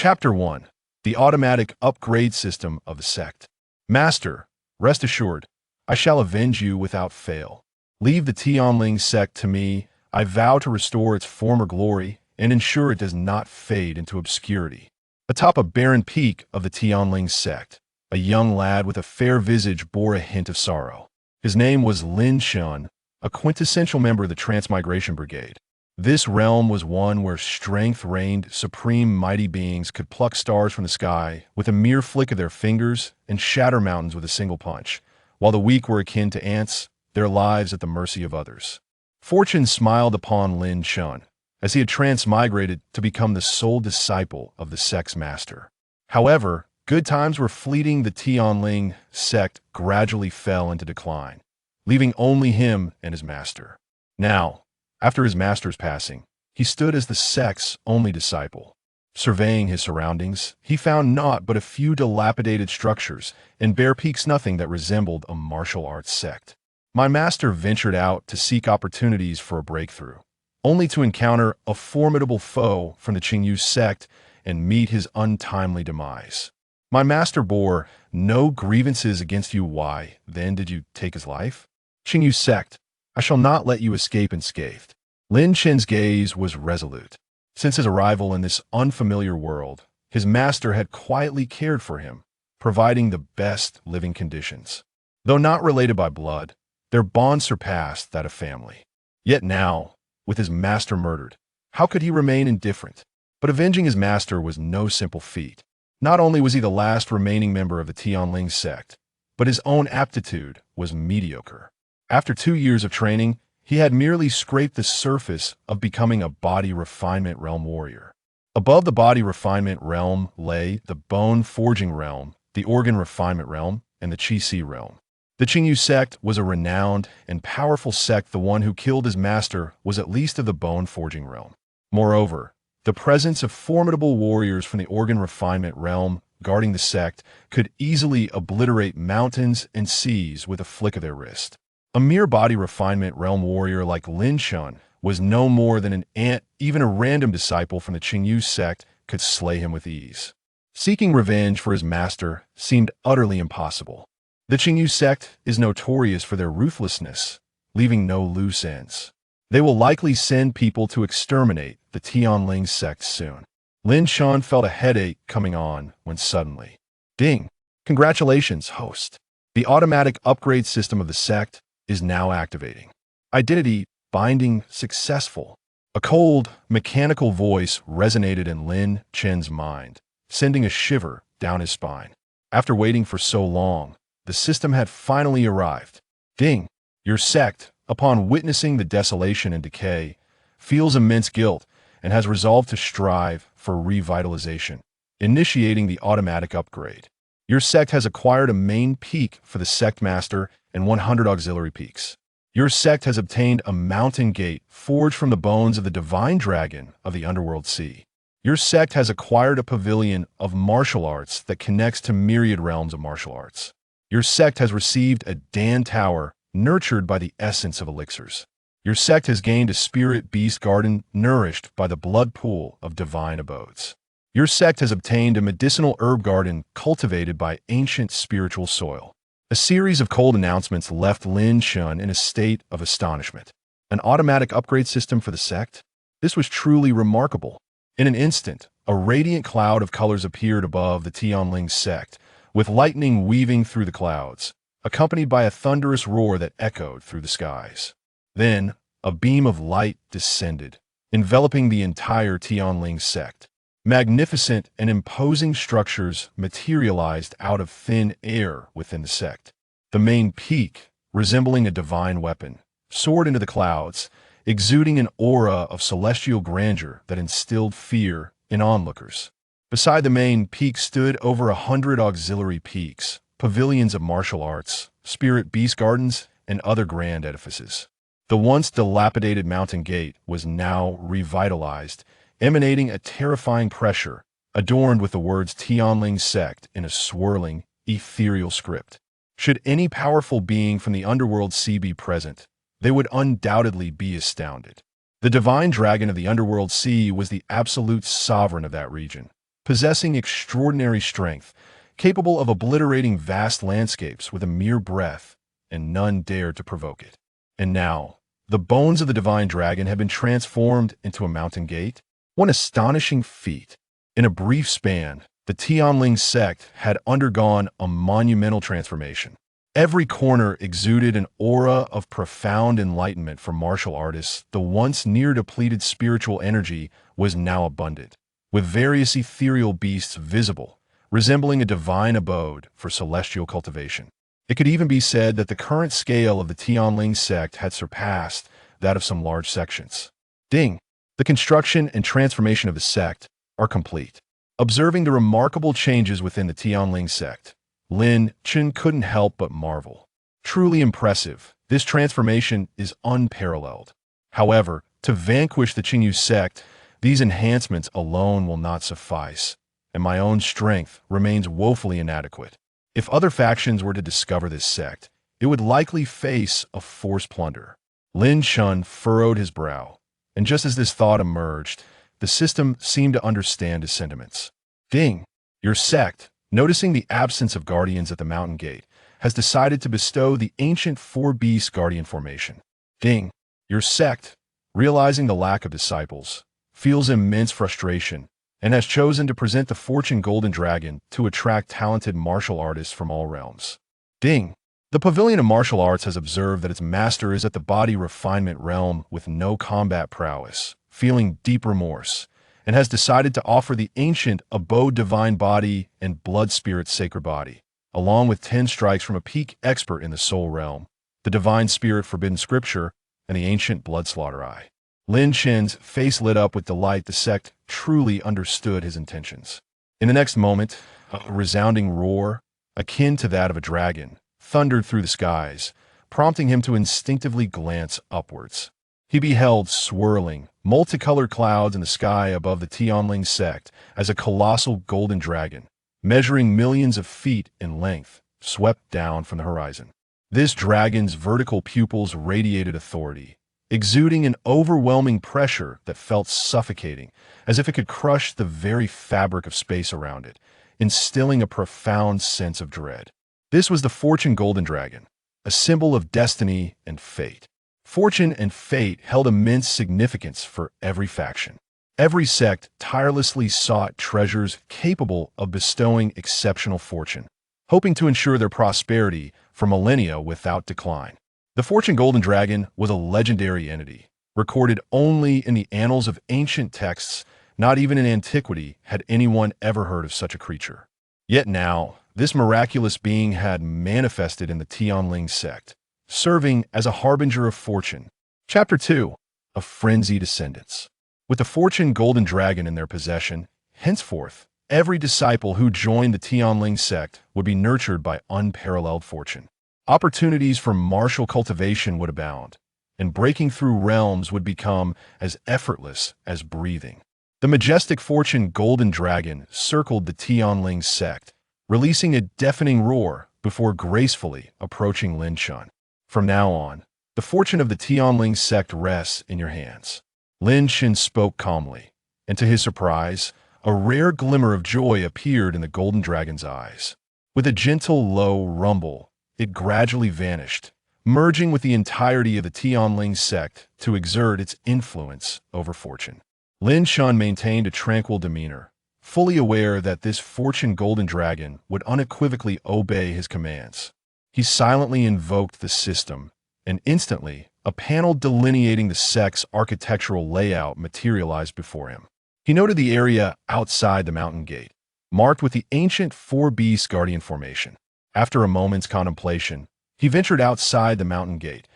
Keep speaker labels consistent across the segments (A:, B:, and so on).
A: Chapter 1. The Automatic Upgrade System of the Sect. Master, rest assured, I shall avenge you without fail. Leave the Tianling sect to me. I vow to restore its former glory and ensure it does not fade into obscurity. Atop a barren peak of the Tianling sect, a young lad with a fair visage bore a hint of sorrow. His name was Lin Chen, a quintessential member of the Transmigration Brigade. This realm was one where strength reigned supreme. Mighty beings could pluck stars from the sky with a mere flick of their fingers and shatter mountains with a single punch, while the weak were akin to ants, their lives at the mercy of others. Fortune smiled upon Lin Chen, as he had transmigrated to become the sole disciple of the sect's master. However, good times were fleeting. The Tianling sect gradually fell into decline, leaving only him and his master. Now, after his master's passing, he stood as the sect's only disciple. Surveying his surroundings, he found naught but a few dilapidated structures and bare peaks, nothing that resembled a martial arts sect. My master ventured out to seek opportunities for a breakthrough, only to encounter a formidable foe from the Qingyu sect and meet his untimely demise. My master bore no grievances against you. Why, then, did you take his life? Qingyu sect, I shall not let you escape unscathed. Lin Chen's gaze was resolute. Since his arrival in this unfamiliar world, his master had quietly cared for him, providing the best living conditions. Though not related by blood, their bond surpassed that of family. Yet now, with his master murdered, how could he remain indifferent? But avenging his master was no simple feat. Not only was he the last remaining member of the Tianling sect, but his own aptitude was mediocre. After 2 years of training, he had merely scraped the surface of becoming a body refinement realm warrior. Above the body refinement realm lay the bone forging realm, the organ refinement realm, and the Qi realm. The Qingyu sect was a renowned and powerful sect. The one who killed his master was at least of the bone forging realm. Moreover, the presence of formidable warriors from the organ refinement realm guarding the sect could easily obliterate mountains and seas with a flick of their wrist. A mere body refinement realm warrior like Lin Chen was no more than an ant. Even a random disciple from the Qingyu sect could slay him with ease. Seeking revenge for his master seemed utterly impossible. The Qingyu sect is notorious for their ruthlessness, leaving no loose ends. They will likely send people to exterminate the Tianling sect soon. Lin Chen felt a headache coming on when suddenly, ding! Congratulations, host. The automatic upgrade system of the sect is now activating. Identity binding successful. A cold, mechanical voice resonated in Lin Chen's mind, sending a shiver down his spine. After waiting for so long, the system had finally arrived. Ding! Your sect, upon witnessing the desolation and decay, feels immense guilt and has resolved to strive for revitalization, initiating the automatic upgrade. Your sect has acquired a main peak for the sect master and 100 auxiliary peaks. Your sect has obtained a mountain gate forged from the bones of the divine dragon of the underworld sea. Your sect has acquired a pavilion of martial arts that connects to myriad realms of martial arts. Your sect has received a Dan Tower nurtured by the essence of elixirs. Your sect has gained a spirit beast garden nourished by the blood pool of divine abodes. Your sect has obtained a medicinal herb garden cultivated by ancient spiritual soil. A series of cold announcements left Lin Chen in a state of astonishment. An automatic upgrade system for the sect? This was truly remarkable. In an instant, a radiant cloud of colors appeared above the Tianling sect, with lightning weaving through the clouds, accompanied by a thunderous roar that echoed through the skies. Then, a beam of light descended, enveloping the entire Tianling sect. Magnificent and imposing structures materialized out of thin air within the sect. The main peak, resembling a divine weapon, soared into the clouds, exuding an aura of celestial grandeur that instilled fear in onlookers. Beside the main peak stood over 100 auxiliary peaks, pavilions of martial arts, spirit beast gardens, and other grand edifices. The once dilapidated mountain gate was now revitalized, emanating a terrifying pressure, adorned with the words Tianling sect in a swirling, ethereal script. Should any powerful being from the underworld sea be present, they would undoubtedly be astounded. The divine dragon of the underworld sea was the absolute sovereign of that region, possessing extraordinary strength, capable of obliterating vast landscapes with a mere breath, and none dared to provoke it. And now, the bones of the divine dragon had been transformed into a mountain gate. One astonishing feat. In a brief span, the Tianling sect had undergone a monumental transformation. Every corner exuded an aura of profound enlightenment for martial artists. The once near-depleted spiritual energy was now abundant, with various ethereal beasts visible, resembling a divine abode for celestial cultivation. It could even be said that the current scale of the Tianling sect had surpassed that of some large sections. Ding! The construction and transformation of the sect are complete. Observing the remarkable changes within the Tianling sect, Lin Chen couldn't help but marvel. Truly impressive, this transformation is unparalleled. However, to vanquish the Qingyu sect, these enhancements alone will not suffice, and my own strength remains woefully inadequate. If other factions were to discover this sect, it would likely face a forced plunder. Lin Chen furrowed his brow, and just as this thought emerged, the system seemed to understand his sentiments. Ding! Your sect, noticing the absence of guardians at the mountain gate, has decided to bestow the ancient four-beast guardian formation. Ding! Your sect, realizing the lack of disciples, feels immense frustration and has chosen to present the Fortune Golden Dragon to attract talented martial artists from all realms. Ding! The Pavilion of Martial Arts has observed that its master is at the body refinement realm with no combat prowess, feeling deep remorse, and has decided to offer the ancient abode divine body and blood spirit sacred body, along with 10 strikes from a peak expert in the soul realm, the divine spirit forbidden scripture, and the ancient blood slaughter eye. Lin Chen's face lit up with delight. The sect truly understood his intentions. In the next moment, a resounding roar, akin to that of a dragon, thundered through the skies, prompting him to instinctively glance upwards. He beheld swirling, multicolored clouds in the sky above the Tianling sect as a colossal golden dragon, measuring millions of feet in length, swept down from the horizon. This dragon's vertical pupils radiated authority, exuding an overwhelming pressure that felt suffocating, as if it could crush the very fabric of space around it, instilling a profound sense of dread. This was the Fortune Golden Dragon, a symbol of destiny and fate. Fortune and fate held immense significance for every faction. Every sect tirelessly sought treasures capable of bestowing exceptional fortune, hoping to ensure their prosperity for millennia without decline. The Fortune Golden Dragon was a legendary entity, recorded only in the annals of ancient texts. Not even in antiquity had anyone ever heard of such a creature. Yet now, this miraculous being had manifested in the Tianling sect, serving as a harbinger of fortune. Chapter 2. A Frenzied Ascendance. With the Fortune Golden Dragon in their possession, henceforth, every disciple who joined the Tianling sect would be nurtured by unparalleled fortune. Opportunities for martial cultivation would abound, and breaking through realms would become as effortless as breathing. The majestic Fortune Golden Dragon circled the Tianling sect, releasing a deafening roar before gracefully approaching Lin Chen. From now on, the fortune of the Tianling sect rests in your hands. Lin Chen spoke calmly, and to his surprise, a rare glimmer of joy appeared in the Golden Dragon's eyes. With a gentle, low rumble, it gradually vanished, merging with the entirety of the Tianling sect to exert its influence over fortune. Lin Chen maintained a tranquil demeanor, fully aware that this Fortune Golden Dragon would unequivocally obey his commands. He silently invoked the system, and instantly, a panel delineating the sect's architectural layout materialized before him. He noted the area outside the mountain gate, marked with the ancient four-beast guardian formation. After a moment's contemplation, he ventured outside the mountain gate,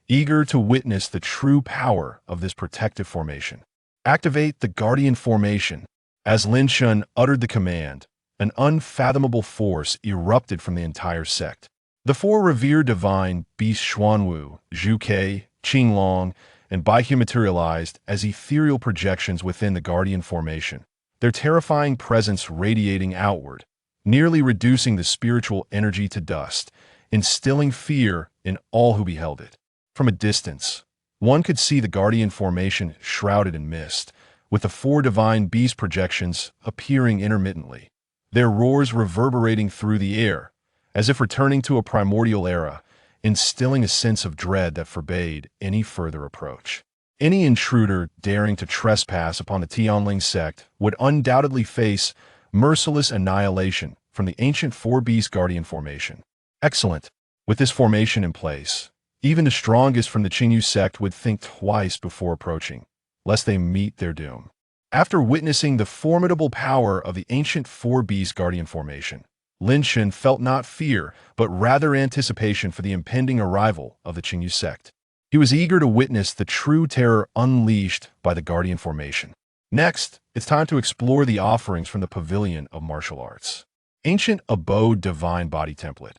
A: eager to witness the true power of this protective formation. Activate the guardian formation. As Lin Chen uttered the command, an unfathomable force erupted from the entire sect. The four revered divine beasts Xuanwu, Zhu Ke, Qinglong, and Baihu materialized as ethereal projections within the guardian formation, their terrifying presence radiating outward, nearly reducing the spiritual energy to dust, instilling fear in all who beheld it. From a distance, one could see the guardian formation shrouded in mist, with the 4 divine beast projections appearing intermittently, their roars reverberating through the air, as if returning to a primordial era, instilling a sense of dread that forbade any further approach. Any intruder daring to trespass upon the Tianling sect would undoubtedly face merciless annihilation from the ancient 4-beast guardian formation. Excellent. With this formation in place, even the strongest from the Qingyu sect would think twice before approaching, lest they meet their doom. After witnessing the formidable power of the ancient 4-beast guardian formation, Lin Chen felt not fear, but rather anticipation for the impending arrival of the Qingyu sect. He was eager to witness the true terror unleashed by the guardian formation. Next, it's time to explore the offerings from the pavilion of martial arts. Ancient Abode Divine Body Template.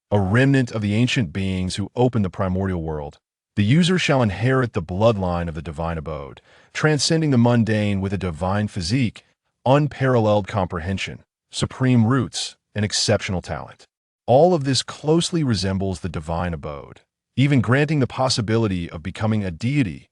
A: A remnant of the ancient beings who opened the primordial world, the user shall inherit the bloodline of the divine abode, transcending the mundane with a divine physique, unparalleled comprehension, supreme roots, and exceptional talent. All of this closely resembles the divine abode, even granting the possibility of becoming a deity,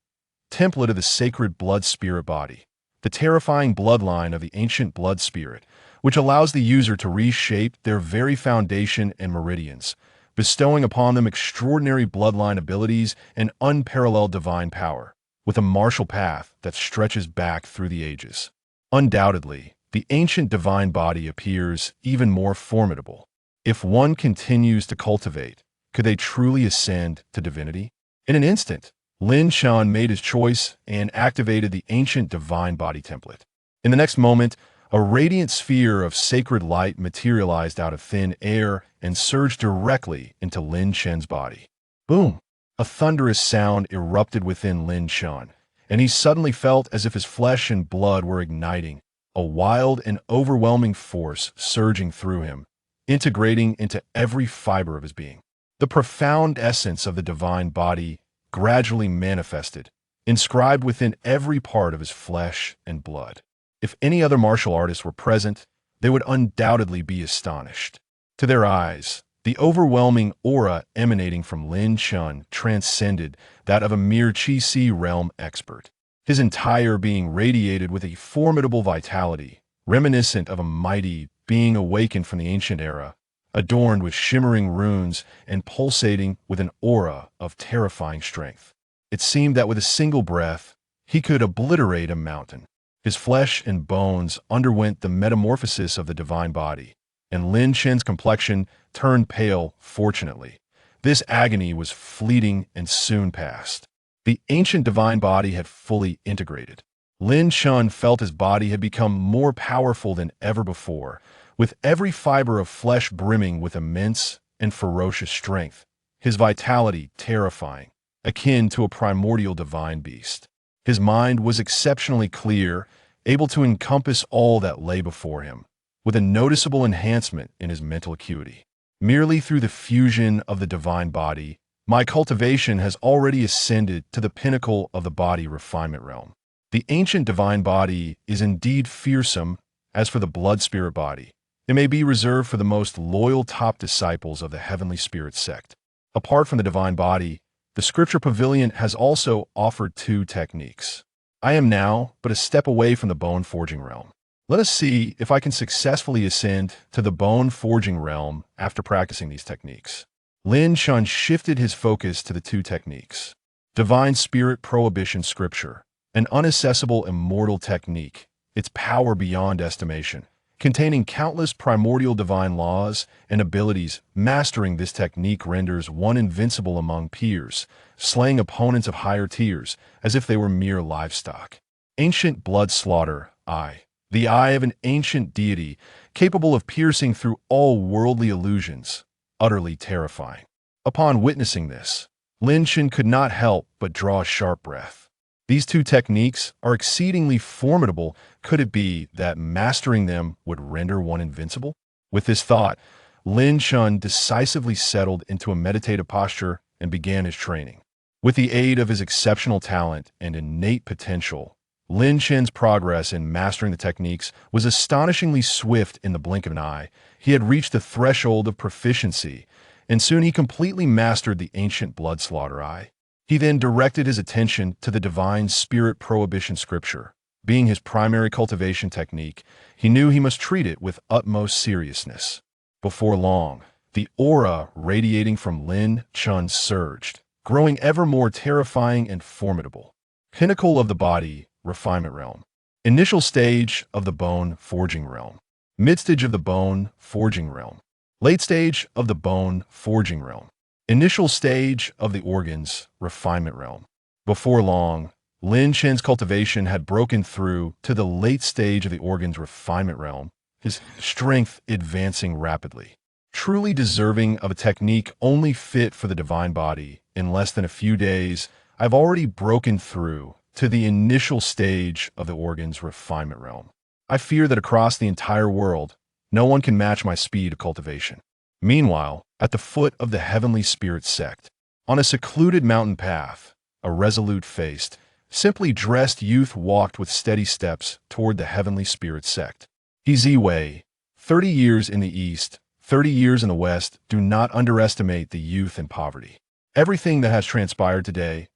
A: template of the sacred blood spirit body, the terrifying bloodline of the ancient blood spirit, which allows the user to reshape their very foundation and meridians, bestowing upon them extraordinary bloodline abilities and unparalleled divine power, with a martial path that stretches back through the ages. Undoubtedly, the ancient divine body appears even more formidable. If one continues to cultivate, could they truly ascend to divinity? In an instant, Lin Chen made his choice and activated the ancient divine body template. In the next moment, a radiant sphere of sacred light materialized out of thin air and surged directly into Lin Chen's body. Boom! A thunderous sound erupted within Lin Chen, and he suddenly felt as if his flesh and blood were igniting, a wild and overwhelming force surging through him, integrating into every fiber of his being. The profound essence of the divine body gradually manifested, inscribed within every part of his flesh and blood. If any other martial artists were present, they would undoubtedly be astonished. To their eyes, the overwhelming aura emanating from Lin Chen transcended that of a mere Qi realm expert. His entire being radiated with a formidable vitality, reminiscent of a mighty being awakened from the ancient era, adorned with shimmering runes and pulsating with an aura of terrifying strength. It seemed that with a single breath, he could obliterate a mountain. His flesh and bones underwent the metamorphosis of the divine body, and Lin Chen's complexion turned pale, fortunately. This agony was fleeting and soon passed. The ancient divine body had fully integrated. Lin Chen felt his body had become more powerful than ever before, with every fiber of flesh brimming with immense and ferocious strength, his vitality terrifying, akin to a primordial divine beast. His mind was exceptionally clear, able to encompass all that lay before him, with a noticeable enhancement in his mental acuity. Merely through the fusion of the divine body, my cultivation has already ascended to the pinnacle of the body refinement realm. The ancient divine body is indeed fearsome. As for the blood spirit body, it may be reserved for the most loyal top disciples of the Heavenly Spirit Sect. Apart from the divine body, the scripture pavilion has also offered 2 techniques. I am now but a step away from the bone forging realm. Let us see if I can successfully ascend to the bone forging realm after practicing these techniques. Lin Chen shifted his focus to the 2 techniques. Divine Spirit Prohibition Scripture, an unaccessible immortal technique, its power beyond estimation, containing countless primordial divine laws and abilities. Mastering this technique renders one invincible among peers, slaying opponents of higher tiers as if they were mere livestock. Ancient Blood Slaughter Eye, the eye of an ancient deity capable of piercing through all worldly illusions, utterly terrifying. Upon witnessing this, Lin Chen could not help but draw a sharp breath. These 2 techniques are exceedingly formidable. Could it be that mastering them would render one invincible? With this thought, Lin Chen decisively settled into a meditative posture and began his training. With the aid of his exceptional talent and innate potential, Lin Chen's progress in mastering the techniques was astonishingly swift. In the blink of an eye, he had reached the threshold of proficiency, and soon he completely mastered the ancient blood slaughter eye. He then directed his attention to the divine spirit prohibition scripture, Being his primary cultivation technique, he knew he must treat it with utmost seriousness. Before long, the aura radiating from Lin Chen surged, growing ever more terrifying and formidable. Pinnacle of the body, refinement realm. Initial stage of the bone, forging realm. Mid-stage of the bone, forging realm. Late stage of the bone, forging realm. Initial stage of the organs, refinement realm. Before long, Lin Chen's cultivation had broken through to the late stage of the organs refinement realm, his strength advancing rapidly. Truly deserving of a technique only fit for the divine body, in less than a few days, I've already broken through to the initial stage of the organs refinement realm. I fear that across the entire world, no one can match my speed of cultivation. Meanwhile, at the foot of the Heavenly Spirit Sect, on a secluded mountain path, a resolute-faced, simply dressed youth walked with steady steps toward the Heavenly Spirit Sect. Easy way. 30 years in the East, 30 years in the West. Do not underestimate the youth and poverty. Everything that has transpired today,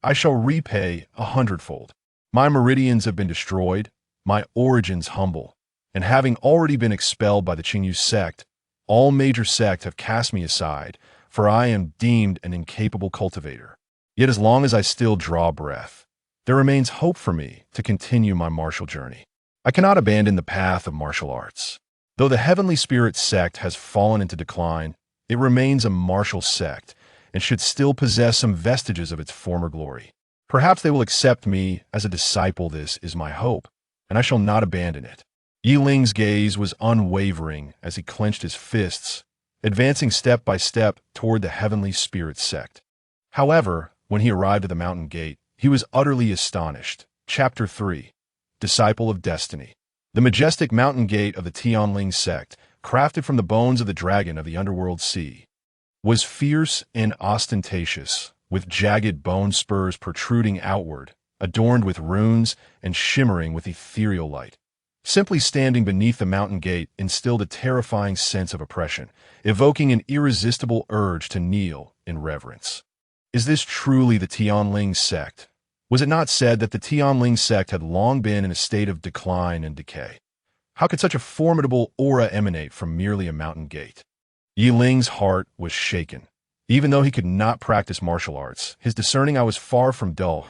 A: I shall repay 100-fold. My meridians have been destroyed, my origins humble, and having already been expelled by the Qingyu sect, all major sects have cast me aside, for I am deemed an incapable cultivator. Yet as long as I still draw breath, there remains hope for me to continue my martial journey. I cannot abandon the path of martial arts. Though the Heavenly Spirit Sect has fallen into decline, it remains a martial sect and should still possess some vestiges of its former glory. Perhaps they will accept me as a disciple. This is my hope, and I shall not abandon it. Yi Ling's gaze was unwavering as he clenched his fists, advancing step by step toward the Heavenly Spirit Sect. However, when he arrived at the mountain gate, he was utterly astonished. Chapter 3. Disciple of Destiny. The majestic mountain gate of the Tianling sect, crafted from the bones of the dragon of the underworld sea, was fierce and ostentatious, with jagged bone spurs protruding outward, adorned with runes and shimmering with ethereal light. Simply standing beneath the mountain gate instilled a terrifying sense of oppression, evoking an irresistible urge to kneel in reverence. Is this truly the Tianling sect? Was it not said that the Tianling sect had long been in a state of decline and decay? How could such a formidable aura emanate from merely a mountain gate? Yi Ling's heart was shaken. Even though he could not practice martial arts, his discerning eye was far from dull.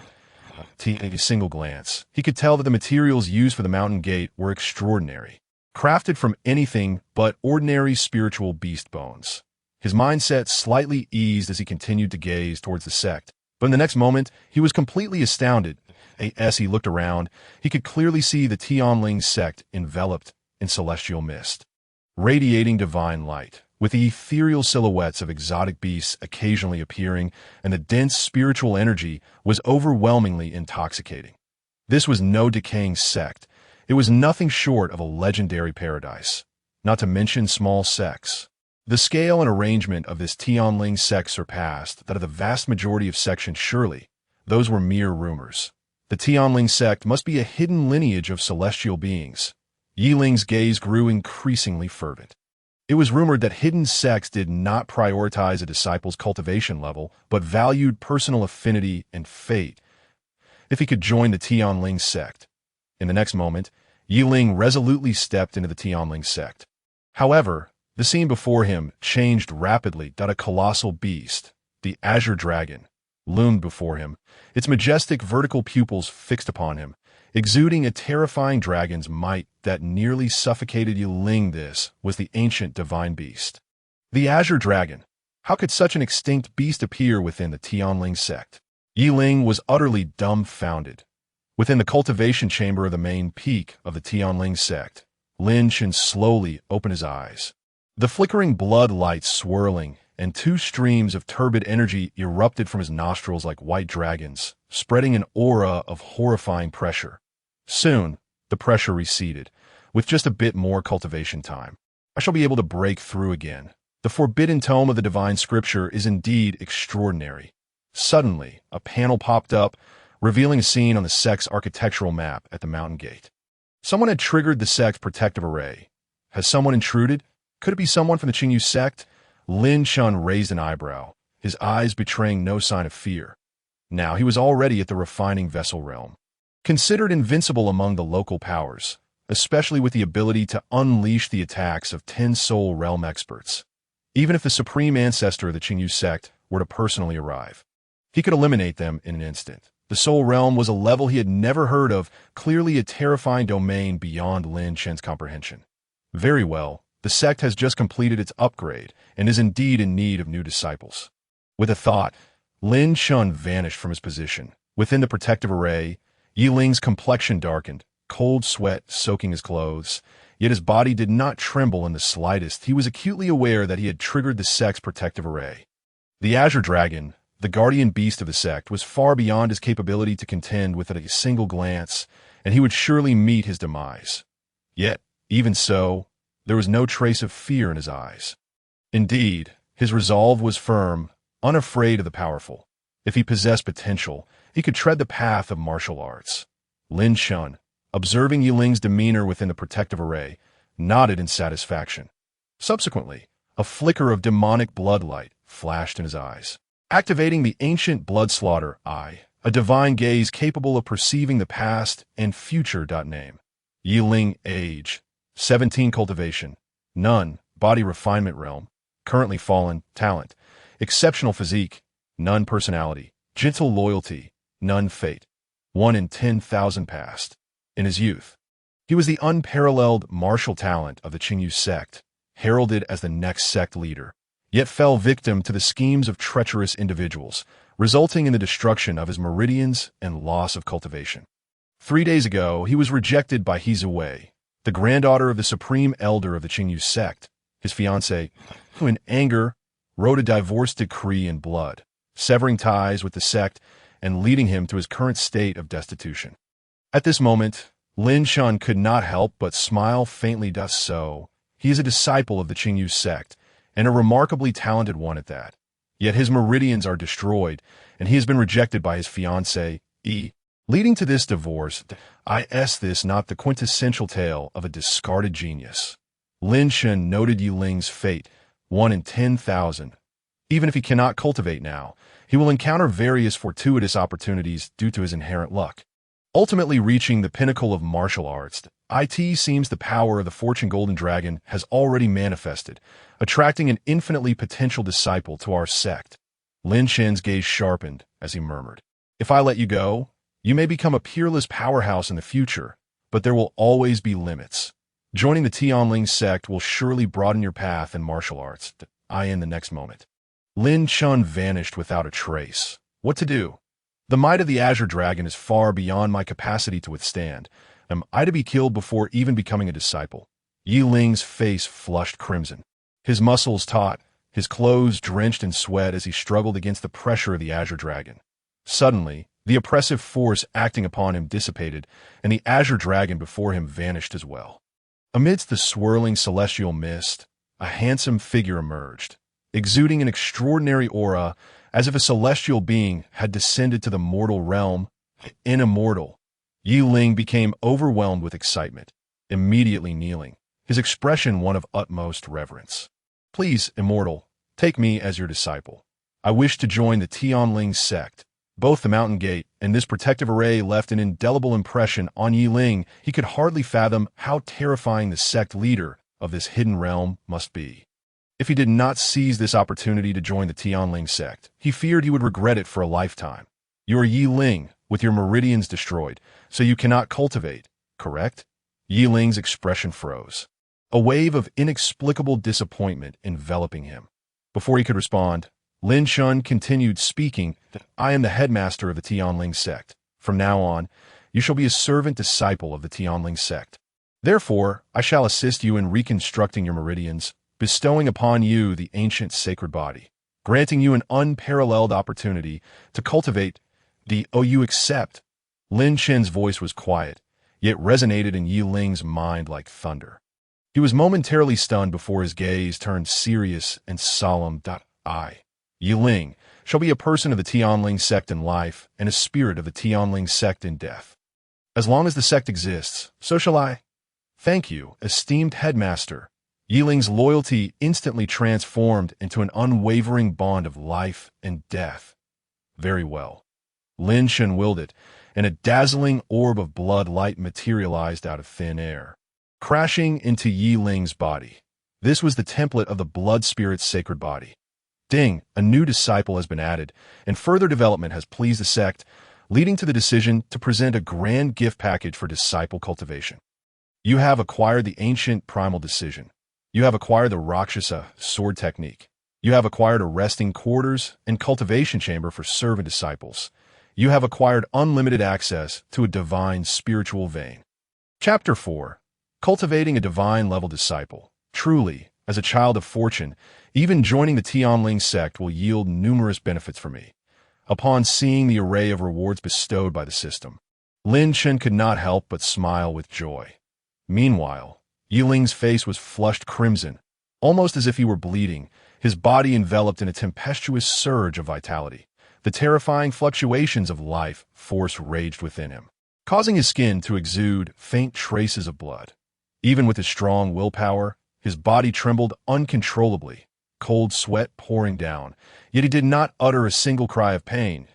A: A single glance, he could tell that the materials used for the mountain gate were extraordinary, crafted from anything but ordinary spiritual beast bones. His mindset slightly eased as he continued to gaze towards the sect, but in the next moment, he was completely astounded. As he looked around, he could clearly see the Tianling sect enveloped in celestial mist, radiating divine light, with the ethereal silhouettes of exotic beasts occasionally appearing, and the dense spiritual energy was overwhelmingly intoxicating. This was no decaying sect. It was nothing short of a legendary paradise, not to mention small sects. The scale and arrangement of this Tianling sect surpassed that of the vast majority of sections. Surely, those were mere rumors. The Tianling sect must be a hidden lineage of celestial beings. Yi Ling's gaze grew increasingly fervent. It was rumored that hidden sects did not prioritize a disciple's cultivation level, but valued personal affinity and fate. If he could join the Tianling sect. In the next moment, Yi Ling resolutely stepped into the Tianling sect. However, the scene before him changed rapidly. A colossal beast, the Azure Dragon, loomed before him, its majestic vertical pupils fixed upon him, exuding a terrifying dragon's might that nearly suffocated Yi Ling. This was the ancient divine beast. The Azure Dragon. How could such an extinct beast appear within the Tianling sect? Yi Ling was utterly dumbfounded. Within the cultivation chamber of the main peak of the Tianling sect, Lin Chen slowly opened his eyes. The flickering blood light swirling, and two streams of turbid energy erupted from his nostrils like white dragons, spreading an aura of horrifying pressure. Soon, the pressure receded. With just a bit more cultivation time, I shall be able to break through again. The forbidden tome of the divine scripture is indeed extraordinary. Suddenly, a panel popped up, revealing a scene on the sect's architectural map at the mountain gate. Someone had triggered the sect's protective array. Has someone intruded? Could it be someone from the Qingyu sect? Lin Chen raised an eyebrow, his eyes betraying no sign of fear. Now he was already at the refining vessel realm. Considered invincible among the local powers, especially with the ability to unleash the attacks of 10 soul realm experts. Even if the supreme ancestor of the Qingyu sect were to personally arrive, he could eliminate them in an instant. The soul realm was a level he had never heard of, clearly a terrifying domain beyond Lin Chen's comprehension. Very well, the sect has just completed its upgrade and is indeed in need of new disciples. With a thought, Lin Chen vanished from his position. Within the protective array, Yi Ling's complexion darkened, cold sweat soaking his clothes, yet his body did not tremble in the slightest. He was acutely aware that he had triggered the sect's protective array. The Azure Dragon, the guardian beast of the sect, was far beyond his capability to contend with at a single glance, and he would surely meet his demise. Yet, even so, there was no trace of fear in his eyes. Indeed, his resolve was firm, unafraid of the powerful. If he possessed potential, he could tread the path of martial arts. Lin Chen, observing Yi Ling's demeanor within the protective array, nodded in satisfaction. Subsequently, a flicker of demonic bloodlight flashed in his eyes, activating the ancient blood slaughter eye, a divine gaze capable of perceiving the past and future. Name: Yi Ling. Age: 17. Cultivation: none. Body refinement realm: currently fallen. Talent: exceptional physique, none. Personality: gentle loyalty, none. Fate: 1 in 10,000 past. In his youth, he was the unparalleled martial talent of the Qingyu sect, heralded as the next sect leader, yet fell victim to the schemes of treacherous individuals, resulting in the destruction of his meridians and loss of cultivation. 3 days ago, he was rejected by He Wei, the granddaughter of the supreme elder of the Qingyu sect, his fiancée, who in anger wrote a divorce decree in blood, severing ties with the sect and leading him to his current state of destitution. At this moment, Lin Chen could not help but smile faintly. So, he is a disciple of the Qingyu sect, and a remarkably talented one at that. Yet his meridians are destroyed, and he has been rejected by his fiancée, leading to this divorce. Is this not the quintessential tale of a discarded genius? Lin Chen noted Yi Ling's fate, 1 in 10,000. Even if he cannot cultivate now, he will encounter various fortuitous opportunities due to his inherent luck. Ultimately reaching the pinnacle of martial arts, it seems the power of the Fortune Golden Dragon has already manifested, attracting an infinitely potential disciple to our sect. Lin Chen's gaze sharpened as he murmured, "If I let you go, you may become a peerless powerhouse in the future, but there will always be limits. Joining the Tianling sect will surely broaden your path in martial arts." In the next moment, Lin Chen vanished without a trace. What to do? The might of the Azure Dragon is far beyond my capacity to withstand. Am I to be killed before even becoming a disciple? Yi Ling's face flushed crimson. His muscles taut, his clothes drenched in sweat as he struggled against the pressure of the Azure Dragon. Suddenly, the oppressive force acting upon him dissipated, and the Azure Dragon before him vanished as well. Amidst the swirling celestial mist, a handsome figure emerged, exuding an extraordinary aura, as if a celestial being had descended to the mortal realm. Immortal. Yi Ling became overwhelmed with excitement, immediately kneeling, his expression one of utmost reverence. "Please, immortal, take me as your disciple. I wish to join the Tianling sect." Both the mountain gate and this protective array left an indelible impression on Yi Ling. He could hardly fathom how terrifying the sect leader of this hidden realm must be. If he did not seize this opportunity to join the Tianling sect, he feared he would regret it for a lifetime. "You are Yi Ling, with your meridians destroyed, so you cannot cultivate, correct?" Yi Ling's expression froze, a wave of inexplicable disappointment enveloping him. Before he could respond, Lin Chen continued speaking. "I am the headmaster of the Tianling sect. From now on, you shall be a servant disciple of the Tianling sect. Therefore, I shall assist you in reconstructing your meridians, bestowing upon you the ancient sacred body, granting you an unparalleled opportunity to cultivate the you accept." Lin Chen's voice was quiet, yet resonated in Yi Ling's mind like thunder. He was momentarily stunned before his gaze turned serious and solemn. Yi Ling shall be a person of the Tianling sect in life and a spirit of the Tianling sect in death. As long as the sect exists, so shall I. Thank you, esteemed headmaster. Yi Ling's loyalty instantly transformed into an unwavering bond of life and death. Very well. Lin Chen willed it, and a dazzling orb of blood light materialized out of thin air, crashing into Yi Ling's body. This was the template of the blood spirit's sacred body. Ding, a new disciple has been added, and further development has pleased the sect, leading to the decision to present a grand gift package for disciple cultivation. You have acquired the ancient primal decision. You have acquired the Rakshasa sword technique. You have acquired a resting quarters and cultivation chamber for servant disciples. You have acquired unlimited access to a divine spiritual vein. Chapter 4. Cultivating a divine-level disciple. Truly, as a child of fortune, even joining the Tianling sect will yield numerous benefits for me. Upon seeing the array of rewards bestowed by the system, Lin Chen could not help but smile with joy. Meanwhile, Yi Ling's face was flushed crimson, almost as if he were bleeding, his body enveloped in a tempestuous surge of vitality. The terrifying fluctuations of life force raged within him, causing his skin to exude faint traces of blood. Even with his strong willpower, his body trembled uncontrollably, cold sweat pouring down, yet he did not utter a single cry of pain.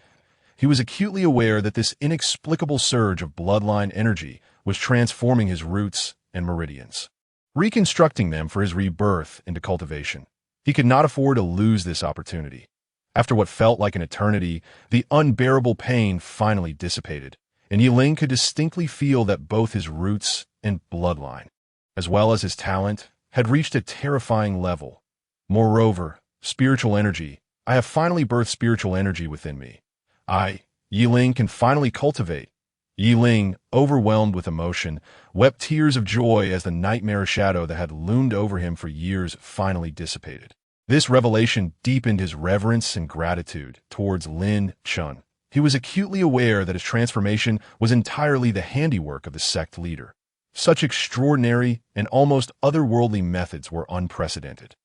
A: He was acutely aware that this inexplicable surge of bloodline energy was transforming his roots and meridians, reconstructing them for his rebirth into cultivation. He could not afford to lose this opportunity. After what felt like an eternity, the unbearable pain finally dissipated, and Yi Ling could distinctly feel that both his roots and bloodline, as well as his talent, had reached a terrifying level. Moreover, spiritual energy. I have finally birthed spiritual energy within me. I, Yi Ling, can finally cultivate. Yi Ling, overwhelmed with emotion, wept tears of joy as the nightmare shadow that had loomed over him for years finally dissipated. This revelation deepened his reverence and gratitude towards Lin Chen. He was acutely aware that his transformation was entirely the handiwork of the sect leader. Such extraordinary and almost otherworldly methods were unprecedented.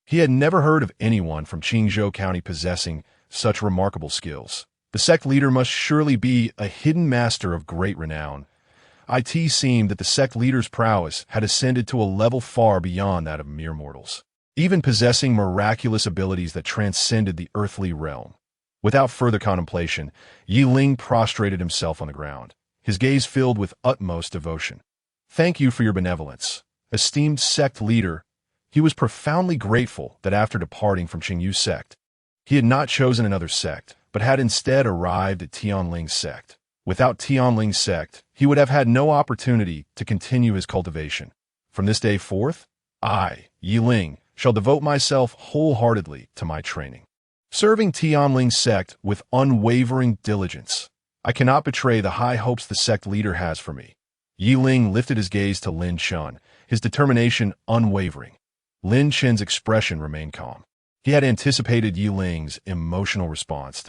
A: He had never heard of anyone from Qingzhou County possessing such remarkable skills. The sect leader must surely be a hidden master of great renown. It seemed that the sect leader's prowess had ascended to a level far beyond that of mere mortals, even possessing miraculous abilities that transcended the earthly realm. Without further contemplation, Yi Ling prostrated himself on the ground, his gaze filled with utmost devotion. Thank you for your benevolence, esteemed sect leader. He was profoundly grateful that after departing from Qingyu sect, he had not chosen another sect, but had instead arrived at Tianling sect. Without Tianling sect, he would have had no opportunity to continue his cultivation. From this day forth, I, Yi Ling, shall devote myself wholeheartedly to my training, serving Tianling sect with unwavering diligence. I cannot betray the high hopes the sect leader has for me. Yi Ling lifted his gaze to Lin Chen, his determination unwavering. Lin Chen's expression remained calm. He had anticipated Yi Ling's emotional response.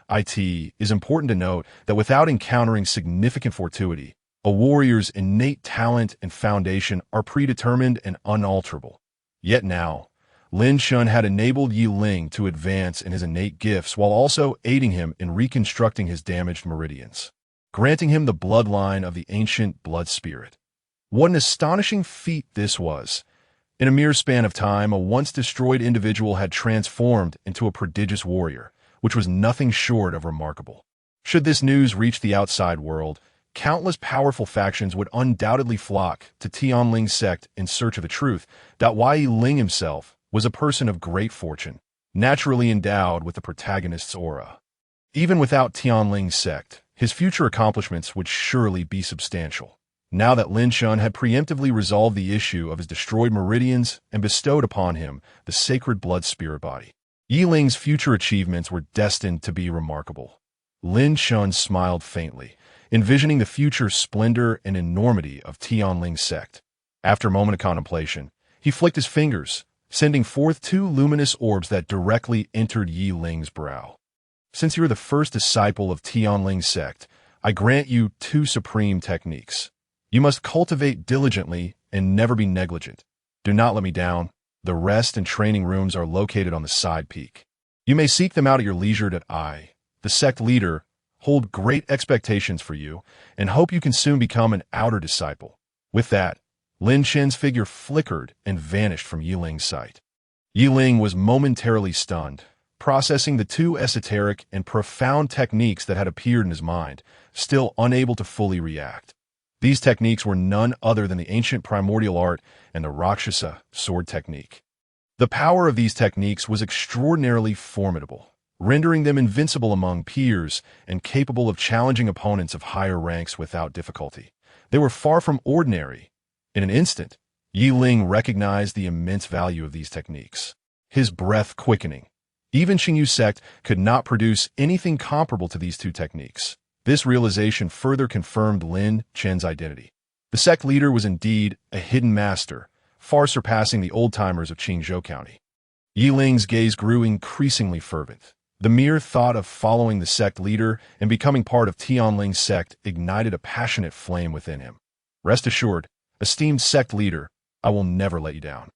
A: It is important to note that without encountering significant fortuity, a warrior's innate talent and foundation are predetermined and unalterable. Yet now, Lin Chen had enabled Yi Ling to advance in his innate gifts while also aiding him in reconstructing his damaged meridians, granting him the bloodline of the ancient blood spirit. What an astonishing feat this was! In a mere span of time, a once-destroyed individual had transformed into a prodigious warrior, which was nothing short of remarkable. Should this news reach the outside world, countless powerful factions would undoubtedly flock to Tianling sect in search of the truth. Yi Ling himself was a person of great fortune, naturally endowed with the protagonist's aura. Even without Tianling sect, his future accomplishments would surely be substantial. Now that Lin Chen had preemptively resolved the issue of his destroyed meridians and bestowed upon him the sacred blood spirit body, Yi Ling's future achievements were destined to be remarkable. Lin Chen smiled faintly, envisioning the future splendor and enormity of Tianling sect. After a moment of contemplation, he flicked his fingers, sending forth two luminous orbs that directly entered Yi Ling's brow. Since you are the first disciple of Tianling sect, I grant you two supreme techniques. You must cultivate diligently and never be negligent. Do not let me down. The rest and training rooms are located on the side peak. You may seek them out at your leisure. I, the sect leader, hold great expectations for you and hope you can soon become an outer disciple. With that, Lin Chen's figure flickered and vanished from Yi Ling's sight. Yi Ling was momentarily stunned. processing the two esoteric and profound techniques that had appeared in his mind, still unable to fully react. These techniques were none other than the ancient primordial art and the Rakshasa sword technique. The power of these techniques was extraordinarily formidable, rendering them invincible among peers and capable of challenging opponents of higher ranks without difficulty. They were far from ordinary. In an instant, Yi Ling recognized the immense value of these techniques, his breath quickening. Even Xinyu sect could not produce anything comparable to these two techniques. This realization further confirmed Lin Chen's identity. The sect leader was indeed a hidden master, far surpassing the old-timers of Qingzhou County. Yi Ling's gaze grew increasingly fervent. The mere thought of following the sect leader and becoming part of Tianling's sect ignited a passionate flame within him. Rest assured, esteemed sect leader, I will never let you down.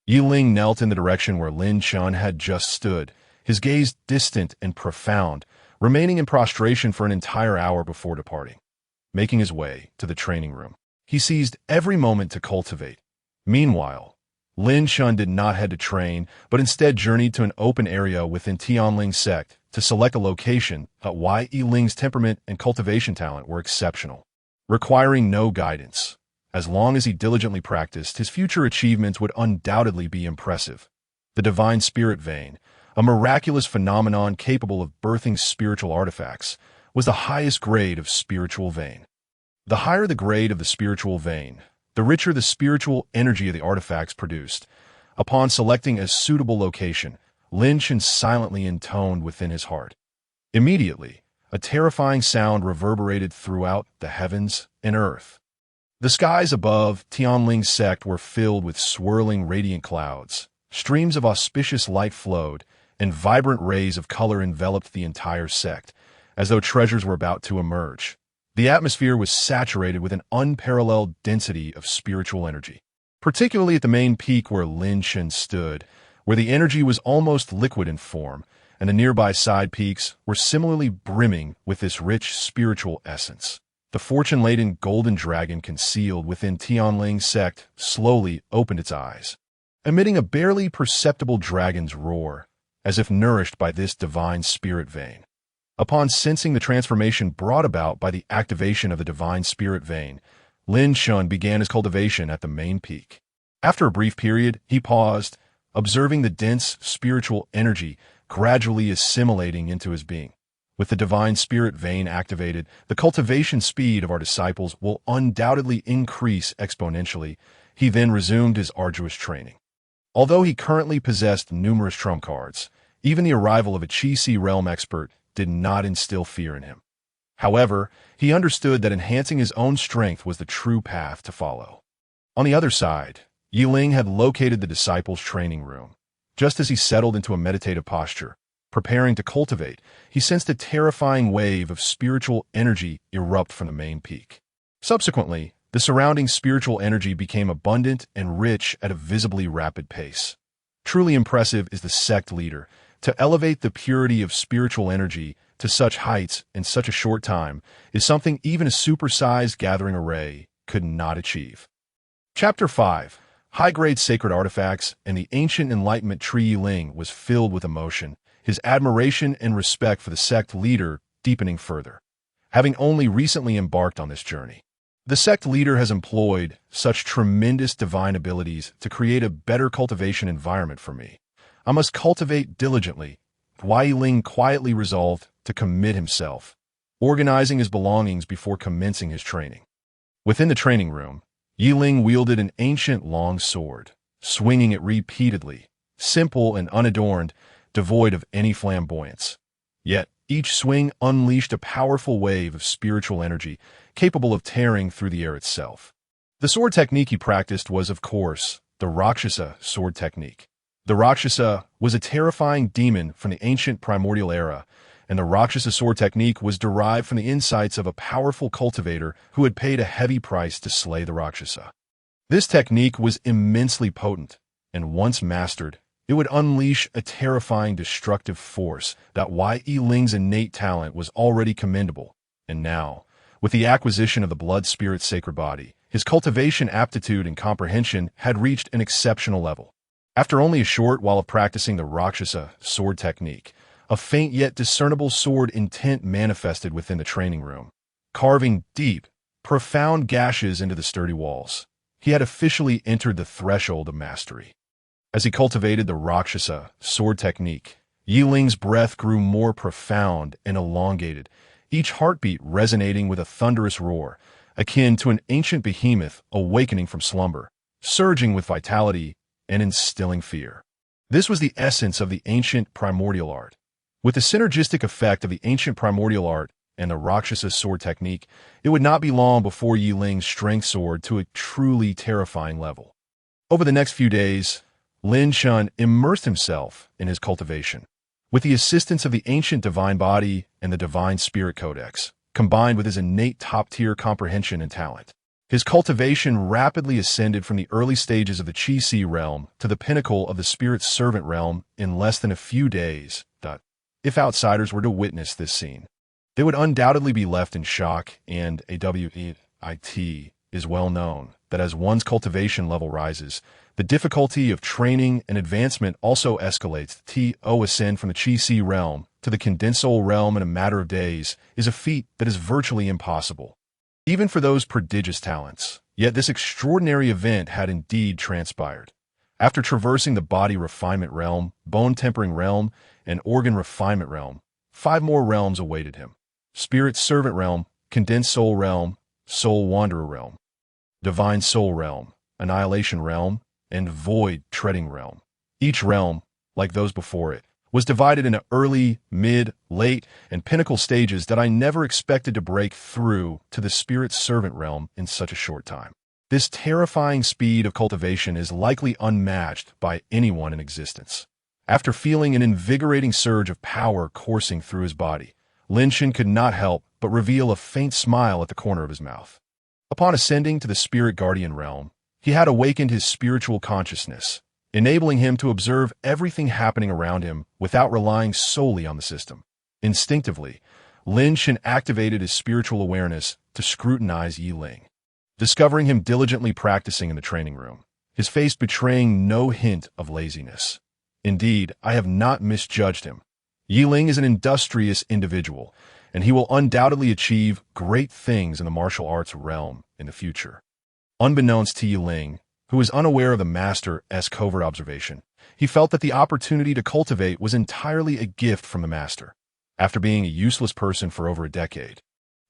A: Yi Ling knelt in the direction where Lin Chen had just stood, his gaze distant and profound, remaining in prostration for an entire hour before departing. Making his way to the training room, he seized every moment to cultivate. Meanwhile, Lin Chen did not head to train, but instead journeyed to an open area within Tianling's sect to select a location. Yi Ling's temperament and cultivation talent were exceptional, requiring no guidance. As long as he diligently practiced, his future achievements would undoubtedly be impressive. The divine spirit vein, a miraculous phenomenon capable of birthing spiritual artifacts, was the highest grade of spiritual vein. The higher the grade of the spiritual vein, the richer the spiritual energy of the artifacts produced. Upon selecting a suitable location, Lin Chen silently intoned within his heart. Immediately, a terrifying sound reverberated throughout the heavens and earth. The skies above Tianling's sect were filled with swirling radiant clouds. Streams of auspicious light flowed, and vibrant rays of color enveloped the entire sect, as though treasures were about to emerge. The atmosphere was saturated with an unparalleled density of spiritual energy, particularly at the main peak where Lin Chen stood, where the energy was almost liquid in form, and the nearby side peaks were similarly brimming with this rich spiritual essence. The fortune-laden golden dragon concealed within Tianling's sect slowly opened its eyes, emitting a barely perceptible dragon's roar, as if nourished by this divine spirit vein. Upon sensing the transformation brought about by the activation of the divine spirit vein, Lin Chen began his cultivation at the main peak. After a brief period, he paused, observing the dense spiritual energy gradually assimilating into his being. With the divine spirit vein activated, the cultivation speed of our disciples will undoubtedly increase exponentially. He then resumed his arduous training. Although he currently possessed numerous trump cards, even the arrival of a Qi realm expert did not instill fear in him. However, he understood that enhancing his own strength was the true path to follow. On the other side, Yi Ling had located the disciples' training room. Just as he settled into a meditative posture, preparing to cultivate, he sensed a terrifying wave of spiritual energy erupt from the main peak. Subsequently, the surrounding spiritual energy became abundant and rich at a visibly rapid pace. Truly impressive is the sect leader. To elevate the purity of spiritual energy to such heights in such a short time is something even a supersized gathering array could not achieve. Chapter 5. High-grade sacred artifacts and the ancient enlightenment tree. Yi Ling was filled with emotion, his admiration and respect for the sect leader deepening further. Having only recently embarked on this journey, the sect leader has employed such tremendous divine abilities to create a better cultivation environment for me. I must cultivate diligently. Yi Ling quietly resolved to commit himself, organizing his belongings before commencing his training. Within the training room, Yi Ling wielded an ancient long sword, swinging it repeatedly, simple and unadorned, devoid of any flamboyance. Yet, each swing unleashed a powerful wave of spiritual energy capable of tearing through the air itself. The sword technique he practiced was, of course, the Rakshasa sword technique. The Rakshasa was a terrifying demon from the ancient primordial era, and the Rakshasa sword technique was derived from the insights of a powerful cultivator who had paid a heavy price to slay the Rakshasa. This technique was immensely potent, and once mastered, it would unleash a terrifying destructive force. Yi Ling's innate talent was already commendable, and now, with the acquisition of the blood spirit sacred body, his cultivation aptitude and comprehension had reached an exceptional level. After only a short while of practicing the Rakshasa sword technique, A faint yet discernible sword intent manifested within the training room, carving deep, profound gashes into the sturdy walls. He had officially entered the threshold of mastery. As he cultivated the Rakshasa sword technique, Yi Ling's breath grew more profound and elongated, each heartbeat resonating with a thunderous roar, akin to an ancient behemoth awakening from slumber, surging with vitality and instilling fear. This was the essence of the ancient primordial art. With the synergistic effect of the ancient primordial art and the Rakshasa sword technique, it would not be long before Yi Ling's strength soared to a truly terrifying level. Over the next few days, Lin Chen immersed himself in his cultivation. With the assistance of the ancient divine body and the divine spirit codex, combined with his innate top-tier comprehension and talent, his cultivation rapidly ascended from the early stages of the Qi realm to the pinnacle of the spirit servant realm in less than a few days. If outsiders were to witness this scene, they would undoubtedly be left in shock, and it is well known that as one's cultivation level rises, the difficulty of training and advancement also escalates. The ascend from the Qi realm to the condensed soul realm in a matter of days is a feat that is virtually impossible, even for those prodigious talents. Yet this extraordinary event had indeed transpired. After traversing the body refinement realm, bone tempering realm, and organ refinement realm, 5 more realms awaited him: spirit servant realm, condensed soul realm, soul wanderer realm, divine soul realm, annihilation realm, and void treading realm. Each realm, like those before it, was divided into early, mid, late, and pinnacle stages that I never expected to break through to the spirit servant realm in such a short time. This terrifying speed of cultivation is likely unmatched by anyone in existence. After feeling an invigorating surge of power coursing through his body, Lin Chen could not help but reveal a faint smile at the corner of his mouth. Upon ascending to the spirit guardian realm, he had awakened his spiritual consciousness, enabling him to observe everything happening around him without relying solely on the system. Instinctively, Lin Chen activated his spiritual awareness to scrutinize Yi Ling, discovering him diligently practicing in the training room, his face betraying no hint of laziness. Indeed, I have not misjudged him. Yi Ling is an industrious individual, and he will undoubtedly achieve great things in the martial arts realm in the future. Unbeknownst to Yi Ling, who was unaware of the master's covert observation, he felt that the opportunity to cultivate was entirely a gift from the master. After being a useless person for over a decade,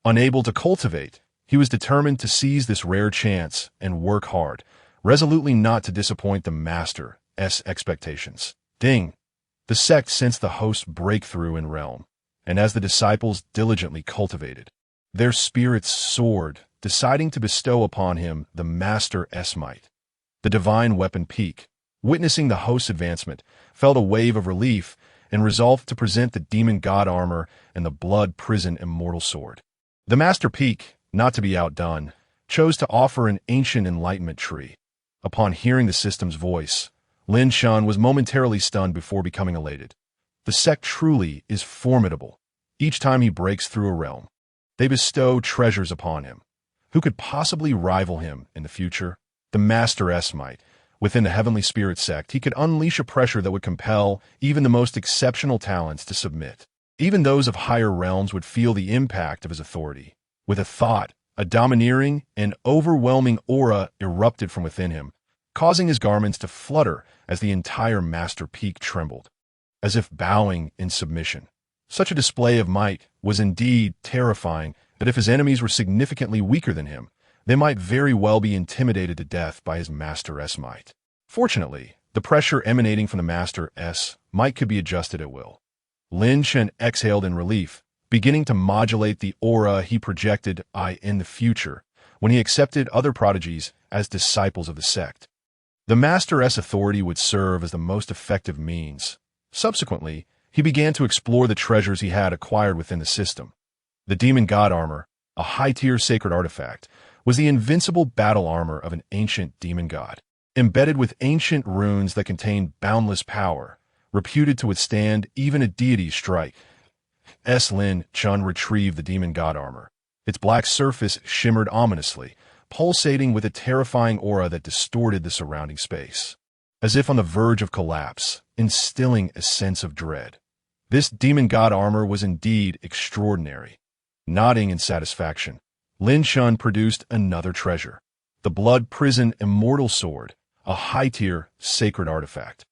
A: unable to cultivate, he was determined to seize this rare chance and work hard, resolutely not to disappoint the master's expectations. Ding! The sect sensed the host's breakthrough in realm, and as the disciples diligently cultivated, their spirits soared, deciding to bestow upon him the master's might. The divine weapon Peak, witnessing the host's advancement, felt a wave of relief and resolved to present the demon god armor and the blood prison immortal sword. The master Peak, not to be outdone, chose to offer an ancient enlightenment tree. Upon hearing the system's voice, Lin Chen was momentarily stunned before becoming elated. The sect truly is formidable. Each time he breaks through a realm, they bestow treasures upon him. Who could possibly rival him in the future? The master's might. Within the Heavenly Spirit Sect, he could unleash a pressure that would compel even the most exceptional talents to submit. Even those of higher realms would feel the impact of his authority. With a thought, a domineering and overwhelming aura erupted from within him, causing his garments to flutter as the entire Master Peak trembled, as if bowing in submission. Such a display of might was indeed terrifying, that if his enemies were significantly weaker than him, they might very well be intimidated to death by his master's might. Fortunately, the pressure emanating from the master's might could be adjusted at will. Lin Chen exhaled in relief, beginning to modulate the aura he projected in the future when he accepted other prodigies as disciples of the sect. The master's authority would serve as the most effective means. Subsequently, he began to explore the treasures he had acquired within the system. The demon god armor, a high-tier sacred artifact, was the invincible battle armor of an ancient demon god, embedded with ancient runes that contained boundless power, reputed to withstand even a deity's strike. Lin Chen retrieved the demon god armor. Its black surface shimmered ominously, pulsating with a terrifying aura that distorted the surrounding space, as if on the verge of collapse, instilling a sense of dread. This demon god armor was indeed extraordinary. Nodding in satisfaction, Lin Chen produced another treasure, the Blood Prison Immortal Sword, a high-tier sacred artifact,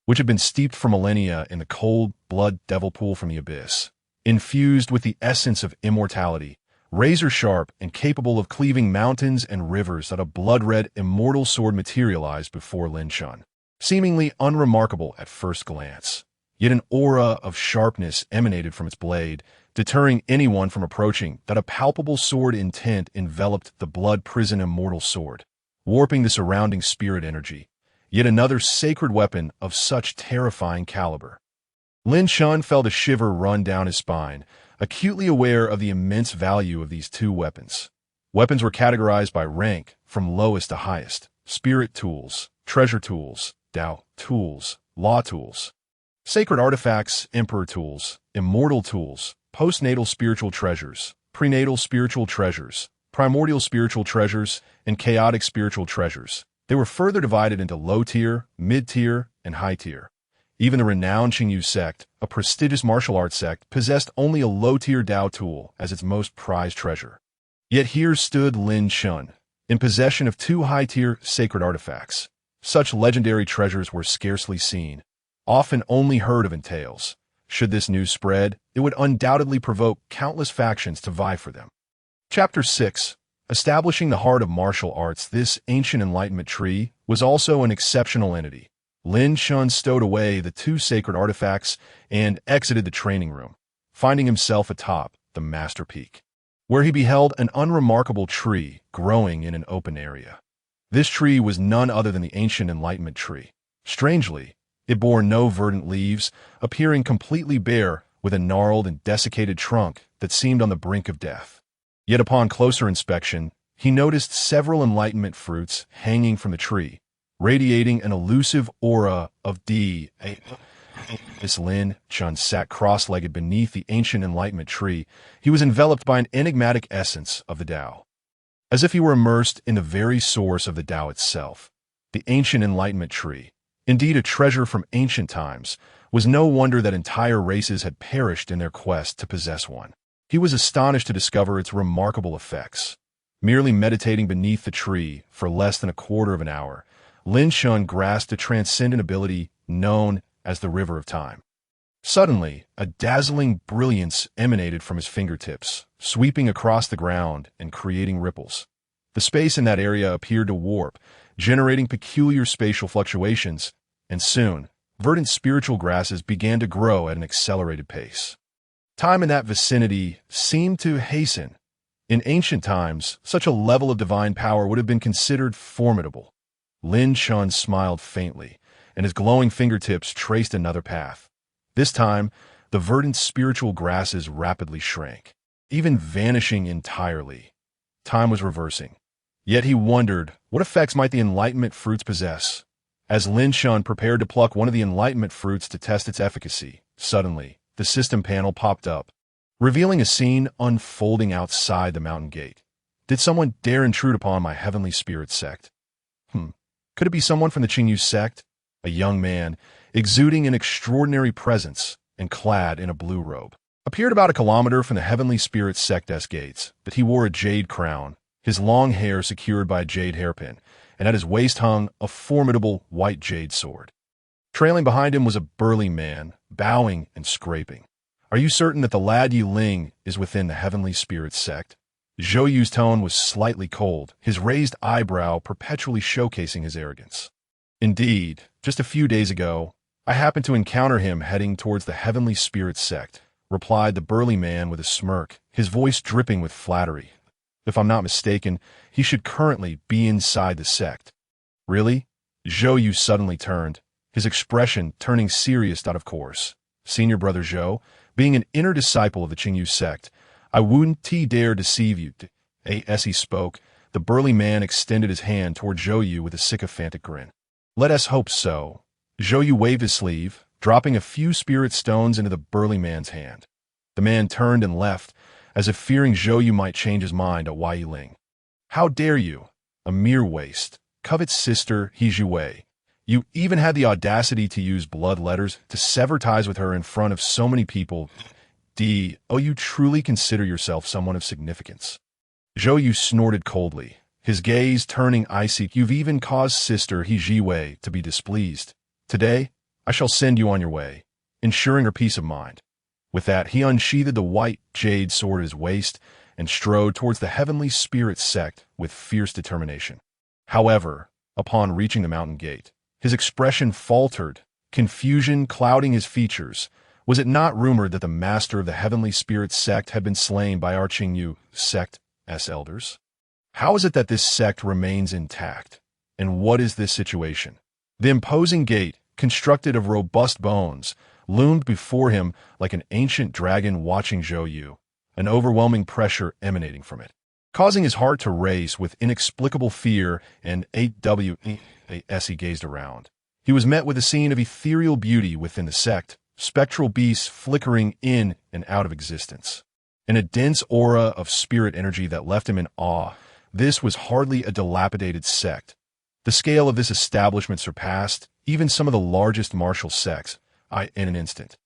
A: which had been steeped for millennia in the cold blood devil pool from the abyss. Infused with the essence of immortality, razor-sharp and capable of cleaving mountains and rivers, that a blood-red immortal sword materialized before Lin Chen, seemingly unremarkable at first glance. Yet an aura of sharpness emanated from its blade, deterring anyone from approaching. That a palpable sword intent enveloped the Blood Prison Immortal Sword, warping the surrounding spirit energy. Yet another sacred weapon of such terrifying caliber. Lin Chen felt a shiver run down his spine, acutely aware of the immense value of these two weapons. Weapons were categorized by rank, from lowest to highest: spirit tools, treasure tools, Dao tools, law tools, sacred artifacts, emperor tools, immortal tools, postnatal spiritual treasures, prenatal spiritual treasures, primordial spiritual treasures, and chaotic spiritual treasures. They were further divided into low-tier, mid-tier, and high-tier. Even the renowned Qingyu sect, a prestigious martial arts sect, possessed only a low-tier Dao tool as its most prized treasure. Yet here stood Lin Chen, in possession of two high-tier sacred artifacts. Such legendary treasures were scarcely seen, often only heard of in tales. Should this news spread, it would undoubtedly provoke countless factions to vie for them. Chapter 6. Establishing the heart of martial arts. This ancient enlightenment tree was also an exceptional entity. Lin Chen stowed away the two sacred artifacts and exited the training room, finding himself atop the master peak, where he beheld an unremarkable tree growing in an open area. This tree was none other than the ancient enlightenment tree. Strangely, it bore no verdant leaves, appearing completely bare, with a gnarled and desiccated trunk that seemed on the brink of death. Yet upon closer inspection, he noticed several enlightenment fruits hanging from the tree, radiating an elusive aura of As Lin Chen sat cross-legged beneath the ancient enlightenment tree, he was enveloped by an enigmatic essence of the Tao, as if he were immersed in the very source of the Tao itself. The ancient enlightenment tree, indeed a treasure from ancient times, was no wonder that entire races had perished in their quest to possess one. He was astonished to discover its remarkable effects. Merely meditating beneath the tree for less than a quarter of an hour, Lin Chen grasped a transcendent ability known as the River of Time. Suddenly, a dazzling brilliance emanated from his fingertips, sweeping across the ground and creating ripples. The space in that area appeared to warp, generating peculiar spatial fluctuations, and soon, verdant spiritual grasses began to grow at an accelerated pace. Time in that vicinity seemed to hasten. In ancient times, such a level of divine power would have been considered formidable. Lin Chen smiled faintly, and his glowing fingertips traced another path. This time, the verdant spiritual grasses rapidly shrank, even vanishing entirely. Time was reversing. Yet he wondered, what effects might the enlightenment fruits possess? As Lin Chen prepared to pluck one of the enlightenment fruits to test its efficacy, suddenly, the system panel popped up, revealing a scene unfolding outside the mountain gate. Did someone dare intrude upon my Heavenly Spirit Sect? Could it be someone from the Qingyu sect? A young man, exuding an extraordinary presence and clad in a blue robe, appeared about a kilometer from the Heavenly Spirit Sect's gates. But he wore a jade crown, his long hair secured by a jade hairpin, and at his waist hung a formidable white jade sword. Trailing behind him was a burly man, bowing and scraping. "Are you certain that the lad Yi Ling is within the Heavenly Spirit Sect?" Zhou Yu's tone was slightly cold, his raised eyebrow perpetually showcasing his arrogance. "Indeed, just a few days ago, I happened to encounter him heading towards the Heavenly Spirit Sect," replied the burly man with a smirk, his voice dripping with flattery. "If I'm not mistaken, he should currently be inside the sect." "Really?" Zhou Yu suddenly turned, his expression turning serious. "Of course, Senior Brother Zhou, being an inner disciple of the Qingyu sect, I wouldn't dare deceive you." As he spoke, the burly man extended his hand toward Zhou Yu with a sycophantic grin. "Let us hope so." Zhou Yu waved his sleeve, dropping a few spirit stones into the burly man's hand. The man turned and left, as if fearing Zhou Yu might change his mind at Yi Ling. "How dare you? A mere waste. Covet's sister, He Wei. You even had the audacity to use blood letters to sever ties with her in front of so many people. You truly consider yourself someone of significance? Zhou Yu snorted coldly, his gaze turning icy. You've even caused Sister He Jiwei to be displeased. Today, I shall send you on your way, ensuring her peace of mind. With that, he unsheathed the white jade sword at his waist and strode towards the Heavenly Spirit Sect with fierce determination. However, upon reaching the mountain gate, his expression faltered, confusion clouding his features. Was it not rumored that the master of the Heavenly Spirit Sect had been slain by our Qingyu Sect's elders? How is it that this sect remains intact? And what is this situation? The imposing gate, constructed of robust bones, loomed before him like an ancient dragon watching Zhou Yu, an overwhelming pressure emanating from it, causing his heart to race with inexplicable fear. And as he gazed around, he was met with a scene of ethereal beauty within the sect, spectral beasts flickering in and out of existence, and a dense aura of spirit energy that left him in awe. This was hardly a dilapidated sect. The scale of this establishment surpassed even some of the largest martial sects in an instant.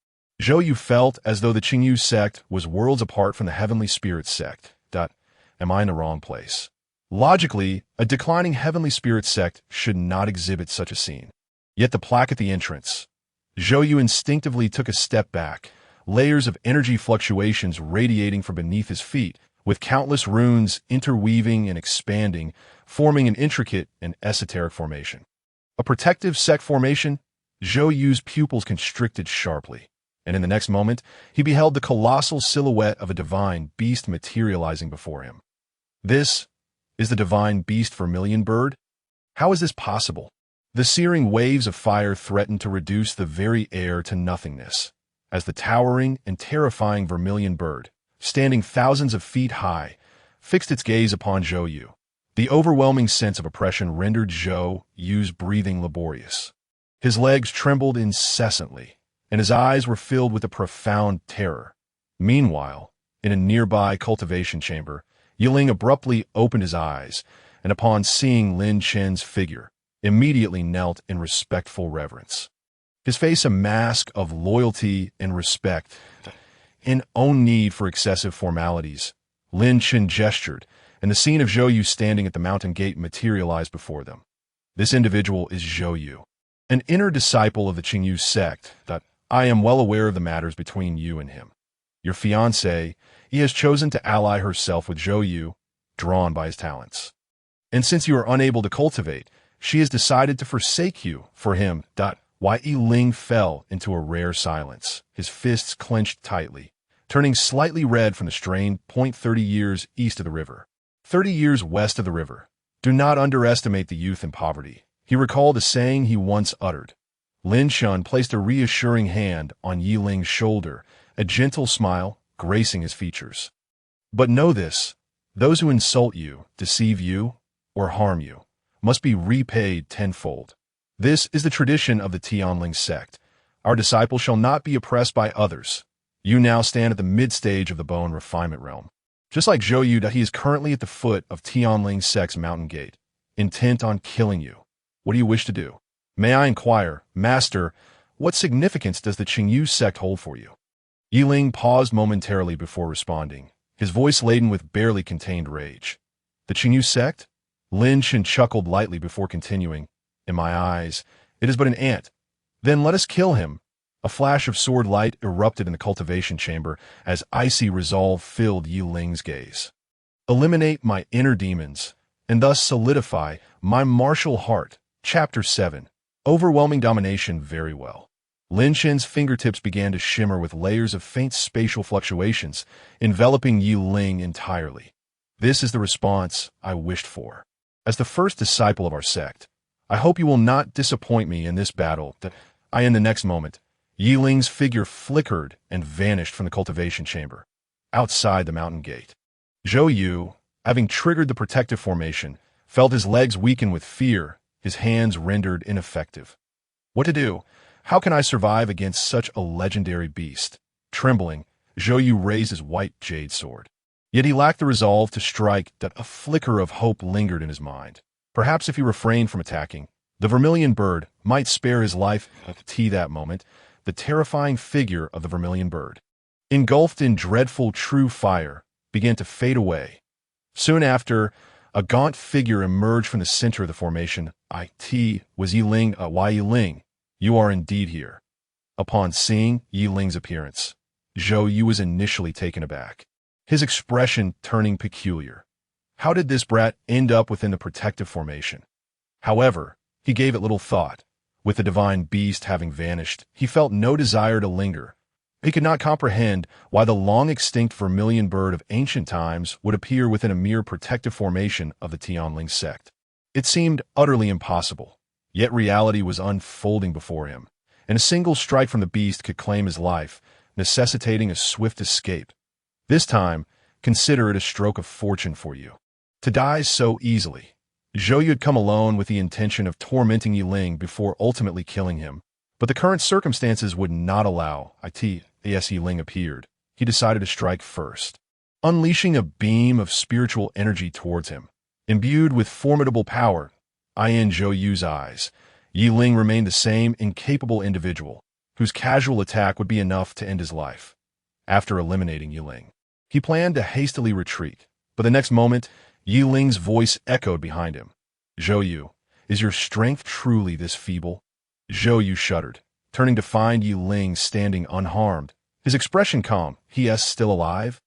A: Zhou Yu felt as though the Qingyu sect was worlds apart from the Heavenly Spirit Sect. Am I in the wrong place? Logically, a declining Heavenly Spirit Sect should not exhibit such a scene. Yet the plaque at the entrance. Zhou Yu instinctively took a step back, layers of energy fluctuations radiating from beneath his feet, with countless runes interweaving and expanding, forming an intricate and esoteric formation. A protective sect formation. Zhou Yu's pupils constricted sharply, and in the next moment, he beheld the colossal silhouette of a divine beast materializing before him. This is the divine beast vermilion bird? How is this possible? The searing waves of fire threatened to reduce the very air to nothingness, as the towering and terrifying vermilion bird, standing thousands of feet high, fixed its gaze upon Zhou Yu. The overwhelming sense of oppression rendered Zhou Yu's breathing laborious. His legs trembled incessantly, and his eyes were filled with a profound terror. Meanwhile, in a nearby cultivation chamber, Yiling abruptly opened his eyes, and upon seeing Lin Chen's figure, immediately knelt in respectful reverence. His face a mask of loyalty and respect. In no need for excessive formalities, Lin Chen gestured, and the scene of Zhou Yu standing at the mountain gate materialized before them. This individual is Zhou Yu, an inner disciple of the Qingyu sect. I am well aware of the matters between you and him. Your fiancée, he has chosen to ally herself with Zhou Yu, drawn by his talents. And since you are unable to cultivate, she has decided to forsake you for him. Yiling fell into a rare silence, his fists clenched tightly, turning slightly red from the strain. 30 years east of the river. 30 years west of the river. Do not underestimate the youth in poverty. He recalled a saying he once uttered. Lin Chen placed a reassuring hand on Yiling's shoulder, a gentle smile gracing his features. But know this, those who insult you, deceive you, or harm you, must be repaid tenfold. This is the tradition of the Tianling sect. Our disciples shall not be oppressed by others. You now stand at the mid-stage of the bone refinement realm. Just like Zhou Yu, he is currently at the foot of Tianling sect's mountain gate, intent on killing you. What do you wish to do? May I inquire, Master, what significance does the Qingyu sect hold for you? Yiling paused momentarily before responding, his voice laden with barely contained rage. The Qingyu sect? Lin Chen chuckled lightly before continuing. In my eyes, it is but an ant. Then let us kill him. A flash of sword light erupted in the cultivation chamber as icy resolve filled Yiling's gaze. Eliminate my inner demons, and thus solidify my martial heart. Chapter 7. Overwhelming domination. Very well. Lin Chen's fingertips began to shimmer with layers of faint spatial fluctuations, enveloping Yiling entirely. This is the response I wished for. As the first disciple of our sect, I hope you will not disappoint me in this battle. In the next moment, Yiling's figure flickered and vanished from the cultivation chamber, outside the mountain gate. Zhou Yu, having triggered the protective formation, felt his legs weaken with fear, his hands rendered ineffective. What to do? How can I survive against such a legendary beast? Trembling, Zhou Yu raised his white jade sword. Yet he lacked the resolve to strike. A flicker of hope lingered in his mind. Perhaps if he refrained from attacking, The vermilion bird might spare his life at that moment, the terrifying figure of the vermilion bird, engulfed in dreadful true fire, began to fade away. Soon after, a gaunt figure emerged from the center of the formation. It was Yi Ling. Why Yi Ling? You are indeed here. Upon seeing Yi Ling's appearance, Zhou Yu was initially taken aback, his expression turning peculiar. How did this brat end up within the protective formation? However, he gave it little thought. With the divine beast having vanished, he felt no desire to linger. He could not comprehend why the long-extinct vermilion bird of ancient times would appear within a mere protective formation of the Tianling sect. It seemed utterly impossible, yet reality was unfolding before him, and a single strike from the beast could claim his life, necessitating a swift escape. This time, consider it a stroke of fortune for you. To die so easily. Zhou Yu had come alone with the intention of tormenting Yi Ling before ultimately killing him, but the current circumstances would not allow. As Yi Ling appeared, he decided to strike first, unleashing a beam of spiritual energy towards him. Imbued with formidable power, in Zhou Yu's eyes, Yi Ling remained the same incapable individual, whose casual attack would be enough to end his life. After eliminating Yi Ling, he planned to hastily retreat, but the next moment, Yi Ling's voice echoed behind him. Zhou Yu, is your strength truly this feeble? Zhou Yu shuddered, turning to find Yi Ling standing unharmed, his expression calm. He is still alive?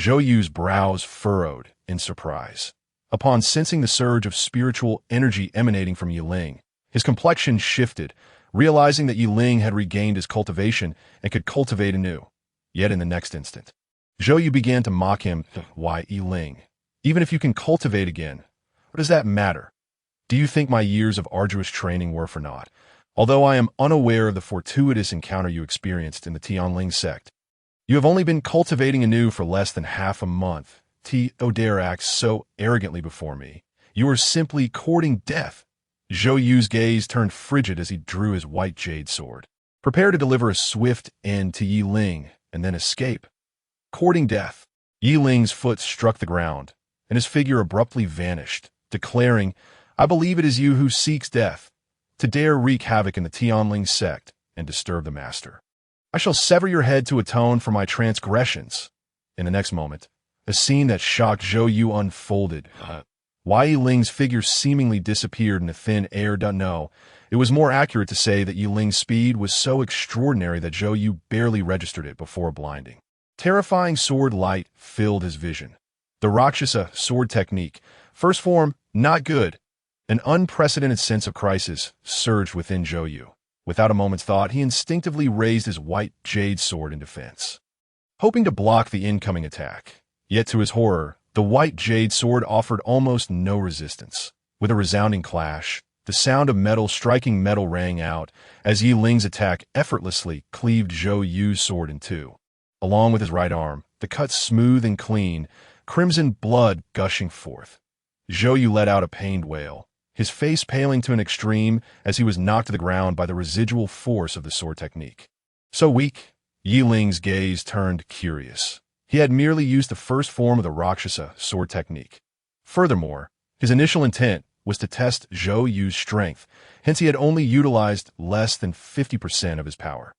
A: Zhou Yu's brows furrowed in surprise. Upon sensing the surge of spiritual energy emanating from Yi Ling, his complexion shifted, realizing that Yi Ling had regained his cultivation and could cultivate anew. Yet in the next instant, Zhou Yu began to mock him. Why, Yi Ling? Even if you can cultivate again, what does that matter? Do you think my years of arduous training were for naught? Although I am unaware of the fortuitous encounter you experienced in the Tianling sect, you have only been cultivating anew for less than half a month. Dare act so arrogantly before me. You are simply courting death. Zhou Yu's gaze turned frigid as he drew his white jade sword, prepared to deliver a swift end to Yi Ling and then escape. Courting death. Yi Ling's foot struck the ground, and his figure abruptly vanished, declaring, I believe it is you who seeks death, to dare wreak havoc in the Tianling sect and disturb the master. I shall sever your head to atone for my transgressions. In the next moment, a scene that shocked Zhou Yu unfolded. Why Yi Ling's figure seemingly disappeared in the thin air. No, it was more accurate to say that Yi Ling's speed was so extraordinary that Zhou Yu barely registered it before blinding. Terrifying sword light filled his vision. The Rakshasa sword technique, first form, not good. An unprecedented sense of crisis surged within Zhou Yu. Without a moment's thought, he instinctively raised his white jade sword in defense, hoping to block the incoming attack. Yet to his horror, the white jade sword offered almost no resistance. With a resounding clash, the sound of metal striking metal rang out as Yi Ling's attack effortlessly cleaved Zhou Yu's sword in two. Along with his right arm, the cut smooth and clean, crimson blood gushing forth. Zhou Yu let out a pained wail, his face paling to an extreme as he was knocked to the ground by the residual force of the sword technique. So weak, Yi Ling's gaze turned curious. He had merely used the first form of the Rakshasa sword technique. Furthermore, his initial intent was to test Zhou Yu's strength, hence he had only utilized less than 50% of his power.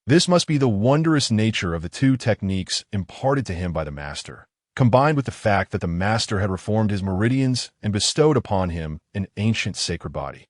A: This must be the wondrous nature of the two techniques imparted to him by the master, combined with the fact that the master had reformed his meridians and bestowed upon him an ancient sacred body.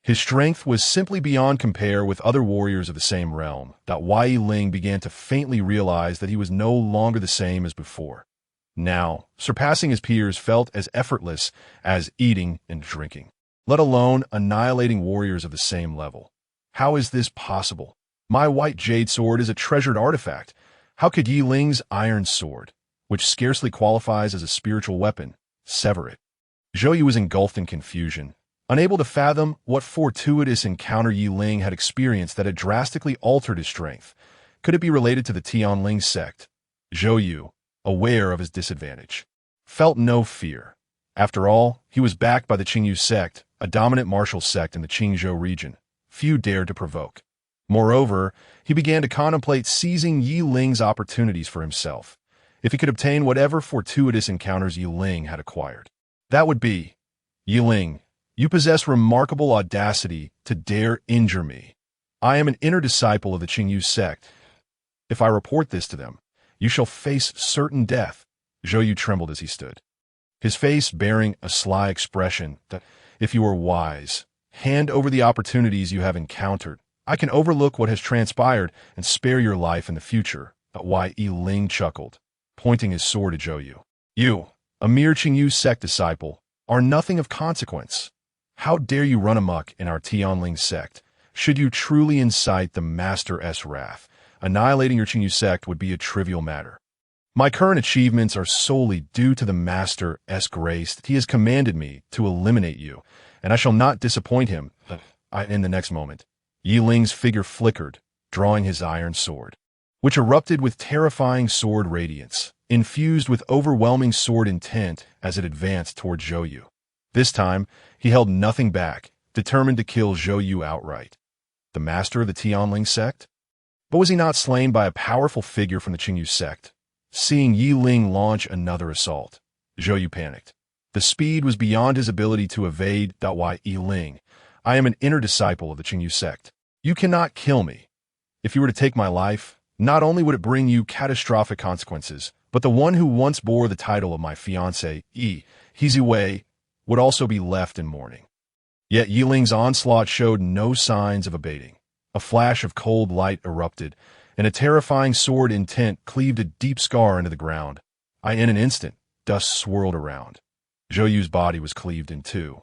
A: His strength was simply beyond compare with other warriors of the same realm. Wai Yi Ling began to faintly realize that he was no longer the same as before. Now, surpassing his peers felt as effortless as eating and drinking, let alone annihilating warriors of the same level. How is this possible? My white jade sword is a treasured artifact. How could Yi Ling's iron sword, which scarcely qualifies as a spiritual weapon, sever it? Zhou Yu was engulfed in confusion, unable to fathom what fortuitous encounter Yi Ling had experienced that had drastically altered his strength. Could it be related to the Tianling sect? Zhou Yu, aware of his disadvantage, felt no fear. After all, he was backed by the Qingyu sect, a dominant martial sect in the Qingzhou region. Few dared to provoke. Moreover, he began to contemplate seizing Yi Ling's opportunities for himself, if he could obtain whatever fortuitous encounters Yi Ling had acquired. That would be, Yi Ling, You possess remarkable audacity to dare injure me. I am an inner disciple of the Qingyu sect. If I report this to them, you shall face certain death." Zhou Yu trembled as he stood, his face bearing a sly expression that, if you are wise, hand over the opportunities you have encountered. I can overlook what has transpired and spare your life in the future. Why, Ling chuckled, pointing his sword at Zhou Yu. "You, a mere Qingyu sect disciple, are nothing of consequence. How dare you run amok in our Tianling sect? Should you truly incite the Master's wrath, annihilating your Qingyu sect would be a trivial matter. My current achievements are solely due to the Master's grace. He has commanded me to eliminate you, and I shall not disappoint him." In the next moment, Ling's figure flickered, drawing his iron sword, which erupted with terrifying sword radiance, infused with overwhelming sword intent as it advanced toward Zhou Yu. This time, he held nothing back, determined to kill Zhou Yu outright. The master of the Tianling sect? But was he not slain by a powerful figure from the Qingyu sect? Seeing Ling launch another assault, Zhou Yu panicked. The speed was beyond his ability to evade. Why, Ling, I am an inner disciple of the Qingyu sect. You cannot kill me. If you were to take my life, not only would it bring you catastrophic consequences, but the one who once bore the title of my fiancé, Heziwei, would also be left in mourning. Yet Ling's onslaught showed no signs of abating. A flash of cold light erupted, and a terrifying sword intent cleaved a deep scar into the ground. In an instant, dust swirled around. Zhou Yu's body was cleaved in two.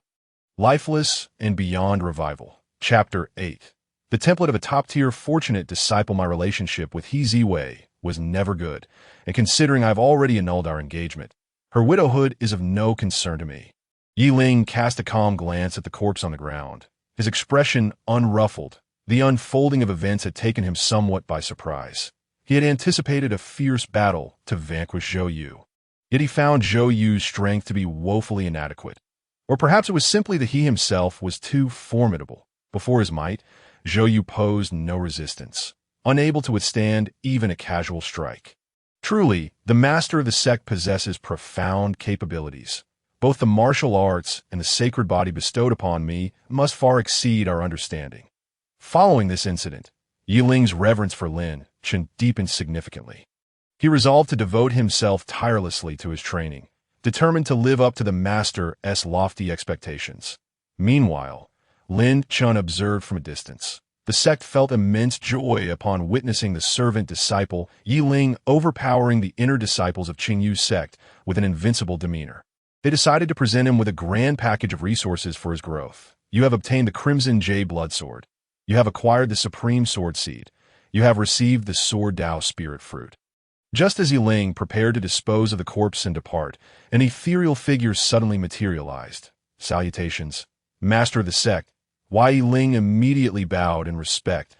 A: Lifeless and beyond revival. Chapter 8. The template of a top-tier fortunate disciple. My relationship with Heziwei was never good, and considering I've already annulled our engagement, her widowhood is of no concern to me. Ling cast a calm glance at the corpse on the ground, his expression unruffled. The unfolding of events had taken him somewhat by surprise. He had anticipated a fierce battle to vanquish Zhou Yu, yet he found Zhou Yu's strength to be woefully inadequate. Or perhaps it was simply that he himself was too formidable. Before his might, Zhou Yu posed no resistance, unable to withstand even a casual strike. Truly, the master of the sect possesses profound capabilities. Both the martial arts and the sacred body bestowed upon me must far exceed our understanding. Following this incident, Ling's reverence for Lin Chen deepened significantly. He resolved to devote himself tirelessly to his training, determined to live up to the master's lofty expectations. Meanwhile, Lin Chen observed from a distance. The sect felt immense joy upon witnessing the servant disciple Ling overpowering the inner disciples of Qingyu sect with an invincible demeanor. They decided to present him with a grand package of resources for his growth. You have obtained the Crimson Jade Blood Sword. You have acquired the Supreme Sword Seed. You have received the Sword Dao Spirit Fruit. Just as Ling prepared to dispose of the corpse and depart, an ethereal figure suddenly materialized. Salutations, Master of the Sect. Ling immediately bowed in respect.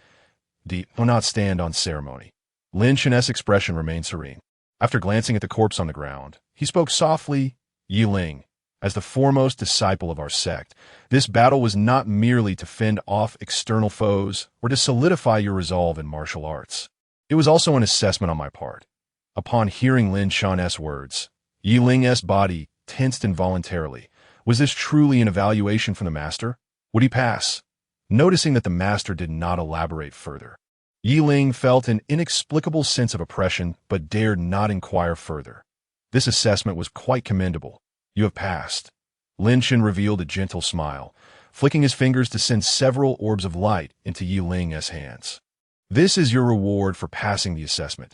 A: Do not stand on ceremony. Lin Chen's expression remained serene. After glancing at the corpse on the ground, he spoke softly. Ling, as the foremost disciple of our sect, this battle was not merely to fend off external foes or to solidify your resolve in martial arts. It was also an assessment on my part. Upon hearing Lin Chen's words, Ling's body tensed involuntarily. Was this truly an evaluation from the master? Would he pass? Noticing that the master did not elaborate further, Ling felt an inexplicable sense of oppression but dared not inquire further. This assessment was quite commendable. You have passed. Lin Chen revealed a gentle smile, flicking his fingers to send several orbs of light into Ling's hands. This is your reward for passing the assessment.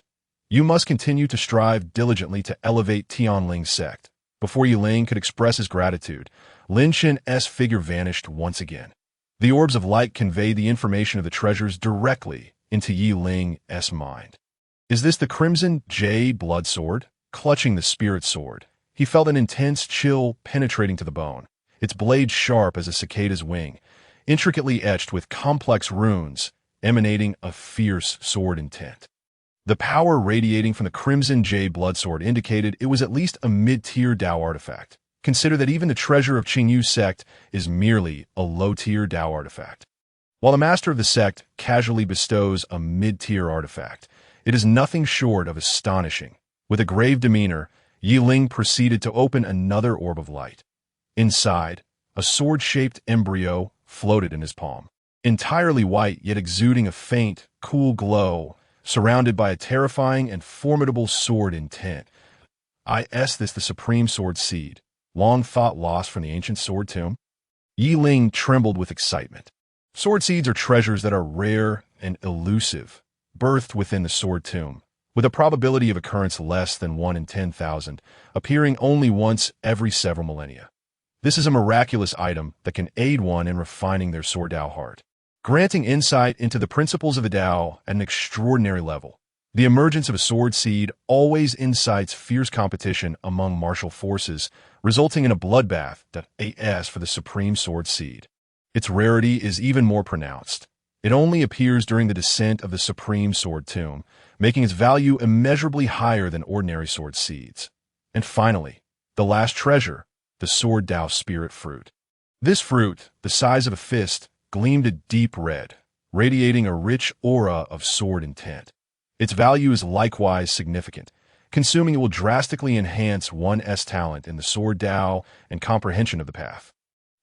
A: You must continue to strive diligently to elevate Tianling sect. Before Ling could express his gratitude, Lin Chen's figure vanished once again. The orbs of light conveyed the information of the treasures directly into Ling's mind. Is this the Crimson Jade Blood Sword? Clutching the Spirit Sword, he felt an intense chill penetrating to the bone, its blade sharp as a cicada's wing, intricately etched with complex runes, emanating a fierce sword intent. The power radiating from the Crimson Jade Blood Sword indicated it was at least a mid-tier Dao artifact. Consider that even the treasure of Qingyu sect is merely a low-tier Dao artifact. While the master of the sect casually bestows a mid-tier artifact, it is nothing short of astonishing. With a grave demeanor, Ling proceeded to open another orb of light. Inside, A sword-shaped embryo floated in his palm. Entirely white, yet exuding a faint, cool glow, surrounded by a terrifying and formidable sword intent. Is this the supreme sword seed, long thought lost from the ancient sword tomb? Yi Ling trembled with excitement. Sword seeds are treasures that are rare and elusive, birthed within the sword tomb, with a probability of occurrence less than 1 in 10,000, appearing only once every several millennia. This is a miraculous item that can aid one in refining their sword Dao heart, granting insight into the principles of the Dao at an extraordinary level. The emergence of a sword seed always incites fierce competition among martial forces, resulting in a bloodbath for the supreme sword seed. Its rarity is even more pronounced. It only appears during the descent of the supreme sword tomb, making its value immeasurably higher than ordinary sword seeds. And finally, the last treasure, the sword Dao spirit fruit. This fruit, the size of a fist, gleamed a deep red, radiating a rich aura of sword intent. Its value is likewise significant. Consuming it will drastically enhance one's talent in the sword Dao and comprehension of the path.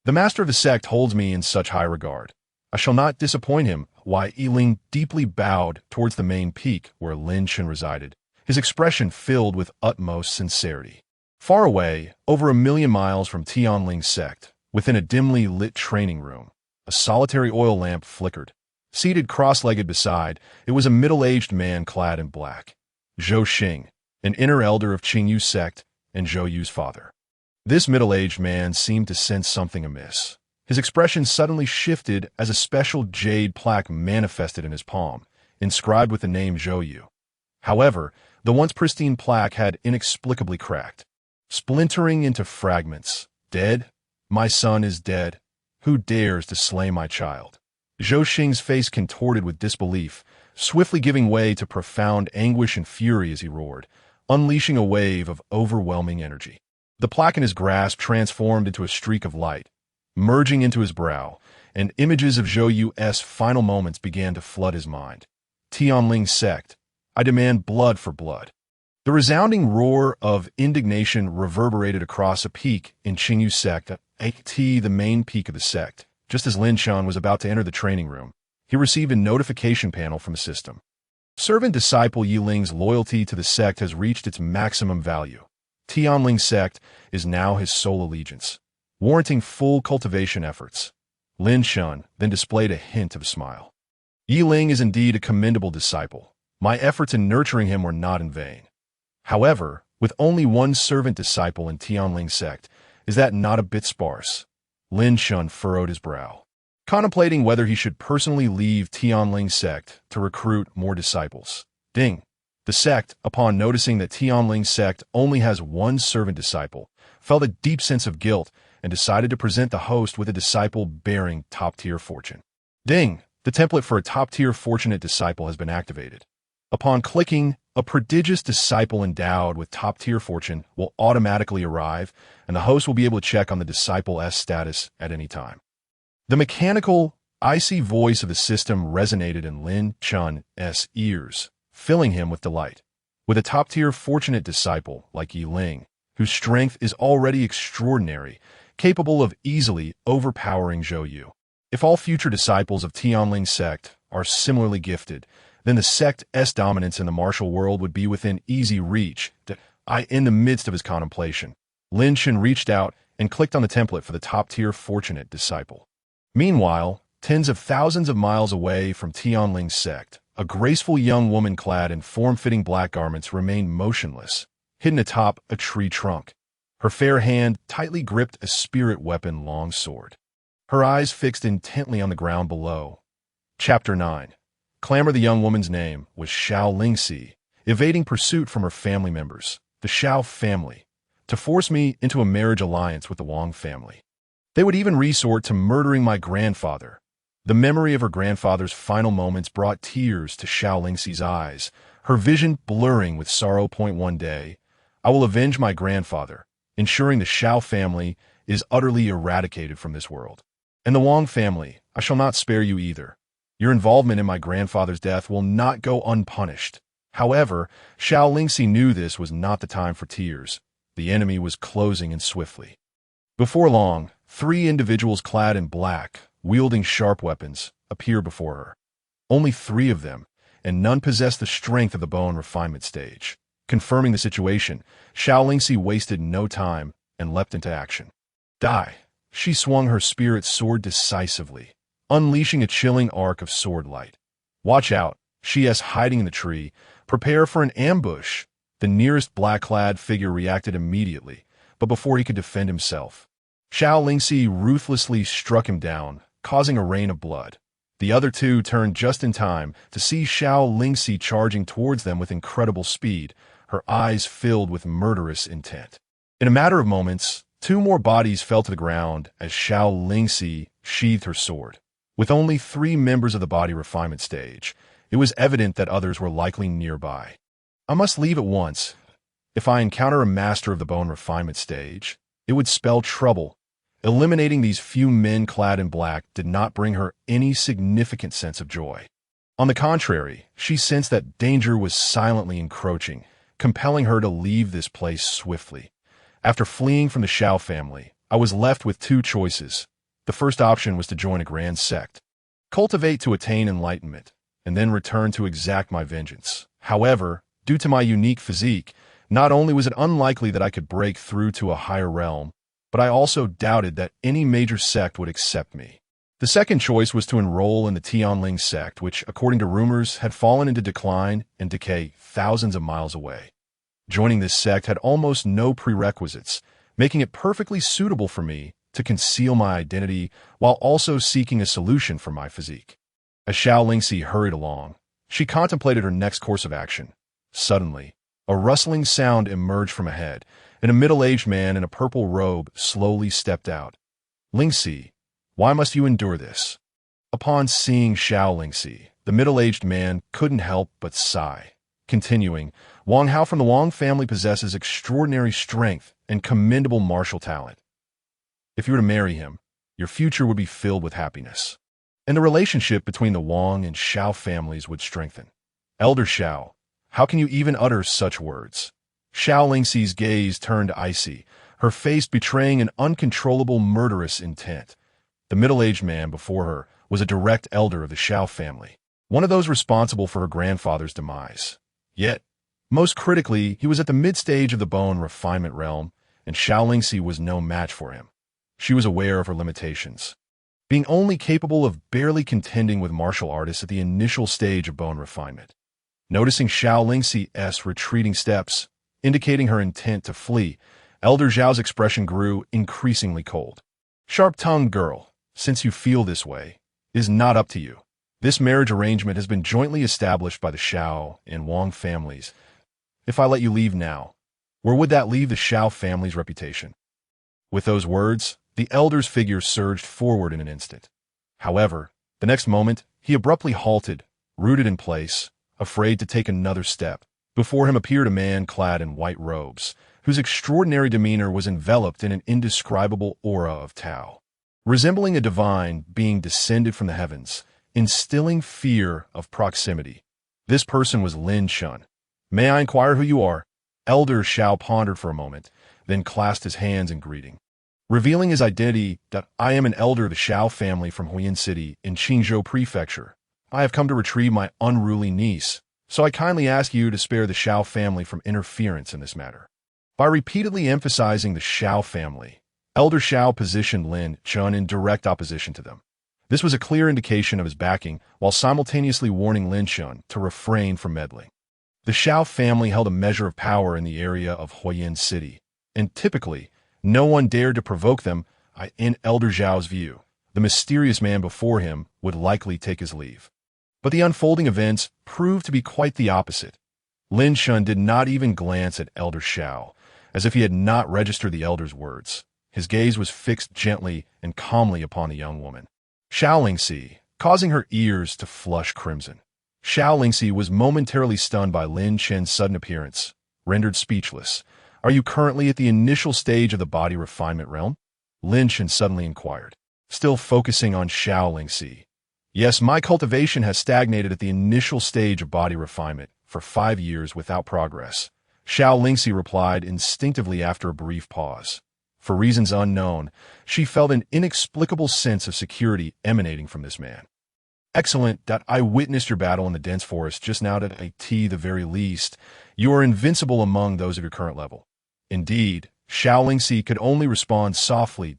A: The master of the sect holds me in such high regard. I shall not disappoint him. Yi Ling deeply bowed towards the main peak where Lin Chen resided, his expression filled with utmost sincerity. Far away, over 1,000,000 miles from Tianling's sect, within a dimly lit training room, a solitary oil lamp flickered. Seated cross-legged beside, it was a middle-aged man clad in black. Zhou Xing, an inner elder of Qingyu's sect and Zhou Yu's father. This middle-aged man seemed to sense something amiss. His expression suddenly shifted as a special jade plaque manifested in his palm, inscribed with the name Zhou Yu. However, the once pristine plaque had inexplicably cracked, splintering into fragments. Dead? My son is dead. Who dares to slay my child? Zhou Xing's face contorted with disbelief, swiftly giving way to profound anguish and fury as he roared, unleashing a wave of overwhelming energy. The plaque in his grasp transformed into a streak of light, merging into his brow, and images of Zhou Yu's final moments began to flood his mind. Tianling sect, I demand blood for blood. The resounding roar of indignation reverberated across a peak in Qingyu's sect, the main peak of the sect. Just as Lin Chen was about to enter the training room, he received a notification panel from the system. Servant-disciple Yi Ling's loyalty to the sect has reached its maximum value. Tianling sect is now his sole allegiance, warranting full cultivation efforts. Lin Chen then displayed a hint of a smile. Yi Ling is indeed a commendable disciple. My efforts in nurturing him were not in vain. However, with only one servant disciple in Tianling sect, is that not a bit sparse? Lin Chen furrowed his brow, contemplating whether he should personally leave Tianling sect to recruit more disciples. Ding! The sect, upon noticing that Tianling sect only has one servant disciple, felt a deep sense of guilt and decided to present the host with a disciple bearing top-tier fortune. Ding! The template for a top-tier fortunate disciple has been activated. Upon clicking, a prodigious disciple endowed with top-tier fortune will automatically arrive, and the host will be able to check on the disciple's status at any time. The mechanical, icy voice of the system resonated in Lin Chen's ears, filling him with delight. With a top-tier fortunate disciple like Yi Ling, whose strength is already extraordinary, capable of easily overpowering Zhou Yu. If all future disciples of Tianling sect are similarly gifted, then the sect's dominance in the martial world would be within easy reach. In the midst of his contemplation, Lin Chen reached out and clicked on the template for the top-tier fortunate disciple. Meanwhile, tens of thousands of miles away from Tianling's sect, a graceful young woman clad in form-fitting black garments remained motionless, hidden atop a tree trunk. Her fair hand tightly gripped a spirit weapon long sword. Her eyes fixed intently on the ground below. Chapter 9. Clamor. The young woman's name was Xiao Lingxi, evading pursuit from her family members, the Xiao family, to force me into a marriage alliance with the Wang family. They would even resort to murdering my grandfather. The memory of her grandfather's final moments brought tears to Xiao Lingxi's eyes, her vision blurring with sorrow. One day, I will avenge my grandfather, ensuring the Xiao family is utterly eradicated from this world. And the Wang family, I shall not spare you either. Your involvement in my grandfather's death will not go unpunished. However, Xiao Lingxi knew this was not the time for tears. The enemy was closing in swiftly. Before long, 3 individuals clad in black, wielding sharp weapons, appear before her. Only 3 of them, and none possessed the strength of the bone refinement stage. Confirming the situation, Xiao Lingxi wasted no time and leapt into action. Die! She swung her spirit sword decisively, unleashing a chilling arc of sword light. Watch out, she is hiding in the tree. Prepare for an ambush. The nearest black-clad figure reacted immediately, but before he could defend himself, Xiao Lingxi ruthlessly struck him down, causing a rain of blood. The other 2 turned just in time to see Xiao Lingxi charging towards them with incredible speed, her eyes filled with murderous intent. In a matter of moments, 2 more bodies fell to the ground as Xiao Lingxi sheathed her sword. With only 3 members of the body refinement stage, it was evident that others were likely nearby. I must leave at once. If I encounter a master of the bone refinement stage, it would spell trouble. Eliminating these few men clad in black did not bring her any significant sense of joy. On the contrary, she sensed that danger was silently encroaching, compelling her to leave this place swiftly. After fleeing from the Xiao family, I was left with 2 choices. The first option was to join a grand sect, cultivate to attain enlightenment, and then return to exact my vengeance. However, due to my unique physique, not only was it unlikely that I could break through to a higher realm, but I also doubted that any major sect would accept me. The second choice was to enroll in the Tianling sect, which, according to rumors, had fallen into decline and decay thousands of miles away. Joining this sect had almost no prerequisites, making it perfectly suitable for me to conceal my identity while also seeking a solution for my physique. As Xiao Lingxi hurried along, she contemplated her next course of action. Suddenly, a rustling sound emerged from ahead, and a middle-aged man in a purple robe slowly stepped out. Lingxi, why must you endure this? Upon seeing Xiao Lingxi, the middle-aged man couldn't help but sigh. Continuing, Wang Hao from the Wang family possesses extraordinary strength and commendable martial talent. If you were to marry him, your future would be filled with happiness, and the relationship between the Wang and Xiao families would strengthen. Elder Xiao, how can you even utter such words? Xiao Lingxi's gaze turned icy, her face betraying an uncontrollable murderous intent. The middle-aged man before her was a direct elder of the Xiao family, one of those responsible for her grandfather's demise. Yet, most critically, he was at the mid-stage of the bone refinement realm, and Xiao Lingxi was no match for him. She was aware of her limitations, being only capable of barely contending with martial artists at the initial stage of bone refinement. Noticing Xiao Lingxi's retreating steps, indicating her intent to flee, Elder Zhao's expression grew increasingly cold. Sharp-tongued girl, since you feel this way, it is not up to you. This marriage arrangement has been jointly established by the Xiao and Wang families. If I let you leave now, where would that leave the Xiao family's reputation? With those words, the elder's figure surged forward in an instant. However, the next moment, he abruptly halted, rooted in place, afraid to take another step. Before him appeared a man clad in white robes, whose extraordinary demeanor was enveloped in an indescribable aura of Tao. Resembling a divine being descended from the heavens, instilling fear of proximity. This person was Lin Chen. May I inquire who you are? Elder Xiao pondered for a moment, then clasped his hands in greeting. Revealing his identity, that I am an elder of the Xiao family from Huiyin City in Qingzhou Prefecture. I have come to retrieve my unruly niece, so I kindly ask you to spare the Xiao family from interference in this matter. By repeatedly emphasizing the Xiao family, Elder Xiao positioned Lin Chen in direct opposition to them. This was a clear indication of his backing, while simultaneously warning Lin Chen to refrain from meddling. The Xiao family held a measure of power in the area of Huiyin City, and typically, no one dared to provoke them. In Elder Zhao's view, the mysterious man before him would likely take his leave. But the unfolding events proved to be quite the opposite. Lin Chen did not even glance at Elder Xiao, as if he had not registered the elder's words. His gaze was fixed gently and calmly upon the young woman. Xiao Lingxi, causing her ears to flush crimson. Xiao Lingxi was momentarily stunned by Lin Chen's sudden appearance, rendered speechless. Are you currently at the initial stage of the body refinement realm? Lin Chen suddenly inquired, still focusing on Xiao Lingxi. Yes, my cultivation has stagnated at the initial stage of body refinement for 5 years without progress. Xiao Lingxi replied instinctively after a brief pause. For reasons unknown, she felt an inexplicable sense of security emanating from this man. Excellent. I witnessed your battle in the dense forest just now. At the very least, you are invincible among those of your current level. Indeed, Xiao Lingxi could only respond softly.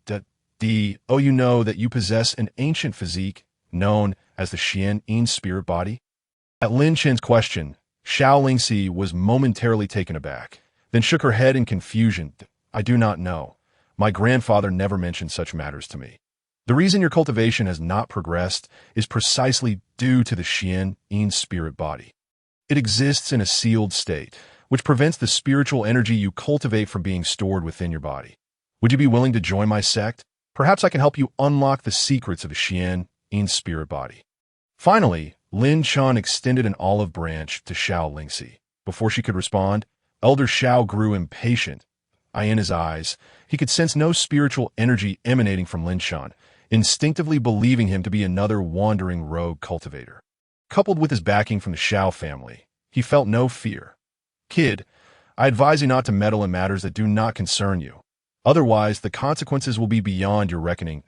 A: You know that you possess an ancient physique known as the Yin spirit body? At Lin Chen's question, Xiao Lingxi was momentarily taken aback, then shook her head in confusion. I do not know. My grandfather never mentioned such matters to me. The reason your cultivation has not progressed is precisely due to the Yin spirit body. It exists in a sealed state, which prevents the spiritual energy you cultivate from being stored within your body. Would you be willing to join my sect? Perhaps I can help you unlock the secrets of the Yin spirit body. Finally, Lin Chen extended an olive branch to Xiao Lingxi. Before she could respond, Elder Xiao grew impatient. In his eyes, he could sense no spiritual energy emanating from Lin Chen, instinctively believing him to be another wandering rogue cultivator. Coupled with his backing from the Xiao family, he felt no fear. Kid, I advise you not to meddle in matters that do not concern you. Otherwise, the consequences will be beyond your reckoning.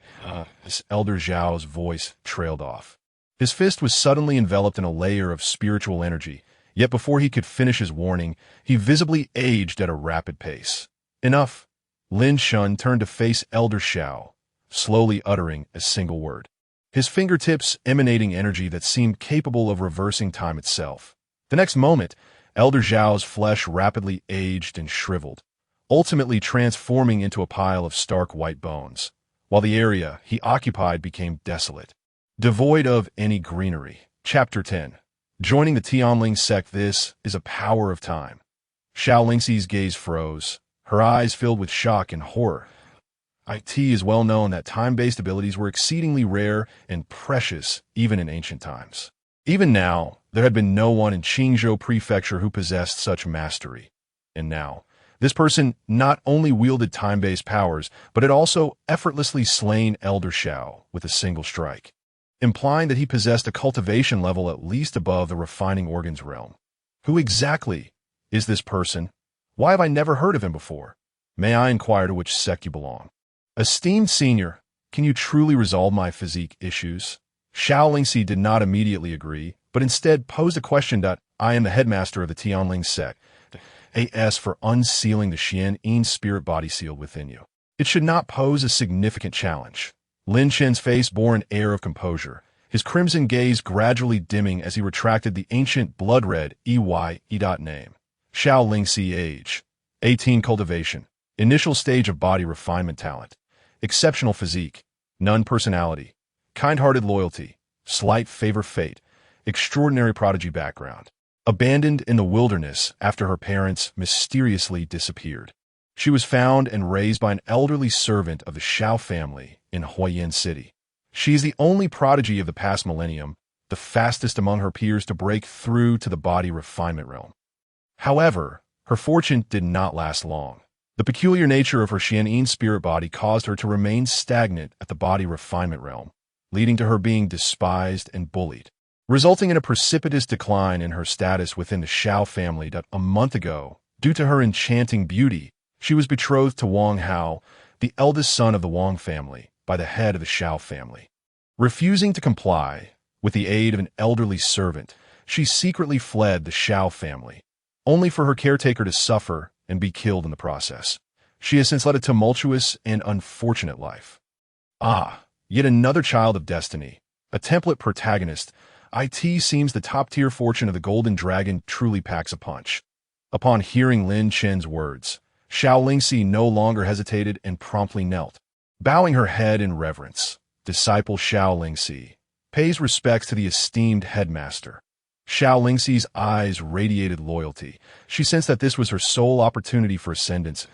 A: This Elder Xiao's voice trailed off. His fist was suddenly enveloped in a layer of spiritual energy, yet before he could finish his warning, he visibly aged at a rapid pace. Enough. Lin Chen turned to face Elder Xiao, slowly uttering a single word, his fingertips emanating energy that seemed capable of reversing time itself. The next moment, Elder Xiao's flesh rapidly aged and shriveled, ultimately transforming into a pile of stark white bones, while the area he occupied became desolate, devoid of any greenery. Chapter 10. Joining the Tianling sect. This is a power of time. Xiao Lingxi's gaze froze, her eyes filled with shock and horror. It is well known that time-based abilities were exceedingly rare and precious even in ancient times. Even now, there had been no one in Qingzhou Prefecture who possessed such mastery. And now, this person not only wielded time-based powers, but had also effortlessly slain Elder Xiao with a single strike, implying that he possessed a cultivation level at least above the refining organs realm. Who exactly is this person? Why have I never heard of him before? May I inquire to which sect you belong? Esteemed senior, can you truly resolve my physique issues? Xiao Lingxi did not immediately agree, but instead posed a question. I am the headmaster of the Tianling sect. As for unsealing the Yin spirit body sealed within you, it should not pose a significant challenge. Lin Chen's face bore an air of composure, his crimson gaze gradually dimming as he retracted the ancient blood-red name. Xiao Lingxi age. 18 cultivation. Initial stage of body refinement talent. Exceptional physique. None personality. Kind-hearted loyalty. Slight favor fate. Extraordinary prodigy background. Abandoned in the wilderness after her parents mysteriously disappeared. She was found and raised by an elderly servant of the Xiao family in Huayan City. She is the only prodigy of the past millennium, the fastest among her peers to break through to the body refinement realm. However, her fortune did not last long. The peculiar nature of her Yin spirit body caused her to remain stagnant at the body refinement realm, leading to her being despised and bullied, resulting in a precipitous decline in her status within the Xiao family. A month ago, due to her enchanting beauty, she was betrothed to Wang Hao, the eldest son of the Wang family, by the head of the Xiao family. Refusing to comply, with the aid of an elderly servant, she secretly fled the Xiao family, only for her caretaker to suffer and be killed in the process. She has since led a tumultuous and unfortunate life. Yet another child of destiny, a template protagonist. Seems the top-tier fortune of the Golden Dragon truly packs a punch. Upon hearing Lin Chen's words, Xiao Lingxi no longer hesitated and promptly knelt, bowing her head in reverence. Disciple Xiao Lingxi pays respects to the esteemed headmaster. Xiao Lingxi's eyes radiated loyalty. She sensed that this was her sole opportunity for ascendance.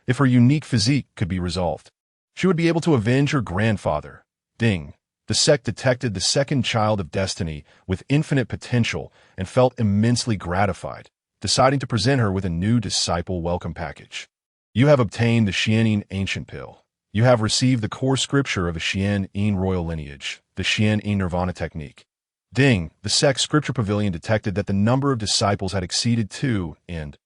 A: If her unique physique could be resolved, she would be able to avenge her grandfather. Ding. The sect detected the second child of destiny with infinite potential and felt immensely gratified, deciding to present her with a new disciple welcome package. You have obtained the Yin ancient pill. You have received the core scripture of the Yin royal lineage, the Yin nirvana technique. Ding, the sect's scripture pavilion detected that the number of disciples had exceeded 2, and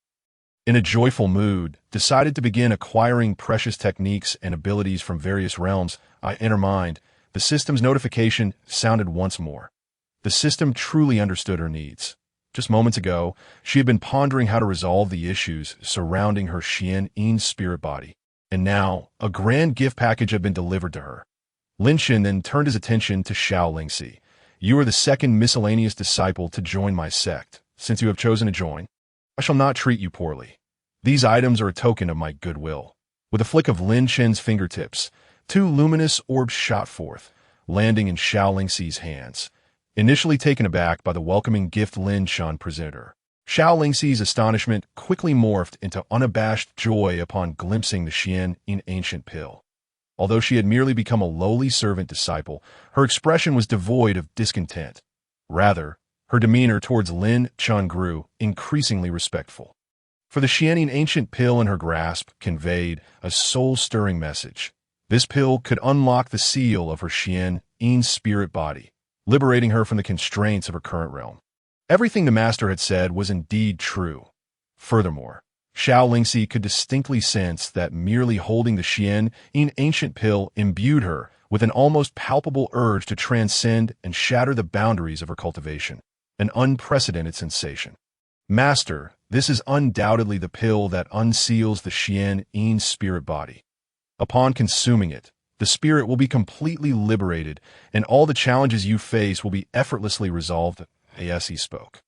A: in a joyful mood, decided to begin acquiring precious techniques and abilities from various realms. I enter mind. The system's notification sounded once more. The system truly understood her needs. Just moments ago, she had been pondering how to resolve the issues surrounding her heinous spirit body. And now, a grand gift package had been delivered to her. Lin Chen then turned his attention to Xiao Lingxi. You are the second miscellaneous disciple to join my sect. Since you have chosen to join, I shall not treat you poorly. These items are a token of my goodwill. With a flick of Lin Chen's fingertips, 2 luminous orbs shot forth, landing in Xiao Lingxi's hands. Initially taken aback by the welcoming gift Lin Chen presented her, Xiao Lingxi's astonishment quickly morphed into unabashed joy upon glimpsing the Xian in ancient pill. Although she had merely become a lowly servant disciple, her expression was devoid of discontent. Rather, her demeanor towards Lin Chen grew increasingly respectful. For the Xian ancient pill in her grasp conveyed a soul-stirring message. This pill could unlock the seal of her Xian spirit body, liberating her from the constraints of her current realm. Everything the master had said was indeed true. Furthermore, Xiao Lingxi could distinctly sense that merely holding the Xian ancient pill imbued her with an almost palpable urge to transcend and shatter the boundaries of her cultivation, an unprecedented sensation. Master, this is undoubtedly the pill that unseals the Xian spirit body. Upon consuming it, the spirit will be completely liberated, and all the challenges you face will be effortlessly resolved. As he spoke,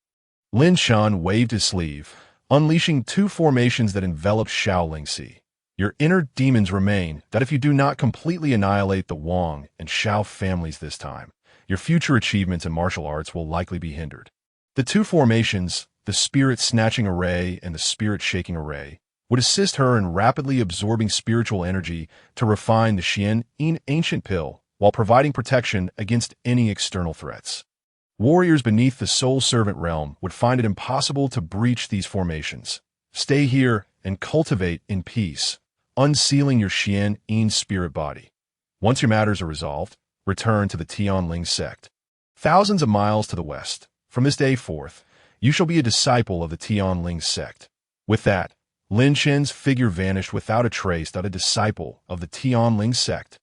A: Lin Chen waved his sleeve, unleashing 2 formations that enveloped Xiao Lingxi. Your inner demons remain, that if you do not completely annihilate the Wang and Xiao families this time, your future achievements in martial arts will likely be hindered. The 2 formations, the spirit-snatching array and the spirit-shaking array, would assist her in rapidly absorbing spiritual energy to refine the Xian ancient pill while providing protection against any external threats. Warriors beneath the soul servant realm would find it impossible to breach these formations. Stay here and cultivate in peace, unsealing your Xian spirit body. Once your matters are resolved, return to the Tianling sect. Thousands of miles to the west, from this day forth, you shall be a disciple of the Tianling sect. With that, Lin Chen's figure vanished without a trace, not a disciple of the Tianling sect.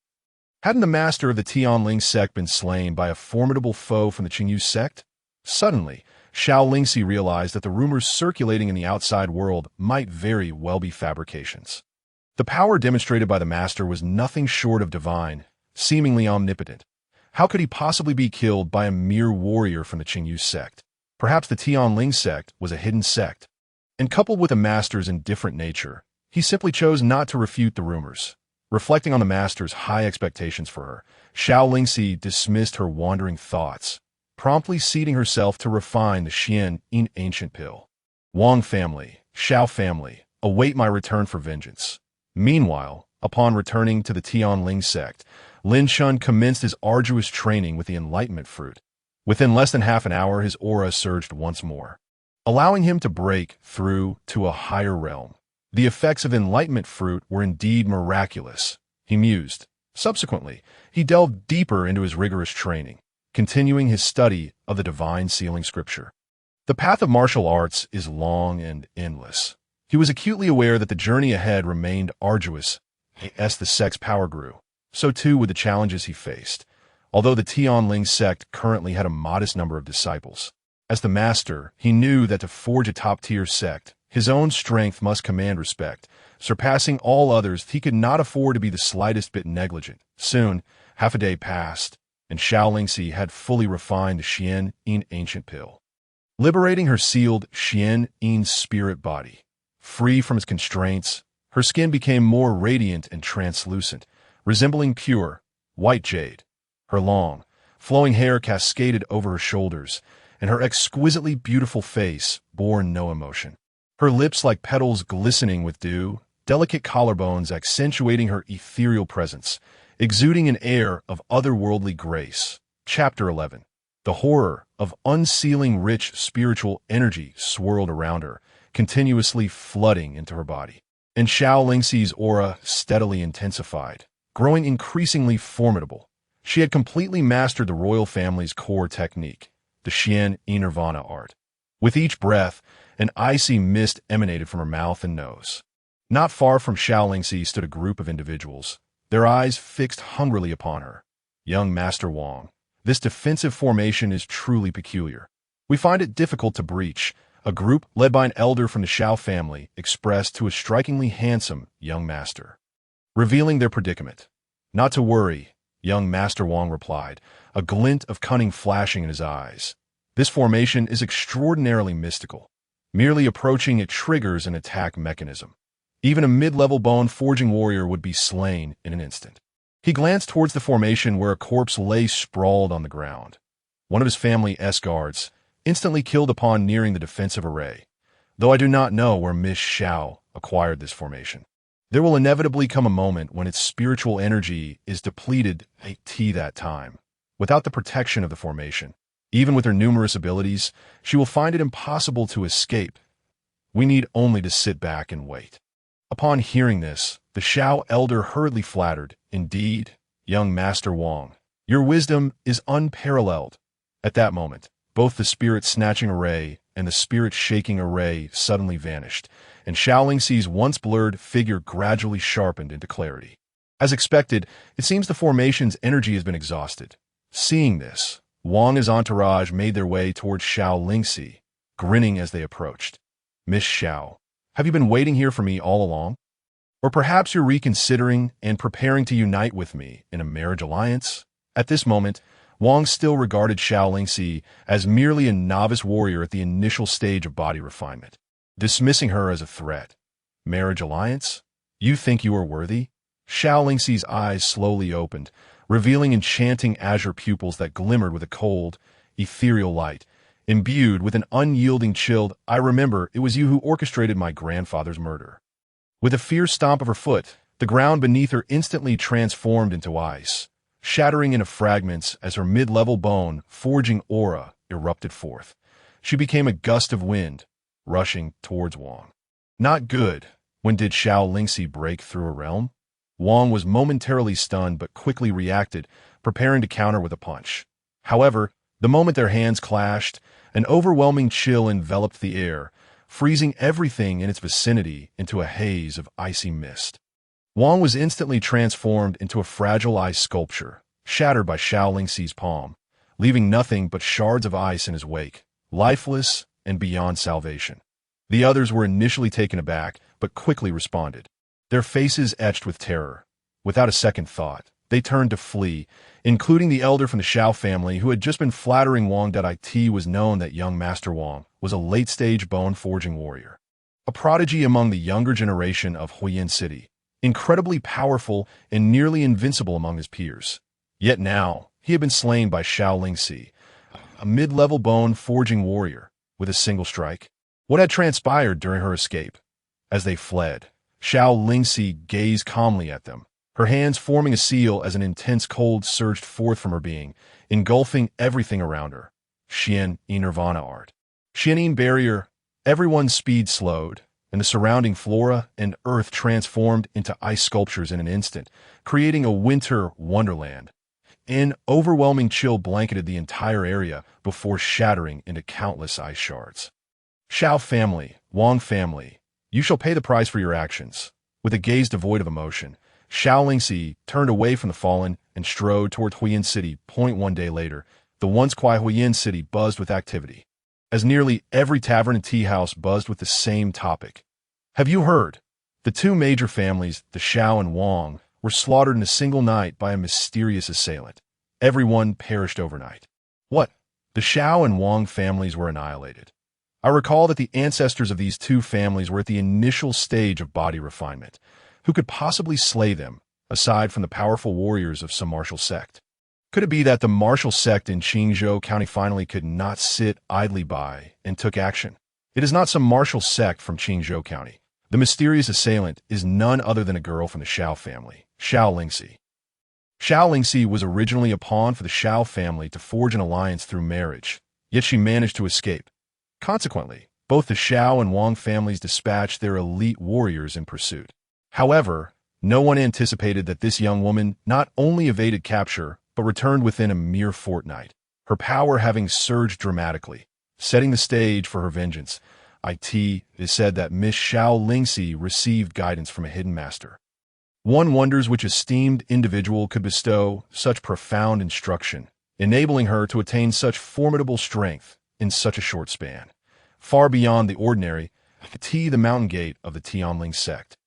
A: Hadn't the master of the Tianling sect been slain by a formidable foe from the Qingyu sect? Suddenly, Xiao Lingxi realized that the rumors circulating in the outside world might very well be fabrications. The power demonstrated by the master was nothing short of divine, seemingly omnipotent. How could he possibly be killed by a mere warrior from the Qingyu sect? Perhaps the Tianling sect was a hidden sect. And coupled with the master's indifferent nature, he simply chose not to refute the rumors. Reflecting on the master's high expectations for her, Xiao Lingxi dismissed her wandering thoughts, promptly seating herself to refine the Xian ancient pill. Wang family, Xiao family, await my return for vengeance. Meanwhile, upon returning to the Tianling sect, Lin Chen commenced his arduous training with the enlightenment fruit. Within less than half an hour, his aura surged once more, allowing him to break through to a higher realm. The effects of enlightenment fruit were indeed miraculous, he mused. Subsequently, he delved deeper into his rigorous training, continuing his study of the divine sealing scripture. The path of martial arts is long and endless. He was acutely aware that the journey ahead remained arduous. As the sect's power grew, so too would the challenges he faced. Although the Tianling sect currently had a modest number of disciples, as the master, he knew that to forge a top-tier sect, his own strength must command respect. Surpassing all others, he could not afford to be the slightest bit negligent. Soon, half a day passed, and Xiao Lingxi had fully refined the Xian ancient pill, liberating her sealed Xian spirit body. Free from its constraints, her skin became more radiant and translucent, resembling pure, white jade. Her long, flowing hair cascaded over her shoulders, and her exquisitely beautiful face bore no emotion. Her lips like petals glistening with dew, delicate collarbones accentuating her ethereal presence, exuding an air of otherworldly grace. Chapter 11. The horror of unsealing rich spiritual energy swirled around her, continuously flooding into her body. And Xiao Lingxi's aura steadily intensified, growing increasingly formidable. She had completely mastered the royal family's core technique, the Xian Nirvana art. With each breath, an icy mist emanated from her mouth and nose. Not far from Xiao Lingxi stood a group of individuals, their eyes fixed hungrily upon her. Young Master Wang, this defensive formation is truly peculiar. We find it difficult to breach. A group led by an elder from the Xiao family expressed to a strikingly handsome young master, revealing their predicament. Not to worry, young Master Wang replied, a glint of cunning flashing in his eyes. This formation is extraordinarily mystical. Merely approaching it triggers an attack mechanism. Even a mid-level bone-forging warrior would be slain in an instant. He glanced towards the formation where a corpse lay sprawled on the ground. One of his family S-guards, instantly killed upon nearing the defensive array. Though I do not know where Miss Xiao acquired this formation. There will inevitably come a moment when its spiritual energy is depleted at that time. Without the protection of the formation, even with her numerous abilities, she will find it impossible to escape. We need only to sit back and wait. Upon hearing this, the Xiao elder hurriedly flattered, "Indeed, young Master Wang, your wisdom is unparalleled." At that moment, both the spirit-snatching array and the spirit-shaking array suddenly vanished, and Xiao Lingxi's once blurred figure gradually sharpened into clarity. As expected, it seems the formation's energy has been exhausted. Seeing this, Wang and his entourage made their way towards Xiao Lingxi, grinning as they approached. "Miss Xiao, have you been waiting here for me all along? Or perhaps you're reconsidering and preparing to unite with me in a marriage alliance?" At this moment, Wang still regarded Xiao Lingxi as merely a novice warrior at the initial stage of body refinement, dismissing her as a threat. "Marriage alliance? You think you are worthy?" Xiao Lingxi's eyes slowly opened, revealing enchanting azure pupils that glimmered with a cold, ethereal light. Imbued with an unyielding chill, "I remember it was you who orchestrated my grandfather's murder." With a fierce stomp of her foot, the ground beneath her instantly transformed into ice, shattering into fragments as her mid-level bone, forging aura, erupted forth. She became a gust of wind, rushing towards Wang. Not good. When did Xiao Lingxi break through a realm? Wang was momentarily stunned but quickly reacted, preparing to counter with a punch. However, the moment their hands clashed, an overwhelming chill enveloped the air, freezing everything in its vicinity into a haze of icy mist. Wang was instantly transformed into a fragile ice sculpture, shattered by Xiao Lingxi's palm, leaving nothing but shards of ice in his wake, lifeless and beyond salvation. The others were initially taken aback, but quickly responded, their faces etched with terror. Without a second thought, they turned to flee, including the elder from the Xiao family who had just been flattering Wang. It was known that young Master Wang was a late-stage bone-forging warrior, a prodigy among the younger generation of Huiyin City, incredibly powerful and nearly invincible among his peers. Yet now, he had been slain by Xiao Lingxi, a mid-level bone-forging warrior, with a single strike. What had transpired during her escape? As they fled, Xiao Lingxi gazed calmly at them, her hands forming a seal as an intense cold surged forth from her being, engulfing everything around her. Xian Nirvana art. Xianin barrier, everyone's speed slowed, and the surrounding flora and earth transformed into ice sculptures in an instant, creating a winter wonderland. An overwhelming chill blanketed the entire area before shattering into countless ice shards. Xiao family, Wang family, you shall pay the price for your actions. With a gaze devoid of emotion, Xiao Lingxi turned away from the fallen and strode toward Huiyin City. 1 day later, the once quiet Huiyin City buzzed with activity, as nearly every tavern and tea house buzzed with the same topic. Have you heard? The two major families, the Xiao and Wang, were slaughtered in a single night by a mysterious assailant. Everyone perished overnight. What? The Xiao and Wang families were annihilated. I recall that the ancestors of these two families were at the initial stage of body refinement. Who could possibly slay them, aside from the powerful warriors of some martial sect? Could it be that the martial sect in Qingzhou County finally could not sit idly by and took action? It is not some martial sect from Qingzhou County. The mysterious assailant is none other than a girl from the Xiao family, Xiao Lingxi. Xiao Lingxi was originally a pawn for the Xiao family to forge an alliance through marriage, yet she managed to escape. Consequently, both the Xiao and Wang families dispatched their elite warriors in pursuit. However, no one anticipated that this young woman not only evaded capture, but returned within a mere fortnight, her power having surged dramatically. setting the stage for her vengeance. It is said that Miss Xiao Lingxi received guidance from a hidden master. One wonders which esteemed individual could bestow such profound instruction, enabling her to attain such formidable strength in such a short span, far beyond the ordinary. The mountain gate of the Tianling sect.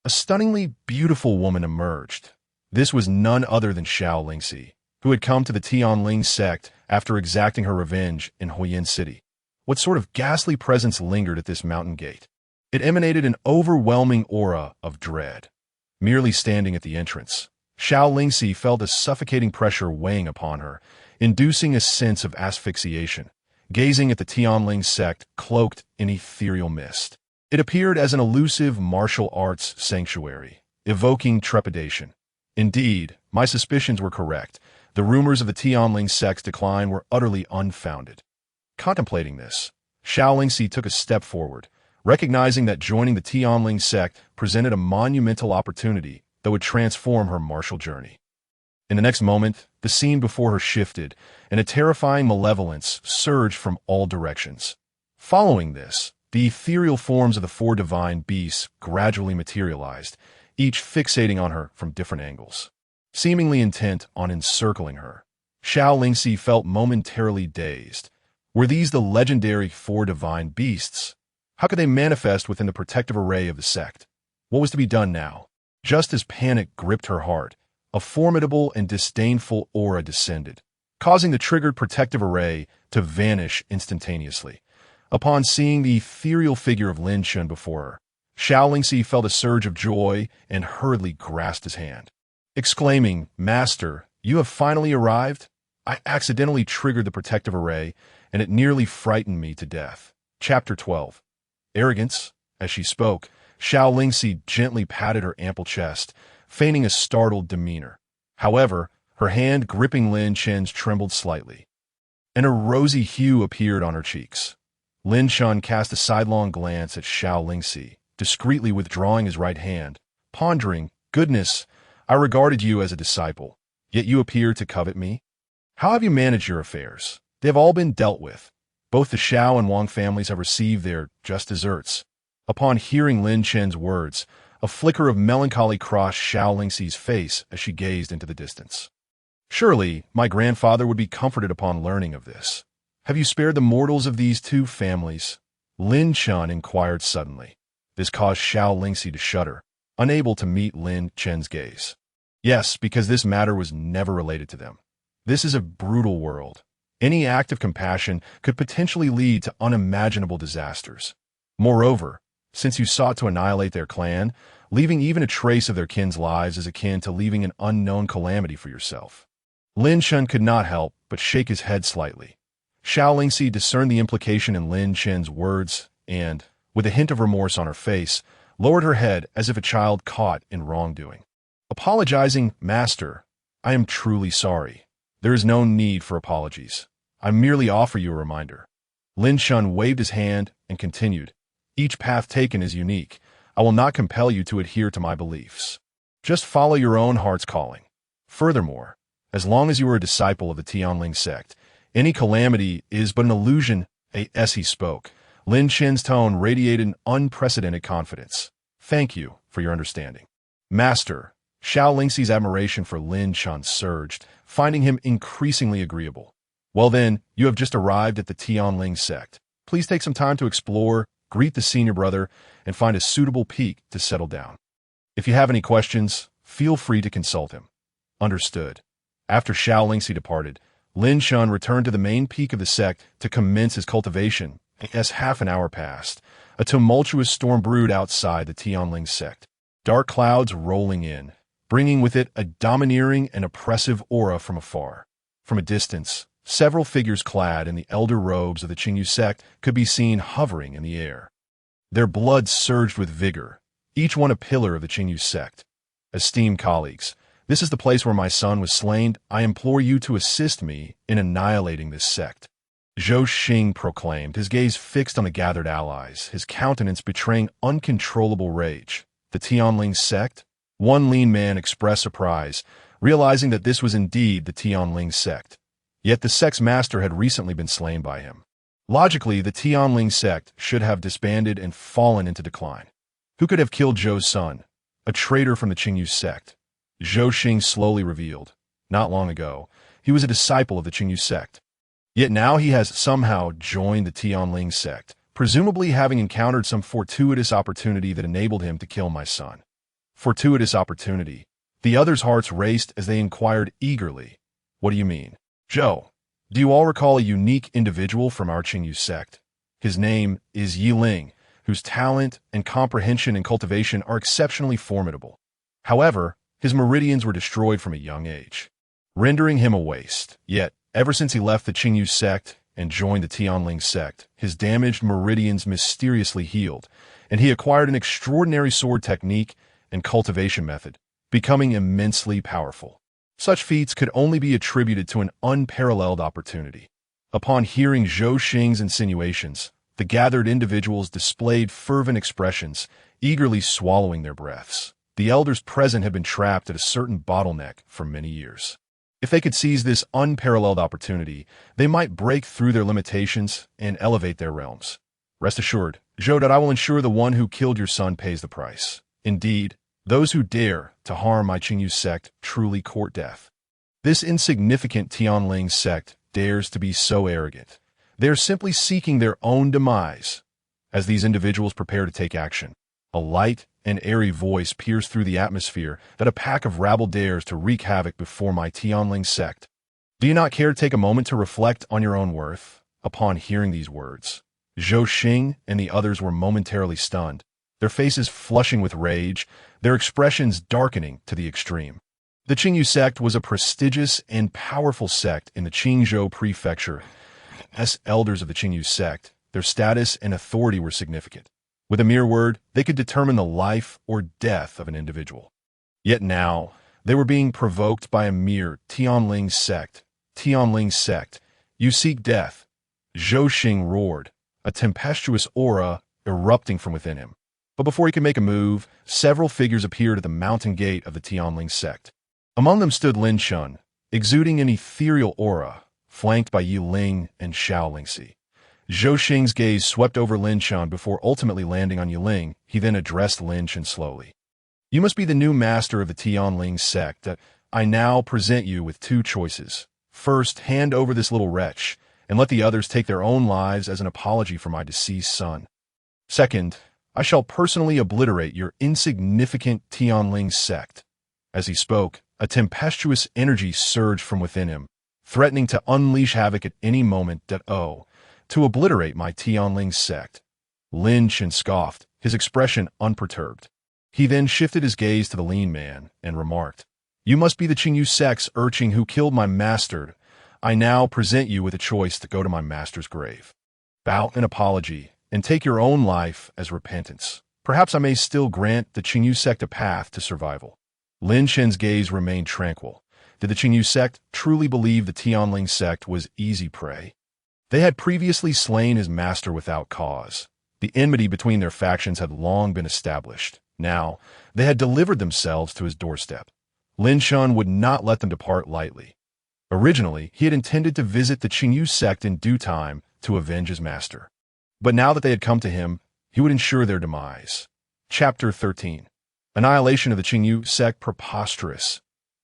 A: A stunningly beautiful woman emerged. This was none other than Xiao Lingxi, who had come to the Tianling sect after exacting her revenge in Huayan City. What sort of ghastly presence lingered at this mountain gate? It emanated an overwhelming aura of dread. Merely standing at the entrance, Xiao Lingxi felt a suffocating pressure weighing upon her, inducing a sense of asphyxiation. Gazing at the Tianling sect cloaked in ethereal mist. It appeared as an elusive martial arts sanctuary, evoking trepidation. Indeed, my suspicions were correct. The rumors of the Tianling sect's decline were utterly unfounded. Contemplating this, Xiao Lingxi took a step forward, recognizing that joining the Tianling sect presented a monumental opportunity that would transform her martial journey. In the next moment, the scene before her shifted, and a terrifying malevolence surged from all directions. Following this, the ethereal forms of the four divine beasts gradually materialized, each fixating on her from different angles. Seemingly intent on encircling her, Xiao Lingxi felt momentarily dazed. Were these the legendary four divine beasts? How could they manifest within the protective array of the sect? What was to be done now? Just as panic gripped her heart, a formidable and disdainful aura descended, causing the triggered protective array to vanish instantaneously. Upon seeing the ethereal figure of Lin Chen before her, Xiao Lingxi felt a surge of joy and hurriedly grasped his hand. Exclaiming, "Master, you have finally arrived? I accidentally triggered the protective array, and it nearly frightened me to death." Chapter 12. Arrogance. As she spoke, Xiao Lingxi gently patted her ample chest, feigning a startled demeanor. However, her hand gripping Lin Chen's trembled slightly, and a rosy hue appeared on her cheeks. Lin Chen cast a sidelong glance at Xiao Lingxi, discreetly withdrawing his right hand, pondering, "Goodness, I regarded you as a disciple, yet you appear to covet me? How have you managed your affairs? They have all been dealt with. Both the Xiao and Wang families have received their just deserts." Upon hearing Lin Chen's words, a flicker of melancholy crossed Xiao Lingxi's face as she gazed into the distance. "Surely, my grandfather would be comforted upon learning of this. Have you spared the mortals of these two families?" Lin Chen inquired suddenly. This caused Xiao Lingxi to shudder, unable to meet Lin Chen's gaze. "Yes, because this matter was never related to them. This is a brutal world. Any act of compassion could potentially lead to unimaginable disasters. Moreover, since you sought to annihilate their clan, leaving even a trace of their kin's lives is akin to leaving an unknown calamity for yourself." Lin Chen could not help but shake his head slightly. Xiao Lingxi discerned the implication in Lin Chen's words and, with a hint of remorse on her face, lowered her head as if a child caught in wrongdoing. Apologizing, "Master, I am truly sorry. There is no need for apologies. I merely offer you a reminder." Lin Chen waved his hand and continued, "Each path taken is unique. I will not compel you to adhere to my beliefs. Just follow your own heart's calling. Furthermore, as long as you are a disciple of the Tianling sect, any calamity is but an illusion." As he spoke, Lin Chen's tone radiated an unprecedented confidence. "Thank you for your understanding, Master." Xiao Lingxi's admiration for Lin Chen surged, finding him increasingly agreeable. "Well then, you have just arrived at the Tianling sect. Please take some time to explore, greet the senior brother, and find a suitable peak to settle down. If you have any questions, feel free to consult him." Understood. After Xiao Lingxi departed, Lin Chen returned to the main peak of the sect to commence his cultivation. As half an hour passed, a tumultuous storm brewed outside the Tianling sect, dark clouds rolling in, bringing with it a domineering and oppressive aura from afar. From a distance, several figures clad in the elder robes of the Qingyu sect could be seen hovering in the air. Their blood surged with vigor, each one a pillar of the Qingyu sect. "Esteemed colleagues, this is the place where my son was slain. I implore you to assist me in annihilating this sect." Zhou Xing proclaimed, his gaze fixed on the gathered allies, his countenance betraying uncontrollable rage. "The Tianling sect?" One lean man expressed surprise, realizing that this was indeed the Tianling sect. Yet the sect's master had recently been slain by him. Logically, the Tianling sect should have disbanded and fallen into decline. Who could have killed Zhou's son? A traitor from the Qingyu sect. Zhou Xing slowly revealed. Not long ago, he was a disciple of the Qingyu sect. Yet now he has somehow joined the Tianling sect, presumably having encountered some fortuitous opportunity that enabled him to kill my son. Fortuitous opportunity. The others' hearts raced as they inquired eagerly. What do you mean? Zhou, do you all recall a unique individual from our Qingyu sect? His name is Yi Ling, whose talent and comprehension and cultivation are exceptionally formidable. However, his meridians were destroyed from a young age, rendering him a waste. Yet, ever since he left the Qingyu sect and joined the Tianling sect, his damaged meridians mysteriously healed, and he acquired an extraordinary sword technique and cultivation method, becoming immensely powerful. Such feats could only be attributed to an unparalleled opportunity. Upon hearing Zhou Xing's insinuations, the gathered individuals displayed fervent expressions, eagerly swallowing their breaths. The elders present had been trapped at a certain bottleneck for many years. If they could seize this unparalleled opportunity, they might break through their limitations and elevate their realms. Rest assured, Zhou, that I will ensure the one who killed your son pays the price. Indeed, those who dare to harm my Qingyu sect truly court death. This insignificant Tianling sect dares to be so arrogant. They are simply seeking their own demise. As these individuals prepare to take action, a light and airy voice peers through the atmosphere that a pack of rabble dares to wreak havoc before my Tianling sect. Do you not care to take a moment to reflect on your own worth? Upon hearing these words, Zhou Xing and the others were momentarily stunned, their faces flushing with rage, their expressions darkening to the extreme. The Qingyu sect was a prestigious and powerful sect in the Qingzhou prefecture. As elders of the Qingyu sect, their status and authority were significant. With a mere word, they could determine the life or death of an individual. Yet now, they were being provoked by a mere Tianling sect. Tianling sect, you seek death. Zhou Xing roared, a tempestuous aura erupting from within him. But before he could make a move, several figures appeared at the mountain gate of the Tianling sect. Among them stood Lin Chen, exuding an ethereal aura, flanked by Yi Ling and Xiao Lingxi. Zhou Xing's gaze swept over Lin Chen before ultimately landing on Yi Ling. He then addressed Lin Chen slowly. You must be the new master of the Tianling sect. I now present you with two choices. First, hand over this little wretch, and let the others take their own lives as an apology for my deceased son. Second, I shall personally obliterate your insignificant Tianling sect. As he spoke, a tempestuous energy surged from within him, threatening to unleash havoc at any moment. To obliterate my Tianling sect. Lin Chen scoffed, his expression unperturbed. He then shifted his gaze to the lean man and remarked, You must be the Qingyu sect's urchin who killed my master. I now present you with a choice to go to my master's grave. Bow in apology, and take your own life as repentance. Perhaps I may still grant the Qingyu sect a path to survival. Lin Chen's gaze remained tranquil. Did the Qingyu sect truly believe the Tianling sect was easy prey? They had previously slain his master without cause. The enmity between their factions had long been established. Now, they had delivered themselves to his doorstep. Lin Chen would not let them depart lightly. Originally, he had intended to visit the Qingyu sect in due time to avenge his master. But now that they had come to him, he would ensure their demise. Chapter 13. Annihilation of the Qingyu sect preposterous.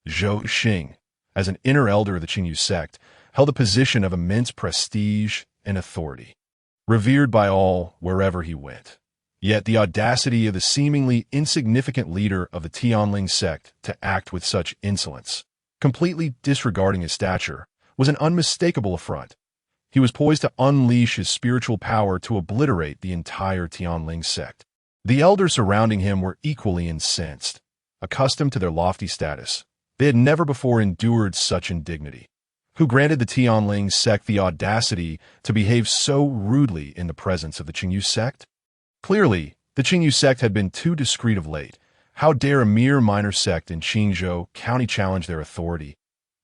A: Zhou Xing, as an inner elder of the Qingyu sect, held a position of immense prestige and authority, revered by all wherever he went. Yet the audacity of the seemingly insignificant leader of the Tianling sect to act with such insolence, completely disregarding his stature, was an unmistakable affront. He was poised to unleash his spiritual power to obliterate the entire Tianling sect. The elders surrounding him were equally incensed. Accustomed to their lofty status, they had never before endured such indignity. Who granted the Tianling sect the audacity to behave so rudely in the presence of the Qingyu sect? Clearly, the Qingyu sect had been too discreet of late. How dare a mere minor sect in Qingzhou County challenge their authority?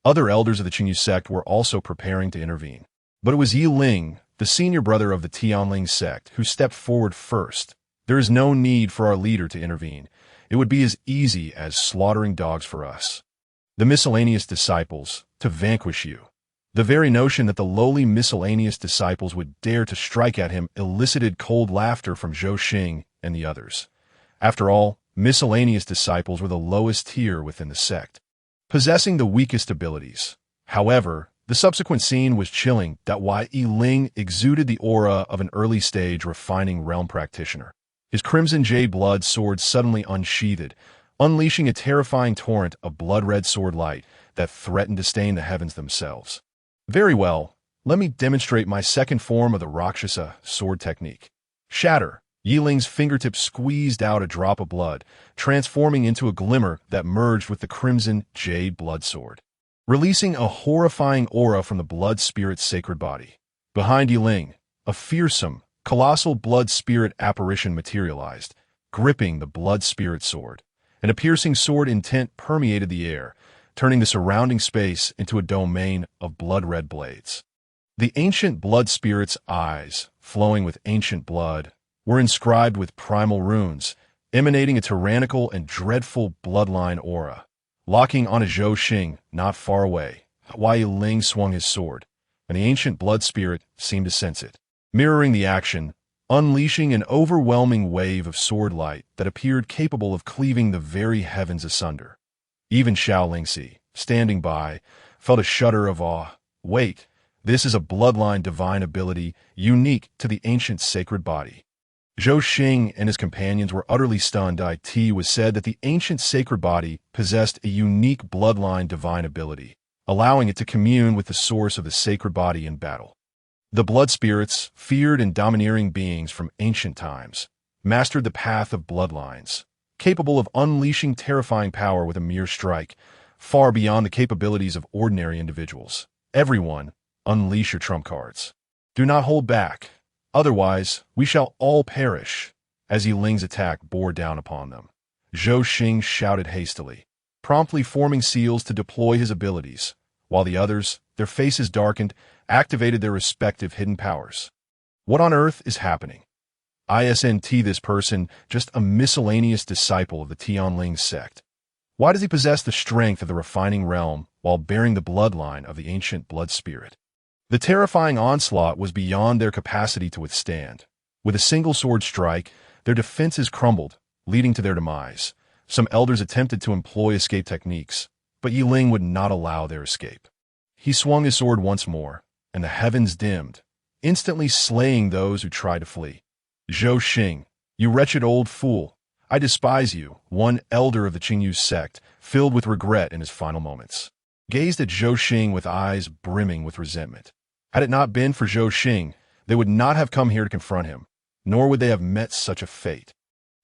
A: Other elders of the Qingyu sect were also preparing to intervene. But it was Yi Ling, the senior brother of the Tianling sect, who stepped forward first. There is no need for our leader to intervene. It would be as easy as slaughtering dogs for us. The miscellaneous disciples, to vanquish you. The very notion that the lowly miscellaneous disciples would dare to strike at him elicited cold laughter from Zhou Xing and the others. After all, miscellaneous disciples were the lowest tier within the sect, possessing the weakest abilities. However, the subsequent scene was chilling. Yi Ling exuded the aura of an early-stage refining realm practitioner. His crimson jade blood sword suddenly unsheathed, unleashing a terrifying torrent of blood-red sword light that threatened to stain the heavens themselves. Very well, let me demonstrate my second form of the Rakshasa sword technique. Shatter. Yi Ling's fingertips squeezed out a drop of blood, transforming into a glimmer that merged with the crimson jade blood sword, releasing a horrifying aura from the blood spirit's sacred body. Behind Yi Ling, a fearsome, colossal blood spirit apparition materialized, gripping the blood spirit sword, and a piercing sword intent permeated the air, turning the surrounding space into a domain of blood-red blades. The ancient blood spirit's eyes, flowing with ancient blood, were inscribed with primal runes, emanating a tyrannical and dreadful bloodline aura. Locking on a Zhou Xing not far away, Yi Ling swung his sword, and the ancient blood spirit seemed to sense it, mirroring the action, unleashing an overwhelming wave of sword light that appeared capable of cleaving the very heavens asunder. Even Xiao Lingxi, standing by, felt a shudder of awe. Wait, this is a bloodline divine ability unique to the ancient sacred body. Zhou Xing and his companions were utterly stunned. It was said that the ancient sacred body possessed a unique bloodline divine ability, allowing it to commune with the source of the sacred body in battle. The blood spirits, feared and domineering beings from ancient times, mastered the path of bloodlines, capable of unleashing terrifying power with a mere strike, far beyond the capabilities of ordinary individuals. Everyone, unleash your trump cards. Do not hold back, otherwise we shall all perish. As Yi Ling's attack bore down upon them, Zhou Xing shouted hastily, promptly forming seals to deploy his abilities, while the others, their faces darkened, activated their respective hidden powers. What on earth is happening? Isn't this person just a miscellaneous disciple of the Tianling sect? Why does he possess the strength of the refining realm while bearing the bloodline of the ancient blood spirit? The terrifying onslaught was beyond their capacity to withstand. With a single sword strike, their defenses crumbled, leading to their demise. Some elders attempted to employ escape techniques, but Yi Ling would not allow their escape. He swung his sword once more, and the heavens dimmed, instantly slaying those who tried to flee. Zhou Xing, you wretched old fool, I despise you, one elder of the Qingyu sect, filled with regret in his final moments, gazed at Zhou Xing with eyes brimming with resentment. Had it not been for Zhou Xing, they would not have come here to confront him, nor would they have met such a fate.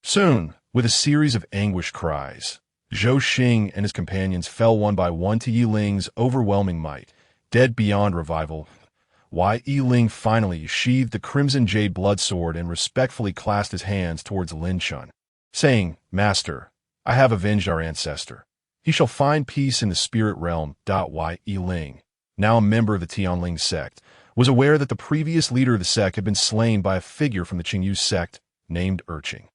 A: Soon, with a series of anguished cries, Zhou Xing and his companions fell one by one to Yi Ling's overwhelming might, dead beyond revival. Yi Ling finally sheathed the crimson jade blood sword and respectfully clasped his hands towards Lin Chen, saying, Master, I have avenged our ancestor. He shall find peace in the spirit realm. Yi Ling, now a member of the Tianling sect, was aware that the previous leader of the sect had been slain by a figure from the Qingyu sect named Erqing.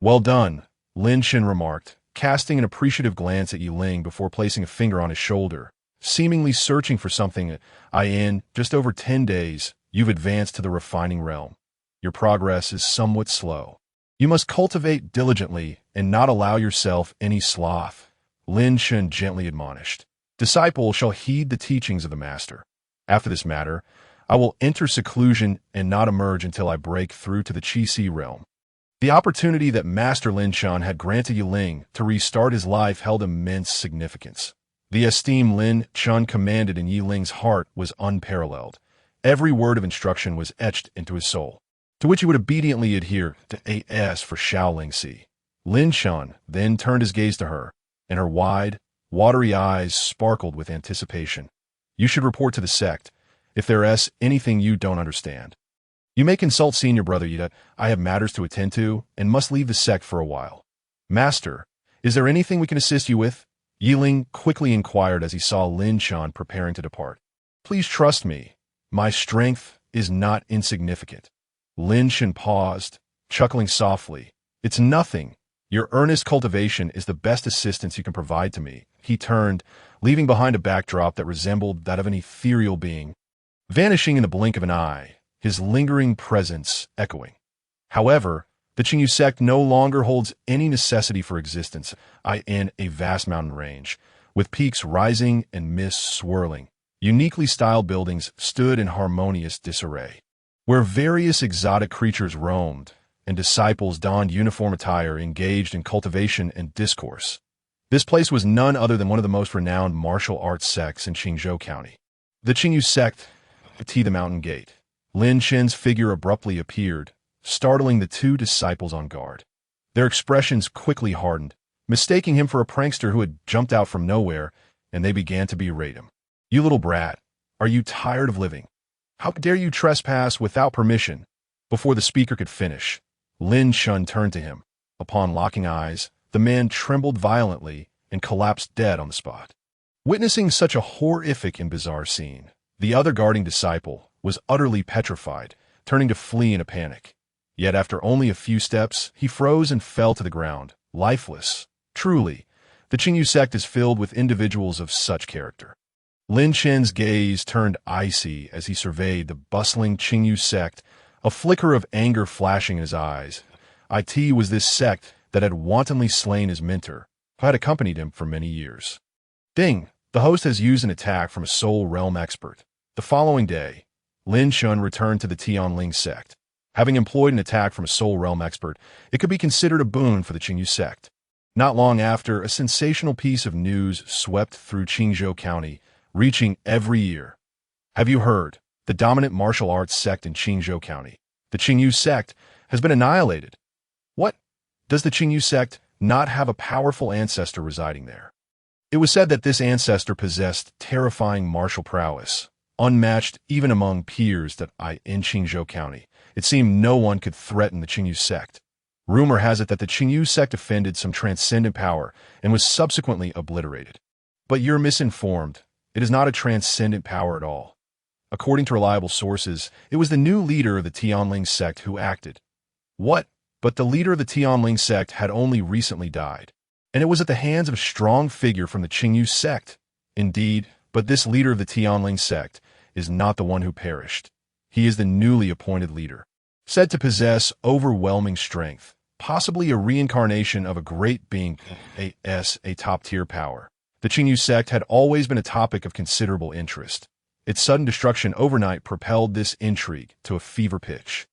A: Well done, Lin Chen remarked, casting an appreciative glance at Yi Ling before placing a finger on his shoulder, seemingly searching for something. In just over 10 days, you've advanced to the refining realm. Your progress is somewhat slow. You must cultivate diligently and not allow yourself any sloth, Lin Chen gently admonished. Disciples shall heed the teachings of the master. After this matter, I will enter seclusion and not emerge until I break through to the Qi realm. The opportunity that Master Lin Chen had granted Yi Ling to restart his life held immense significance. The esteem Lin Chen commanded in Yi Ling's heart was unparalleled. Every word of instruction was etched into his soul, to which he would obediently adhere. As for Xiao Lingxi, Lin Chen then turned his gaze to her, and her wide, watery eyes sparkled with anticipation. You should report to the sect, if there is anything you don't understand. You may consult senior brother Yi. I have matters to attend to, and must leave the sect for a while. Master, is there anything we can assist you with? Yi Ling quickly inquired as he saw Lin Chen preparing to depart. Please trust me. My strength is not insignificant. Lin Chen paused, chuckling softly. It's nothing. Your earnest cultivation is the best assistance you can provide to me. He turned, leaving behind a backdrop that resembled that of an ethereal being, vanishing in the blink of an eye, his lingering presence echoing. However, the Qingyu sect no longer holds any necessity for existence in a vast mountain range, with peaks rising and mists swirling. Uniquely styled buildings stood in harmonious disarray, where various exotic creatures roamed, and disciples donned uniform attire engaged in cultivation and discourse. This place was none other than one of the most renowned martial arts sects in Qingzhou County. The Qingyu sect the mountain gate. Lin Chen's figure abruptly appeared, startling the two disciples on guard. Their expressions quickly hardened, mistaking him for a prankster who had jumped out from nowhere, and they began to berate him. "You little brat, are you tired of living? How dare you trespass without permission?" Before the speaker could finish, Lin Chen turned to him. Upon locking eyes, the man trembled violently and collapsed dead on the spot. Witnessing such a horrific and bizarre scene, the other guarding disciple was utterly petrified, turning to flee in a panic. Yet after only a few steps, he froze and fell to the ground, lifeless. Truly, the Qingyu sect is filled with individuals of such character. Lin Chen's gaze turned icy as he surveyed the bustling Qingyu sect, a flicker of anger flashing in his eyes. It was this sect that had wantonly slain his mentor, who had accompanied him for many years. Ding! The host has used an attack from a soul realm expert. The following day, Lin Chen returned to the Tianling sect. Having employed an attack from a soul realm expert, it could be considered a boon for the Qingyu sect. Not long after, a sensational piece of news swept through Qingzhou County, reaching every ear. Have you heard? The dominant martial arts sect in Qingzhou County, the Qingyu sect, has been annihilated. What? Does the Qingyu sect not have a powerful ancestor residing there? It was said that this ancestor possessed terrifying martial prowess, unmatched even among peers in Qingzhou County. It seemed no one could threaten the Qingyu sect. Rumor has it that the Qingyu sect offended some transcendent power and was subsequently obliterated. But you're misinformed. It is not a transcendent power at all. According to reliable sources, it was the new leader of the Tianling sect who acted. What? But the leader of the Tianling sect had only recently died, and it was at the hands of a strong figure from the Qingyu sect. Indeed, but this leader of the Tianling sect is not the one who perished. He is the newly appointed leader, said to possess overwhelming strength, possibly a reincarnation of a great being, a top-tier power. The Qingyu sect had always been a topic of considerable interest. Its sudden destruction overnight propelled this intrigue to a fever pitch.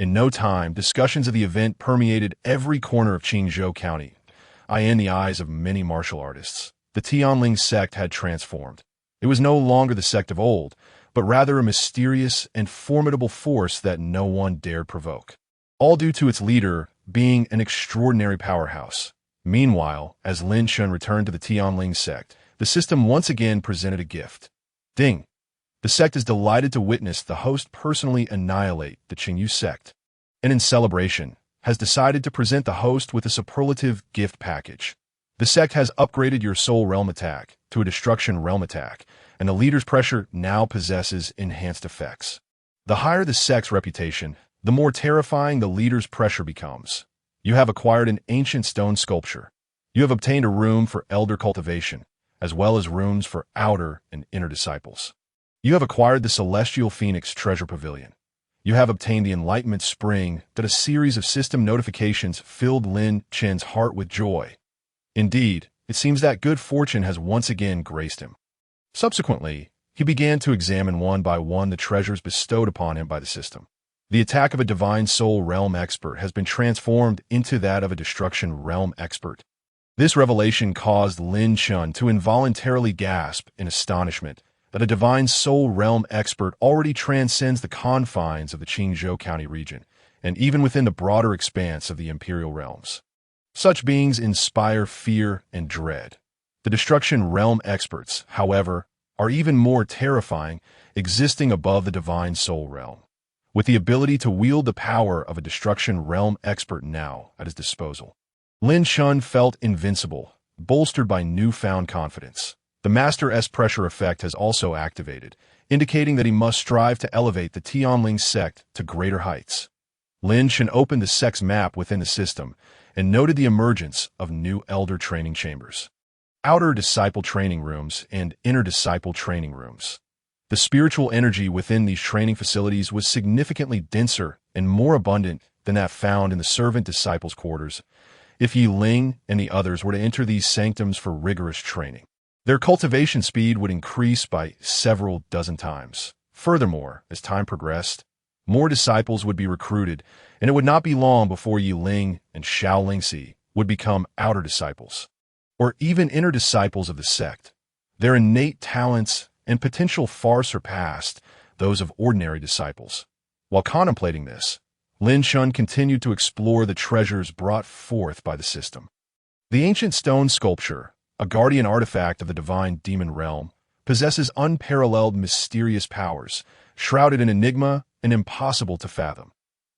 A: In no time, discussions of the event permeated every corner of Qingzhou County. In the eyes of many martial artists, the Tianling sect had transformed. It was no longer the sect of old, but rather a mysterious and formidable force that no one dared provoke. All due to its leader being an extraordinary powerhouse. Meanwhile, as Lin Chen returned to the Tianling sect, the system once again presented a gift. Ding! The sect is delighted to witness the host personally annihilate the Qingyu sect, and in celebration, has decided to present the host with a superlative gift package. The sect has upgraded your soul realm attack to a destruction realm attack, and the leader's pressure now possesses enhanced effects. The higher the sect's reputation, the more terrifying the leader's pressure becomes. You have acquired an ancient stone sculpture. You have obtained a room for elder cultivation, as well as rooms for outer and inner disciples. You have acquired the celestial phoenix treasure pavilion. You have obtained the enlightenment spring that a series of system notifications filled Lin Chen's heart with joy. Indeed, it seems that good fortune has once again graced him. Subsequently, he began to examine one by one the treasures bestowed upon him by the system. The attack of a divine soul realm expert has been transformed into that of a destruction realm expert. This revelation caused Lin Chen to involuntarily gasp in astonishment that a divine soul realm expert already transcends the confines of the Qingzhou County region, and even within the broader expanse of the imperial realms. Such beings inspire fear and dread. The destruction realm experts, however, are even more terrifying, existing above the divine soul realm. With the ability to wield the power of a destruction realm expert now at his disposal, Lin Chen felt invincible, bolstered by newfound confidence. The Master S pressure effect has also activated, indicating that he must strive to elevate the Tianling sect to greater heights. Lin Chen opened the sect's map within the system and noted the emergence of new elder training chambers. outer disciple training rooms and inner disciple training rooms. The spiritual energy within these training facilities was significantly denser and more abundant than that found in the servant disciples' quarters, if Yi Ling and the others were to enter these sanctums for rigorous training. Their cultivation speed would increase by several dozen times. Furthermore, as time progressed, more disciples would be recruited, and it would not be long before Yi Ling and Xiao Lingxi would become outer disciples, or even inner disciples of the sect. Their innate talents and potential far surpassed those of ordinary disciples. While contemplating this, Lin Chen continued to explore the treasures brought forth by the system. The ancient stone sculpture, a guardian artifact of the divine demon realm, possesses unparalleled mysterious powers, shrouded in enigma and impossible to fathom.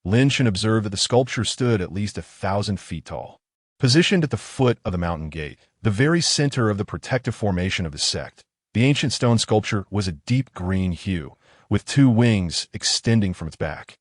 A: Lin Chen observed that the sculpture stood at least 1,000 feet tall. Positioned at the foot of the mountain gate, the very center of the protective formation of the sect, the ancient stone sculpture was a deep green hue, with 2 wings extending from its back,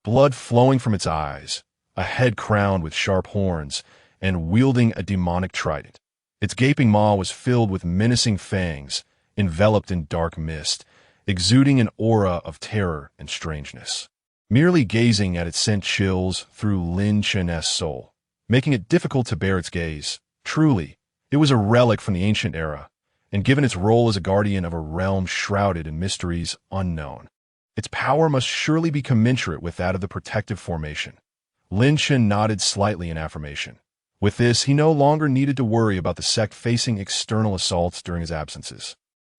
A: blood flowing from its eyes, a head crowned with sharp horns, and wielding a demonic trident. Its gaping maw was filled with menacing fangs, enveloped in dark mist, exuding an aura of terror and strangeness. Merely gazing at it sent chills through Lin Chen's soul, making it difficult to bear its gaze. Truly, it was a relic from the ancient era, and given its role as a guardian of a realm shrouded in mysteries unknown, its power must surely be commensurate with that of the protective formation. Lin Chen nodded slightly in affirmation. With this, he no longer needed to worry about the sect facing external assaults during his absences.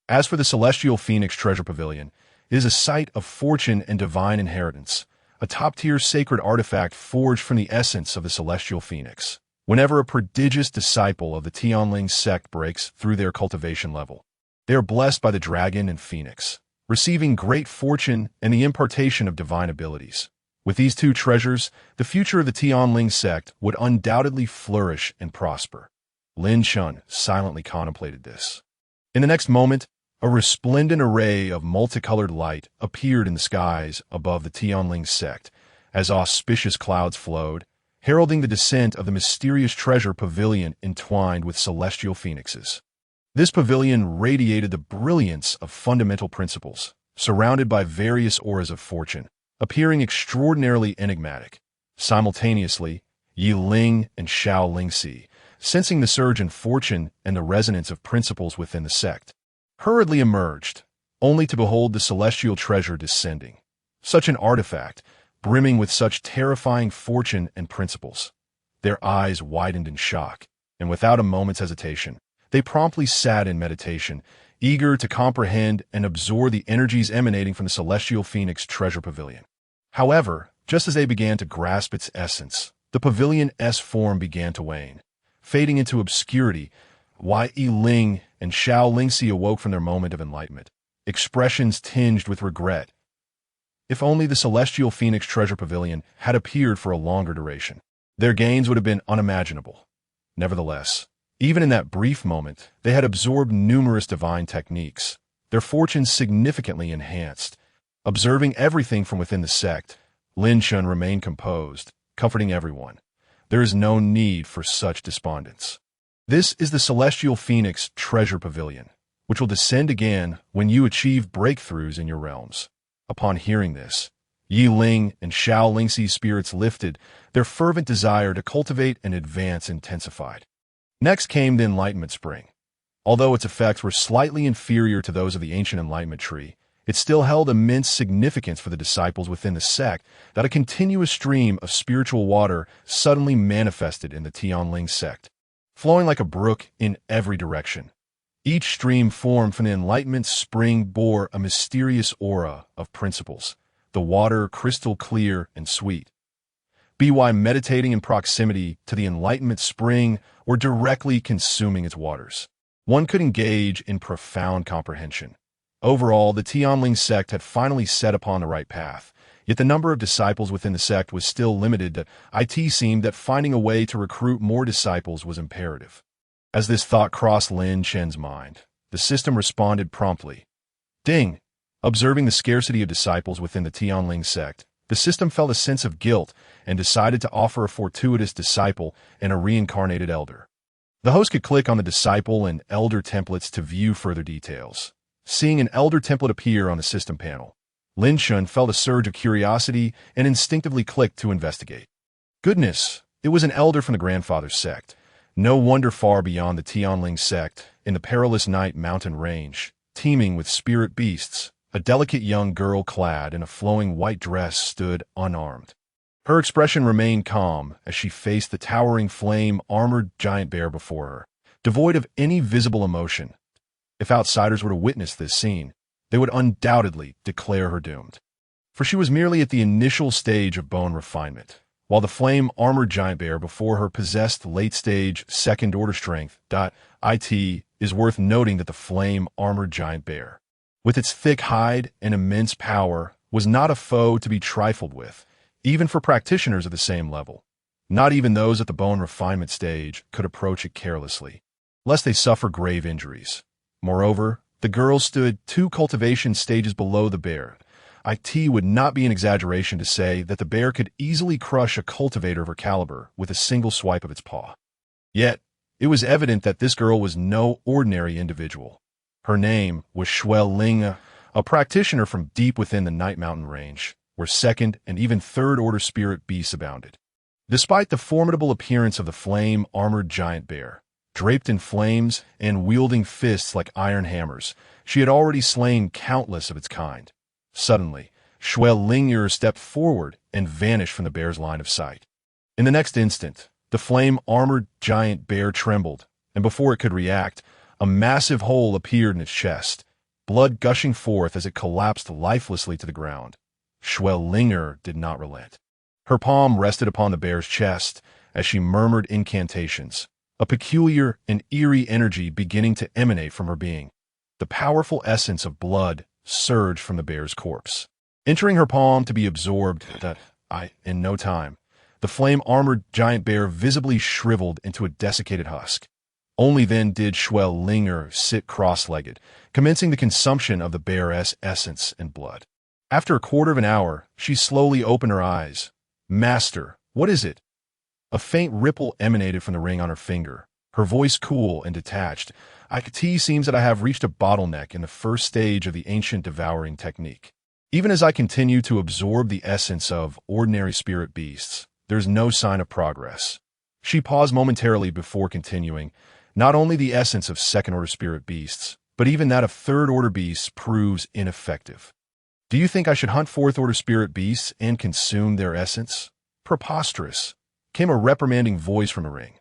A: As for the Celestial Phoenix Treasure Pavilion, it is a site of fortune and divine inheritance, a top-tier sacred artifact forged from the essence of the Celestial Phoenix. Whenever a prodigious disciple of the Tianling sect breaks through their cultivation level, they are blessed by the dragon and phoenix, receiving great fortune and the impartation of divine abilities. With these 2 treasures, the future of the Tianling sect would undoubtedly flourish and prosper. Lin Chen silently contemplated this. In the next moment, a resplendent array of multicolored light appeared in the skies above the Tianling sect as auspicious clouds flowed, heralding the descent of the mysterious treasure pavilion entwined with celestial phoenixes. This pavilion radiated the brilliance of fundamental principles, surrounded by various auras of fortune, appearing extraordinarily enigmatic. Simultaneously, Yi Ling and Xiao Lingxi, sensing the surge in fortune and the resonance of principles within the sect, hurriedly emerged, only to behold the celestial treasure descending. Such an artifact, brimming with such terrifying fortune and principles. Their eyes widened in shock, and without a moment's hesitation, they promptly sat in meditation, eager to comprehend and absorb the energies emanating from the Celestial Phoenix Treasure Pavilion. However, just as they began to grasp its essence, the pavilion's form began to wane, fading into obscurity. Yi Ling and Xiao Lingxi awoke from their moment of enlightenment, expressions tinged with regret. If only the Celestial Phoenix Treasure Pavilion had appeared for a longer duration, their gains would have been unimaginable. Nevertheless, even in that brief moment, they had absorbed numerous divine techniques, their fortunes significantly enhanced. Observing everything from within the sect, Lin Chen remained composed, comforting everyone. There is no need for such despondence. This is the Celestial Phoenix Treasure Pavilion, which will descend again when you achieve breakthroughs in your realms. Upon hearing this, Yi Ling and Xiao Lingxi's spirits lifted, their fervent desire to cultivate and advance intensified. Next came the Enlightenment Spring. Although its effects were slightly inferior to those of the ancient Enlightenment Tree, it still held immense significance for the disciples within the sect that a continuous stream of spiritual water suddenly manifested in the Tianling sect, flowing like a brook in every direction. Each stream formed from the Enlightenment Spring bore a mysterious aura of principles, the water crystal clear and sweet. By meditating in proximity to the Enlightenment Spring or directly consuming its waters, one could engage in profound comprehension. Overall, the Tianling sect had finally set upon the right path, yet the number of disciples within the sect was still limited. It seemed that finding a way to recruit more disciples was imperative. As this thought crossed Lin Chen's mind, the system responded promptly. Ding! Observing the scarcity of disciples within the Tianling sect, the system felt a sense of guilt and decided to offer a fortuitous disciple and a reincarnated elder. The host could click on the disciple and elder templates to view further details. Seeing an elder template appear on the system panel, Lin Chen felt a surge of curiosity and instinctively clicked to investigate. Goodness, it was an elder from the grandfather's sect. No wonder far beyond the Tianling sect, in the perilous night mountain range, teeming with spirit beasts, a delicate young girl clad in a flowing white dress stood unarmed. Her expression remained calm as she faced the towering flame-armored giant bear before her, devoid of any visible emotion. If outsiders were to witness this scene, they would undoubtedly declare her doomed. For she was merely at the initial stage of bone refinement, while the flame-armored giant bear before her possessed late-stage second-order strength. It is worth noting that the flame-armored giant bear, with its thick hide and immense power, was not a foe to be trifled with, even for practitioners of the same level. Not even those at the bone refinement stage could approach it carelessly, lest they suffer grave injuries. Moreover, the girl stood 2 cultivation stages below the bear. It would not be an exaggeration to say that the bear could easily crush a cultivator of her caliber with a single swipe of its paw. Yet, it was evident that this girl was no ordinary individual. Her name was Shuel Ling, a practitioner from deep within the Night Mountain range, where second and even third-order spirit beasts abounded. Despite the formidable appearance of the flame-armored giant bear, draped in flames and wielding fists like iron hammers, she had already slain countless of its kind. Suddenly, Shuel Ling stepped forward and vanished from the bear's line of sight. In the next instant, the flame-armored giant bear trembled, and before it could react, a massive hole appeared in its chest, blood gushing forth as it collapsed lifelessly to the ground. Shuel Ling did not relent. Her palm rested upon the bear's chest as she murmured incantations, a peculiar and eerie energy beginning to emanate from her being. The powerful essence of blood surged from the bear's corpse, entering her palm to be absorbed. In no time, the flame-armored giant bear visibly shriveled into a desiccated husk. Only then did Shuel Ling sit cross-legged, commencing the consumption of the bear's essence and blood. After a quarter of an hour, she slowly opened her eyes. "Master, what is it?" A faint ripple emanated from the ring on her finger, her voice cool and detached. "It seems that I have reached a bottleneck in the first stage of the ancient devouring technique. Even as I continue to absorb the essence of ordinary spirit beasts, there's no sign of progress." She paused momentarily before continuing. "Not only the essence of second-order spirit beasts, but even that of third-order beasts proves ineffective. Do you think I should hunt fourth-order spirit beasts and consume their essence? Preposterous," came a reprimanding voice from the ring.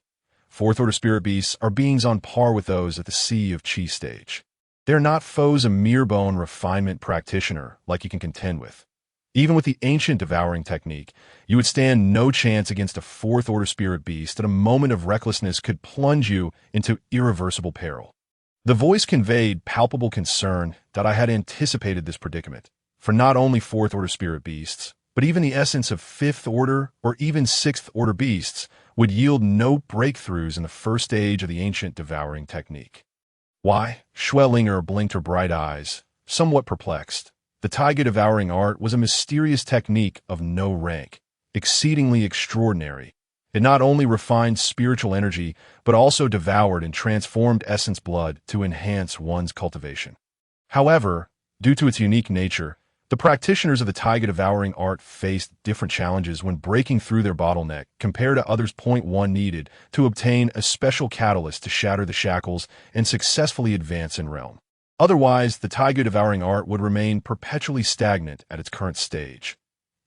A: "Fourth-order spirit beasts are beings on par with those at the Sea of Chi stage. They're not foes a mere bone refinement practitioner like you can contend with. Even with the ancient devouring technique, you would stand no chance against a fourth-order spirit beast that a moment of recklessness could plunge you into irreversible peril." The voice conveyed palpable concern that I had anticipated this predicament. For not only fourth-order spirit beasts, but even the essence of fifth-order or even sixth-order beasts would yield no breakthroughs in the first stage of the ancient devouring technique. Why? Shuel Ling blinked her bright eyes, somewhat perplexed. The taiga devouring art was a mysterious technique of no rank, exceedingly extraordinary. It not only refined spiritual energy, but also devoured and transformed essence blood to enhance one's cultivation. However, due to its unique nature, the practitioners of the taiga devouring art faced different challenges when breaking through their bottleneck compared to others. Point 1 needed to obtain a special catalyst to shatter the shackles and successfully advance in realm. Otherwise, the taiga devouring art would remain perpetually stagnant at its current stage.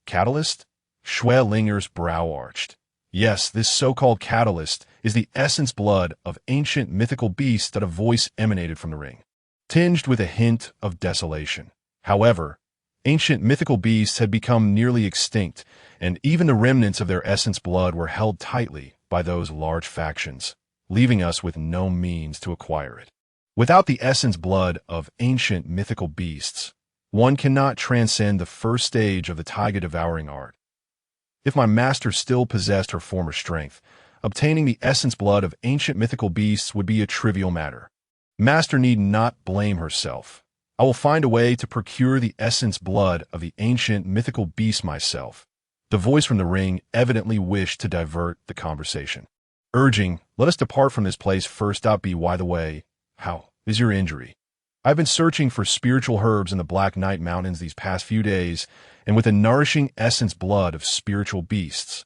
A: Catalyst? Shuel Ling's brow arched. Yes, this so-called catalyst is the essence blood of ancient mythical beasts that a voice emanated from the ring, tinged with a hint of desolation. However, ancient mythical beasts had become nearly extinct, and even the remnants of their essence blood were held tightly by those large factions, leaving us with no means to acquire it. Without the essence blood of ancient mythical beasts, one cannot transcend the first stage of the taiga devouring art. If my master still possessed her former strength, obtaining the essence blood of ancient mythical beasts would be a trivial matter. Master need not blame herself. I will find a way to procure the essence blood of the ancient mythical beast myself. The voice from the ring evidently wished to divert the conversation. urging, "Let us depart from this place first. By the way, how is your injury? I've been searching for spiritual herbs in the Black Knight Mountains these past few days, and with a nourishing essence blood of spiritual beasts.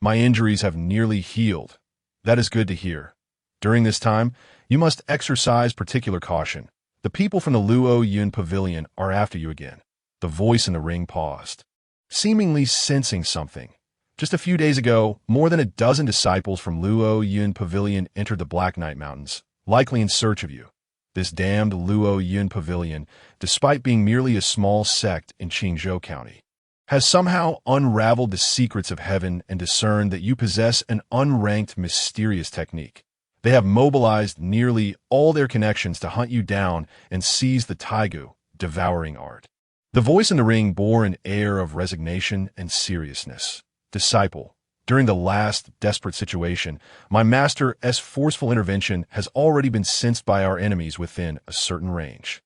A: My injuries have nearly healed. That is good to hear. During this time, you must exercise particular caution. The people from the Luo Yun Pavilion are after you again." The voice in the ring paused, seemingly sensing something. Just a few days ago, more than a dozen disciples from Luo Yun Pavilion entered the Black Knight Mountains, likely in search of you. This damned Luo Yun Pavilion, despite being merely a small sect in Qingzhou County, has somehow unraveled the secrets of heaven and discerned that you possess an unranked mysterious technique. They have mobilized nearly all their connections to hunt you down and seize the Taigu, devouring art. The voice in the ring bore an air of resignation and seriousness. "Disciple, during the last desperate situation, my master's forceful intervention has already been sensed by our enemies within a certain range.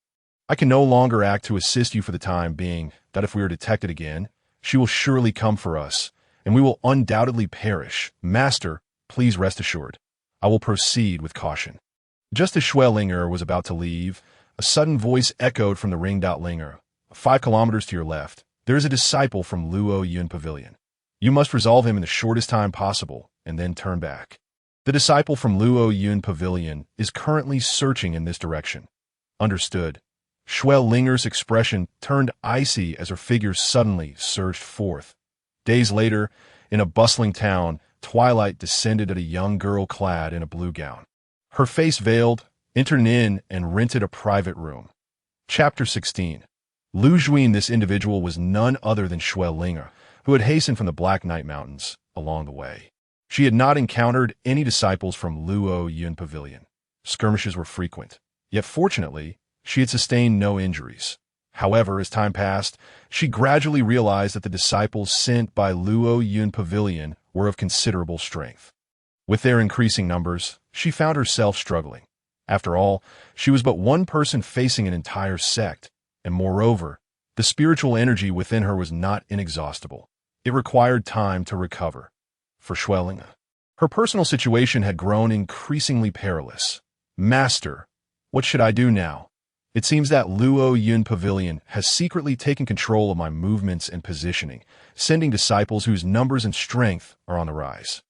A: I can no longer act to assist you for the time being, that if we are detected again, she will surely come for us, and we will undoubtedly perish. Master, please rest assured. I will proceed with caution." Just as Schwellinger was about to leave, a sudden voice echoed from the ring. "Linger, 5 kilometers to your left, there is a disciple from Luo Yun Pavilion. You must resolve him in the shortest time possible, and then turn back. The disciple from Luo Yun Pavilion is currently searching in this direction." "Understood." Schwellinger's expression turned icy as her figure suddenly surged forth. Days later, in a bustling town, twilight descended at a young girl clad in a blue gown. Her face veiled, entered an inn and rented a private room. Chapter 16. Lu Juin. This individual was none other than Schwellinger, who had hastened from the Black Knight Mountains along the way. She had not encountered any disciples from Luo Yun Pavilion. Skirmishes were frequent, yet fortunately, she had sustained no injuries. However, as time passed, she gradually realized that the disciples sent by Luo Yun Pavilion were of considerable strength. With their increasing numbers, she found herself struggling. After all, she was but one person facing an entire sect, and moreover, the spiritual energy within her was not inexhaustible. It required time to recover. For Schwellinger, her personal situation had grown increasingly perilous. "Master, what should I do now? It seems that Luo Yun Pavilion has secretly taken control of my movements and positioning, sending disciples whose numbers and strength are on the rise."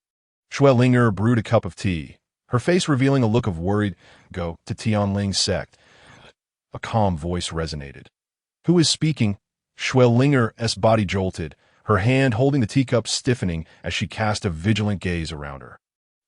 A: Schwellinger brewed a cup of tea, her face revealing a look of worried. "Go to Tianling's sect." A calm voice resonated. "Who is speaking?" Schwellinger's body jolted, her hand holding the teacup stiffening as she cast a vigilant gaze around her.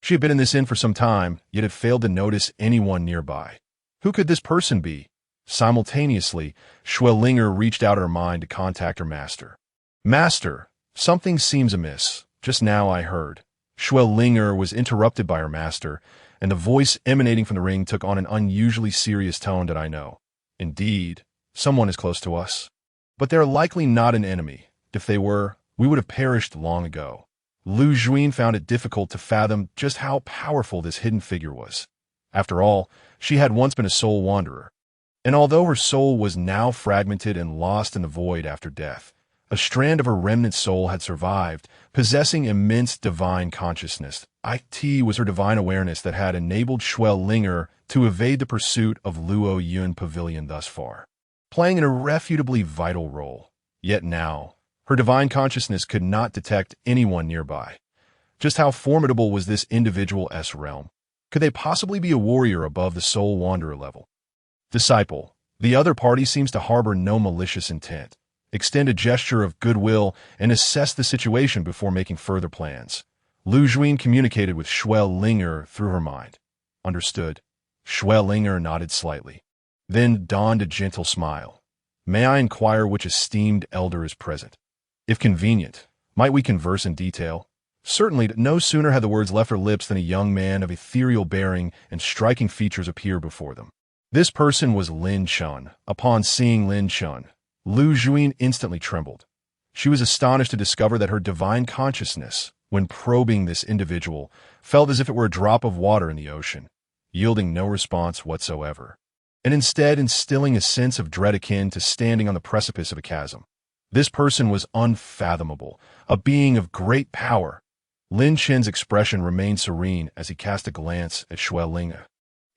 A: She had been in this inn for some time, yet had failed to notice anyone nearby. Who could this person be? Simultaneously, Schwellinger reached out her mind to contact her master. "Master, something seems amiss. Just now I heard." Schwellinger was interrupted by her master, and the voice emanating from the ring took on an unusually serious tone. "That I know. Indeed, someone is close to us. But they're likely not an enemy. If they were, we would have perished long ago." Lu Juin found it difficult to fathom just how powerful this hidden figure was. After all, she had once been a soul wanderer. And although her soul was now fragmented and lost in the void after death, a strand of her remnant soul had survived, possessing immense divine consciousness. It was her divine awareness that had enabled Schwellinger to evade the pursuit of Luo Yun Pavilion thus far, playing an irrefutably vital role. Yet now, her divine consciousness could not detect anyone nearby. Just how formidable was this individual's realm? Could they possibly be a warrior above the soul wanderer level? "Disciple, the other party seems to harbor no malicious intent. Extend a gesture of goodwill and assess the situation before making further plans." Lu Juin communicated with Schwellinger through her mind. "Understood." Schwellinger nodded slightly. Then donned a gentle smile. "May I inquire which esteemed elder is present? If convenient, might we converse in detail?" Certainly, no sooner had the words left her lips than a young man of ethereal bearing and striking features appeared before them. This person was Lin Chen. Upon seeing Lin Chen, Lu Juin instantly trembled. She was astonished to discover that her divine consciousness, when probing this individual, felt as if it were a drop of water in the ocean, yielding no response whatsoever, and instead instilling a sense of dread akin to standing on the precipice of a chasm. This person was unfathomable, a being of great power. Lin Chen's expression remained serene as he cast a glance at Shui Ling,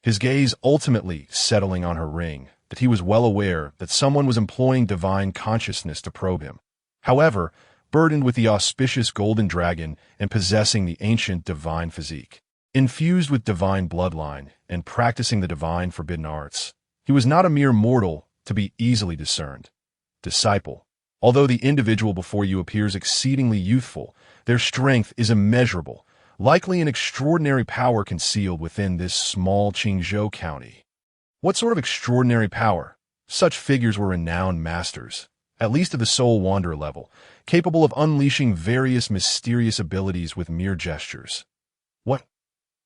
A: his gaze ultimately settling on her ring, that he was well aware that someone was employing divine consciousness to probe him. However, burdened with the auspicious golden dragon and possessing the ancient divine physique, infused with divine bloodline and practicing the divine forbidden arts, he was not a mere mortal to be easily discerned. Disciple, although the individual before you appears exceedingly youthful, their strength is immeasurable, likely an extraordinary power concealed within this small Qingzhou county. What sort of extraordinary power? Such figures were renowned masters, at least at the soul wanderer level, capable of unleashing various mysterious abilities with mere gestures. What?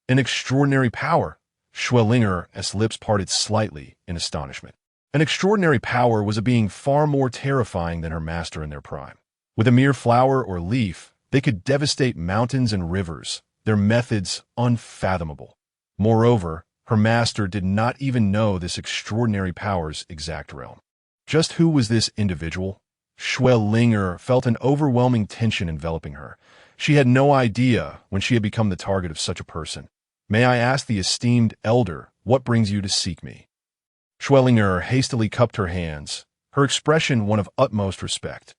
A: An extraordinary power? Schwellinger's lips parted slightly in astonishment. An extraordinary power was a being far more terrifying than her master in their prime. With a mere flower or leaf, they could devastate mountains and rivers, their methods unfathomable. Moreover, her master did not even know this extraordinary power's exact realm. Just who was this individual? Schwellinger felt an overwhelming tension enveloping her. She had no idea when she had become the target of such a person. May I ask the esteemed elder, what brings you to seek me? Schwellinger hastily cupped her hands, her expression one of utmost respect.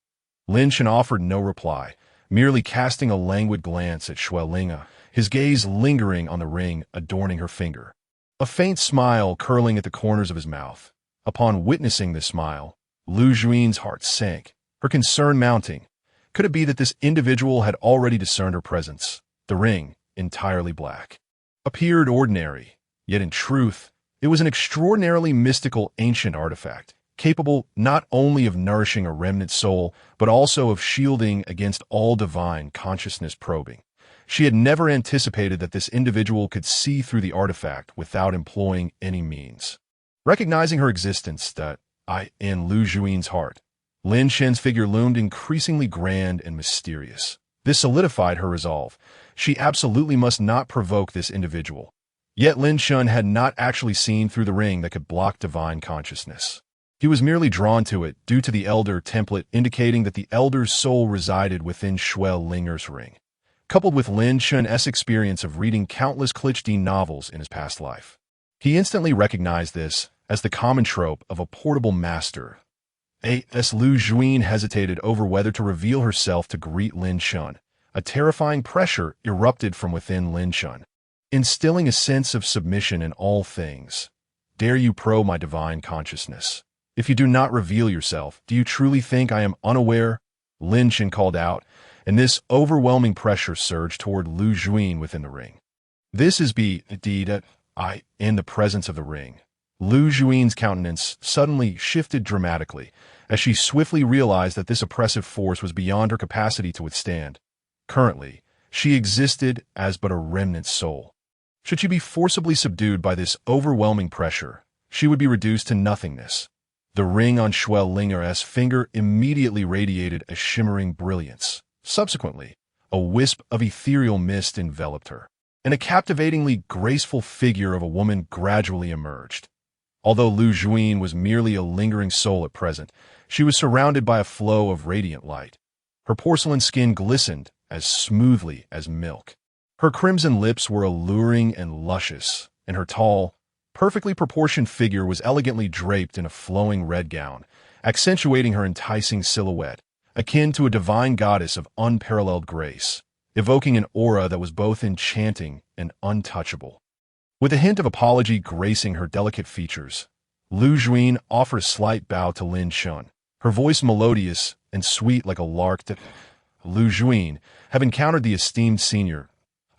A: Lin Chen offered no reply, merely casting a languid glance at Schwellinger, his gaze lingering on the ring adorning her finger. A faint smile curling at the corners of his mouth. Upon witnessing this smile, Lu Juin's heart sank, her concern mounting. Could it be that this individual had already discerned her presence? The ring, entirely black, appeared ordinary, yet in truth, it was an extraordinarily mystical ancient artifact, capable not only of nourishing a remnant soul, but also of shielding against all divine consciousness probing. She had never anticipated that this individual could see through the artifact without employing any means. Recognizing her existence, in Lu Juin's heart, Lin Chen's figure loomed increasingly grand and mysterious. This solidified her resolve. She absolutely must not provoke this individual. Yet Lin Chen had not actually seen through the ring that could block divine consciousness. He was merely drawn to it due to the elder template indicating that the elder's soul resided within Schwellinger's ring, coupled with Lin Chen's experience of reading countless Cliché novels in his past life. He instantly recognized this as the common trope of a portable master. As Lu Juin hesitated over whether to reveal herself to greet Lin Chen, a terrifying pressure erupted from within Lin Chen, instilling a sense of submission in all things. Dare you probe my divine consciousness? If you do not reveal yourself, do you truly think I am unaware? Lin Chen called out, and this overwhelming pressure surged toward Lu Juin within the ring. This is indeed in the presence of the ring. Lu Juin's countenance suddenly shifted dramatically as she swiftly realized that this oppressive force was beyond her capacity to withstand. Currently, she existed as but a remnant soul. Should she be forcibly subdued by this overwhelming pressure, she would be reduced to nothingness. The ring on Schwellinger's finger immediately radiated a shimmering brilliance. Subsequently, a wisp of ethereal mist enveloped her, and a captivatingly graceful figure of a woman gradually emerged. Although Lu Juin was merely a lingering soul at present, she was surrounded by a flow of radiant light. Her porcelain skin glistened as smoothly as milk. Her crimson lips were alluring and luscious, and her tall, perfectly proportioned figure was elegantly draped in a flowing red gown, accentuating her enticing silhouette, akin to a divine goddess of unparalleled grace, evoking an aura that was both enchanting and untouchable. With a hint of apology gracing her delicate features, Lu Juin offered a slight bow to Lin Chen, her voice melodious and sweet like a lark. Lu Juin, have encountered the esteemed senior.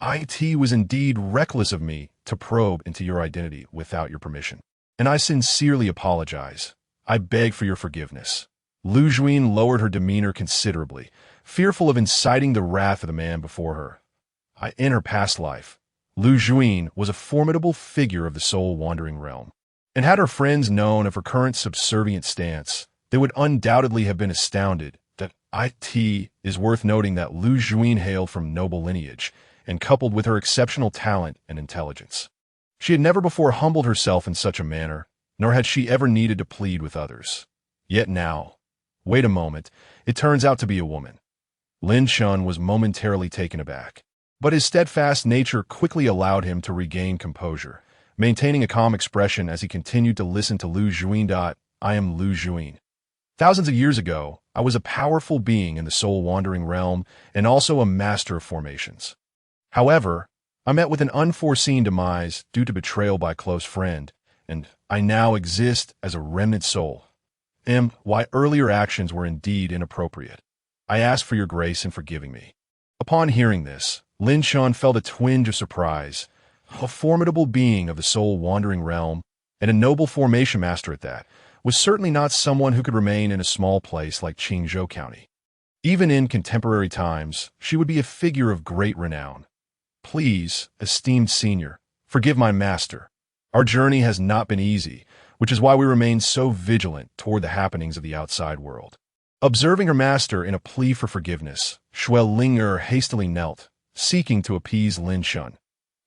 A: It was indeed reckless of me to probe into your identity without your permission, and I sincerely apologize. I beg for your forgiveness. Lu Juin lowered her demeanor considerably, fearful of inciting the wrath of the man before her. In her past life, Lu Juin was a formidable figure of the soul-wandering realm, and had her friends known of her current subservient stance, they would undoubtedly have been astounded. That it is worth noting that Lu Juin hailed from noble lineage, and coupled with her exceptional talent and intelligence, she had never before humbled herself in such a manner, nor had she ever needed to plead with others. Yet now, wait a moment, it turns out to be a woman. Lin Chen was momentarily taken aback. But his steadfast nature quickly allowed him to regain composure, maintaining a calm expression as he continued to listen to Lu Juin. I am Lu Juin. Thousands of years ago, I was a powerful being in the soul-wandering realm and also a master of formations. However, I met with an unforeseen demise due to betrayal by a close friend, and I now exist as a remnant soul. Why earlier actions were indeed inappropriate. I ask for your grace in forgiving me. Upon hearing this, Lin Chen felt a twinge of surprise. A formidable being of the soul-wandering realm, and a noble formation master at that, was certainly not someone who could remain in a small place like Qingzhou County. Even in contemporary times, she would be a figure of great renown. Please, esteemed senior, forgive my master. Our journey has not been easy, which is why we remain so vigilant toward the happenings of the outside world. Observing her master in a plea for forgiveness, Xuelinger hastily knelt, seeking to appease Lin Chen.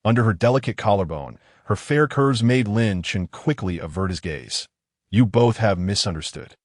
A: Under her delicate collarbone, her fair curves made Lin Chen quickly avert his gaze. You both have misunderstood.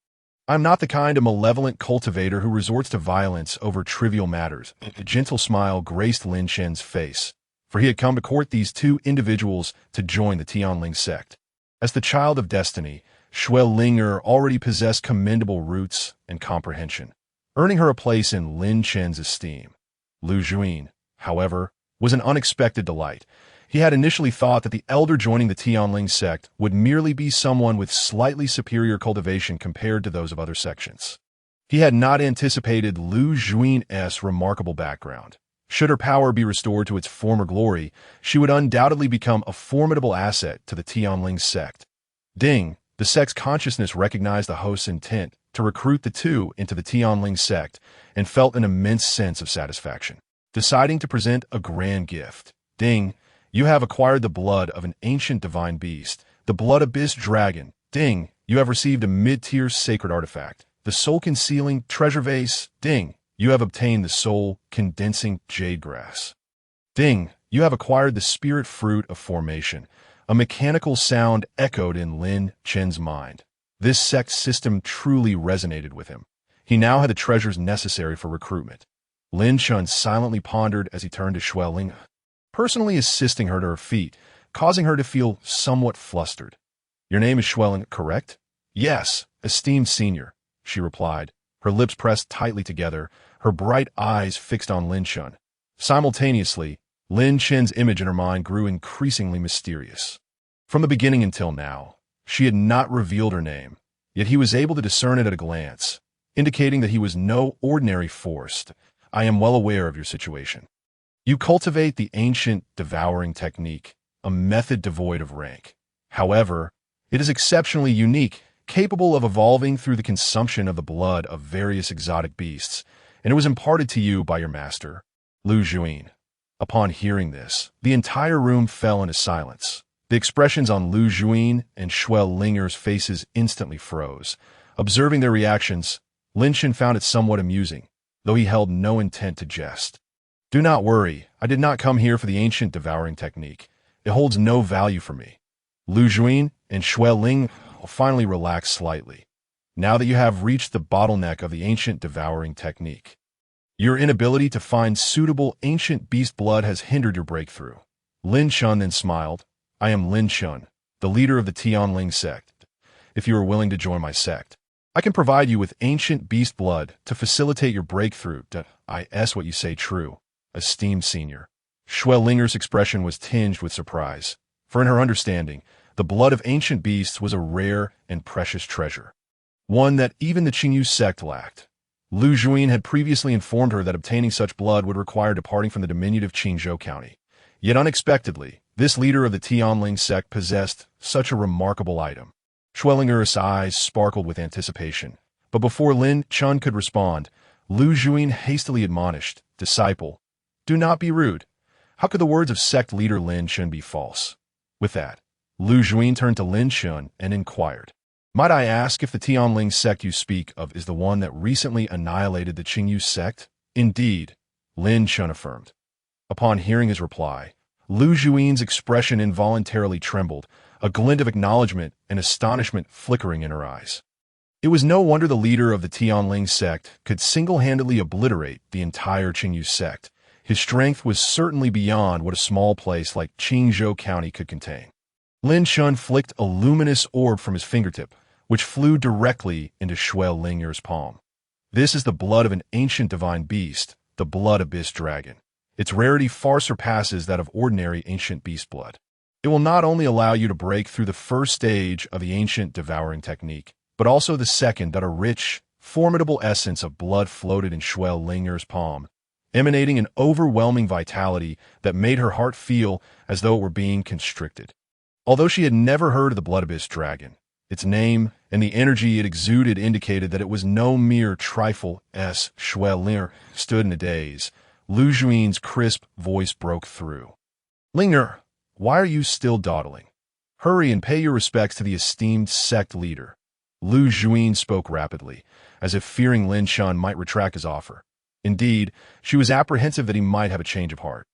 A: I'm not the kind of malevolent cultivator who resorts to violence over trivial matters. A gentle smile graced Lin Chen's face, for he had come to court these two individuals to join the Tianling sect. As the child of destiny, Xuelinger already possessed commendable roots and comprehension, earning her a place in Lin Chen's esteem. Lu Juin, however, was an unexpected delight. He had initially thought that the elder joining the Tianling sect would merely be someone with slightly superior cultivation compared to those of other sections. He had not anticipated Lu Juin's remarkable background. Should her power be restored to its former glory, she would undoubtedly become a formidable asset to the Tianling sect. The sect's consciousness recognized the host's intent to recruit the two into the Tianling sect and felt an immense sense of satisfaction. Deciding to present a grand gift. You have acquired the blood of an ancient divine beast, the blood abyss dragon. You have received a mid-tier sacred artifact, the soul-concealing treasure vase. You have obtained the soul-condensing jade grass. You have acquired the spirit fruit of formation. A mechanical sound echoed in Lin Chen's mind. This sect system truly resonated with him. He now had the treasures necessary for recruitment. Lin Chen silently pondered as he turned to Xuelinger, personally assisting her to her feet, causing her to feel somewhat flustered. Your name is Xuelinger, correct? Yes, esteemed senior, she replied, her lips pressed tightly together, her bright eyes fixed on Lin Chen. Simultaneously, Lin Chen's image in her mind grew increasingly mysterious. From the beginning until now, she had not revealed her name, yet he was able to discern it at a glance, indicating that he was no ordinary force. I am well aware of your situation. You cultivate the ancient devouring technique, a method devoid of rank. However, it is exceptionally unique, capable of evolving through the consumption of the blood of various exotic beasts, and it was imparted to you by your master, Lu Juin. Upon hearing this, the entire room fell into silence. The expressions on Lu Juin and Xuelinger's faces instantly froze. Observing their reactions, Lin Chen found it somewhat amusing, though he held no intent to jest. Do not worry, I did not come here for the ancient devouring technique. It holds no value for me. Lu Juin and Xuelinger finally relaxed slightly, now that you have reached the bottleneck of the ancient devouring technique. Your inability to find suitable ancient beast blood has hindered your breakthrough. Lin Chen then smiled. I am Lin Chen, the leader of the Tianling sect. If you are willing to join my sect, I can provide you with ancient beast blood to facilitate your breakthrough. What you say true, esteemed senior. Xuelinger's expression was tinged with surprise, for in her understanding, the blood of ancient beasts was a rare and precious treasure, one that even the Qingyu sect lacked. Lu Juin had previously informed her that obtaining such blood would require departing from the diminutive Qingzhou County. Yet unexpectedly, this leader of the Tianling sect possessed such a remarkable item. Xuelinger's eyes sparkled with anticipation, but before Lin Chen could respond, Lu Juin hastily admonished, Disciple, do not be rude. How could the words of sect leader Lin Chen be false? With that, Lu Juin turned to Lin Chen and inquired, Might I ask if the Tianling sect you speak of is the one that recently annihilated the Qingyu sect? Indeed, Lin Chen affirmed. Upon hearing his reply, Lu Juin's expression involuntarily trembled, a glint of acknowledgement and astonishment flickering in her eyes. It was no wonder the leader of the Tianling sect could single-handedly obliterate the entire Qingyu sect. His strength was certainly beyond what a small place like Qingzhou County could contain. Lin Chen flicked a luminous orb from his fingertip, which flew directly into Shui Linger's palm. This is the blood of an ancient divine beast, the blood abyss dragon. Its rarity far surpasses that of ordinary ancient beast blood. It will not only allow you to break through the first stage of the ancient devouring technique, but also the second that a rich, formidable essence of blood floated in Shui Linger's palm, emanating an overwhelming vitality that made her heart feel as though it were being constricted. Although she had never heard of the blood abyss dragon, its name and the energy it exuded indicated that it was no mere trifle. Shui Linger stood in a daze. Lu Juin's crisp voice broke through. Linger, why are you still dawdling? Hurry and pay your respects to the esteemed sect leader. Lu Juin spoke rapidly, as if fearing Lin Chen might retract his offer. Indeed, she was apprehensive that he might have a change of heart.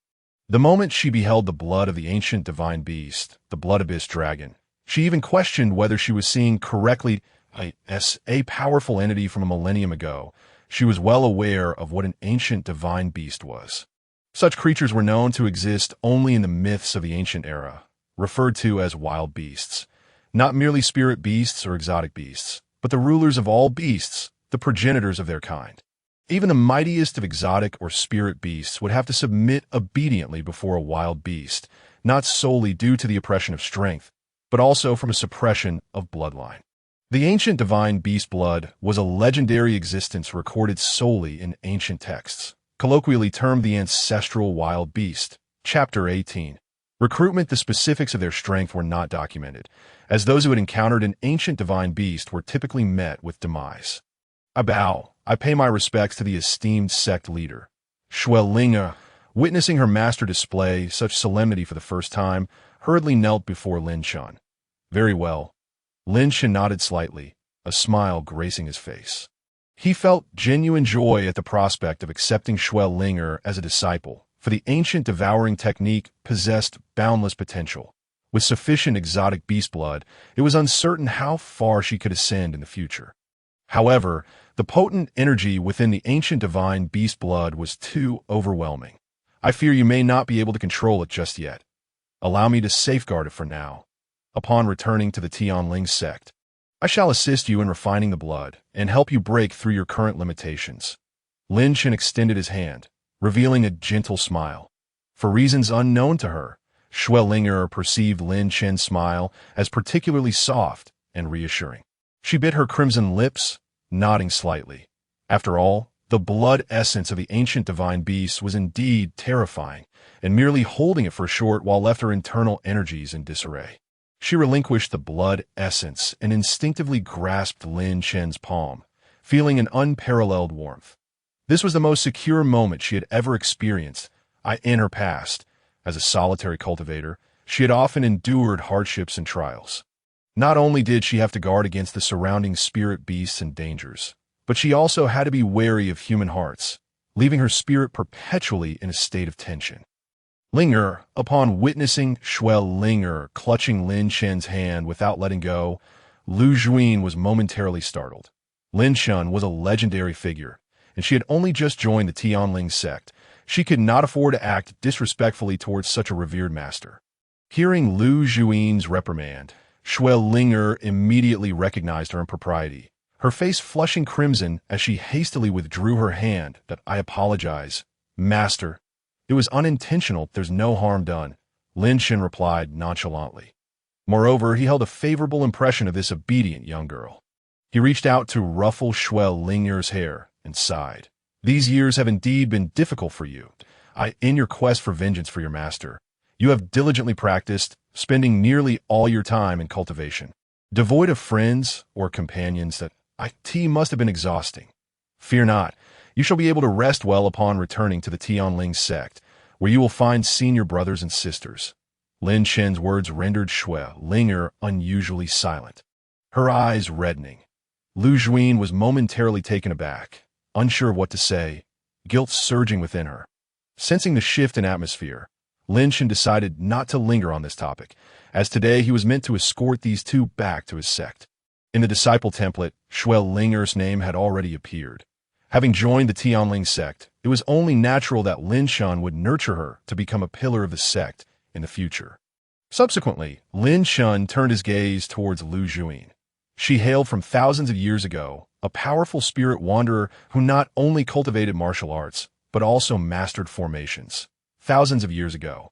A: The moment she beheld the blood of the ancient divine beast, the blood abyss dragon, she even questioned whether she was seeing correctly a powerful entity from a millennium ago. She was well aware of what an ancient divine beast was. Such creatures were known to exist only in the myths of the ancient era, referred to as wild beasts. Not merely spirit beasts or exotic beasts, but the rulers of all beasts, the progenitors of their kind. Even the mightiest of exotic or spirit beasts would have to submit obediently before a wild beast, not solely due to the oppression of strength, but also from a suppression of bloodline. The ancient divine beast blood was a legendary existence recorded solely in ancient texts, colloquially termed the ancestral wild beast. Chapter 18. Recruitment. The specifics of their strength were not documented, as those who had encountered an ancient divine beast were typically met with demise. I bow. I pay my respects to the esteemed sect leader. Shui Linger, witnessing her master display such solemnity for the first time, hurriedly knelt before Lin Chen. Very well. Lin Chen nodded slightly, a smile gracing his face. He felt genuine joy at the prospect of accepting Shui Linger as a disciple, for the ancient devouring technique possessed boundless potential. With sufficient exotic beast blood, it was uncertain how far she could ascend in the future. However, the potent energy within the ancient divine beast blood was too overwhelming. I fear you may not be able to control it just yet. Allow me to safeguard it for now. Upon returning to the Tianling sect, I shall assist you in refining the blood and help you break through your current limitations. Lin Chen extended his hand, revealing a gentle smile. For reasons unknown to her, Shui Linger perceived Lin Chen's smile as particularly soft and reassuring. She bit her crimson lips, nodding slightly. After all, the blood essence of the ancient divine beast was indeed terrifying, and merely holding it for short while left her internal energies in disarray. She relinquished the blood essence and instinctively grasped Lin Chen's palm, feeling an unparalleled warmth. This was the most secure moment she had ever experienced. In her past, as a solitary cultivator, she had often endured hardships and trials. Not only did she have to guard against the surrounding spirit beasts and dangers, but she also had to be wary of human hearts, leaving her spirit perpetually in a state of tension. Linger, upon witnessing Shui Linger clutching Lin Chen's hand without letting go, Lu Juin was momentarily startled. Lin Chen was a legendary figure, and she had only just joined the Tianling sect. She could not afford to act disrespectfully towards such a revered master. Hearing Lu Juin's reprimand, Shui Linger immediately recognized her impropriety, her face flushing crimson as she hastily withdrew her hand. I apologize, master. It was unintentional. There's no harm done, Lin Chen replied nonchalantly. Moreover, he held a favorable impression of this obedient young girl. He reached out to ruffle Shui Linger's hair and sighed. These years have indeed been difficult for you. In your quest for vengeance for your master, you have diligently practiced, spending nearly all your time in cultivation. Devoid of friends or companions, must have been exhausting. Fear not. You shall be able to rest well upon returning to the Tianling sect, where you will find senior brothers and sisters. Lin Chen's words rendered Shui Linger unusually silent, her eyes reddening. Lu Juin was momentarily taken aback, unsure of what to say, guilt surging within her. Sensing the shift in atmosphere, Lin Chen decided not to linger on this topic, as today he was meant to escort these two back to his sect. In the disciple template, Shui Linger's name had already appeared. Having joined the Tianling sect, it was only natural that Lin Chen would nurture her to become a pillar of the sect in the future. Subsequently, Lin Chen turned his gaze towards Lu Juyin. She hailed from thousands of years ago, a powerful spirit wanderer who not only cultivated martial arts, but also mastered formations. Thousands of years ago,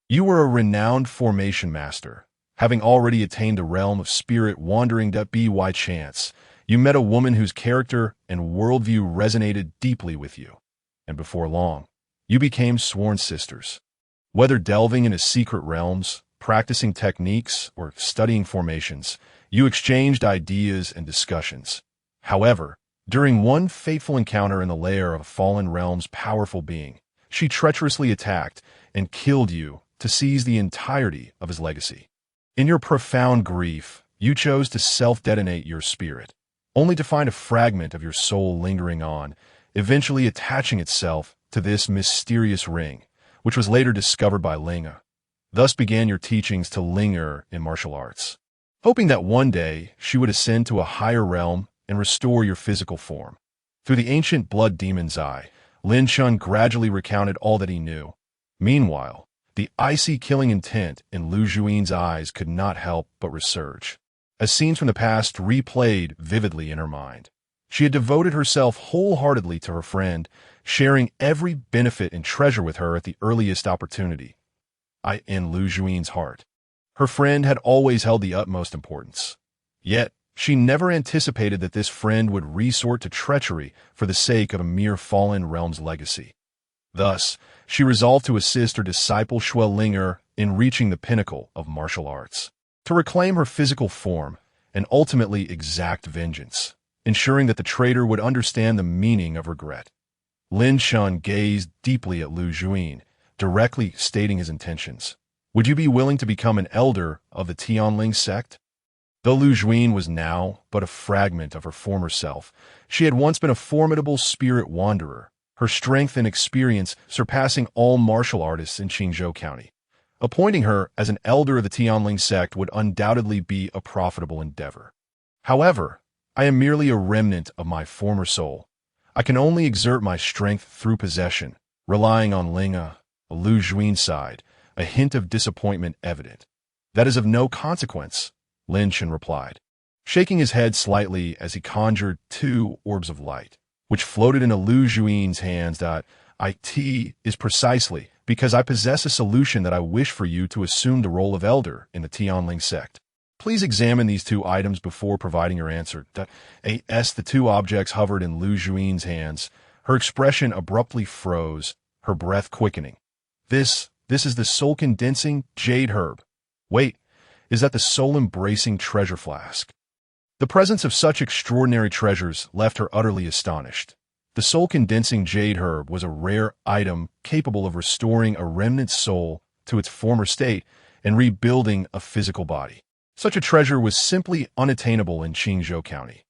A: you were a renowned formation master. Having already attained the realm of spirit wandering by chance, you met a woman whose character and worldview resonated deeply with you. And before long, you became sworn sisters. Whether delving into secret realms, practicing techniques, or studying formations, you exchanged ideas and discussions. However, during one fateful encounter in the lair of a fallen realm's powerful being, she treacherously attacked and killed you to seize the entirety of his legacy. In your profound grief, you chose to self-detonate your spirit, only to find a fragment of your soul lingering on, eventually attaching itself to this mysterious ring, which was later discovered by Ling. Thus began your teachings to Ling in martial arts, hoping that one day she would ascend to a higher realm and restore your physical form. Through the ancient blood demon's eye, Lin Chen gradually recounted all that he knew. Meanwhile, the icy killing intent in Lu Juin's eyes could not help but resurge, as scenes from the past replayed vividly in her mind. She had devoted herself wholeheartedly to her friend, sharing every benefit and treasure with her at the earliest opportunity. In Lu Juin's heart, her friend had always held the utmost importance. Yet, she never anticipated that this friend would resort to treachery for the sake of a mere fallen realm's legacy. Thus, she resolved to assist her disciple Shuo Linger in reaching the pinnacle of martial arts, to reclaim her physical form and ultimately exact vengeance, ensuring that the traitor would understand the meaning of regret. Lin Chen gazed deeply at Lu Juin, directly stating his intentions. Would you be willing to become an elder of the Tianling sect? Though Lu Juin was now but a fragment of her former self, she had once been a formidable spirit wanderer, her strength and experience surpassing all martial artists in Qingzhou County. Appointing her as an elder of the Tianling sect would undoubtedly be a profitable endeavor. However, I am merely a remnant of my former soul. I can only exert my strength through possession, relying on Ling, Lu Juin's side, a hint of disappointment evident. That is of no consequence, Lin Chen replied, shaking his head slightly as he conjured two orbs of light, which floated into Lu Juin's hands. It is precisely because I possess a solution that I wish for you to assume the role of elder in the Tianling sect. Please examine these two items before providing your answer. The two objects hovered in Lu Juin's hands. Her expression abruptly froze, her breath quickening. This is the soul-condensing jade herb. Wait, is that the soul-embracing treasure flask? The presence of such extraordinary treasures left her utterly astonished. The soul-condensing jade herb was a rare item capable of restoring a remnant soul to its former state and rebuilding a physical body. Such a treasure was simply unattainable in Qingzhou County.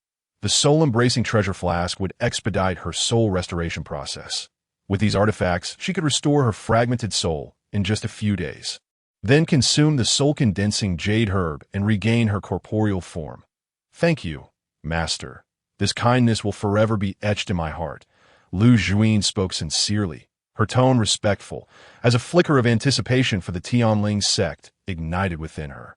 A: The soul-embracing treasure flask would expedite her soul restoration process. With these artifacts, she could restore her fragmented soul in just a few days, then consume the soul-condensing jade herb and regain her corporeal form. Thank you, Master. This kindness will forever be etched in my heart. Lu Juin spoke sincerely, her tone respectful, as a flicker of anticipation for the Tianling sect ignited within her.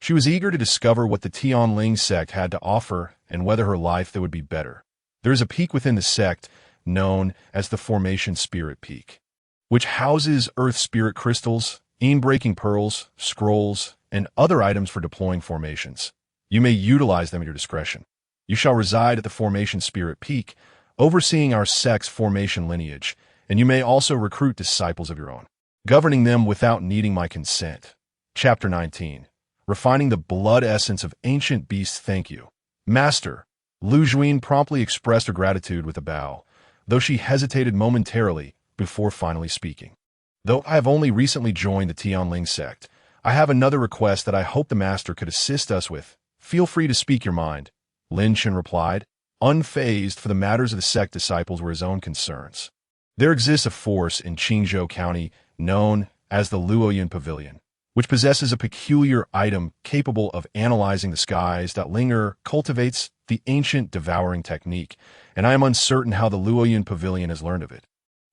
A: She was eager to discover what the Tianling sect had to offer and whether her life there would be better. There is a peak within the sect known as the Formation Spirit Peak, which houses earth spirit crystals, breaking pearls, scrolls, and other items for deploying formations. You may utilize them at your discretion. You shall reside at the Formation Spirit Peak, overseeing our sect's formation lineage, and you may also recruit disciples of your own, governing them without needing my consent. Chapter 19. Refining the blood essence of ancient beasts. Thank you, Master. Lu Juin promptly expressed her gratitude with a bow, though she hesitated momentarily before finally speaking. Though I have only recently joined the Tianling sect, I have another request that I hope the Master could assist us with. Feel free to speak your mind, Lin Chen replied, unfazed, for the matters of the sect disciples were his own concerns. There exists a force in Qingzhou County known as the Luoyuan Pavilion, which possesses a peculiar item capable of analyzing the skies. Linger cultivates the ancient devouring technique, and I am uncertain how the Luoyun Pavilion has learned of it.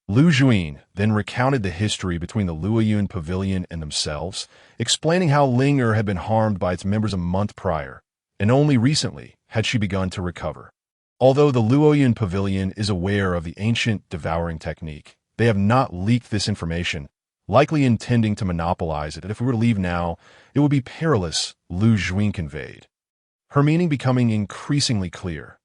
A: Lu Juin then recounted the history between the Luoyun Pavilion and themselves, explaining how Linger had been harmed by its members a month prior, and only recently had she begun to recover. Although the Luoyun Pavilion is aware of the ancient devouring technique, they have not leaked this information, likely intending to monopolize it, and if we were to leave now, it would be perilous, Lu Juin conveyed. Her meaning becoming increasingly clear.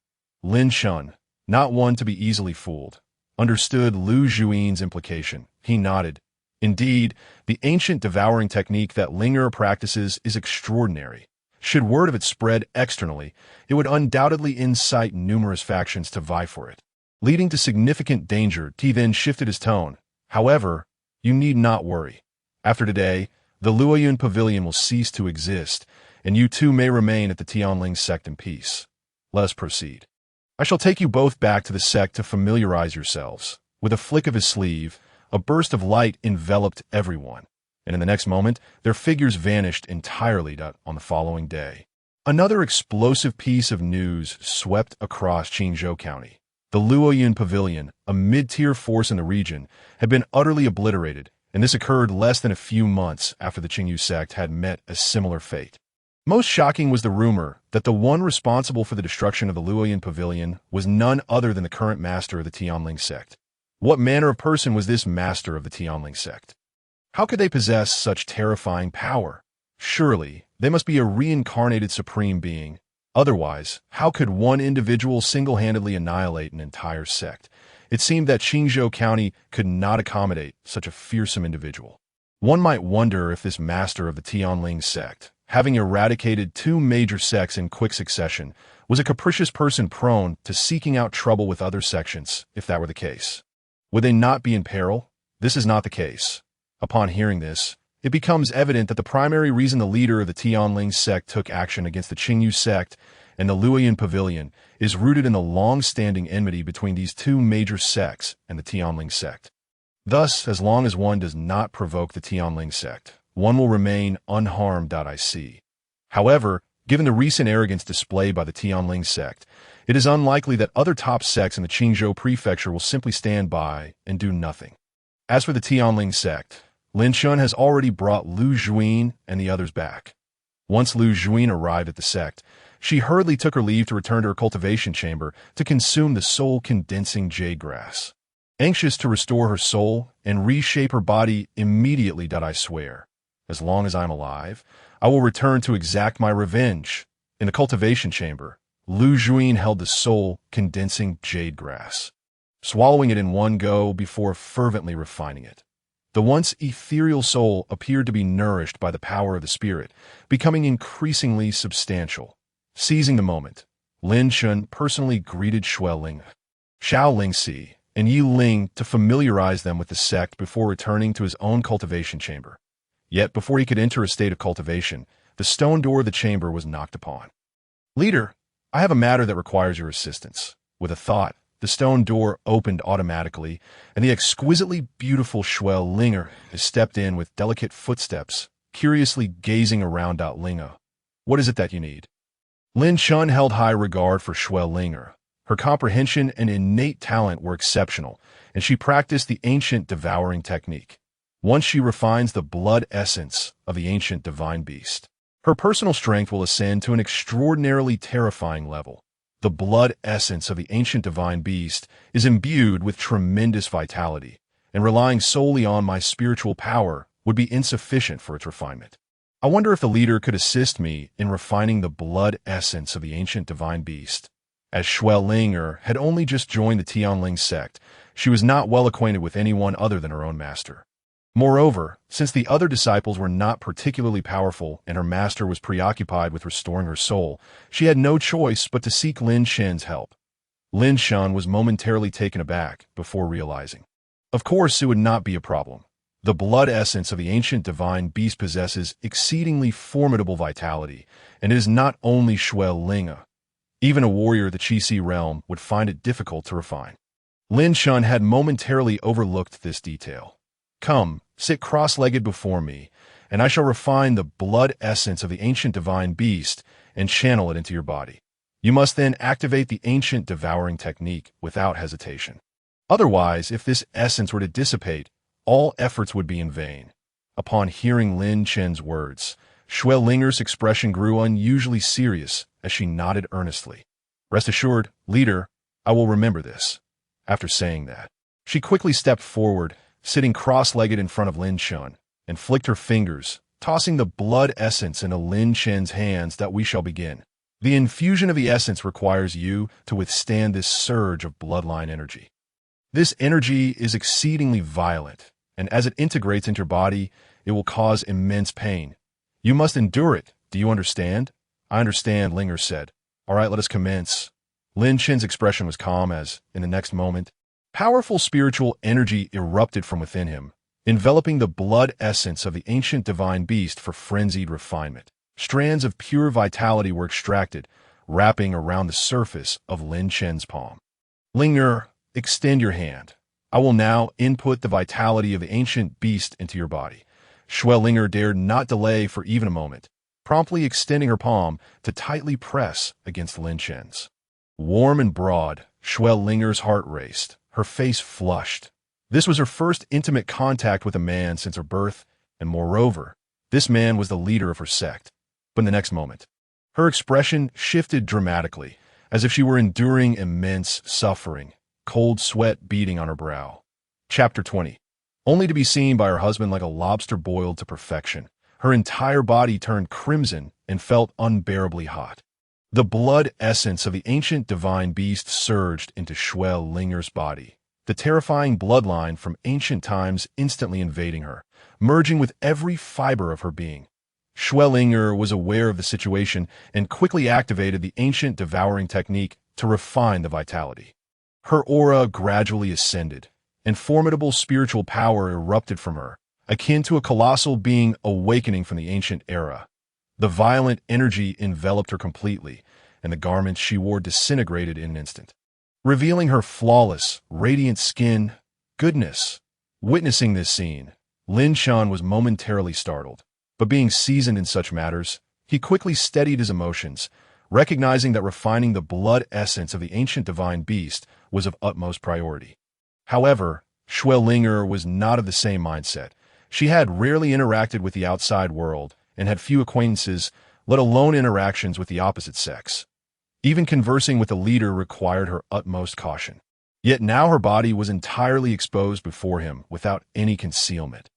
A: Lin Chen, not one to be easily fooled, understood Lu Juin's implication. He nodded. Indeed, the ancient devouring technique that Linger practices is extraordinary. Should word of it spread externally, it would undoubtedly incite numerous factions to vie for it, leading to significant danger. T then shifted his tone. However, you need not worry. After today, the Luoyun Pavilion will cease to exist, and you too may remain at the Tianling sect in peace. Let us proceed. I shall take you both back to the sect to familiarize yourselves. With a flick of his sleeve, a burst of light enveloped everyone, and in the next moment, their figures vanished entirely on the following day. Another explosive piece of news swept across Qingzhou County. The Luoyun Pavilion, a mid-tier force in the region, had been utterly obliterated, and this occurred less than a few months after the Qingyu sect had met a similar fate. Most shocking was the rumor that the one responsible for the destruction of the Luoyun Pavilion was none other than the current master of the Tianling sect. What manner of person was this master of the Tianling sect? How could they possess such terrifying power? Surely, they must be a reincarnated supreme being. Otherwise, how could one individual single-handedly annihilate an entire sect? It seemed that Qingzhou County could not accommodate such a fearsome individual. One might wonder if this master of the Tianling sect, having eradicated two major sects in quick succession, was a capricious person prone to seeking out trouble with other sections, if that were the case. Would they not be in peril? This is not the case. Upon hearing this, it becomes evident that the primary reason the leader of the Tianling sect took action against the Qingyu sect and the Luoyun Pavilion is rooted in the long-standing enmity between these two major sects and the Tianling sect. Thus, as long as one does not provoke the Tianling sect, one will remain unharmed. I see. However, given the recent arrogance displayed by the Tianling sect, it is unlikely that other top sects in the Qingzhou prefecture will simply stand by and do nothing. As for the Tianling sect, Lin Chen has already brought Lu Juin and the others back. Once Lu Juin arrived at the sect, she hurriedly took her leave to return to her cultivation chamber to consume the soul-condensing jade grass. Anxious to restore her soul and reshape her body immediately, I swear. As long as I am alive, I will return to exact my revenge. In the cultivation chamber, Lu Juin held the soul-condensing jade grass, swallowing it in one go before fervently refining it. The once ethereal soul appeared to be nourished by the power of the spirit, becoming increasingly substantial. Seizing the moment, Lin Chen personally greeted Xiao Lingxi, and Yi Ling to familiarize them with the sect before returning to his own cultivation chamber. Yet before he could enter a state of cultivation, the stone door of the chamber was knocked upon. "Leader, I have a matter that requires your assistance." With a thought, the stone door opened automatically, and the exquisitely beautiful Linger stepped in with delicate footsteps, curiously gazing around Linger. "What is it that you need?" Lin Chen held high regard for Linger. Her comprehension and innate talent were exceptional, and she practiced the ancient devouring technique. Once she refines the blood essence of the ancient divine beast, her personal strength will ascend to an extraordinarily terrifying level. The blood essence of the ancient divine beast is imbued with tremendous vitality, and relying solely on my spiritual power would be insufficient for its refinement. I wonder if the leader could assist me in refining the blood essence of the ancient divine beast. As Linger had only just joined the Tianling sect, she was not well acquainted with anyone other than her own master. Moreover, since the other disciples were not particularly powerful and her master was preoccupied with restoring her soul, she had no choice but to seek Lin Chen's help. Lin Chen was momentarily taken aback before realizing. Of course, it would not be a problem. The blood essence of the ancient divine beast possesses exceedingly formidable vitality, and it is not only Linger. Even a warrior of the Qi realm would find it difficult to refine. Lin Chen had momentarily overlooked this detail. "Come, sit cross-legged before me, and I shall refine the blood essence of the ancient divine beast and channel it into your body." You must then activate the ancient devouring technique without hesitation. Otherwise, if this essence were to dissipate, all efforts would be in vain. Upon hearing Lin Chen's words, Xue Linger's expression grew unusually serious as she nodded earnestly. Rest assured, leader, I will remember this. After saying that, she quickly stepped forward, sitting cross-legged in front of Lin Chen, and flicked her fingers, tossing the blood essence into Lin Chen's hands. That we shall begin. The infusion of the essence requires you to withstand this surge of bloodline energy. This energy is exceedingly violent, and as it integrates into your body, it will cause immense pain. You must endure it. Do you understand? I understand, Linger said. All right, let us commence. Lin Chen's expression was calm as, in the next moment, powerful spiritual energy erupted from within him, enveloping the blood essence of the ancient divine beast for frenzied refinement. Strands of pure vitality were extracted, wrapping around the surface of Lin Chen's palm. Linger, extend your hand. I will now input the vitality of the ancient beast into your body. Xue Linger dared not delay for even a moment, promptly extending her palm to tightly press against Lin Chen's. Warm and broad, Xue Linger's heart raced, her face flushed. This was her first intimate contact with a man since her birth, and moreover, this man was the leader of her sect. But in the next moment, her expression shifted dramatically, as if she were enduring immense suffering, cold sweat beading on her brow. Chapter 20. Only to be seen by her husband like a lobster boiled to perfection, her entire body turned crimson and felt unbearably hot. The blood essence of the ancient divine beast surged into Xue Linger's body, the terrifying bloodline from ancient times instantly invading her, merging with every fiber of her being. Xue Linger was aware of the situation and quickly activated the ancient devouring technique to refine the vitality. Her aura gradually ascended, and formidable spiritual power erupted from her, akin to a colossal being awakening from the ancient era. The violent energy enveloped her completely, and the garments she wore disintegrated in an instant, revealing her flawless, radiant skin. Goodness! Witnessing this scene, Lin Chen was momentarily startled. But being seasoned in such matters, he quickly steadied his emotions, recognizing that refining the blood essence of the ancient divine beast was of utmost priority. However, Xue Linger was not of the same mindset. She had rarely interacted with the outside world and had few acquaintances, let alone interactions with the opposite sex. Even conversing with the leader required her utmost caution. Yet now her body was entirely exposed before him without any concealment.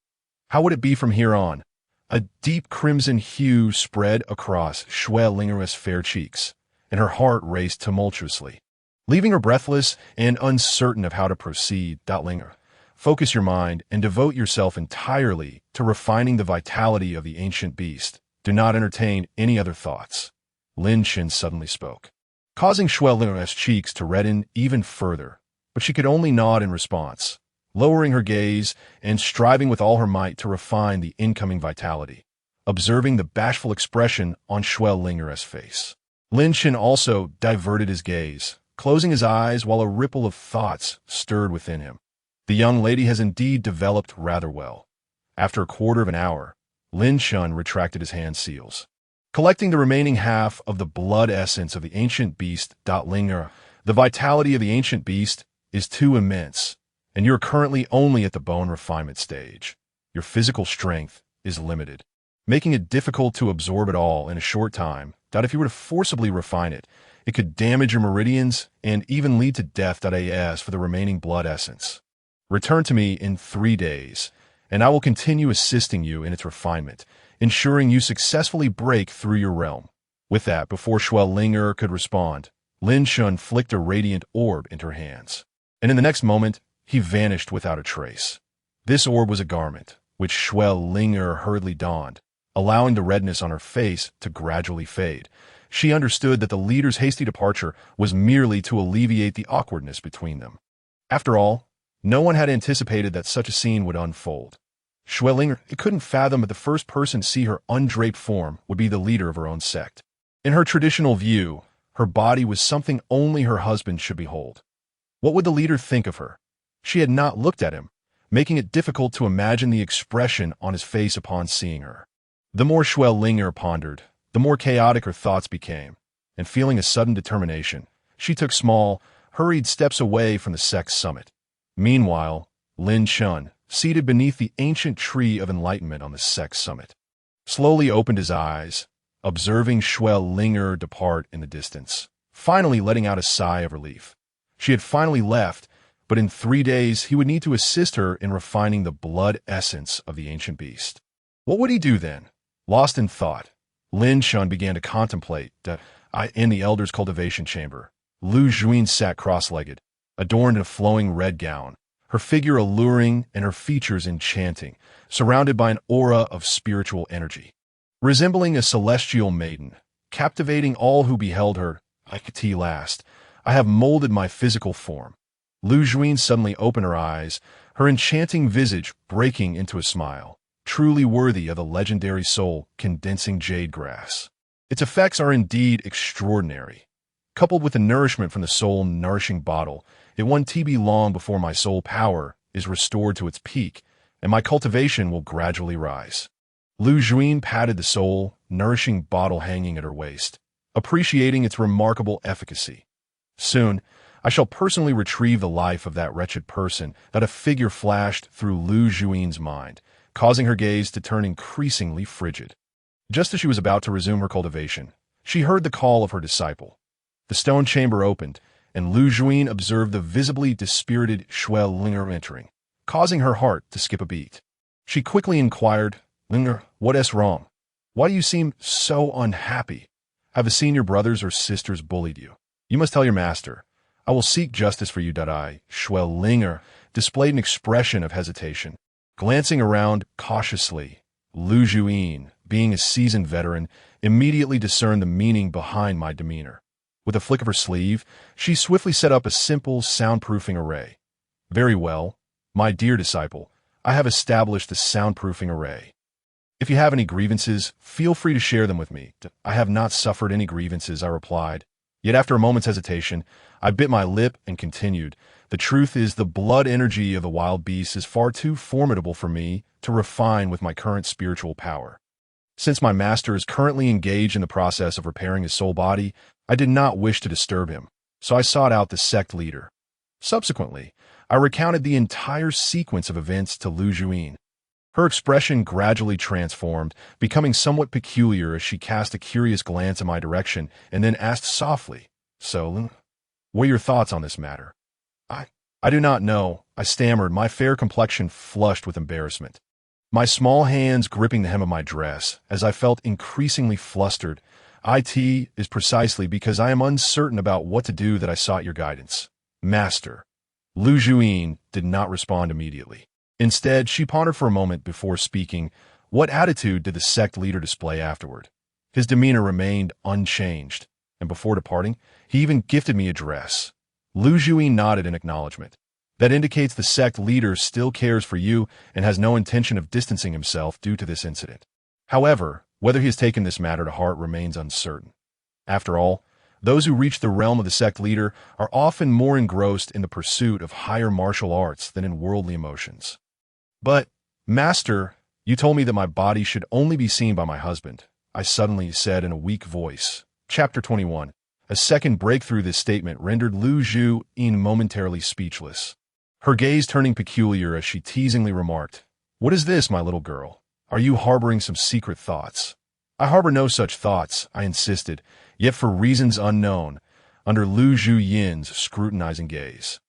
A: How would it be from here on? A deep crimson hue spread across Xue Linger's fair cheeks, and her heart raced tumultuously. Leaving her breathless and uncertain of how to proceed, Linger, focus your mind and devote yourself entirely to refining the vitality of the ancient beast. Do not entertain any other thoughts. Lin Chen suddenly spoke, causing Xue Linger's cheeks to redden even further, but she could only nod in response, lowering her gaze and striving with all her might to refine the incoming vitality, observing the bashful expression on Xue Linger's face. Lin Chen also diverted his gaze, closing his eyes while a ripple of thoughts stirred within him. The young lady has indeed developed rather well. After a quarter of an hour, Lin Chen retracted his hand seals, collecting the remaining half of the blood essence of the ancient beast. Linger, the vitality of the ancient beast is too immense, and you're currently only at the bone refinement stage. Your physical strength is limited, making it difficult to absorb it all in a short time. If you were to forcibly refine it, it could damage your meridians and even lead to death. As for the remaining blood essence, return to me in 3 days, and I will continue assisting you in its refinement, ensuring you successfully break through your realm. With that, before Xue Linger could respond, Lin Chen flicked a radiant orb into her hands, and in the next moment, he vanished without a trace. This orb was a garment, which Xue Linger hurriedly donned, allowing the redness on her face to gradually fade. She understood that the leader's hasty departure was merely to alleviate the awkwardness between them. After all, no one had anticipated that such a scene would unfold. Xue Linger couldn't fathom that the first person to see her undraped form would be the leader of her own sect. In her traditional view, her body was something only her husband should behold. What would the leader think of her? She had not looked at him, making it difficult to imagine the expression on his face upon seeing her. The more Xue Linger pondered, the more chaotic her thoughts became, and feeling a sudden determination, she took small, hurried steps away from the sect's summit. Meanwhile, Lin Chen, seated beneath the ancient tree of enlightenment on the sect's summit, slowly opened his eyes, observing Shuel linger depart in the distance, finally letting out a sigh of relief. She had finally left, but in 3 days he would need to assist her in refining the blood essence of the ancient beast. What would he do then? Lost in thought, Lin Chen began to contemplate in the elder's cultivation chamber. Lu Juin sat cross-legged, adorned in a flowing red gown, her figure alluring and her features enchanting, surrounded by an aura of spiritual energy. Resembling a celestial maiden, captivating all who beheld her, I have molded my physical form. Lu Juin suddenly opened her eyes, her enchanting visage breaking into a smile, truly worthy of the legendary soul condensing jade grass. Its effects are indeed extraordinary. Coupled with the nourishment from the soul-nourishing bottle, it won't be long before my soul power is restored to its peak, and my cultivation will gradually rise. Lu Juin patted the soul-nourishing bottle hanging at her waist, appreciating its remarkable efficacy. Soon, I shall personally retrieve the life of that wretched person. That a figure flashed through Lu Juin's mind, causing her gaze to turn increasingly frigid. Just as she was about to resume her cultivation, she heard the call of her disciple. The stone chamber opened, and Lu Juin observed the visibly dispirited Shuel Linger entering, causing her heart to skip a beat. She quickly inquired, "Linger, what is wrong? Why do you seem so unhappy? Have the senior brothers or sisters bullied you? You must tell your master. I will seek justice for you." Shuel Linger displayed an expression of hesitation. Glancing around cautiously, Lu Juin, being a seasoned veteran, immediately discerned the meaning behind my demeanor. With a flick of her sleeve, she swiftly set up a simple soundproofing array. "Very well, my dear disciple, I have established the soundproofing array. If you have any grievances, feel free to share them with me." "I have not suffered any grievances," I replied. Yet after a moment's hesitation, I bit my lip and continued, "The truth is the blood energy of the wild beasts is far too formidable for me to refine with my current spiritual power. Since my master is currently engaged in the process of repairing his soul body, I did not wish to disturb him, so I sought out the sect leader. Subsequently, I recounted the entire sequence of events to Lu Juin. Her expression gradually transformed, becoming somewhat peculiar as she cast a curious glance in my direction and then asked softly, "So, what are your thoughts on this matter?" I do not know," I stammered, my fair complexion flushed with embarrassment. My small hands gripping the hem of my dress, as I felt increasingly flustered. "It is precisely because I am uncertain about what to do that I sought your guidance, Master." Lu Juin did not respond immediately. Instead, she pondered for a moment before speaking. What attitude did the sect leader display afterward? His demeanor remained unchanged, and before departing, he even gifted me a dress. Lu Juin nodded in acknowledgement. "That indicates the sect leader still cares for you and has no intention of distancing himself due to this incident. However, whether he has taken this matter to heart remains uncertain. After all, those who reach the realm of the sect leader are often more engrossed in the pursuit of higher martial arts than in worldly emotions." "But, Master, you told me that my body should only be seen by my husband," I suddenly said in a weak voice. Chapter 21. A second breakthrough this statement rendered Lu Juin momentarily speechless. Her gaze turning peculiar as she teasingly remarked, "What is this, my little girl? Are you harboring some secret thoughts?" "I harbor no such thoughts," I insisted, yet for reasons unknown, under Lu Juin's scrutinizing gaze.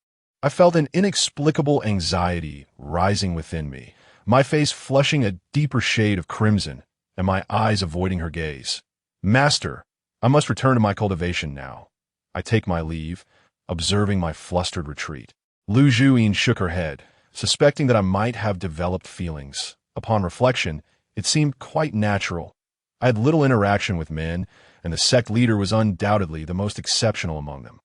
A: I felt an inexplicable anxiety rising within me, my face flushing a deeper shade of crimson, and my eyes avoiding her gaze. "Master, I must return to my cultivation now. I take my leave, observing my flustered retreat." Lu Juin shook her head, suspecting that I might have developed feelings. Upon reflection, it seemed quite natural. I had little interaction with men, and the sect leader was undoubtedly the most exceptional among them.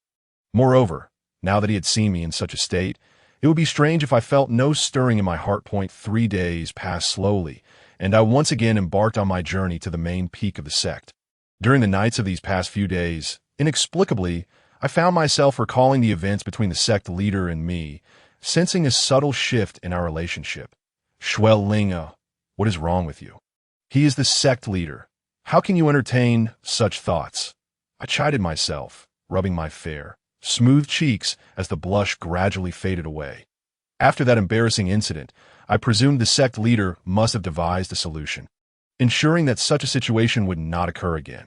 A: Moreover, now that he had seen me in such a state, it would be strange if I felt no stirring in my heart. 3 days passed slowly, and I once again embarked on my journey to the main peak of the sect. During the nights of these past few days, inexplicably, I found myself recalling the events between the sect leader and me, sensing a subtle shift in our relationship. "Shuel Linger, what is wrong with you? He is the sect leader. How can you entertain such thoughts?" I chided myself, rubbing my fair, smooth cheeks as the blush gradually faded away. After that embarrassing incident, I presumed the sect leader must have devised a solution, ensuring that such a situation would not occur again.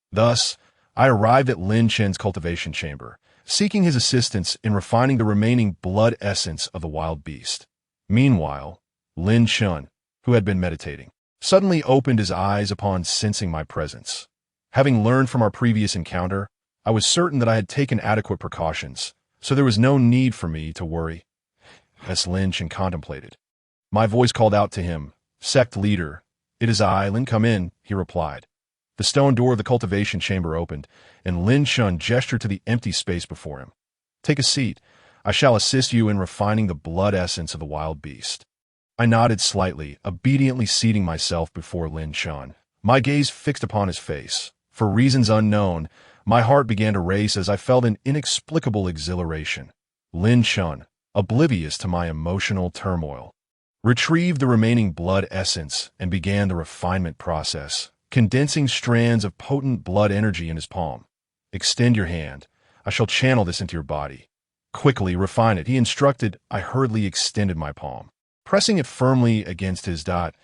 A: Thus, I arrived at Lin Chen's cultivation chamber, seeking his assistance in refining the remaining blood essence of the wild beast. Meanwhile, Lin Chen, who had been meditating, suddenly opened his eyes upon sensing my presence. Having learned from our previous encounter, I was certain that I had taken adequate precautions, so there was no need for me to worry. As Lin Chen contemplated, my voice called out to him, "Sect leader." "It is I, Lin, come in," he replied. The stone door of the cultivation chamber opened, and Lin Chen gestured to the empty space before him. "Take a seat. I shall assist you in refining the blood essence of the wild beast." I nodded slightly, obediently seating myself before Lin Chen, my gaze fixed upon his face. For reasons unknown, my heart began to race as I felt an inexplicable exhilaration. Lin Chen, oblivious to my emotional turmoil, retrieved the remaining blood essence and began the refinement process, condensing strands of potent blood energy in his palm. "Extend your hand. I shall channel this into your body. Quickly refine it," he instructed. I hurriedly extended my palm, pressing it firmly against his dot.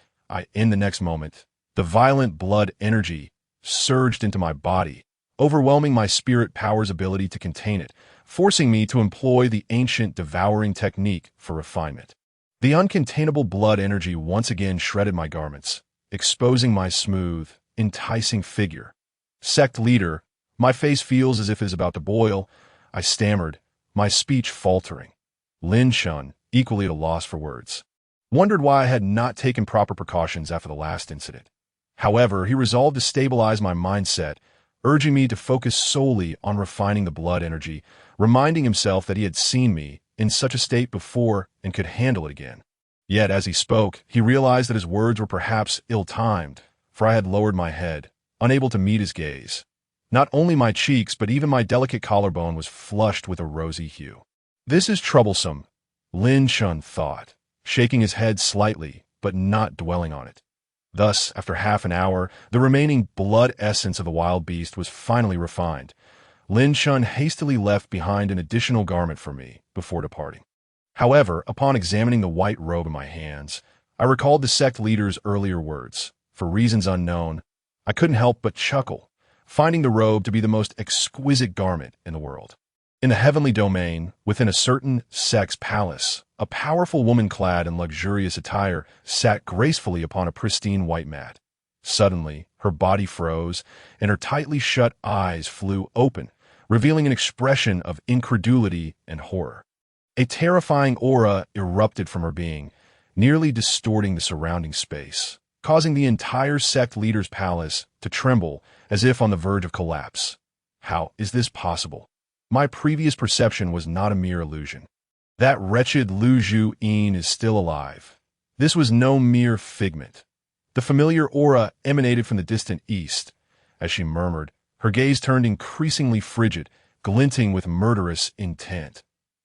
A: In the next moment, the violent blood energy surged into my body, overwhelming my spirit power's ability to contain it, forcing me to employ the ancient devouring technique for refinement. The uncontainable blood energy once again shredded my garments, exposing my smooth, enticing figure. "Sect leader, my face feels as if it is about to boil," I stammered, my speech faltering. Lin Chen, equally at a loss for words, wondered why I had not taken proper precautions after the last incident. However, he resolved to stabilize my mindset, urging me to focus solely on refining the blood energy, reminding himself that he had seen me in such a state before and could handle it again. Yet as he spoke, he realized that his words were perhaps ill-timed, for I had lowered my head, unable to meet his gaze. Not only my cheeks, but even my delicate collarbone was flushed with a rosy hue. "This is troublesome," Lin Chen thought, shaking his head slightly, but not dwelling on it. Thus, after half an hour, the remaining blood essence of the wild beast was finally refined. Lin Chen hastily left behind an additional garment for me before departing. However, upon examining the white robe in my hands, I recalled the sect leader's earlier words. For reasons unknown, I couldn't help but chuckle, finding the robe to be the most exquisite garment in the world. In the heavenly domain, within a certain sect's palace, a powerful woman clad in luxurious attire sat gracefully upon a pristine white mat. Suddenly, her body froze, and her tightly shut eyes flew open, revealing an expression of incredulity and horror. A terrifying aura erupted from her being, nearly distorting the surrounding space, causing the entire sect leader's palace to tremble as if on the verge of collapse. How is this possible? My previous perception was not a mere illusion. That wretched Lu Zhu-yin is still alive. This was no mere figment. The familiar aura emanated from the distant east. As she murmured, her gaze turned increasingly frigid, glinting with murderous intent.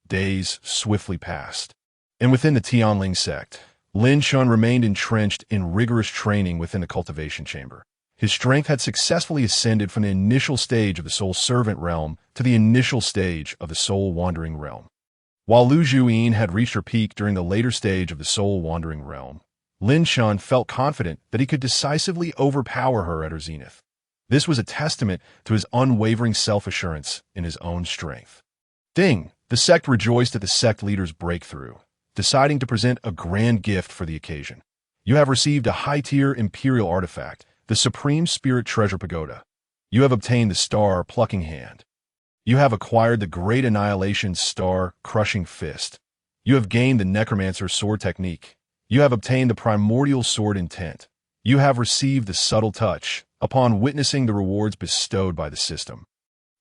A: Days swiftly passed, and within the Tianling sect, Lin Chen remained entrenched in rigorous training within the cultivation chamber. His strength had successfully ascended from the initial stage of the soul servant realm to the initial stage of the soul wandering realm. While Lu Zhuyin had reached her peak during the later stage of the soul wandering realm, Lin Chen felt confident that he could decisively overpower her at her zenith. This was a testament to his unwavering self-assurance in his own strength. Ding! The sect rejoiced at the sect leader's breakthrough, deciding to present a grand gift for the occasion. "You have received a high-tier imperial artifact, the Supreme Spirit Treasure Pagoda. You have obtained the Star Plucking Hand. You have acquired the Great Annihilation Star Crushing Fist. You have gained the Necromancer Sword Technique. You have obtained the Primordial Sword Intent. You have received the Subtle Touch," upon witnessing the rewards bestowed by the system.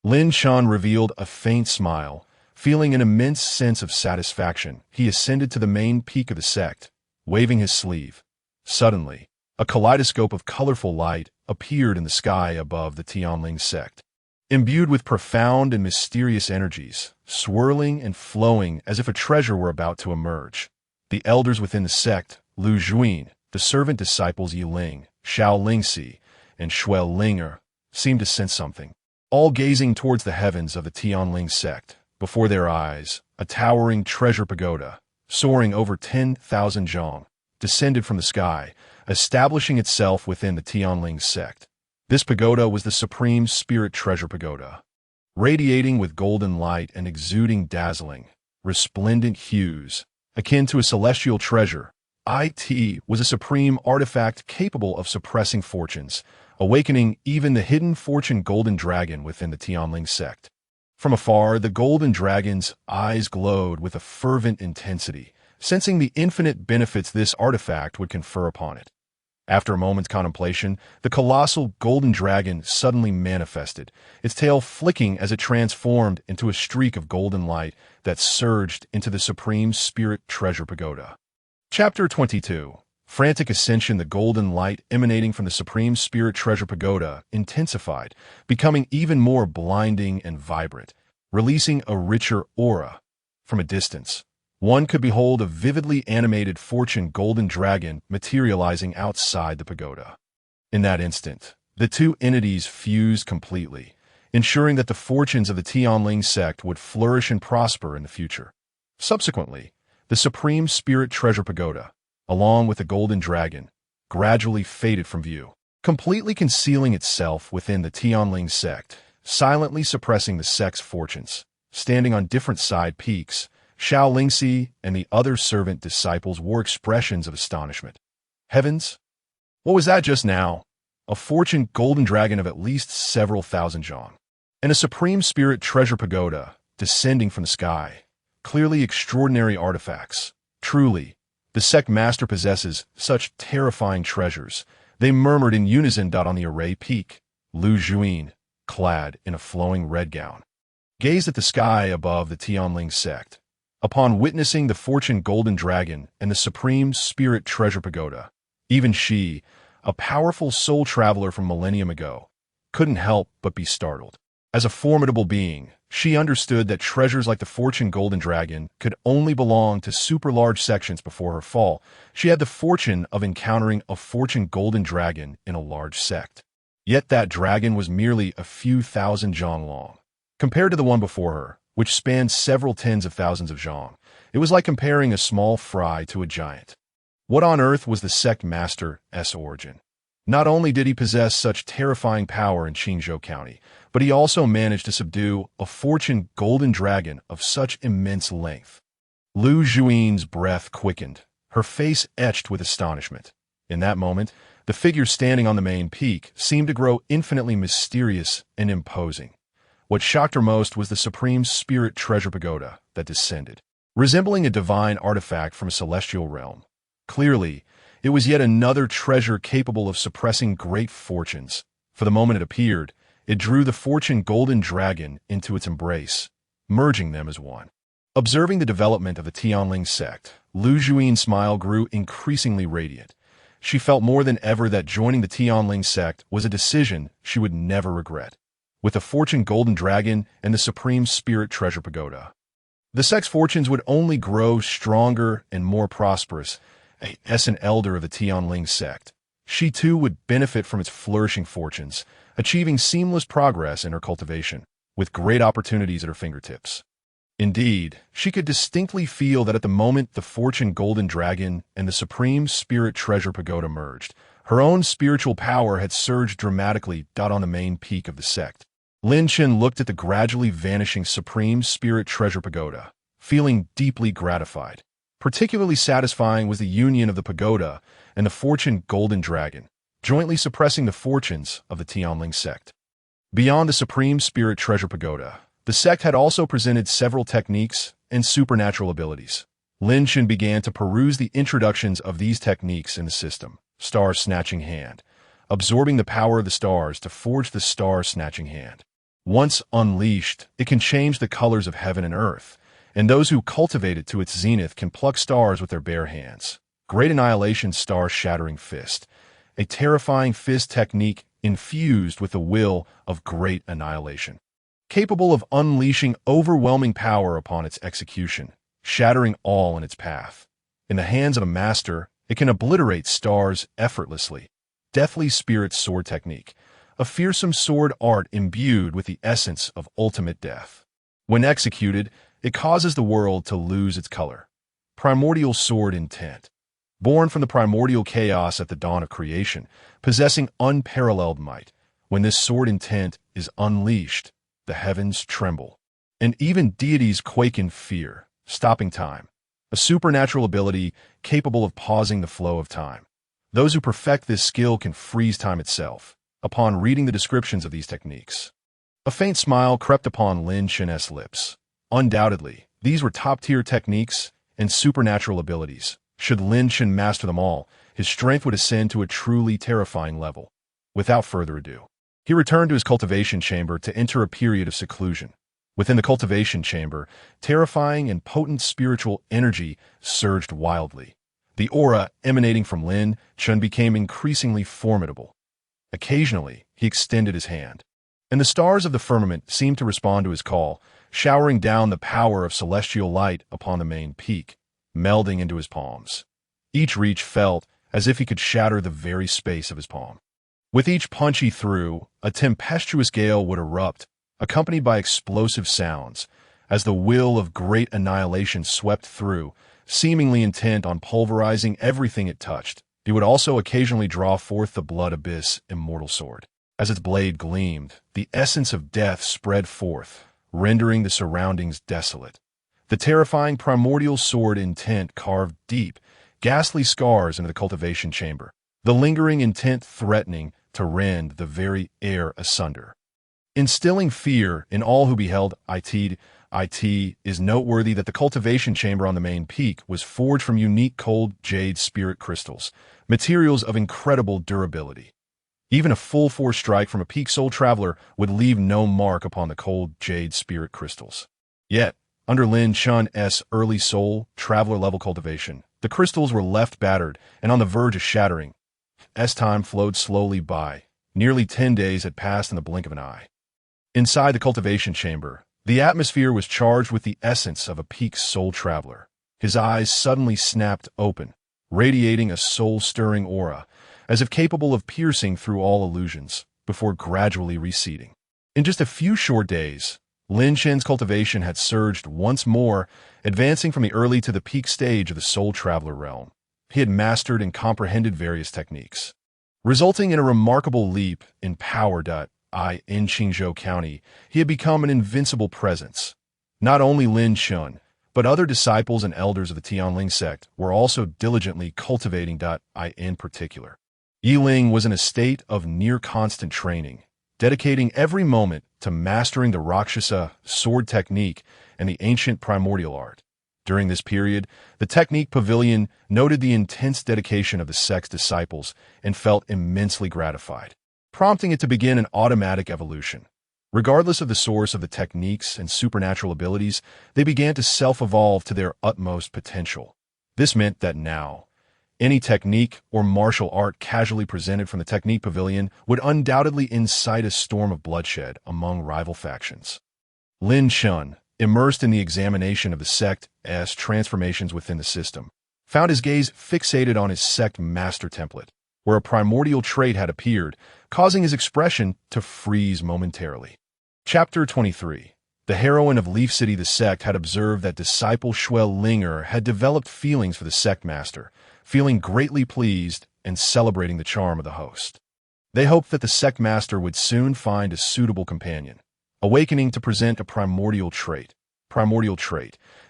A: Lin Chen revealed a faint smile. Feeling an immense sense of satisfaction, he ascended to the main peak of the sect, waving his sleeve. Suddenly, a kaleidoscope of colorful light appeared in the sky above the Tianling sect, imbued with profound and mysterious energies, swirling and flowing as if a treasure were about to emerge. The elders within the sect, Lu Zhuyin, the servant disciples Yi Ling, Xiao Lingxi, and Shuel Linger, seemed to sense something. all gazing towards the heavens of the Tianling sect. Before their eyes, a towering treasure pagoda, soaring over 10,000 zhang, descended from the sky, establishing itself within the Tianling sect. This pagoda was the Supreme Spirit Treasure Pagoda, radiating with golden light and exuding dazzling, resplendent hues, akin to a celestial treasure. It was a supreme artifact capable of suppressing fortunes, awakening even the hidden fortune golden dragon within the Tianling sect. From afar, the golden dragon's eyes glowed with a fervent intensity, sensing the infinite benefits this artifact would confer upon it. After a moment's contemplation, the colossal golden dragon suddenly manifested, its tail flicking as it transformed into a streak of golden light that surged into the Supreme Spirit Treasure Pagoda. Chapter 22. Frantic Ascension. The golden light emanating from the Supreme Spirit Treasure Pagoda intensified, becoming even more blinding and vibrant, releasing a richer aura. From a distance, one could behold a vividly animated fortune golden dragon materializing outside the pagoda. In that instant, the two entities fused completely, ensuring that the fortunes of the Tianling sect would flourish and prosper in the future. Subsequently, the Supreme Spirit Treasure Pagoda, along with the golden dragon, gradually faded from view, completely concealing itself within the Tianling sect, silently suppressing the sect's fortunes. Standing on different side peaks, Xiao Lingxi and the other servant disciples wore expressions of astonishment. Heavens! What was that just now? A fortune golden dragon of at least several thousand zhang, and a Supreme Spirit Treasure Pagoda descending from the sky. Clearly extraordinary artifacts. Truly, the sect master possesses such terrifying treasures. They murmured in unison. On the array peak, Lu Juin, clad in a flowing red gown, gazed at the sky above the Tianling sect. Upon witnessing the fortune golden dragon and the Supreme Spirit Treasure Pagoda, even she, a powerful soul traveler from millennium ago, couldn't help but be startled. As a formidable being, she understood that treasures like the fortune golden dragon could only belong to super-large sections. Before her fall, she had the fortune of encountering a fortune golden dragon in a large sect. Yet that dragon was merely a few thousand zhang long. Compared to the one before her, which spanned several tens of thousands of zhang, it was like comparing a small fry to a giant. What on earth was the sect master's origin? Not only did he possess such terrifying power in Qingzhou County, but he also managed to subdue a fortune golden dragon of such immense length. Lu Juin's breath quickened, her face etched with astonishment. In that moment, the figure standing on the main peak seemed to grow infinitely mysterious and imposing. What shocked her most was the Supreme Spirit Treasure Pagoda that descended, resembling a divine artifact from a celestial realm. Clearly, it was yet another treasure capable of suppressing great fortunes. For the moment it appeared, it drew the fortune golden dragon into its embrace, merging them as one. Observing the development of the Tianling sect, Lu Juin's smile grew increasingly radiant. She felt more than ever that joining the Tianling sect was a decision she would never regret. With the fortune golden dragon and the Supreme Spirit Treasure Pagoda, the sect's fortunes would only grow stronger and more prosperous. As an elder of the Tianling sect, she too would benefit from its flourishing fortunes, achieving seamless progress in her cultivation, with great opportunities at her fingertips. Indeed, she could distinctly feel that at the moment the fortune golden dragon and the Supreme Spirit Treasure Pagoda merged, her own spiritual power had surged dramatically. On the main peak of the sect, Lin Chen looked at the gradually vanishing Supreme Spirit Treasure Pagoda, feeling deeply gratified. Particularly satisfying was the union of the pagoda and the fortune golden dragon, jointly suppressing the fortunes of the Tianling sect. Beyond the Supreme Spirit Treasure Pagoda, the sect had also presented several techniques and supernatural abilities. Lin Chen began to peruse the introductions of these techniques in the system. Star Snatching Hand, absorbing the power of the stars to forge the Star Snatching Hand. Once unleashed, it can change the colors of heaven and earth, and those who cultivate it to its zenith can pluck stars with their bare hands. Great Annihilation Star Shattering Fist, a terrifying fist technique infused with the will of great annihilation, capable of unleashing overwhelming power upon its execution, shattering all in its path. In the hands of a master, it can obliterate stars effortlessly. Deathly Spirit Sword Technique, a fearsome sword art imbued with the essence of ultimate death. When executed, it causes the world to lose its color. Primordial sword intent. Born from the primordial chaos at the dawn of creation, possessing unparalleled might, when this sword intent is unleashed, the heavens tremble, and even deities quake in fear, stopping time. A supernatural ability capable of pausing the flow of time. Those who perfect this skill can freeze time itself. Upon reading the descriptions of these techniques, a faint smile crept upon Lin Chen's lips. Undoubtedly, these were top-tier techniques and supernatural abilities. Should Lin Chen master them all, his strength would ascend to a truly terrifying level. Without further ado, he returned to his cultivation chamber to enter a period of seclusion. Within the cultivation chamber, terrifying and potent spiritual energy surged wildly. The aura emanating from Lin Chen became increasingly formidable. Occasionally, he extended his hand, and the stars of the firmament seemed to respond to his call, showering down the power of celestial light upon the main peak, melding into his palms. Each reach felt as if he could shatter the very space of his palm. With each punch he threw, a tempestuous gale would erupt, accompanied by explosive sounds, as the will of great annihilation swept through, seemingly intent on pulverizing everything it touched. He would also occasionally draw forth the blood abyss immortal sword. As its blade gleamed, the essence of death spread forth, rendering the surroundings desolate. The terrifying primordial sword intent carved deep, ghastly scars into the cultivation chamber, the lingering intent threatening to rend the very air asunder. Instilling fear in all who beheld it is noteworthy that the cultivation chamber on the main peak was forged from unique cold jade spirit crystals, materials of incredible durability. Even a full-force strike from a peak soul traveler would leave no mark upon the cold jade spirit crystals. Yet, under Lin Chen's early soul traveler-level cultivation, the crystals were left battered and on the verge of shattering. As time flowed slowly by, nearly 10 days had passed in the blink of an eye. Inside the cultivation chamber, the atmosphere was charged with the essence of a peak soul traveler. His eyes suddenly snapped open, radiating a soul-stirring aura, as if capable of piercing through all illusions, before gradually receding. In just a few short days, Lin Chen's cultivation had surged once more, advancing from the early to the peak stage of the soul traveler realm. He had mastered and comprehended various techniques, resulting in a remarkable leap in power. In Qingzhou County, he had become an invincible presence. Not only Lin Chen, but other disciples and elders of the Heavenly Sect were also diligently cultivating. In particular, Yiling was in a state of near-constant training, dedicating every moment to mastering the Rakshasa sword technique and the ancient primordial art. During this period, the technique pavilion noted the intense dedication of the sect's disciples and felt immensely gratified, prompting it to begin an automatic evolution. Regardless of the source of the techniques and supernatural abilities, they began to self-evolve to their utmost potential. This meant that now, any technique or martial art casually presented from the technique pavilion would undoubtedly incite a storm of bloodshed among rival factions. Lin Chen, immersed in the examination of the sect's transformations within the system, found his gaze fixated on his sect master template, where a primordial trait had appeared, causing his expression to freeze momentarily. Chapter 23. The heroine of Leaf City the sect had observed that disciple Shuel Linger had developed feelings for the sect master, feeling greatly pleased and celebrating the charm of the host. They hoped that the sect master would soon find a suitable companion, awakening to present a primordial trait,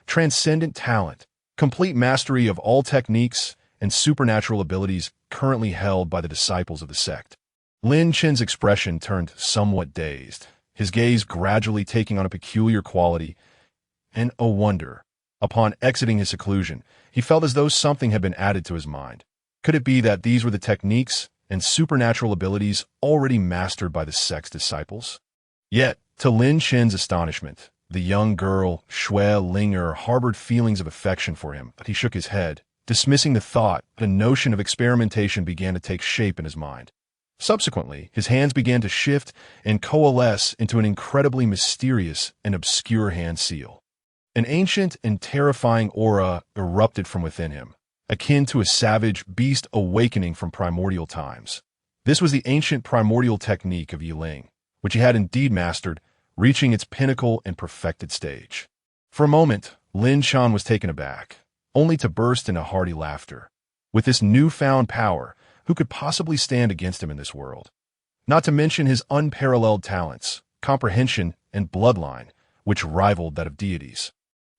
A: transcendent talent, complete mastery of all techniques and supernatural abilities currently held by the disciples of the sect. Lin Chen's expression turned somewhat dazed, his gaze gradually taking on a peculiar quality and a wonder. Upon exiting his seclusion, he felt as though something had been added to his mind. Could it be that these were the techniques and supernatural abilities already mastered by the sect's disciples? Yet, to Lin Chen's astonishment, the young girl, Shuel Linger, harbored feelings of affection for him, but he shook his head, dismissing the thought that a notion of experimentation began to take shape in his mind. Subsequently, his hands began to shift and coalesce into an incredibly mysterious and obscure hand seal. An ancient and terrifying aura erupted from within him, akin to a savage beast awakening from primordial times. This was the ancient primordial technique of Yiling, which he had indeed mastered, reaching its pinnacle and perfected stage. For a moment, Lin Chen was taken aback, only to burst into hearty laughter. With this newfound power, who could possibly stand against him in this world? Not to mention his unparalleled talents, comprehension, and bloodline, which rivaled that of deities.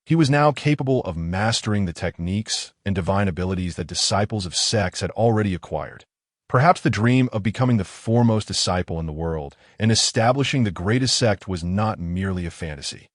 A: He was now capable of mastering the techniques and divine abilities that disciples of sects had already acquired. Perhaps the dream of becoming the foremost disciple in the world and establishing the greatest sect was not merely a fantasy.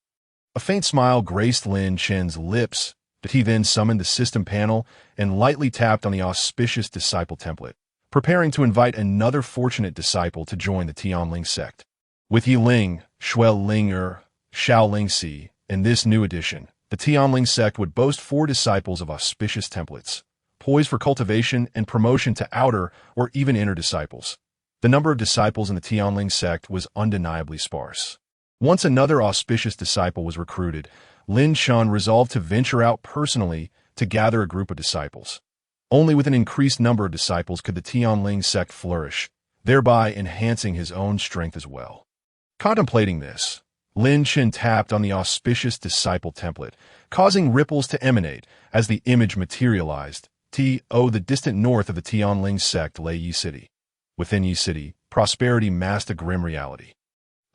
A: A faint smile graced Lin Chen's lips, but he then summoned the system panel and lightly tapped on the auspicious disciple template, preparing to invite another fortunate disciple to join the Tianling sect. With Yiling, Xuelinger, Shaolingsi, and this new addition, the Tianling sect would boast 4 disciples of auspicious templates, poised for cultivation and promotion to outer or even inner disciples. The number of disciples in the Tianling sect was undeniably sparse. Once another auspicious disciple was recruited, Lin Chen resolved to venture out personally to gather a group of disciples. Only with an increased number of disciples could the Tianling sect flourish, thereby enhancing his own strength as well. Contemplating this, Lin Chen tapped on the auspicious disciple template, causing ripples to emanate as the image materialized. The distant north of the Tianling sect lay Yi City. Within Yi City, prosperity masked a grim reality.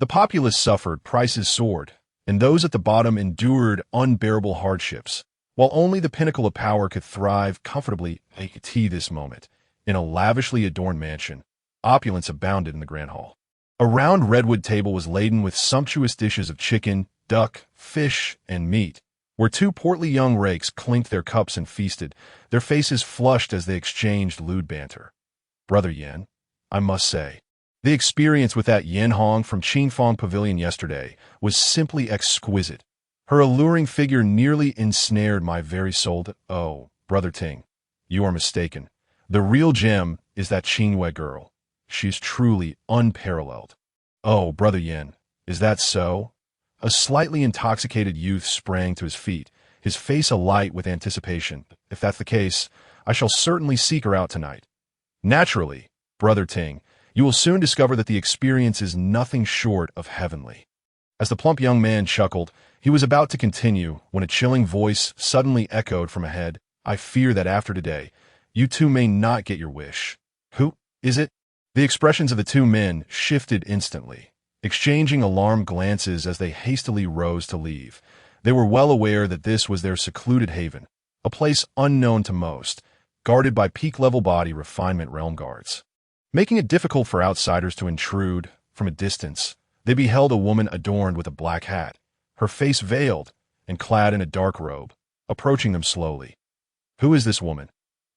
A: The populace suffered, prices soared, and those at the bottom endured unbearable hardships, while only the pinnacle of power could thrive comfortably at this moment. In a lavishly adorned mansion, opulence abounded in the grand hall. A round redwood table was laden with sumptuous dishes of chicken, duck, fish, and meat, where 2 portly young rakes clinked their cups and feasted, their faces flushed as they exchanged lewd banter. Brother Yan, I must say, the experience with that Yan Hong from Qingfang Pavilion yesterday was simply exquisite. Her alluring figure nearly ensnared my very soul. Oh, Brother Ting, you are mistaken. The real gem is that Qingyue girl. She is truly unparalleled. Oh, Brother Yan, is that so? A slightly intoxicated youth sprang to his feet, his face alight with anticipation. If that's the case, I shall certainly seek her out tonight. Naturally, Brother Ting, you will soon discover that the experience is nothing short of heavenly. As the plump young man chuckled, he was about to continue when a chilling voice suddenly echoed from ahead. I fear that after today, you 2 may not get your wish. Who is it? The expressions of the 2 men shifted instantly, exchanging alarmed glances as they hastily rose to leave. They were well aware that this was their secluded haven, a place unknown to most, guarded by peak-level body refinement realm guards. Making it difficult for outsiders to intrude from a distance, they beheld a woman adorned with a black hat, her face veiled and clad in a dark robe, approaching them slowly. Who is this woman?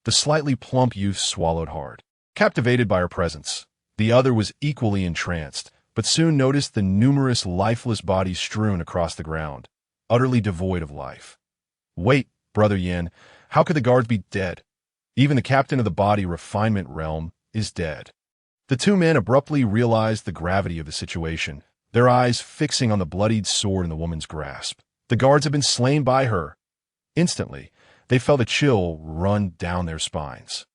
A: The slightly plump youth swallowed hard, captivated by her presence. The other was equally entranced, but soon noticed the numerous lifeless bodies strewn across the ground, utterly devoid of life. Wait, Brother Yan, how could the guards be dead? Even the captain of the body refinement realm is dead. The 2 men abruptly realized the gravity of the situation, their eyes fixing on the bloodied sword in the woman's grasp. The guards had been slain by her. Instantly, they felt a chill run down their spines,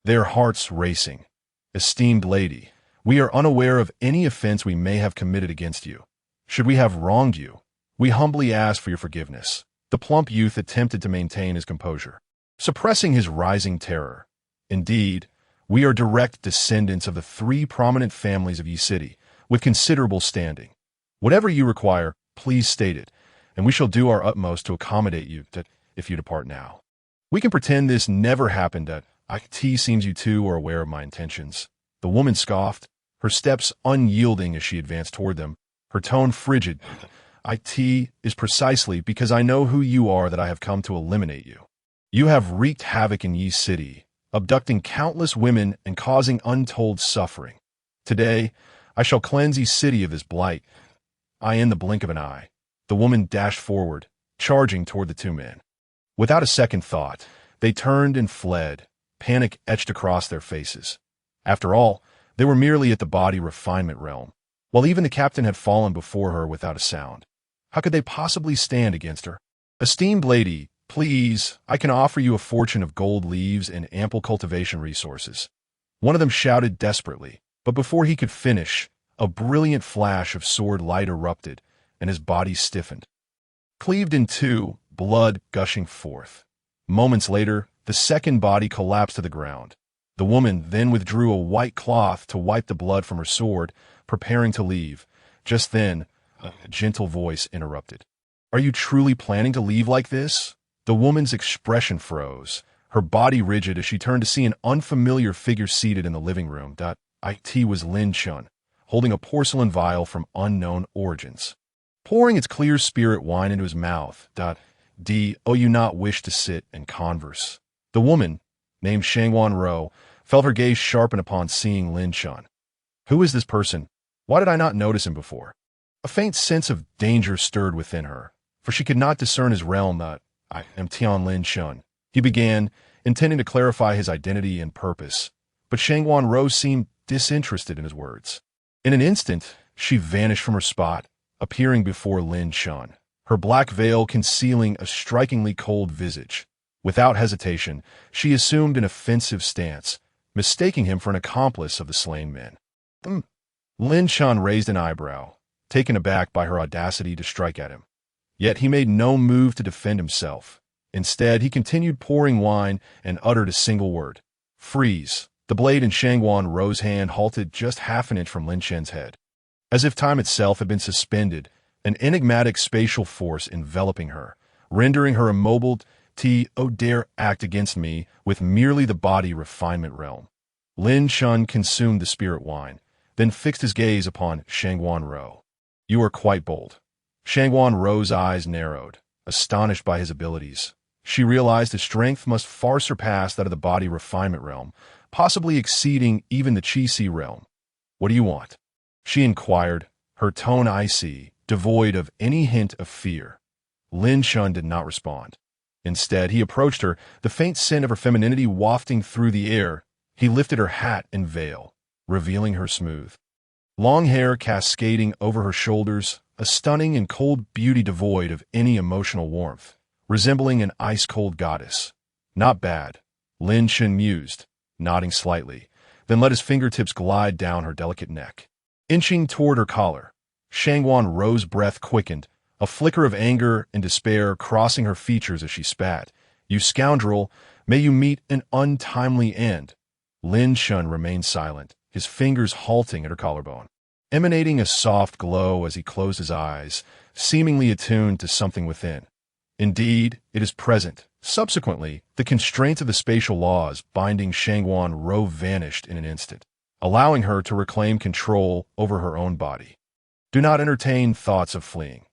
A: their hearts racing. Esteemed lady, we are unaware of any offense we may have committed against you. Should we have wronged you, we humbly ask for your forgiveness. The plump youth attempted to maintain his composure, suppressing his rising terror. Indeed, we are direct descendants of the 3 prominent families of Yi City, with considerable standing. Whatever you require, please state it, and we shall do our utmost to accommodate you if you depart now. We can pretend this never happened. It seems you 2 are aware of my intentions. The woman scoffed, her steps unyielding as she advanced toward them, her tone frigid. It is precisely because I know who you are that I have come to eliminate you. You have wreaked havoc in Yi City, abducting countless women and causing untold suffering. Today, I shall cleanse Yi City of this blight. In the blink of an eye, the woman dashed forward, charging toward the 2 men. Without a second thought, they turned and fled, panic etched across their faces. After all, they were merely at the body refinement realm, while even the captain had fallen before her without a sound. How could they possibly stand against her? Esteemed lady, please, I can offer you a fortune of gold leaves and ample cultivation resources. One of them shouted desperately, but before he could finish, a brilliant flash of sword light erupted, and his body stiffened. Cleaved in two, blood gushing forth. Moments later, the second body collapsed to the ground. The woman then withdrew a white cloth to wipe the blood from her sword, preparing to leave. Just then, a gentle voice interrupted. "Are you truly planning to leave like this?" The woman's expression froze, her body rigid as she turned to see an unfamiliar figure seated in the living room. It was Lin Chen, holding a porcelain vial from unknown origins. Pouring its clear spirit wine into his mouth. Do you not wish to sit and converse? The woman, named Shangwan Ro, felt her gaze sharpen upon seeing Lin Chen. Who is this person? Why did I not notice him before? A faint sense of danger stirred within her, for she could not discern his realm. I am Lin Chen. He began, intending to clarify his identity and purpose, but Shangwan Ro seemed disinterested in his words. In an instant, she vanished from her spot, appearing before Lin Chen, her black veil concealing a strikingly cold visage. Without hesitation, she assumed an offensive stance, mistaking him for an accomplice of the slain men. Lin Chen raised an eyebrow, taken aback by her audacity to strike at him. Yet he made no move to defend himself. Instead, he continued pouring wine and uttered a single word. Freeze. The blade in Shangwan Ro's hand halted just half an inch from Lin Chen's head. As if time itself had been suspended, an enigmatic spatial force enveloping her, rendering her immobile. Dare act against me with merely the body refinement realm. Lin Chen consumed the spirit wine, then fixed his gaze upon Shangwan Ro. You are quite bold. Shangwan Ro's eyes narrowed, astonished by his abilities. She realized his strength must far surpass that of the body refinement realm, possibly exceeding even the Qi realm. What do you want? She inquired, her tone icy, devoid of any hint of fear. Lin Chen did not respond. Instead, he approached her, the faint scent of her femininity wafting through the air. He lifted her hat and veil, revealing her smooth, long hair cascading over her shoulders, a stunning and cold beauty devoid of any emotional warmth, resembling an ice-cold goddess. Not bad, Lin Chen mused, nodding slightly, then let his fingertips glide down her delicate neck. Inching toward her collar, Shangwan Ro's breath quickened, a flicker of anger and despair crossing her features as she spat. You scoundrel, may you meet an untimely end. Lin Chen remained silent, his fingers halting at her collarbone, emanating a soft glow as he closed his eyes, seemingly attuned to something within. Indeed, it is present. Subsequently, the constraints of the spatial laws binding Shangwan Ro vanished in an instant, allowing her to reclaim control over her own body. Do not entertain thoughts of fleeing.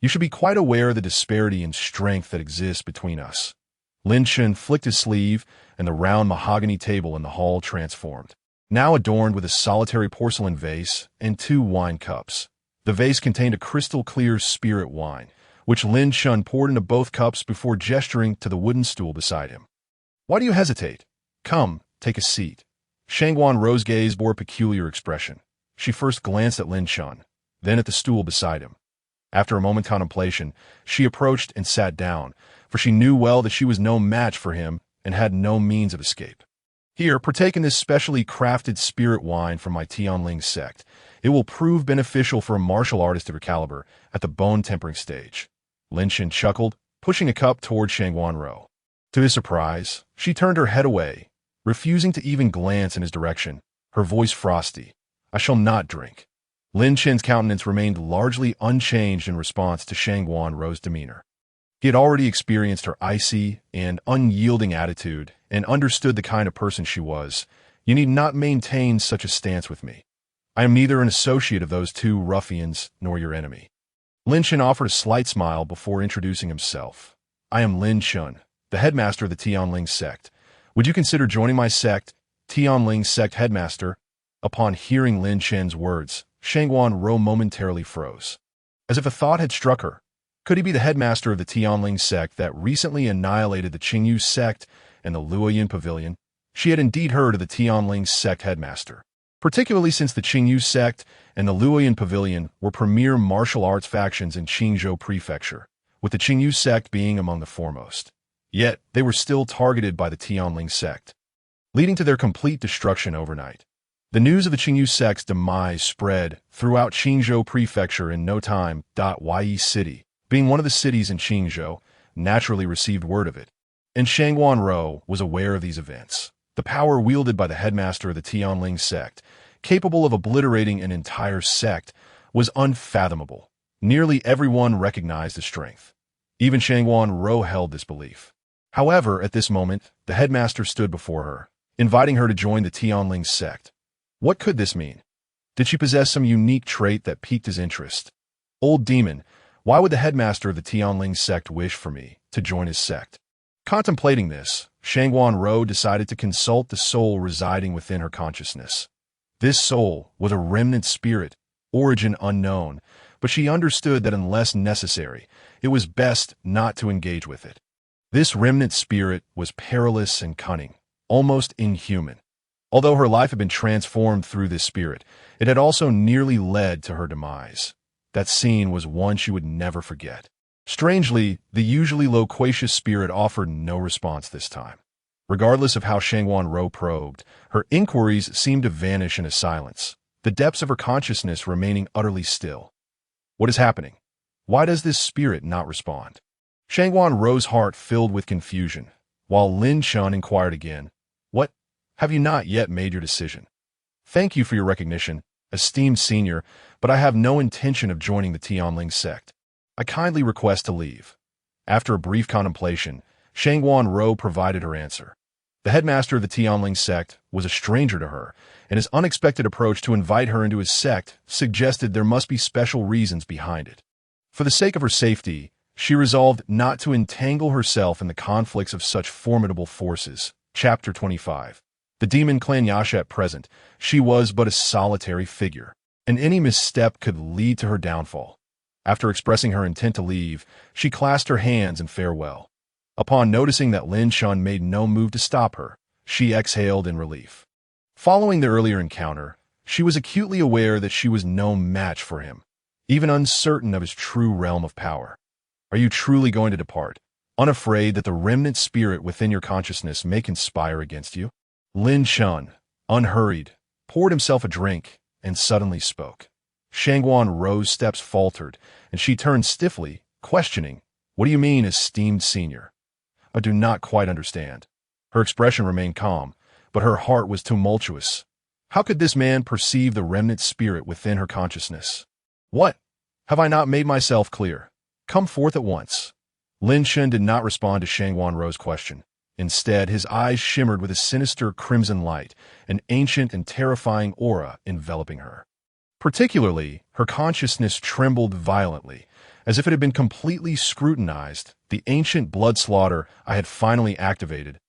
A: You should be quite aware of the disparity in strength that exists between us. Lin Chen flicked his sleeve, and the round mahogany table in the hall transformed, now adorned with a solitary porcelain vase and 2 wine cups. The vase contained a crystal-clear spirit wine, which Lin Chen poured into both cups before gesturing to the wooden stool beside him. Why do you hesitate? Come, take a seat. Shangwan Ro's gaze bore a peculiar expression. She first glanced at Lin Chen, then at the stool beside him. After a moment's contemplation, she approached and sat down, for she knew well that she was no match for him and had no means of escape. Here, partake in this specially crafted spirit wine from my Heavenly Sect. It will prove beneficial for a martial artist of her caliber at the bone-tempering stage. Lin Chen chuckled, pushing a cup toward Shangwan Ro. To his surprise, she turned her head away, refusing to even glance in his direction, her voice frosty. I shall not drink. Lin Chen's countenance remained largely unchanged in response to Shangwan Ro's demeanor. He had already experienced her icy and unyielding attitude and understood the kind of person she was. You need not maintain such a stance with me. I am neither an associate of those 2 ruffians nor your enemy. Lin Chen offered a slight smile before introducing himself. I am Lin Chen, the headmaster of the Heavenly Sect. Would you consider joining my sect, Heavenly Sect headmaster? Upon hearing Lin Chen's words, Shangwan Ro momentarily froze, as if a thought had struck her. Could he be the headmaster of the Heavenly Sect that recently annihilated the Qingyu sect and the Luoyin pavilion? She had indeed heard of the Heavenly Sect headmaster, particularly since the Qingyu sect and the Luoyin pavilion were premier martial arts factions in Qingzhou prefecture, with the Qingyu sect being among the foremost. Yet, they were still targeted by the Heavenly Sect. leading to their complete destruction overnight. The news of the Qingyu sect's demise spread throughout Qingzhou Prefecture in no time. Yi City, being one of the cities in Qingzhou, naturally received word of it. And Shangguan Rou was aware of these events. The power wielded by the headmaster of the Tianling sect, capable of obliterating an entire sect, was unfathomable. Nearly everyone recognized his strength. Even Shangguan Rou held this belief. However, at this moment, the headmaster stood before her, inviting her to join the Tianling sect. What could this mean? Did she possess some unique trait that piqued his interest? Old demon, why would the headmaster of the Tianling sect wish for me to join his sect? Contemplating this, Shangguan Rou decided to consult the soul residing within her consciousness. This soul was a remnant spirit, origin unknown, but she understood that unless necessary, it was best not to engage with it. This remnant spirit was perilous and cunning, almost inhuman. Although her life had been transformed through this spirit, it had also nearly led to her demise. That scene was one she would never forget. Strangely, the usually loquacious spirit offered no response this time. Regardless of how Shangguan Rou probed, her inquiries seemed to vanish into silence, the depths of her consciousness remaining utterly still. What is happening? Why does this spirit not respond? Shangguan Rou's heart filled with confusion, while Lin Chen inquired again, "What? Have you not yet made your decision?" "Thank you for your recognition, esteemed senior, but I have no intention of joining the Tianling sect. I kindly request to leave." After a brief contemplation, Shangguan Rou provided her answer. The headmaster of the Tianling sect was a stranger to her, and his unexpected approach to invite her into his sect suggested there must be special reasons behind it. For the sake of her safety, she resolved not to entangle herself in the conflicts of such formidable forces. Chapter 25. The demon clan Yasha at present, she was but a solitary figure, and any misstep could lead to her downfall. After expressing her intent to leave, she clasped her hands in farewell. Upon noticing that Lin Chen made no move to stop her, she exhaled in relief. Following the earlier encounter, she was acutely aware that she was no match for him, even uncertain of his true realm of power. Are you truly going to depart, unafraid that the remnant spirit within your consciousness may conspire against you? Lin Chen, unhurried, poured himself a drink and suddenly spoke. Shangguan Rou's steps faltered, and she turned stiffly, questioning, "What do you mean, esteemed senior?" "I do not quite understand." Her expression remained calm, but her heart was tumultuous. How could this man perceive the remnant spirit within her consciousness? "What? Have I not made myself clear? Come forth at once." Lin Chen did not respond to Shangguan Rou's question. Instead, his eyes shimmered with a sinister crimson light, an ancient and terrifying aura enveloping her. Particularly, her consciousness trembled violently, as if it had been completely scrutinized. The ancient blood slaughter I had finally activated.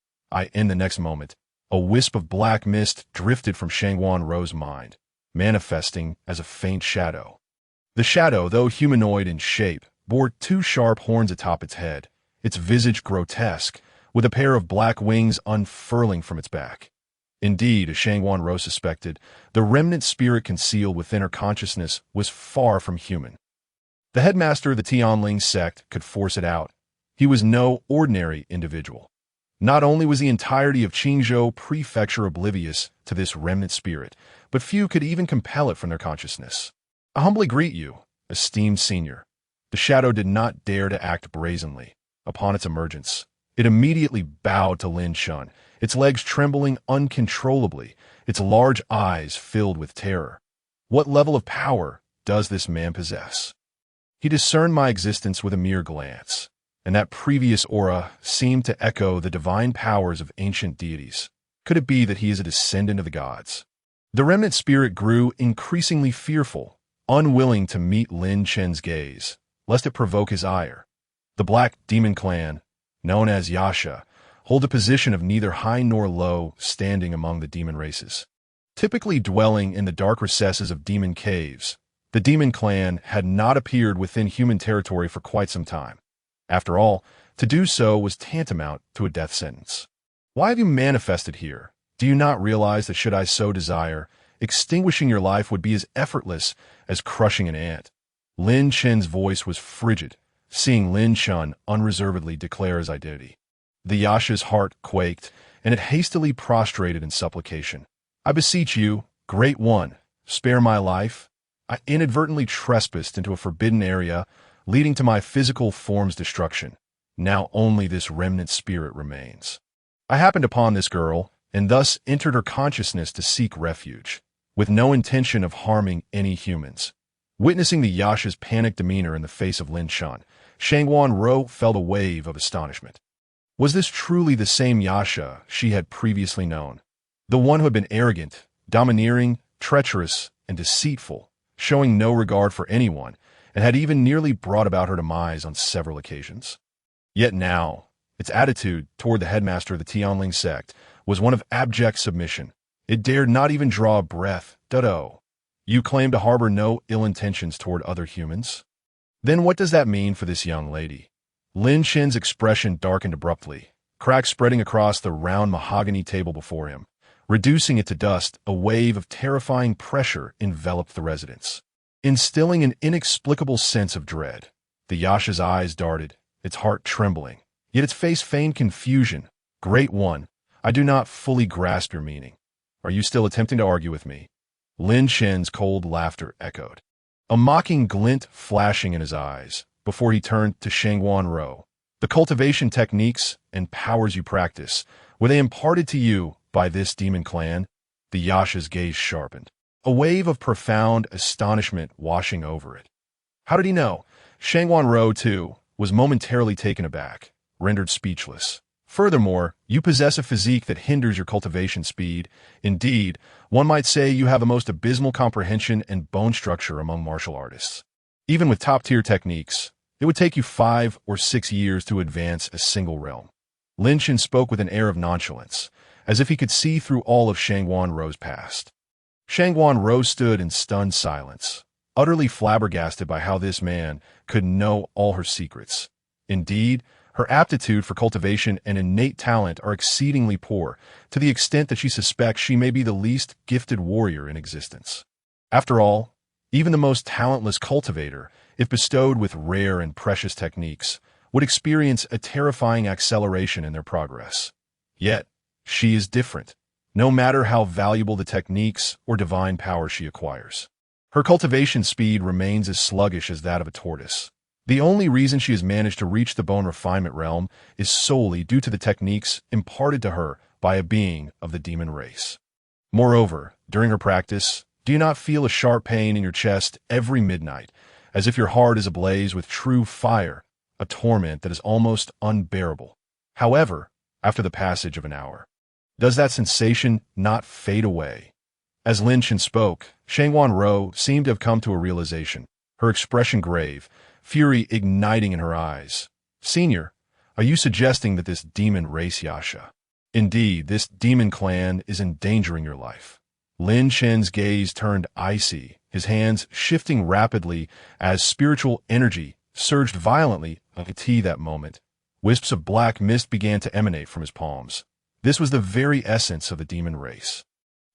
A: In the next moment, a wisp of black mist drifted from Shangguan Rou's mind, manifesting as a faint shadow. The shadow, though humanoid in shape, bore two sharp horns atop its head, its visage grotesque, with a pair of black wings unfurling from its back. Indeed, as Shangguan Rou suspected, the remnant spirit concealed within her consciousness was far from human. The headmaster of the Tianling sect could force it out. He was no ordinary individual. Not only was the entirety of Qingzhou Prefecture oblivious to this remnant spirit, but few could even compel it from their consciousness. "I humbly greet you, esteemed senior." The shadow did not dare to act brazenly. Upon its emergence, it immediately bowed to Lin Chen, its legs trembling uncontrollably, its large eyes filled with terror. What level of power does this man possess? He discerned my existence with a mere glance, and that previous aura seemed to echo the divine powers of ancient deities. Could it be that he is a descendant of the gods? The remnant spirit grew increasingly fearful, unwilling to meet Lin Chen's gaze, lest it provoke his ire. The Black Demon Clan, known as Yasha, hold a position of neither high nor low standing among the demon races. Typically dwelling in the dark recesses of demon caves, the Demon Clan had not appeared within human territory for quite some time. After all, to do so was tantamount to a death sentence. "Why have you manifested here? Do you not realize that should I so desire, extinguishing your life would be as effortless as crushing an ant?" Lin Chen's voice was frigid, seeing Lin Chen unreservedly declare his identity. The Yasha's heart quaked, and it hastily prostrated in supplication. "I beseech you, Great One, spare my life. I inadvertently trespassed into a forbidden area, leading to my physical form's destruction. Now only this remnant spirit remains. I happened upon this girl, and thus entered her consciousness to seek refuge, with no intention of harming any humans." Witnessing the Yasha's panicked demeanor in the face of Lin Chen, Shangguan Ro felt a wave of astonishment. Was this truly the same Yasha she had previously known? The one who had been arrogant, domineering, treacherous, and deceitful, showing no regard for anyone, and had even nearly brought about her demise on several occasions? Yet now, its attitude toward the headmaster of the Tianling sect was one of abject submission. It dared not even draw a breath. "Dodo, you claim to harbor no ill intentions toward other humans? Then what does that mean for this young lady?" Lin Chen's expression darkened abruptly, cracks spreading across the round mahogany table before him. Reducing it to dust, a wave of terrifying pressure enveloped the residence, instilling an inexplicable sense of dread. The Yasha's eyes darted, its heart trembling, yet its face feigned confusion. "Great One, I do not fully grasp your meaning. Are you still attempting to argue with me?" Lin Chen's cold laughter echoed, a mocking glint flashing in his eyes, before he turned to Shangguan Ro. "The cultivation techniques and powers you practice, were they imparted to you by this demon clan?" The Yasha's gaze sharpened, a wave of profound astonishment washing over it. How did he know? Shangguan Ro, too, was momentarily taken aback, rendered speechless. "Furthermore, you possess a physique that hinders your cultivation speed. Indeed, one might say you have a most abysmal comprehension and bone structure among martial artists. Even with top-tier techniques, it would take you 5 or 6 years to advance a single realm." Lin Chen spoke with an air of nonchalance, as if he could see through all of Shangguan Ro's past. Shangguan Ro stood in stunned silence, utterly flabbergasted by how this man could know all her secrets. Indeed, her aptitude for cultivation and innate talent are exceedingly poor, to the extent that she suspects she may be the least gifted warrior in existence. After all, even the most talentless cultivator, if bestowed with rare and precious techniques, would experience a terrifying acceleration in their progress. Yet, she is different, no matter how valuable the techniques or divine power she acquires. Her cultivation speed remains as sluggish as that of a tortoise. The only reason she has managed to reach the bone refinement realm is solely due to the techniques imparted to her by a being of the demon race. Moreover, during her practice, do you not feel a sharp pain in your chest every midnight, as if your heart is ablaze with true fire, a torment that is almost unbearable? However, after the passage of an hour, does that sensation not fade away? As Lin Chen spoke, Shangguan Ro seemed to have come to a realization, her expression grave, fury igniting in her eyes. "Senior, are you suggesting that this demon race Yasha, indeed, this demon clan, is endangering your life?" Lin Chen's gaze turned icy, his hands shifting rapidly as spiritual energy surged violently on T that moment. Wisps of black mist began to emanate from his palms. This was the very essence of the demon race.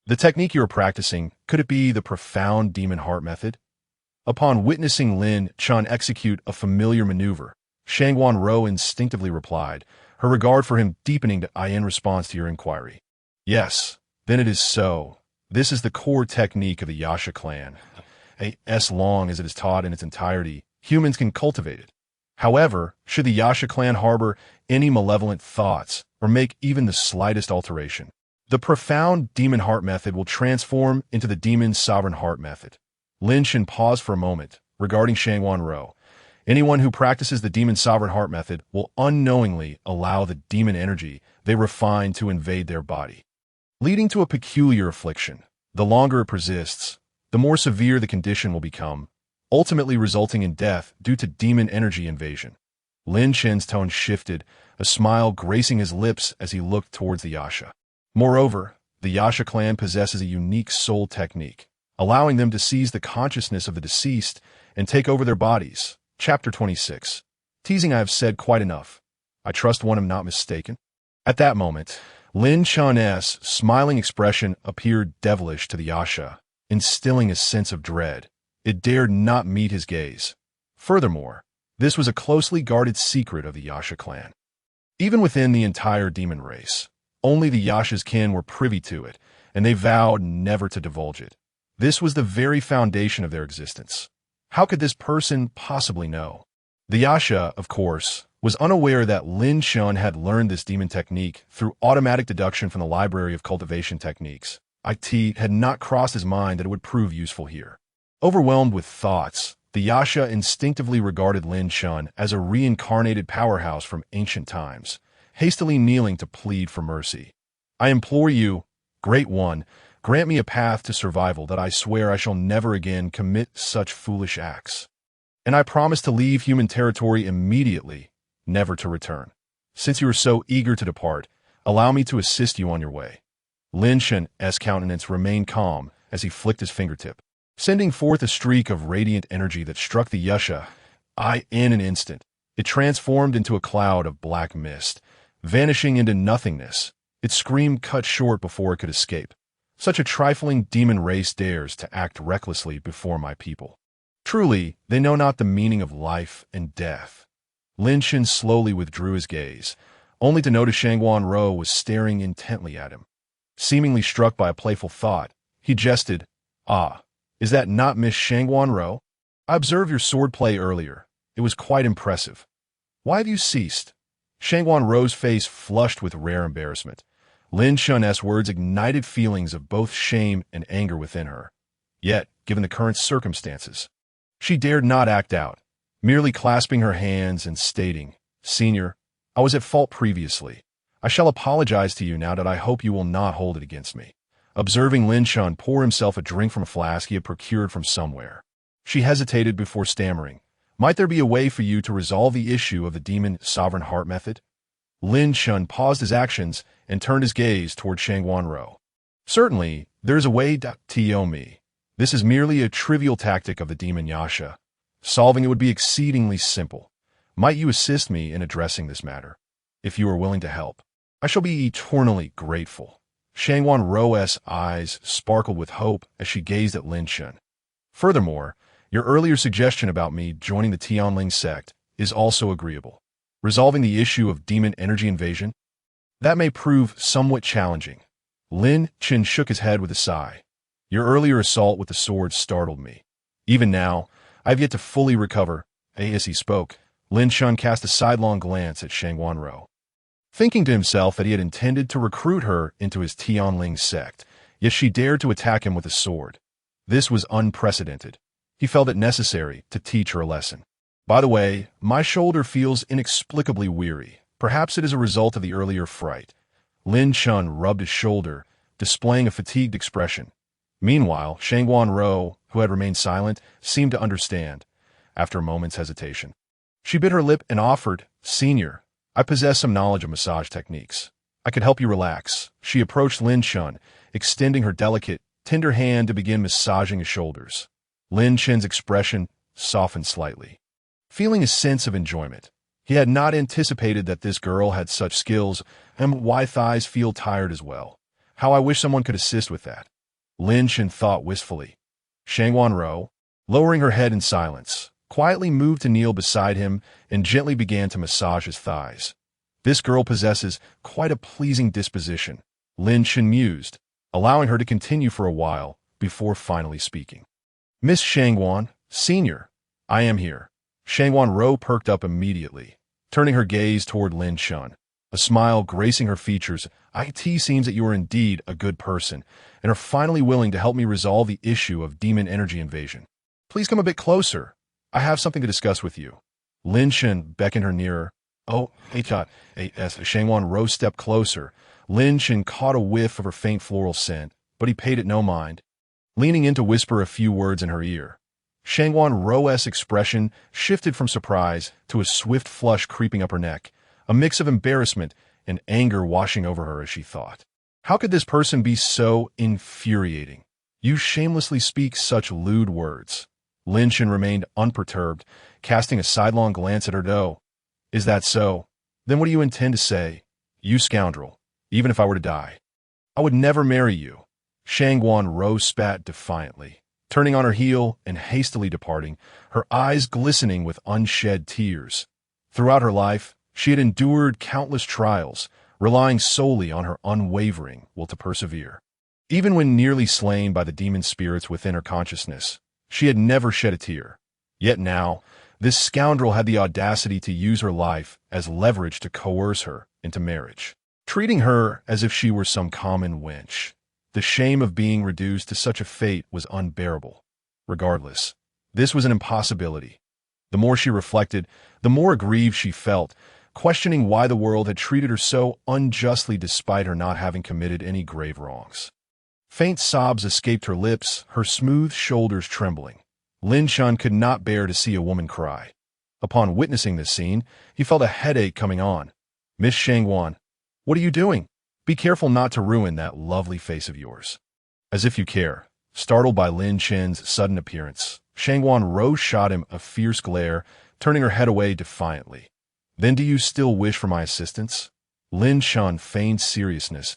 A: "The technique you are practicing, could it be the profound demon heart method?" Upon witnessing Lin Chen execute a familiar maneuver, Shangguan Ro instinctively replied, her regard for him deepening to in response to your inquiry. "Yes, then it is so. This is the core technique of the Yasha clan. As long as it is taught in its entirety, humans can cultivate it. However, should the Yasha clan harbor any malevolent thoughts or make even the slightest alteration, the profound demon heart method will transform into the demon sovereign heart method." Lin Chen paused for a moment, regarding Shangguan Ro. "Anyone who practices the demon sovereign heart method will unknowingly allow the demon energy they refine to invade their body, leading to a peculiar affliction. The longer it persists, the more severe the condition will become, ultimately resulting in death due to demon energy invasion." Lin Chen's tone shifted, a smile gracing his lips as he looked towards the Yasha. "Moreover, the Yasha clan possesses a unique soul technique, allowing them to seize the consciousness of the deceased and take over their bodies." Chapter 26. Teasing, I have said quite enough. I trust one am not mistaken. At that moment, Lin Chen's smiling expression appeared devilish to the Yasha, instilling a sense of dread. It dared not meet his gaze. Furthermore, this was a closely guarded secret of the Yasha clan. Even within the entire demon race, Only the Yasha's kin were privy to it, and they vowed never to divulge it. This was the very foundation of their existence. How could this person possibly know? The Yasha, of course, was unaware that Lin Chen had learned this demon technique through automatic deduction from the library of cultivation techniques. It had not crossed his mind that it would prove useful here. Overwhelmed with thoughts, the Yasha instinctively regarded Lin Chen as a reincarnated powerhouse from ancient times, hastily kneeling to plead for mercy. I implore you, Great One, grant me a path to survival that I swear I shall never again commit such foolish acts. And I promise to leave human territory immediately, never to return. Since you are so eager to depart, allow me to assist you on your way. Lin Chen's countenance remained calm as he flicked his fingertip, sending forth a streak of radiant energy that struck the Yasha. In an instant, it transformed into a cloud of black mist, vanishing into nothingness. Its scream cut short before it could escape. Such a trifling demon race dares to act recklessly before my people. Truly, they know not the meaning of life and death. Lin Chen slowly withdrew his gaze, only to notice Shangguan Rou was staring intently at him. Seemingly struck by a playful thought, he jested, "Ah, is that not Miss Shangguan Rou? I observed your swordplay earlier. It was quite impressive. Why have you ceased?" Shangguan Rou's face flushed with rare embarrassment. Lin Chen's words ignited feelings of both shame and anger within her. Yet, given the current circumstances, she dared not act out, merely clasping her hands and stating, "Senior, I was at fault previously. I shall apologize to you now that I hope you will not hold it against me." Observing Lin Chen pour himself a drink from a flask he had procured from somewhere, she hesitated before stammering, "Might there be a way for you to resolve the issue of the demon sovereign heart method?" Lin Chen paused his actions and turned his gaze toward Shangguan Rou. "Certainly, there is a way to me. This is merely a trivial tactic of the demon Yasha. Solving it would be exceedingly simple. Might you assist me in addressing this matter? If you are willing to help, I shall be eternally grateful." Shangguan Rou's eyes sparkled with hope as she gazed at Lin Chen. "Furthermore, your earlier suggestion about me joining the Tianling sect is also agreeable. Resolving the issue of demon energy invasion? That may prove somewhat challenging." Lin Chen shook his head with a sigh. "Your earlier assault with the sword startled me. Even now, I have yet to fully recover." As he spoke, Lin Chen cast a sidelong glance at Shangguan Rou, thinking to himself that he had intended to recruit her into his Tianling sect, yet she dared to attack him with a sword. This was unprecedented. He felt it necessary to teach her a lesson. "By the way, my shoulder feels inexplicably weary. Perhaps it is a result of the earlier fright." Lin Chen rubbed his shoulder, displaying a fatigued expression. Meanwhile, Shangguan Rou, who had remained silent, seemed to understand. After a moment's hesitation, she bit her lip and offered, "Senior, I possess some knowledge of massage techniques. I could help you relax." She approached Lin Chen, extending her delicate, tender hand to begin massaging his shoulders. Lin Chen's expression softened slightly, feeling a sense of enjoyment. He had not anticipated that this girl had such skills, and why thighs feel tired as well. How I wish someone could assist with that. Lin Chen thought wistfully. Shangguan Rou, lowering her head in silence, quietly moved to kneel beside him and gently began to massage his thighs. "This girl possesses quite a pleasing disposition," Lin Chen mused, allowing her to continue for a while before finally speaking. "Miss Shangguan, Senior, I am here." Shangguan Rou perked up immediately, turning her gaze toward Lin Chen, a smile gracing her features. "It seems that you are indeed a good person and are finally willing to help me resolve the issue of demon energy invasion. Please come a bit closer. I have something to discuss with you." Lin Chen beckoned her nearer. As Shangguan Rou stepped closer, Lin Chen caught a whiff of her faint floral scent, but he paid it no mind, leaning in to whisper a few words in her ear. Shangguan Rou's expression shifted from surprise to a swift flush creeping up her neck, a mix of embarrassment and anger washing over her as she thought, "How could this person be so infuriating? You shamelessly speak such lewd words." Lin Chen remained unperturbed, casting a sidelong glance at her doe. "Is that so? Then what do you intend to say? You scoundrel, even if I were to die, I would never marry you." Shangguan Rou spat defiantly, turning on her heel and hastily departing, her eyes glistening with unshed tears. Throughout her life, she had endured countless trials, relying solely on her unwavering will to persevere. Even when nearly slain by the demon spirits within her consciousness, she had never shed a tear. Yet now, this scoundrel had the audacity to use her life as leverage to coerce her into marriage, treating her as if she were some common wench. The shame of being reduced to such a fate was unbearable. Regardless, this was an impossibility. The more she reflected, the more aggrieved she felt, questioning why the world had treated her so unjustly despite her not having committed any grave wrongs. Faint sobs escaped her lips, her smooth shoulders trembling. Lin Chen could not bear to see a woman cry. Upon witnessing this scene, he felt a headache coming on. "Miss Shangwan, what are you doing? Be careful not to ruin that lovely face of yours." "As if you care." Startled by Lin Chen's sudden appearance, Shangwan Rose shot him a fierce glare, turning her head away defiantly. "Then do you still wish for my assistance?" Lin Chen feigned seriousness.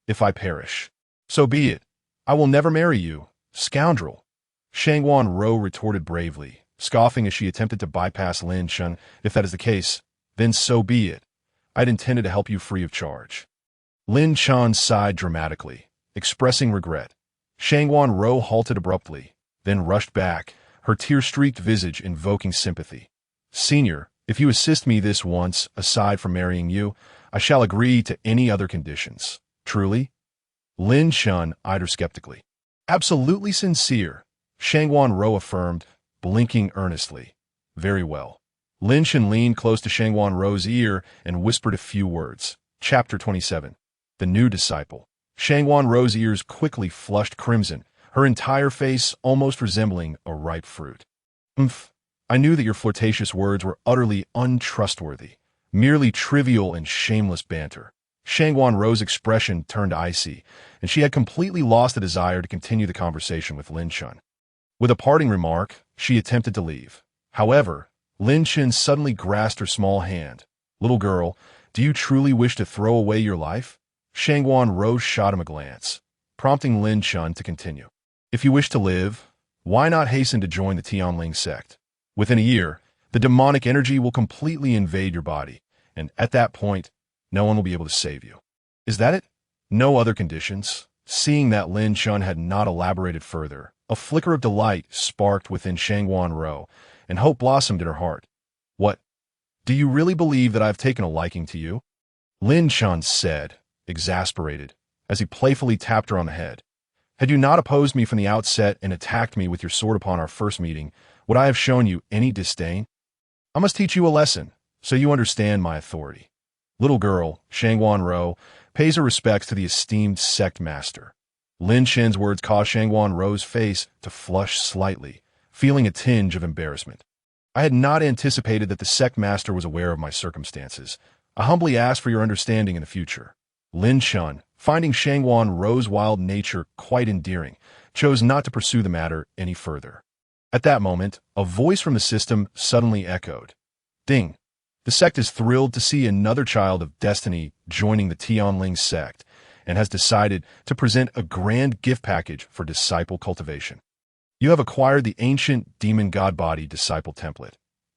A: "If I perish, so be it. I will never marry you, scoundrel." Shangwan Rou retorted bravely, scoffing as she attempted to bypass Lin Chen. "If that is the case, then so be it. I'd intended to help you free of charge." Lin Chen sighed dramatically, expressing regret. Shangwan Rou halted abruptly, then rushed back, her tear-streaked visage invoking sympathy. "Senior, if you assist me this once, aside from marrying you, I shall agree to any other conditions." "Truly?" Lin Chen eyed her skeptically. "Absolutely sincere," Shangwan Rou affirmed, blinking earnestly. "Very well." Lin Chen leaned close to Shangwan Rou's ear and whispered a few words. Chapter 27. The New Disciple. Shangwan Rou's ears quickly flushed crimson, her entire face almost resembling a ripe fruit. I knew that your flirtatious words were utterly untrustworthy, merely trivial and shameless banter." Shangwan Rou's expression turned icy, and she had completely lost the desire to continue the conversation with Lin Chen. With a parting remark, she attempted to leave. However, Lin Chen suddenly grasped her small hand. "Little girl, do you truly wish to throw away your life?" Shangwan Rou shot him a glance, prompting Lin Chen to continue. "If you wish to live, why not hasten to join the Tianling sect? Within a year, the demonic energy will completely invade your body, and at that point, no one will be able to save you." "Is that it? No other conditions?" Seeing that Lin Chen had not elaborated further, a flicker of delight sparked within Shangwan Rou, and hope blossomed in her heart. "What? Do you really believe that I have taken a liking to you?" Lin Chen said, exasperated, as he playfully tapped her on the head. "Had you not opposed me from the outset and attacked me with your sword upon our first meeting, would I have shown you any disdain? I must teach you a lesson, so you understand my authority." Little girl, Shangwan Rou, pays her respects to the esteemed sect master. Lin Chen's words caused Shangwan Rou's face to flush slightly, feeling a tinge of embarrassment. "I had not anticipated that the sect master was aware of my circumstances. I humbly ask for your understanding in the future." Lin Chen, finding Shangwan Rou's wild nature quite endearing, chose not to pursue the matter any further. At that moment, a voice from the system suddenly echoed. "Ding! The sect is thrilled to see another child of destiny joining the Tianling sect, and has decided to present a grand gift package for disciple cultivation. You have acquired the ancient demon god body disciple template.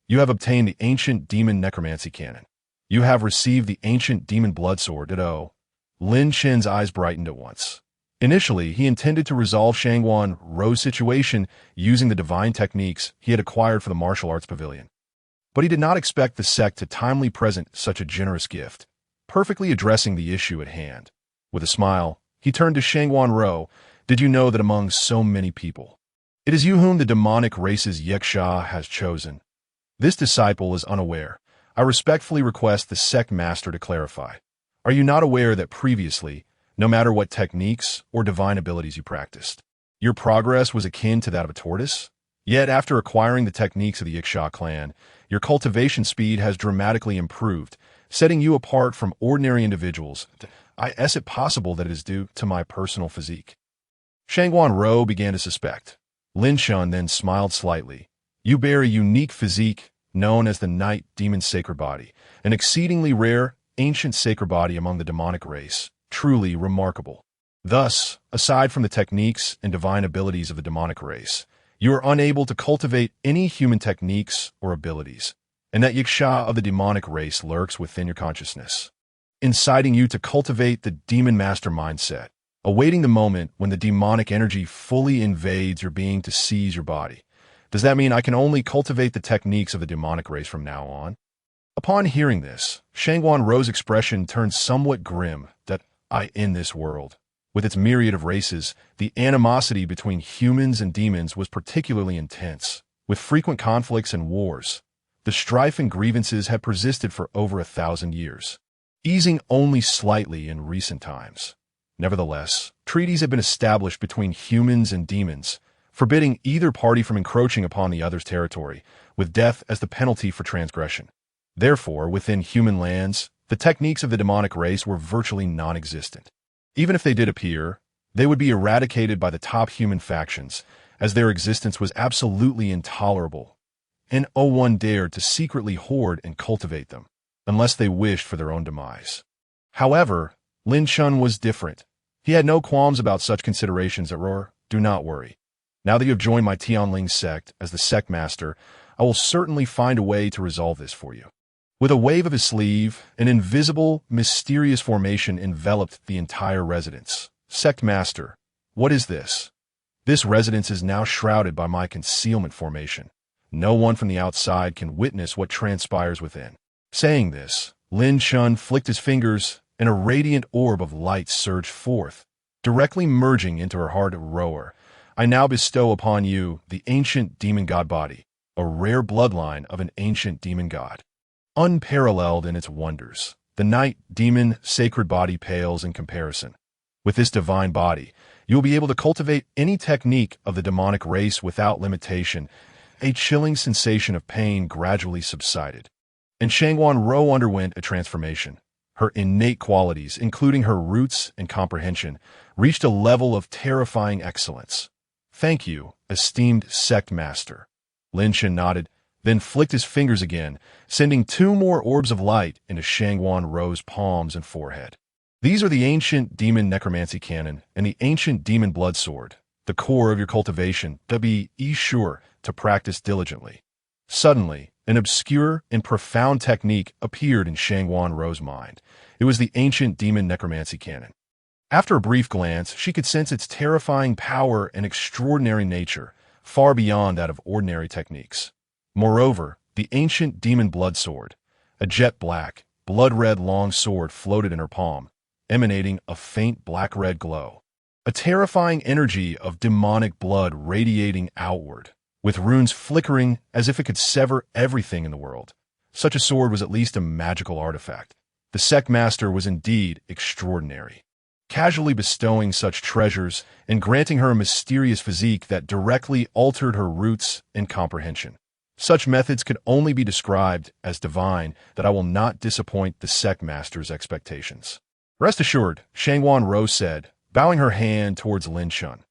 A: You have obtained the ancient demon necromancy canon. You have received the ancient demon blood sword. Ditto." Lin Chen's eyes brightened at once. Initially, he intended to resolve Shangwan Rou's situation using the divine techniques he had acquired for the martial arts pavilion. But he did not expect the sect to timely present such a generous gift, perfectly addressing the issue at hand. With a smile, he turned to Shangwan Rou. "Did you know that among so many people, it is you whom the demonic race's Yiksha has chosen?" "This disciple is unaware. I respectfully request the sect master to clarify. Are you not aware that previously, no matter what techniques or divine abilities you practiced, your progress was akin to that of a tortoise? Yet after acquiring the techniques of the Yiksha clan, your cultivation speed has dramatically improved, setting you apart from ordinary individuals. Is it possible that it is due to my personal physique?" Shangwan Rou began to suspect. Lin Chen then smiled slightly. "You bear a unique physique known as the Night Demon Sacred Body, an exceedingly rare, ancient sacred body among the demonic race, truly remarkable. Thus, aside from the techniques and divine abilities of the demonic race, you are unable to cultivate any human techniques or abilities, and that Yiksha of the demonic race lurks within your consciousness. inciting you to cultivate the demon master mindset, awaiting the moment when the demonic energy fully invades your being to seize your body. Does that mean I can only cultivate the techniques of the demonic race from now on? Upon hearing this, Shangguan Rou's expression turned somewhat grim. That in this world, with its myriad of races, the animosity between humans and demons was particularly intense, with frequent conflicts and wars. The strife and grievances had persisted for over 1,000 years, easing only slightly in recent times. Nevertheless, treaties had been established between humans and demons, forbidding either party from encroaching upon the other's territory, with death as the penalty for transgression. Therefore, within human lands, the techniques of the demonic race were virtually non-existent. Even if they did appear, they would be eradicated by the top human factions, as their existence was absolutely intolerable, and no one dared to secretly hoard and cultivate them, unless they wished for their own demise. However, Lin Chen was different. He had no qualms about such considerations at Roar. Do not worry. Now that you have joined my Tianling sect as the sect master, I will certainly find a way to resolve this for you. With a wave of his sleeve, an invisible, mysterious formation enveloped the entire residence. Sect master, what is this? This residence is now shrouded by my concealment formation. No one from the outside can witness what transpires within. Saying this, Lin Chen flicked his fingers, and a radiant orb of light surged forth, directly merging into her heart of Roar. I now bestow upon you the ancient demon god body, a rare bloodline of an ancient demon god. Unparalleled in its wonders, the night demon sacred body pales in comparison. With this divine body, you will be able to cultivate any technique of the demonic race without limitation. A chilling sensation of pain gradually subsided, and Shangguan Rou underwent a transformation. Her innate qualities, including her roots and comprehension, reached a level of terrifying excellence. Thank you, esteemed sect master. Lin Chen nodded, then flicked his fingers again, sending 2 more orbs of light into Shangguan Rou's palms and forehead. These are the ancient demon necromancy cannon and the ancient demon blood sword, the core of your cultivation, to be sure to practice diligently. Suddenly, an obscure and profound technique appeared in Shangguan Rou's mind. It was the ancient demon necromancy cannon. After a brief glance, she could sense its terrifying power and extraordinary nature, far beyond that of ordinary techniques. Moreover, the ancient demon blood sword, a jet-black, blood-red long sword floated in her palm, emanating a faint black-red glow. A terrifying energy of demonic blood radiating outward, with runes flickering as if it could sever everything in the world. Such a sword was at least a magical artifact. The sect master was indeed extraordinary, casually bestowing such treasures and granting her a mysterious physique that directly altered her roots and comprehension. Such methods could only be described as divine, that I will not disappoint the sect master's expectations. Rest assured, Shangguan Rou said, bowing her hand towards Lin Chen.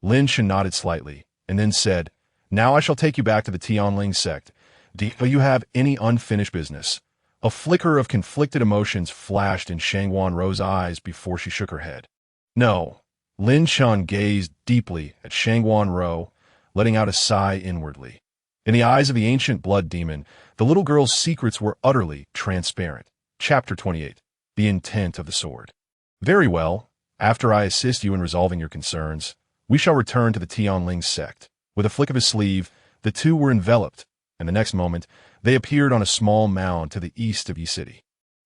A: Lin Chen nodded slightly, and then said, Now I shall take you back to the Tianling sect. Do you have any unfinished business? A flicker of conflicted emotions flashed in Shangguan Rou's eyes before she shook her head. No. Lin Chen gazed deeply at Shangguan Rou, letting out a sigh inwardly. In the eyes of the ancient blood demon, the little girl's secrets were utterly transparent. Chapter 28. The Intent of the Sword. Very well. After I assist you in resolving your concerns, we shall return to the Tianling sect. With a flick of his sleeve, the two were enveloped, and the next moment, they appeared on a small mound to the east of Yi City.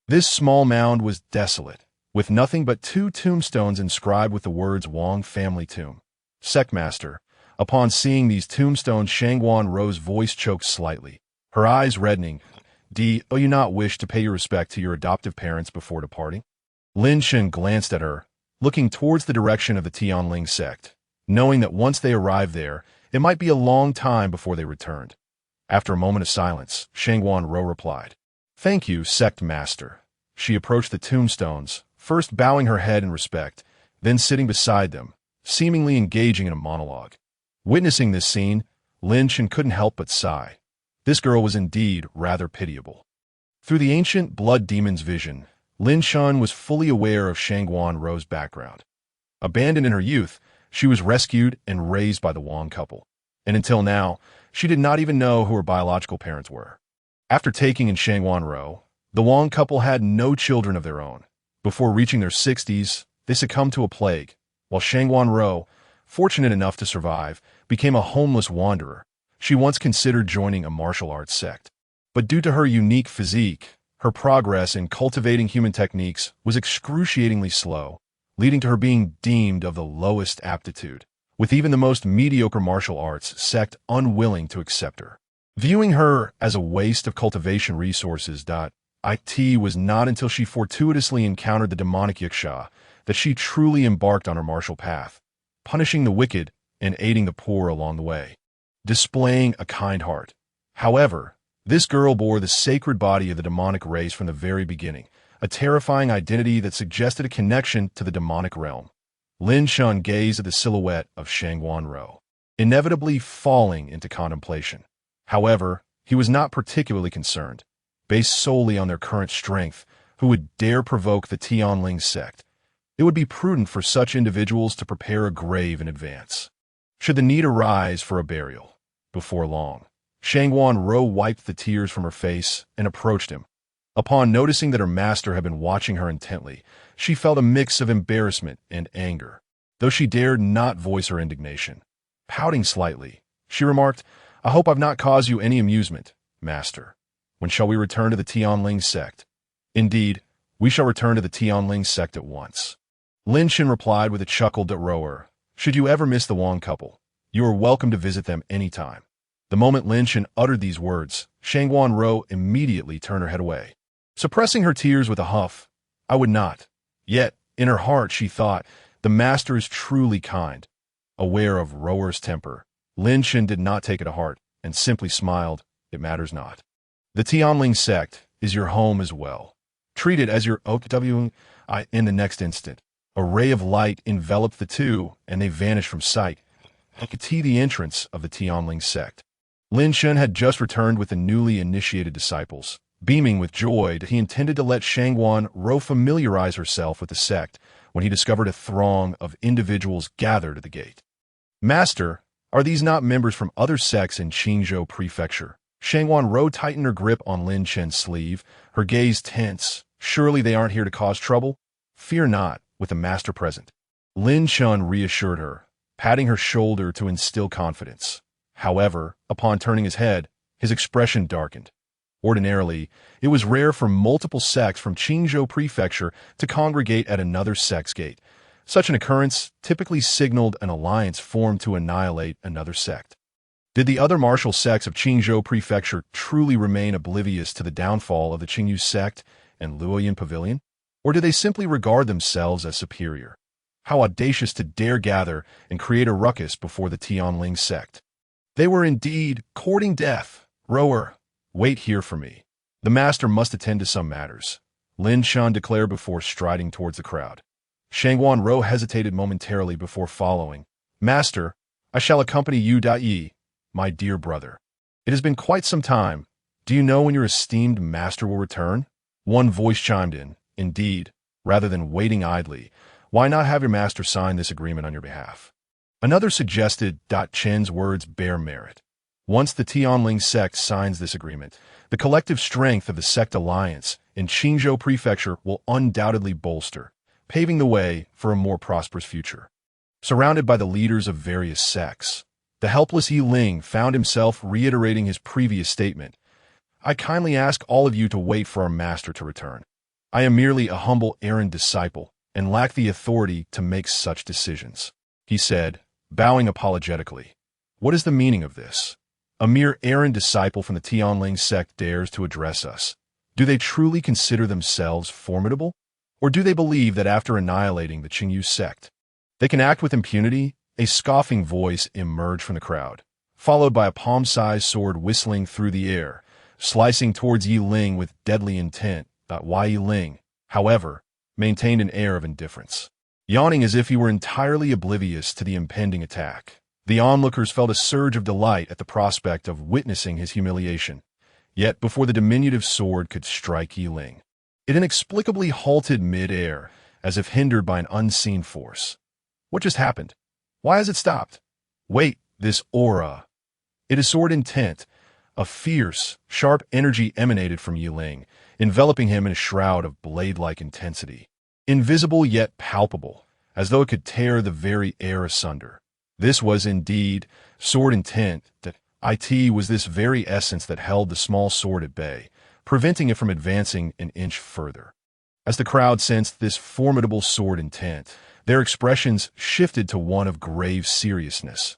A: This small mound was desolate, with nothing but 2 tombstones inscribed with the words Wang Family Tomb. Sectmaster. Upon seeing these tombstones, Shangguan Rou's voice choked slightly, her eyes reddening. Do you not wish to pay your respect to your adoptive parents before departing? Lin Chen glanced at her, looking towards the direction of the Tianling sect, knowing that once they arrived there, it might be a long time before they returned. After a moment of silence, Shangguan Rou replied, Thank you, sect master. She approached the tombstones, first bowing her head in respect, then sitting beside them, seemingly engaging in a monologue. Witnessing this scene, Lin Chen couldn't help but sigh. This girl was indeed rather pitiable. Through the ancient blood demon's vision, Lin Chen was fully aware of Shangguan Rou's background. Abandoned in her youth, she was rescued and raised by the Wang couple, and until now, she did not even know who her biological parents were. After taking in Shangguan Rou, The Wang couple had no children of their own. Before reaching their 60s, they succumbed to a plague, while Shangguan Rou, fortunate enough to survive, became a homeless wanderer. She once considered joining a martial arts sect. But due to her unique physique, her progress in cultivating human techniques was excruciatingly slow, leading to her being deemed of the lowest aptitude, with even the most mediocre martial arts sect unwilling to accept her. Viewing her as a waste of cultivation resources, it was not until she fortuitously encountered the demonic Yiksha that she truly embarked on her martial path, punishing the wicked and aiding the poor along the way, displaying a kind heart. However, this girl bore the sacred body of the demonic race from the very beginning, a terrifying identity that suggested a connection to the demonic realm. Lin Chen gazed at the silhouette of Shangguan Rou, inevitably falling into contemplation. However, he was not particularly concerned. Based solely on their current strength, who would dare provoke the Tianling sect? It would be prudent for such individuals to prepare a grave in advance, should the need arise for a burial. Before long, Shangguan Rou wiped the tears from her face and approached him. Upon noticing that her master had been watching her intently, she felt a mix of embarrassment and anger, though she dared not voice her indignation. Pouting slightly, she remarked, "I hope I've not caused you any amusement, master. When shall we return to the Tianling sect?" "Indeed, we shall return to the Tianling sect at once." Lin Chen replied with a chuckle to Rower, "Should you ever miss the Wang couple, you are welcome to visit them any time." The moment Lin Chen uttered these words, Shangguan Rou immediately turned her head away, suppressing her tears with a huff. "I would not." Yet, in her heart, she thought, "The master is truly kind." Aware of Rower's temper, Lin Chen did not take it to heart and simply smiled, "It matters not. The Tianling sect is your home as well. Treat it as your OW." In the next instant, a ray of light enveloped the two, and they vanished from sight. I could see the entrance of the Tianling sect. Lin Chen had just returned with the newly initiated disciples. Beaming with joy, he intended to let Shangguan Rou familiarize herself with the sect when he discovered a throng of individuals gathered at the gate. "Master, are these not members from other sects in Qingzhou Prefecture?" Shangguan Rou tightened her grip on Lin Chen's sleeve, her gaze tense. "Surely they aren't here to cause trouble?" "Fear not, with the master present." Lin Chen reassured her, patting her shoulder to instill confidence. However, upon turning his head, his expression darkened. Ordinarily, it was rare for multiple sects from Qingzhou Prefecture to congregate at another sect's gate. Such an occurrence typically signaled an alliance formed to annihilate another sect. Did the other martial sects of Qingzhou Prefecture truly remain oblivious to the downfall of the Qingyu sect and Luoyan Pavilion? Or did they simply regard themselves as superior? How audacious to dare gather and create a ruckus before the Tianling sect. They were indeed courting death. "Rower, wait here for me. The master must attend to some matters," Lin Chen declared before striding towards the crowd. Shangguan Rou hesitated momentarily before following. "Master, I shall accompany you. My dear brother. It has been quite some time. Do you know when your esteemed master will return?" One voice chimed in. "Indeed, rather than waiting idly, why not have your master sign this agreement on your behalf?" Another suggested. Chen's words bear merit. Once the Tianling sect signs this agreement, the collective strength of the sect alliance in Qingzhou Prefecture will undoubtedly bolster, paving the way for a more prosperous future. Surrounded by the leaders of various sects, the helpless Yi Ling found himself reiterating his previous statement. "I kindly ask all of you to wait for our master to return. I am merely a humble errand disciple and lack the authority to make such decisions," he said, bowing apologetically. "What is the meaning of this? A mere errand disciple from the Tianling sect dares to address us. Do they truly consider themselves formidable? Or do they believe that after annihilating the Qingyu sect, they can act with impunity?" A scoffing voice emerged from the crowd, followed by a palm-sized sword whistling through the air, slicing towards Yi Ling with deadly intent. Yi Ling, however, maintained an air of indifference, yawning as if he were entirely oblivious to the impending attack. The onlookers felt a surge of delight at the prospect of witnessing his humiliation. Yet before the diminutive sword could strike Yi Ling, it inexplicably halted mid-air, as if hindered by an unseen force. What just happened? Why has it stopped? Wait, this aura. It is sword intent. A fierce, sharp energy emanated from Yiling, enveloping him in a shroud of blade-like intensity. Invisible yet palpable, as though it could tear the very air asunder. This was indeed sword intent, that it was this very essence that held the small sword at bay, preventing it from advancing an inch further. As the crowd sensed this formidable sword intent, their expressions shifted to one of grave seriousness.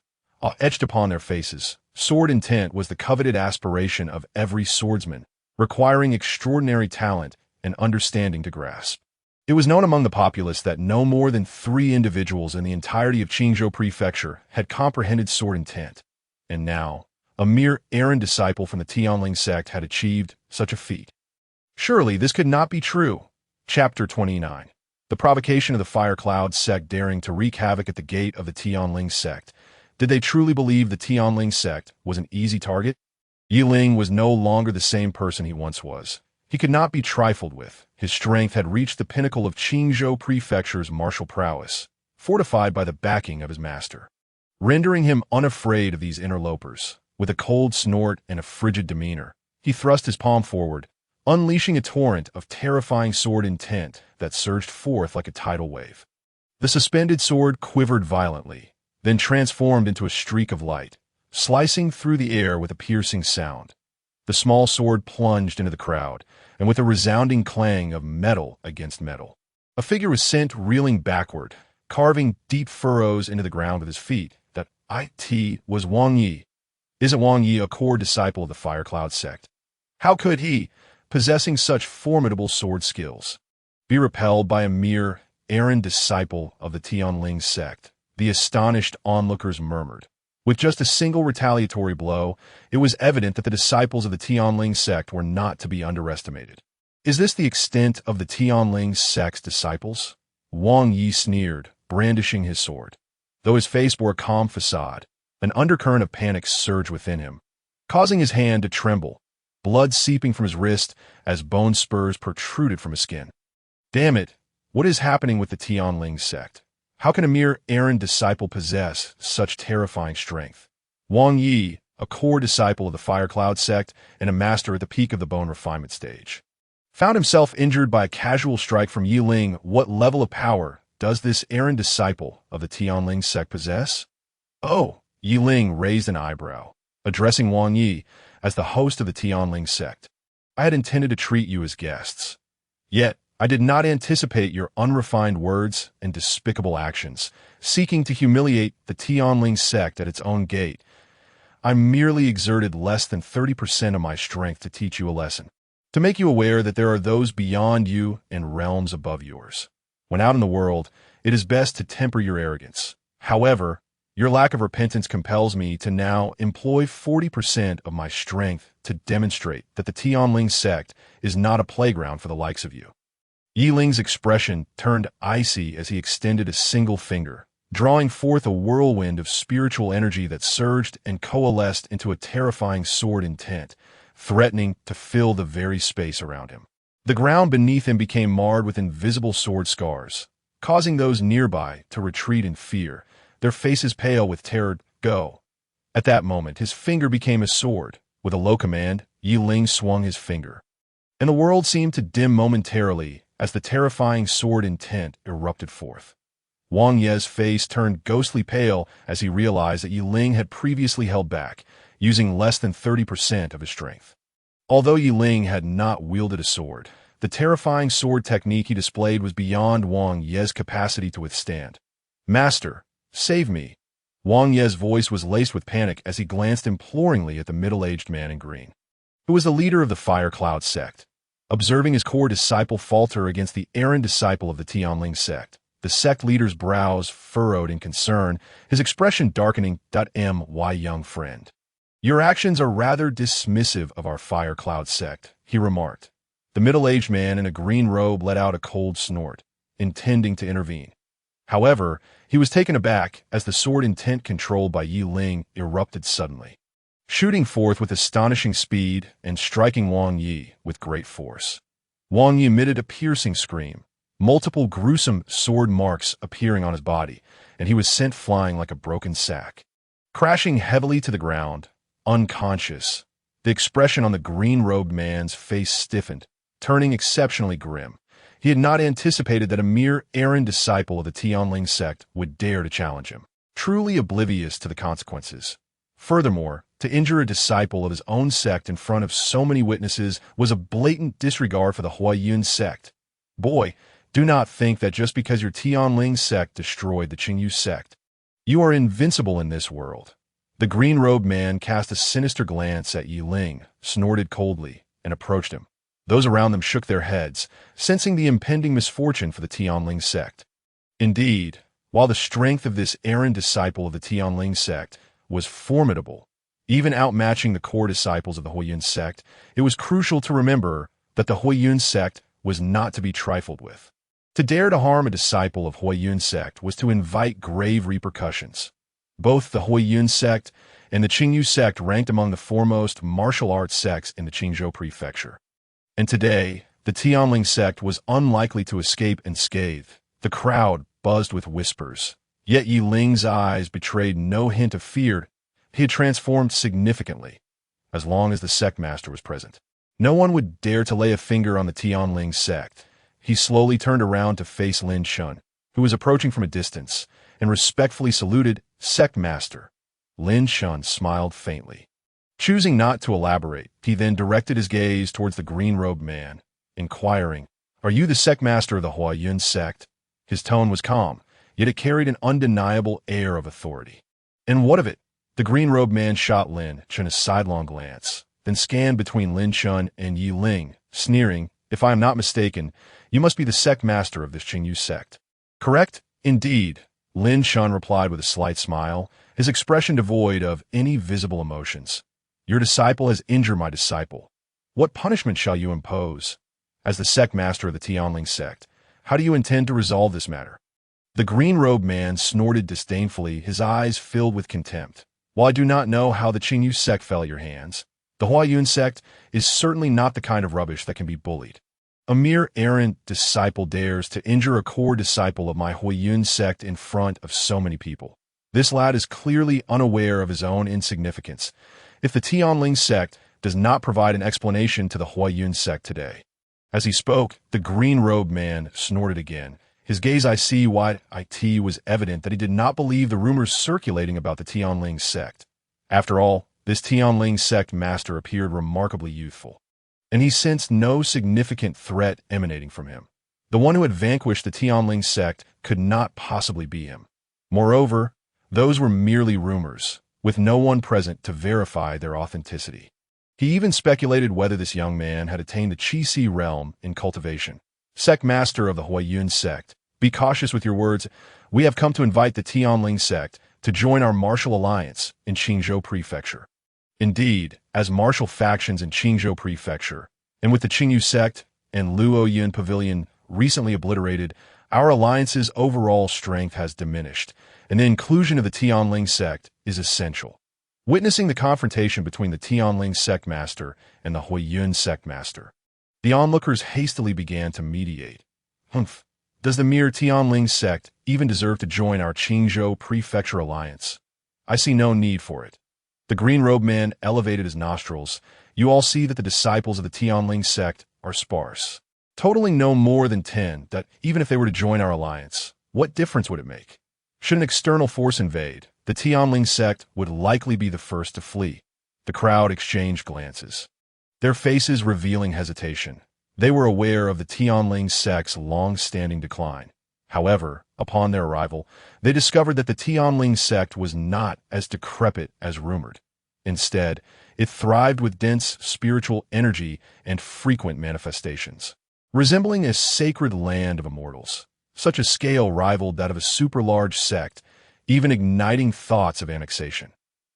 A: Etched upon their faces, sword intent was the coveted aspiration of every swordsman, requiring extraordinary talent and understanding to grasp. It was known among the populace that no more than 3 individuals in the entirety of Qingzhou Prefecture had comprehended sword intent, and now, a mere errand disciple from the Tianling sect had achieved such a feat. Surely this could not be true. Chapter 29. The provocation of the Fire Cloud sect daring to wreak havoc at the gate of the Tianling sect. Did they truly believe the Tianling sect was an easy target? Yiling was no longer the same person he once was. He could not be trifled with. His strength had reached the pinnacle of Qingzhou Prefecture's martial prowess, fortified by the backing of his master, rendering him unafraid of these interlopers. With a cold snort and a frigid demeanor, he thrust his palm forward, unleashing a torrent of terrifying sword intent that surged forth like a tidal wave. The suspended sword quivered violently, then transformed into a streak of light, slicing through the air with a piercing sound. The small sword plunged into the crowd, and with a resounding clang of metal against metal, a figure was sent reeling backward, carving deep furrows into the ground with his feet. That it was Wang Yi. Isn't Wang Yi a core disciple of the Fire Cloud sect? How could he, possessing such formidable sword skills, be repelled by a mere errand disciple of the Tianling sect? The astonished onlookers murmured. With just a single retaliatory blow, it was evident that the disciples of the Tianling sect were not to be underestimated. Is this the extent of the Tianling sect's disciples? Wang Yi sneered, brandishing his sword. Though his face bore a calm facade, an undercurrent of panic surged within him, causing his hand to tremble, blood seeping from his wrist as bone spurs protruded from his skin. Damn it, what is happening with the Tianling sect? How can a mere errand disciple possess such terrifying strength? Wang Yi, a core disciple of the Fire Cloud sect and a master at the peak of the bone refinement stage, found himself injured by a casual strike from Yiling. What level of power does this errand disciple of the Tianling sect possess? Oh, Yiling raised an eyebrow, addressing Wang Yi as the host of the Tianling sect. I had intended to treat you as guests. Yet, I did not anticipate your unrefined words and despicable actions, seeking to humiliate the Tianling sect at its own gate. I merely exerted less than 30% of my strength to teach you a lesson, to make you aware that there are those beyond you and realms above yours. When out in the world, it is best to temper your arrogance. However, your lack of repentance compels me to now employ 40% of my strength to demonstrate that the Tianling sect is not a playground for the likes of you. Yiling's expression turned icy as he extended a single finger, drawing forth a whirlwind of spiritual energy that surged and coalesced into a terrifying sword intent, threatening to fill the very space around him. The ground beneath him became marred with invisible sword scars, causing those nearby to retreat in fear, their faces pale with terror. Go. At that moment, his finger became a sword. With a low command, Yiling swung his finger, and the world seemed to dim momentarily as the terrifying sword intent erupted forth. Wang Ye's face turned ghostly pale as he realized that Yiling had previously held back, using less than 30% of his strength. Although Yiling had not wielded a sword, the terrifying sword technique he displayed was beyond Wang Ye's capacity to withstand. Master, save me. Wang Ye's voice was laced with panic as he glanced imploringly at the middle-aged man in green, who was the leader of the Fire Cloud sect. Observing his core disciple falter against the errand disciple of the Tianling sect, the sect leader's brows furrowed in concern, his expression darkening. My young friend, your actions are rather dismissive of our Fire Cloud sect, he remarked. The middle-aged man in a green robe let out a cold snort, intending to intervene. However, he was taken aback as the sword intent controlled by Yiling erupted suddenly, shooting forth with astonishing speed and striking Wang Yi with great force. Wang Yi emitted a piercing scream, multiple gruesome sword marks appearing on his body, and he was sent flying like a broken sack, crashing heavily to the ground, unconscious. The expression on the green-robed man's face stiffened, turning exceptionally grim. He had not anticipated that a mere errand disciple of the Tianling sect would dare to challenge him, truly oblivious to the consequences. Furthermore, to injure a disciple of his own sect in front of so many witnesses was a blatant disregard for the Huaiyun sect. Boy, do not think that just because your Tianling sect destroyed the Qingyu sect, you are invincible in this world. The green-robed man cast a sinister glance at Yi Ling, snorted coldly, and approached him. Those around them shook their heads, sensing the impending misfortune for the Tianling sect. Indeed, while the strength of this errant disciple of the Tianling sect was formidable, even outmatching the core disciples of the Huaiyun sect, it was crucial to remember that the Huaiyun sect was not to be trifled with. To dare to harm a disciple of Huaiyun sect was to invite grave repercussions. Both the Huaiyun sect and the Qingyu sect ranked among the foremost martial arts sects in the Qingzhou prefecture. And today, the Tianling sect was unlikely to escape unscathed. The crowd buzzed with whispers. Yet Yi Ling's eyes betrayed no hint of fear. He had transformed significantly, as long as the sect master was present. No one would dare to lay a finger on the Tianling sect. He slowly turned around to face Lin Chen, who was approaching from a distance, and respectfully saluted, "Sect master." Lin Chen smiled faintly. Choosing not to elaborate, he then directed his gaze towards the green-robed man, inquiring, "Are you the sect master of the Huaiyun sect?" His tone was calm, yet it carried an undeniable air of authority. "And what of it?" The green-robed man shot Lin Chen a sidelong glance, then scanned between Lin Chen and Yi Ling, sneering, "If I am not mistaken, you must be the sect master of this Qingyu sect." "Correct? Indeed," Lin Chen replied with a slight smile, his expression devoid of any visible emotions. "Your disciple has injured my disciple. What punishment shall you impose? As the sect master of the Tianling sect, how do you intend to resolve this matter?" The green-robed man snorted disdainfully, his eyes filled with contempt. "While I do not know how the Qingyu sect fell at your hands, the Huaiyun sect is certainly not the kind of rubbish that can be bullied. A mere errant disciple dares to injure a core disciple of my Huaiyun sect in front of so many people. This lad is clearly unaware of his own insignificance. If the Tianling sect does not provide an explanation to the Huaiyun sect today." As he spoke, the green-robed man snorted again. His gaze wide-eyed was evident that he did not believe the rumors circulating about the Tianling sect. After all, this Tianling sect master appeared remarkably youthful, and he sensed no significant threat emanating from him. The one who had vanquished the Tianling sect could not possibly be him. Moreover, those were merely rumors, with no one present to verify their authenticity. He even speculated whether this young man had attained the Qi realm in cultivation. "Sect master of the Huaiyun sect, be cautious with your words. We have come to invite the Tianling sect to join our martial alliance in Qingzhou prefecture." Indeed, as martial factions in Qingzhou prefecture, and with the Qingyu sect and Luoyun pavilion recently obliterated, our alliance's overall strength has diminished, and the inclusion of the Tianling sect is essential. Witnessing the confrontation between the Tianling sect master and the Huaiyun sect master, the onlookers hastily began to mediate. "Humph, does the mere Tianling sect even deserve to join our Qingzhou prefecture alliance? I see no need for it." The green-robed man elevated his nostrils. "You all see that the disciples of the Tianling sect are sparse, totaling no more than 10, that even if they were to join our alliance, what difference would it make? Should an external force invade, the Tianling sect would likely be the first to flee." The crowd exchanged glances, their faces revealing hesitation. They were aware of the Tianling sect's long-standing decline. However, upon their arrival, they discovered that the Tianling sect was not as decrepit as rumored. Instead, it thrived with dense spiritual energy and frequent manifestations, resembling a sacred land of immortals. Such a scale rivaled that of a super-large sect, even igniting thoughts of annexation.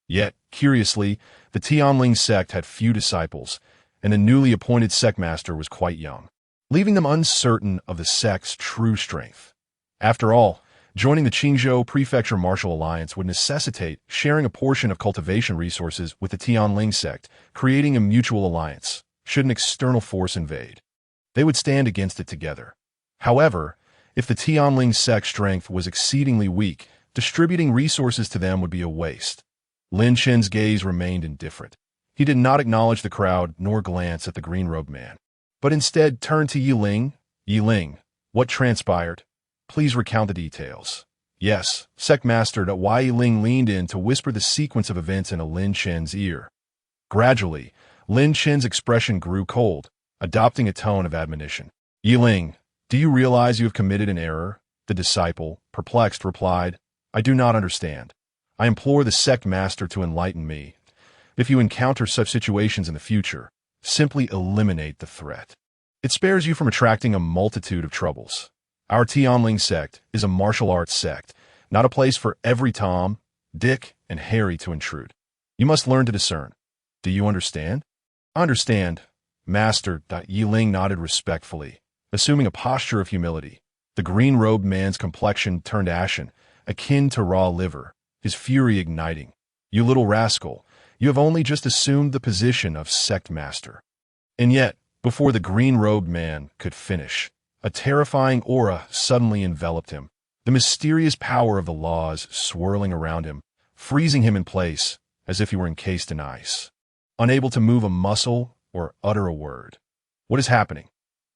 A: Yet, curiously, the Tianling sect had few disciples, and the newly appointed sect master was quite young, leaving them uncertain of the sect's true strength. After all, joining the Qingzhou Prefecture Martial Alliance would necessitate sharing a portion of cultivation resources with the Tianling sect, creating a mutual alliance. Should an external force invade, they would stand against it together. However, if the Tianling sect's strength was exceedingly weak, distributing resources to them would be a waste. Lin Chen's gaze remained indifferent. He did not acknowledge the crowd nor glance at the green-robed man, but instead turned to Yi Ling. Yi Ling, what transpired? Please recount the details. Yes, Sect Master Yi Ling leaned in to whisper the sequence of events into Lin Chen's ear. Gradually, Lin Chen's expression grew cold, adopting a tone of admonition. Yi Ling, do you realize you have committed an error? The disciple, perplexed, replied, I do not understand. I implore the Sect Master to enlighten me. If you encounter such situations in the future, simply eliminate the threat. It spares you from attracting a multitude of troubles. Our Tianling sect is a martial arts sect, not a place for every Tom, Dick, and Harry to intrude. You must learn to discern. Do you understand? Understand, Master. Yi Ling nodded respectfully, assuming a posture of humility. The green-robed man's complexion turned ashen, akin to raw liver, his fury igniting. You little rascal, you have only just assumed the position of sect master. And yet, before the green-robed man could finish, a terrifying aura suddenly enveloped him, the mysterious power of the laws swirling around him, freezing him in place as if he were encased in ice, unable to move a muscle or utter a word. What is happening?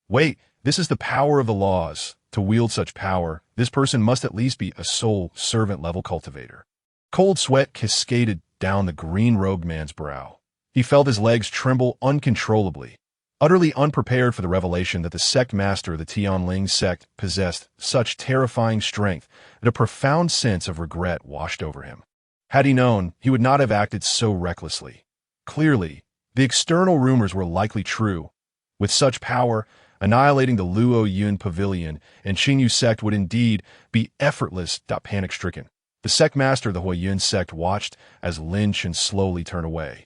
A: Wait, this is the power of the laws. To wield such power, this person must at least be a soul servant-level cultivator. Cold sweat cascaded down the green-robed man's brow. He felt his legs tremble uncontrollably, utterly unprepared for the revelation that the sect master of the Tianling sect possessed such terrifying strength that a profound sense of regret washed over him. Had he known, he would not have acted so recklessly. Clearly, the external rumors were likely true. With such power, annihilating the Luo Yun pavilion and Qingyu sect would indeed be effortless. Panic-stricken, the sect master of the Huayun sect watched as Lin Chen slowly turned away.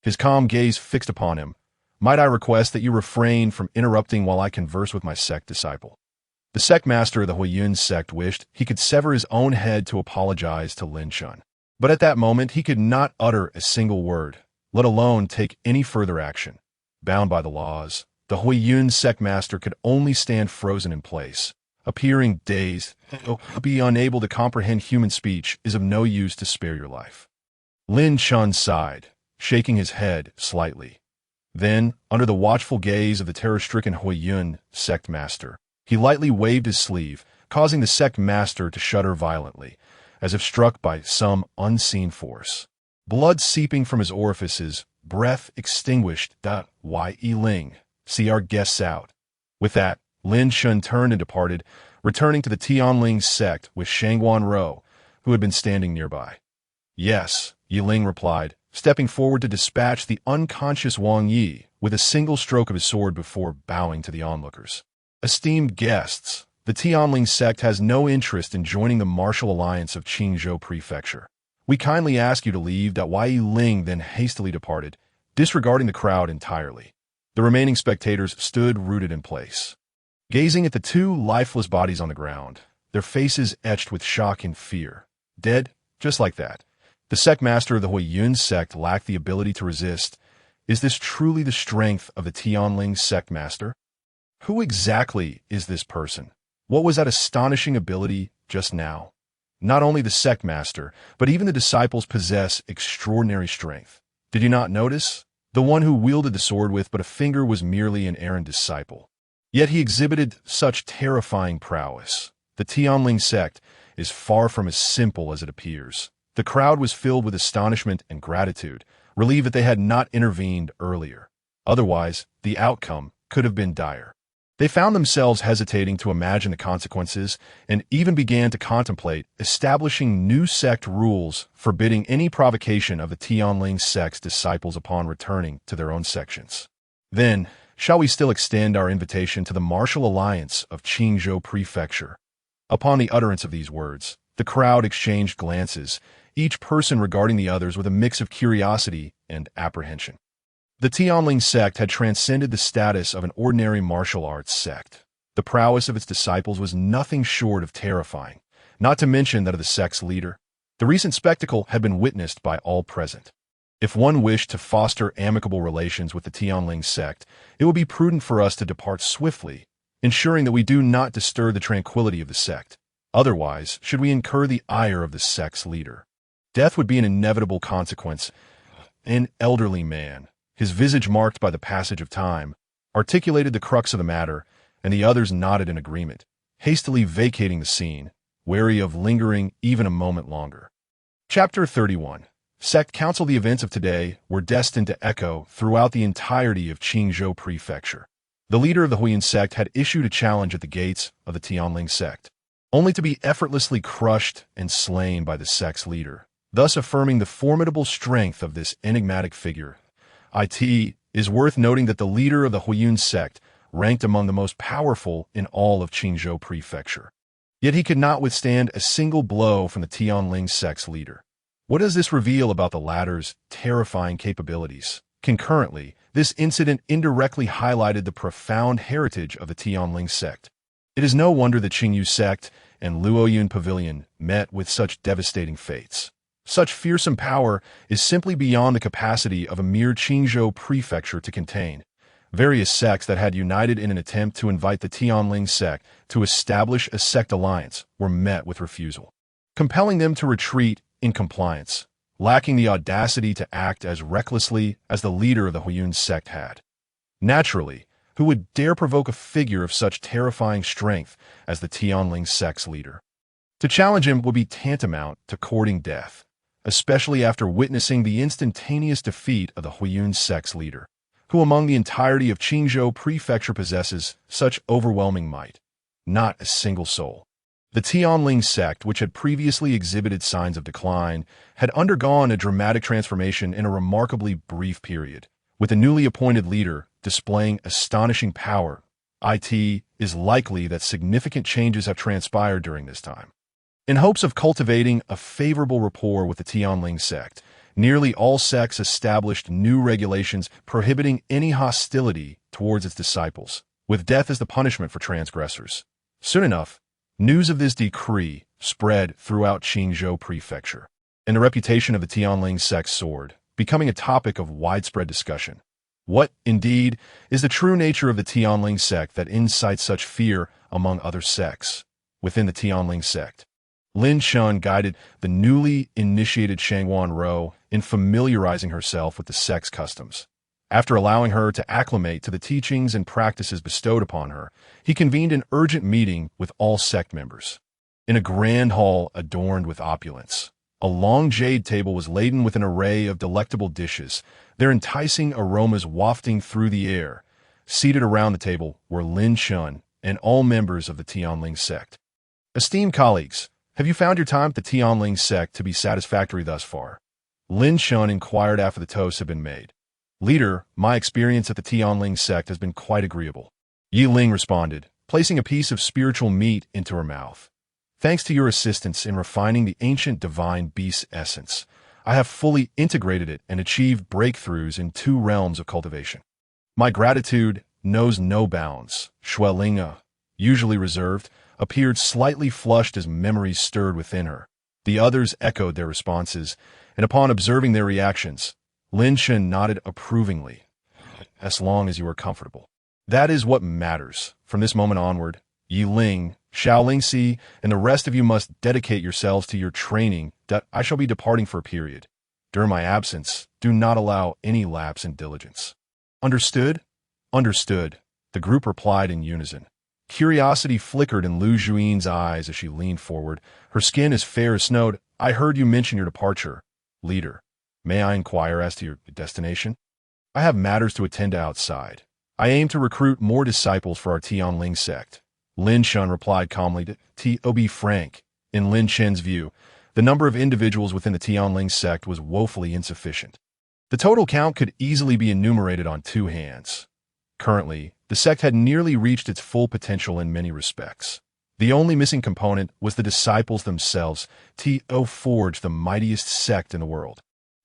A: His calm gaze fixed upon him. Might I request that you refrain from interrupting while I converse with my sect disciple? The sect master of the Huayun sect wished he could sever his own head to apologize to Lin Chen. But at that moment he could not utter a single word, let alone take any further action. Bound by the laws, the Huayun sect master could only stand frozen in place, appearing dazed. Be unable to comprehend human speech is of no use to spare your life. Lin Chen sighed, shaking his head slightly. Then, under the watchful gaze of the terror-stricken Huayun sect master, he lightly waved his sleeve, causing the sect master to shudder violently, as if struck by some unseen force. Blood seeping from his orifices, breath extinguished. Yi Ling, see our guests out. With that, Lin Chen turned and departed, returning to the Tianling sect with Shangguan Rou, who had been standing nearby. Yes, Yi Ling replied, stepping forward to dispatch the unconscious Wang Yi with a single stroke of his sword before bowing to the onlookers. Esteemed guests, the Tianling sect has no interest in joining the martial alliance of Qingzhou Prefecture. We kindly ask you to leave. Yi Ling then hastily departed, disregarding the crowd entirely. The remaining spectators stood rooted in place, gazing at the two lifeless bodies on the ground, their faces etched with shock and fear. Dead, just like that. The sect master of the Huayun sect lacked the ability to resist. Is this truly the strength of the Tianling sect master? Who exactly is this person? What was that astonishing ability just now? Not only the sect master, but even the disciples possess extraordinary strength. Did you not notice? The one who wielded the sword with but a finger was merely an errant disciple. Yet he exhibited such terrifying prowess. The Tianling sect is far from as simple as it appears. The crowd was filled with astonishment and gratitude, relieved that they had not intervened earlier. Otherwise, the outcome could have been dire. They found themselves hesitating to imagine the consequences and even began to contemplate establishing new sect rules forbidding any provocation of the Tianling sect's disciples upon returning to their own sections. Then, shall we still extend our invitation to the martial alliance of Qingzhou Prefecture? Upon the utterance of these words, the crowd exchanged glances, each person regarding the others with a mix of curiosity and apprehension. The Tianling sect had transcended the status of an ordinary martial arts sect. The prowess of its disciples was nothing short of terrifying, not to mention that of the sect's leader. The recent spectacle had been witnessed by all present. If one wished to foster amicable relations with the Tianling sect, it would be prudent for us to depart swiftly, ensuring that we do not disturb the tranquility of the sect. Otherwise, should we incur the ire of the sect's leader, death would be an inevitable consequence. An elderly man, his visage marked by the passage of time, articulated the crux of the matter, and the others nodded in agreement, hastily vacating the scene, wary of lingering even a moment longer. Chapter 31. Sect Council. The events of today were destined to echo throughout the entirety of Qingzhou Prefecture. The leader of the Huiyun sect had issued a challenge at the gates of the Tianling sect, only to be effortlessly crushed and slain by the sect's leader, thus affirming the formidable strength of this enigmatic figure. It is worth noting that the leader of the Huiyun sect ranked among the most powerful in all of Qingzhou Prefecture. Yet he could not withstand a single blow from the Tianling sect's leader. What does this reveal about the latter's terrifying capabilities? Concurrently, this incident indirectly highlighted the profound heritage of the Tianling sect. It is no wonder the Qingyu sect and Luoyun pavilion met with such devastating fates. Such fearsome power is simply beyond the capacity of a mere Qingzhou prefecture to contain. Various sects that had united in an attempt to invite the Tianling sect to establish a sect alliance were met with refusal, compelling them to retreat in compliance, lacking the audacity to act as recklessly as the leader of the Huiyun sect had. Naturally, who would dare provoke a figure of such terrifying strength as the Tianling sect's leader? To challenge him would be tantamount to courting death, especially after witnessing the instantaneous defeat of the Huiyun sect's leader, who among the entirety of Qingzhou Prefecture possesses such overwhelming might. Not a single soul. The Tianling sect, which had previously exhibited signs of decline, had undergone a dramatic transformation in a remarkably brief period, with the newly appointed leader displaying astonishing power. It is likely that significant changes have transpired during this time. In hopes of cultivating a favorable rapport with the Tianling sect, nearly all sects established new regulations prohibiting any hostility towards its disciples, with death as the punishment for transgressors. Soon enough, news of this decree spread throughout Qingzhou Prefecture, and the reputation of the Tianling sect soared, becoming a topic of widespread discussion. What, indeed, is the true nature of the Tianling sect that incites such fear among other sects? Within the Tianling sect, Lin Chen guided the newly initiated Shangwan Rou in familiarizing herself with the sect's customs. After allowing her to acclimate to the teachings and practices bestowed upon her, he convened an urgent meeting with all sect members. In a grand hall adorned with opulence, a long jade table was laden with an array of delectable dishes, their enticing aromas wafting through the air. Seated around the table were Lin Chen and all members of the Tianling sect. Esteemed colleagues, have you found your time at the Tianling sect to be satisfactory thus far? Lin Chen inquired after the toasts had been made. Leader, my experience at the Tianling sect has been quite agreeable. Yi Ling responded, placing a piece of spiritual meat into her mouth. Thanks to your assistance in refining the ancient divine beast's essence, I have fully integrated it and achieved breakthroughs in 2 realms of cultivation. My gratitude knows no bounds. Xuelinga, usually reserved, appeared slightly flushed as memories stirred within her. The others echoed their responses, and upon observing their reactions, Lin Chen nodded approvingly. As long as you are comfortable. That is what matters. From this moment onward, Yi Ling, Xiao Lingxi, and the rest of you must dedicate yourselves to your training. I shall be departing for a period. During my absence, do not allow any lapse in diligence. Understood? Understood, the group replied in unison. Curiosity flickered in Lu Juin's eyes as she leaned forward, her skin as fair as snow. I heard you mention your departure, leader. May I inquire as to your destination? I have matters to attend to outside. I aim to recruit more disciples for our Tianling sect. Lin Chen replied calmly. To be frank, in Lin Chen's view, the number of individuals within the Tianling sect was woefully insufficient. The total count could easily be enumerated on 2 hands. Currently, the sect had nearly reached its full potential in many respects. The only missing component was the disciples themselves. To forge the mightiest sect in the world.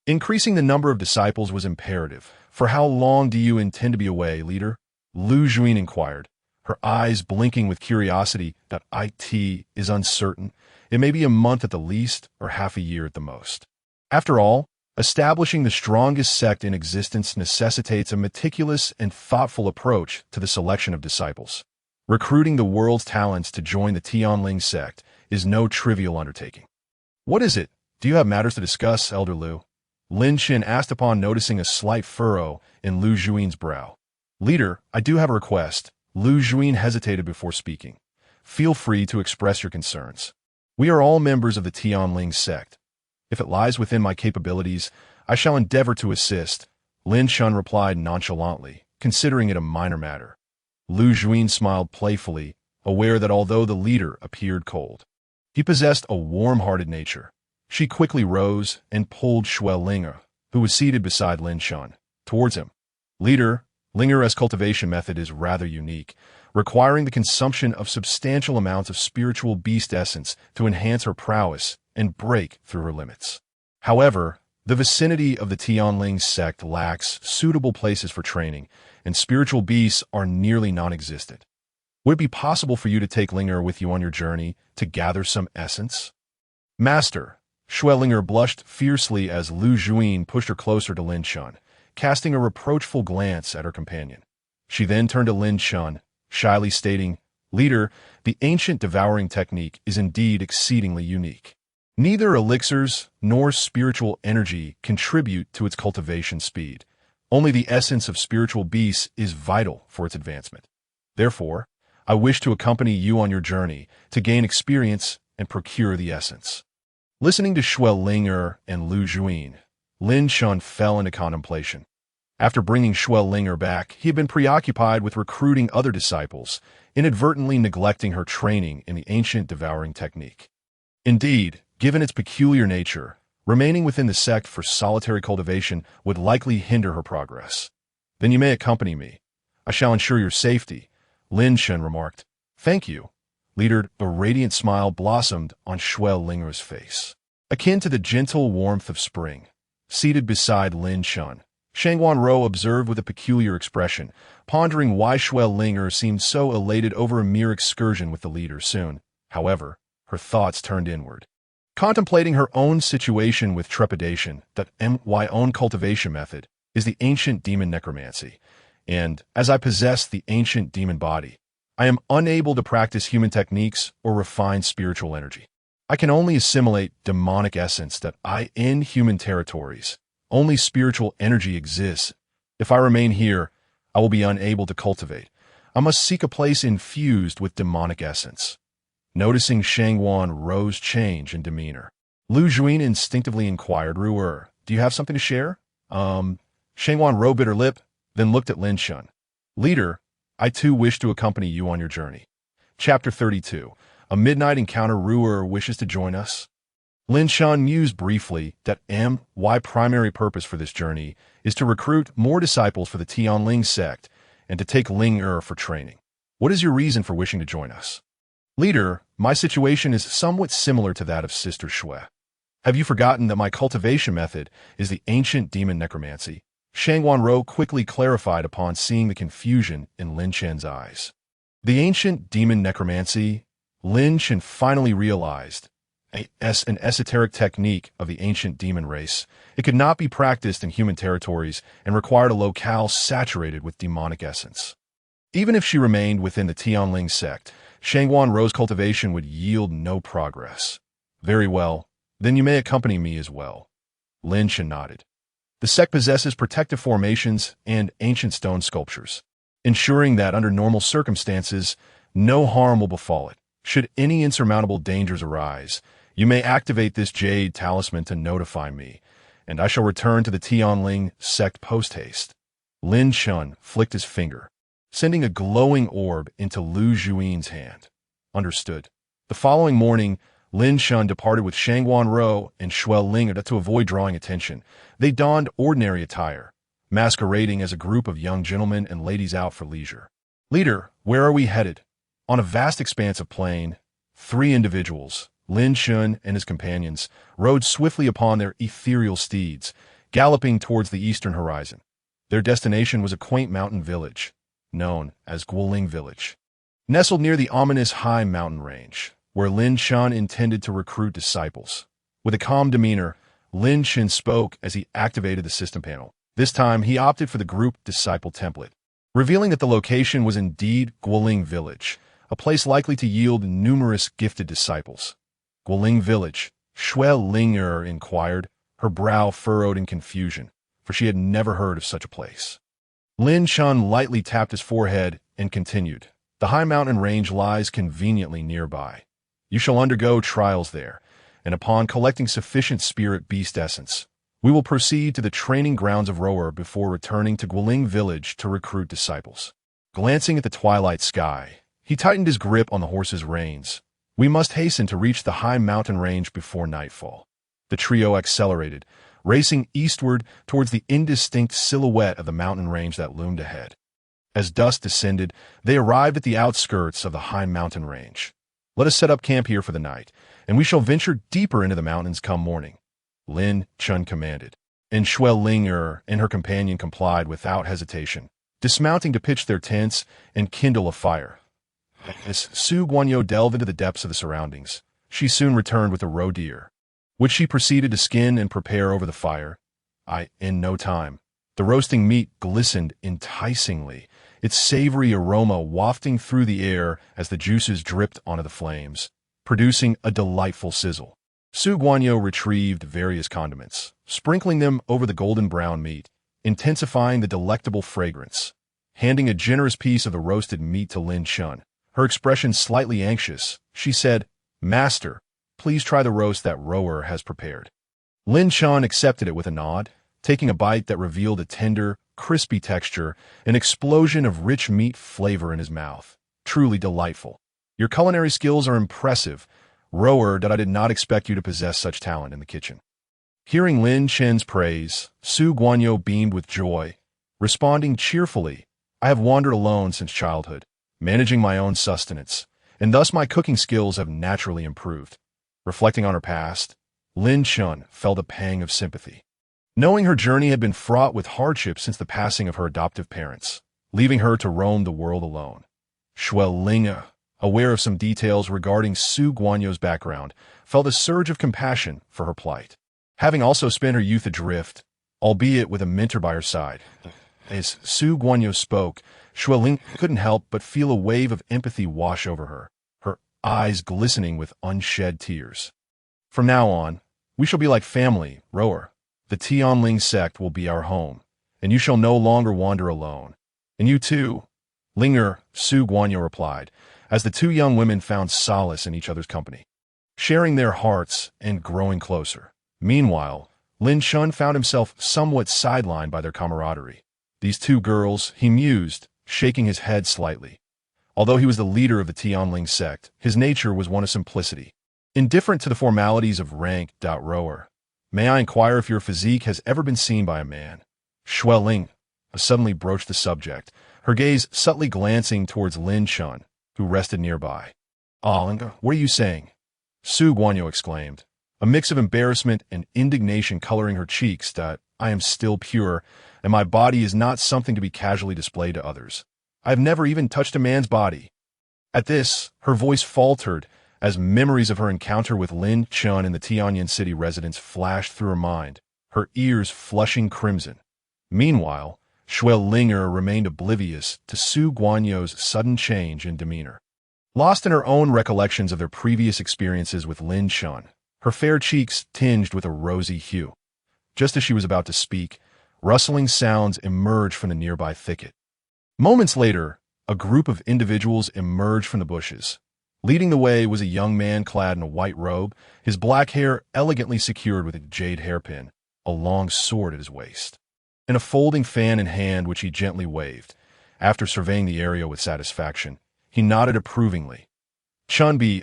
A: Increasing the number of disciples was imperative. For how long do you intend to be away, leader? Lu Juin inquired, her eyes blinking with curiosity. It is uncertain. It may be a month at the least, or half a year at the most. After all, establishing the strongest sect in existence necessitates a meticulous and thoughtful approach to the selection of disciples. Recruiting the world's talents to join the Tianling sect is no trivial undertaking. What is it? Do you have matters to discuss, Elder Lu? Lin Chen asked upon noticing a slight furrow in Lu Juin's brow. Leader, I do have a request. Lu Juin hesitated before speaking. Feel free to express your concerns. We are all members of the Tianling sect. If it lies within my capabilities, I shall endeavor to assist, Lin Chen replied nonchalantly, considering it a minor matter. Lu Juin smiled playfully, aware that although the leader appeared cold, he possessed a warm-hearted nature. She quickly rose and pulled Shuel Linger, who was seated beside Lin Chen, towards him. Leader, Linger's cultivation method is rather unique, requiring the consumption of substantial amounts of spiritual beast essence to enhance her prowess and break through her limits. However, the vicinity of the Tianling sect lacks suitable places for training, and spiritual beasts are nearly non-existent. Would it be possible for you to take Linger with you on your journey to gather some essence? Master, Linger blushed fiercely as Lu Juin pushed her closer to Lin Chen, casting a reproachful glance at her companion. She then turned to Lin Chen, shyly stating, Leader, the ancient devouring technique is indeed exceedingly unique. Neither elixirs nor spiritual energy contribute to its cultivation speed. Only the essence of spiritual beasts is vital for its advancement. Therefore, I wish to accompany you on your journey to gain experience and procure the essence. Listening to Shuel Linger and Lu Juin, Lin Chen fell into contemplation. After bringing Shuel Linger back, he had been preoccupied with recruiting other disciples, inadvertently neglecting her training in the ancient devouring technique. Indeed, given its peculiar nature, remaining within the sect for solitary cultivation would likely hinder her progress. Then you may accompany me. I shall ensure your safety, Lin Chen remarked. Thank you. Leader, a radiant smile blossomed on Shuel Linger's face, akin to the gentle warmth of spring. Seated beside Lin Chen, Shangguan Rou observed with a peculiar expression, pondering why Shuel Linger seemed so elated over a mere excursion with the leader soon. However, her thoughts turned inward, contemplating her own situation with trepidation. That my own cultivation method is the ancient demon necromancy, and as I possess the ancient demon body, I am unable to practice human techniques or refine spiritual energy. I can only assimilate demonic essence that in human territories. Only spiritual energy exists. If I remain here, I will be unable to cultivate. I must seek a place infused with demonic essence. Noticing Shangguan Rou's change in demeanor, Lu Juin instinctively inquired, Ruer, do you have something to share? Shangguan Rou bit her lip, then looked at Lin Chen. Leader, I too wish to accompany you on your journey. Chapter 32. A midnight encounter. Ruer wishes to join us. Lin Chen mused briefly that my primary purpose for this journey is to recruit more disciples for the Tianling sect and to take Linger for training. What is your reason for wishing to join us? Leader, my situation is somewhat similar to that of Sister Shui. Have you forgotten that my cultivation method is the ancient demon necromancy? Shangguan Rou quickly clarified upon seeing the confusion in Lin Chen's eyes. The ancient demon necromancy, Lin Chen finally realized, an esoteric technique of the ancient demon race. It could not be practiced in human territories and required a locale saturated with demonic essence. Even if she remained within the Tianling sect, Shangguan Rou's cultivation would yield no progress. Very well, then you may accompany me as well. Lin Chen nodded. The sect possesses protective formations and ancient stone sculptures, ensuring that under normal circumstances, no harm will befall it. Should any insurmountable dangers arise, you may activate this jade talisman to notify me, and I shall return to the Tianling sect post-haste. Lin Chen flicked his finger, sending a glowing orb into Lu Juin's hand. Understood. The following morning, Lin Chen departed with Shangguan Rou and Shuel Linger to avoid drawing attention. They donned ordinary attire, masquerading as a group of young gentlemen and ladies out for leisure. Leader, where are we headed? On a vast expanse of plain, 3 individuals, Lin Chen and his companions, rode swiftly upon their ethereal steeds, galloping towards the eastern horizon. Their destination was a quaint mountain village, known as Guoling Village, nestled near the ominous high mountain range, where Lin Chen intended to recruit disciples. With a calm demeanor, Lin Chen spoke as he activated the system panel. This time, he opted for the group disciple template, revealing that the location was indeed Guoling Village, a place likely to yield numerous gifted disciples. Guoling Village, Shuel Linger inquired, her brow furrowed in confusion, for she had never heard of such a place. Lin Chen lightly tapped his forehead and continued, "The high mountain range lies conveniently nearby. You shall undergo trials there, and upon collecting sufficient spirit beast essence, we will proceed to the training grounds of Rower before returning to Guiling village to recruit disciples." Glancing at the twilight sky, he tightened his grip on the horse's reins. "We must hasten to reach the high mountain range before nightfall." The trio accelerated, racing eastward towards the indistinct silhouette of the mountain range that loomed ahead. As dusk descended, they arrived at the outskirts of the high mountain range. "Let us set up camp here for the night, and we shall venture deeper into the mountains come morning," Lin Chen commanded. And Linger and her companion complied without hesitation, dismounting to pitch their tents and kindle a fire. As Su Guanyu delved into the depths of the surroundings, she soon returned with a roe deer, which she proceeded to skin and prepare over the fire. In no time, the roasting meat glistened enticingly, its savory aroma wafting through the air as the juices dripped onto the flames, producing a delightful sizzle. Su Guanyu retrieved various condiments, sprinkling them over the golden brown meat, intensifying the delectable fragrance. Handing a generous piece of the roasted meat to Lin Chen, her expression slightly anxious, she said, "Master, please try the roast that Rower has prepared." Lin Chen accepted it with a nod, taking a bite that revealed a tender, crispy texture, an explosion of rich meat flavor in his mouth. Truly delightful. "Your culinary skills are impressive, Rower, that I did not expect you to possess such talent in the kitchen." Hearing Lin Chen's praise, Su Guanyu beamed with joy, responding cheerfully, "I have wandered alone since childhood, managing my own sustenance, and thus my cooking skills have naturally improved." Reflecting on her past, Lin Chen felt a pang of sympathy, knowing her journey had been fraught with hardship since the passing of her adoptive parents, leaving her to roam the world alone. Linger, aware of some details regarding Su Guanyu's background, felt a surge of compassion for her plight. Having also spent her youth adrift, albeit with a mentor by her side, as Su Guanyu spoke, Ling couldn't help but feel a wave of empathy wash over her, her eyes glistening with unshed tears. "From now on, we shall be like family, Rower. The Tianling sect will be our home, and you shall no longer wander alone. And you too, Linger," Su Guanyu replied, as the two young women found solace in each other's company, sharing their hearts and growing closer. Meanwhile, Lin Chen found himself somewhat sidelined by their camaraderie. These two girls, he mused, shaking his head slightly. Although he was the leader of the Tianling sect, his nature was one of simplicity, indifferent to the formalities of rank. Rower, may I inquire if your physique has ever been seen by a man? Ling suddenly broached the subject, her gaze subtly glancing towards Lin Chen, who rested nearby. "What are you saying?" Su Guanyu exclaimed, a mix of embarrassment and indignation coloring her cheeks. "I am still pure, and my body is not something to be casually displayed to others. I have never even touched a man's body." At this, her voice faltered as memories of her encounter with Lin Chen in the Tianyan city residence flashed through her mind, her ears flushing crimson. Meanwhile, Linger remained oblivious to Su Guanyu's sudden change in demeanor. Lost in her own recollections of their previous experiences with Lin Chen, her fair cheeks tinged with a rosy hue. Just as she was about to speak, rustling sounds emerged from the nearby thicket. Moments later, a group of individuals emerged from the bushes. Leading the way was a young man clad in a white robe, his black hair elegantly secured with a jade hairpin, a long sword at his waist, and a folding fan in hand which he gently waved. After surveying the area with satisfaction, he nodded approvingly. Chunbi,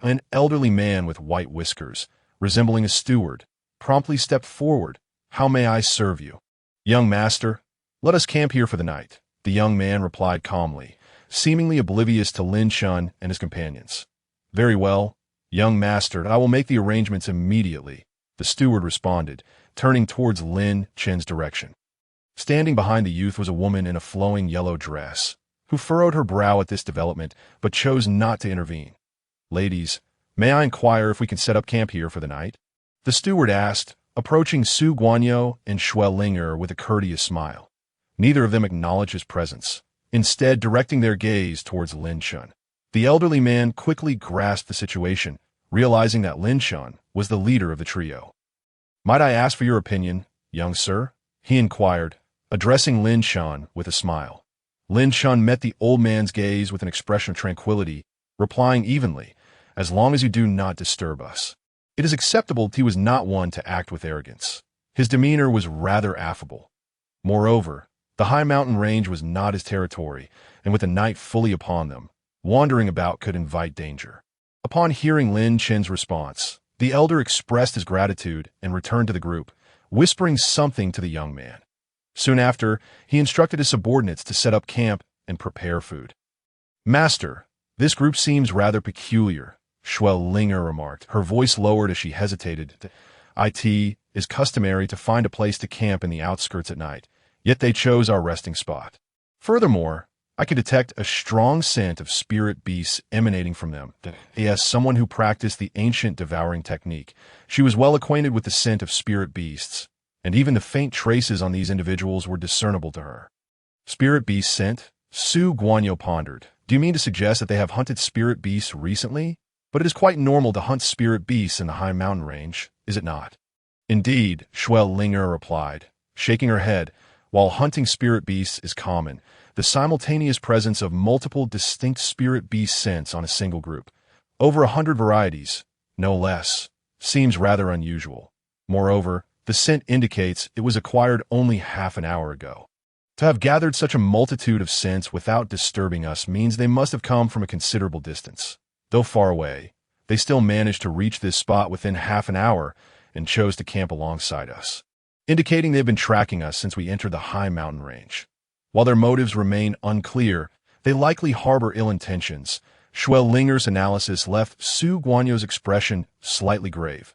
A: an elderly man with white whiskers, resembling a steward, promptly stepped forward. "How may I serve you?" "Young master, let us camp here for the night," the young man replied calmly, seemingly oblivious to Lin Chen and his companions. "Very well, young master, I will make the arrangements immediately," the steward responded, turning towards Lin Chen's direction. Standing behind the youth was a woman in a flowing yellow dress, who furrowed her brow at this development but chose not to intervene. "Ladies, may I inquire if we can set up camp here for the night?" the steward asked, approaching Su Guanyu and Linger with a courteous smile. Neither of them acknowledged his presence, instead directing their gaze towards Lin Chen. The elderly man quickly grasped the situation, realizing that Lin Chen was the leader of the trio. Might I ask for your opinion, young sir? He inquired, addressing Lin Chen with a smile. Lin Chen met the old man's gaze with an expression of tranquility, replying evenly, "As long as you do not disturb us." It is acceptable that he was not one to act with arrogance. His demeanor was rather affable. Moreover, the high mountain range was not his territory, and with the night fully upon them, wandering about could invite danger. Upon hearing Lin Chen's response, the elder expressed his gratitude and returned to the group, whispering something to the young man. Soon after, he instructed his subordinates to set up camp and prepare food. "Master, this group seems rather peculiar," Linger remarked, her voice lowered as she hesitated. "It is customary to find a place to camp in the outskirts at night, yet they chose our resting spot. Furthermore, I could detect a strong scent of spirit beasts emanating from them. Yes, someone who practiced the ancient devouring technique. She was well acquainted with the scent of spirit beasts, and even the faint traces on these individuals were discernible to her." "Spirit beast scent?" Su Guanyo pondered. "Do you mean to suggest that they have hunted spirit beasts recently? But it is quite normal to hunt spirit beasts in the high mountain range, is it not?" "Indeed," Linger replied, shaking her head. "While hunting spirit beasts is common, the simultaneous presence of multiple distinct spirit beast scents on a single group, over 100 varieties, no less, seems rather unusual. Moreover, the scent indicates it was acquired only half an hour ago. To have gathered such a multitude of scents without disturbing us means they must have come from a considerable distance. Though far away, they still managed to reach this spot within half an hour and chose to camp alongside us, indicating they've been tracking us since we entered the high mountain range. While their motives remain unclear, they likely harbor ill intentions." Linger's analysis left Su Guanyo's expression slightly grave.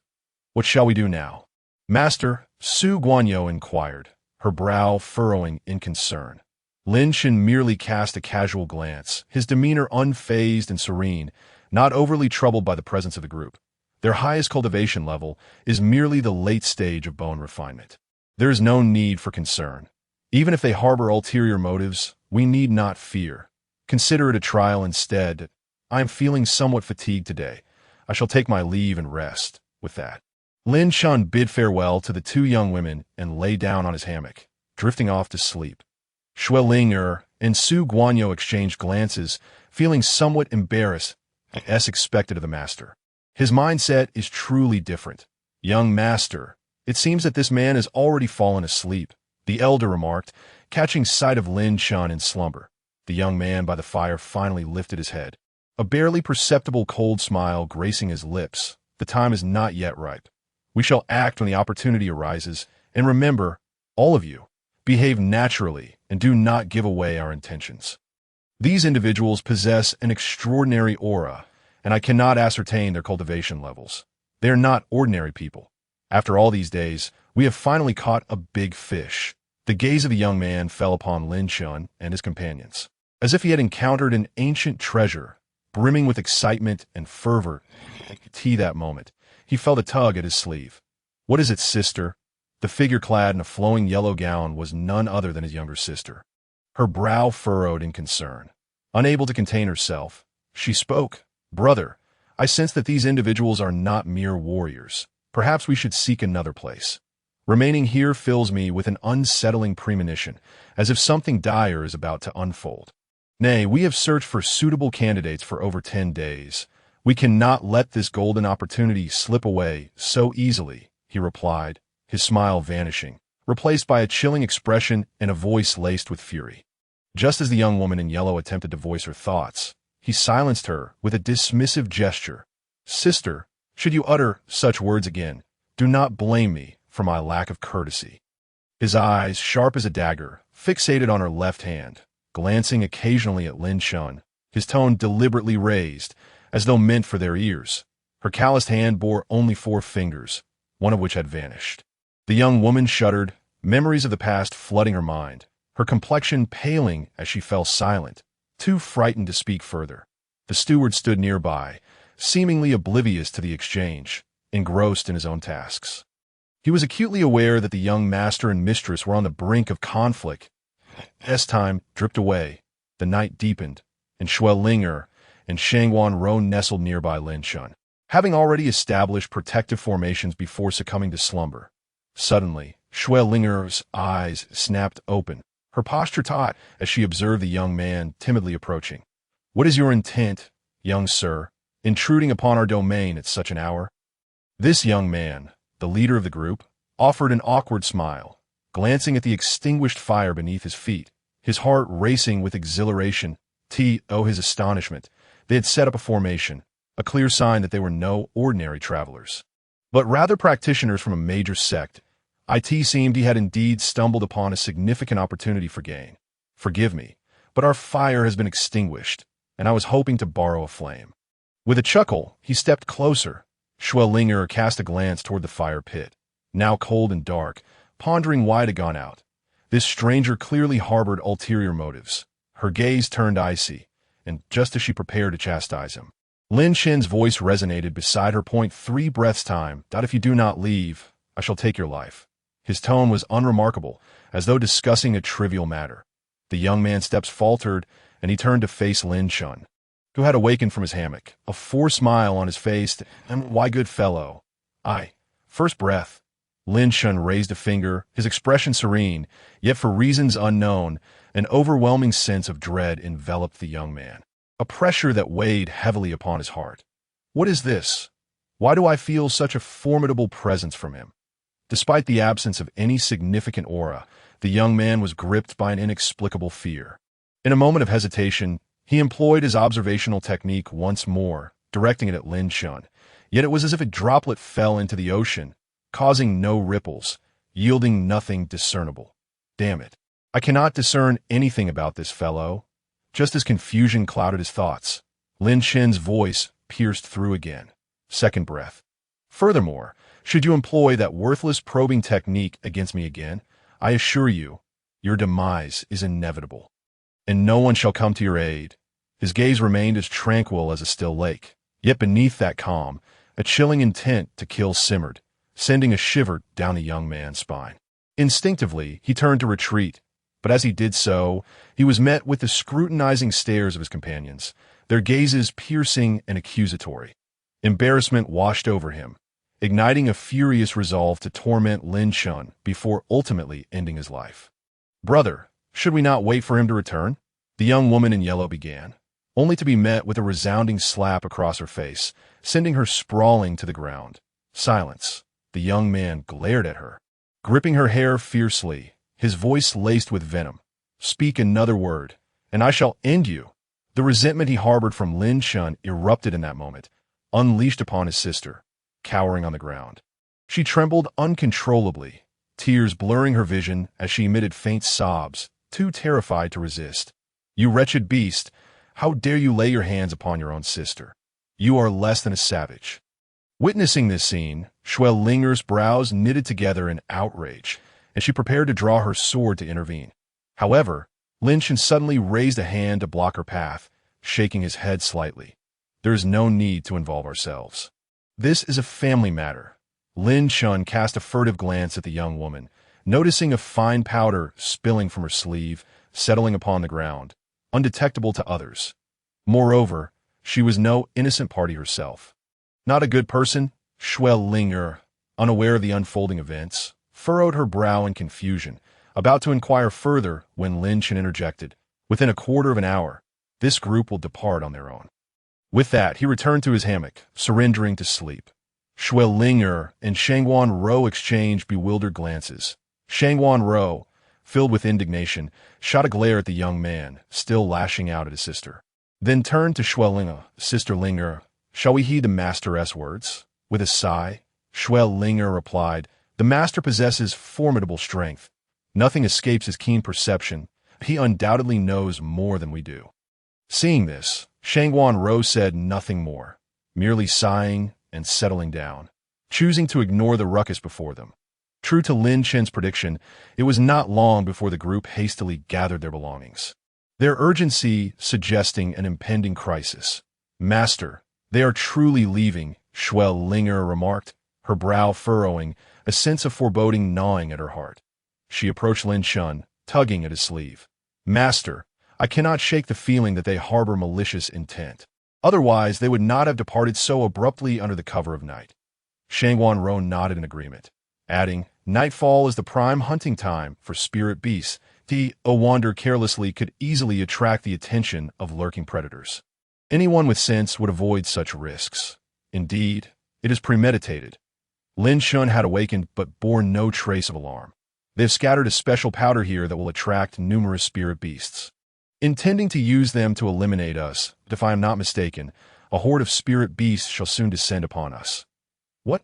A: "What shall we do now?" "Master," Su Guanyo inquired, her brow furrowing in concern. Lin Chen merely cast a casual glance, his demeanor unfazed and serene, not overly troubled by the presence of the group. Their highest cultivation level is merely the late stage of bone refinement. There is no need for concern. Even if they harbor ulterior motives, we need not fear. Consider it a trial instead. I am feeling somewhat fatigued today. I shall take my leave and rest." With that, Lin Chen bid farewell to the two young women and lay down on his hammock, drifting off to sleep. Linger and Su Guanyo exchanged glances, feeling somewhat embarrassed, as expected of the master. His mindset is truly different. "Young master, it seems that this man has already fallen asleep," the elder remarked, catching sight of Lin Chen in slumber. The young man by the fire finally lifted his head, a barely perceptible cold smile gracing his lips. "The time is not yet ripe. We shall act when the opportunity arises, and remember, all of you, behave naturally and do not give away our intentions." These individuals possess an extraordinary aura, and I cannot ascertain their cultivation levels. They are not ordinary people. After all these days, we have finally caught a big fish. The gaze of the young man fell upon Lin Chen and his companions, as if he had encountered an ancient treasure, brimming with excitement and fervor. That moment, he felt a tug at his sleeve. "What is it, sister?" The figure clad in a flowing yellow gown was none other than his younger sister. Her brow furrowed in concern. Unable to contain herself, she spoke. "Brother, I sense that these individuals are not mere warriors. Perhaps we should seek another place. Remaining here fills me with an unsettling premonition, as if something dire is about to unfold. Nay, we have searched for suitable candidates for over 10 days. We cannot let this golden opportunity slip away so easily," he replied, his smile vanishing, replaced by a chilling expression and a voice laced with fury. Just as the young woman in yellow attempted to voice her thoughts, he silenced her with a dismissive gesture. "Sister, should you utter such words again, do not blame me for my lack of courtesy." His eyes, sharp as a dagger, fixated on her left hand, glancing occasionally at Lin Chen, his tone deliberately raised, as though meant for their ears. Her calloused hand bore only 4 fingers, one of which had vanished. The young woman shuddered, memories of the past flooding her mind, her complexion paling as she fell silent, too frightened to speak further. The steward stood nearby, seemingly oblivious to the exchange, engrossed in his own tasks. He was acutely aware that the young master and mistress were on the brink of conflict. As time dripped away, the night deepened, and Linger and Shangwan Ro nestled nearby Lin Chen, having already established protective formations before succumbing to slumber. Suddenly, Xue Linger's eyes snapped open, her posture taut as she observed the young man timidly approaching. "What is your intent, young sir, intruding upon our domain at such an hour?" This young man, the leader of the group, offered an awkward smile, glancing at the extinguished fire beneath his feet, his heart racing with exhilaration. His astonishment. They had set up a formation, a clear sign that they were no ordinary travelers, but rather practitioners from a major sect. It seemed he had indeed stumbled upon a significant opportunity for gain. "Forgive me, but our fire has been extinguished, and I was hoping to borrow a flame." With a chuckle, he stepped closer. Xue Linger cast a glance toward the fire pit, now cold and dark, pondering why it had gone out. This stranger clearly harbored ulterior motives. Her gaze turned icy, and just as she prepared to chastise him, Lin Chen's voice resonated beside her. "3 breaths time. If you do not leave, I shall take your life." His tone was unremarkable, as though discussing a trivial matter. The young man's steps faltered, and he turned to face Lin Chen, who had awakened from his hammock, a forced smile on his face. "And why, good fellow?" First breath." Lin Chen raised a finger, his expression serene, yet for reasons unknown, an overwhelming sense of dread enveloped the young man, a pressure that weighed heavily upon his heart. "What is this? Why do I feel such a formidable presence from him?" Despite the absence of any significant aura, the young man was gripped by an inexplicable fear. In a moment of hesitation, he employed his observational technique once more, directing it at Lin Chen, yet it was as if a droplet fell into the ocean, causing no ripples, yielding nothing discernible. "Damn it. I cannot discern anything about this fellow." Just as confusion clouded his thoughts, Lin Chen's voice pierced through again. Second breath. "Furthermore, should you employ that worthless probing technique against me again, I assure you, your demise is inevitable, and no one shall come to your aid." His gaze remained as tranquil as a still lake, yet beneath that calm, a chilling intent to kill simmered, sending a shiver down the young man's spine. Instinctively, he turned to retreat, but as he did so, he was met with the scrutinizing stares of his companions, their gazes piercing and accusatory. Embarrassment washed over him, igniting a furious resolve to torment Lin Chen before ultimately ending his life. "Brother, should we not wait for him to return?" the young woman in yellow began, only to be met with a resounding slap across her face, sending her sprawling to the ground. Silence. The young man glared at her, gripping her hair fiercely, his voice laced with venom. "Speak another word, and I shall end you." The resentment he harbored from Lin Chen erupted in that moment, unleashed upon his sister, cowering on the ground. She trembled uncontrollably, tears blurring her vision as she emitted faint sobs, too terrified to resist. "You wretched beast, how dare you lay your hands upon your own sister? You are less than a savage." Witnessing this scene, Xue Linger's brows knitted together in outrage, and she prepared to draw her sword to intervene. However, Lin Chen suddenly raised a hand to block her path, shaking his head slightly. "There is no need to involve ourselves. This is a family matter." Lin Chen cast a furtive glance at the young woman, noticing a fine powder spilling from her sleeve, settling upon the ground, undetectable to others. Moreover, she was no innocent party herself. "Not a good person?" Xue Linger, unaware of the unfolding events, furrowed her brow in confusion, about to inquire further when Lin Chen interjected. "Within a quarter of an hour, this group will depart on their own." With that, he returned to his hammock, surrendering to sleep. Xue Linger and Shangguan Rou exchanged bewildered glances. Shangguan Rou, filled with indignation, shot a glare at the young man, still lashing out at his sister. Then turned to Xue Linger. "Sister Linger, shall we heed the master's words?" With a sigh, Xue Linger replied, "The master possesses formidable strength. Nothing escapes his keen perception. He undoubtedly knows more than we do." Seeing this, Shangguan Rou said nothing more, merely sighing and settling down, choosing to ignore the ruckus before them. True to Lin Chen's prediction, it was not long before the group hastily gathered their belongings, their urgency suggesting an impending crisis. "Master, they are truly leaving," Xue Linger remarked, her brow furrowing, a sense of foreboding gnawing at her heart. She approached Lin Chen, tugging at his sleeve. "Master, I cannot shake the feeling that they harbor malicious intent. Otherwise, they would not have departed so abruptly under the cover of night." Shangguan Rou nodded in agreement. adding, "Nightfall is the prime hunting time for spirit beasts. To wander carelessly could easily attract the attention of lurking predators. Anyone with sense would avoid such risks. Indeed, it is premeditated." Lin Chen had awakened but bore no trace of alarm. "They have scattered a special powder here that will attract numerous spirit beasts. Intending to use them to eliminate us, but if I am not mistaken, a horde of spirit beasts shall soon descend upon us." "What?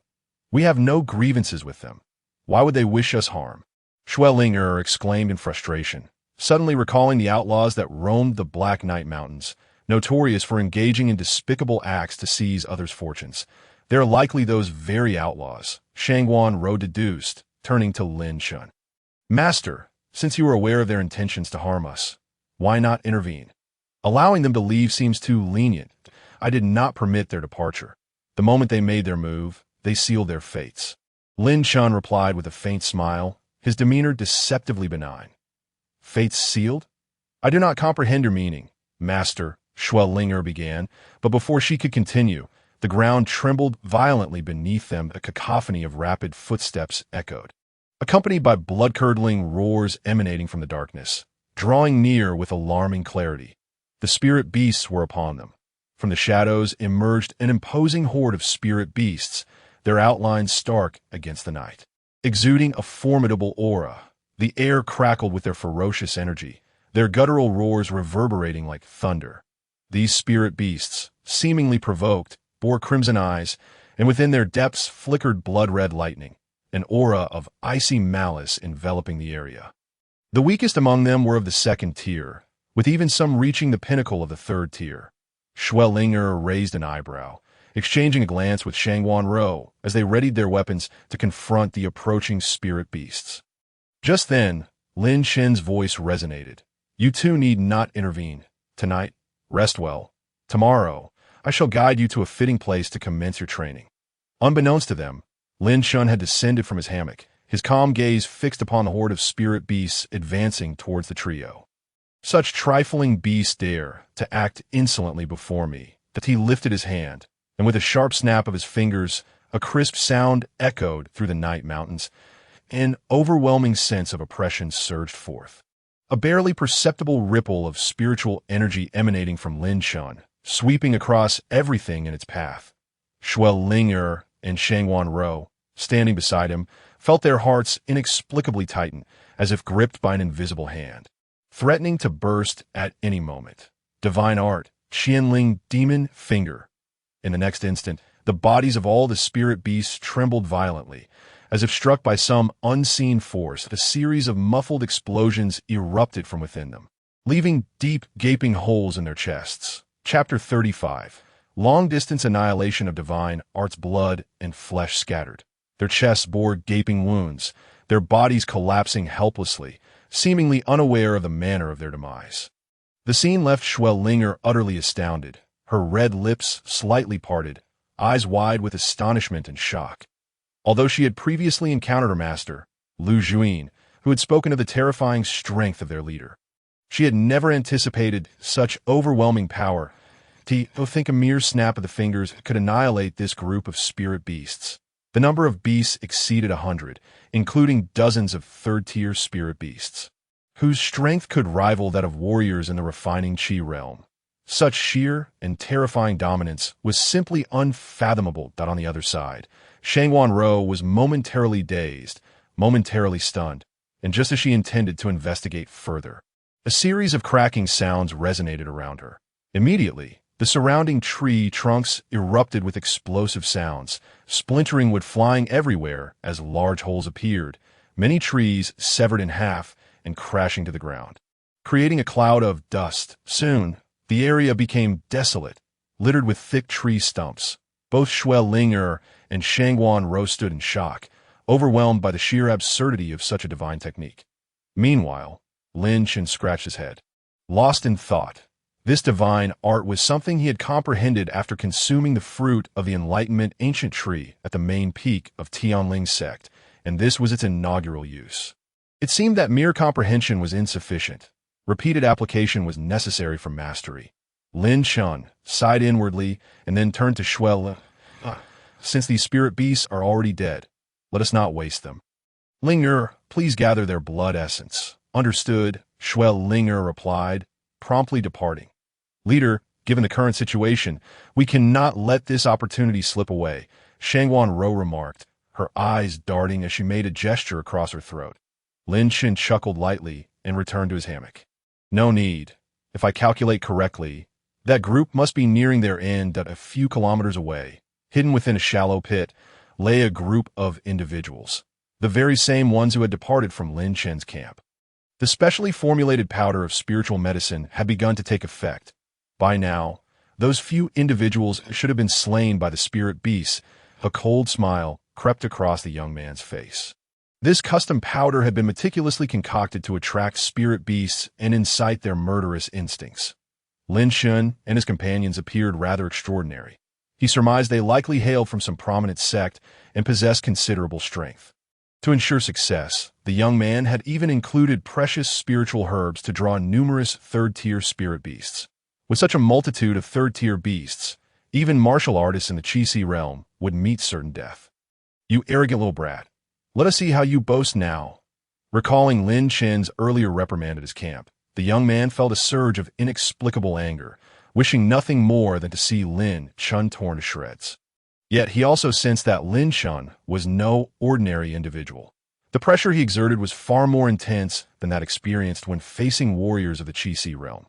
A: We have no grievances with them. Why would they wish us harm?" Schwellinger exclaimed in frustration, suddenly recalling the outlaws that roamed the Black Night Mountains, notorious for engaging in despicable acts to seize others' fortunes. "They are likely those very outlaws," Shangguan Rou deduced, turning to Lin Chen. "Master, since you are aware of their intentions to harm us, why not intervene? Allowing them to leave seems too lenient. I did not permit their departure. The moment they made their move, they sealed their fates." Lin Chen replied with a faint smile, his demeanor deceptively benign. "Fates sealed? I do not comprehend your meaning, Master," Schwellinger began, but before she could continue, the ground trembled violently beneath them. A cacophony of rapid footsteps echoed, accompanied by blood-curdling roars emanating from the darkness, drawing near with alarming clarity. The spirit beasts were upon them. From the shadows emerged an imposing horde of spirit beasts, their outlines stark against the night. Exuding a formidable aura, the air crackled with their ferocious energy, their guttural roars reverberating like thunder. These spirit beasts, seemingly provoked, bore crimson eyes, and within their depths flickered blood-red lightning, an aura of icy malice enveloping the area. The weakest among them were of the second tier, with even some reaching the pinnacle of the third tier. Schwellinger raised an eyebrow, exchanging a glance with Shangguan Rou as they readied their weapons to confront the approaching spirit beasts. Just then, Lin Chen's voice resonated. "You two need not intervene. Tonight, rest well. Tomorrow, I shall guide you to a fitting place to commence your training." Unbeknownst to them, Lin Chen had descended from his hammock, his calm gaze fixed upon the horde of spirit beasts advancing towards the trio. "Such trifling beasts dare to act insolently before me," that he lifted his hand, and with a sharp snap of his fingers, a crisp sound echoed through the night mountains. An overwhelming sense of oppression surged forth. A barely perceptible ripple of spiritual energy emanating from Lin Chen, sweeping across everything in its path. Schwellinger and Shangguan Rou, standing beside him, felt their hearts inexplicably tighten, as if gripped by an invisible hand, threatening to burst at any moment. Divine art, Qianling demon finger. In the next instant, the bodies of all the spirit beasts trembled violently, as if struck by some unseen force. A series of muffled explosions erupted from within them, leaving deep, gaping holes in their chests. Chapter 35. Long-distance annihilation of divine art's blood and flesh scattered. Their chests bore gaping wounds, their bodies collapsing helplessly, seemingly unaware of the manner of their demise. The scene left Schwellinger utterly astounded, her red lips slightly parted, eyes wide with astonishment and shock. Although she had previously encountered her master, Lu Juin, who had spoken of the terrifying strength of their leader, she had never anticipated such overwhelming power. To think a mere snap of the fingers could annihilate this group of spirit beasts. The number of beasts exceeded 100, including dozens of third-tier spirit beasts, whose strength could rival that of warriors in the refining Qi realm. Such sheer and terrifying dominance was simply unfathomable. On the other side, Shangguan Rou was momentarily dazed, momentarily stunned, and just as she intended to investigate further, a series of cracking sounds resonated around her. Immediately, the surrounding tree trunks erupted with explosive sounds, splintering wood flying everywhere as large holes appeared, many trees severed in half and crashing to the ground, creating a cloud of dust. Soon, the area became desolate, littered with thick tree stumps. Both Schwellinger and Shangguan Rou stood in shock, overwhelmed by the sheer absurdity of such a divine technique. Meanwhile, Lin Chen scratched his head, lost in thought. This divine art was something he had comprehended after consuming the fruit of the Enlightenment ancient tree at the main peak of Heavenly Sect, and this was its inaugural use. It seemed that mere comprehension was insufficient. Repeated application was necessary for mastery. Lin Chen sighed inwardly and then turned to Schwell. Since these spirit beasts are already dead, Let us not waste them. Linger, please gather their blood essence. Understood, Shuel Linger replied, promptly departing. Leader, given the current situation, we cannot let this opportunity slip away, Shangwan Ro remarked, her eyes darting as she made a gesture across her throat. Lin Chen chuckled lightly and returned to his hammock. No need. If I calculate correctly, that group must be nearing their end. A few kilometers away, hidden within a shallow pit, lay a group of individuals, the very same ones who had departed from Lin Chen's camp. The specially formulated powder of spiritual medicine had begun to take effect. By now, those few individuals should have been slain by the spirit beasts. A cold smile crept across the young man's face. This custom powder had been meticulously concocted to attract spirit beasts and incite their murderous instincts. Lin Chen and his companions appeared rather extraordinary. He surmised they likely hailed from some prominent sect and possessed considerable strength. To ensure success, the young man had even included precious spiritual herbs to draw numerous third-tier spirit beasts. With such a multitude of third-tier beasts, even martial artists in the Qi realm would meet certain death. You arrogant little brat. Let us see how you boast now. Recalling Lin Chen's earlier reprimand at his camp, the young man felt a surge of inexplicable anger, wishing nothing more than to see Lin Chen torn to shreds. Yet he also sensed that Lin Chen was no ordinary individual. The pressure he exerted was far more intense than that experienced when facing warriors of the Qi realm.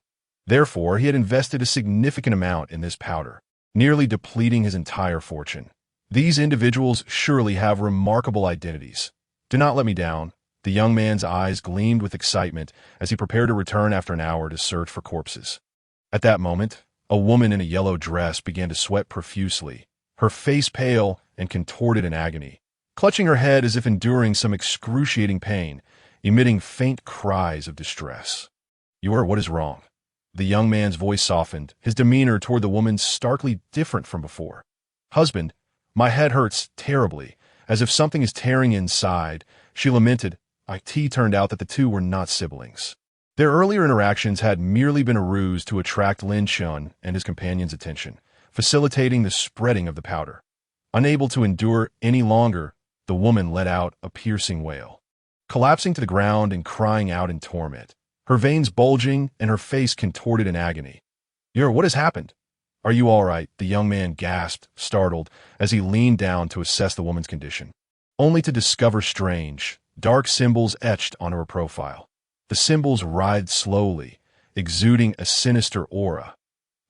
A: Therefore, he had invested a significant amount in this powder, nearly depleting his entire fortune. These individuals surely have remarkable identities. Do not let me down. The young man's eyes gleamed with excitement as he prepared to return after an hour to search for corpses. At that moment, a woman in a yellow dress began to sweat profusely, her face pale and contorted in agony, clutching her head as if enduring some excruciating pain, emitting faint cries of distress. What is wrong? The young man's voice softened, his demeanor toward the woman starkly different from before. Husband, my head hurts terribly, as if something is tearing inside, she lamented. It turned out that the two were not siblings. Their earlier interactions had merely been a ruse to attract Lin Chen and his companion's attention, facilitating the spreading of the powder. Unable to endure any longer, the woman let out a piercing wail, collapsing to the ground and crying out in torment, her veins bulging and her face contorted in agony. What has happened? Are you all right? The young man gasped, startled, as he leaned down to assess the woman's condition, only to discover strange, dark symbols etched onto her profile. The symbols writhed slowly, exuding a sinister aura.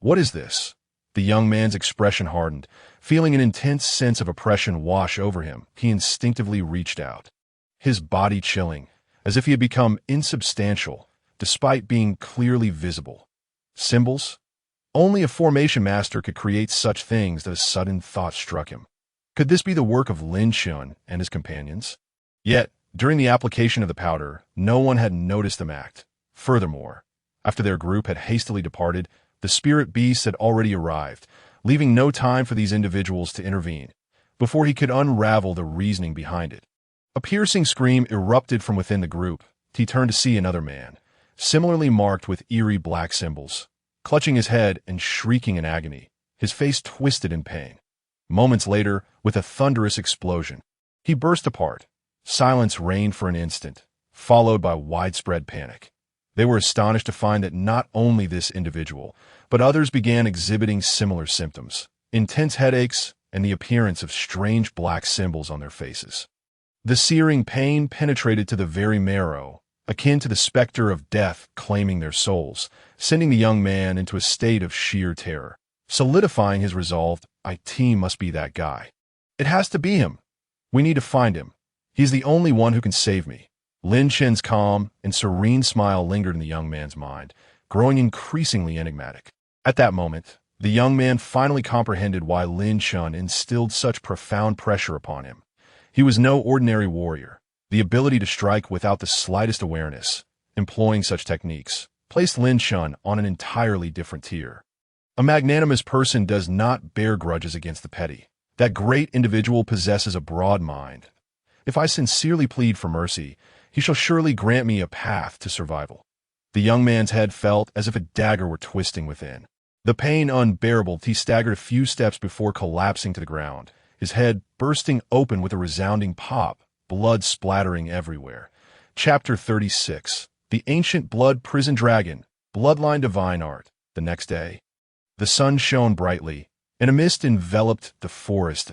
A: What is this? The young man's expression hardened. Feeling an intense sense of oppression wash over him, he instinctively reached out, his body chilling, as if he had become insubstantial, despite being clearly visible. Symbols? Only a formation master could create such things. That a sudden thought struck him. Could this be the work of Lin Chen and his companions? Yet, during the application of the powder, no one had noticed them act. Furthermore, after their group had hastily departed, the spirit beasts had already arrived, leaving no time for these individuals to intervene, before he could unravel the reasoning behind it. A piercing scream erupted from within the group. He turned to see another man, similarly marked with eerie black symbols, clutching his head and shrieking in agony, his face twisted in pain. Moments later, with a thunderous explosion, he burst apart. Silence reigned for an instant, followed by widespread panic. They were astonished to find that not only this individual, but others began exhibiting similar symptoms, intense headaches and the appearance of strange black symbols on their faces. The searing pain penetrated to the very marrow, akin to the specter of death claiming their souls, sending the young man into a state of sheer terror, solidifying his resolve. It must be that guy. It has to be him. We need to find him. He's the only one who can save me. Lin Chen's calm and serene smile lingered in the young man's mind, growing increasingly enigmatic. At that moment, the young man finally comprehended why Lin Chen instilled such profound pressure upon him. He was no ordinary warrior. The ability to strike without the slightest awareness, employing such techniques, placed Lin Chen on an entirely different tier. A magnanimous person does not bear grudges against the petty. That great individual possesses a broad mind. If I sincerely plead for mercy, he shall surely grant me a path to survival. The young man's head felt as if a dagger were twisting within. The pain unbearable, he staggered a few steps before collapsing to the ground, his head bursting open with a resounding pop, blood splattering everywhere. Chapter 36. The Ancient Blood Prison Dragon, Bloodline Divine Art. The next day, the sun shone brightly, and a mist enveloped the forest.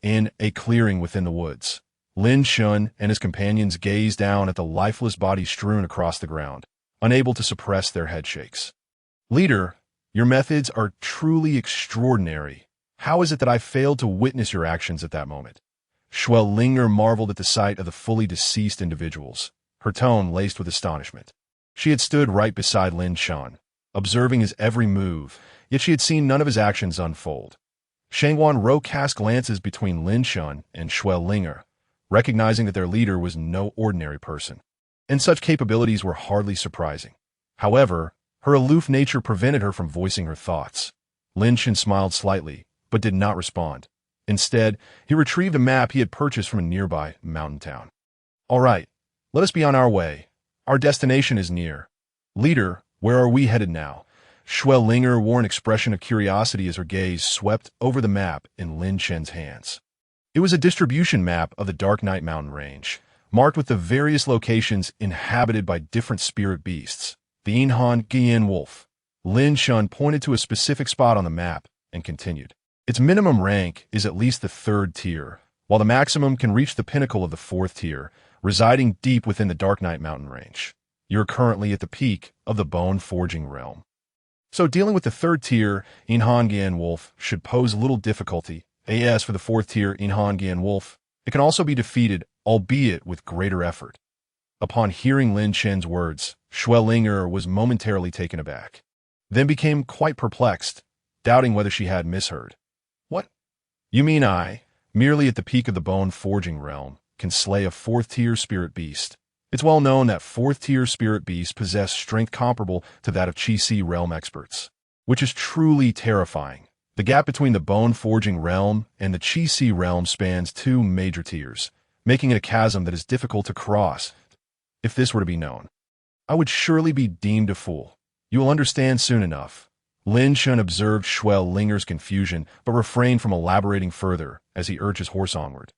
A: In a clearing within the woods, Lin Chen and his companions gazed down at the lifeless body strewn across the ground, unable to suppress their headshakes. Leader, your methods are truly extraordinary. How is it that I failed to witness your actions at that moment? Linger marveled at the sight of the fully deceased individuals, her tone laced with astonishment. She had stood right beside Lin Chen, observing his every move, yet she had seen none of his actions unfold. Shangguan Rou cast glances between Lin Chen and Linger, recognizing that their leader was no ordinary person, and such capabilities were hardly surprising. However, her aloof nature prevented her from voicing her thoughts. Lin Chen smiled slightly, but did not respond. Instead, he retrieved a map he had purchased from a nearby mountain town. All right, let us be on our way. Our destination is near. Leader, where are we headed now? Linger wore an expression of curiosity as her gaze swept over the map in Lin Chen's hands. It was a distribution map of the Dark Night Mountain Range, marked with the various locations inhabited by different spirit beasts. The Indignation wolf. Lin Chen pointed to a specific spot on the map and continued. Its minimum rank is at least the 3rd tier, while the maximum can reach the pinnacle of the 4th tier, residing deep within the Dark Night Mountain Range. You're currently at the peak of the bone forging realm. So dealing with the 3rd tier Indignation wolf should pose little difficulty. As for the 4th tier Indignation wolf, it can also be defeated, albeit with greater effort. Upon hearing Lin Chen's words, Linger was momentarily taken aback, then became quite perplexed, doubting whether she had misheard. What? You mean I, merely at the peak of the bone forging realm, can slay a 4th tier spirit beast? It's well known that 4th tier spirit beasts possess strength comparable to that of Qi realm experts, which is truly terrifying. The gap between the bone forging realm and the Qi realm spans 2 major tiers, making it a chasm that is difficult to cross. If this were to be known, I would surely be deemed a fool. You will understand soon enough. Lin Chen observed Linger's confusion, but refrained from elaborating further as he urged his horse onward.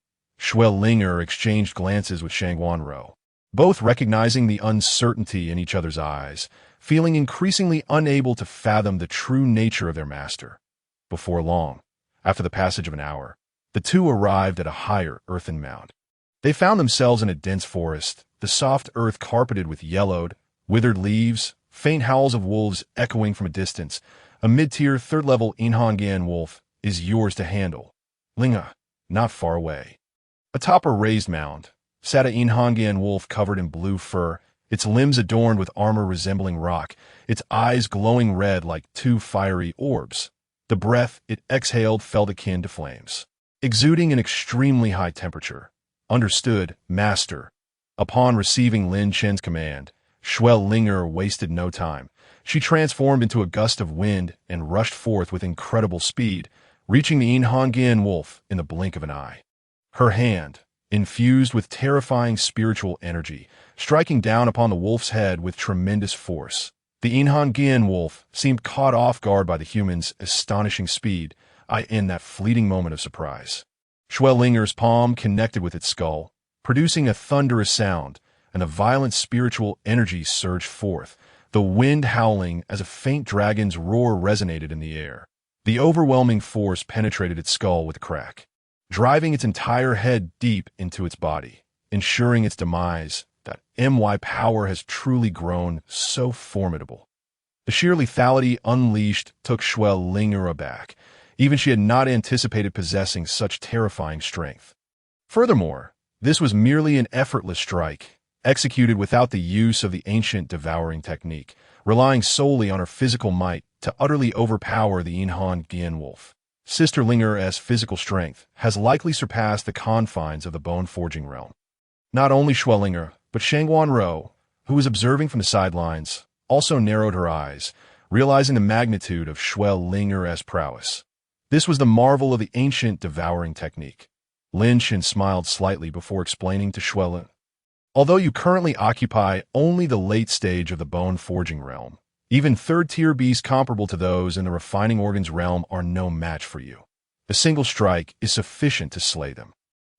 A: Linger exchanged glances with Shangguan Rou, both recognizing the uncertainty in each other's eyes, feeling increasingly unable to fathom the true nature of their master. Before long, after the passage of an hour, the two arrived at a higher earthen mound. They found themselves in a dense forest, the soft earth carpeted with yellowed, withered leaves, faint howls of wolves echoing from a distance. A mid-tier 3rd-level Indignation wolf is yours to handle. Linga, not far away. Atop a raised mound sat an Indignation wolf covered in blue fur, its limbs adorned with armor resembling rock, its eyes glowing red like 2 fiery orbs. The breath it exhaled felt akin to flames, exuding an extremely high temperature. Understood, Master. Upon receiving Lin Chen's command, Linger wasted no time. She transformed into a gust of wind and rushed forth with incredible speed, reaching the Indignation wolf in the blink of an eye. Her hand, infused with terrifying spiritual energy, striking down upon the wolf's head with tremendous force. The Indignation wolf seemed caught off guard by the human's astonishing speed, in that fleeting moment of surprise. Linger's palm connected with its skull, producing a thunderous sound, and a violent spiritual energy surged forth, the wind howling as a faint dragon's roar resonated in the air. The overwhelming force penetrated its skull with a crack, driving its entire head deep into its body, ensuring its demise. That power has truly grown so formidable. The sheer lethality unleashed took Linger aback. Even she had not anticipated possessing such terrifying strength. Furthermore, this was merely an effortless strike, executed without the use of the ancient devouring technique, relying solely on her physical might to utterly overpower the Indignation wolf. Sister Linger's physical strength has likely surpassed the confines of the bone forging realm. Not only Linger, but Shangguan Rou, who was observing from the sidelines, also narrowed her eyes, realizing the magnitude of Linger's prowess. This was the marvel of the ancient devouring technique. Lin Chen smiled slightly before explaining to Linger. Although you currently occupy only the late stage of the bone forging realm, even 3rd-tier beasts comparable to those in the refining organs realm are no match for you. A single strike is sufficient to slay them.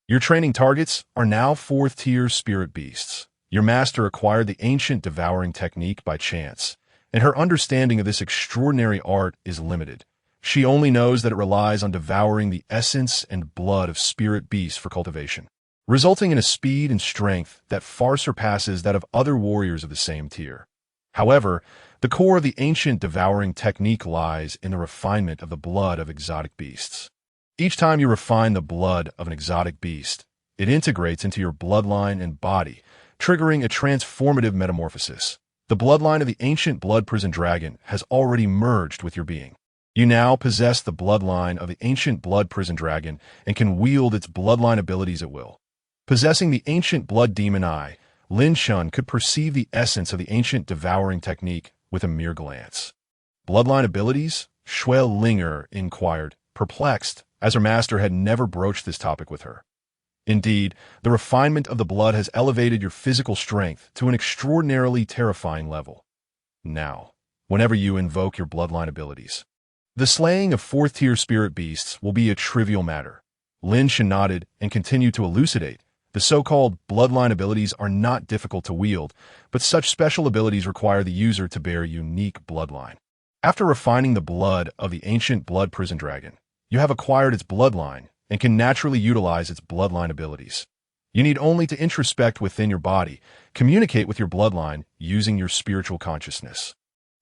A: Your training targets are now 4th-tier spirit beasts. Your master acquired the ancient devouring technique by chance, and her understanding of this extraordinary art is limited. She only knows that it relies on devouring the essence and blood of spirit beasts for cultivation, resulting in a speed and strength that far surpasses that of other warriors of the same tier. However, the core of the ancient devouring technique lies in the refinement of the blood of exotic beasts. Each time you refine the blood of an exotic beast, it integrates into your bloodline and body, triggering a transformative metamorphosis. The bloodline of the ancient blood prison dragon has already merged with your being. You now possess the bloodline of the ancient blood prison dragon and can wield its bloodline abilities at will. Possessing the ancient blood demon eye, Lin Chen could perceive the essence of the ancient devouring technique with a mere glance. Bloodline abilities? Shui Linger inquired, perplexed, as her master had never broached this topic with her. Indeed, the refinement of the blood has elevated your physical strength to an extraordinarily terrifying level. Now, whenever you invoke your bloodline abilities, the slaying of 4th-tier spirit beasts will be a trivial matter. Lin Chen nodded and continued to elucidate. The so-called bloodline abilities are not difficult to wield, but such special abilities require the user to bear a unique bloodline. After refining the blood of the ancient blood prison dragon, you have acquired its bloodline and can naturally utilize its bloodline abilities. You need only to introspect within your body, communicate with your bloodline using your spiritual consciousness,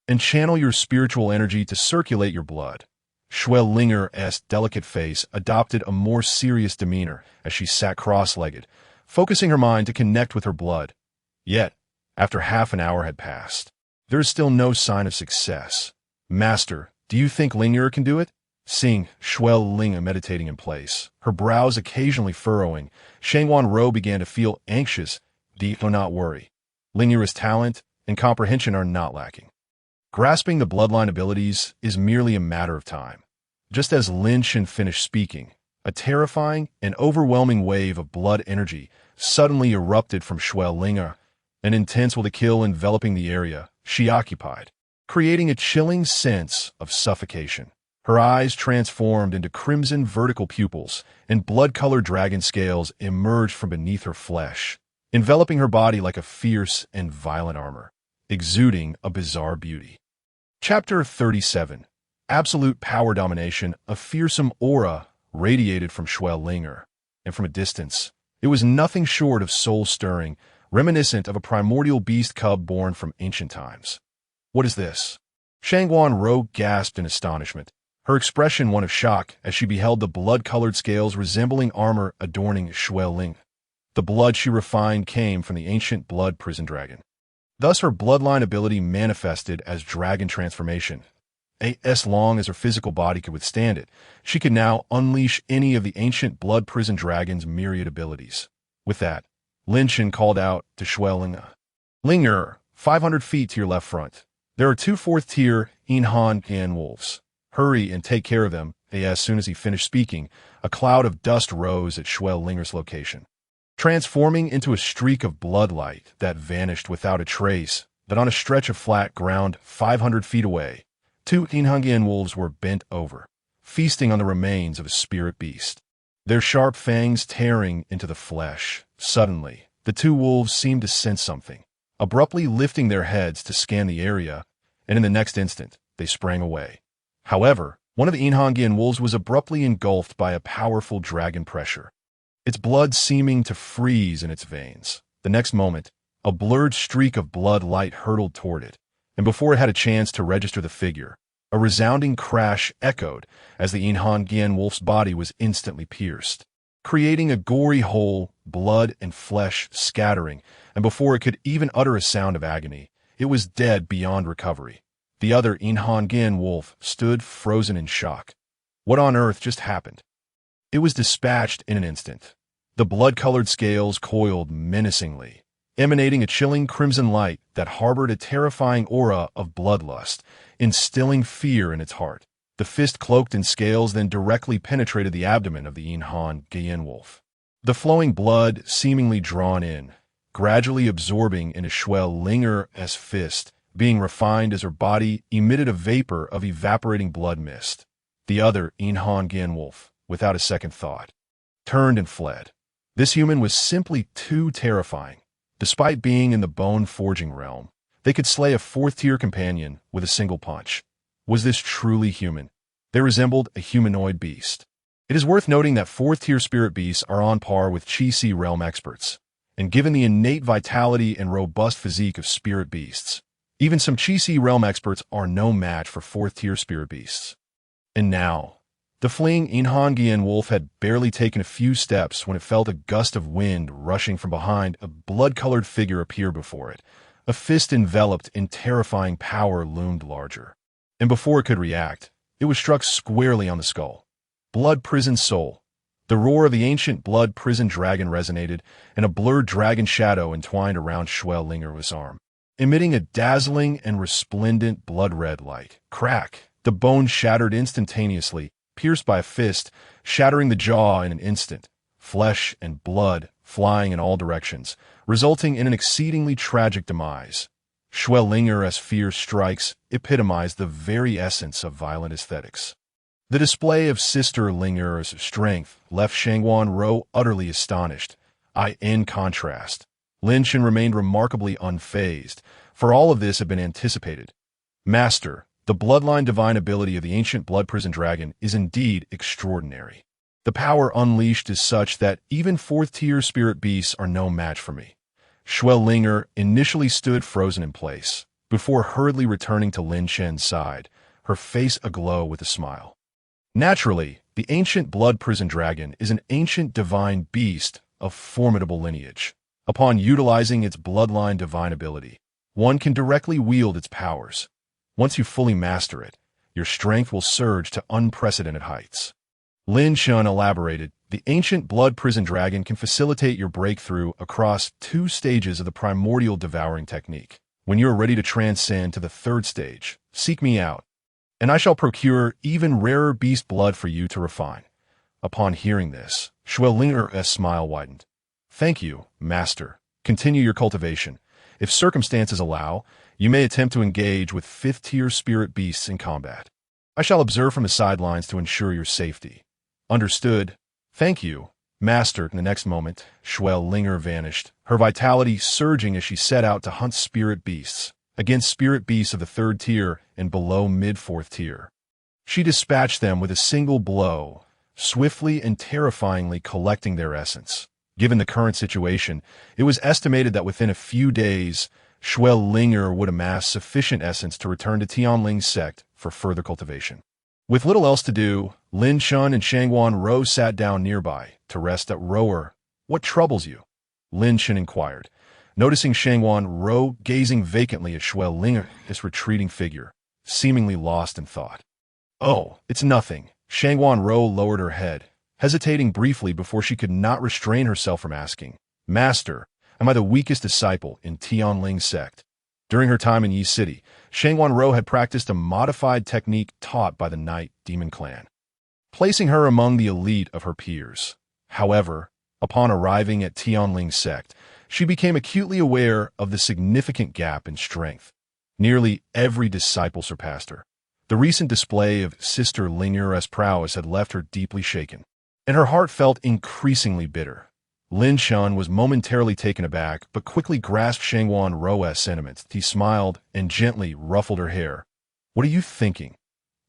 A: and channel your spiritual energy to circulate your blood. Shui Linger's delicate face adopted a more serious demeanor as she sat cross-legged, focusing her mind to connect with her blood. Yet, after half an hour had passed, there is still no sign of success. Master, do you think Linger can do it? Seeing Shui Ling meditating in place, her brows occasionally furrowing, Shangwan Ro began to feel anxious. Do not worry. Linger's talent and comprehension are not lacking. Grasping the bloodline abilities is merely a matter of time. Just as Lin Chen finished speaking, a terrifying and overwhelming wave of blood energy suddenly erupted from Shui Linger, an intense will to kill enveloping the area she occupied, creating a chilling sense of suffocation. Her eyes transformed into crimson vertical pupils, and blood-colored dragon scales emerged from beneath her flesh, enveloping her body like a fierce and violent armor, exuding a bizarre beauty. Chapter 37. Absolute power domination. A fearsome aura radiated from Shui Linger, and from a distance, it was nothing short of soul-stirring, reminiscent of a primordial beast cub born from ancient times. What is this? Shangwan Ro gasped in astonishment, her expression one of shock as she beheld the blood-colored scales resembling armor adorning Shui Ling. The blood she refined came from the ancient blood prison dragon. Thus her bloodline ability manifested as dragon transformation. As long as her physical body could withstand it, she could now unleash any of the ancient blood prison dragon's myriad abilities. With that, Lin Chen called out to Shui Ling. Linger, 500 feet to your left front. There are 2 4th-tier Inhan wolves. Hurry and take care of them. As soon as he finished speaking, a cloud of dust rose at Shui Linger's location, transforming into a streak of bloodlight that vanished without a trace. But on a stretch of flat ground 500 feet away, 2 Inhan wolves were bent over, feasting on the remains of a spirit beast, their sharp fangs tearing into the flesh. Suddenly, the 2 wolves seemed to sense something, abruptly lifting their heads to scan the area, and in the next instant, they sprang away. However, one of the Inhan wolves was abruptly engulfed by a powerful dragon pressure, its blood seeming to freeze in its veins. The next moment, a blurred streak of blood light hurtled toward it, and before it had a chance to register the figure, a resounding crash echoed as the Inhan wolf's body was instantly pierced, creating a gory hole, blood and flesh scattering, and before it could even utter a sound of agony, it was dead beyond recovery. The other Inhan wolf stood frozen in shock. What on earth just happened? It was dispatched in an instant. The blood-colored scales coiled menacingly, emanating a chilling crimson light that harbored a terrifying aura of bloodlust, instilling fear in its heart. The fist cloaked in scales then directly penetrated the abdomen of the Inhan wolf. The flowing blood seemingly drawn in, gradually absorbing into Shui Linger's fist, being refined as her body emitted a vapor of evaporating blood mist. The other Inhan wolf, without a second thought, turned and fled. This human was simply too terrifying. Despite being in the bone-forging realm, they could slay a fourth-tier companion with a single punch. Was this truly human? They resembled a humanoid beast. It is worth noting that fourth-tier spirit beasts are on par with Chi-Si realm experts, and given the innate vitality and robust physique of spirit beasts, even some Chi-Si realm experts are no match for fourth-tier spirit beasts. And now, the fleeing Inhangian wolf had barely taken a few steps when it felt a gust of wind rushing from behind. A blood-colored figure appeared before it. A fist enveloped in terrifying power loomed larger. And before it could react, it was struck squarely on the skull. Blood prison soul. The roar of the ancient blood prison dragon resonated, and a blurred dragon shadow entwined around Linger's arm, emitting a dazzling and resplendent blood-red light. Crack! The bone shattered instantaneously, pierced by a fist, shattering the jaw in an instant. Flesh and blood flying in all directions, resulting in an exceedingly tragic demise. Linger's fierce strikes epitomized the very essence of violent aesthetics. The display of Sister Linger's strength left Shangguan Rou utterly astonished. In contrast, Lin Chen remained remarkably unfazed, for all of this had been anticipated. Master, the bloodline divine ability of the ancient blood prison dragon is indeed extraordinary. The power unleashed is such that even fourth-tier spirit beasts are no match for me. Linger initially stood frozen in place, before hurriedly returning to Lin Chen's side, her face aglow with a smile. Naturally, the ancient blood prison dragon is an ancient divine beast of formidable lineage. Upon utilizing its bloodline divine ability, one can directly wield its powers. Once you fully master it, your strength will surge to unprecedented heights. Lin Chen elaborated, the ancient blood prison dragon can facilitate your breakthrough across 2 stages of the primordial devouring technique. When you are ready to transcend to the 3rd stage, seek me out, and I shall procure even rarer beast blood for you to refine. Upon hearing this, Linger's smile widened. Thank you, Master. Continue your cultivation. If circumstances allow, you may attempt to engage with 5th-tier spirit beasts in combat. I shall observe from the sidelines to ensure your safety. Understood. Thank you, Master. In the next moment, Linger vanished, her vitality surging as she set out to hunt spirit beasts against spirit beasts of the 3rd tier and below mid-4th tier. She dispatched them with a single blow, swiftly and terrifyingly collecting their essence. Given the current situation, it was estimated that within a few days, Linger would amass sufficient essence to return to Tianling's sect for further cultivation. With little else to do, Lin Chen and Shangguan Rou sat down nearby to rest at Rower. What troubles you? Lin Chen inquired, noticing Shangguan Rou gazing vacantly at Linger's retreating figure, seemingly lost in thought. Oh, it's nothing. Shangguan Rou lowered her head, hesitating briefly before she could not restrain herself from asking, Master, am I the weakest disciple in Tianling's sect? During her time in Yi City, Shangguan Rou had practiced a modified technique taught by the Night Demon Clan, placing her among the elite of her peers. However, upon arriving at Tianling's sect, she became acutely aware of the significant gap in strength. Nearly every disciple surpassed her. The recent display of Sister Linger's prowess had left her deeply shaken, and her heart felt increasingly bitter. Lin Chen was momentarily taken aback, but quickly grasped Shangguan Rou's sentiments. He smiled and gently ruffled her hair. What are you thinking?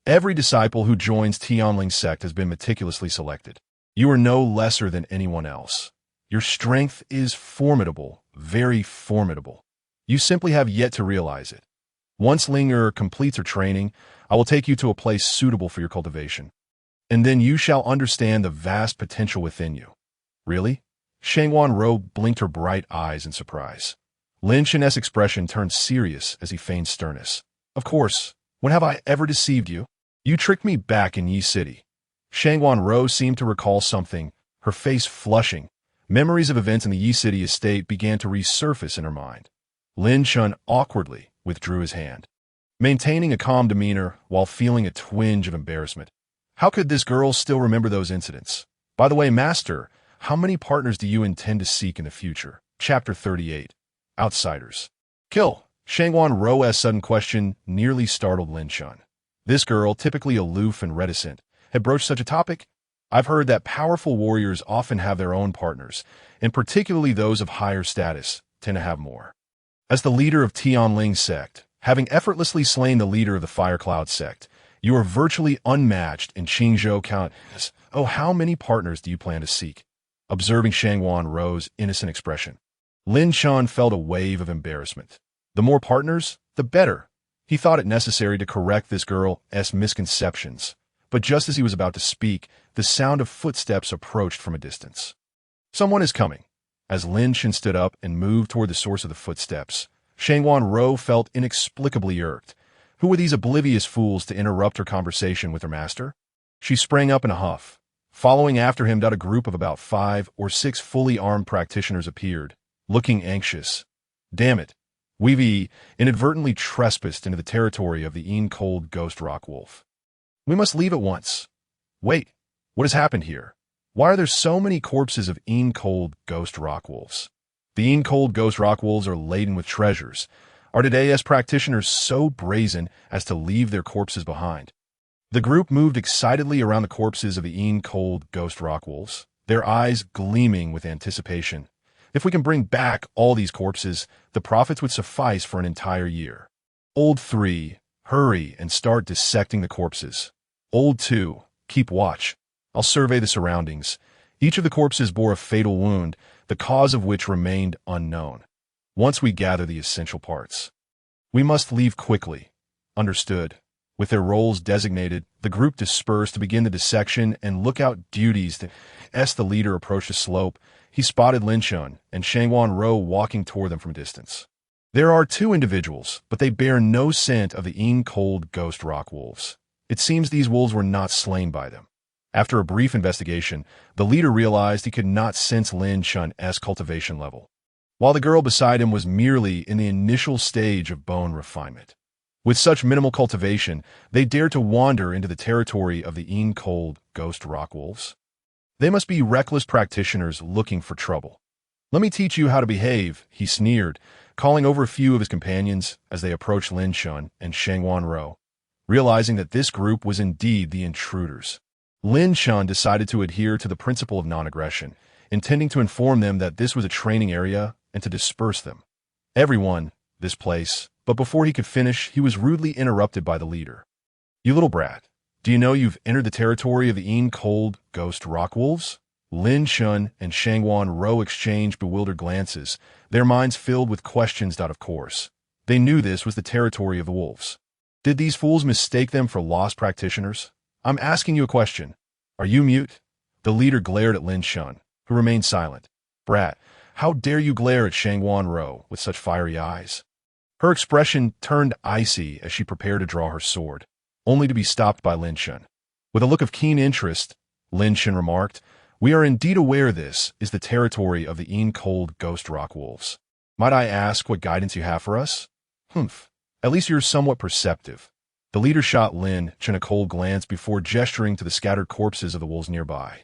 A: Every disciple who joins Tianling's sect has been meticulously selected. You are no lesser than anyone else. Your strength is formidable, very formidable. You simply have yet to realize it. Once Linger completes her training, I will take you to a place suitable for your cultivation. And then you shall understand the vast potential within you. Really? Shangguan Rou blinked her bright eyes in surprise. Lin Chen's expression turned serious as he feigned sternness. Of course, when have I ever deceived you? You tricked me back in Yi City. Shangguan Rou seemed to recall something, her face flushing. Memories of events in the Yi City estate began to resurface in her mind. Lin Chen awkwardly withdrew his hand, maintaining a calm demeanor while feeling a twinge of embarrassment. How could this girl still remember those incidents? By the way, Master, how many partners do you intend to seek in the future? Chapter 38. Outsiders. Kill. Shangguan Rou's sudden question nearly startled Lin Chen. This girl, typically aloof and reticent, had broached such a topic. I've heard that powerful warriors often have their own partners, and particularly those of higher status tend to have more. As the leader of Tianling sect, having effortlessly slain the leader of the Fire Cloud sect, you are virtually unmatched in Qingzhou Count. Oh, how many partners do you plan to seek? Observing Shangwan Ro's innocent expression, Lin Chen felt a wave of embarrassment. The more partners, the better. He thought it necessary to correct this girl's misconceptions, but just as he was about to speak, the sound of footsteps approached from a distance. Someone is coming. As Lin Chen stood up and moved toward the source of the footsteps, Shangwan Ro felt inexplicably irked. Who were these oblivious fools to interrupt her conversation with her master? She sprang up in a huff. Following after him, a group of about 5 or 6 fully armed practitioners appeared, looking anxious. Damn it. We've inadvertently trespassed into the territory of the cold ghost rock wolf. We must leave at once. Wait, what has happened here? Why are there so many corpses of cold ghost rock wolves? The cold ghost rock wolves are laden with treasures. Are today's practitioners so brazen as to leave their corpses behind? The group moved excitedly around the corpses of the cold ghost rock wolves, their eyes gleaming with anticipation. If we can bring back all these corpses, the profits would suffice for an entire year. Old 3, hurry and start dissecting the corpses. Old 2, keep watch. I'll survey the surroundings. Each of the corpses bore a fatal wound, the cause of which remained unknown. Once we gather the essential parts, we must leave quickly. Understood. With their roles designated, the group dispersed to begin the dissection and lookout duties. As the leader approached the slope, he spotted Lin Chen and Shangwan Ro walking toward them from a distance. There are 2 individuals, but they bear no scent of the cold ghost rock wolves. It seems these wolves were not slain by them. After a brief investigation, the leader realized he could not sense Lin Chen's cultivation level, while the girl beside him was merely in the initial stage of bone refinement. With such minimal cultivation, they dared to wander into the territory of the cold ghost rock wolves. They must be reckless practitioners looking for trouble. Let me teach you how to behave, he sneered, calling over a few of his companions as they approached Lin Chen and Shangwan Ro. Realizing that this group was indeed the intruders, Lin Chen decided to adhere to the principle of non-aggression, intending to inform them that this was a training area and to disperse them. Everyone, this place. But before he could finish, he was rudely interrupted by the leader. You little brat, do you know you've entered the territory of the cold ghost rock wolves? Lin Chen and Shangwan Ro exchanged bewildered glances, their minds filled with questions. Of course, they knew this was the territory of the wolves. Did these fools mistake them for lost practitioners? I'm asking you a question. Are you mute? The leader glared at Lin Chen, who remained silent. Brat, how dare you glare at Shangwan Ro with such fiery eyes? Her expression turned icy as she prepared to draw her sword, only to be stopped by Lin Chen. With a look of keen interest, Lin Chen remarked, We are indeed aware this is the territory of the cold ghost rock wolves. Might I ask what guidance you have for us? Humph. At least you're somewhat perceptive. The leader shot Lin Chen a cold glance before gesturing to the scattered corpses of the wolves nearby.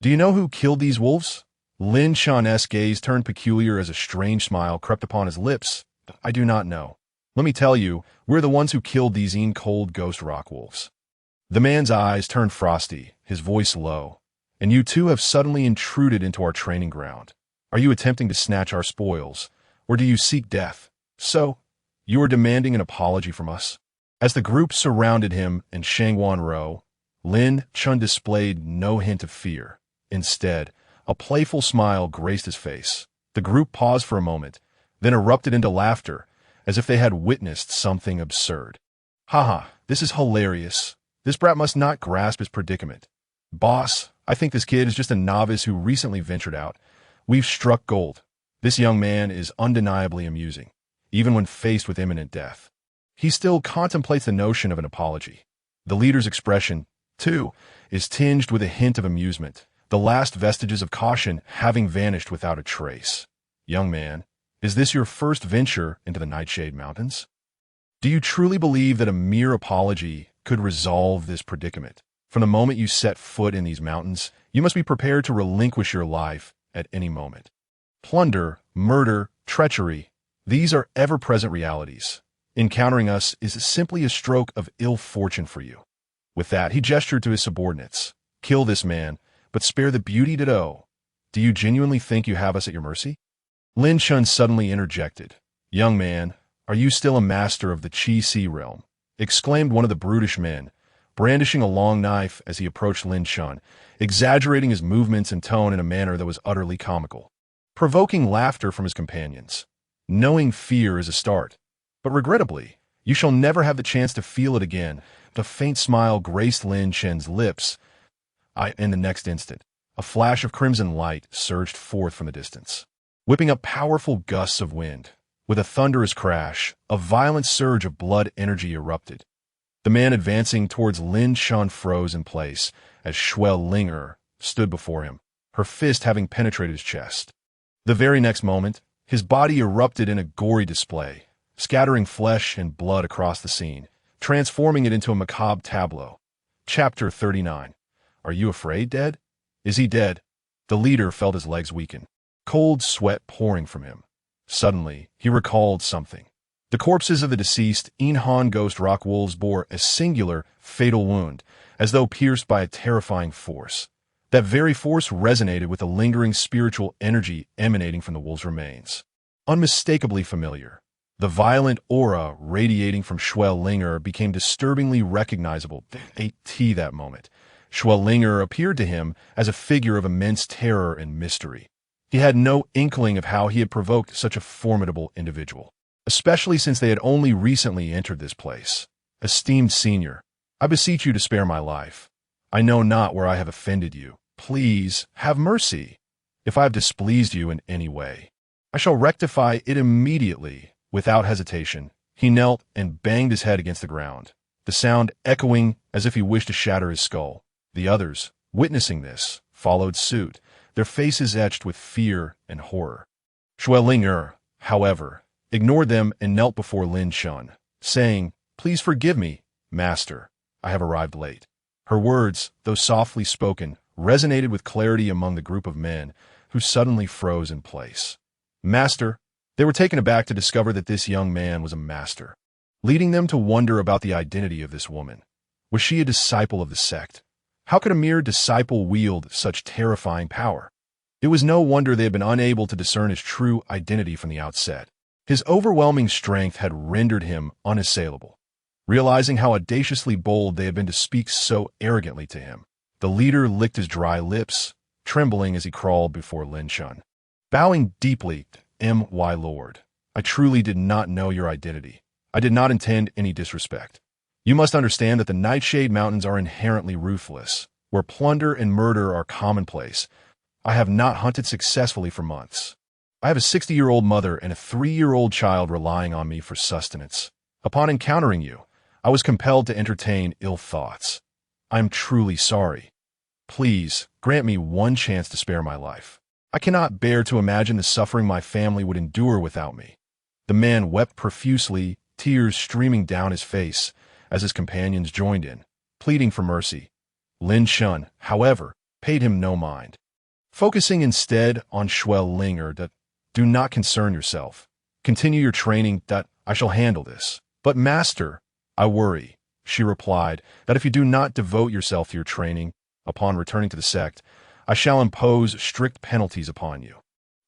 A: Do you know who killed these wolves? Lin Chen's gaze turned peculiar as a strange smile crept upon his lips. I do not know. Let me tell you, we're the ones who killed these cold ghost rock wolves. The man's eyes turned frosty, his voice low. And you two have suddenly intruded into our training ground. Are you attempting to snatch our spoils, or do you seek death? So, you are demanding an apology from us? As the group surrounded him and Shangwan Ro, Lin Chen displayed no hint of fear. Instead, a playful smile graced his face. The group paused for a moment, then erupted into laughter, as if they had witnessed something absurd. Haha, this is hilarious. This brat must not grasp his predicament. Boss, I think this kid is just a novice who recently ventured out. We've struck gold. This young man is undeniably amusing, even when faced with imminent death. He still contemplates the notion of an apology. The leader's expression, too, is tinged with a hint of amusement, the last vestiges of caution having vanished without a trace. Young man, is this your first venture into the Nightshade Mountains? Do you truly believe that a mere apology could resolve this predicament? From the moment you set foot in these mountains, you must be prepared to relinquish your life at any moment. Plunder, murder, treachery, these are ever-present realities. Encountering us is simply a stroke of ill fortune for you. With that, he gestured to his subordinates. Kill this man, but spare the beauty ditto. Do you genuinely think you have us at your mercy? Lin Chen suddenly interjected. Young man, are you still a master of the Qi realm? Exclaimed one of the brutish men, brandishing a long knife as he approached Lin Chen, exaggerating his movements and tone in a manner that was utterly comical, provoking laughter from his companions. Knowing fear is a start, but regrettably, you shall never have the chance to feel it again. A faint smile graced Lin Chen's lips. In the next instant, a flash of crimson light surged forth from the distance, whipping up powerful gusts of wind. With a thunderous crash, a violent surge of blood energy erupted. The man advancing towards Lin Chen froze in place as Linger stood before him, her fist having penetrated his chest. The very next moment, his body erupted in a gory display, scattering flesh and blood across the scene, transforming it into a macabre tableau. Chapter 39. Are you afraid, dead? Is he dead? The leader felt his legs weaken, cold sweat pouring from him. Suddenly, he recalled something. The corpses of the deceased Inhan ghost rock wolves bore a singular, fatal wound, as though pierced by a terrifying force. That very force resonated with the lingering spiritual energy emanating from the wolves' remains. Unmistakably familiar, the violent aura radiating from Linger became disturbingly recognizable at that moment. Linger appeared to him as a figure of immense terror and mystery. He had no inkling of how he had provoked such a formidable individual, especially since they had only recently entered this place. Esteemed senior, I beseech you to spare my life. I know not where I have offended you. Please, have mercy. If I have displeased you in any way, I shall rectify it immediately. Without hesitation, he knelt and banged his head against the ground, the sound echoing as if he wished to shatter his skull. The others, witnessing this, followed suit, their faces etched with fear and horror. Linger, however, ignored them and knelt before Lin Chen, saying, Please forgive me, master. I have arrived late. Her words, though softly spoken, resonated with clarity among the group of men who suddenly froze in place. Master, they were taken aback to discover that this young man was a master, leading them to wonder about the identity of this woman. Was she a disciple of the sect? How could a mere disciple wield such terrifying power? It was no wonder they had been unable to discern his true identity from the outset. His overwhelming strength had rendered him unassailable. Realizing how audaciously bold they had been to speak so arrogantly to him, the leader licked his dry lips, trembling as he crawled before Lin Chen. Bowing deeply, My lord, I truly did not know your identity. I did not intend any disrespect. You must understand that the Nightshade Mountains are inherently ruthless, where plunder and murder are commonplace. I have not hunted successfully for months. I have a 60-year-old mother and a 3-year-old child relying on me for sustenance. Upon encountering you, I was compelled to entertain ill thoughts. I am truly sorry. Please, grant me one chance to spare my life. I cannot bear to imagine the suffering my family would endure without me. The man wept profusely, tears streaming down his face, as his companions joined in, pleading for mercy. Lin Chen, however, paid him no mind, focusing instead on Linger. Do not concern yourself. Continue your training. I shall handle this. But master, I worry, she replied, that if you do not devote yourself to your training, upon returning to the sect, I shall impose strict penalties upon you.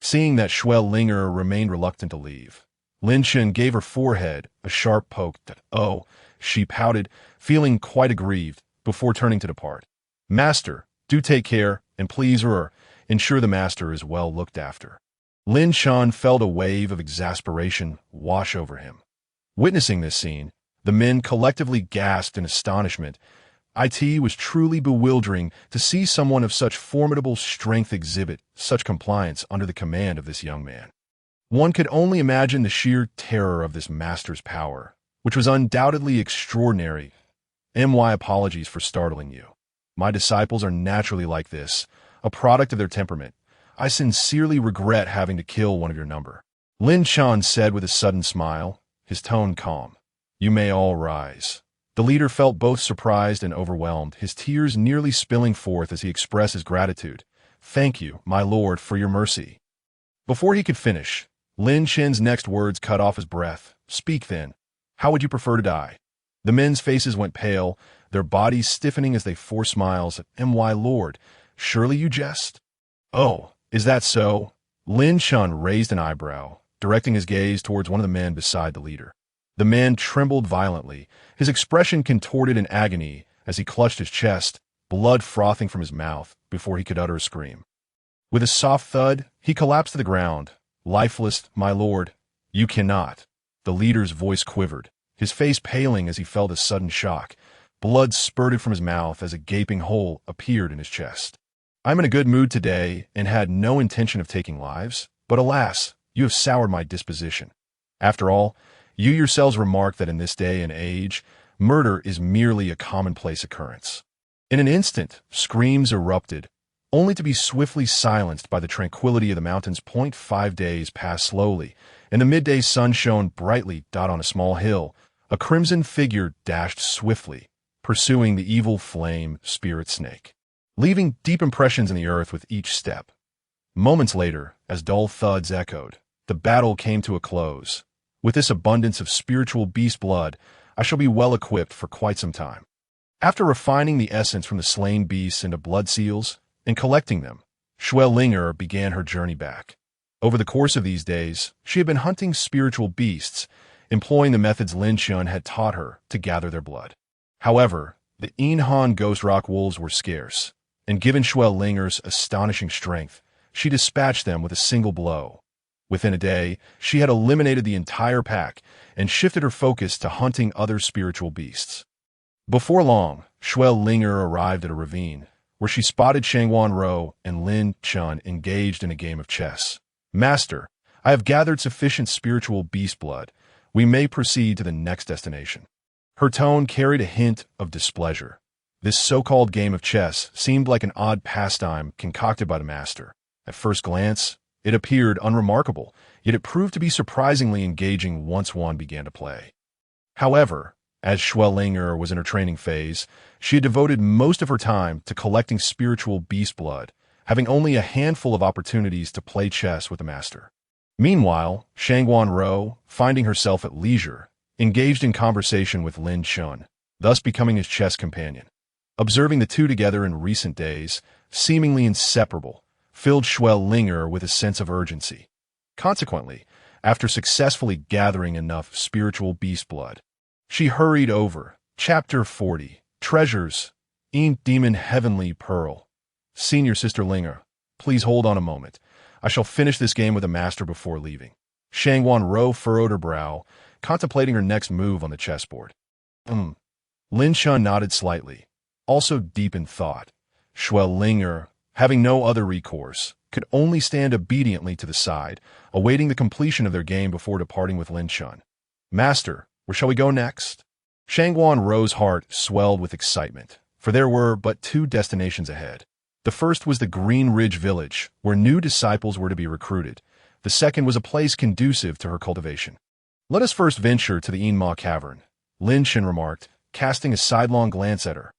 A: Seeing that Linger remained reluctant to leave, Lin Chen gave her forehead a sharp poke. Oh, she pouted, feeling quite aggrieved, before turning to depart. Master, do take care, and please ensure the master is well looked after. Lin Chen felt a wave of exasperation wash over him. Witnessing this scene, the men collectively gasped in astonishment. It was truly bewildering to see someone of such formidable strength exhibit such compliance under the command of this young man. One could only imagine the sheer terror of this master's power, which was undoubtedly extraordinary. My apologies for startling you. My disciples are naturally like this, a product of their temperament. I sincerely regret having to kill one of your number. Lin Chen said with a sudden smile, his tone calm. You may all rise. The leader felt both surprised and overwhelmed, his tears nearly spilling forth as he expressed his gratitude. Thank you, my lord, for your mercy. Before he could finish, Lin Chen's next words cut off his breath. Speak then. How would you prefer to die? The men's faces went pale, their bodies stiffening as they forced smiles. "My lord, surely you jest?" "Oh, is that so?" Lin Chen raised an eyebrow, directing his gaze towards one of the men beside the leader. The man trembled violently, his expression contorted in agony as he clutched his chest, blood frothing from his mouth before he could utter a scream. With a soft thud, he collapsed to the ground. "Lifeless, my lord. You cannot." The leader's voice quivered, his face paling as he felt a sudden shock. Blood spurted from his mouth as a gaping hole appeared in his chest. "I'm in a good mood today and had no intention of taking lives, but alas, you have soured my disposition. After all, you yourselves remark that in this day and age, murder is merely a commonplace occurrence." In an instant, screams erupted, only to be swiftly silenced by the tranquility of the mountains. 5 days passed slowly, and the midday sun shone brightly on a small hill. A crimson figure dashed swiftly, pursuing the evil flame spirit snake, leaving deep impressions in the earth with each step. Moments later, as dull thuds echoed, the battle came to a close. With this abundance of spiritual beast blood, I shall be well equipped for quite some time. After refining the essence from the slain beasts into blood seals and collecting them, Xue Linger began her journey back. Over the course of these days, she had been hunting spiritual beasts, employing the methods Lin Chen had taught her to gather their blood. However, the Inhan ghost rock wolves were scarce, and given Xue Linger's astonishing strength, she dispatched them with a single blow. Within a day, she had eliminated the entire pack and shifted her focus to hunting other spiritual beasts. Before long, Xue Linger arrived at a ravine, where she spotted Shangguan Rou and Lin Chen engaged in a game of chess. "Master, I have gathered sufficient spiritual beast blood. We may proceed to the next destination." Her tone carried a hint of displeasure. This so-called game of chess seemed like an odd pastime concocted by the master. At first glance, it appeared unremarkable, yet it proved to be surprisingly engaging once one began to play. However, as Xue Linger was in her training phase, she had devoted most of her time to collecting spiritual beast blood, having only a handful of opportunities to play chess with the master. Meanwhile, Shangguan Rou, finding herself at leisure, engaged in conversation with Lin Chen, thus becoming his chess companion. Observing the two together in recent days, seemingly inseparable, filled Xue Linger with a sense of urgency. Consequently, after successfully gathering enough spiritual beast blood, she hurried over. Chapter 40. Treasures. Demon Heavenly Pearl. "Senior Sister Linger, please hold on a moment. I shall finish this game with the master before leaving." Shangguan Rou furrowed her brow, contemplating her next move on the chessboard. Lin Chen nodded slightly, also deep in thought. Xue Linger, having no other recourse, could only stand obediently to the side, awaiting the completion of their game before departing with Lin Chen. "Master, where shall we go next?" Shangguan Rou's heart swelled with excitement, for there were but 2 destinations ahead. The first was the Green Ridge village, where new disciples were to be recruited. The second was a place conducive to her cultivation. "Let us first venture to the Inma Cavern," Lin Chen remarked, casting a sidelong glance at her.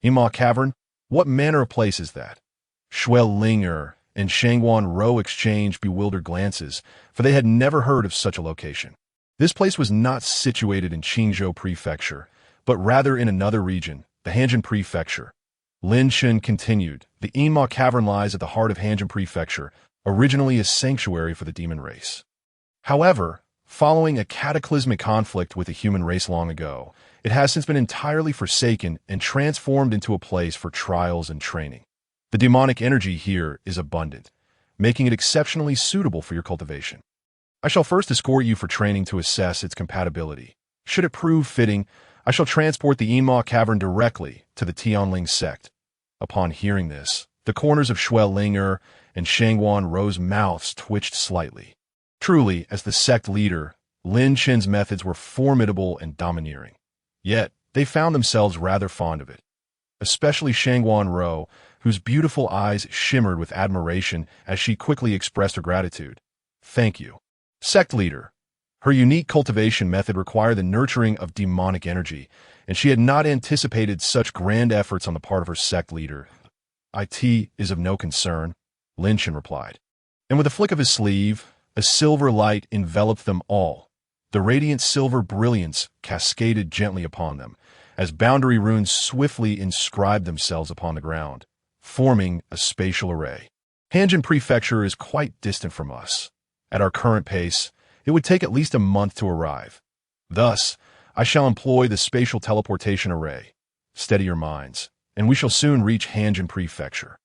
A: "Inma Cavern? What manner of place is that?" Xue Linger and Shangguan Rou exchanged bewildered glances, for they had never heard of such a location. This place was not situated in Qingzhou Prefecture, but rather in another region, the Hanjin Prefecture. Lin Chen continued, "The Inma Cavern lies at the heart of Hanjin Prefecture, originally a sanctuary for the demon race. However, following a cataclysmic conflict with the human race long ago, it has since been entirely forsaken and transformed into a place for trials and training. The demonic energy here is abundant, making it exceptionally suitable for your cultivation. I shall first escort you for training to assess its compatibility. Should it prove fitting, I shall transport the Inma Cavern directly to the Tianling sect." Upon hearing this, the corners of Xue Linger and Shangguan Rou's mouths twitched slightly. Truly, as the sect leader, Lin Chen's methods were formidable and domineering. Yet, they found themselves rather fond of it. Especially Shangguan Rou, whose beautiful eyes shimmered with admiration as she quickly expressed her gratitude. "Thank you." Sect leader. Her unique cultivation method required the nurturing of demonic energy, and she had not anticipated such grand efforts on the part of her sect leader. "It is of no concern," Lin Chen replied. And with a flick of his sleeve, a silver light enveloped them all, The radiant silver brilliance cascaded gently upon them, as boundary runes swiftly inscribed themselves upon the ground, forming a spatial array. Hanjin Prefecture is quite distant from us. At our current pace, it would take at least a month to arrive. Thus, I shall employ the spatial teleportation array. Steady your minds, and we shall soon reach Hanjin Prefecture.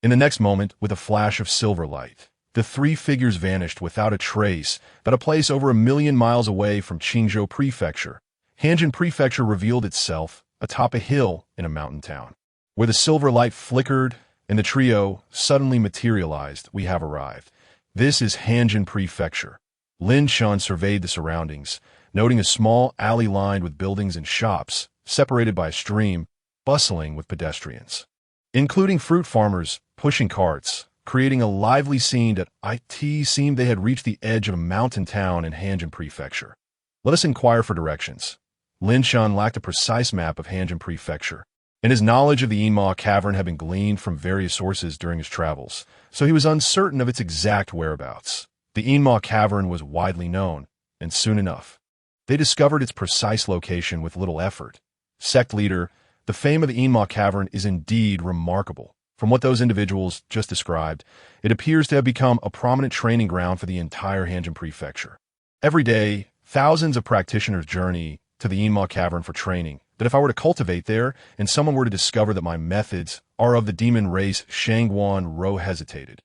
A: In the next moment, with a flash of silver light, the three figures vanished without a trace, at a place over 1,000,000 miles away from Qingzhou Prefecture. Hanjin Prefecture revealed itself atop a hill in a mountain town. Where the silver light flickered and the trio suddenly materialized, we have arrived. This is Hanjin Prefecture. Lin Chen surveyed the surroundings, noting a small alley lined with buildings and shops, separated by a stream, bustling with pedestrians, including fruit farmers pushing carts, creating a lively scene that it seemed they had reached the edge of a mountain town in Hanjin Prefecture. Let us inquire for directions. Lin Chen lacked a precise map of Hanjin Prefecture, and his knowledge of the Yinma Cavern had been gleaned from various sources during his travels, so he was uncertain of its exact whereabouts. The Yinma Cavern was widely known, and soon enough, they discovered its precise location with little effort. Sect leader, the fame of the Yinma Cavern is indeed remarkable. From what those individuals just described, it appears to have become a prominent training ground for the entire Hanjin Prefecture. Every day, thousands of practitioners journey to the Yinma Cavern for training, that if I were to cultivate there and someone were to discover that my methods are of the demon race, Shangguan Ro hesitated,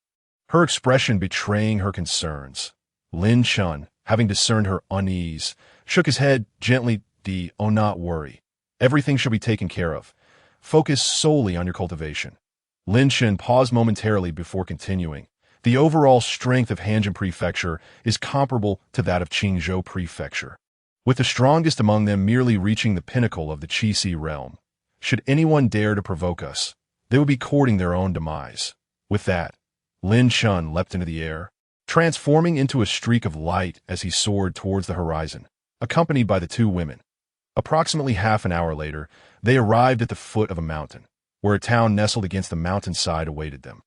A: her expression betraying her concerns. Lin Chen, having discerned her unease, shook his head gently. Oh, not worry. Everything shall be taken care of. Focus solely on your cultivation. Lin Chen paused momentarily before continuing. The overall strength of Hanjin Prefecture is comparable to that of Qingzhou Prefecture, with the strongest among them merely reaching the pinnacle of the Qixi realm. Should anyone dare to provoke us, they would be courting their own demise. With that, Lin Chen leapt into the air, transforming into a streak of light as he soared towards the horizon, accompanied by the two women. Approximately half an hour later, they arrived at the foot of a mountain, where a town nestled against the mountainside awaited them.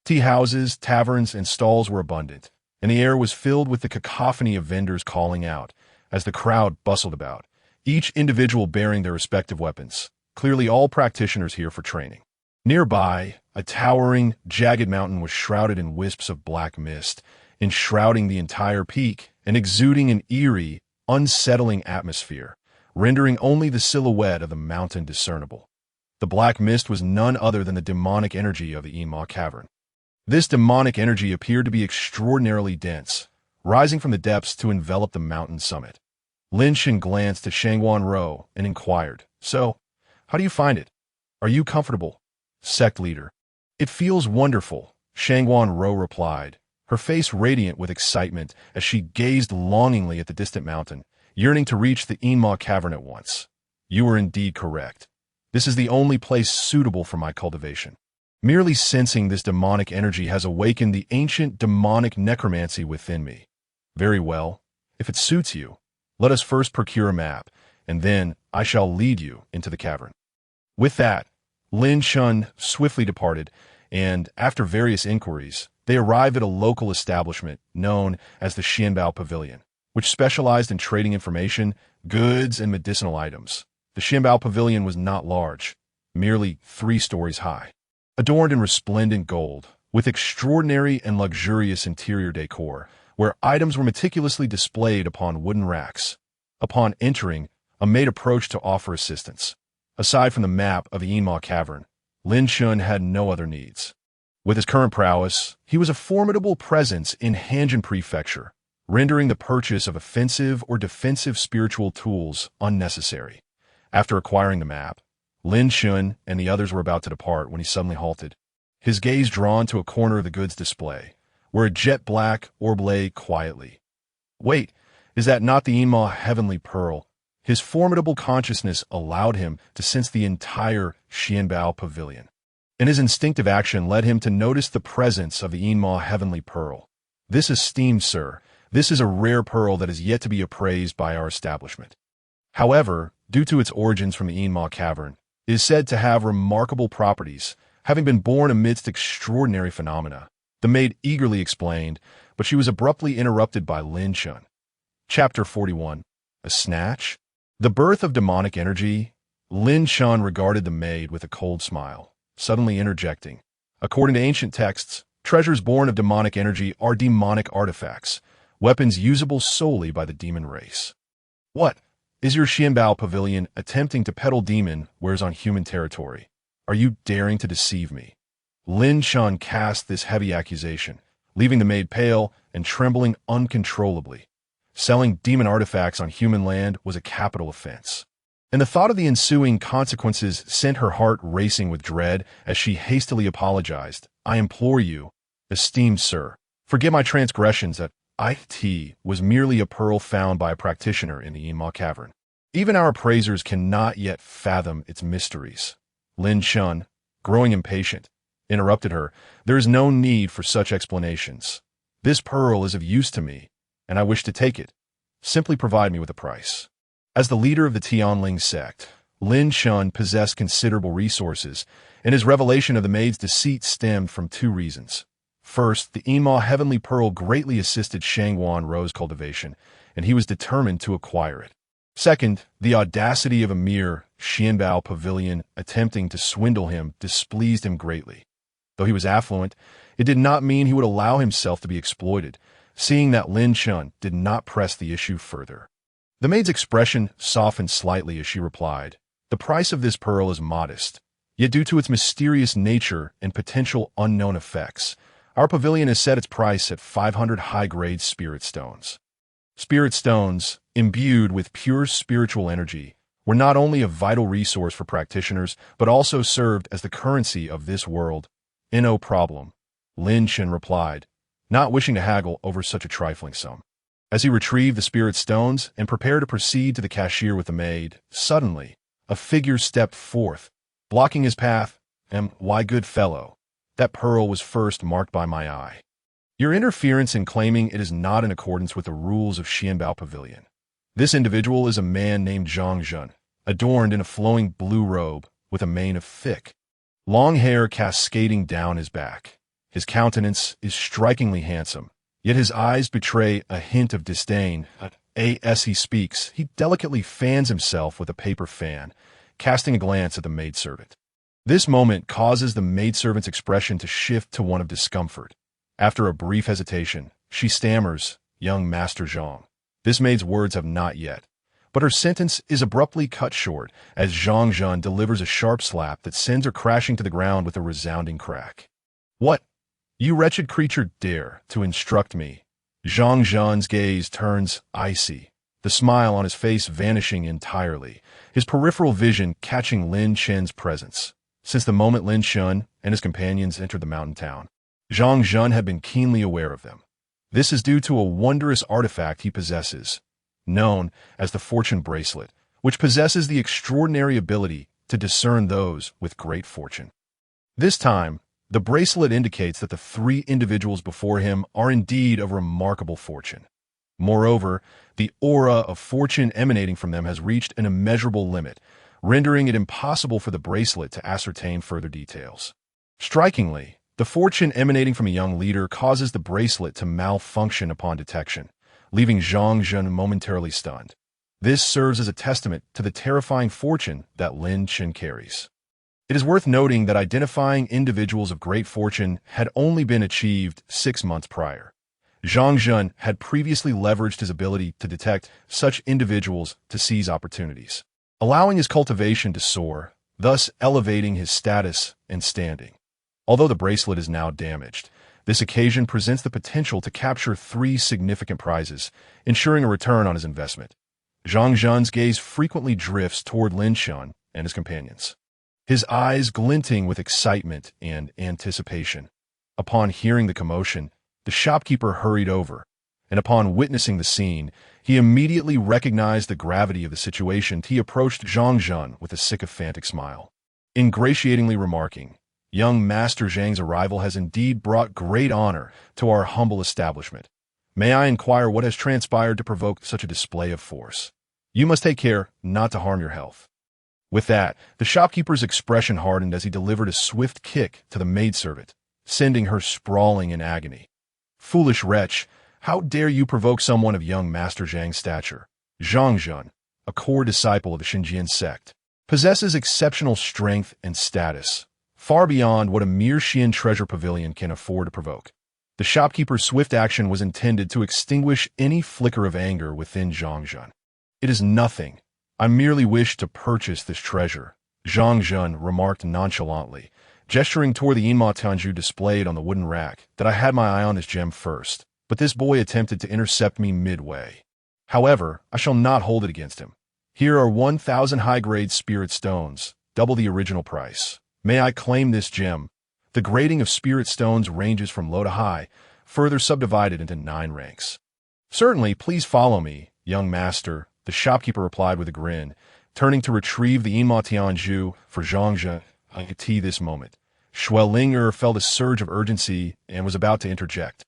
A: Tea houses, taverns, and stalls were abundant, and the air was filled with the cacophony of vendors calling out, as the crowd bustled about, each individual bearing their respective weapons, clearly all practitioners here for training. Nearby, a towering, jagged mountain was shrouded in wisps of black mist, enshrouding the entire peak and exuding an eerie, unsettling atmosphere, rendering only the silhouette of the mountain discernible. The black mist was none other than the demonic energy of the Yinma Cavern. This demonic energy appeared to be extraordinarily dense, rising from the depths to envelop the mountain summit. Lin Chen glanced at Shangguan Ro and inquired, "So, how do you find it? Are you comfortable?" Sect leader. "It feels wonderful," Shangguan Ro replied, her face radiant with excitement as she gazed longingly at the distant mountain, yearning to reach the Yinma Cavern at once. "You are indeed correct. This is the only place suitable for my cultivation. Merely sensing this demonic energy has awakened the ancient demonic necromancy within me. Very well. If it suits you, let us first procure a map, and then I shall lead you into the cavern." With that, Lin Chen swiftly departed, and, after various inquiries, they arrived at a local establishment known as the Xianbao Pavilion, which specialized in trading information, goods, and medicinal items. The Xianbao Pavilion was not large, merely 3 stories high, adorned in resplendent gold, with extraordinary and luxurious interior decor, where items were meticulously displayed upon wooden racks. Upon entering, a maid approached to offer assistance. Aside from the map of the Yinma Cavern, Lin Chen had no other needs. With his current prowess, he was a formidable presence in Hanjin Prefecture, rendering the purchase of offensive or defensive spiritual tools unnecessary. After acquiring the map, Lin Chen and the others were about to depart when he suddenly halted, his gaze drawn to a corner of the goods display, where a jet-black orb lay quietly. "Wait, is that not the Yinma Heavenly Pearl?" His formidable consciousness allowed him to sense the entire Xianbao Pavilion, and his instinctive action led him to notice the presence of the Yinma Heavenly Pearl. "This esteemed sir, this is a rare pearl that is yet to be appraised by our establishment. However, due to its origins from the Yinma Cavern, it is said to have remarkable properties, having been born amidst extraordinary phenomena," the maid eagerly explained, but she was abruptly interrupted by Lin Chen. Chapter 41. A Snatch? The birth of demonic energy. Lin Chen regarded the maid with a cold smile, suddenly interjecting. According to ancient texts, treasures born of demonic energy are demonic artifacts, weapons usable solely by the demon race. What? Is your Xianbao pavilion attempting to peddle demon wares on human territory? Are you daring to deceive me? Lin Chen cast this heavy accusation, leaving the maid pale and trembling uncontrollably. Selling demon artifacts on human land was a capital offense, and the thought of the ensuing consequences sent her heart racing with dread as she hastily apologized. I implore you, esteemed sir, forgive my transgressions. That it was merely a pearl found by a practitioner in the Yinma cavern. Even our appraisers cannot yet fathom its mysteries. Lin Chen, growing impatient, interrupted her. There is no need for such explanations. This pearl is of use to me, and I wish to take it. Simply provide me with a price. As the leader of the Heavenly Sect, Lin Chen possessed considerable resources, and his revelation of the maid's deceit stemmed from two reasons. First, the Yinma Heavenly Pearl greatly assisted Shangguan Rose cultivation, and he was determined to acquire it. Second, the audacity of a mere Xianbao pavilion attempting to swindle him displeased him greatly. Though he was affluent, it did not mean he would allow himself to be exploited, seeing that Lin Chen did not press the issue further. The maid's expression softened slightly as she replied, the price of this pearl is modest, yet due to its mysterious nature and potential unknown effects, our pavilion has set its price at 500 high-grade spirit stones. Spirit stones, imbued with pure spiritual energy, were not only a vital resource for practitioners, but also served as the currency of this world. No problem, Lin Chen replied, not wishing to haggle over such a trifling sum. As he retrieved the spirit stones and prepared to proceed to the cashier with the maid, suddenly, a figure stepped forth, blocking his path, and, why, good fellow, that pearl was first marked by my eye. Your interference in claiming it is not in accordance with the rules of Xianbao Pavilion. This individual is a man named Zhang Zhen, adorned in a flowing blue robe with a mane of thick, long hair cascading down his back. His countenance is strikingly handsome, yet his eyes betray a hint of disdain. As he speaks, he delicately fans himself with a paper fan, casting a glance at the maidservant. This moment causes the maidservant's expression to shift to one of discomfort. After a brief hesitation, she stammers, young Master Zhang. This maid's words have not yet, but her sentence is abruptly cut short as Zhang Zhen delivers a sharp slap that sends her crashing to the ground with a resounding crack. What? You wretched creature dare to instruct me? Zhang Zhen's gaze turns icy, the smile on his face vanishing entirely, his peripheral vision catching Lin Chen's presence. Since the moment Lin Chen and his companions entered the mountain town, Zhang Zhen had been keenly aware of them. This is due to a wondrous artifact he possesses, known as the Fortune Bracelet, which possesses the extraordinary ability to discern those with great fortune. This time, the bracelet indicates that the three individuals before him are indeed of remarkable fortune. Moreover, the aura of fortune emanating from them has reached an immeasurable limit, rendering it impossible for the bracelet to ascertain further details. Strikingly, the fortune emanating from a young leader causes the bracelet to malfunction upon detection, leaving Zhang Zhen momentarily stunned. This serves as a testament to the terrifying fortune that Lin Chen carries. It is worth noting that identifying individuals of great fortune had only been achieved 6 months prior. Zhang Zhen had previously leveraged his ability to detect such individuals to seize opportunities, allowing his cultivation to soar, thus elevating his status and standing. Although the bracelet is now damaged, this occasion presents the potential to capture 3 significant prizes, ensuring a return on his investment. Zhang Zhen's gaze frequently drifts toward Lin Chen and his companions, his eyes glinting with excitement and anticipation. Upon hearing the commotion, the shopkeeper hurried over, and upon witnessing the scene, he immediately recognized the gravity of the situation. He approached Zhang Zhen with a sycophantic smile, ingratiatingly remarking, young Master Zhang's arrival has indeed brought great honor to our humble establishment. May I inquire what has transpired to provoke such a display of force? You must take care not to harm your health. With that, the shopkeeper's expression hardened as he delivered a swift kick to the maidservant, sending her sprawling in agony. Foolish wretch, How dare you provoke someone of young Master Zhang's stature? Zhang Jun, a core disciple of the Xinjiang sect, possesses exceptional strength and status, far beyond what a mere Xian treasure pavilion can afford to provoke. The shopkeeper's swift action was intended to extinguish any flicker of anger within Zhang Jun. It is nothing. I merely wish to purchase this treasure, Zhang Jun remarked nonchalantly, gesturing toward the Yinma Tianju displayed on the wooden rack, that I had my eye on this gem first, but this boy attempted to intercept me midway. However, I shall not hold it against him. Here are 1,000 high-grade spirit stones, double the original price. May I claim this gem? The grading of spirit stones ranges from low to high, further subdivided into 9 ranks. Certainly, please follow me, young master, the shopkeeper replied with a grin, turning to retrieve the Yinma Tianju for Zhang Jun. I could see this moment. Linger felt a surge of urgency and was about to interject.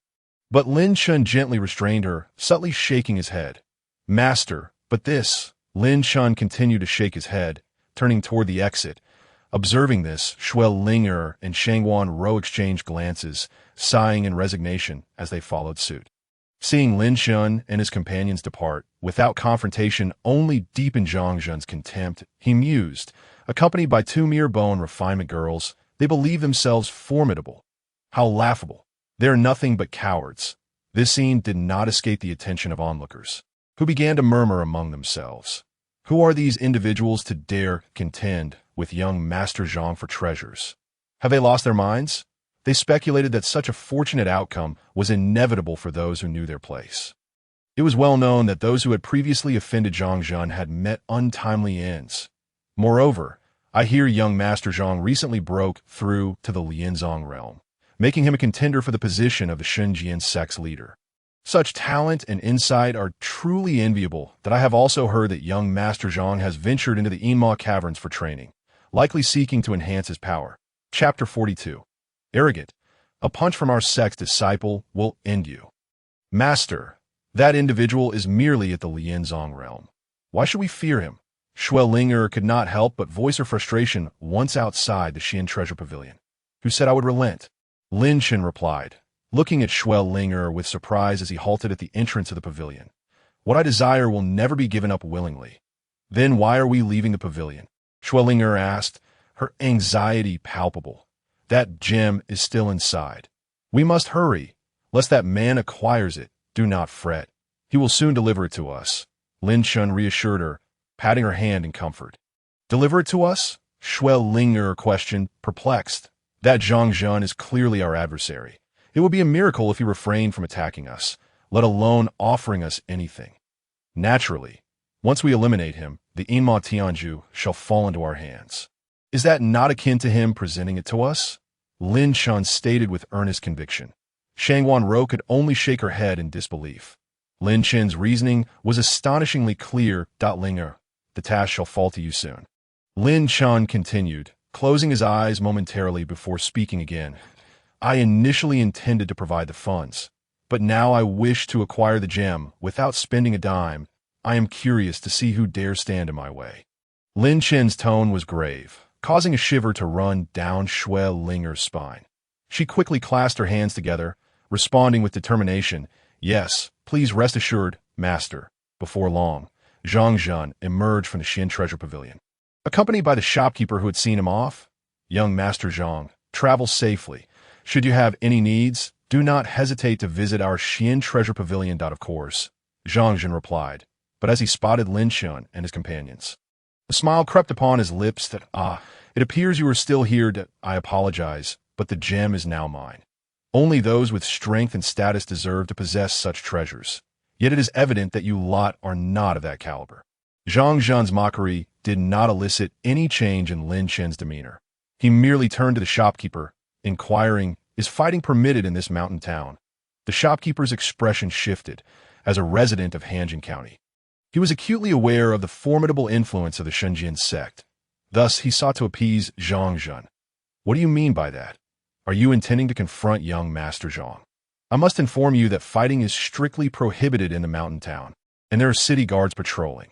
A: But Lin Chen gently restrained her, subtly shaking his head. Master, but this... Lin Chen continued to shake his head, turning toward the exit. Observing this, Linger and Shangwan Ro exchanged glances, sighing in resignation as they followed suit. Seeing Lin Chen and his companions depart, without confrontation, only deepened Zhang Jun's contempt. He mused. Accompanied by 2 mere bone refinement girls, they believe themselves formidable. How laughable. They are nothing but cowards. This scene did not escape the attention of onlookers, who began to murmur among themselves. Who are these individuals to dare contend with young Master Zhang for treasures? Have they lost their minds? They speculated that such a fortunate outcome was inevitable for those who knew their place. It was well known that those who had previously offended Zhang Jun had met untimely ends. Moreover, I hear young Master Zhang recently broke through to the Lianzong realm, making him a contender for the position of the Xinjiang sect's leader. Such talent and insight are truly enviable that I have also heard that young Master Zhang has ventured into the Yinma caverns for training, likely seeking to enhance his power. Chapter 42. Arrogant. A punch from our sect's disciple will end you. Master, that individual is merely at the Lianzong realm. Why should we fear him? Linger could not help but voice her frustration once outside the Xian treasure pavilion. Who said I would relent? Lin Chen replied, looking at Linger with surprise as he halted at the entrance of the pavilion. What I desire will never be given up willingly. Then why are we leaving the pavilion? Linger asked, her anxiety palpable. That gem is still inside. We must hurry, lest that man acquires it. Do not fret. He will soon deliver it to us. Lin Chen reassured her, patting her hand in comfort. Deliver it to us? Linger questioned, perplexed. That Zhang Jun is clearly our adversary. It would be a miracle if he refrained from attacking us, let alone offering us anything. Naturally, once we eliminate him, the Yinma Tianju shall fall into our hands. Is that not akin to him presenting it to us? Lin Chen stated with earnest conviction. Shangwan Ro could only shake her head in disbelief. Lin Chen's reasoning was astonishingly clear. Linger, the task shall fall to you soon. Lin Chen continued, closing his eyes momentarily before speaking again. I initially intended to provide the funds, but now I wish to acquire the gem without spending a dime. I am curious to see who dares stand in my way. Lin Chen's tone was grave, causing a shiver to run down Linger's spine. She quickly clasped her hands together, responding with determination. Yes, please rest assured, master. Before long, Zhang Jun emerged from the Xian treasure pavilion, accompanied by the shopkeeper who had seen him off. Young Master Zhang, travel safely. Should you have any needs, do not hesitate to visit our Xian treasure pavilion. Of course, Zhang Jun replied, but as he spotted Lin Chen and his companions, a smile crept upon his lips that, it appears you are still here. I apologize, but the gem is now mine. Only those with strength and status deserve to possess such treasures. Yet it is evident that you lot are not of that caliber. Zhang Jun's mockery did not elicit any change in Lin Chen's demeanor. He merely turned to the shopkeeper, inquiring, is fighting permitted in this mountain town? The shopkeeper's expression shifted. As a resident of Hanjin County, he was acutely aware of the formidable influence of the Xinjiang sect. Thus, he sought to appease Zhang Jun. What do you mean by that? Are you intending to confront young Master Zhang? I must inform you that fighting is strictly prohibited in the mountain town, and there are city guards patrolling.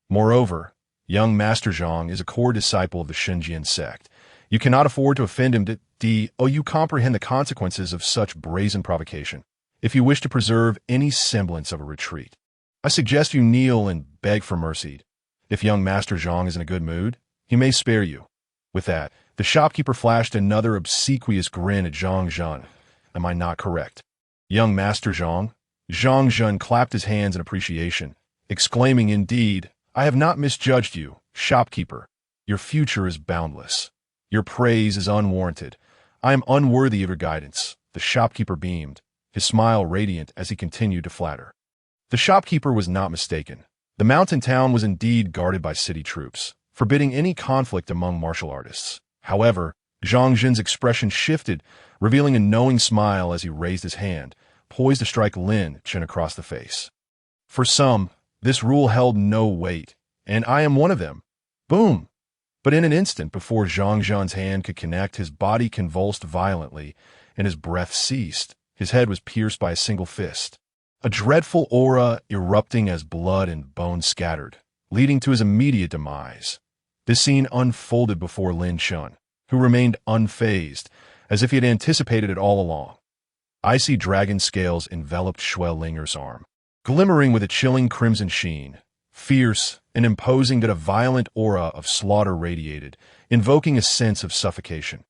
A: Moreover, young Master Zhang is a core disciple of the Xinjiang sect. You cannot afford to offend him. You comprehend the consequences of such brazen provocation. if you wish to preserve any semblance of a retreat. I suggest you kneel and beg for mercy. If young Master Zhang is in a good mood, he may spare you." With that, the shopkeeper flashed another obsequious grin at Zhang Zhen. Am I not correct? Young Master Zhang? Zhang Zhen clapped his hands in appreciation, exclaiming, "Indeed, I have not misjudged you, shopkeeper. Your future is boundless. Your praise is unwarranted. I am unworthy of your guidance." The shopkeeper beamed, his smile radiant as he continued to flatter. The shopkeeper was not mistaken. The mountain town was indeed guarded by city troops, forbidding any conflict among martial artists. However, Zhang Zhen's expression shifted, revealing a knowing smile as he raised his hand, poised to strike Lin Chen across the face. For some, this rule held no weight, and I am one of them. Boom! But in an instant before Zhang Zhen's hand could connect, his body convulsed violently, and his breath ceased. His head was pierced by a single fist. A dreadful aura erupting as blood and bones scattered, leading to his immediate demise. This scene unfolded before Lin Chen, who remained unfazed, as if he had anticipated it all along. Icy dragon scales enveloped Schwellinger's arm, glimmering with a chilling crimson sheen. Fierce and imposing that a violent aura of slaughter radiated, invoking a sense of suffocation.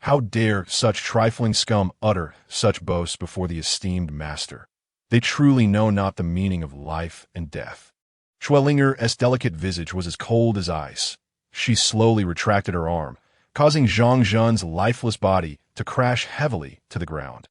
A: How dare such trifling scum utter such boasts before the esteemed master? They truly know not the meaning of life and death. Schwellinger's delicate visage was as cold as ice. She slowly retracted her arm, causing Zhang Zhen's lifeless body to crash heavily to the ground.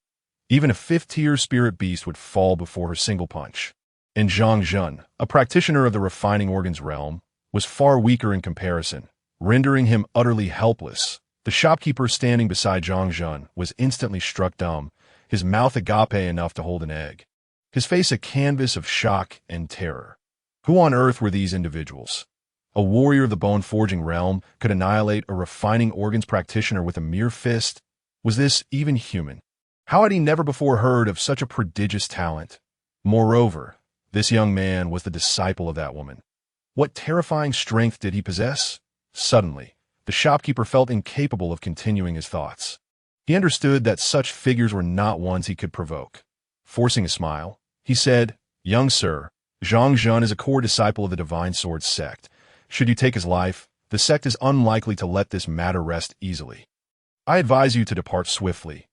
A: Even a fifth-tier spirit beast would fall before her single punch. And Zhang Zhen, a practitioner of the refining organs realm, was far weaker in comparison, rendering him utterly helpless. The shopkeeper standing beside Zhang Zhen was instantly struck dumb, his mouth agape enough to hold an egg, his face a canvas of shock and terror. Who on earth were these individuals? A warrior of the bone-forging realm could annihilate a refining organs practitioner with a mere fist? Was this even human? How had he never before heard of such a prodigious talent? Moreover, this young man was the disciple of that woman. What terrifying strength did he possess? Suddenly, the shopkeeper felt incapable of continuing his thoughts. He understood that such figures were not ones he could provoke. Forcing a smile, he said, "Young sir, Zhang Zhen is a core disciple of the Divine Sword Sect. Should you take his life, the sect is unlikely to let this matter rest easily. I advise you to depart swiftly.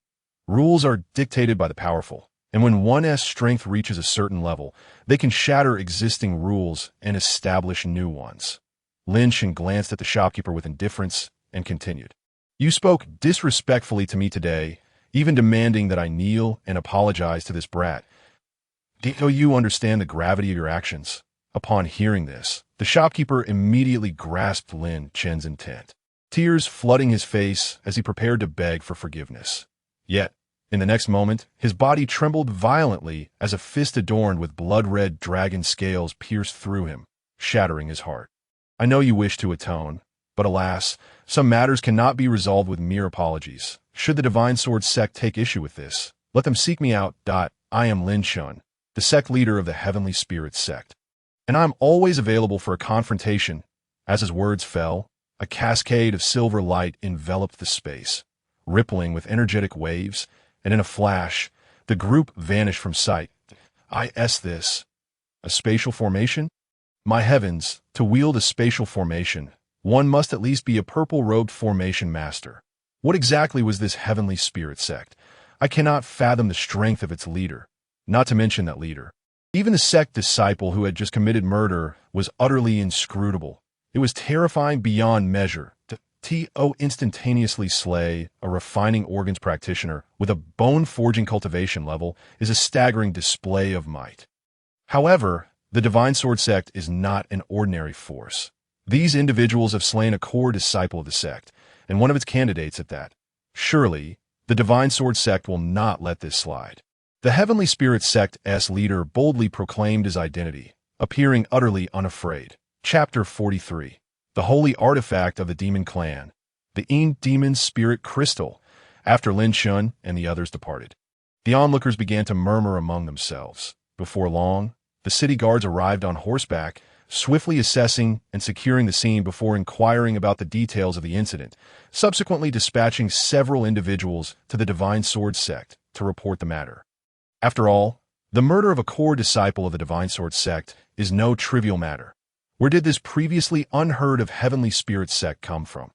A: Rules are dictated by the powerful, and when one's strength reaches a certain level, they can shatter existing rules and establish new ones." Lin Chen glanced at the shopkeeper with indifference and continued, "You spoke disrespectfully to me today, even demanding that I kneel and apologize to this brat. Do you understand the gravity of your actions?" Upon hearing this, the shopkeeper immediately grasped Lin Chen's intent, tears flooding his face as he prepared to beg for forgiveness. Yet, in the next moment, his body trembled violently as a fist adorned with blood-red dragon scales pierced through him, shattering his heart. "I know you wish to atone, but alas, some matters cannot be resolved with mere apologies. Should the Divine Sword Sect take issue with this, let them seek me out. I am Lin Chen, the sect leader of the Heavenly Spirit Sect, and I am always available for a confrontation." As his words fell, a cascade of silver light enveloped the space, rippling with energetic waves, and in a flash, the group vanished from sight. This? A spatial formation? My heavens, to wield a spatial formation, one must at least be a purple-robed formation master. What exactly was this Heavenly Spirit Sect? I cannot fathom the strength of its leader, not to mention that leader. Even the sect disciple who had just committed murder was utterly inscrutable. It was terrifying beyond measure to instantaneously slay a refining organs practitioner with a bone-forging cultivation level is a staggering display of might. However, the Divine Sword Sect is not an ordinary force. These individuals have slain a core disciple of the sect, and one of its candidates at that. Surely, the Divine Sword Sect will not let this slide. The Heavenly Spirit Sect's leader boldly proclaimed his identity, appearing utterly unafraid. Chapter 43. The Holy Artifact of the Demon Clan. The Demon Spirit Crystal. After Lin Chen and the others departed, the onlookers began to murmur among themselves. Before long, the city guards arrived on horseback, swiftly assessing and securing the scene before inquiring about the details of the incident, subsequently dispatching several individuals to the Divine Sword Sect to report the matter. After all, the murder of a core disciple of the Divine Sword Sect is no trivial matter. Where did this previously unheard of Heavenly Spirit Sect come from?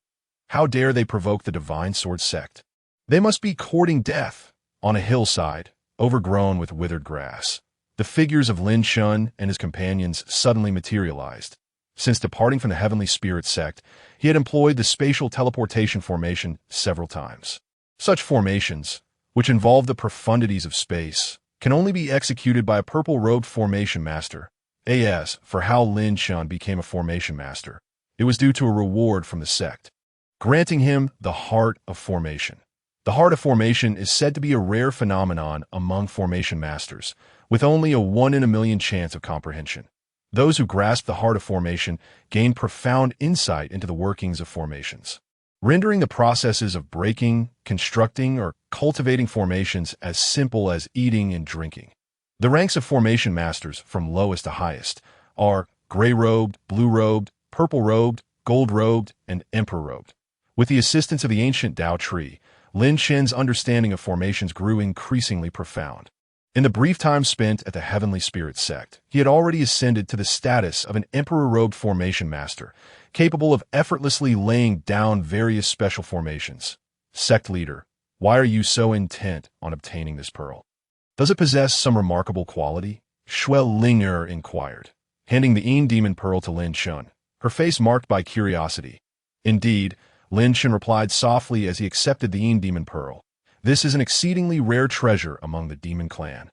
A: How dare they provoke the Divine Sword Sect? They must be courting death. On a hillside, overgrown with withered grass, the figures of Lin Chen and his companions suddenly materialized. Since departing from the Heavenly Spirit Sect, he had employed the spatial teleportation formation several times. Such formations, which involve the profundities of space, can only be executed by a purple-robed formation master. As for how Lin Chen became a formation master, it was due to a reward from the sect, granting him the Heart of Formation. The Heart of Formation is said to be a rare phenomenon among formation masters, with only a 1 in a million chance of comprehension. Those who grasp the Heart of Formation gain profound insight into the workings of formations, rendering the processes of breaking, constructing, or cultivating formations as simple as eating and drinking. The ranks of formation masters, from lowest to highest, are gray-robed, blue-robed, purple-robed, gold-robed, and emperor-robed. With the assistance of the ancient Tao tree, Lin Chen's understanding of formations grew increasingly profound. In the brief time spent at the Heavenly Spirit Sect, he had already ascended to the status of an emperor-robed formation master, capable of effortlessly laying down various special formations. Sect leader, why are you so intent on obtaining this pearl? Does it possess some remarkable quality? Shuel Linger inquired, handing the Yin Demon Pearl to Lin Chen, her face marked by curiosity. Indeed, Lin Chen replied softly as he accepted the Yin Demon Pearl. This is an exceedingly rare treasure among the demon clan.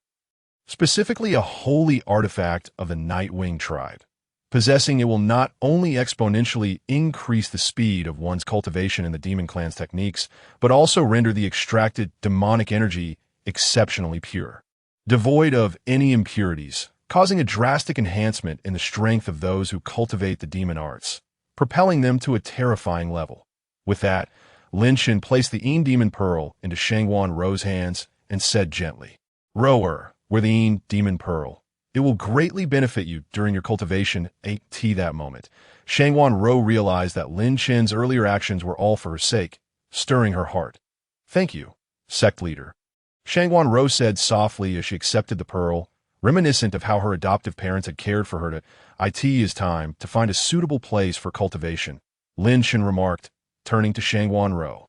A: Specifically a holy artifact of the Nightwing tribe. Possessing it will not only exponentially increase the speed of one's cultivation in the demon clan's techniques, but also render the extracted demonic energy exceptionally pure, devoid of any impurities, causing a drastic enhancement in the strength of those who cultivate the demon arts, propelling them to a terrifying level. With that, Lin Chen placed the Yin Demon Pearl into Shangwan Rou's hands and said gently, "Rower, wear the Yin Demon Pearl. It will greatly benefit you during your cultivation." At that moment, Shangwan Rou realized that Lin Chen's earlier actions were all for her sake, stirring her heart. "Thank you, sect leader," Shangwan Rou said softly as she accepted the pearl, reminiscent of how her adoptive parents had cared for her. It is time to find a suitable place for cultivation, Lin Chen remarked, turning to Shangwan Rou.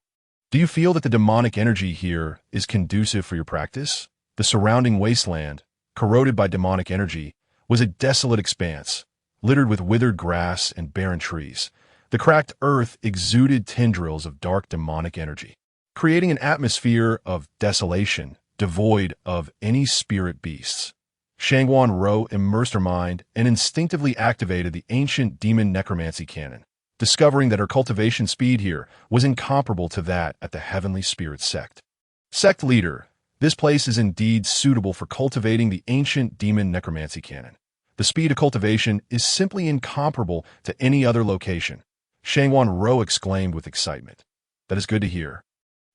A: "Do you feel that the demonic energy here is conducive for your practice?" The surrounding wasteland, corroded by demonic energy, was a desolate expanse, littered with withered grass and barren trees. The cracked earth exuded tendrils of dark demonic energy, creating an atmosphere of desolation, devoid of any spirit beasts. Shangwan Rou immersed her mind and instinctively activated the ancient demon necromancy canon, discovering that her cultivation speed here was incomparable to that at the Heavenly Spirit Sect. "Sect leader, this place is indeed suitable for cultivating the ancient demon necromancy canon. The speed of cultivation is simply incomparable to any other location," Shangwan Rou exclaimed with excitement. "That is good to hear."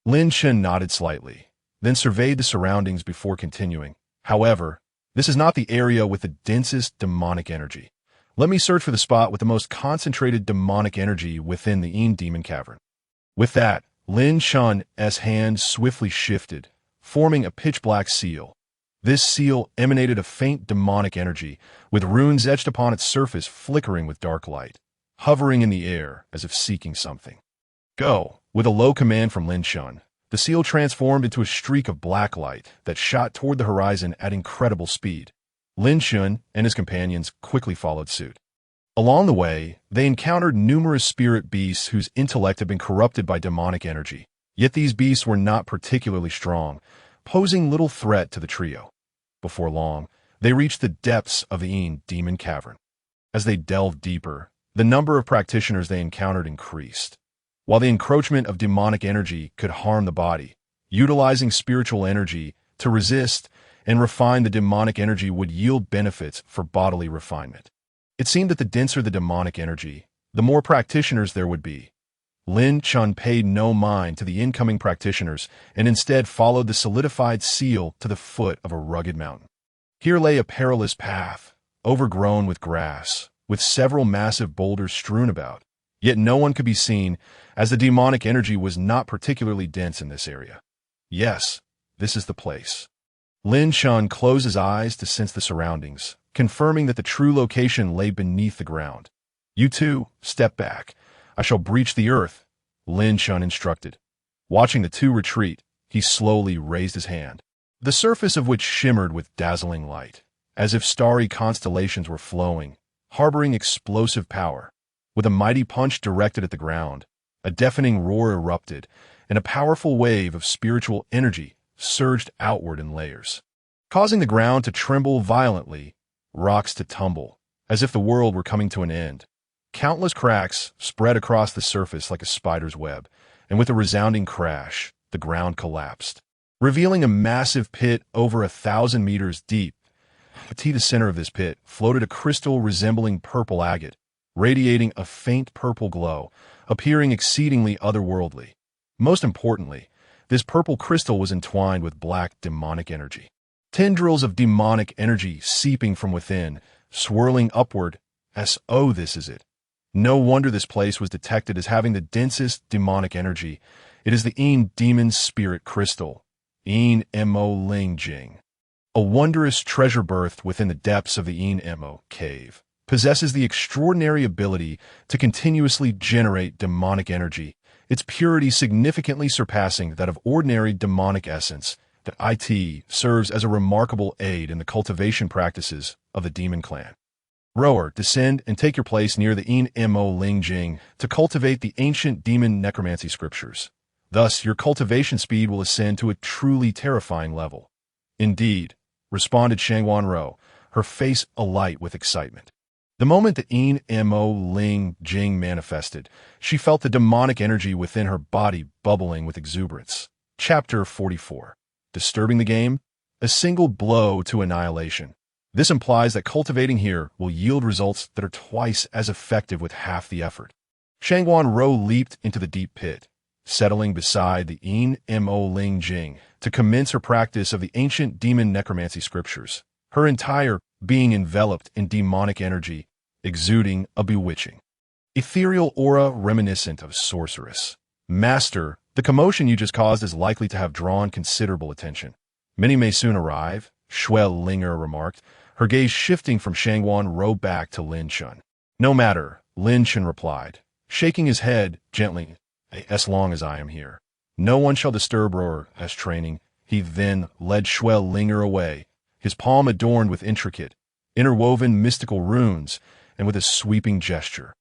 A: Lin Chen nodded slightly, then surveyed the surroundings before continuing. "However, this is not the area with the densest demonic energy. Let me search for the spot with the most concentrated demonic energy within the Yin Demon Cavern." With that, Lin Chen's hand swiftly shifted, forming a pitch-black seal. This seal emanated a faint demonic energy, with runes etched upon its surface flickering with dark light, hovering in the air as if seeking something. "Go!" With a low command from Lin Chen, the seal transformed into a streak of black light that shot toward the horizon at incredible speed. Lin Chen and his companions quickly followed suit. Along the way, they encountered numerous spirit beasts whose intellect had been corrupted by demonic energy. Yet these beasts were not particularly strong, posing little threat to the trio. Before long, they reached the depths of the Yin Demon Cavern. As they delved deeper, the number of practitioners they encountered increased. While the encroachment of demonic energy could harm the body, utilizing spiritual energy to resist and refine the demonic energy would yield benefits for bodily refinement. It seemed that the denser the demonic energy, the more practitioners there would be. Lin Chen paid no mind to the incoming practitioners and instead followed the solidified seal to the foot of a rugged mountain. Here lay a perilous path, overgrown with grass, with several massive boulders strewn about. Yet no one could be seen, as the demonic energy was not particularly dense in this area. "Yes, this is the place." Lin Chen closed his eyes to sense the surroundings, confirming that the true location lay beneath the ground. "You two, step back. I shall breach the earth," Lin Chen instructed. Watching the two retreat, he slowly raised his hand, the surface of which shimmered with dazzling light, as if starry constellations were flowing, harboring explosive power. With a mighty punch directed at the ground, a deafening roar erupted, and a powerful wave of spiritual energy surged outward in layers, causing the ground to tremble violently, rocks to tumble, as if the world were coming to an end. Countless cracks spread across the surface like a spider's web, and with a resounding crash, the ground collapsed, revealing a massive pit over 1,000 meters deep. At the center of this pit floated a crystal resembling purple agate, radiating a faint purple glow, appearing exceedingly otherworldly. Most importantly, this purple crystal was entwined with black demonic energy. Tendrils of demonic energy seeping from within, swirling upward. Oh, this is it. No wonder this place was detected as having the densest demonic energy. It is the Yin Demon Spirit Crystal, Yin Mo Ling Jing. A wondrous treasure berthed within the depths of the Yin Mo cave, possesses the extraordinary ability to continuously generate demonic energy, its purity significantly surpassing that of ordinary demonic essence. The IT serves as a remarkable aid in the cultivation practices of the demon clan. Rower, descend and take your place near the Yin Mo Ling Jing to cultivate the ancient demon necromancy scriptures. Thus, your cultivation speed will ascend to a truly terrifying level. Indeed, responded Shangwan Ro, her face alight with excitement. The moment the Yin Mo Ling Jing manifested, she felt the demonic energy within her body bubbling with exuberance. Chapter 44. Disturbing the game? A single blow to annihilation. This implies that cultivating here will yield results that are twice as effective with half the effort. Shangwan Ro leaped into the deep pit, settling beside the Yin Mo Ling Jing to commence her practice of the ancient demon necromancy scriptures, her entire being enveloped in demonic energy, exuding a bewitching, ethereal aura reminiscent of sorceress. Master, the commotion you just caused is likely to have drawn considerable attention. Many may soon arrive, Shuel Linger remarked, her gaze shifting from Shangwan Ro back to Lin Chen. No matter, Lin Chen replied, shaking his head gently, as long as I am here. No one shall disturb Roar as training. He then led Shuel Linger away, his palm adorned with intricate, interwoven mystical runes, and with a sweeping gesture.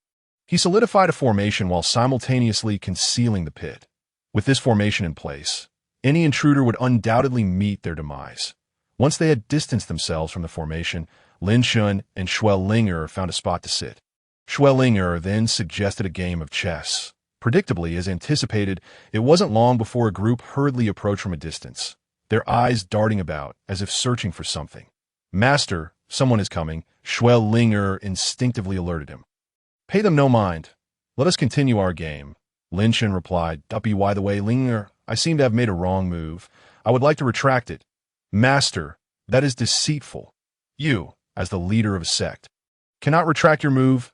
A: He solidified a formation while simultaneously concealing the pit. With this formation in place, any intruder would undoubtedly meet their demise. Once they had distanced themselves from the formation, Lin Chen and Shuel Linger found a spot to sit. Shuel Linger then suggested a game of chess. Predictably, as anticipated, it wasn't long before a group hurriedly approached from a distance, their eyes darting about as if searching for something. Master, someone is coming, Shuel Linger instinctively alerted him. Pay them no mind. Let us continue our game, Lin Chen replied. By the way, Linger, I seem to have made a wrong move. I would like to retract it. Master, that is deceitful. You, as the leader of a sect, cannot retract your move.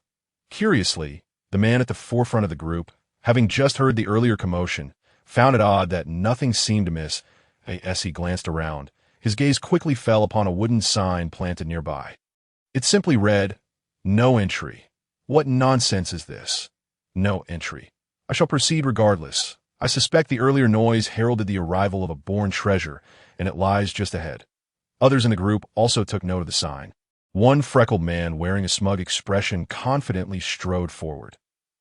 A: Curiously, the man at the forefront of the group, having just heard the earlier commotion, found it odd that nothing seemed amiss. As he glanced around, his gaze quickly fell upon a wooden sign planted nearby. It simply read, "No entry." What nonsense is this? No entry. I shall proceed regardless. I suspect the earlier noise heralded the arrival of a born treasure, and it lies just ahead. Others in the group also took note of the sign. One freckled man wearing a smug expression confidently strode forward.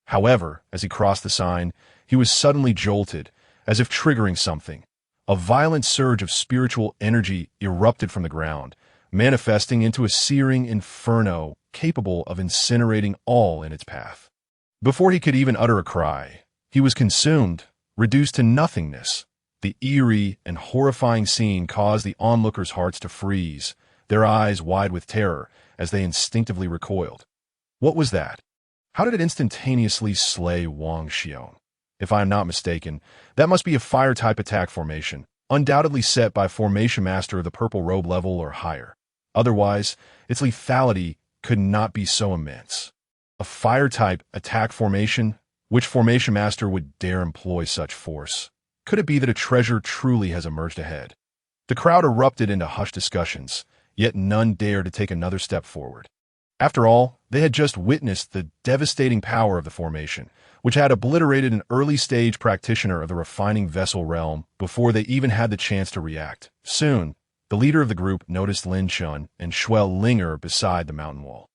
A: However, as he crossed the sign, he was suddenly jolted, as if triggering something. A violent surge of spiritual energy erupted from the ground, manifesting into a searing inferno capable of incinerating all in its path. Before he could even utter a cry, he was consumed, reduced to nothingness. The eerie and horrifying scene caused the onlookers' hearts to freeze, their eyes wide with terror as they instinctively recoiled. What was that? How did it instantaneously slay Wang Xiong? If I am not mistaken, that must be a fire-type attack formation, undoubtedly set by Formation Master of the Purple Robe level or higher. Otherwise, its lethality could not be so immense. A fire-type attack formation? Which Formation Master would dare employ such force? Could it be that a treasure truly has emerged ahead? The crowd erupted into hushed discussions, yet none dared to take another step forward. After all, they had just witnessed the devastating power of the formation, which had obliterated an early-stage practitioner of the refining vessel realm before they even had the chance to react. Soon, the leader of the group noticed Lin Chen and Shuel linger beside the mountain wall.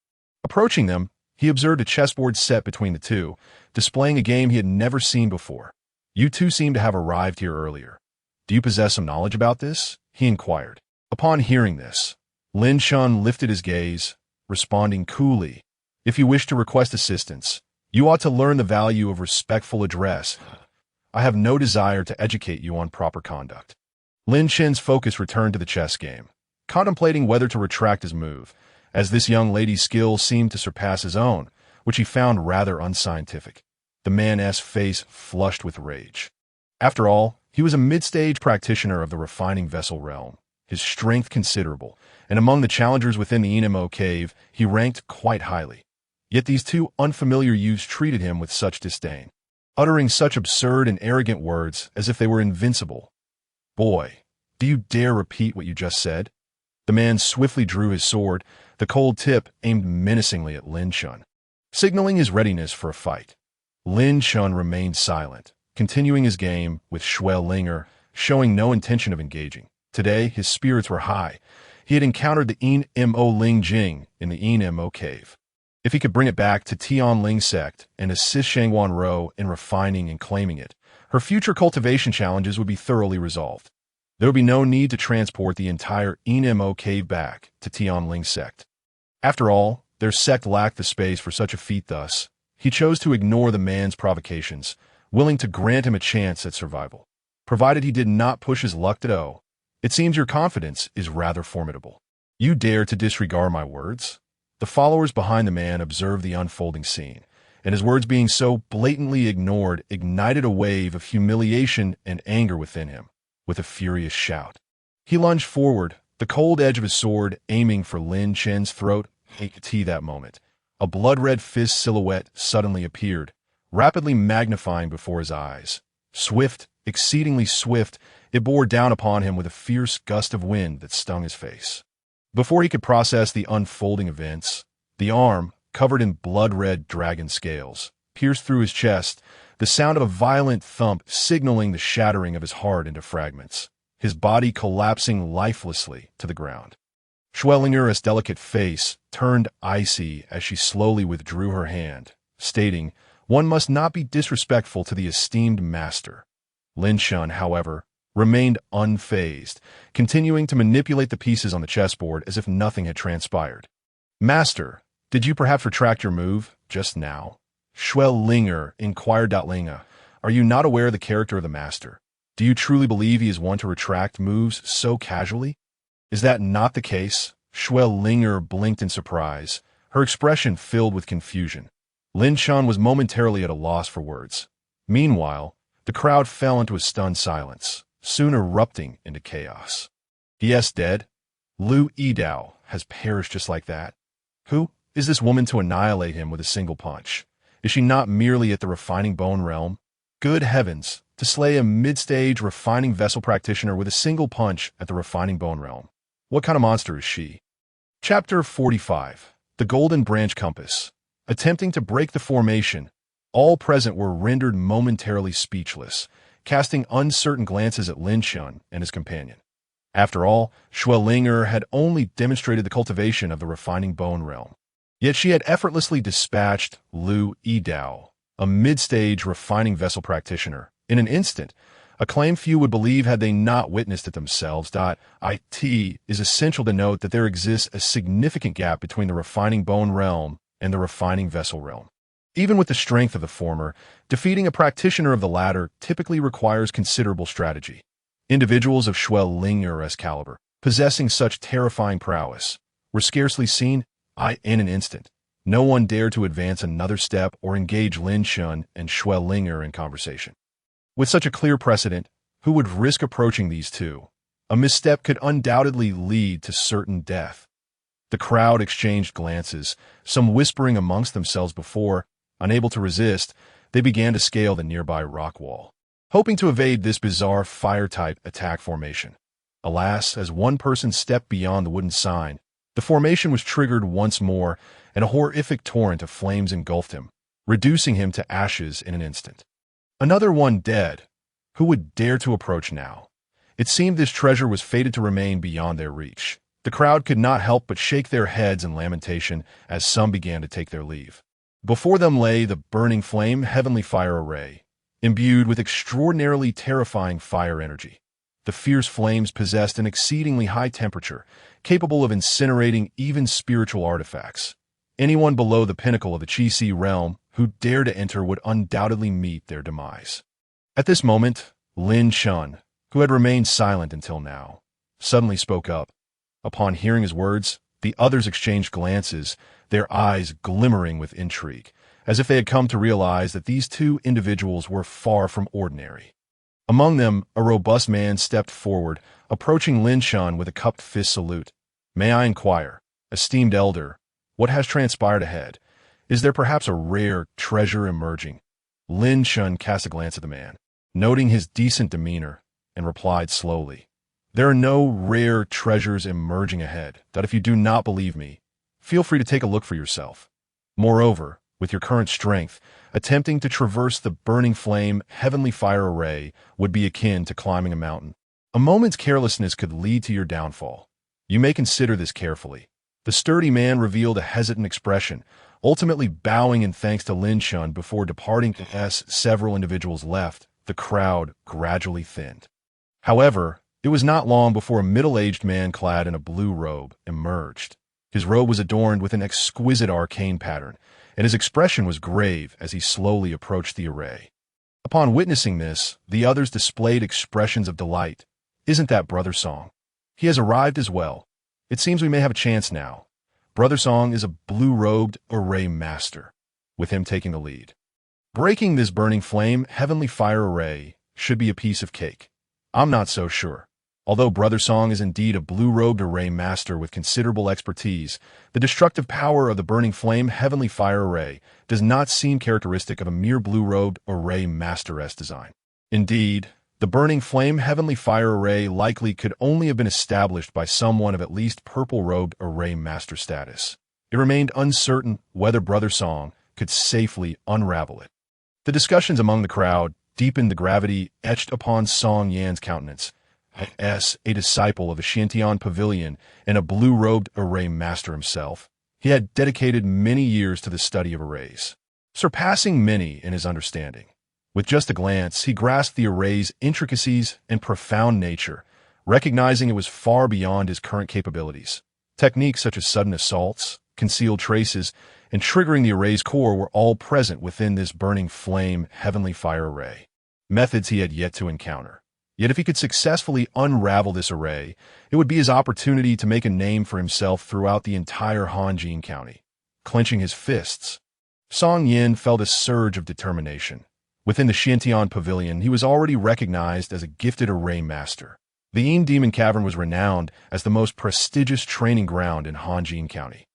A: Approaching them, he observed a chessboard set between the two, displaying a game he had never seen before. "You two seem to have arrived here earlier. Do you possess some knowledge about this?" he inquired. Upon hearing this, Lin Chen lifted his gaze, responding coolly, "If you wish to request assistance, you ought to learn the value of respectful address. I have no desire to educate you on proper conduct." Lin Chen's focus returned to the chess game, contemplating whether to retract his move, as this young lady's skill seemed to surpass his own, which he found rather unscientific. The man's face flushed with rage. After all, he was a mid-stage practitioner of the refining vessel realm, his strength considerable, and among the challengers within the Inimo cave, he ranked quite highly. Yet these two unfamiliar youths treated him with such disdain, uttering such absurd and arrogant words as if they were invincible. "Boy, do you dare repeat what you just said?" The man swiftly drew his sword, the cold tip aimed menacingly at Lin Chen, signaling his readiness for a fight. Lin Chen remained silent, continuing his game with Shuel Linger, showing no intention of engaging. Today, his spirits were high. He had encountered the Mo Ling Jing in the Mo cave. If he could bring it back to Tianling Sect and assist Shangwan Ro in refining and claiming it, her future cultivation challenges would be thoroughly resolved. There would be no need to transport the entire Mo cave back to Tianling Sect. After all, their sect lacked the space for such a feat. Thus, he chose to ignore the man's provocations, willing to grant him a chance at survival, provided he did not push his luck to O. "It seems your confidence is rather formidable. You dare to disregard my words?" The followers behind the man observed the unfolding scene, and his words being so blatantly ignored ignited a wave of humiliation and anger within him. With a furious shout, he lunged forward, the cold edge of his sword aiming for Lin Chen's throat. At that moment, a blood-red fist silhouette suddenly appeared, rapidly magnifying before his eyes. Swift, exceedingly swift, it bore down upon him with a fierce gust of wind that stung his face. Before he could process the unfolding events, the arm, covered in blood-red dragon scales, pierced through his chest, the sound of a violent thump signaling the shattering of his heart into fragments, his body collapsing lifelessly to the ground. Schwellinger's delicate face turned icy as she slowly withdrew her hand, stating, "One must not be disrespectful to the esteemed master." Lin Chen, however, remained unfazed, continuing to manipulate the pieces on the chessboard as if nothing had transpired. "Master, did you perhaps retract your move just now?" Schwellinger inquired. "Linga, are you not aware of the character of the master? Do you truly believe he is one to retract moves so casually?" "Is that not the case?" Schwellinger blinked in surprise, her expression filled with confusion. Lin Chen was momentarily at a loss for words. Meanwhile, the crowd fell into a stunned silence, soon erupting into chaos. "He is dead? Lu Yidao has perished just like that? Who is this woman to annihilate him with a single punch? Is she not merely at the refining bone realm? Good heavens, to slay a mid-stage refining vessel practitioner with a single punch at the refining bone realm. What kind of monster is she?" Chapter 45. The Golden Branch Compass. Attempting to break the formation, all present were rendered momentarily speechless, casting uncertain glances at Lin Chen and his companion. After all, Schwellinger had only demonstrated the cultivation of the refining bone realm. Yet she had effortlessly dispatched Lu Yidao, a mid-stage refining vessel practitioner, in an instant, a claim few would believe had they not witnessed it themselves. It is essential to note that there exists a significant gap between the refining bone realm and the refining vessel realm. Even with the strength of the former, defeating a practitioner of the latter typically requires considerable strategy. Individuals of Schwellinger's caliber, possessing such terrifying prowess, were scarcely seen in an instant. No one dared to advance another step or engage Lin Chen and Schwellinger in conversation. With such a clear precedent, who would risk approaching these two? A misstep could undoubtedly lead to certain death. The crowd exchanged glances, some whispering amongst themselves before, unable to resist, they began to scale the nearby rock wall, hoping to evade this bizarre fire-type attack formation. Alas, as one person stepped beyond the wooden sign, the formation was triggered once more, and a horrific torrent of flames engulfed him, reducing him to ashes in an instant. Another one dead. Who would dare to approach now? It seemed this treasure was fated to remain beyond their reach. The crowd could not help but shake their heads in lamentation as some began to take their leave. Before them lay the burning flame heavenly fire array, imbued with extraordinarily terrifying fire energy. The fierce flames possessed an exceedingly high temperature, capable of incinerating even spiritual artifacts. Anyone below the pinnacle of the Qi realm who dared to enter would undoubtedly meet their demise. At this moment, Lin Chen, who had remained silent until now, suddenly spoke up. Upon hearing his words, the others exchanged glances, their eyes glimmering with intrigue, as if they had come to realize that these two individuals were far from ordinary. Among them, a robust man stepped forward, approaching Lin Chen with a cupped fist salute. "May I inquire, esteemed elder, what has transpired ahead? Is there perhaps a rare treasure emerging?" Lin Chen cast a glance at the man, noting his decent demeanor, and replied slowly, "There are no rare treasures emerging ahead, that if you do not believe me, feel free to take a look for yourself. Moreover, with your current strength, attempting to traverse the burning flame heavenly fire array would be akin to climbing a mountain. A moment's carelessness could lead to your downfall. You may consider this carefully." The sturdy man revealed a hesitant expression, ultimately bowing in thanks to Lin Chen before departing. As several individuals left, the crowd gradually thinned. However, it was not long before a middle-aged man clad in a blue robe emerged. His robe was adorned with an exquisite arcane pattern, and his expression was grave as he slowly approached the array. Upon witnessing this, the others displayed expressions of delight. "Isn't that Brother Song? He has arrived as well. It seems we may have a chance now." Brother Song is a blue-robed array master, with him taking the lead. Breaking this burning flame heavenly fire array should be a piece of cake. I'm not so sure. Although Brother Song is indeed a blue-robed array master with considerable expertise, the destructive power of the burning flame heavenly fire array does not seem characteristic of a mere blue-robed array masteress design. Indeed, the burning flame heavenly fire array likely could only have been established by someone of at least purple-robed array master status. It remained uncertain whether Brother Song could safely unravel it. The discussions among the crowd deepened the gravity etched upon Song Yan's countenance. As a disciple of the Xiantian pavilion and a blue-robed array master himself, he had dedicated many years to the study of arrays, surpassing many in his understanding. With just a glance, he grasped the array's intricacies and profound nature, recognizing it was far beyond his current capabilities. Techniques such as sudden assaults, concealed traces, and triggering the array's core were all present within this burning flame heavenly fire array, methods he had yet to encounter. Yet if he could successfully unravel this array, it would be his opportunity to make a name for himself throughout the entire Hanjin County. Clenching his fists, Song Yin felt a surge of determination. Within the Xiantian pavilion, he was already recognized as a gifted array master. The Yin Demon Cavern was renowned as the most prestigious training ground in Hanjin County.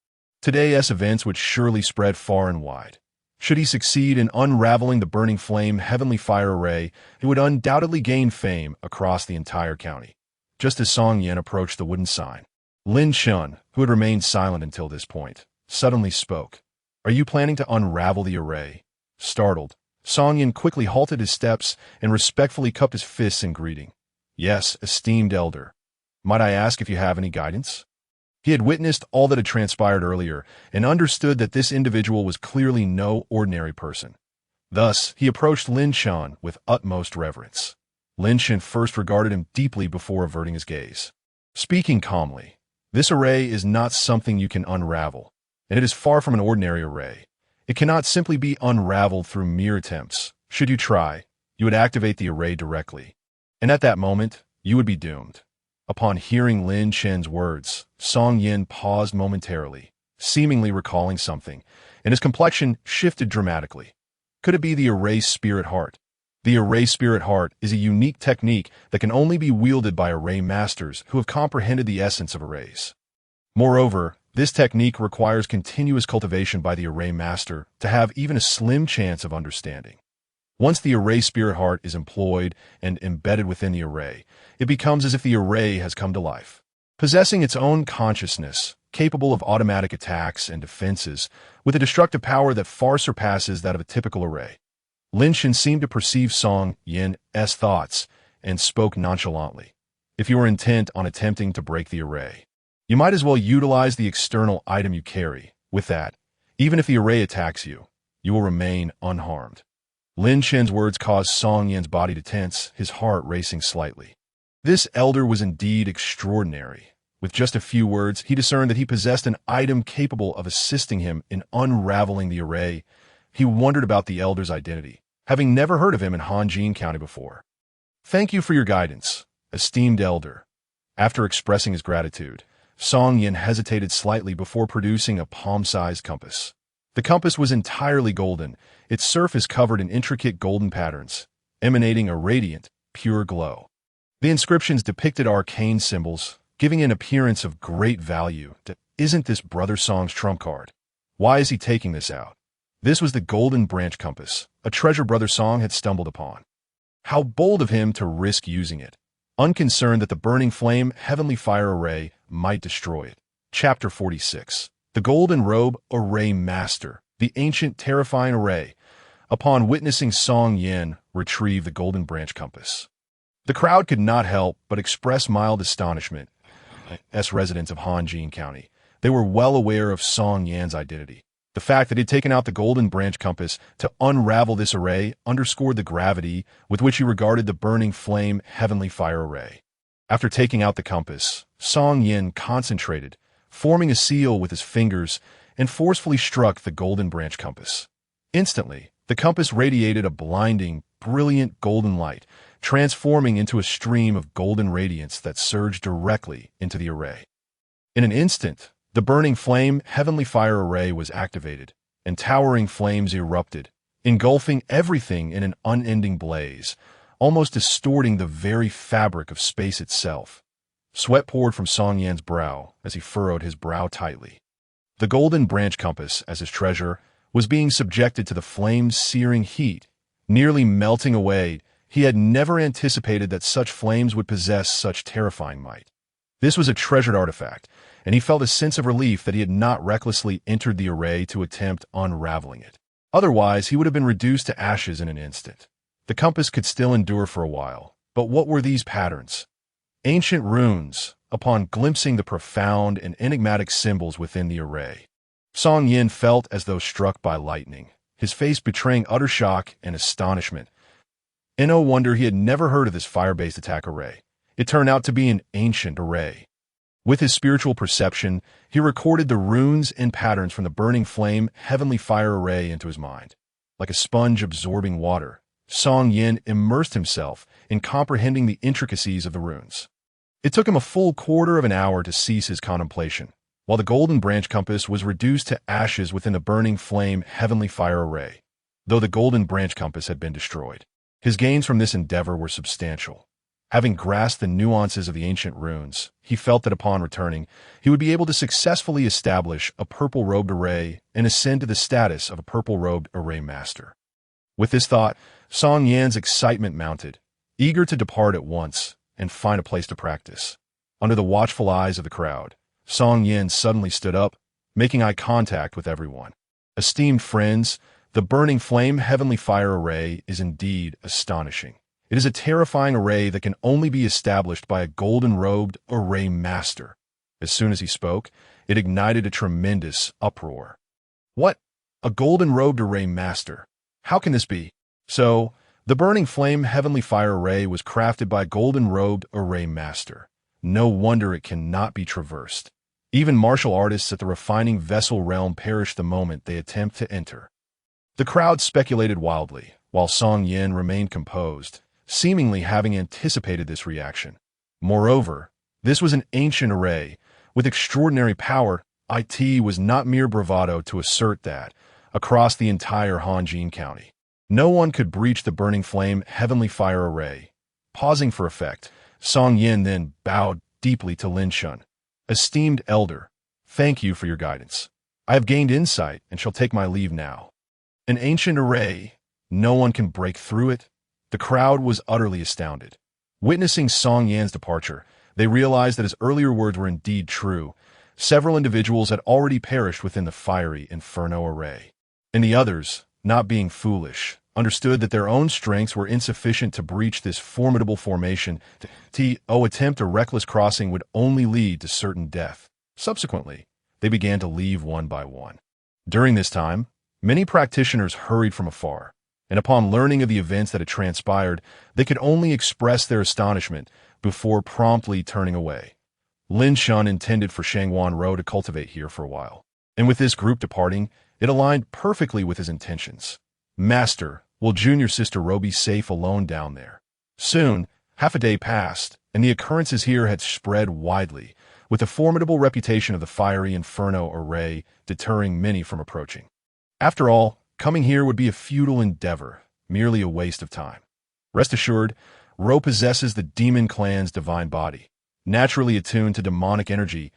A: Today's events would surely spread far and wide. Should he succeed in unraveling the burning flame heavenly fire array, it would undoubtedly gain fame across the entire county. Just as Song Yin approached the wooden sign, Lin Chen, who had remained silent until this point, suddenly spoke. "Are you planning to unravel the array?" Startled, Song Yin quickly halted his steps and respectfully cupped his fists in greeting. "Yes, esteemed elder. Might I ask if you have any guidance?" He had witnessed all that had transpired earlier and understood that this individual was clearly no ordinary person. Thus, he approached Lin Chen with utmost reverence. Lin Chen first regarded him deeply before averting his gaze. Speaking calmly, "This array is not something you can unravel, and it is far from an ordinary array. It cannot simply be unraveled through mere attempts. Should you try, you would activate the array directly, and at that moment, you would be doomed." Upon hearing Lin Chen's words, Song Yin paused momentarily, seemingly recalling something, and his complexion shifted dramatically. Could it be the array spirit heart? The array spirit heart is a unique technique that can only be wielded by array masters who have comprehended the essence of arrays. Moreover, this technique requires continuous cultivation by the array master to have even a slim chance of understanding. Once the array spirit heart is employed and embedded within the array, it becomes as if the array has come to life. Possessing its own consciousness, capable of automatic attacks and defenses, with a destructive power that far surpasses that of a typical array. Lin Chen seemed to perceive Song Yin's thoughts and spoke nonchalantly. If you are intent on attempting to break the array, you might as well utilize the external item you carry. With that, even if the array attacks you, you will remain unharmed. Lin Chen's words caused Song Yin's body to tense, his heart racing slightly. This elder was indeed extraordinary. With just a few words, he discerned that he possessed an item capable of assisting him in unraveling the array. He wondered about the elder's identity, having never heard of him in Hanjin County before. "Thank you for your guidance, esteemed elder." After expressing his gratitude, Song Yin hesitated slightly before producing a palm-sized compass. The compass was entirely golden, its surface covered in intricate golden patterns, emanating a radiant, pure glow. The inscriptions depicted arcane symbols, giving an appearance of great value. Isn't this Brother Song's trump card? Why is he taking this out? This was the golden branch compass, a treasure Brother Song had stumbled upon. How bold of him to risk using it, unconcerned that the burning flame heavenly fire array might destroy it. Chapter 46. The Golden Robe Array Master, the ancient terrifying array, upon witnessing Song Yin retrieve the golden branch compass. The crowd could not help but express mild astonishment. As residents of Hanjin County, they were well aware of Song Yin's identity. The fact that he had taken out the golden branch compass to unravel this array underscored the gravity with which he regarded the burning flame heavenly fire array. After taking out the compass, Song Yin concentrated, forming a seal with his fingers, and forcefully struck the golden branch compass. Instantly, the compass radiated a blinding, brilliant golden light, transforming into a stream of golden radiance that surged directly into the array. In an instant, the burning flame heavenly fire array was activated, and towering flames erupted, engulfing everything in an unending blaze, almost distorting the very fabric of space itself. Sweat poured from Song Yin's brow as he furrowed his brow tightly. The golden branch compass, as his treasure, was being subjected to the flame's searing heat, nearly melting away. He had never anticipated that such flames would possess such terrifying might. This was a treasured artifact, and he felt a sense of relief that he had not recklessly entered the array to attempt unraveling it. Otherwise, he would have been reduced to ashes in an instant. The compass could still endure for a while, but what were these patterns? Ancient runes, upon glimpsing the profound and enigmatic symbols within the array. Song Yin felt as though struck by lightning, his face betraying utter shock and astonishment. And no wonder he had never heard of this fire-based attack array. It turned out to be an ancient array. With his spiritual perception, he recorded the runes and patterns from the burning flame heavenly fire array into his mind. Like a sponge absorbing water, Song Yin immersed himself in comprehending the intricacies of the runes. It took him a full quarter of an hour to cease his contemplation, while the golden branch compass was reduced to ashes within the burning flame heavenly fire array, though the golden branch compass had been destroyed. His gains from this endeavor were substantial. Having grasped the nuances of the ancient runes, he felt that upon returning, he would be able to successfully establish a purple-robed array and ascend to the status of a purple-robed array master. With this thought, Song Yin's excitement mounted, eager to depart at once and find a place to practice. Under the watchful eyes of the crowd, Song Yin suddenly stood up, making eye contact with everyone. Esteemed friends, the burning flame heavenly fire array is indeed astonishing. It is a terrifying array that can only be established by a golden-robed array master. As soon as he spoke, it ignited a tremendous uproar. What? A golden-robed array master? How can this be? So, the burning flame heavenly fire array was crafted by a golden-robed array master. No wonder it cannot be traversed. Even martial artists at the refining vessel realm perish the moment they attempt to enter. The crowd speculated wildly, while Song Yin remained composed, seemingly having anticipated this reaction. Moreover, this was an ancient array, with extraordinary power. It was not mere bravado to assert that, across the entire Hanjin County, no one could breach the burning flame heavenly fire array. Pausing for effect, Song Yin then bowed deeply to Lin Chen. Esteemed elder, thank you for your guidance. I have gained insight and shall take my leave now. An ancient array, No one can break through it. The crowd was utterly astounded. Witnessing Song Yan's departure, they realized that his earlier words were indeed true. Several individuals had already perished within the fiery inferno array. And the others, not being foolish, understood that their own strengths were insufficient to breach this formidable formation. To attempt a reckless crossing would only lead to certain death. Subsequently, they began to leave one by one. During this time, many practitioners hurried from afar, and upon learning of the events that had transpired, they could only express their astonishment before promptly turning away. Lin Chen intended for Shangwan Rou to cultivate here for a while, and with this group departing, it aligned perfectly with his intentions. Master, will junior sister Rou be safe alone down there? Soon, half a day passed, and the occurrences here had spread widely, with the formidable reputation of the fiery inferno array deterring many from approaching. After all, coming here would be a futile endeavor, merely a waste of time. Rest assured, Rou possesses the demon clan's divine body, naturally attuned to demonic energy.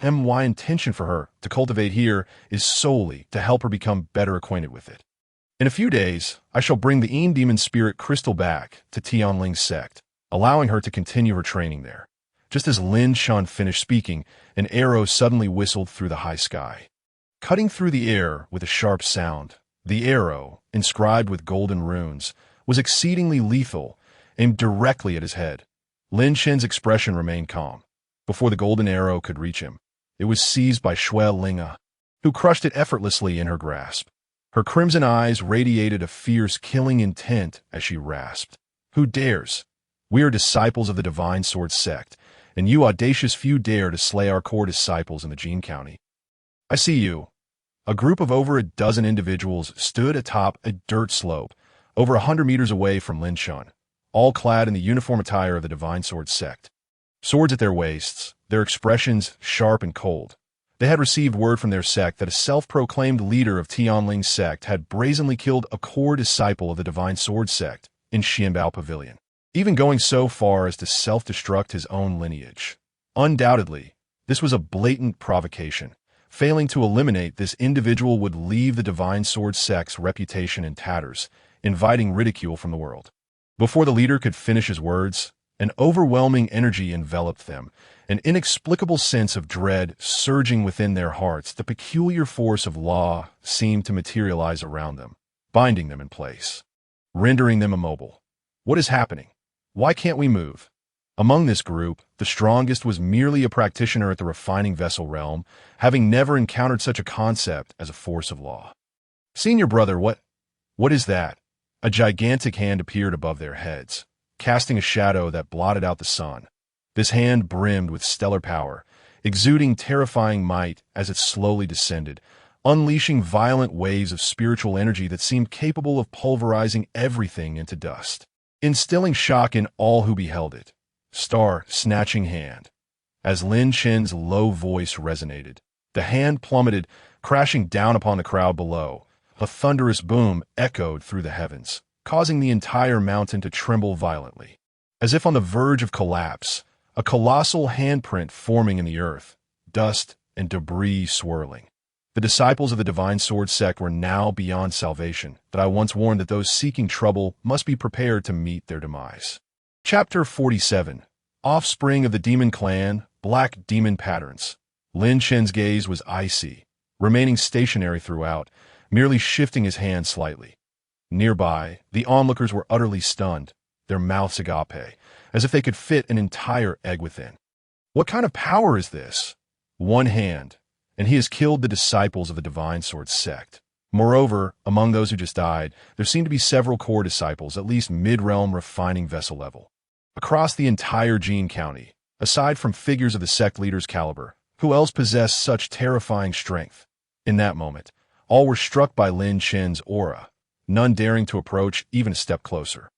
A: My intention for her to cultivate here is solely to help her become better acquainted with it. In a few days, I shall bring the demon spirit crystal back to Tianling's sect, allowing her to continue her training there. Just as Lin Chen finished speaking, an arrow suddenly whistled through the high sky. Cutting through the air with a sharp sound, the arrow, inscribed with golden runes, was exceedingly lethal, aimed directly at his head. Lin Chen's expression remained calm. Before the golden arrow could reach him, it was seized by Shui Linga, who crushed it effortlessly in her grasp. Her crimson eyes radiated a fierce, killing intent as she rasped. Who dares? We are disciples of the Divine Sword Sect, and you audacious few dare to slay our core disciples in the Jin County. I see you. A group of over a dozen individuals stood atop a dirt slope, over 100 meters away from Lin Chen, all clad in the uniform attire of the Divine Sword Sect. Swords at their waists, their expressions sharp and cold. They had received word from their sect that a self-proclaimed leader of Tianling's sect had brazenly killed a core disciple of the Divine Sword Sect in Xianbao Pavilion, even going so far as to self-destruct his own lineage. Undoubtedly, this was a blatant provocation. Failing to eliminate this individual would leave the Divine Sword Sect's reputation in tatters, inviting ridicule from the world. Before the leader could finish his words, an overwhelming energy enveloped them, an inexplicable sense of dread surging within their hearts. The peculiar force of law seemed to materialize around them, binding them in place, rendering them immobile. What is happening? Why can't we move? Among this group, the strongest was merely a practitioner at the refining vessel realm, having never encountered such a concept as a force of law. Senior brother, what is that? A gigantic hand appeared above their heads, casting a shadow that blotted out the sun. This hand brimmed with stellar power, exuding terrifying might as it slowly descended, unleashing violent waves of spiritual energy that seemed capable of pulverizing everything into dust, instilling shock in all who beheld it. Star-snatching hand. As Lin Chen's low voice resonated, the hand plummeted, crashing down upon the crowd below. A thunderous boom echoed through the heavens, causing the entire mountain to tremble violently. As if on the verge of collapse, a colossal handprint forming in the earth, dust and debris swirling. The disciples of the Divine Sword Sect were now beyond salvation, that I once warned that those seeking trouble must be prepared to meet their demise. Chapter 47. Offspring of the Demon Clan, Black Demon Patterns. Lin Chen's gaze was icy, remaining stationary throughout, merely shifting his hand slightly. Nearby, the onlookers were utterly stunned, their mouths agape, as if they could fit an entire egg within. What kind of power is this? One hand, and he has killed the disciples of the Divine Sword Sect. Moreover, among those who just died, there seemed to be several core disciples, at least mid-realm refining vessel level. Across the entire Jin County, aside from figures of the sect leader's caliber, who else possessed such terrifying strength? In that moment, all were struck by Lin Chen's aura, none daring to approach even a step closer.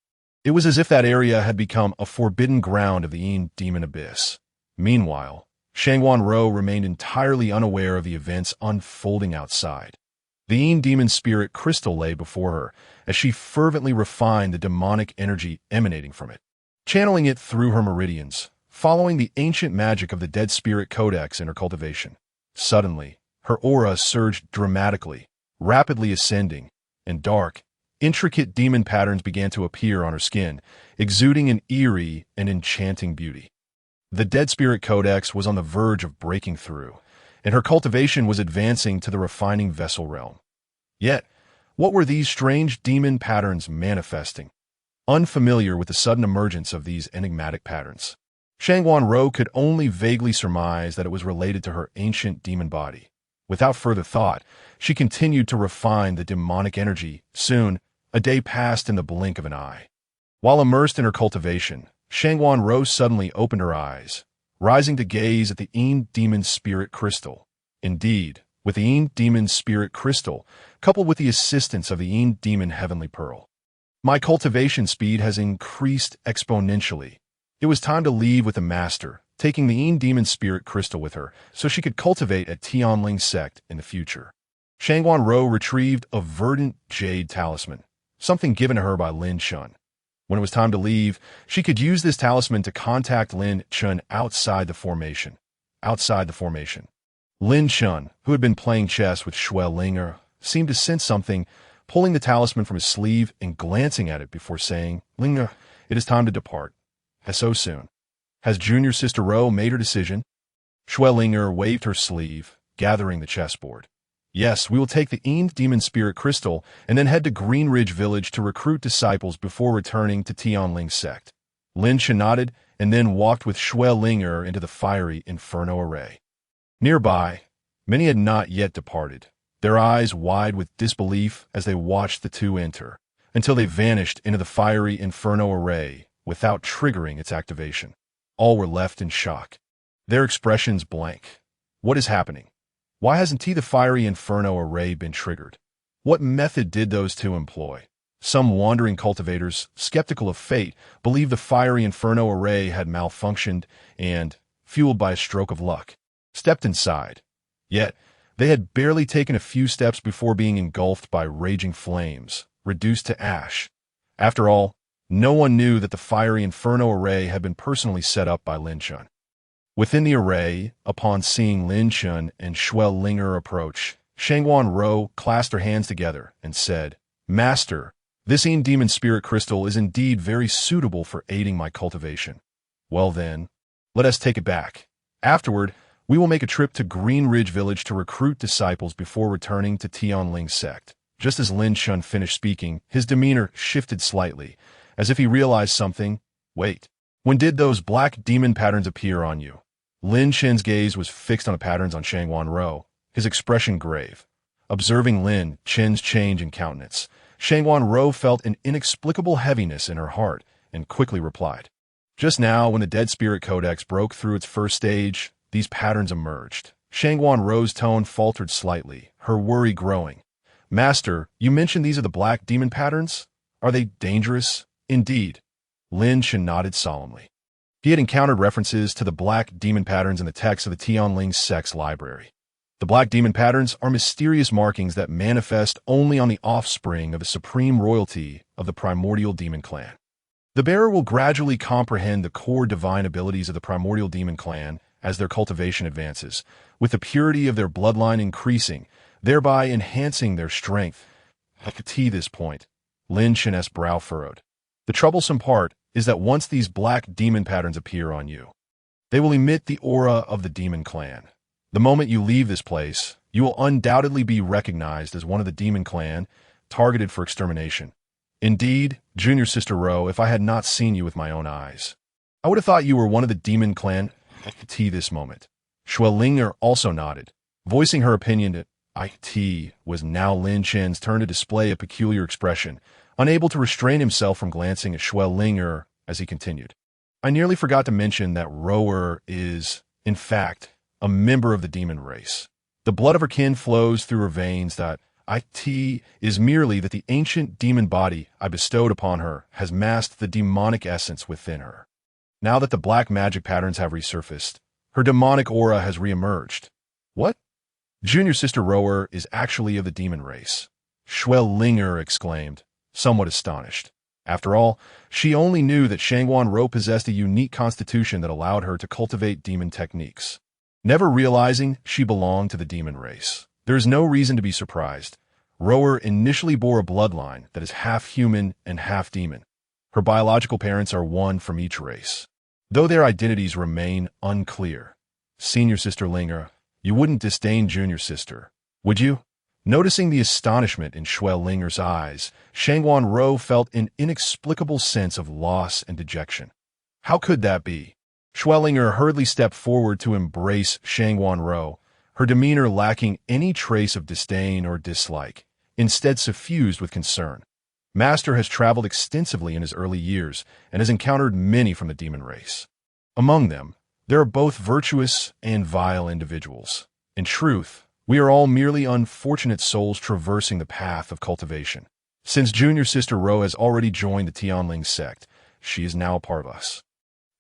A: It was as if that area had become a forbidden ground of the Yin demon abyss. Meanwhile, Shangwan Rou remained entirely unaware of the events unfolding outside. The Yin demon spirit crystal lay before her as she fervently refined the demonic energy emanating from it, channeling it through her meridians, following the ancient magic of the Dead Spirit Codex in her cultivation. Suddenly, her aura surged dramatically, rapidly ascending, and dark, Intricate demon patterns began to appear on her skin, exuding an eerie and enchanting beauty. The Dead Spirit Codex was on the verge of breaking through, and her cultivation was advancing to the refining vessel realm. Yet, what were these strange demon patterns manifesting? Unfamiliar with the sudden emergence of these enigmatic patterns, Shangguan Rou could only vaguely surmise that it was related to her ancient demon body. Without further thought, she continued to refine the demonic energy. Soon, a day passed in the blink of an eye. While immersed in her cultivation, Shangguan Rou suddenly opened her eyes, rising to gaze at the Yin Demon Spirit Crystal. Indeed, with the Yin Demon Spirit Crystal, coupled with the assistance of the Yin Demon Heavenly Pearl, my cultivation speed has increased exponentially. It was time to leave with the Master, taking the Yin Demon Spirit Crystal with her so she could cultivate at Heavenly Sect in the future. Shangguan Rou retrieved a verdant jade talisman, something given to her by Lin Chen. When it was time to leave, she could use this talisman to contact Lin Chen outside the formation. Lin Chen, who had been playing chess with Shui Linger, seemed to sense something, pulling the talisman from his sleeve and glancing at it before saying, "Linger, it is time to depart." So soon. Has junior sister Rou made her decision? Shui Linger waved her sleeve, gathering the chessboard. Yes, we will take the Yin Demon Spirit Crystal and then head to Green Ridge Village to recruit disciples before returning to Heavenly Sect. Lin Chen nodded and then walked with Shui Linger into the fiery Inferno Array. Nearby, many had not yet departed, their eyes wide with disbelief as they watched the two enter, until they vanished into the fiery Inferno Array without triggering its activation. All were left in shock, their expressions blank. What is happening? Why hasn't the fiery Inferno Array been triggered? What method did those two employ? Some wandering cultivators, skeptical of fate, believed the fiery Inferno Array had malfunctioned and, fueled by a stroke of luck, stepped inside. Yet, they had barely taken a few steps before being engulfed by raging flames, reduced to ash. After all, no one knew that the fiery Inferno Array had been personally set up by Lin Chen. Within the array, upon seeing Lin Chen and Shui Linger approach, Shangguan Rou clasped her hands together and said, "Master, this Yin Demon Spirit Crystal is indeed very suitable for aiding my cultivation. Well then, let us take it back. Afterward, we will make a trip to Green Ridge Village to recruit disciples before returning to Heavenly Sect." Just as Lin Chen finished speaking, his demeanor shifted slightly, as if he realized something. Wait, when did those black demon patterns appear on you? Lin Chen's gaze was fixed on the patterns on Shangguan Rou, his expression grave. Observing Lin Chen's change in countenance, Shangguan Rou felt an inexplicable heaviness in her heart and quickly replied. Just now, when the Dead Spirit Codex broke through its first stage, these patterns emerged. Shangguan Rou's tone faltered slightly, her worry growing. "Master, you mentioned these are the black demon patterns? Are they dangerous?" "Indeed." Lin Chen nodded solemnly. He had encountered references to the black demon patterns in the text of the Heavenly Sect's library. The black demon patterns are mysterious markings that manifest only on the offspring of the supreme royalty of the primordial demon clan. The bearer will gradually comprehend the core divine abilities of the primordial demon clan as their cultivation advances, with the purity of their bloodline increasing, thereby enhancing their strength. At this point, Lin Chen's brow furrowed. The troublesome part is that once these black demon patterns appear on you, they will emit the aura of the demon clan. The moment you leave this place, you will undoubtedly be recognized as one of the demon clan, targeted for extermination. Indeed, junior sister Rou, if I had not seen you with my own eyes, I would have thought you were one of the demon clan. At this moment, Shui Linger also nodded, voicing her opinion that it was now Lin Chen's turn to display a peculiar expression, unable to restrain himself from glancing at Shui Linger as he continued. "I nearly forgot to mention that Rower is, in fact, a member of the demon race. The blood of her kin flows through her veins. That it is merely that the ancient demon body I bestowed upon her has masked the demonic essence within her. Now that the black magic patterns have resurfaced, her demonic aura has reemerged." "What?" "Junior sister Rower is actually of the demon race," Shui Linger exclaimed, somewhat astonished. After all, she only knew that Shangguan Rou possessed a unique constitution that allowed her to cultivate demon techniques. Never realizing she belonged to the demon race, there is no reason to be surprised. Rower initially bore a bloodline that is half human and half demon. Her biological parents are one from each race, though their identities remain unclear. Senior Sister Linger, you wouldn't disdain Junior Sister, would you? Noticing the astonishment in Shuel Linger's eyes, Shangwan Ro felt an inexplicable sense of loss and dejection. How could that be? Shuel Linger hurriedly stepped forward to embrace Shangwan Ro, her demeanor lacking any trace of disdain or dislike, instead suffused with concern. Master has traveled extensively in his early years and has encountered many from the demon race. Among them, there are both virtuous and vile individuals. In truth, we are all merely unfortunate souls traversing the path of cultivation. Since Junior Sister Ro has already joined the Tianling sect, she is now a part of us.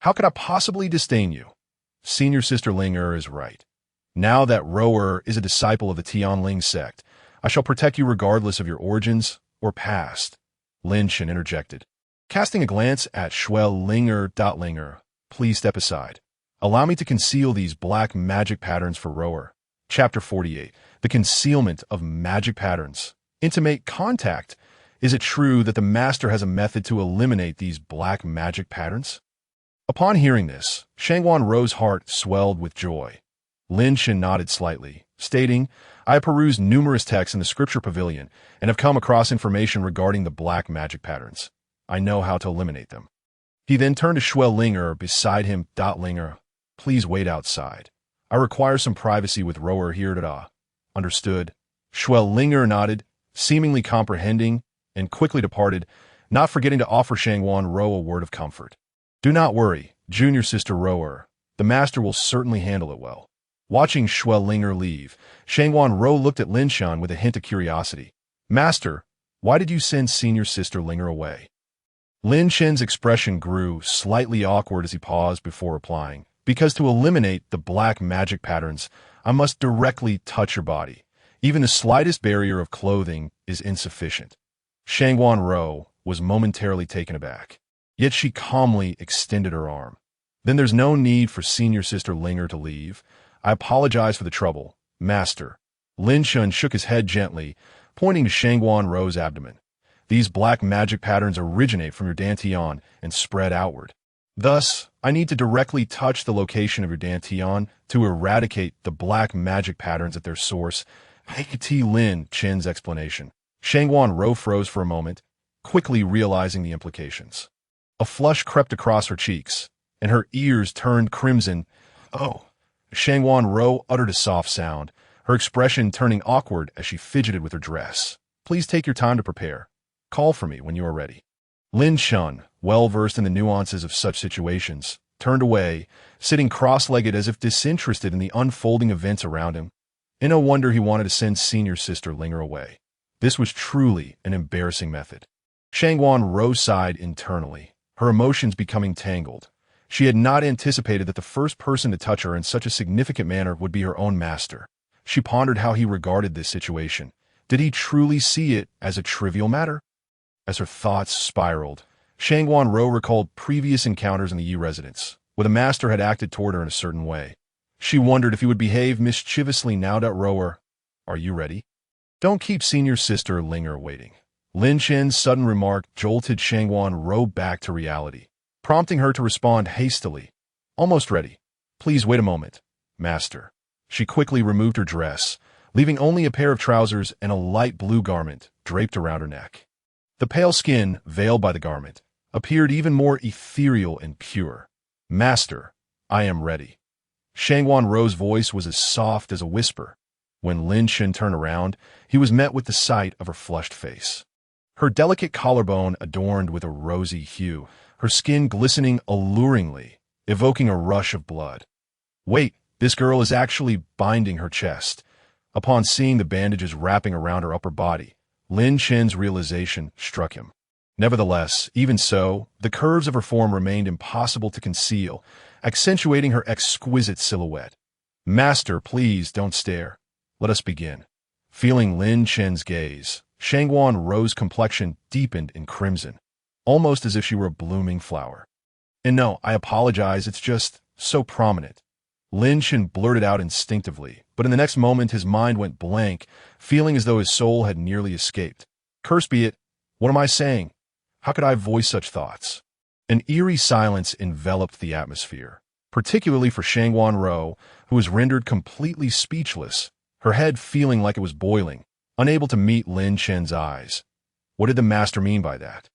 A: How could I possibly disdain you? Senior Sister Linger is right. Now that Rower is a disciple of the Tianling sect, I shall protect you regardless of your origins or past. Lin Chen interjected. Casting a glance at Shuel Linger, please step aside. Allow me to conceal these black magic patterns for Rower. Chapter 48. The concealment of magic patterns. Intimate contact. Is it true that the Master has a method to eliminate these black magic patterns? Upon hearing this, Shangwan Ro's heart swelled with joy. Lin Chen nodded slightly, stating, I have perused numerous texts in the scripture pavilion and have come across information regarding the black magic patterns. I know how to eliminate them. He then turned to Shuel Linger beside him. Linger, please wait outside. I require some privacy with Rower here. Understood. Shuel Linger nodded, seemingly comprehending, and quickly departed, not forgetting to offer Shangwan Ro a word of comfort. Do not worry, Junior Sister Rower. The Master will certainly handle it well. Watching Shuel Linger leave, Shangwan Ro looked at Lin Chen with a hint of curiosity. Master, why did you send Senior Sister Linger away? Lin Chen's expression grew slightly awkward as he paused before replying. Because to eliminate the black magic patterns, I must directly touch your body. Even the slightest barrier of clothing is insufficient. Shangwan Ro was momentarily taken aback, yet she calmly extended her arm. Then there's no need for Senior Sister Linger to leave. I apologize for the trouble, Master. Lin Chen shook his head gently, pointing to Shangwan Ro's abdomen. These black magic patterns originate from your dantian and spread outward. Thus, I need to directly touch the location of your dantian to eradicate the black magic patterns at their source. Lin Chen's explanation. Shangwan Ro froze for a moment, quickly realizing the implications. A flush crept across her cheeks, and her ears turned crimson. Oh! Shangwan Ro uttered a soft sound, her expression turning awkward as she fidgeted with her dress. Please take your time to prepare. Call for me when you are ready. Lin Chen, well-versed in the nuances of such situations, turned away, sitting cross-legged as if disinterested in the unfolding events around him. And no wonder he wanted to send Senior Sister Linger away. This was truly an embarrassing method. Shangwan Ro sighed internally, her emotions becoming tangled. She had not anticipated that the first person to touch her in such a significant manner would be her own master. She pondered how he regarded this situation. Did he truly see it as a trivial matter? As her thoughts spiraled, Shangwan Ro recalled previous encounters in the Yi residence, where the Master had acted toward her in a certain way. She wondered if he would behave mischievously now that Rower. Are you ready? Don't keep Senior Sister Linger waiting. Lin Chen's sudden remark jolted Shangwan Ro back to reality, prompting her to respond hastily. Almost ready. Please wait a moment, Master. She quickly removed her dress, leaving only a pair of trousers and a light blue garment draped around her neck. The pale skin, veiled by the garment, appeared even more ethereal and pure. Master, I am ready. Shangwan Ro's voice was as soft as a whisper. When Lin Chen turned around, he was met with the sight of her flushed face. Her delicate collarbone adorned with a rosy hue, her skin glistening alluringly, evoking a rush of blood. Wait, this girl is actually binding her chest. Upon seeing the bandages wrapping around her upper body, Lin Chen's realization struck him. Nevertheless, even so, the curves of her form remained impossible to conceal, accentuating her exquisite silhouette. Master, please don't stare. Let us begin. Feeling Lin Chen's gaze, Shangwan Ro's complexion deepened in crimson, almost as if she were a blooming flower. And no, I apologize, it's just so prominent. Lin Chen blurted out instinctively, but in the next moment his mind went blank, feeling as though his soul had nearly escaped. Curse be it! What am I saying? How could I voice such thoughts? An eerie silence enveloped the atmosphere, particularly for Shangwan Ro, who was rendered completely speechless, her head feeling like it was boiling, unable to meet Lin Chen's eyes. What did the master mean by that?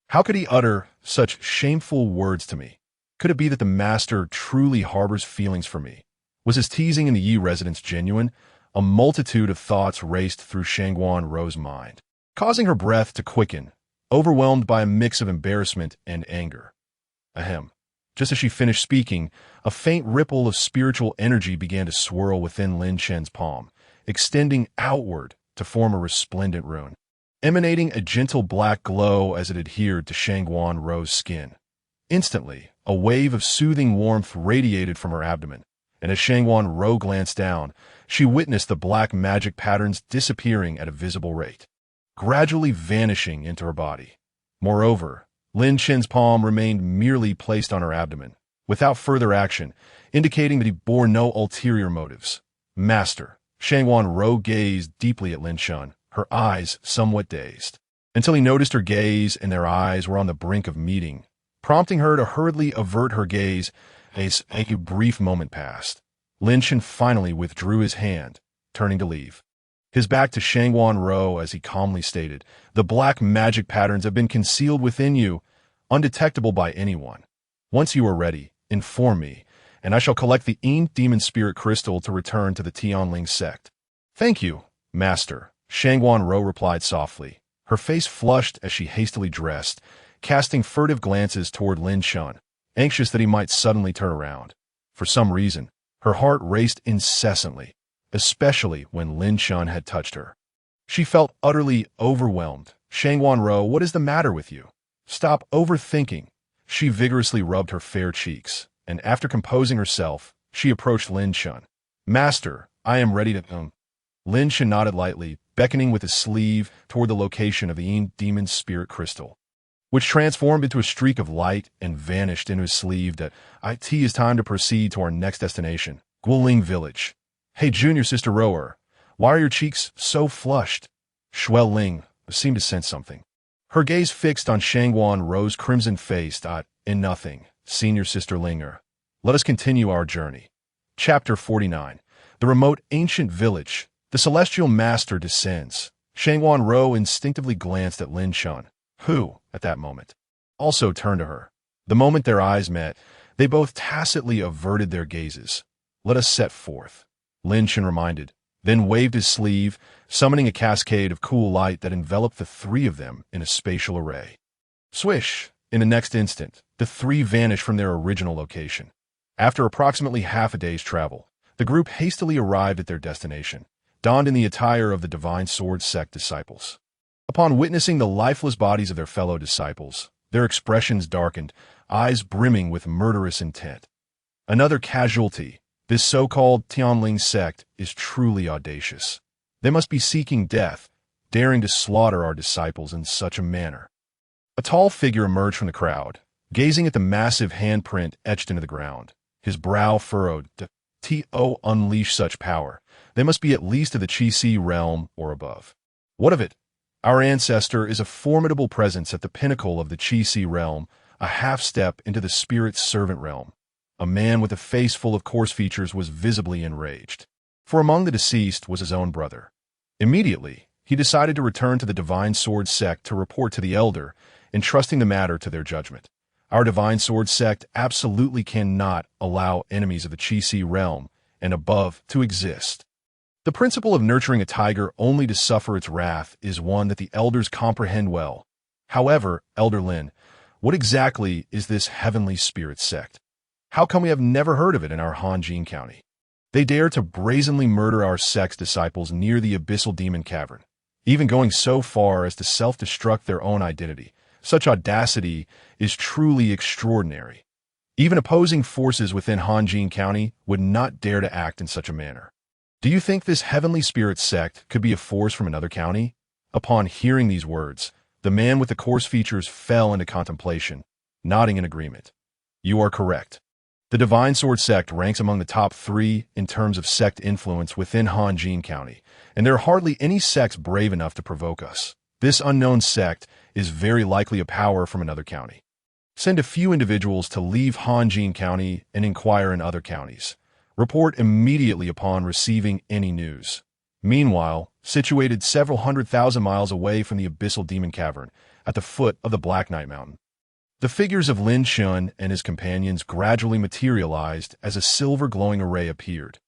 A: How could he utter such shameful words to me? Could it be that the master truly harbors feelings for me? Was his teasing in the Yi residence genuine? A multitude of thoughts raced through Shangwan Ro's mind, causing her breath to quicken, overwhelmed by a mix of embarrassment and anger. Ahem. Just as she finished speaking, a faint ripple of spiritual energy began to swirl within Lin Chen's palm, extending outward to form a resplendent rune, emanating a gentle black glow as it adhered to Shangwan Ro's skin. Instantly, a wave of soothing warmth radiated from her abdomen, and as Shangwan Ro glanced down, she witnessed the black magic patterns disappearing at a visible rate, gradually vanishing into her body. Moreover, Lin Chen's palm remained merely placed on her abdomen, without further action, indicating that he bore no ulterior motives. Master, Shangwan Ro gazed deeply at Lin Chen, her eyes somewhat dazed, until he noticed her gaze and their eyes were on the brink of meeting, prompting her to hurriedly avert her gaze. As a brief moment passed, Lin Chen finally withdrew his hand, turning to leave. His back to Shangwan Ro as he calmly stated, "The black magic patterns have been concealed within you, undetectable by anyone. Once you are ready, inform me, and I shall collect the demon spirit crystal to return to the Heavenly Sect." "Thank you, Master," Shangwan Ro replied softly. Her face flushed as she hastily dressed, casting furtive glances toward Lin Chen, anxious that he might suddenly turn around. For some reason, her heart raced incessantly, especially when Lin Chen had touched her. She felt utterly overwhelmed. "Shangwan Ro, what is the matter with you? Stop overthinking." She vigorously rubbed her fair cheeks, and after composing herself, she approached Lin Chen. "Master, I am ready to..." Lin Chen nodded lightly, beckoning with his sleeve toward the location of the demon spirit crystal, which transformed into a streak of light and vanished into his sleeve. That it is time to proceed to our next destination, Guoling Village. "Hey, junior sister Rower, why are your cheeks so flushed?" Shuel Ling seemed to sense something. Her gaze fixed on Shangwan Ro's crimson face. "In nothing, senior sister Linger. Let us continue our journey." Chapter 49. The remote ancient village. The celestial master descends. Shangwan Ro instinctively glanced at Lin Chen, who, at that moment, also turned to her. The moment their eyes met, they both tacitly averted their gazes. "Let us set forth," Lin Chen reminded, then waved his sleeve, summoning a cascade of cool light that enveloped the three of them in a spatial array. Swish! In the next instant, the three vanished from their original location. After approximately half a day's travel, the group hastily arrived at their destination, donned in the attire of the Divine Sword Sect disciples. Upon witnessing the lifeless bodies of their fellow disciples, their expressions darkened, eyes brimming with murderous intent. Another casualty. This so-called Heavenly Sect is truly audacious. They must be seeking death, daring to slaughter our disciples in such a manner. A tall figure emerged from the crowd, gazing at the massive handprint etched into the ground, his brow furrowed. To unleash such power, they must be at least of the Qi realm or above. What of it? Our ancestor is a formidable presence at the pinnacle of the Qi realm, a half-step into the spirit's servant realm. A man with a face full of coarse features was visibly enraged, for among the deceased was his own brother. Immediately, he decided to return to the Divine Sword Sect to report to the elder, entrusting the matter to their judgment. Our Divine Sword Sect absolutely cannot allow enemies of the Qi realm and above to exist. The principle of nurturing a tiger only to suffer its wrath is one that the elders comprehend well. However, Elder Lin, what exactly is this Heavenly Spirit Sect? How come we have never heard of it in our Hanjin County? They dare to brazenly murder our sect's disciples near the Abyssal Demon Cavern, even going so far as to self-destruct their own identity. Such audacity is truly extraordinary. Even opposing forces within Hanjin County would not dare to act in such a manner. Do you think this Heavenly Spirit Sect could be a force from another county? Upon hearing these words, the man with the coarse features fell into contemplation, nodding in agreement. You are correct. The Divine Sword Sect ranks among the top 3 in terms of sect influence within Hanjin County, and there are hardly any sects brave enough to provoke us. This unknown sect is very likely a power from another county. Send a few individuals to leave Hanjin County and inquire in other counties. Report immediately upon receiving any news. Meanwhile, situated several 100,000 miles away from the Abyssal Demon Cavern, at the foot of the Black Knight Mountain, the figures of Lin Chen and his companions gradually materialized as a silver glowing array appeared.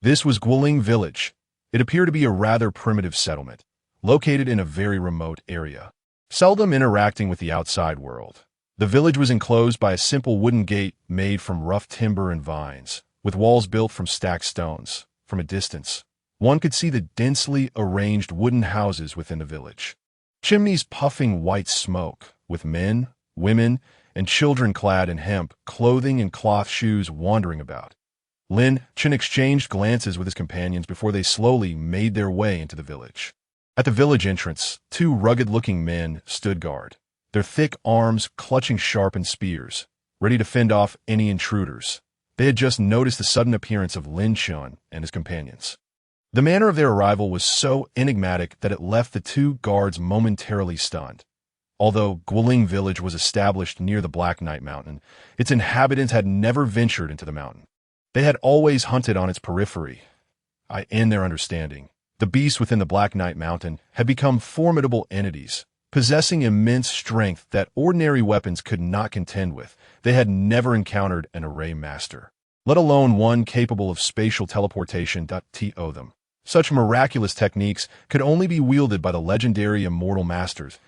A: This was Guoling Village. It appeared to be a rather primitive settlement, located in a very remote area, seldom interacting with the outside world. The village was enclosed by a simple wooden gate made from rough timber and vines, with walls built from stacked stones. From a distance, one could see the densely arranged wooden houses within the village. Chimneys puffing white smoke, with men, women, and children clad in hemp clothing and cloth shoes wandering about. Lin Chen exchanged glances with his companions before they slowly made their way into the village. At the village entrance, 2 rugged-looking men stood guard, their thick arms clutching sharpened spears, ready to fend off any intruders. They had just noticed the sudden appearance of Lin Chen and his companions. The manner of their arrival was so enigmatic that it left the 2 guards momentarily stunned. Although Guoling Village was established near the Black Knight Mountain, its inhabitants had never ventured into the mountain. They had always hunted on its periphery. In their understanding, the beasts within the Black Knight Mountain had become formidable entities, possessing immense strength that ordinary weapons could not contend with. They had never encountered an array master, let alone one capable of spatial teleportation. To them, such miraculous techniques could only be wielded by the legendary immortal masters.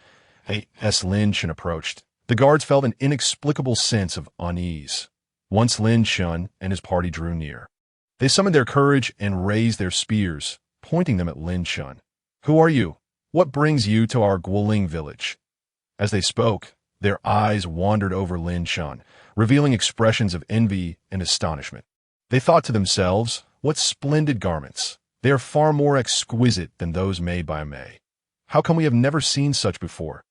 A: As Lin Chen approached, the guards felt an inexplicable sense of unease. Once Lin Chen and his party drew near, they summoned their courage and raised their spears, pointing them at Lin Chen. "Who are you? What brings you to our Guoling village?" As they spoke, their eyes wandered over Lin Chen, revealing expressions of envy and astonishment. They thought to themselves, "What splendid garments! They are far more exquisite than those made by a May. How come we have never seen such before?"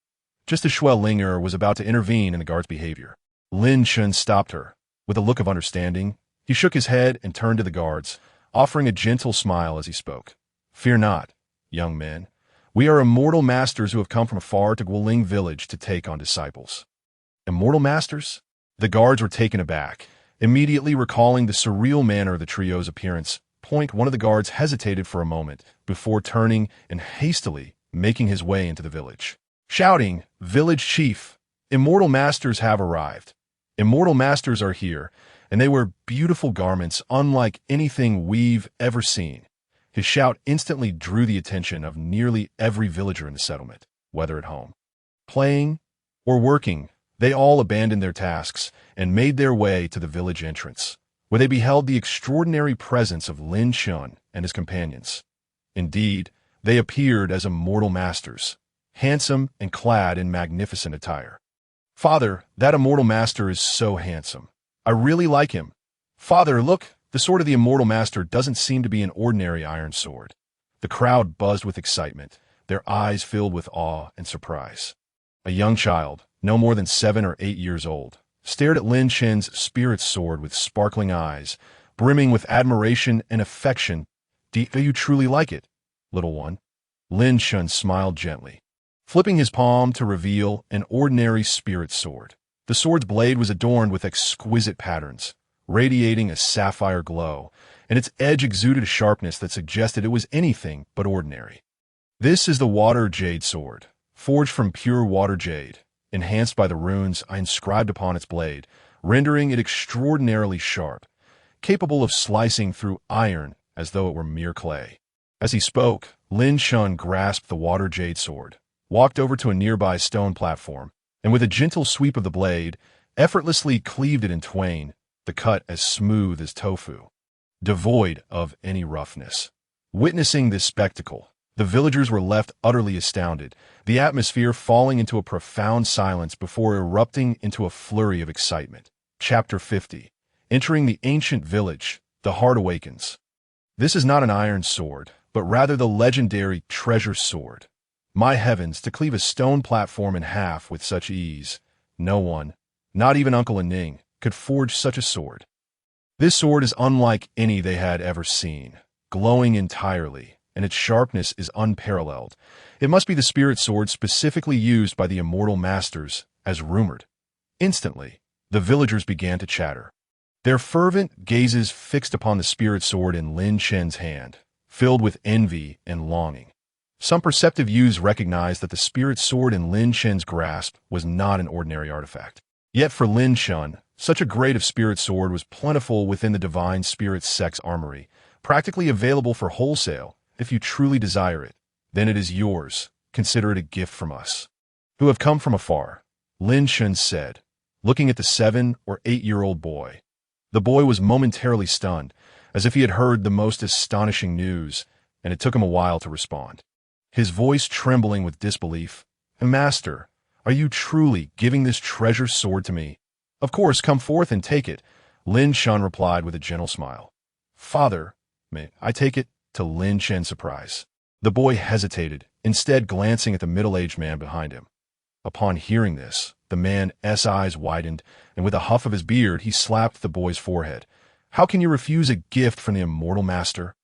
A: Just as Shuai Linger was about to intervene in the guard's behavior, Lin Chen stopped her. With a look of understanding, he shook his head and turned to the guards, offering a gentle smile as he spoke. "Fear not, young men. We are immortal masters who have come from afar to Guoling Village to take on disciples." Immortal masters? The guards were taken aback, immediately recalling the surreal manner of the trio's appearance. One of the guards hesitated for a moment before turning and hastily making his way into the village, shouting, "Village chief, immortal masters have arrived. Immortal masters are here, and they wear beautiful garments unlike anything we've ever seen." His shout instantly drew the attention of nearly every villager in the settlement, whether at home, playing, or working. They all abandoned their tasks and made their way to the village entrance, where they beheld the extraordinary presence of Lin Chen and his companions. Indeed, they appeared as immortal masters, handsome and clad in magnificent attire. "Father, that immortal master is so handsome. I really like him. Father, look, the sword of the immortal master doesn't seem to be an ordinary iron sword." The crowd buzzed with excitement, their eyes filled with awe and surprise. A young child, no more than 7 or 8 years old, stared at Lin Chen's spirit sword with sparkling eyes, brimming with admiration and affection. "Do you truly like it, little one?" Lin Chen smiled gently, flipping his palm to reveal an ordinary spirit sword. The sword's blade was adorned with exquisite patterns, radiating a sapphire glow, and its edge exuded a sharpness that suggested it was anything but ordinary. "This is the water jade sword, forged from pure water jade, enhanced by the runes I inscribed upon its blade, rendering it extraordinarily sharp, capable of slicing through iron as though it were mere clay." As he spoke, Lin Chen grasped the water jade sword, walked over to a nearby stone platform, and with a gentle sweep of the blade, effortlessly cleaved it in twain, the cut as smooth as tofu, devoid of any roughness. Witnessing this spectacle, the villagers were left utterly astounded, the atmosphere falling into a profound silence before erupting into a flurry of excitement. Chapter 50. Entering the ancient village, the heart awakens. This is not an iron sword, but rather the legendary treasure sword. My heavens, to cleave a stone platform in half with such ease. No one, not even Uncle Ning, could forge such a sword. This sword is unlike any they had ever seen, glowing entirely, and its sharpness is unparalleled. It must be the spirit sword specifically used by the immortal masters, as rumored. Instantly, the villagers began to chatter, their fervent gazes fixed upon the spirit sword in Lin Chen's hand, filled with envy and longing. Some perceptive youths recognized that the spirit sword in Lin Chen's grasp was not an ordinary artifact. Yet for Lin Chen, such a grade of spirit sword was plentiful within the Divine Spirit Sect's armory, practically available for wholesale. If you truly desire it, then it is yours. Consider it a gift from us, who have come from afar, Lin Chen said, looking at the 7 or 8-year-old boy. The boy was momentarily stunned, as if he had heard the most astonishing news, and it took him a while to respond. His voice trembling with disbelief. Master, are you truly giving this treasure sword to me? Of course, come forth and take it, Lin Chen replied with a gentle smile. Father, may I take it? To Lin Chen's surprise. The boy hesitated, instead glancing at the middle-aged man behind him. Upon hearing this, the man's eyes widened, and with a huff of his beard, he slapped the boy's forehead. How can you refuse a gift from the immortal master?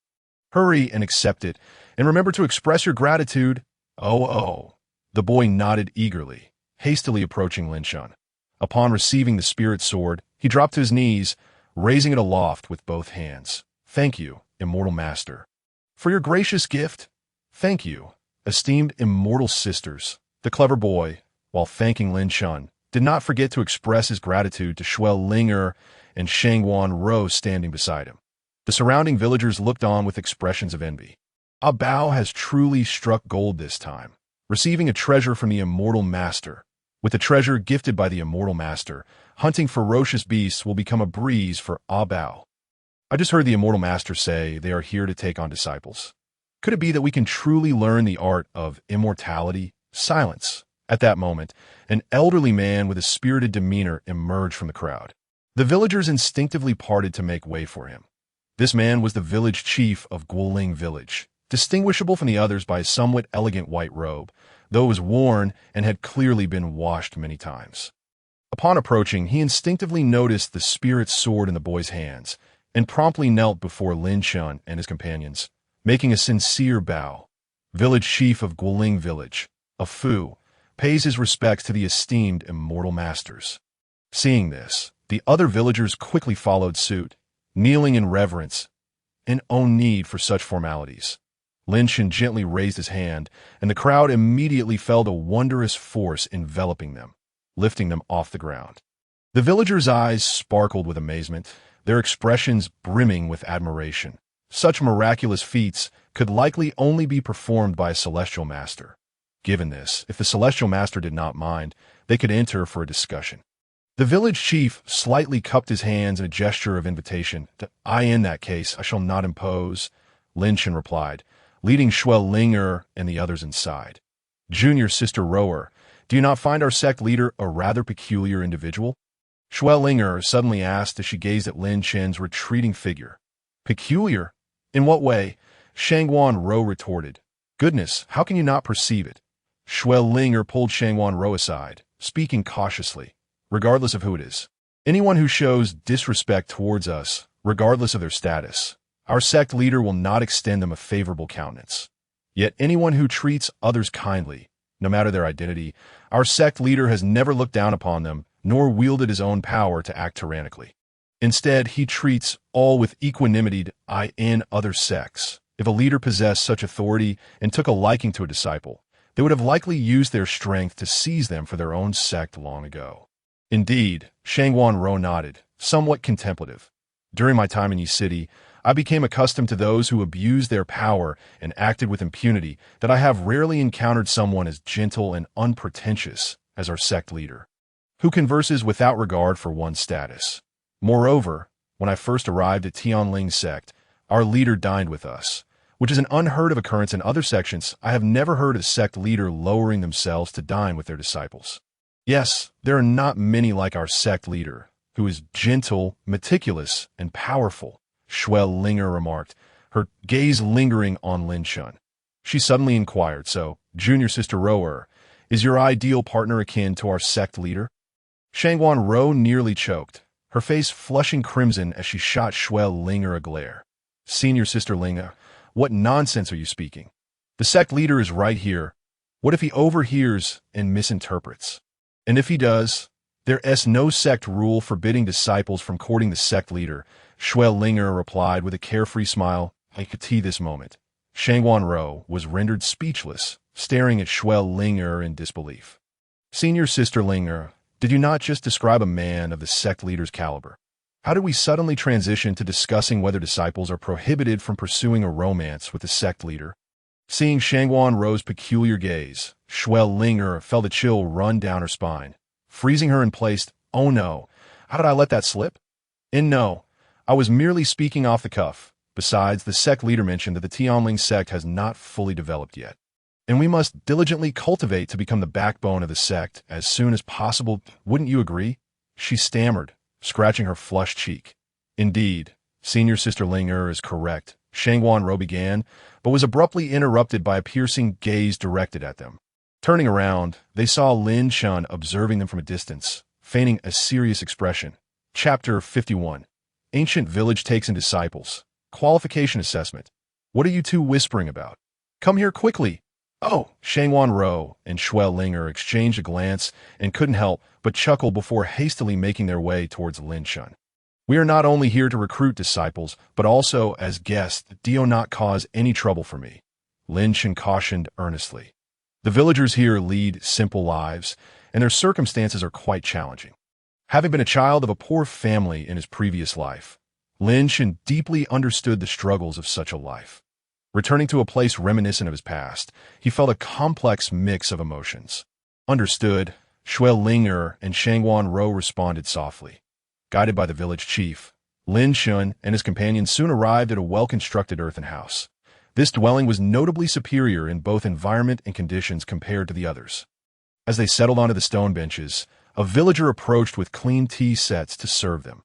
A: Hurry and accept it, and remember to express your gratitude. Oh. The boy nodded eagerly, hastily approaching Lin Chen. Upon receiving the spirit sword, he dropped to his knees, raising it aloft with both hands. Thank you, immortal master, for your gracious gift. Thank you, esteemed immortal sisters. The clever boy, while thanking Lin Chen, did not forget to express his gratitude to Shuel Linger and Shangwan Ro standing beside him. The surrounding villagers looked on with expressions of envy. A Bao has truly struck gold this time, receiving a treasure from the immortal master. With the treasure gifted by the immortal master, hunting ferocious beasts will become a breeze for A Bao. I just heard the immortal master say they are here to take on disciples. Could it be that we can truly learn the art of immortality? Silence. At that moment, an elderly man with a spirited demeanor emerged from the crowd. The villagers instinctively parted to make way for him. This man was the village chief of Guoling village, distinguishable from the others by a somewhat elegant white robe, though it was worn and had clearly been washed many times. Upon approaching, he instinctively noticed the spirit sword in the boy's hands, and promptly knelt before Lin Chen and his companions, making a sincere bow. Village chief of Guoling village, a Fu, pays his respects to the esteemed immortal masters. Seeing this, the other villagers quickly followed suit, kneeling in reverence, and no need for such formalities. Lin Chen gently raised his hand, and the crowd immediately felt a wondrous force enveloping them, lifting them off the ground. The villagers' eyes sparkled with amazement, their expressions brimming with admiration. Such miraculous feats could likely only be performed by a celestial master. Given this, if the celestial master did not mind, they could enter for a discussion. The village chief slightly cupped his hands in a gesture of invitation. In that case, I shall not impose, Lin Chen replied, leading Shuel Linger and the others inside. Junior Sister Rower, do you not find our sect leader a rather peculiar individual? Shuel Linger suddenly asked as she gazed at Lin Chen's retreating figure. Peculiar? In what way? Shangwan Ro retorted. Goodness, how can you not perceive it? Shuel Linger pulled Shangwan Ro aside, speaking cautiously. Regardless of who it is, anyone who shows disrespect towards us, regardless of their status, our sect leader will not extend them a favorable countenance. Yet anyone who treats others kindly, no matter their identity, our sect leader has never looked down upon them, nor wielded his own power to act tyrannically. Instead, he treats all with equanimity in other sects. If a leader possessed such authority and took a liking to a disciple, they would have likely used their strength to seize them for their own sect long ago. Indeed, Shangwan Ro nodded, somewhat contemplative. During my time in Yi City, I became accustomed to those who abused their power and acted with impunity that I have rarely encountered someone as gentle and unpretentious as our sect leader, who converses without regard for one's status. Moreover, when I first arrived at Tianling sect, our leader dined with us, which is an unheard of occurrence in other sections. I have never heard of sect leader lowering themselves to dine with their disciples. Yes, there are not many like our sect leader, who is gentle, meticulous, and powerful, Shuel Linger remarked, her gaze lingering on Lin Chen. She suddenly inquired, so, Junior Sister Rower, is your ideal partner akin to our sect leader? Shangwan Ro nearly choked, her face flushing crimson as she shot Shuel Linger a glare. "Senior Sister Linger, what nonsense are you speaking? The sect leader is right here. What if he overhears and misinterprets? And if he does, there's no sect rule forbidding disciples from courting the sect leader," Shuel Linger replied with a carefree smile. I could see this moment. Shangwan Ro was rendered speechless, staring at Shuel Linger in disbelief. "Senior Sister Linger, did you not just describe a man of the sect leader's caliber? How did we suddenly transition to discussing whether disciples are prohibited from pursuing a romance with the sect leader?" Seeing Shangwan Ro's peculiar gaze, Shuel Linger felt a chill run down her spine, freezing her in place. "Oh no, how did I let that slip? And no, I was merely speaking off the cuff. Besides, the sect leader mentioned that the Tianling sect has not fully developed yet, and we must diligently cultivate to become the backbone of the sect as soon as possible. Wouldn't you agree?" She stammered, scratching her flushed cheek. "Indeed, Senior Sister Linger is correct," Shangwan Ro began, but was abruptly interrupted by a piercing gaze directed at them. Turning around, they saw Lin Chen observing them from a distance, feigning a serious expression. Chapter 51. Ancient Village Takes in Disciples. Qualification Assessment. "What are you two whispering about? Come here quickly." "Oh!" Shangwan Ro and Shuel Linger exchanged a glance and couldn't help but chuckle before hastily making their way towards Lin Chen. "We are not only here to recruit disciples, but also as guests. Do not cause any trouble for me," Lin Chen cautioned earnestly. "The villagers here lead simple lives, and their circumstances are quite challenging." Having been a child of a poor family in his previous life, Lin Chen deeply understood the struggles of such a life. Returning to a place reminiscent of his past, he felt a complex mix of emotions. "Understood," Shuel Linger and Shangwan Ro responded softly. Guided by the village chief, Lin Chen and his companions soon arrived at a well-constructed earthen house. This dwelling was notably superior in both environment and conditions compared to the others. As they settled onto the stone benches, a villager approached with clean tea sets to serve them.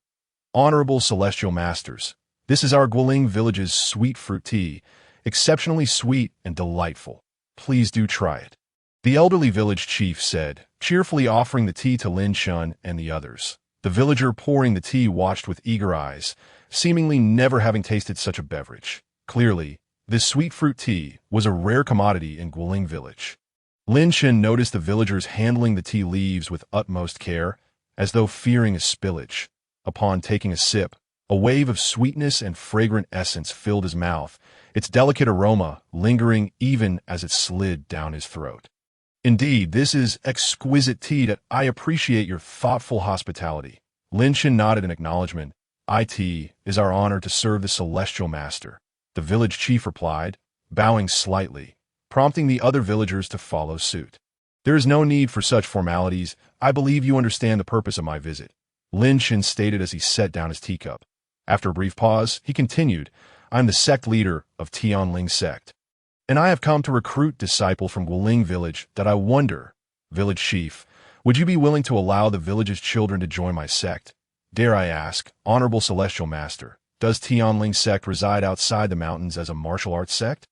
A: "Honorable Celestial Masters, this is our Guoling village's sweet fruit tea, exceptionally sweet and delightful. Please do try it," the elderly village chief said, cheerfully offering the tea to Lin Chen and the others. The villager pouring the tea watched with eager eyes, seemingly never having tasted such a beverage. Clearly, this sweet fruit tea was a rare commodity in Guoling village. Lin Chen noticed the villagers handling the tea leaves with utmost care, as though fearing a spillage. Upon taking a sip, a wave of sweetness and fragrant essence filled his mouth, its delicate aroma lingering even as it slid down his throat. "Indeed, this is exquisite tea. That I appreciate your thoughtful hospitality." Lin Chen nodded in acknowledgement. "It is our honor to serve the Celestial Master," the village chief replied, bowing slightly, prompting the other villagers to follow suit. "There is no need for such formalities. I believe you understand the purpose of my visit," Lin Chen stated as he set down his teacup. After a brief pause, he continued, "I am the sect leader of Tianling sect, and I have come to recruit disciples from Guoling village. That I wonder, village chief, would you be willing to allow the village's children to join my sect? Dare I ask, Honorable Celestial Master, does Tianling sect reside outside the mountains as a martial arts sect?"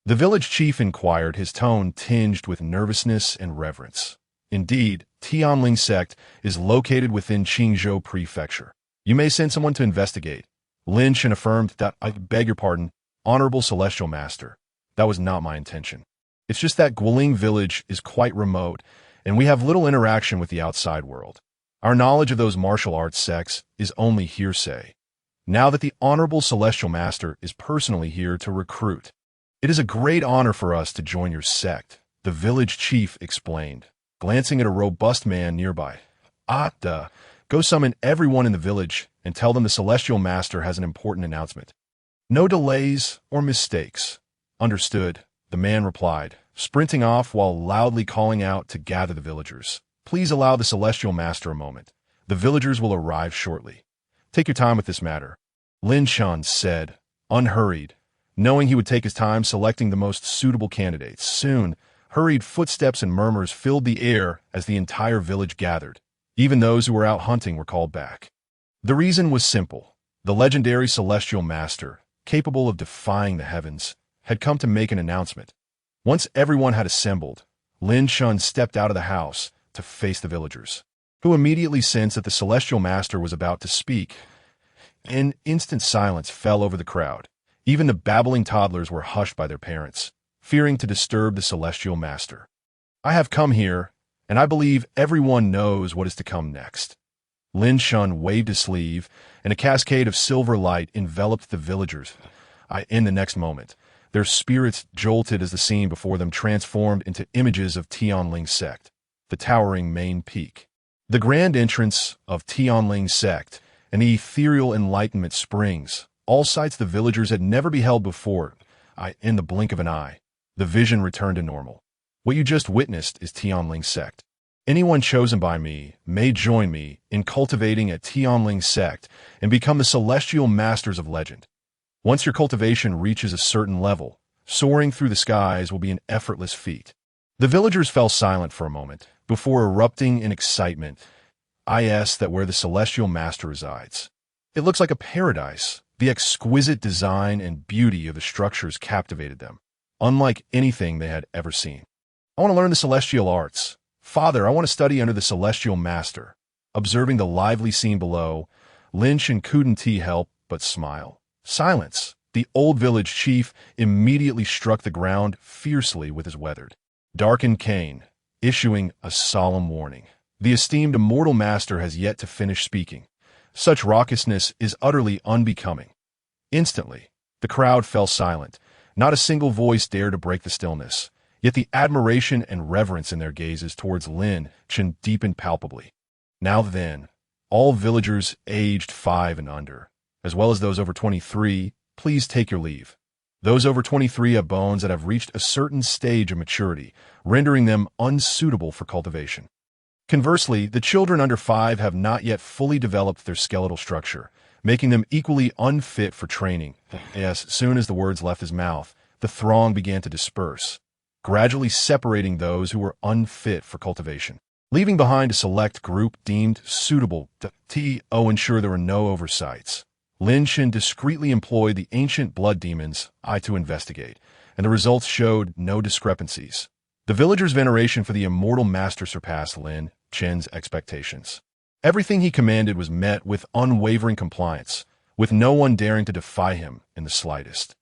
A: The village chief inquired, his tone tinged with nervousness and reverence. "Indeed, Tianling sect is located within Qingzhou Prefecture. You may send someone to investigate," Lin Chen affirmed. "That I beg your pardon, Honorable Celestial Master. That was not my intention. It's just that Guoling village is quite remote, and we have little interaction with the outside world. Our knowledge of those martial arts sects is only hearsay. Now that the Honorable Celestial Master is personally here to recruit, it is a great honor for us to join your sect," the village chief explained, glancing at a robust man nearby. Go summon everyone in the village and tell them the Celestial Master has an important announcement. No delays or mistakes." "Understood," the man replied, sprinting off while loudly calling out to gather the villagers. "Please allow the Celestial Master a moment. The villagers will arrive shortly. Take your time with this matter," Lin Chen said, unhurried, knowing he would take his time selecting the most suitable candidates. Soon, hurried footsteps and murmurs filled the air as the entire village gathered. Even those who were out hunting were called back. The reason was simple. The legendary Celestial Master, capable of defying the heavens, had come to make an announcement. Once everyone had assembled, Lin Chen stepped out of the house to face the villagers. who immediately sensed that the celestial master was about to speak. An instant silence fell over the crowd. Even the babbling toddlers were hushed by their parents, fearing to disturb the celestial master. I have come here, and I believe everyone knows what is to come next. Lin Chen waved his sleeve, and a cascade of silver light enveloped the villagers. In the next moment, their spirits jolted as the scene before them transformed into images of Tianling Sect, the towering main peak. The grand entrance of Tianling Sect and the ethereal enlightenment springs, all sights the villagers had never beheld before. In the blink of an eye, the vision returned to normal. What you just witnessed is Tianling Sect. Anyone chosen by me may join me in cultivating a Tianling Sect and become the celestial masters of legend. Once your cultivation reaches a certain level, soaring through the skies will be an effortless feat. The villagers fell silent for a moment before erupting in excitement. I asked that where the celestial master resides. It looks like a paradise. The exquisite design and beauty of the structures captivated them, unlike anything they had ever seen. I want to learn the celestial arts. Father, I want to study under the celestial master. Observing the lively scene below, Lin Chen couldn't help but smile. Silence. The old village chief immediately struck the ground fiercely with his weathered, darkened cane, issuing a solemn warning. The esteemed immortal master has yet to finish speaking. Such raucousness is utterly unbecoming. Instantly, the crowd fell silent. Not a single voice dared to break the stillness. Yet the admiration and reverence in their gazes towards Lin Chen deepened palpably. Now then, all villagers aged 5 and under, as well as those over 23, please take your leave. Those over 23 have bones that have reached a certain stage of maturity, rendering them unsuitable for cultivation. Conversely, the children under 5 have not yet fully developed their skeletal structure, making them equally unfit for training. As soon as the words left his mouth, the throng began to disperse, gradually separating those who were unfit for cultivation, leaving behind a select group deemed suitable to ensure there were no oversights. Lin Chen discreetly employed the ancient blood demons to investigate, and the results showed no discrepancies. The villagers' veneration for the immortal master surpassed Lin Chen's expectations. Everything he commanded was met with unwavering compliance, with no one daring to defy him in the slightest.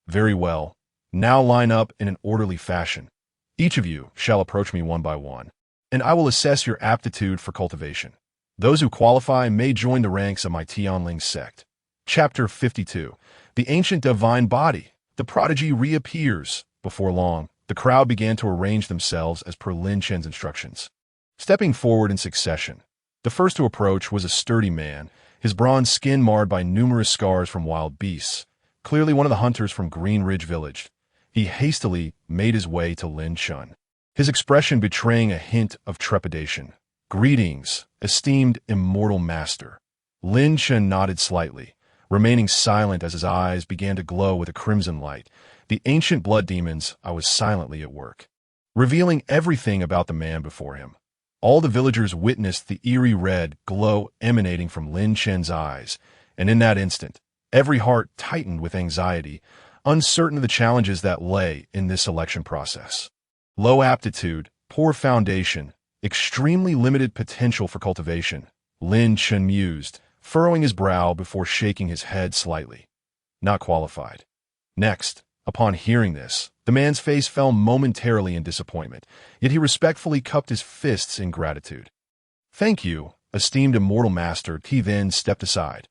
A: Very well. Now line up in an orderly fashion. Each of you shall approach me one by one, and I will assess your aptitude for cultivation. Those who qualify may join the ranks of my Tianling Sect. Chapter 52. The Ancient Divine Body. The prodigy reappears. Before long, the crowd began to arrange themselves as per Lin Chen's instructions. Stepping forward in succession, the first to approach was a sturdy man, his bronze skin marred by numerous scars from wild beasts, clearly one of the hunters from Green Ridge Village. He hastily made his way to Lin Chen, his expression betraying a hint of trepidation. Greetings, esteemed immortal master. Lin Chen nodded slightly, remaining silent as his eyes began to glow with a crimson light. The ancient blood demons, I was silently at work, revealing everything about the man before him. All the villagers witnessed the eerie red glow emanating from Lin Chen's eyes, and in that instant, every heart tightened with anxiety, uncertain of the challenges that lay in this selection process. Low aptitude, poor foundation, extremely limited potential for cultivation, Lin Chen mused, furrowing his brow before shaking his head slightly. Not qualified. Next, upon hearing this, the man's face fell momentarily in disappointment, yet he respectfully cupped his fists in gratitude. Thank you, esteemed immortal master. He then stepped aside.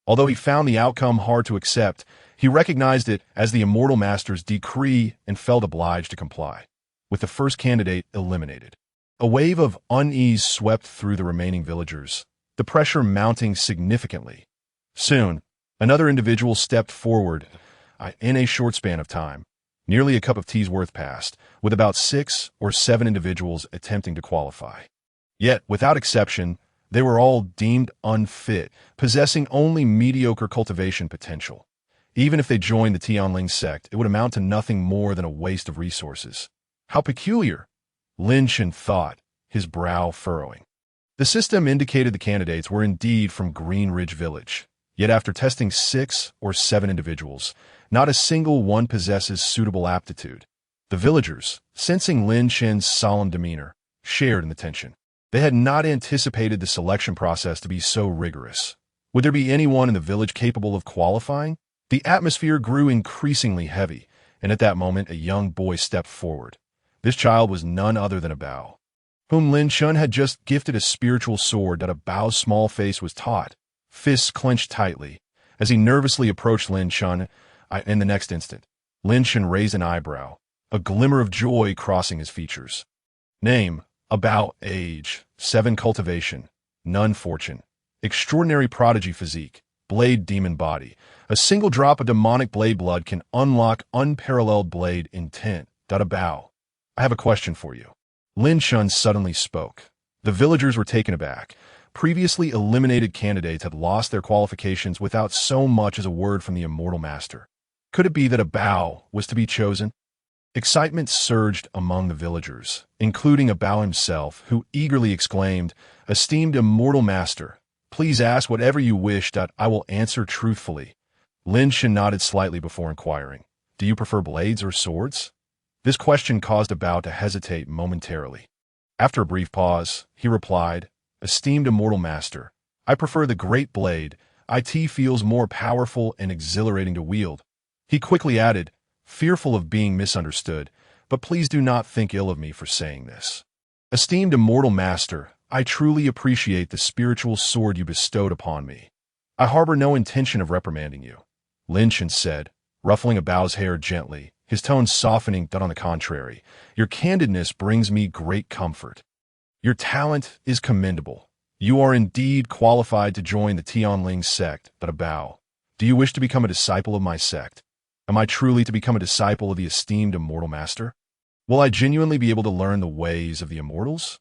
A: Although he found the outcome hard to accept, he recognized it as the immortal master's decree and felt obliged to comply. With the first candidate eliminated, a wave of unease swept through the remaining villagers, the pressure mounting significantly. Soon, another individual stepped forward. In a short span of time, nearly a cup of tea's worth passed, with about 6 or 7 individuals attempting to qualify. Yet, without exception, they were all deemed unfit, possessing only mediocre cultivation potential. Even if they joined the Tianling Sect, it would amount to nothing more than a waste of resources. How peculiar, Lin Chen thought, his brow furrowing. The system indicated the candidates were indeed from Green Ridge Village, yet after testing 6 or 7 individuals, not a single one possesses suitable aptitude. The villagers, sensing Lin Chen's solemn demeanor, shared in the tension. They had not anticipated the selection process to be so rigorous. Would there be anyone in the village capable of qualifying? The atmosphere grew increasingly heavy, and at that moment a young boy stepped forward. This child was none other than a Bao, whom Lin Chen had just gifted a spiritual sword that a Bao's small face was taut, fists clenched tightly. As he nervously approached Lin Chen, in the next instant, Lin Chen raised an eyebrow, a glimmer of joy crossing his features. Name: About age, 7 cultivation, none fortune, extraordinary prodigy physique, blade demon body. A single drop of demonic blade blood can unlock unparalleled blade intent. About. I have a question for you. Lin Chen suddenly spoke. The villagers were taken aback. Previously eliminated candidates had lost their qualifications without so much as a word from the immortal master. Could it be that a Bao was to be chosen? Excitement surged among the villagers, including a Bao himself, who eagerly exclaimed, "Esteemed immortal master, please ask whatever you wish that I will answer truthfully." Lin Chen nodded slightly before inquiring, "Do you prefer blades or swords?" This question caused a Bao to hesitate momentarily. After a brief pause, he replied, "Esteemed immortal master, I prefer the great blade. It feels more powerful and exhilarating to wield." He quickly added, fearful of being misunderstood, "But please do not think ill of me for saying this. Esteemed immortal master, I truly appreciate the spiritual sword you bestowed upon me. I harbor no intention of reprimanding you," Lin Chen said, ruffling a Bao's hair gently, his tone softening. "On the contrary, your candidness brings me great comfort. Your talent is commendable. You are indeed qualified to join the Tianling sect." But a Bao, "Do you wish to become a disciple of my sect? Am I truly to become a disciple of the esteemed immortal master? Will I genuinely be able to learn the ways of the immortals?"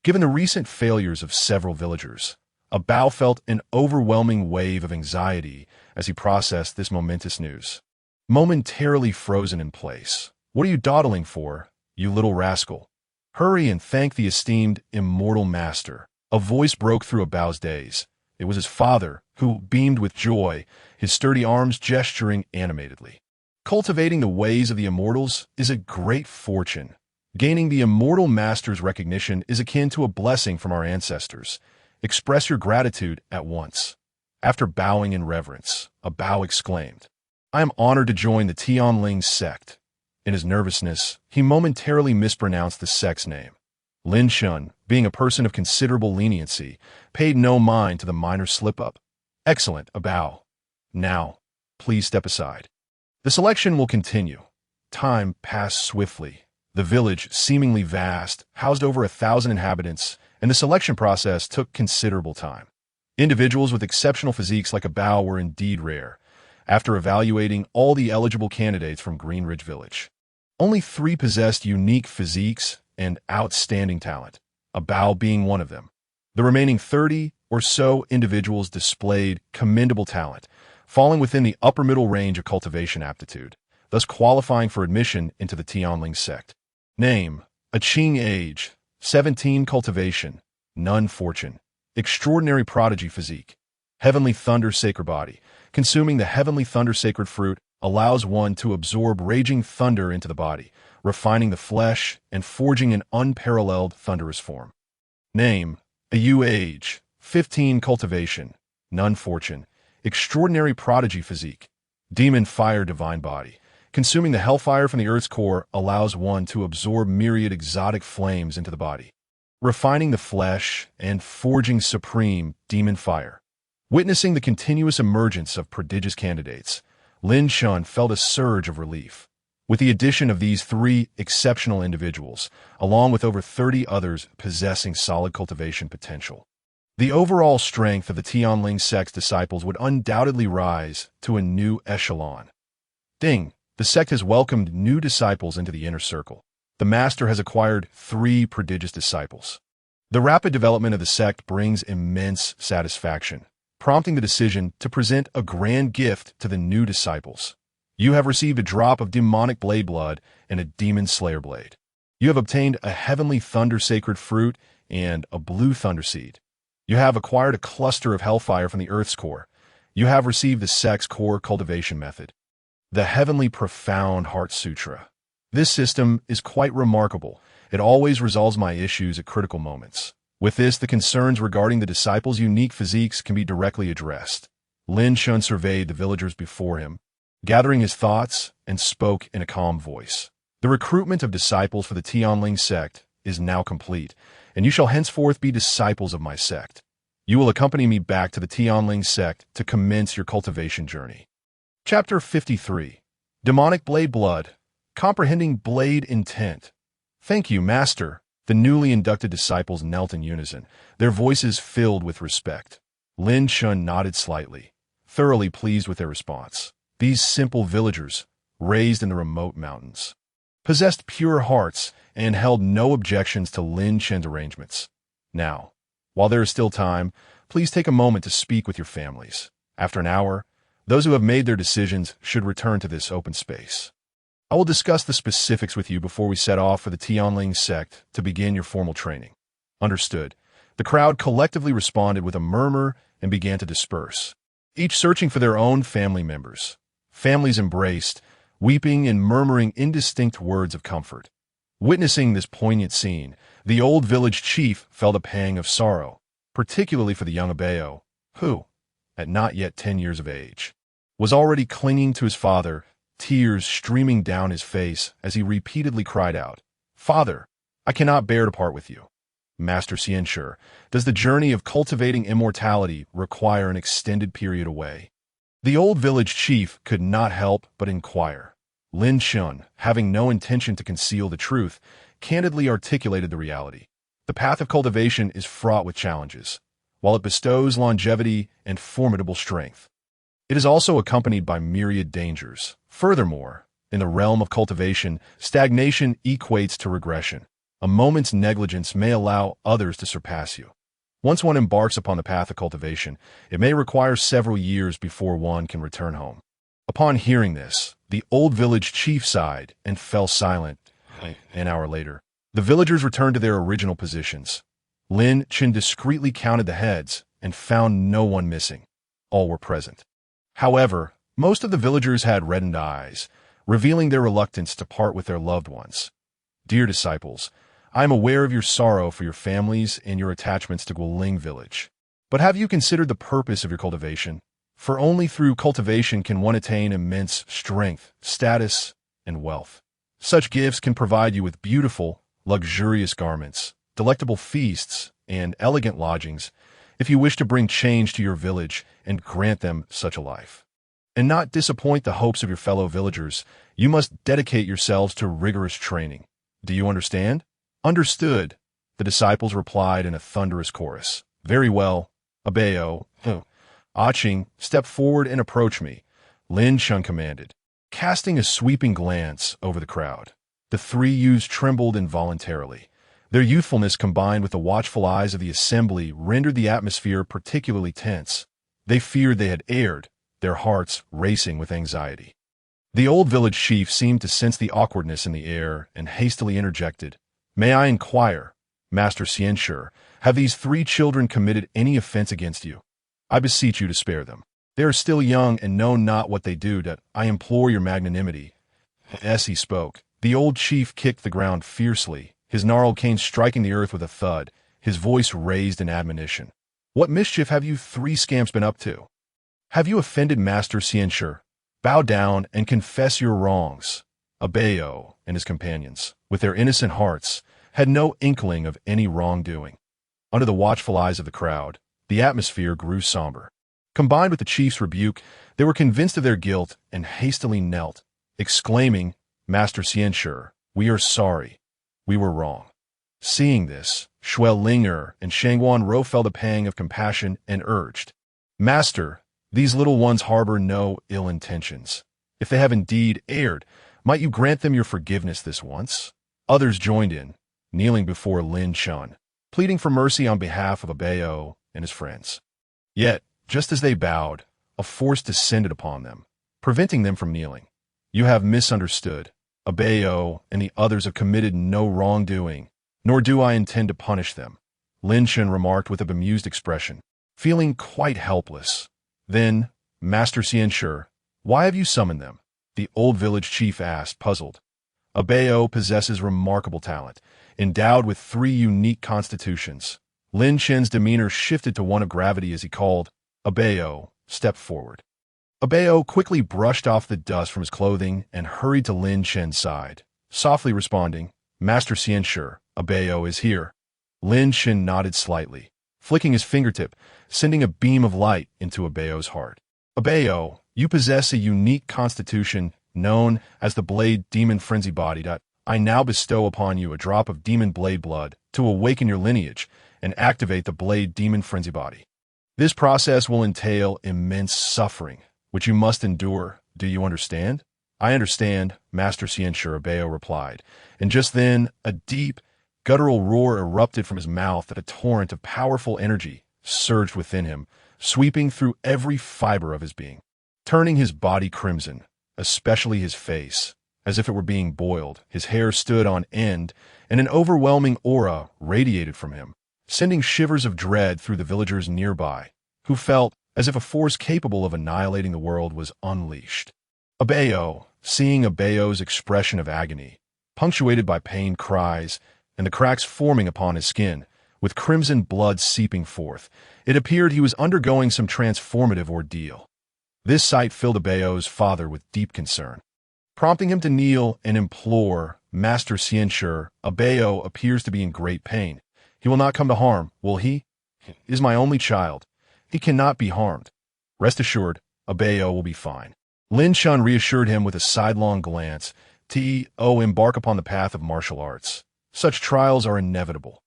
A: Given the recent failures of several villagers, a Bao felt an overwhelming wave of anxiety as he processed this momentous news. Momentarily frozen in place. "What are you dawdling for, you little rascal? Hurry and thank the esteemed immortal master." A voice broke through a Bao's daze. It was his father, who beamed with joy, his sturdy arms gesturing animatedly. "Cultivating the ways of the immortals is a great fortune. Gaining the immortal master's recognition is akin to a blessing from our ancestors. Express your gratitude at once." After bowing in reverence, a Bao exclaimed, "I am honored to join the Tianling sect." In his nervousness, he momentarily mispronounced the sect's name. Lin Chen, being a person of considerable leniency, paid no mind to the minor slip-up. "Excellent, a Bao. Now, please step aside." The selection will continue. Time passed swiftly. The village, seemingly vast, housed over 1,000 inhabitants, and the selection process took considerable time. Individuals with exceptional physiques like a Bao were indeed rare. After evaluating all the eligible candidates from Green Ridge Village, only 3 possessed unique physiques and outstanding talent, a Bao being one of them. The remaining 30 or so individuals displayed commendable talent, falling within the upper middle range of cultivation aptitude, thus qualifying for admission into the Tianling sect. Name: Aching age, 17 cultivation, none fortune, extraordinary prodigy physique, Heavenly Thunder Sacred Body. Consuming the Heavenly Thunder Sacred Fruit allows one to absorb raging thunder into the body, refining the flesh and forging an unparalleled thunderous form. Name: Ayu age, 15 cultivation, none fortune, extraordinary prodigy physique, Demon Fire Divine Body. Consuming the hellfire from the earth's core allows one to absorb myriad exotic flames into the body, refining the flesh and forging supreme demon fire. Witnessing the continuous emergence of prodigious candidates, Lin Chen felt a surge of relief. With the addition of these 3 exceptional individuals, along with over 30 others possessing solid cultivation potential, the overall strength of the Tianling sect's disciples would undoubtedly rise to a new echelon. Ding! The sect has welcomed new disciples into the inner circle. The master has acquired 3 prodigious disciples. The rapid development of the sect brings immense satisfaction, prompting the decision to present a grand gift to the new disciples. You have received a drop of demonic blade blood and a demon slayer blade. You have obtained a Heavenly Thunder Sacred Fruit and a blue thunder seed. You have acquired a cluster of hellfire from the earth's core. You have received the sect's core cultivation method, the Heavenly Profound Heart Sutra. This system is quite remarkable. It always resolves my issues at critical moments. With this, the concerns regarding the disciples' unique physiques can be directly addressed. Lin Chen surveyed the villagers before him, gathering his thoughts, and spoke in a calm voice. The recruitment of disciples for the Tianling sect is now complete, and you shall henceforth be disciples of my sect. You will accompany me back to the Tianling sect to commence your cultivation journey. Chapter 53. Demonic Blade Blood. Comprehending Blade Intent. Thank you, Master. The newly inducted disciples knelt in unison, their voices filled with respect. Lin Chen nodded slightly, thoroughly pleased with their response. These simple villagers, raised in the remote mountains, possessed pure hearts and held no objections to Lin Chen's arrangements. Now, while there is still time, please take a moment to speak with your families. After an hour, those who have made their decisions should return to this open space. I will discuss the specifics with you before we set off for the Tianling sect to begin your formal training. Understood. The crowd collectively responded with a murmur and began to disperse, each searching for their own family members. Families embraced, weeping and murmuring indistinct words of comfort. Witnessing this poignant scene, the old village chief felt a pang of sorrow, particularly for the young Abeo, who, at not yet 10 years of age, was already clinging to his father, tears streaming down his face as he repeatedly cried out, "Father, I cannot bear to part with you." Master Xianshi, does the journey of cultivating immortality require an extended period away? The old village chief could not help but inquire. Lin Chen, having no intention to conceal the truth, candidly articulated the reality. The path of cultivation is fraught with challenges. While it bestows longevity and formidable strength, it is also accompanied by myriad dangers. Furthermore, in the realm of cultivation, stagnation equates to regression. A moment's negligence may allow others to surpass you. Once one embarks upon the path of cultivation, it may require several years before one can return home. Upon hearing this, the old village chief sighed and fell silent. An hour later, the villagers returned to their original positions. Lin Chen discreetly counted the heads and found no one missing. All were present. However, most of the villagers had reddened eyes, revealing their reluctance to part with their loved ones. Dear disciples, I am aware of your sorrow for your families and your attachments to Guoling village. But have you considered the purpose of your cultivation? For only through cultivation can one attain immense strength, status, and wealth. Such gifts can provide you with beautiful, luxurious garments, delectable feasts, and elegant lodgings if you wish to bring change to your village and grant them such a life. And not disappoint the hopes of your fellow villagers, you must dedicate yourselves to rigorous training. Do you understand? Understood, the disciples replied in a thunderous chorus. Very well, Abeo. Aching, step forward and approach me, Lin Chen commanded, casting a sweeping glance over the crowd. The three youths trembled involuntarily. Their youthfulness combined with the watchful eyes of the assembly rendered the atmosphere particularly tense. They feared they had erred, their hearts racing with anxiety. The old village chief seemed to sense the awkwardness in the air and hastily interjected, "May I inquire, Master Xianshi, have these three children committed any offense against you? I beseech you to spare them. They are still young and know not what they do. That I implore your magnanimity." As he spoke, the old chief kicked the ground fiercely, his gnarled cane striking the earth with a thud, his voice raised in admonition. "What mischief have you three scamps been up to? Have you offended Master Xianshi? Bow down and confess your wrongs." Abeo and his companions, with their innocent hearts, had no inkling of any wrongdoing. Under the watchful eyes of the crowd, the atmosphere grew somber. Combined with the chief's rebuke, they were convinced of their guilt and hastily knelt, exclaiming, "Master Xianshi, we are sorry. We were wrong." Seeing this, Shuel Linger and Shangguan Ro felt a pang of compassion and urged, "Master, these little ones harbor no ill intentions. If they have indeed erred, might you grant them your forgiveness this once?" Others joined in, kneeling before Lin Chen, pleading for mercy on behalf of Abeo and his friends. Yet, just as they bowed, a force descended upon them, preventing them from kneeling. "You have misunderstood. Abeo and the others have committed no wrongdoing, nor do I intend to punish them," Lin Chen remarked with a bemused expression, feeling quite helpless. Then, "Master Xianshi, why have you summoned them?" the old village chief asked, puzzled. "Abeo possesses remarkable talent, endowed with 3 unique constitutions. Lin Chen's demeanor shifted to one of gravity as he called, "Abeo, step forward." Abeo quickly brushed off the dust from his clothing and hurried to Lin Chen's side, softly responding, "Master Xianshi, Abeo is here." Lin Chen nodded slightly, flicking his fingertip, sending a beam of light into Abeo's heart. "Abeo, you possess a unique constitution known as the Blade Demon Frenzy Body. I now bestow upon you a drop of demon blade blood to awaken your lineage and activate the Blade Demon Frenzy Body. This process will entail immense suffering, which you must endure. Do you understand?" "I understand," Master Xianshi Abeo replied, and just then a deep, guttural roar erupted from his mouth that a torrent of powerful energy surged within him, sweeping through every fiber of his being, turning his body crimson, especially his face, as if it were being boiled. His hair stood on end, and an overwhelming aura radiated from him, sending shivers of dread through the villagers nearby, who felt as if a force capable of annihilating the world was unleashed. Abeo, seeing Abeo's expression of agony, punctuated by pained cries, and the cracks forming upon his skin, with crimson blood seeping forth, it appeared he was undergoing some transformative ordeal. This sight filled Abeo's father with deep concern, prompting him to kneel and implore, "Master Xianshi, Abeo appears to be in great pain. He will not come to harm, will he? He is my only child. He cannot be harmed. Rest assured, Abeo will be fine." Lin Chen reassured him with a sidelong glance. Embark upon the path of martial arts. Such trials are inevitable.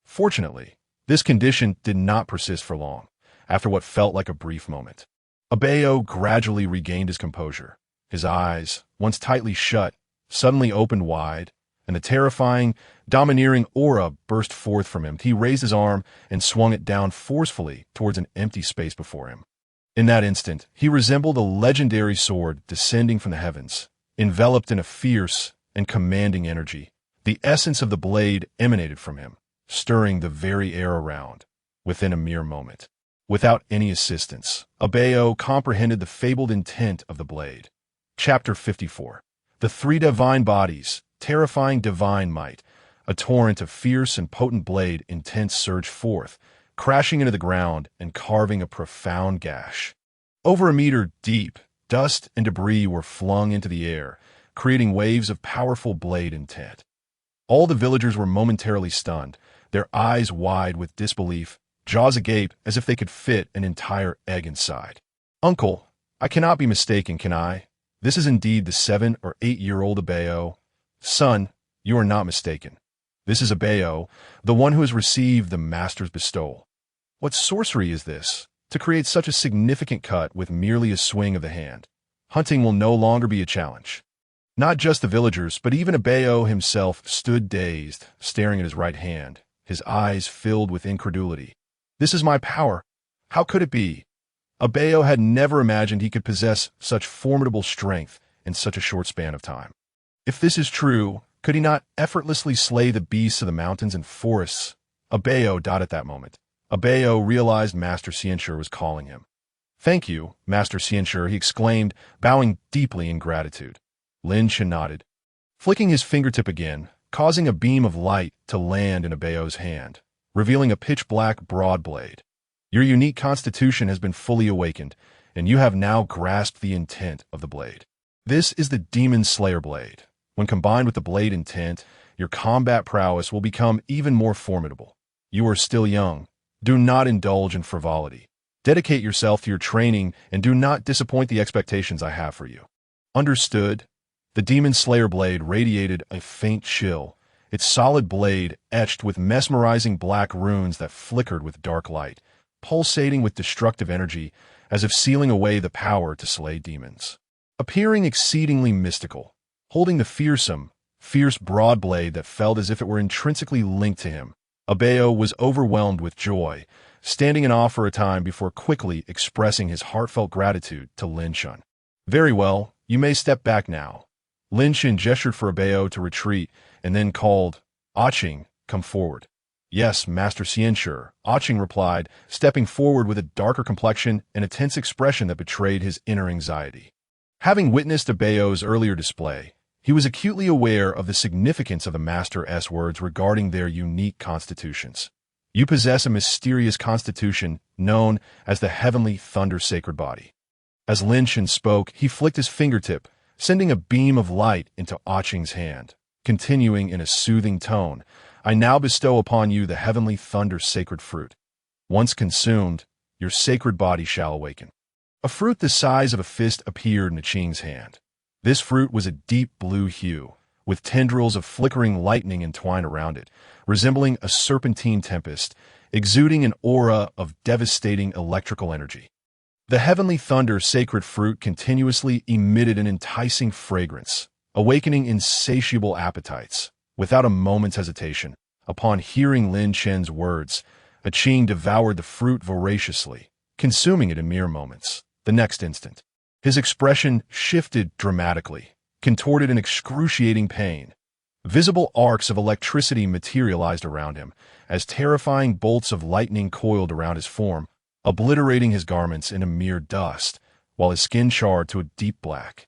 A: Fortunately, this condition did not persist for long, after what felt like a brief moment. Abeo gradually regained his composure. His eyes, once tightly shut, suddenly opened wide, and the terrifying, domineering aura burst forth from him. He raised his arm and swung it down forcefully towards an empty space before him. In that instant, he resembled a legendary sword descending from the heavens, enveloped in a fierce and commanding energy. The essence of the blade emanated from him, stirring the very air around, within a mere moment. Without any assistance, Abeo comprehended the fabled intent of the blade. Chapter 54. The three divine bodies, terrifying divine might. A torrent of fierce and potent blade intent surged forth, crashing into the ground and carving a profound gash. Over a meter deep, dust and debris were flung into the air, creating waves of powerful blade intent. All the villagers were momentarily stunned, their eyes wide with disbelief, jaws agape as if they could fit an entire egg inside. "Uncle, I cannot be mistaken, can I? This is indeed the 7 or 8-year-old Abeo." "Son, you are not mistaken. This is Abeo, the one who has received the master's bestowal." "What sorcery is this, to create such a significant cut with merely a swing of the hand? Hunting will no longer be a challenge." Not just the villagers, but even Abeo himself stood dazed, staring at his right hand, his eyes filled with incredulity. "This is my power. How could it be?" Abeo had never imagined he could possess such formidable strength in such a short span of time. If this is true, could he not effortlessly slay the beasts of the mountains and forests? Abeo died at that moment. Abeo realized Master Xianshi was calling him. "Thank you, Master Xianshi," he exclaimed, bowing deeply in gratitude. Lin Chen nodded, flicking his fingertip again, causing a beam of light to land in Abeo's hand, revealing a pitch-black broad blade. "Your unique constitution has been fully awakened, and you have now grasped the intent of the blade. This is the Demon Slayer blade. When combined with the blade intent, your combat prowess will become even more formidable. You are still young. Do not indulge in frivolity. Dedicate yourself to your training and do not disappoint the expectations I have for you." "Understood." The Demon Slayer blade radiated a faint chill, its solid blade etched with mesmerizing black runes that flickered with dark light, pulsating with destructive energy as if sealing away the power to slay demons. Appearing exceedingly mystical, holding the fierce broad blade that felt as if it were intrinsically linked to him, Abeo was overwhelmed with joy, standing in awe for a time before quickly expressing his heartfelt gratitude to Lin Chen. "Very well, you may step back now." Lin Chen gestured for Abeo to retreat and then called, "Aching, come forward." "Yes, Master Xianshi," Aching replied, stepping forward with a darker complexion and a tense expression that betrayed his inner anxiety. Having witnessed Abeo's earlier display, he was acutely aware of the significance of the Master's words regarding their unique constitutions. You possess a mysterious constitution known as the Heavenly Thunder Sacred Body. As Lin Chen spoke, he flicked his fingertip, sending a beam of light into Ah Ching's hand. Continuing in a soothing tone, I now bestow upon you the Heavenly Thunder Sacred Fruit. Once consumed, your sacred body shall awaken. A fruit the size of a fist appeared in Ah Ching's hand. This fruit was a deep blue hue, with tendrils of flickering lightning entwined around it, resembling a serpentine tempest, exuding an aura of devastating electrical energy. The Heavenly Thunder Sacred Fruit continuously emitted an enticing fragrance, awakening insatiable appetites. Without a moment's hesitation, upon hearing Lin Chen's words, Ah Ching devoured the fruit voraciously, consuming it in mere moments. The next instant, his expression shifted dramatically, contorted in excruciating pain. Visible arcs of electricity materialized around him, as terrifying bolts of lightning coiled around his form, obliterating his garments into mere dust, while his skin charred to a deep black.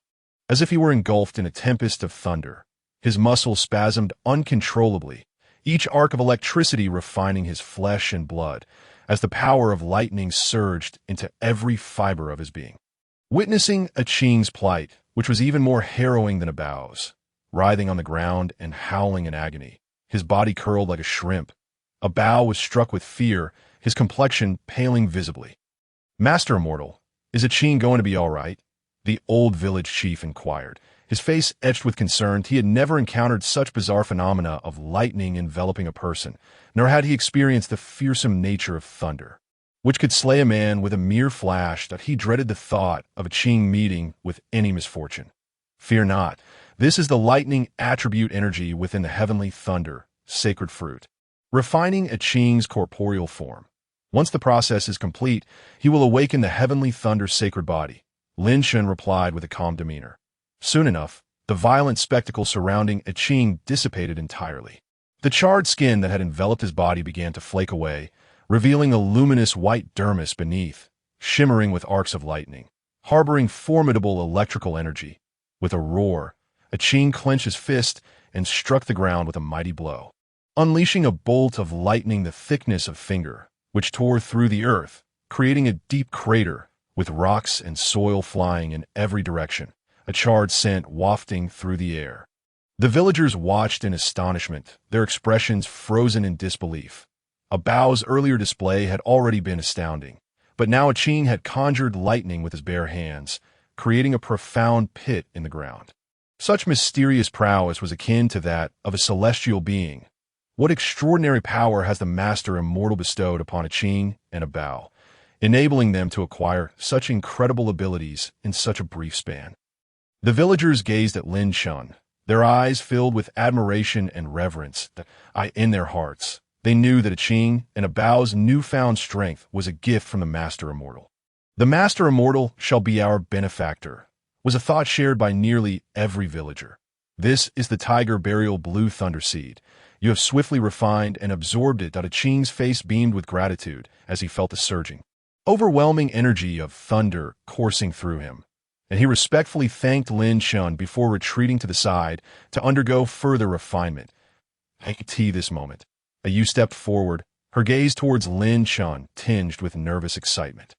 A: As if he were engulfed in a tempest of thunder, his muscles spasmed uncontrollably, each arc of electricity refining his flesh and blood, as the power of lightning surged into every fiber of his being. Witnessing Ah Ching's plight, which was even more harrowing than Abao's, writhing on the ground and howling in agony, his body curled like a shrimp, Abao was struck with fear, his complexion paling visibly. Master Immortal, is Ah Ching going to be all right? The old village chief inquired, his face etched with concern. He had never encountered such bizarre phenomena of lightning enveloping a person, nor had he experienced the fearsome nature of thunder, which could slay a man with a mere flash. That he dreaded the thought of Ah Ching meeting with any misfortune. Fear not, this is the lightning attribute energy within the Heavenly Thunder Sacred Fruit, refining Ah Ching's corporeal form. Once the process is complete, he will awaken the Heavenly Thunder Sacred Body. Lin Chen replied with a calm demeanor. Soon enough, the violent spectacle surrounding Ah Ching dissipated entirely. The charred skin that had enveloped his body began to flake away, revealing a luminous white dermis beneath, shimmering with arcs of lightning, harboring formidable electrical energy. With a roar, Ah Ching clenched his fist and struck the ground with a mighty blow, unleashing a bolt of lightning the thickness of finger, which tore through the earth, creating a deep crater, with rocks and soil flying in every direction, a charred scent wafting through the air. The villagers watched in astonishment, their expressions frozen in disbelief. Abao's earlier display had already been astounding, but now Ah Ching had conjured lightning with his bare hands, creating a profound pit in the ground. Such mysterious prowess was akin to that of a celestial being. What extraordinary power has the Master Immortal bestowed upon Ah Ching and Abao, enabling them to acquire such incredible abilities in such a brief span? The villagers gazed at Lin Chen, their eyes filled with admiration and reverence. In their hearts, they knew that Ah Ching and Abao's newfound strength was a gift from the Master Immortal. The Master Immortal shall be our benefactor, was a thought shared by nearly every villager. This is the Tiger Burial Blue Thunder Seed. You have swiftly refined and absorbed it. Ah Ching's face beamed with gratitude as he felt the surging, overwhelming energy of thunder coursing through him, and he respectfully thanked Lin Chen before retreating to the side to undergo further refinement. This moment, Yu stepped forward, her gaze towards Lin Chen tinged with nervous excitement.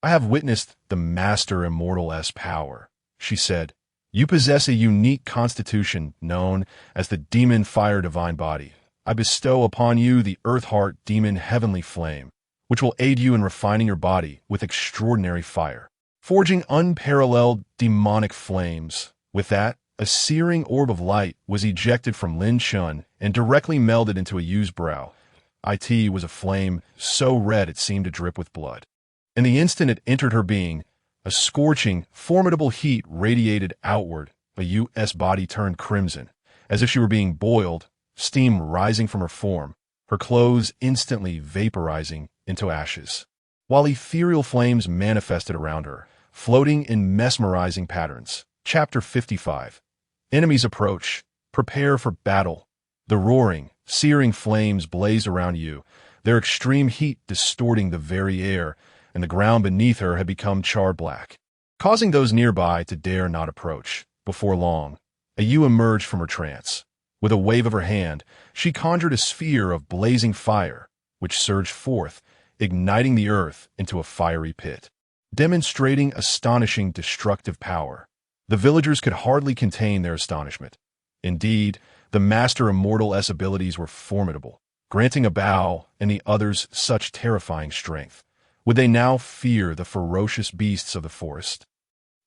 A: I have witnessed the Master Immortal's power, she said. You possess a unique constitution known as the Demon Fire Divine Body. I bestow upon you the Earth Heart Demon Heavenly Flame, which will aid you in refining your body with extraordinary fire, forging unparalleled demonic flames. With that, a searing orb of light was ejected from Lin Chen and directly melded into Yu's brow. It was a flame so red it seemed to drip with blood. In the instant it entered her being, a scorching, formidable heat radiated outward. Yu's body turned crimson, as if she were being boiled, steam rising from her form, her clothes instantly vaporizing into ashes, while ethereal flames manifested around her, floating in mesmerizing patterns. Chapter 55. Enemies approach. Prepare for battle. The roaring, searing flames blazed around you, their extreme heat distorting the very air, and the ground beneath her had become charred black, causing those nearby to dare not approach. Before long, Yu emerged from her trance. With a wave of her hand, she conjured a sphere of blazing fire, which surged forth, igniting the earth into a fiery pit, demonstrating astonishing destructive power. The villagers could hardly contain their astonishment. Indeed, the Master Immortal's abilities were formidable, granting a bow and the others such terrifying strength. Would they now fear the ferocious beasts of the forest?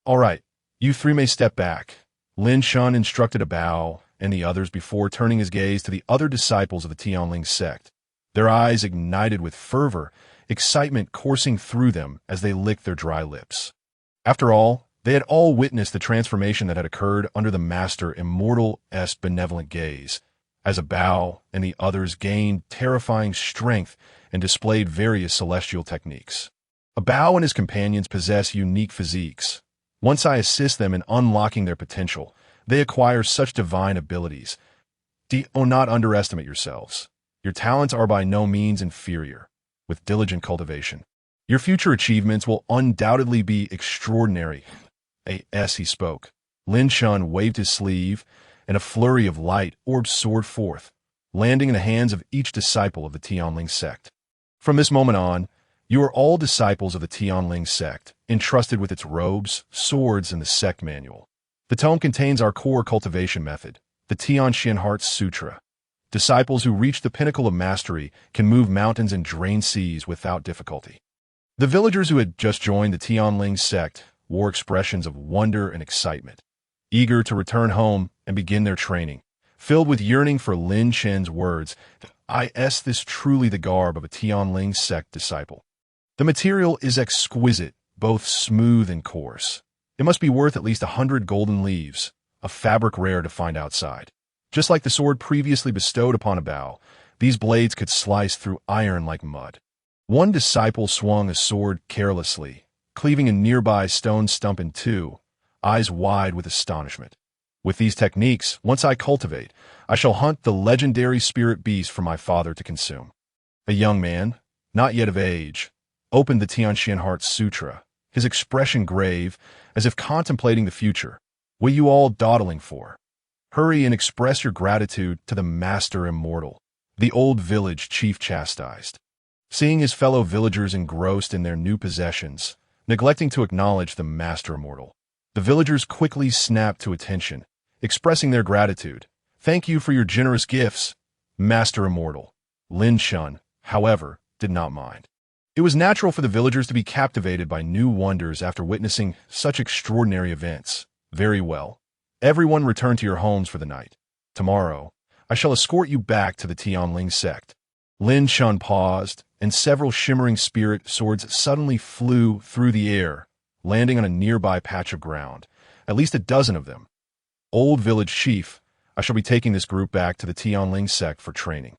A: "All right, you three may step back," Lin Chen instructed a bow and the others before turning his gaze to the other disciples of the Tianling sect. Their eyes ignited with fervor, excitement coursing through them as they licked their dry lips. After all, they had all witnessed the transformation that had occurred under the Master Immortal's benevolent gaze, as a bow and the others gained terrifying strength and displayed various celestial techniques. A bow and his companions possess unique physiques. Once I assist them in unlocking their potential, they acquire such divine abilities. Do not underestimate yourselves. Your talents are by no means inferior. With diligent cultivation, your future achievements will undoubtedly be extraordinary. As he spoke, Lin Chen waved his sleeve, and a flurry of light orbs soared forth, landing in the hands of each disciple of the Tianling sect. From this moment on, you are all disciples of the Tianling sect, entrusted with its robes, swords, and the sect manual. The tome contains our core cultivation method, the Tianxian Heart Sutra. Disciples who reach the pinnacle of mastery can move mountains and drain seas without difficulty. The villagers who had just joined the Tianling sect wore expressions of wonder and excitement, eager to return home and begin their training, filled with yearning for Lin Chen's words. Is this truly the garb of a Tianling sect disciple? The material is exquisite, both smooth and coarse. It must be worth at least 100 golden leaves, a fabric rare to find outside. Just like the sword previously bestowed upon a bow, these blades could slice through iron like mud. One disciple swung a sword carelessly, cleaving a nearby stone stump in two, eyes wide with astonishment. With these techniques, once I cultivate, I shall hunt the legendary spirit beast for my father to consume. A young man, not yet of age, opened the Tianxian Heart Sutra, his expression grave, as if contemplating the future. "What you all dawdling for? Hurry and express your gratitude to the Master Immortal," the old village chief chastised. Seeing his fellow villagers engrossed in their new possessions, neglecting to acknowledge the Master Immortal, the villagers quickly snapped to attention, expressing their gratitude. "Thank you for your generous gifts, Master Immortal." Lin Chen, however, did not mind. It was natural for the villagers to be captivated by new wonders after witnessing such extraordinary events. "Very well. Everyone return to your homes for the night. Tomorrow, I shall escort you back to the Tianling sect." Lin Chen paused, and several shimmering spirit swords suddenly flew through the air, landing on a nearby patch of ground, at least a dozen of them. "Old village chief, I shall be taking this group back to the Tianling sect for training,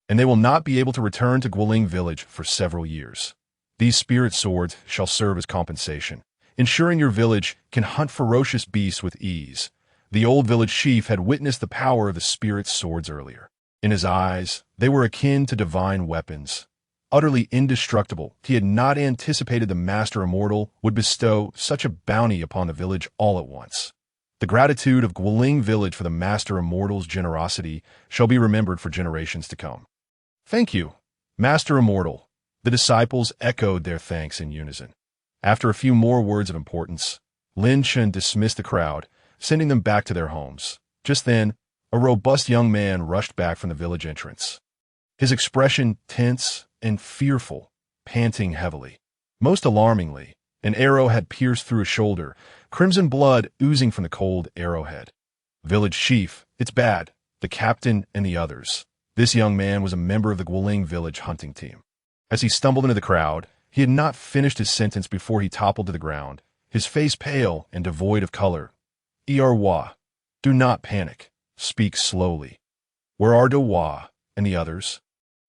A: and they will not be able to return to Guoling village for several years. These spirit swords shall serve as compensation, ensuring your village can hunt ferocious beasts with ease." The old village chief had witnessed the power of the spirit swords earlier. In his eyes, they were akin to divine weapons. Utterly indestructible, he had not anticipated the Master Immortal would bestow such a bounty upon the village all at once. The gratitude of Guoling village for the Master Immortal's generosity shall be remembered for generations to come. "Thank you, Master Immortal." The disciples echoed their thanks in unison. After a few more words of importance, Lin Chen dismissed the crowd, sending them back to their homes. Just then, a robust young man rushed back from the village entrance, his expression tense and fearful, panting heavily. Most alarmingly, an arrow had pierced through his shoulder, crimson blood oozing from the cold arrowhead. "Village chief, it's bad," the captain and the others. This young man was a member of the Guoling village hunting team. As he stumbled into the crowd, he had not finished his sentence before he toppled to the ground, his face pale and devoid of color. "Erwa, do not panic. Speak slowly. Where are Dewa and the others?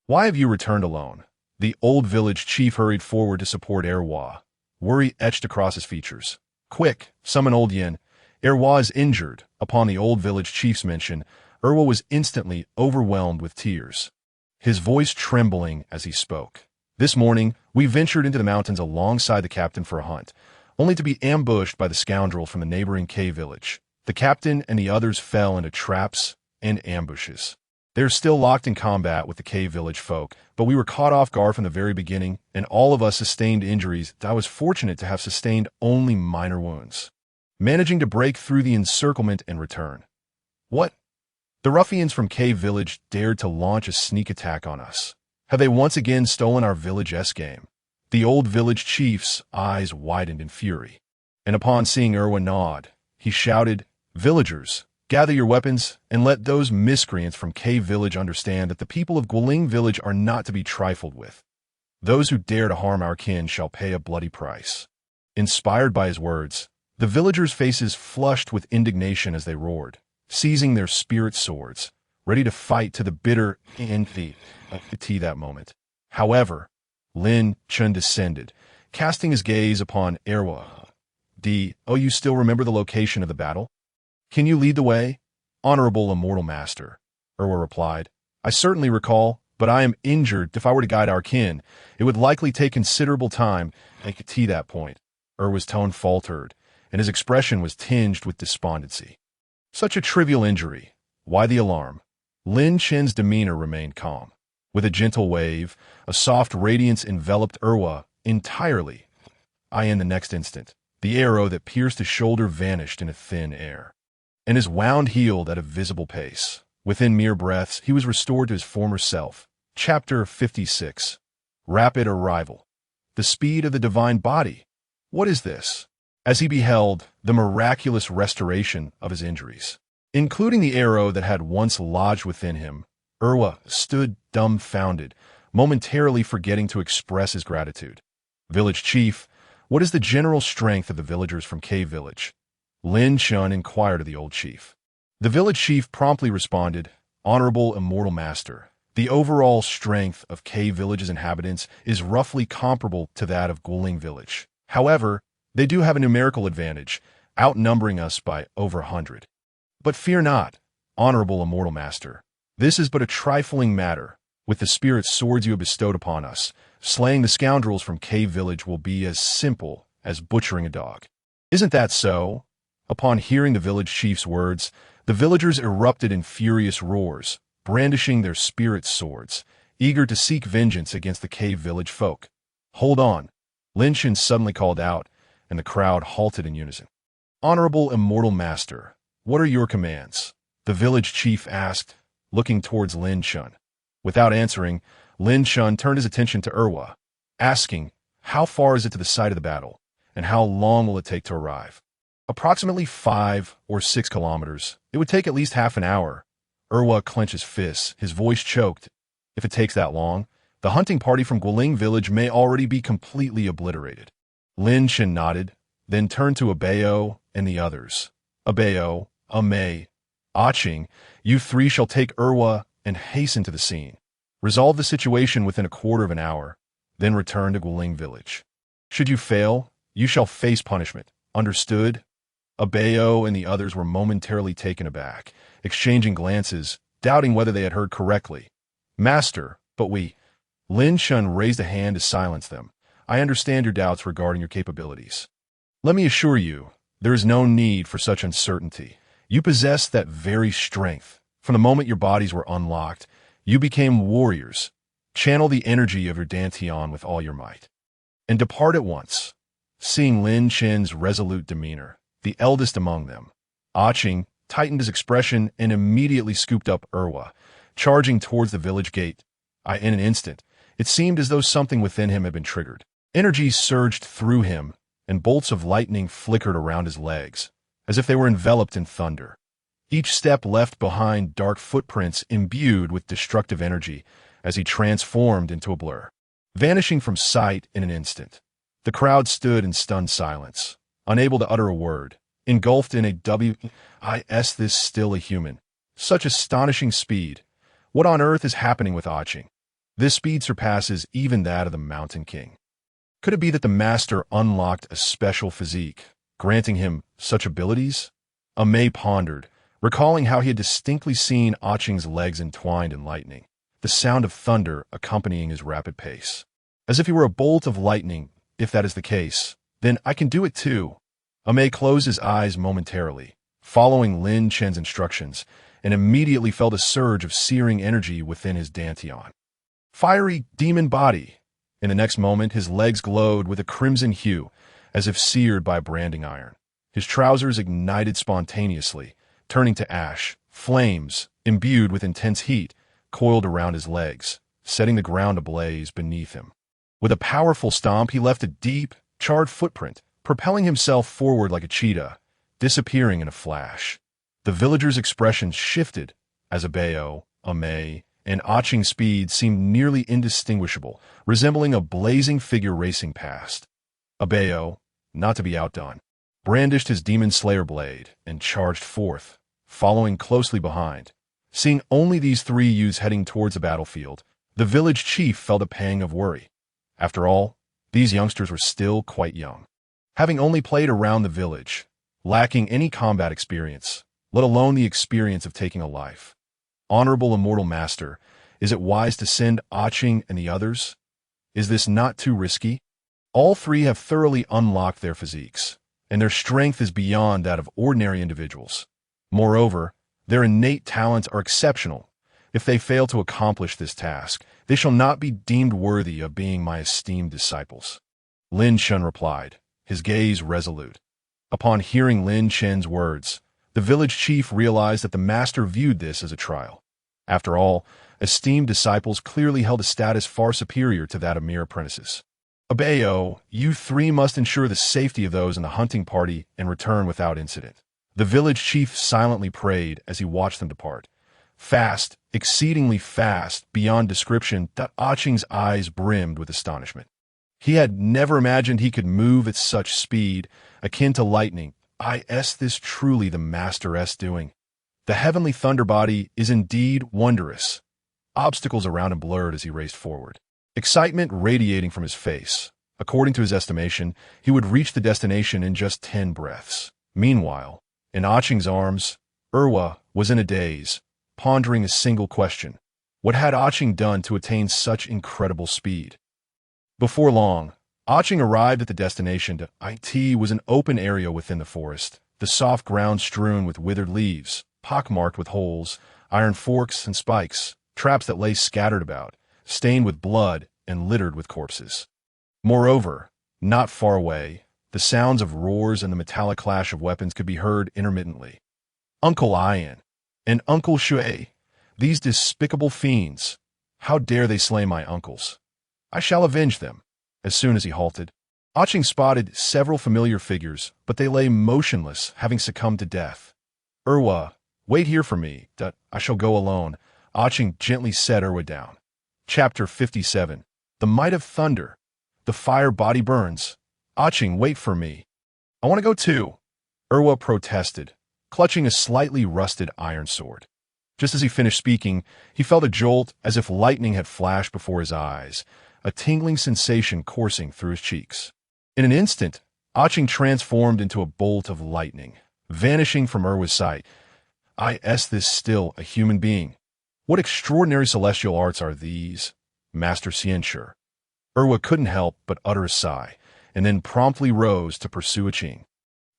A: Why have you returned alone?" The old village chief hurried forward to support Erwa, worry etched across his features. "Quick, summon old Yin. Erwa is injured." Upon the old village chief's mention, Erwa was instantly overwhelmed with tears, his voice trembling as he spoke. "This morning, we ventured into the mountains alongside the captain for a hunt, only to be ambushed by the scoundrel from the neighboring K village. The captain and the others fell into traps and ambushes. They are still locked in combat with the cave village folk, but we were caught off guard from the very beginning, and all of us sustained injuries. I was fortunate to have sustained only minor wounds, managing to break through the encirclement and return. What? The ruffians from Cave Village dared to launch a sneak attack on us. Have they once again stolen our village S-game? The old village chief's eyes widened in fury, and upon seeing Irwa nod, he shouted, "Villagers, gather your weapons, and let those miscreants from Cave Village understand that the people of Guling Village are not to be trifled with. Those who dare to harm our kin shall pay a bloody price." Inspired by his words, the villagers' faces flushed with indignation as they roared, seizing their spirit swords, ready to fight to the bitter end that moment. However, Lin Chen descended, casting his gaze upon Irwa. "Oh, you still remember the location of the battle? Can you lead the way?" "Honorable Immortal Master," Irwa replied. "I certainly recall, but I am injured. If I were to guide our kin, it would likely take considerable time." To that point, Irwa's tone faltered, and his expression was tinged with despondency. Such a trivial injury. Why the alarm? Lin Chen's demeanor remained calm. With a gentle wave, a soft radiance enveloped Irwa entirely. In the next instant, the arrow that pierced his shoulder vanished in a thin air, and his wound healed at a visible pace. Within mere breaths, he was restored to his former self. Chapter 56. Rapid Arrival. The speed of the divine body. What is this? As he beheld the miraculous restoration of his injuries, including the arrow that had once lodged within him, Irwa stood dumbfounded, momentarily forgetting to express his gratitude. "Village Chief, what is the general strength of the villagers from Cave Village?" Lin Chen inquired of the old chief. The village chief promptly responded, "Honorable Immortal Master, the overall strength of Cave Village's inhabitants is roughly comparable to that of Guling Village. However, they do have a numerical advantage, outnumbering us by over 100. But fear not, Honorable Immortal Master. This is but a trifling matter. With the spirit swords you have bestowed upon us, slaying the scoundrels from Cave Village will be as simple as butchering a dog." "Isn't that so?" Upon hearing the village chief's words, the villagers erupted in furious roars, brandishing their spirit swords, eager to seek vengeance against the Cave Village folk. "Hold on," Lin Chen suddenly called out, and the crowd halted in unison. "Honorable Immortal Master, what are your commands?" the village chief asked, looking towards Lin Chen. Without answering, Lin Chen turned his attention to Irwa, asking, "How far is it to the site of the battle, and how long will it take to arrive?" "Approximately 5 or 6 kilometers. It would take at least half an hour." Irwa clenched his fists, his voice choked. "If it takes that long, the hunting party from Guling Village may already be completely obliterated." Lin Chen nodded, then turned to Abayo and the others. "Abayo, Amei, Aching, you three shall take Irwa and hasten to the scene. Resolve the situation within a quarter of an hour, then return to Guling Village. Should you fail, you shall face punishment. Understood?" Abayo and the others were momentarily taken aback, exchanging glances, doubting whether they had heard correctly. "Master, but we—" Lin Chen raised a hand to silence them. "I understand your doubts regarding your capabilities. Let me assure you, there is no need for such uncertainty. You possess that very strength. From the moment your bodies were unlocked, you became warriors. Channel the energy of your dantian with all your might, and depart at once." Seeing Lin Chen's resolute demeanor, the eldest among them, Aching, tightened his expression and immediately scooped up Irwa, charging towards the village gate. In an instant, it seemed as though something within him had been triggered. Energy surged through him, and bolts of lightning flickered around his legs, as if they were enveloped in thunder. Each step left behind dark footprints imbued with destructive energy as he transformed into a blur, vanishing from sight in an instant. The crowd stood in stunned silence, unable to utter a word, engulfed in a this still a human. Such astonishing speed. What on earth is happening with Aching? This speed surpasses even that of the Mountain King. Could it be that the master unlocked a special physique, granting him such abilities? Amei pondered, recalling how he had distinctly seen Aching's legs entwined in lightning, the sound of thunder accompanying his rapid pace. As if he were a bolt of lightning. If that is the case, then I can do it too. Amei closed his eyes momentarily, following Lin Chen's instructions, and immediately felt a surge of searing energy within his dantian. Fiery demon body! In the next moment, his legs glowed with a crimson hue, as if seared by a branding iron. His trousers ignited spontaneously, turning to ash. Flames, imbued with intense heat, coiled around his legs, setting the ground ablaze beneath him. With a powerful stomp, he left a deep, charred footprint, propelling himself forward like a cheetah, disappearing in a flash. The villagers' expressions shifted as Abeo, Ame, and Aching's speed seemed nearly indistinguishable, resembling a blazing figure racing past. Abeo, not to be outdone, brandished his demon slayer blade and charged forth, following closely behind. Seeing only these three youths heading towards the battlefield, the village chief felt a pang of worry. After all, these youngsters were still quite young, having only played around the village, lacking any combat experience, let alone the experience of taking a life. Honorable immortal master, is it wise to send Aching and the others? Is this not too risky? All three have thoroughly unlocked their physiques, and their strength is beyond that of ordinary individuals. Moreover, their innate talents are exceptional. If they fail to accomplish this task, they shall not be deemed worthy of being my esteemed disciples. Lin Chen replied, his gaze resolute. Upon hearing Lin Chen's words, the village chief realized that the master viewed this as a trial. After all, esteemed disciples clearly held a status far superior to that of mere apprentices. Abeo, you three must ensure the safety of those in the hunting party and return without incident. The village chief silently prayed as he watched them depart. Fast, exceedingly fast, beyond description, that Aching's eyes brimmed with astonishment. He had never imagined he could move at such speed, akin to lightning. Is this truly the Master's doing? The heavenly thunder body is indeed wondrous. Obstacles around him blurred as he raced forward, excitement radiating from his face. According to his estimation, he would reach the destination in just 10 breaths. Meanwhile, in Aching's arms, Erwa was in a daze, pondering a single question. What had Aching done to attain such incredible speed? Before long, Aching arrived at the destination. It was an open area within the forest, the soft ground strewn with withered leaves, pockmarked with holes, iron forks and spikes, traps that lay scattered about, stained with blood and littered with corpses. Moreover, not far away, the sounds of roars and the metallic clash of weapons could be heard intermittently. Uncle Ian and Uncle Shui, these despicable fiends, how dare they slay my uncles? I shall avenge them. As soon as he halted, Aching spotted several familiar figures, but they lay motionless, having succumbed to death. Erwa, wait here for me, I shall go alone. Aching gently set Erwa down. Chapter 57. The Might of Thunder. The fire body burns. Aching, wait for me. I want to go too. Erwa protested, clutching a slightly rusted iron sword. Just as he finished speaking, he felt a jolt as if lightning had flashed before his eyes, a tingling sensation coursing through his cheeks. In an instant, Aching transformed into a bolt of lightning, vanishing from Erwa's sight. Is this still a human being? What extraordinary celestial arts are these? Master Xianxue. Erwa couldn't help but utter a sigh, and then promptly rose to pursue Aching.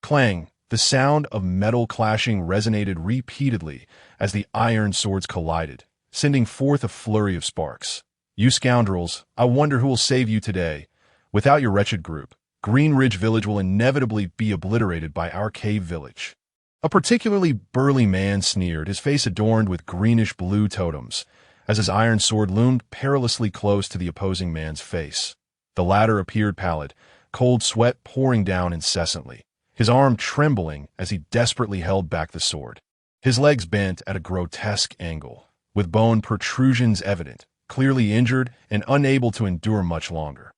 A: Clang! The sound of metal clashing resonated repeatedly as the iron swords collided, sending forth a flurry of sparks. You scoundrels, I wonder who will save you today. Without your wretched group, Green Ridge Village will inevitably be obliterated by our cave village. A particularly burly man sneered, his face adorned with greenish-blue totems, as his iron sword loomed perilously close to the opposing man's face. The latter appeared pallid, cold sweat pouring down incessantly, his arm trembling as he desperately held back the sword. His legs bent at a grotesque angle, with bone protrusions evident, clearly injured and unable to endure much longer.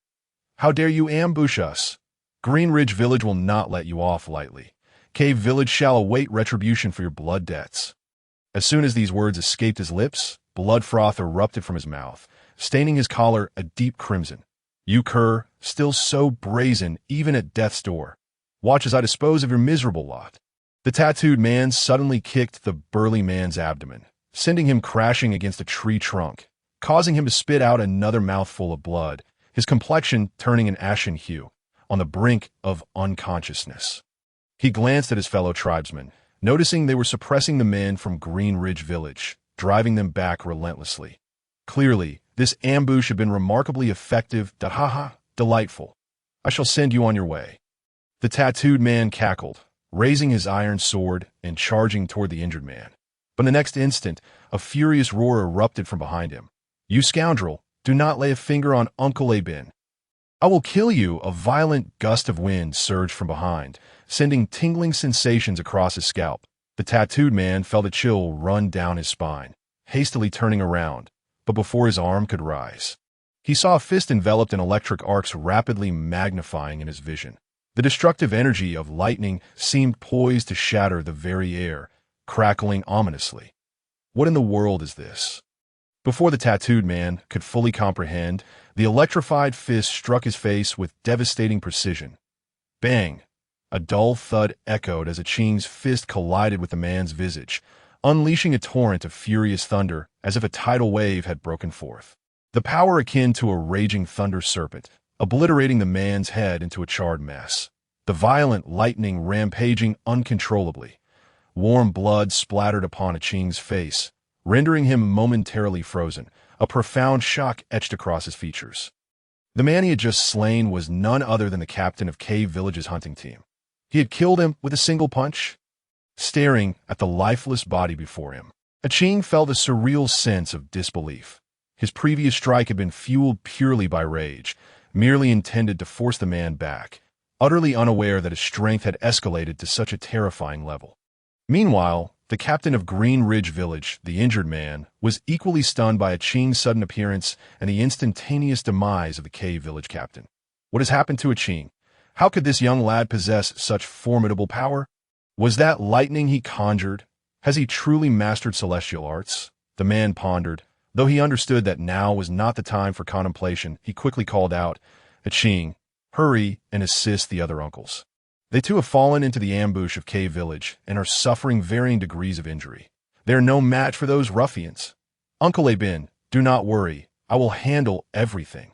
A: How dare you ambush us? Green Ridge Village will not let you off lightly. Cave Village shall await retribution for your blood debts. As soon as these words escaped his lips, blood froth erupted from his mouth, staining his collar a deep crimson. You cur, still so brazen even at death's door. Watch as I dispose of your miserable lot. The tattooed man suddenly kicked the burly man's abdomen, sending him crashing against a tree trunk, causing him to spit out another mouthful of blood, his complexion turning an ashen hue, on the brink of unconsciousness. He glanced at his fellow tribesmen, noticing they were suppressing the men from Green Ridge Village, driving them back relentlessly. Clearly, this ambush had been remarkably effective. Haha, delightful. I shall send you on your way. The tattooed man cackled, raising his iron sword and charging toward the injured man. But in the next instant, a furious roar erupted from behind him. You scoundrel, do not lay a finger on Uncle Abin. I will kill you. A violent gust of wind surged from behind, sending tingling sensations across his scalp. The tattooed man felt a chill run down his spine, hastily turning around, but before his arm could rise, he saw a fist enveloped in electric arcs rapidly magnifying in his vision. The destructive energy of lightning seemed poised to shatter the very air, crackling ominously. What in the world is this? Before the tattooed man could fully comprehend, the electrified fist struck his face with devastating precision. Bang! A dull thud echoed as Ching's fist collided with the man's visage, unleashing a torrent of furious thunder as if a tidal wave had broken forth. The power akin to a raging thunder serpent, obliterating the man's head into a charred mess. The violent lightning rampaging uncontrollably. Warm blood splattered upon Ching's face, rendering him momentarily frozen, a profound shock etched across his features. The man he had just slain was none other than the captain of Cave Village's hunting team. He had killed him with a single punch. Staring at the lifeless body before him, Ching felt a surreal sense of disbelief. His previous strike had been fueled purely by rage, merely intended to force the man back, utterly unaware that his strength had escalated to such a terrifying level. Meanwhile, the captain of Green Ridge Village, the injured man, was equally stunned by Ching's sudden appearance and the instantaneous demise of the Cave Village captain. What has happened to Ching? How could this young lad possess such formidable power? Was that lightning he conjured? Has he truly mastered celestial arts? The man pondered. Though he understood that now was not the time for contemplation, he quickly called out, Ching, hurry and assist the other uncles. They too have fallen into the ambush of Cave Village and are suffering varying degrees of injury. They are no match for those ruffians. Uncle Abin, do not worry. I will handle everything.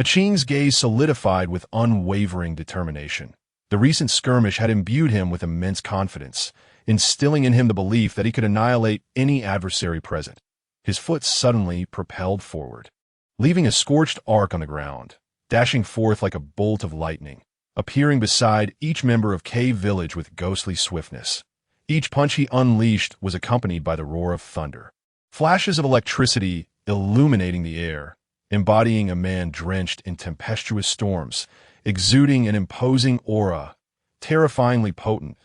A: Ching's gaze solidified with unwavering determination. The recent skirmish had imbued him with immense confidence, instilling in him the belief that he could annihilate any adversary present. His foot suddenly propelled forward, leaving a scorched arc on the ground, dashing forth like a bolt of lightning, appearing beside each member of Cave Village with ghostly swiftness. Each punch he unleashed was accompanied by the roar of thunder. Flashes of electricity illuminating the air, embodying a man drenched in tempestuous storms, exuding an imposing aura, terrifyingly potent.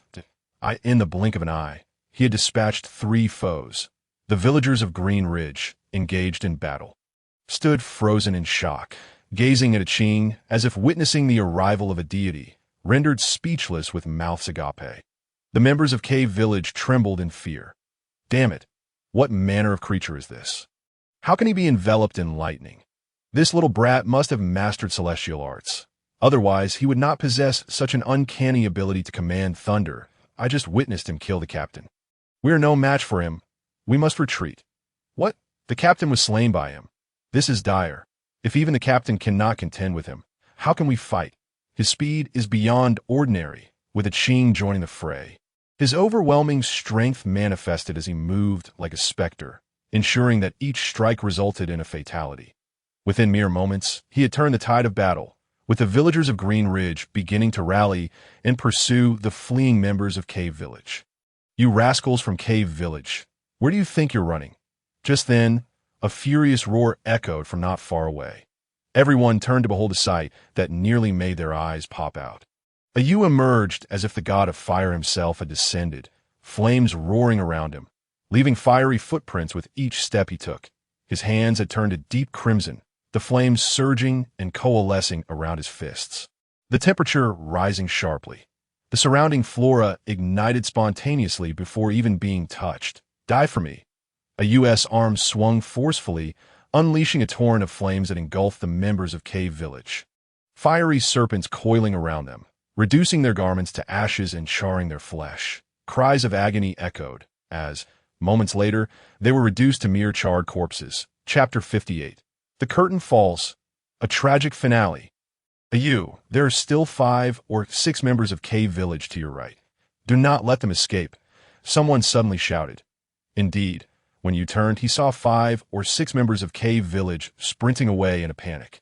A: In the blink of an eye, he had dispatched 3 foes. The villagers of Green Ridge, engaged in battle, stood frozen in shock, gazing at Ching as if witnessing the arrival of a deity, rendered speechless with mouths agape. The members of Cave Village trembled in fear. Damn it! What manner of creature is this? How can he be enveloped in lightning? This little brat must have mastered celestial arts. Otherwise, he would not possess such an uncanny ability to command thunder. I just witnessed him kill the captain. We are no match for him. We must retreat. What? The captain was slain by him. This is dire. If even the captain cannot contend with him, how can we fight? His speed is beyond ordinary, with Ching joining the fray. His overwhelming strength manifested as he moved like a specter, ensuring that each strike resulted in a fatality. Within mere moments, he had turned the tide of battle, with the villagers of Green Ridge beginning to rally and pursue the fleeing members of Cave Village. You rascals from Cave Village, where do you think you're running? Just then, a furious roar echoed from not far away. Everyone turned to behold a sight that nearly made their eyes pop out. A Yu emerged as if the god of fire himself had descended, flames roaring around him, leaving fiery footprints with each step he took. His hands had turned a deep crimson, the flames surging and coalescing around his fists. The temperature rising sharply. The surrounding flora ignited spontaneously before even being touched. Die for me. A U.S. arm swung forcefully, unleashing a torrent of flames that engulfed the members of Cave Village. Fiery serpents coiling around them, reducing their garments to ashes and charring their flesh. Cries of agony echoed, as, moments later, they were reduced to mere charred corpses. Chapter 58. The curtain falls. A tragic finale. There are still 5 or 6 members of Cave Village to your right. Do not let them escape. someone suddenly shouted. Indeed, when you turned, he saw 5 or 6 members of Cave Village sprinting away in a panic,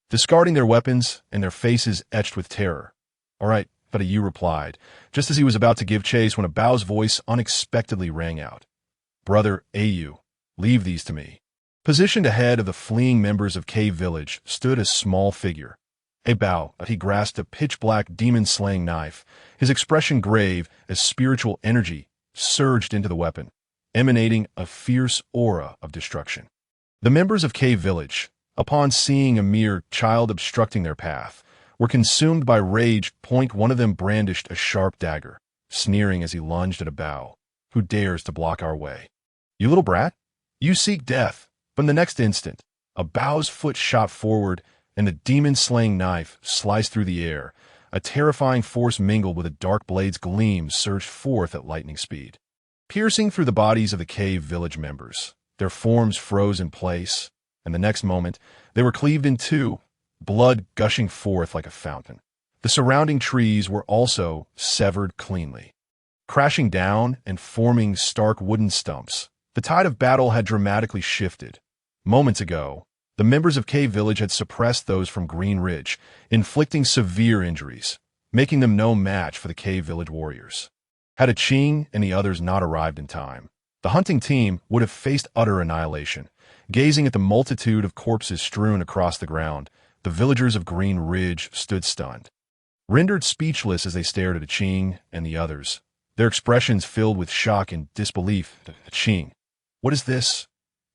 A: discarding their weapons and their faces etched with terror. All right, but a Yu replied, just as he was about to give chase when a Bao's voice unexpectedly rang out. Brother Au, leave these to me. Positioned ahead of the fleeing members of Cave Village stood a small figure. A Bao, he grasped a pitch-black demon-slaying knife, his expression grave as spiritual energy surged into the weapon, emanating a fierce aura of destruction. The members of Cave Village, upon seeing a mere child obstructing their path, were consumed by rage. One of them brandished a sharp dagger, sneering as he lunged at a Bao. Who dares to block our way? You little brat? You seek death. But in the next instant, a Bao's foot shot forward, and the demon-slaying knife sliced through the air. A terrifying force mingled with a dark blade's gleam surged forth at lightning speed, piercing through the bodies of the Cave Village members. Their forms froze in place, and the next moment, they were cleaved in two, blood gushing forth like a fountain. The surrounding trees were also severed cleanly, crashing down and forming stark wooden stumps. The tide of battle had dramatically shifted. Moments ago, the members of Cave Village had suppressed those from Green Ridge, inflicting severe injuries, making them no match for the Cave Village warriors. Had a Qing and the others not arrived in time, the hunting team would have faced utter annihilation. Gazing at the multitude of corpses strewn across the ground, the villagers of Green Ridge stood stunned, rendered speechless as they stared at a Qing and the others, their expressions filled with shock and disbelief. A Qing, what is this?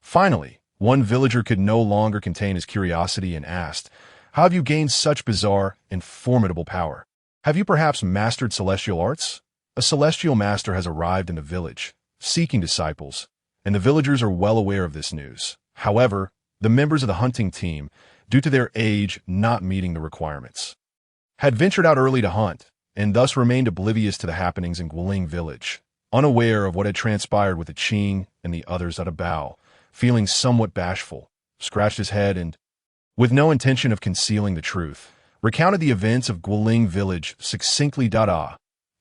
A: Finally, one villager could no longer contain his curiosity and asked, How have you gained such bizarre and formidable power? Have you perhaps mastered celestial arts? A celestial master has arrived in the village, seeking disciples, and the villagers are well aware of this news. However, the members of the hunting team, due to their age not meeting the requirements, had ventured out early to hunt, and thus remained oblivious to the happenings in Guiling Village, unaware of what had transpired with the Qing and the others at a Bao. Feeling somewhat bashful, scratched his head and, with no intention of concealing the truth, recounted the events of Guiling Village succinctly.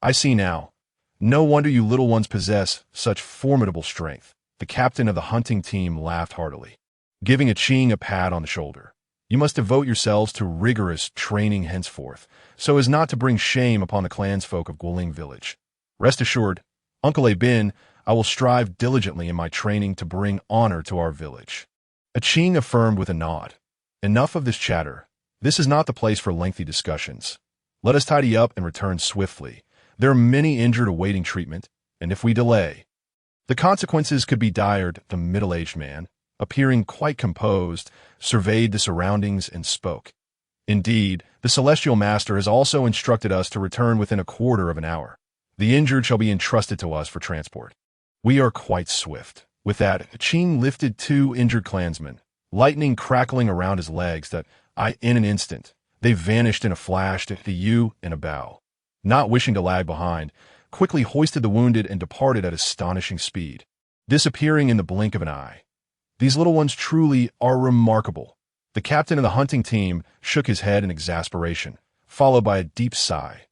A: I see now. No wonder you little ones possess such formidable strength. The captain of the hunting team laughed heartily, giving a Qing a pat on the shoulder. You must devote yourselves to rigorous training henceforth, so as not to bring shame upon the clansfolk of Guiling Village. Rest assured, Uncle Bin, I will strive diligently in my training to bring honor to our village. A Qing affirmed with a nod. Enough of this chatter. This is not the place for lengthy discussions. Let us tidy up and return swiftly. There are many injured awaiting treatment, and if we delay, the consequences could be dire. The middle-aged man, appearing quite composed, surveyed the surroundings and spoke. Indeed, the Celestial Master has also instructed us to return within a quarter of an hour. The injured shall be entrusted to us for transport. We are quite swift. With that, Qing lifted 2 injured clansmen, lightning crackling around his legs in an instant, they vanished in a flash. The Yu and a Bao, not wishing to lag behind, quickly hoisted the wounded and departed at astonishing speed, disappearing in the blink of an eye. These little ones truly are remarkable. The captain of the hunting team shook his head in exasperation, followed by a deep sigh.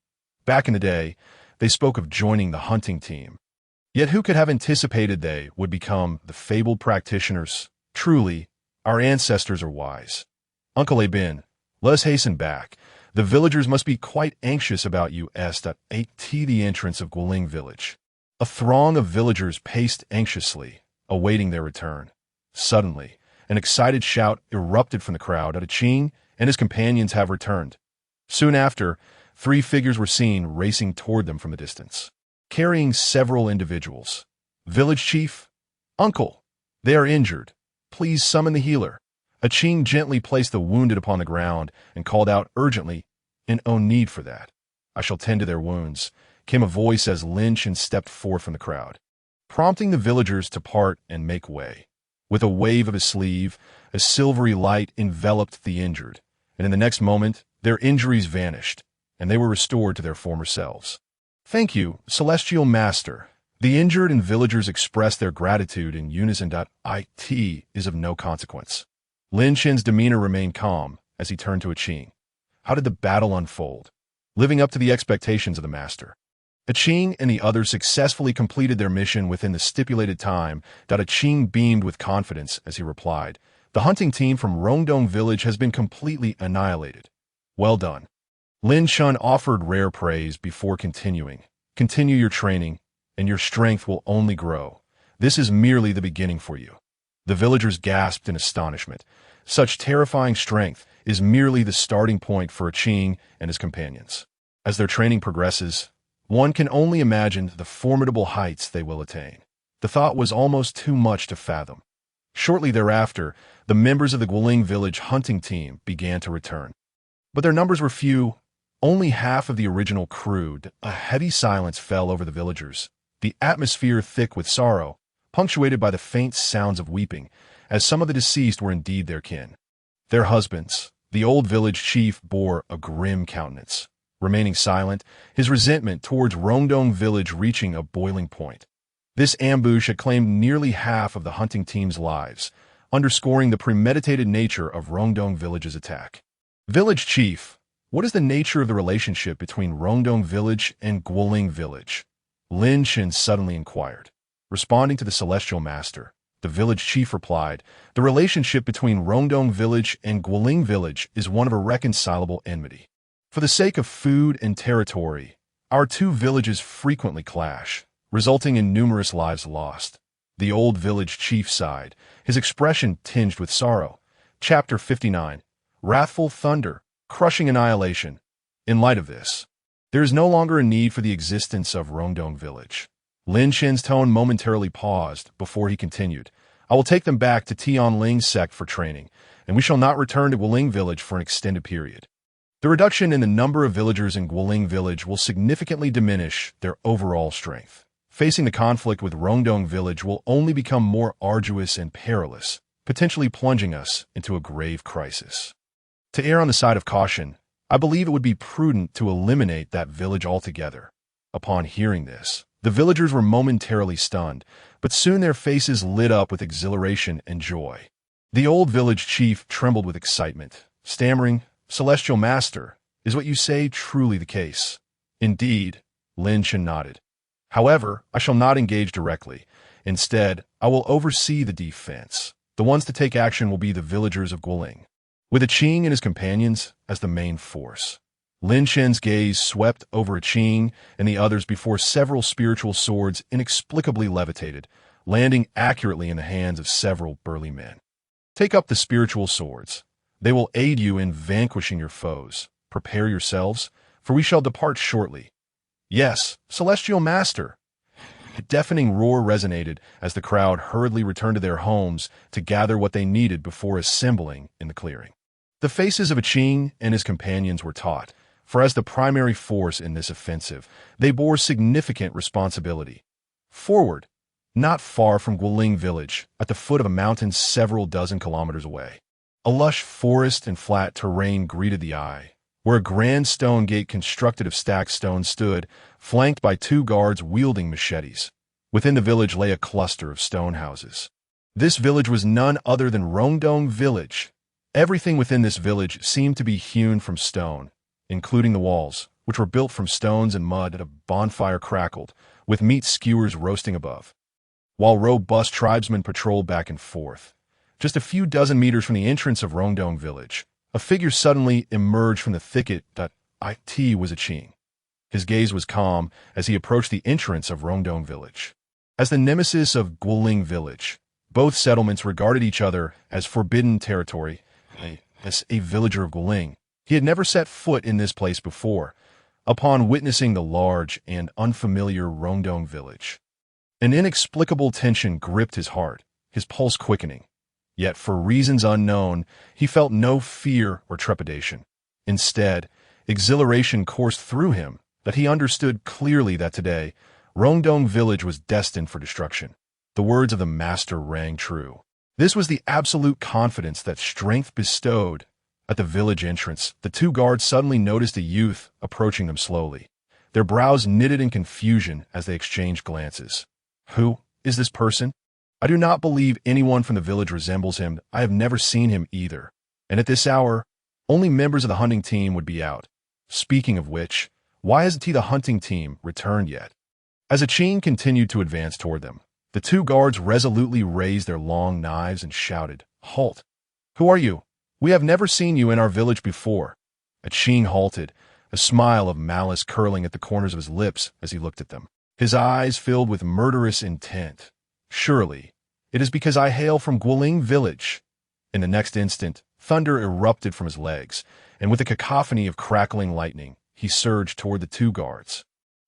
A: Back in the day, they spoke of joining the hunting team. Yet who could have anticipated they would become the fabled practitioners? Truly, our ancestors are wise. Uncle Bin, let us hasten back. The villagers must be quite anxious about you. The entrance of Guiling Village. A throng of villagers paced anxiously, awaiting their return. Suddenly, an excited shout erupted from the crowd. A Qing and his companions have returned. Soon after, 3 figures were seen racing toward them from a distance, carrying several individuals. Village chief, Uncle, they are injured. Please summon the healer. A Qing gently placed the wounded upon the ground and called out urgently, No need for that. I shall tend to their wounds, came a voice as Lin Chen stepped forth from the crowd, prompting the villagers to part and make way. With a wave of his sleeve, a silvery light enveloped the injured, and in the next moment, their injuries vanished, and they were restored to their former selves. Thank you, Celestial Master. The injured and villagers expressed their gratitude in unison. It is of no consequence. Lin Chen's demeanor remained calm as he turned to a Qing. How did the battle unfold? Living up to the expectations of the master. Aching and the others successfully completed their mission within the stipulated time. Aching beamed with confidence as he replied, "The hunting team from Rongdong Village has been completely annihilated. Well done." Lin Chen offered rare praise before continuing. "Continue your training, and your strength will only grow. This is merely the beginning for you." The villagers gasped in astonishment. Such terrifying strength is merely the starting point for Aching and his companions. As their training progresses, one can only imagine the formidable heights they will attain. The thought was almost too much to fathom. Shortly thereafter, the members of the Guoling village hunting team began to return. But their numbers were few, only half of the original crew. A heavy silence fell over the villagers, the atmosphere thick with sorrow, punctuated by the faint sounds of weeping, as some of the deceased were indeed their kin. Their husbands, the old village chief, bore a grim countenance. Remaining silent, his resentment towards Rongdong village reaching a boiling point. This ambush had claimed nearly half of the hunting team's lives, underscoring the premeditated nature of Rongdong village's attack. "Village chief, what is the nature of the relationship between Rongdong village and Guoling village?" Lin Chen suddenly inquired. Responding to the celestial master, the village chief replied, "The relationship between Rongdong village and Guoling village is one of irreconcilable enmity. For the sake of food and territory, our two villages frequently clash, resulting in numerous lives lost." The old village chief sighed, his expression tinged with sorrow. Chapter 59. Wrathful Thunder, Crushing Annihilation. In light of this, there is no longer a need for the existence of Rongdong village. Lin Chen's tone momentarily paused before he continued, "I will take them back to Tianling's sect for training, and we shall not return to Guoling village for an extended period. The reduction in the number of villagers in Guoling village will significantly diminish their overall strength. Facing the conflict with Rongdong village will only become more arduous and perilous, potentially plunging us into a grave crisis. To err on the side of caution, I believe it would be prudent to eliminate that village altogether." Upon hearing this, the villagers were momentarily stunned, but soon their faces lit up with exhilaration and joy. The old village chief trembled with excitement, stammering, "Celestial Master, is what you say truly the case?" "Indeed," Lin Chen nodded. "However, I shall not engage directly. Instead, I will oversee the defense. The ones to take action will be the villagers of Guoling, with Aching and his companions as the main force." Lin Chen's gaze swept over Aching and the others before several spiritual swords inexplicably levitated, landing accurately in the hands of several burly men. "Take up the spiritual swords. They will aid you in vanquishing your foes. Prepare yourselves, for we shall depart shortly." "Yes, Celestial Master!" A deafening roar resonated as the crowd hurriedly returned to their homes to gather what they needed before assembling in the clearing. The faces of Aching and his companions were taut, for as the primary force in this offensive, they bore significant responsibility. Forward, not far from Guoling village, at the foot of a mountain several dozen kilometers away, a lush forest and flat terrain greeted the eye, where a grand stone gate constructed of stacked stone stood, flanked by two guards wielding machetes. Within the village lay a cluster of stone houses. This village was none other than Rongdong village. Everything within this village seemed to be hewn from stone, including the walls, which were built from stones and mud. A bonfire crackled, with meat skewers roasting above, while robust tribesmen patrolled back and forth. Just a few dozen meters from the entrance of Rongdong village, a figure suddenly emerged from the thicket. It was Aching. His gaze was calm as he approached the entrance of Rongdong village. As the nemesis of Guoling village, both settlements regarded each other as forbidden territory. As a villager of Guoling, he had never set foot in this place before. Upon witnessing the large and unfamiliar Rongdong village, an inexplicable tension gripped his heart, his pulse quickening. Yet, for reasons unknown, he felt no fear or trepidation. Instead, exhilaration coursed through him that he understood clearly that today, Rongdong village was destined for destruction. The words of the master rang true. This was the absolute confidence that strength bestowed. At the village entrance, the two guards suddenly noticed a youth approaching them slowly. Their brows knitted in confusion as they exchanged glances. "Who is this person? I do not believe anyone from the village resembles him. I have never seen him either. And at this hour, only members of the hunting team would be out. Speaking of which, Why hasn't the hunting team returned yet? As a Qing continued to advance toward them, the two guards resolutely raised their long knives and shouted, "Halt! Who are you? We have never seen you in our village before." A Qing halted, a smile of malice curling at the corners of his lips as he looked at them. His eyes filled with murderous intent. "Surely, it is because I hail from Guoling village." In the next instant, thunder erupted from his legs, and with a cacophony of crackling lightning, he surged toward the two guards.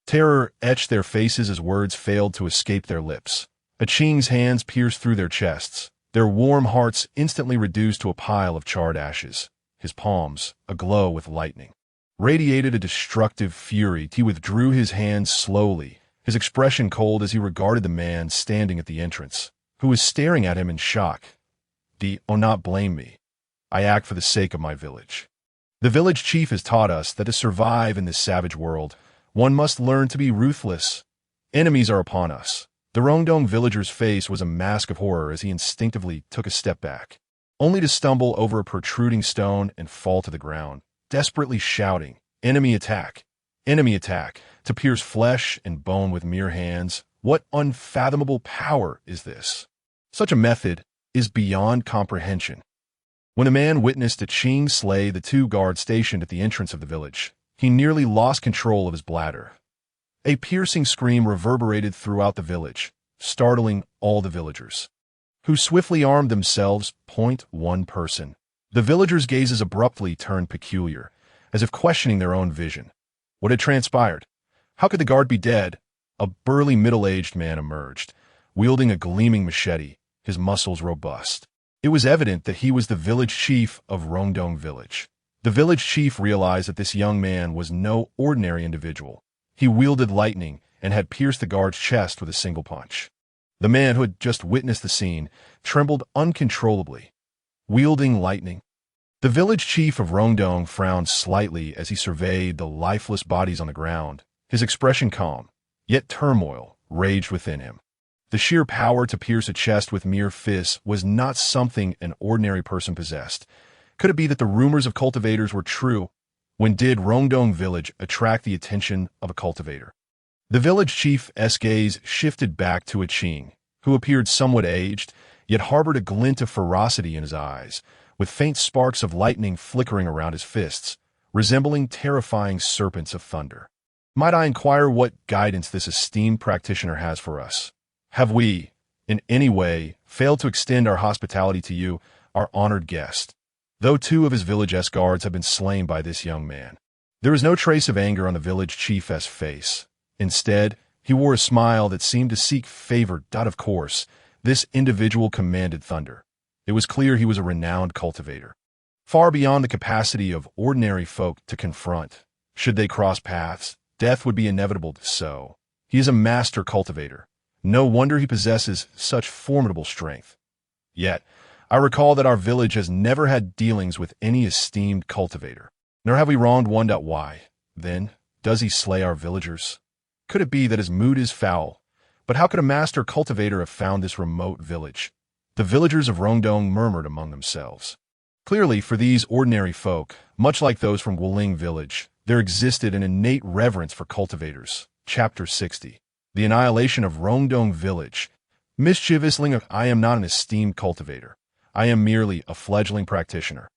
A: Terror etched their faces as words failed to escape their lips. A Qing's hands pierced through their chests, their warm hearts instantly reduced to a pile of charred ashes. His palms, aglow with lightning, radiated a destructive fury. He withdrew his hands slowly, his expression cold as he regarded the man standing at the entrance, who was staring at him in shock. "Do not blame me. I act for the sake of my village. The village chief has taught us that to survive in this savage world, one must learn to be ruthless. Enemies are upon us." The Rongdong villager's face was a mask of horror as he instinctively took a step back, only to stumble over a protruding stone and fall to the ground, desperately shouting, "Enemy attack! Enemy attack!" To pierce flesh and bone with mere hands. What unfathomable power is this? Such a method is beyond comprehension. When the man witnessed a Qing slay the two guards stationed at the entrance of the village, he nearly lost control of his bladder. A piercing scream reverberated throughout the village, startling all the villagers, who swiftly armed themselves. One person. The villagers' gazes abruptly turned peculiar, as if questioning their own vision. What had transpired? How could the guard be dead? A burly middle-aged man emerged, wielding a gleaming machete, his muscles robust. It was evident that he was the village chief of Rongdong village. The village chief realized that this young man was no ordinary individual. He wielded lightning and had pierced the guard's chest with a single punch. The man who had just witnessed the scene trembled uncontrollably. Wielding lightning? The village chief of Rongdong frowned slightly as he surveyed the lifeless bodies on the ground. His expression calm, yet turmoil raged within him. The sheer power to pierce a chest with mere fists was not something an ordinary person possessed. Could it be that the rumors of cultivators were true? When did Rongdong village attract the attention of a cultivator? The village chief's gaze shifted back to a Qing, who appeared somewhat aged, yet harbored a glint of ferocity in his eyes, with faint sparks of lightning flickering around his fists, resembling terrifying serpents of thunder. "Might I inquire what guidance this esteemed practitioner has for us? Have we, in any way, failed to extend our hospitality to you, our honored guest?" Though two of his village's guards had been slain by this young man, there was no trace of anger on the village chief's face. Instead, he wore a smile that seemed to seek favor. Of course, this individual commanded thunder. It was clear he was a renowned cultivator, far beyond the capacity of ordinary folk to confront. Should they cross paths, death would be inevitable. So, he is a master cultivator. No wonder he possesses such formidable strength. Yet, I recall that our village has never had dealings with any esteemed cultivator, nor have we wronged one. Why, then, does he slay our villagers? Could it be that his mood is foul? But how could a master cultivator have found this remote village? The villagers of Rongdong murmured among themselves. Clearly, for these ordinary folk, much like those from Guoling village, there existed an innate reverence for cultivators. Chapter 60. The Annihilation of Rongdong village. Mischievous Ling, I am not an esteemed cultivator. I am merely a fledgling practitioner.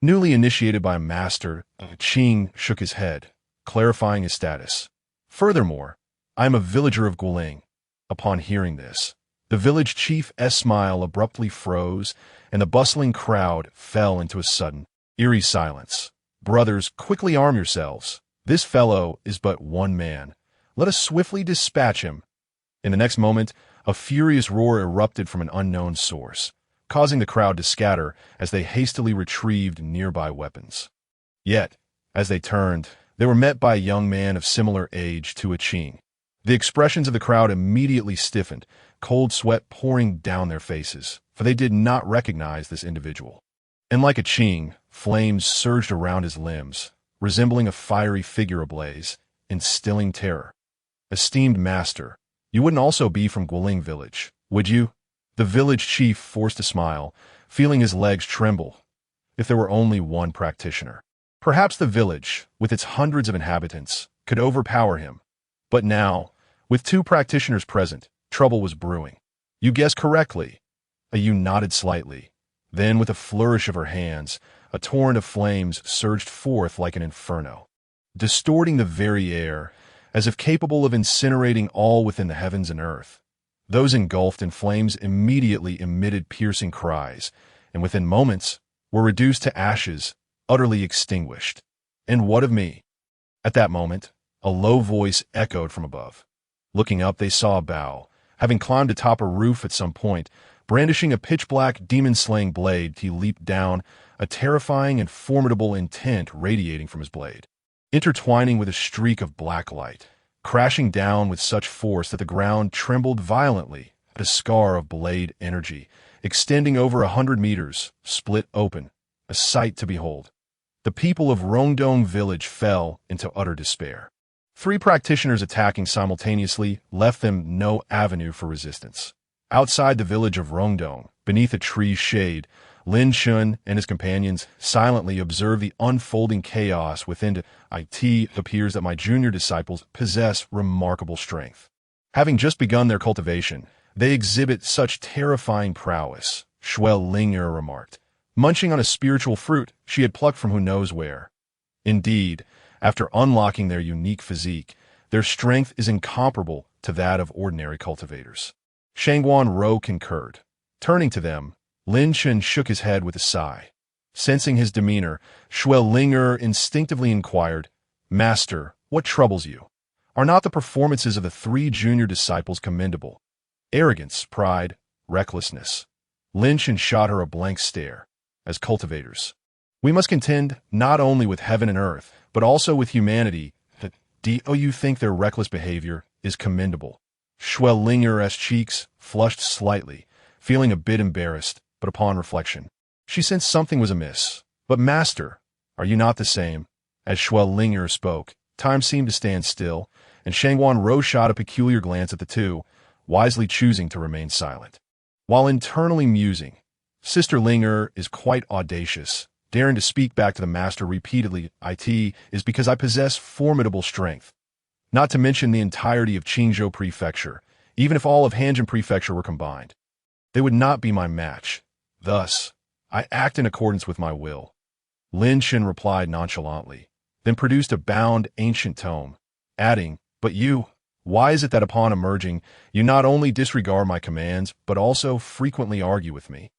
A: Newly initiated by a master, Qing shook his head, clarifying his status. Furthermore, I am a villager of Guoling. Upon hearing this, the village chief's smile abruptly froze, and the bustling crowd fell into a sudden, eerie silence. "Brothers, quickly arm yourselves. This fellow is but one man. Let us swiftly dispatch him." In the next moment, a furious roar erupted from an unknown source, causing the crowd to scatter as they hastily retrieved nearby weapons. Yet, as they turned, they were met by a young man of similar age to a Qing. The expressions of the crowd immediately stiffened, cold sweat pouring down their faces, for they did not recognize this individual. And like a Qing, flames surged around his limbs, resembling a fiery figure ablaze, instilling terror. "Esteemed master, you wouldn't also be from Guoling village, would you?" The village chief forced a smile, feeling his legs tremble. If there were only one practitioner. Perhaps the village, with its hundreds of inhabitants, could overpower him. But now, with 2 practitioners present, trouble was brewing. You guessed correctly. Yu nodded slightly. Then, with a flourish of her hands, a torrent of flames surged forth like an inferno, distorting the very air, as if capable of incinerating all within the heavens and earth. Those engulfed in flames immediately emitted piercing cries, and within moments were reduced to ashes, utterly extinguished. And what of me? At that moment, a low voice echoed from above. Looking up, they saw Bao, having climbed atop a roof at some point, brandishing a pitch-black demon-slaying blade. He leaped down, a terrifying and formidable intent radiating from his blade, intertwining with a streak of black light, crashing down with such force that the ground trembled violently at a scar of blade energy, extending over 100 meters, split open, a sight to behold. The people of Rongdong village fell into utter despair. 3 practitioners attacking simultaneously left them no avenue for resistance. Outside the village of Rongdong, beneath a tree's shade, Lin Chen and his companions silently observe the unfolding chaos within. It appears that my junior disciples possess remarkable strength. Having just begun their cultivation, they exhibit such terrifying prowess, Linger remarked, munching on a spiritual fruit she had plucked from who knows where. Indeed, after unlocking their unique physique, their strength is incomparable to that of ordinary cultivators. Shangguan Rou concurred. Turning to them, Lin Chen shook his head with a sigh. Sensing his demeanor, Linger instinctively inquired, "Master, what troubles you? Are not the performances of the 3 junior disciples commendable? Arrogance, pride, recklessness." Lin Chen shot her a blank stare. As cultivators, we must contend not only with heaven and earth, but also with humanity. Do you think their reckless behavior is commendable? Linger's cheeks flushed slightly, feeling a bit embarrassed, but upon reflection, she sensed something was amiss. "But master, are you not the same?" As Linger spoke, time seemed to stand still, and Shangguan Rou shot a peculiar glance at the 2, wisely choosing to remain silent. While internally musing, Sister Linger is quite audacious, daring to speak back to the master repeatedly. "It is because I possess formidable strength. Not to mention the entirety of Qingzhou Prefecture. Even if all of Hanjin Prefecture were combined, they would not be my match. Thus, I act in accordance with my will." Lin Chen replied nonchalantly, then produced a bound ancient tome, adding, "But you, why is it that upon emerging, you not only disregard my commands, but also frequently argue with me?"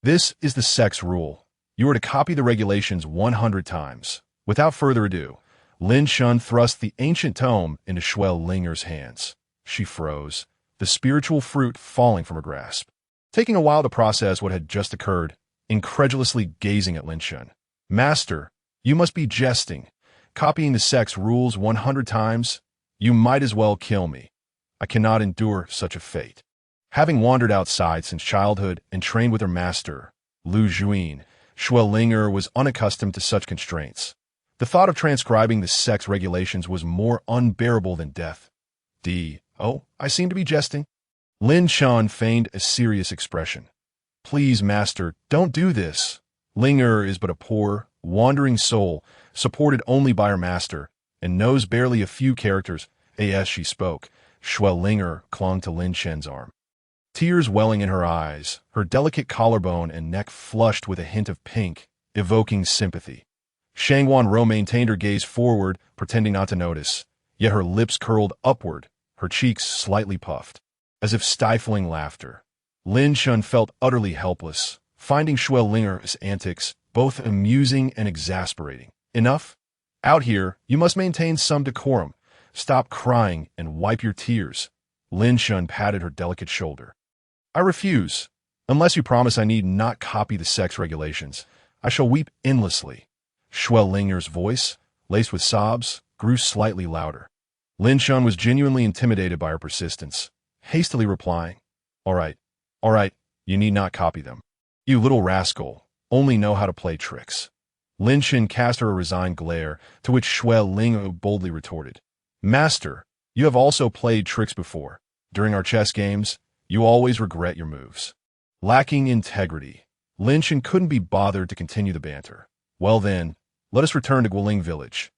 A: "This is the sect's rule. You are to copy the regulations 100 times. Without further ado, Lin Chen thrust the ancient tome into Linger's hands. She froze, the spiritual fruit falling from her grasp. Taking a while to process what had just occurred, incredulously gazing at Lin Chen. "Master, you must be jesting. Copying the sect's rules 100 times? You might as well kill me. I cannot endure such a fate." Having wandered outside since childhood and trained with her master, Lu Juin, Linger was unaccustomed to such constraints. The thought of transcribing the sect's regulations was more unbearable than death. "Oh, I seem to be jesting." Lin Chen feigned a serious expression. "Please, master, don't do this. Linger is but a poor, wandering soul, supported only by her master, and knows barely a few characters." As she spoke, Linger clung to Lin Chen's arm. Tears welling in her eyes, her delicate collarbone and neck flushed with a hint of pink, evoking sympathy. Shangguan Rou maintained her gaze forward, pretending not to notice, yet her lips curled upward, her cheeks slightly puffed, as if stifling laughter. Lin Chen felt utterly helpless, finding Linger's antics both amusing and exasperating. "Enough? Out here, you must maintain some decorum. Stop crying and wipe your tears." Lin Chen patted her delicate shoulder. "I refuse. Unless you promise I need not copy the sect's regulations, I shall weep endlessly." Linger's voice, laced with sobs, grew slightly louder. Lin Chen was genuinely intimidated by her persistence, hastily replying, All right, you need not copy them. You little rascal, only know how to play tricks." Lin Chen cast her a resigned glare, to which Linger boldly retorted, "Master, you have also played tricks before. During our chess games, you always regret your moves." Lacking integrity, Lin Chen couldn't be bothered to continue the banter. "Well then, let us return to Guoling village."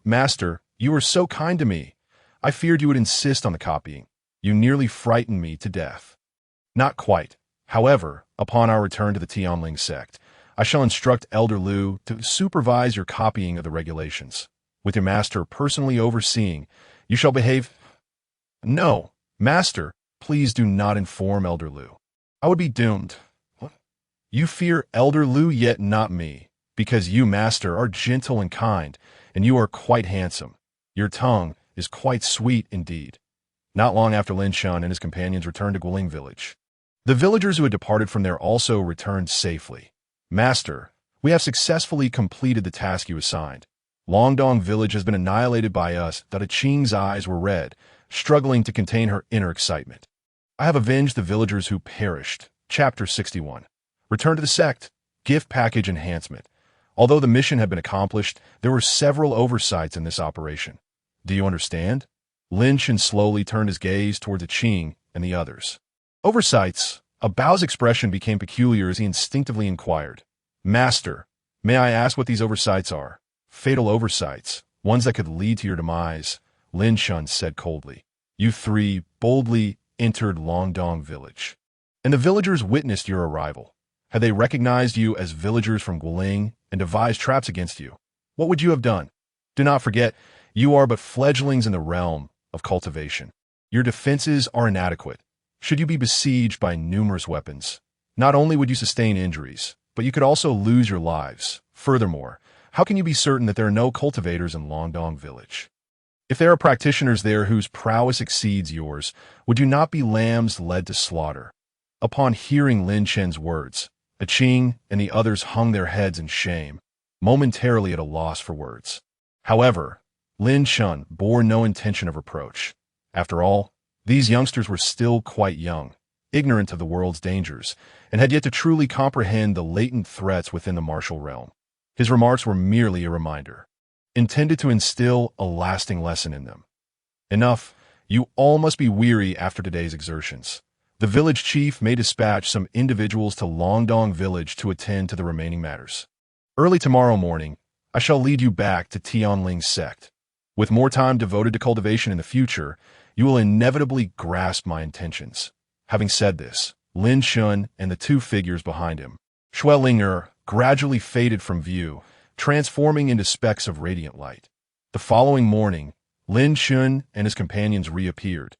A: Master, You were so kind to me. I feared you would insist on the copying. You nearly frightened me to death. Not quite. However, upon our return to the Tianling sect, I shall instruct Elder Lu to supervise your copying of the regulations. With your master personally overseeing, you shall behave— No, master, please do not inform Elder Lu. I would be doomed. What? You fear Elder Lu, yet not me, because you, master, are gentle and kind, and you are quite handsome. Your tongue is quite sweet indeed. Not long after Lin Chen and his companions returned to Guiling village. The villagers who had departed from there also returned safely. Master, we have successfully completed the task you assigned. Longdong village has been annihilated by us. Qing's eyes were red, struggling to contain her inner excitement. I have avenged the villagers who perished. Chapter 61. Return to the sect. Gift package enhancement. Although the mission had been accomplished, there were several oversights in this operation. Do you understand? Lin Chen slowly turned his gaze toward the Qing and the others. Oversights. Bao's expression became peculiar as he instinctively inquired. Master, may I ask what these oversights are? Fatal oversights, ones that could lead to your demise, Lin Chen said coldly. You three boldly entered Longdong village, and the villagers witnessed your arrival. Had they recognized you as villagers from Guiling and devised traps against you, what would you have done? Do not forget, you are but fledglings in the realm of cultivation. Your defenses are inadequate. Should you be besieged by numerous weapons, not only would you sustain injuries, but you could also lose your lives. Furthermore, how can you be certain that there are no cultivators in Longdong village? If there are practitioners there whose prowess exceeds yours, would you not be lambs led to slaughter? Upon hearing Lin Chen's words, Qing and the others hung their heads in shame, momentarily at a loss for words. However, Lin Chen bore no intention of reproach. After all, these youngsters were still quite young, ignorant of the world's dangers, and had yet to truly comprehend the latent threats within the martial realm. His remarks were merely a reminder, intended to instill a lasting lesson in them. Enough, you all must be weary after today's exertions. The village chief may dispatch some individuals to Longdong village to attend to the remaining matters. Early tomorrow morning, I shall lead you back to Tianling sect. With more time devoted to cultivation in the future, you will inevitably grasp my intentions. Having said this, Lin Chen and the two figures behind him, Schwellinger, gradually faded from view, transforming into specks of radiant light. The following morning, Lin Chen and his companions reappeared.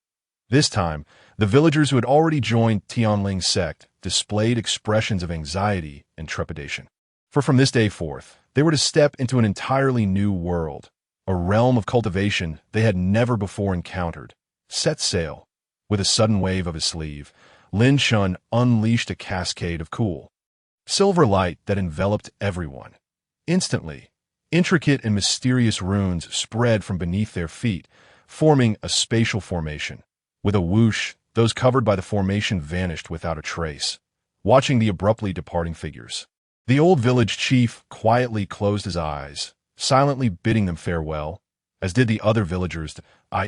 A: This time, the villagers who had already joined Tianling sect displayed expressions of anxiety and trepidation. For from this day forth, they were to step into an entirely new world, a realm of cultivation they had never before encountered. Set sail. With a sudden wave of his sleeve, Lin Chen unleashed a cascade of cool, silver light that enveloped everyone. Instantly, intricate and mysterious runes spread from beneath their feet, forming a spatial formation. With a whoosh, those covered by the formation vanished without a trace, watching the abruptly departing figures. The old village chief quietly closed his eyes, silently bidding them farewell, as did the other villagers.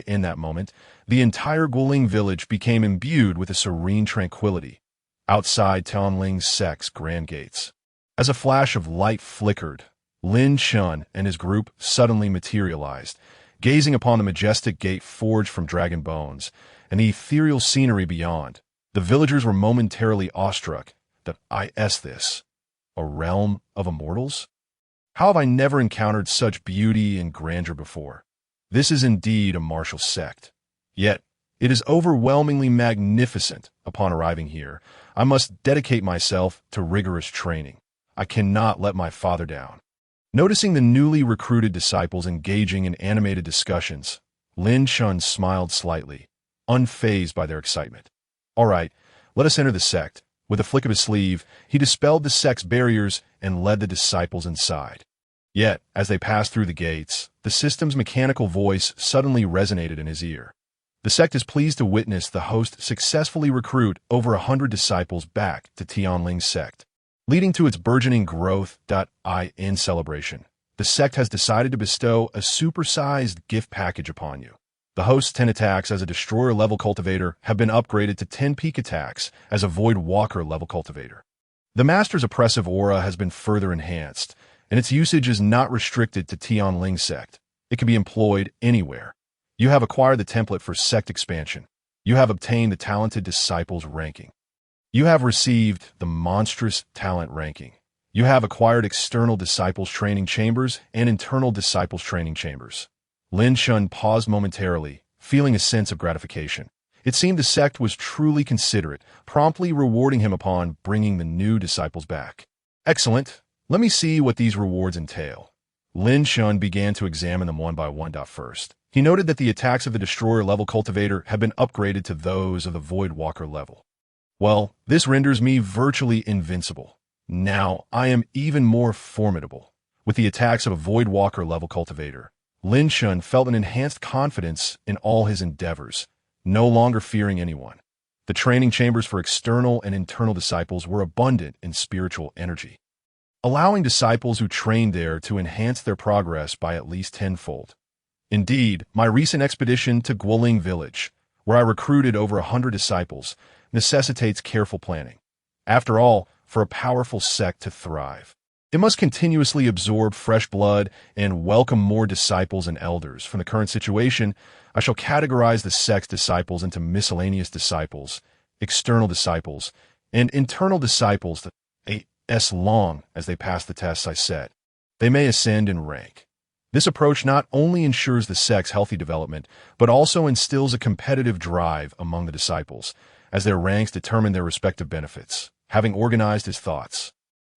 A: In that moment, the entire Guiling village became imbued with a serene tranquility outside Tianling sect's grand gates. As a flash of light flickered, Lin Chen and his group suddenly materialized, gazing upon the majestic gate forged from dragon bones and the ethereal scenery beyond. The villagers were momentarily awestruck. This? A realm of immortals? How have I never encountered such beauty and grandeur before? This is indeed a martial sect. Yet, it is overwhelmingly magnificent. Upon arriving here, I must dedicate myself to rigorous training. I cannot let my father down. Noticing the newly recruited disciples engaging in animated discussions, Lin Chen smiled slightly, unfazed by their excitement. All right, let us enter the sect. With a flick of his sleeve, he dispelled the sect's barriers and led the disciples inside. Yet, as they passed through the gates, the system's mechanical voice suddenly resonated in his ear. The sect is pleased to witness the host successfully recruit over 100 disciples back to Tianling sect. Leading to its burgeoning growth. In celebration, the sect has decided to bestow a supersized gift package upon you. The host's 10 attacks as a destroyer-level cultivator have been upgraded to 10 peak attacks as a void walker-level cultivator. The master's oppressive aura has been further enhanced, and its usage is not restricted to Tianling sect. It can be employed anywhere. You have acquired the template for sect expansion. You have obtained the talented disciples ranking. You have received the monstrous talent ranking. You have acquired external disciples training chambers and internal disciples training chambers. Lin Chen paused momentarily, feeling a sense of gratification. It seemed the sect was truly considerate, promptly rewarding him upon bringing the new disciples back. Excellent. Let me see what these rewards entail. Lin Chen began to examine them one by one. First, he noted that the attacks of the Destroyer level cultivator had been upgraded to those of the Void Walker level. Well, this renders me virtually invincible. Now, I am even more formidable. With the attacks of a Void Walker level cultivator, Lin Chen felt an enhanced confidence in all his endeavors, no longer fearing anyone. The training chambers for external and internal disciples were abundant in spiritual energy, allowing disciples who trained there to enhance their progress by at least tenfold. Indeed, my recent expedition to Guoling village, where I recruited over 100 disciples, necessitates careful planning. After all, for a powerful sect to thrive, it must continuously absorb fresh blood and welcome more disciples and elders. From the current situation, I shall categorize the sect's disciples into miscellaneous disciples, external disciples, and internal disciples as long as they pass the tests I set. They may ascend in rank. This approach not only ensures the sect's healthy development, but also instills a competitive drive among the disciples, as their ranks determine their respective benefits. Having organized his thoughts,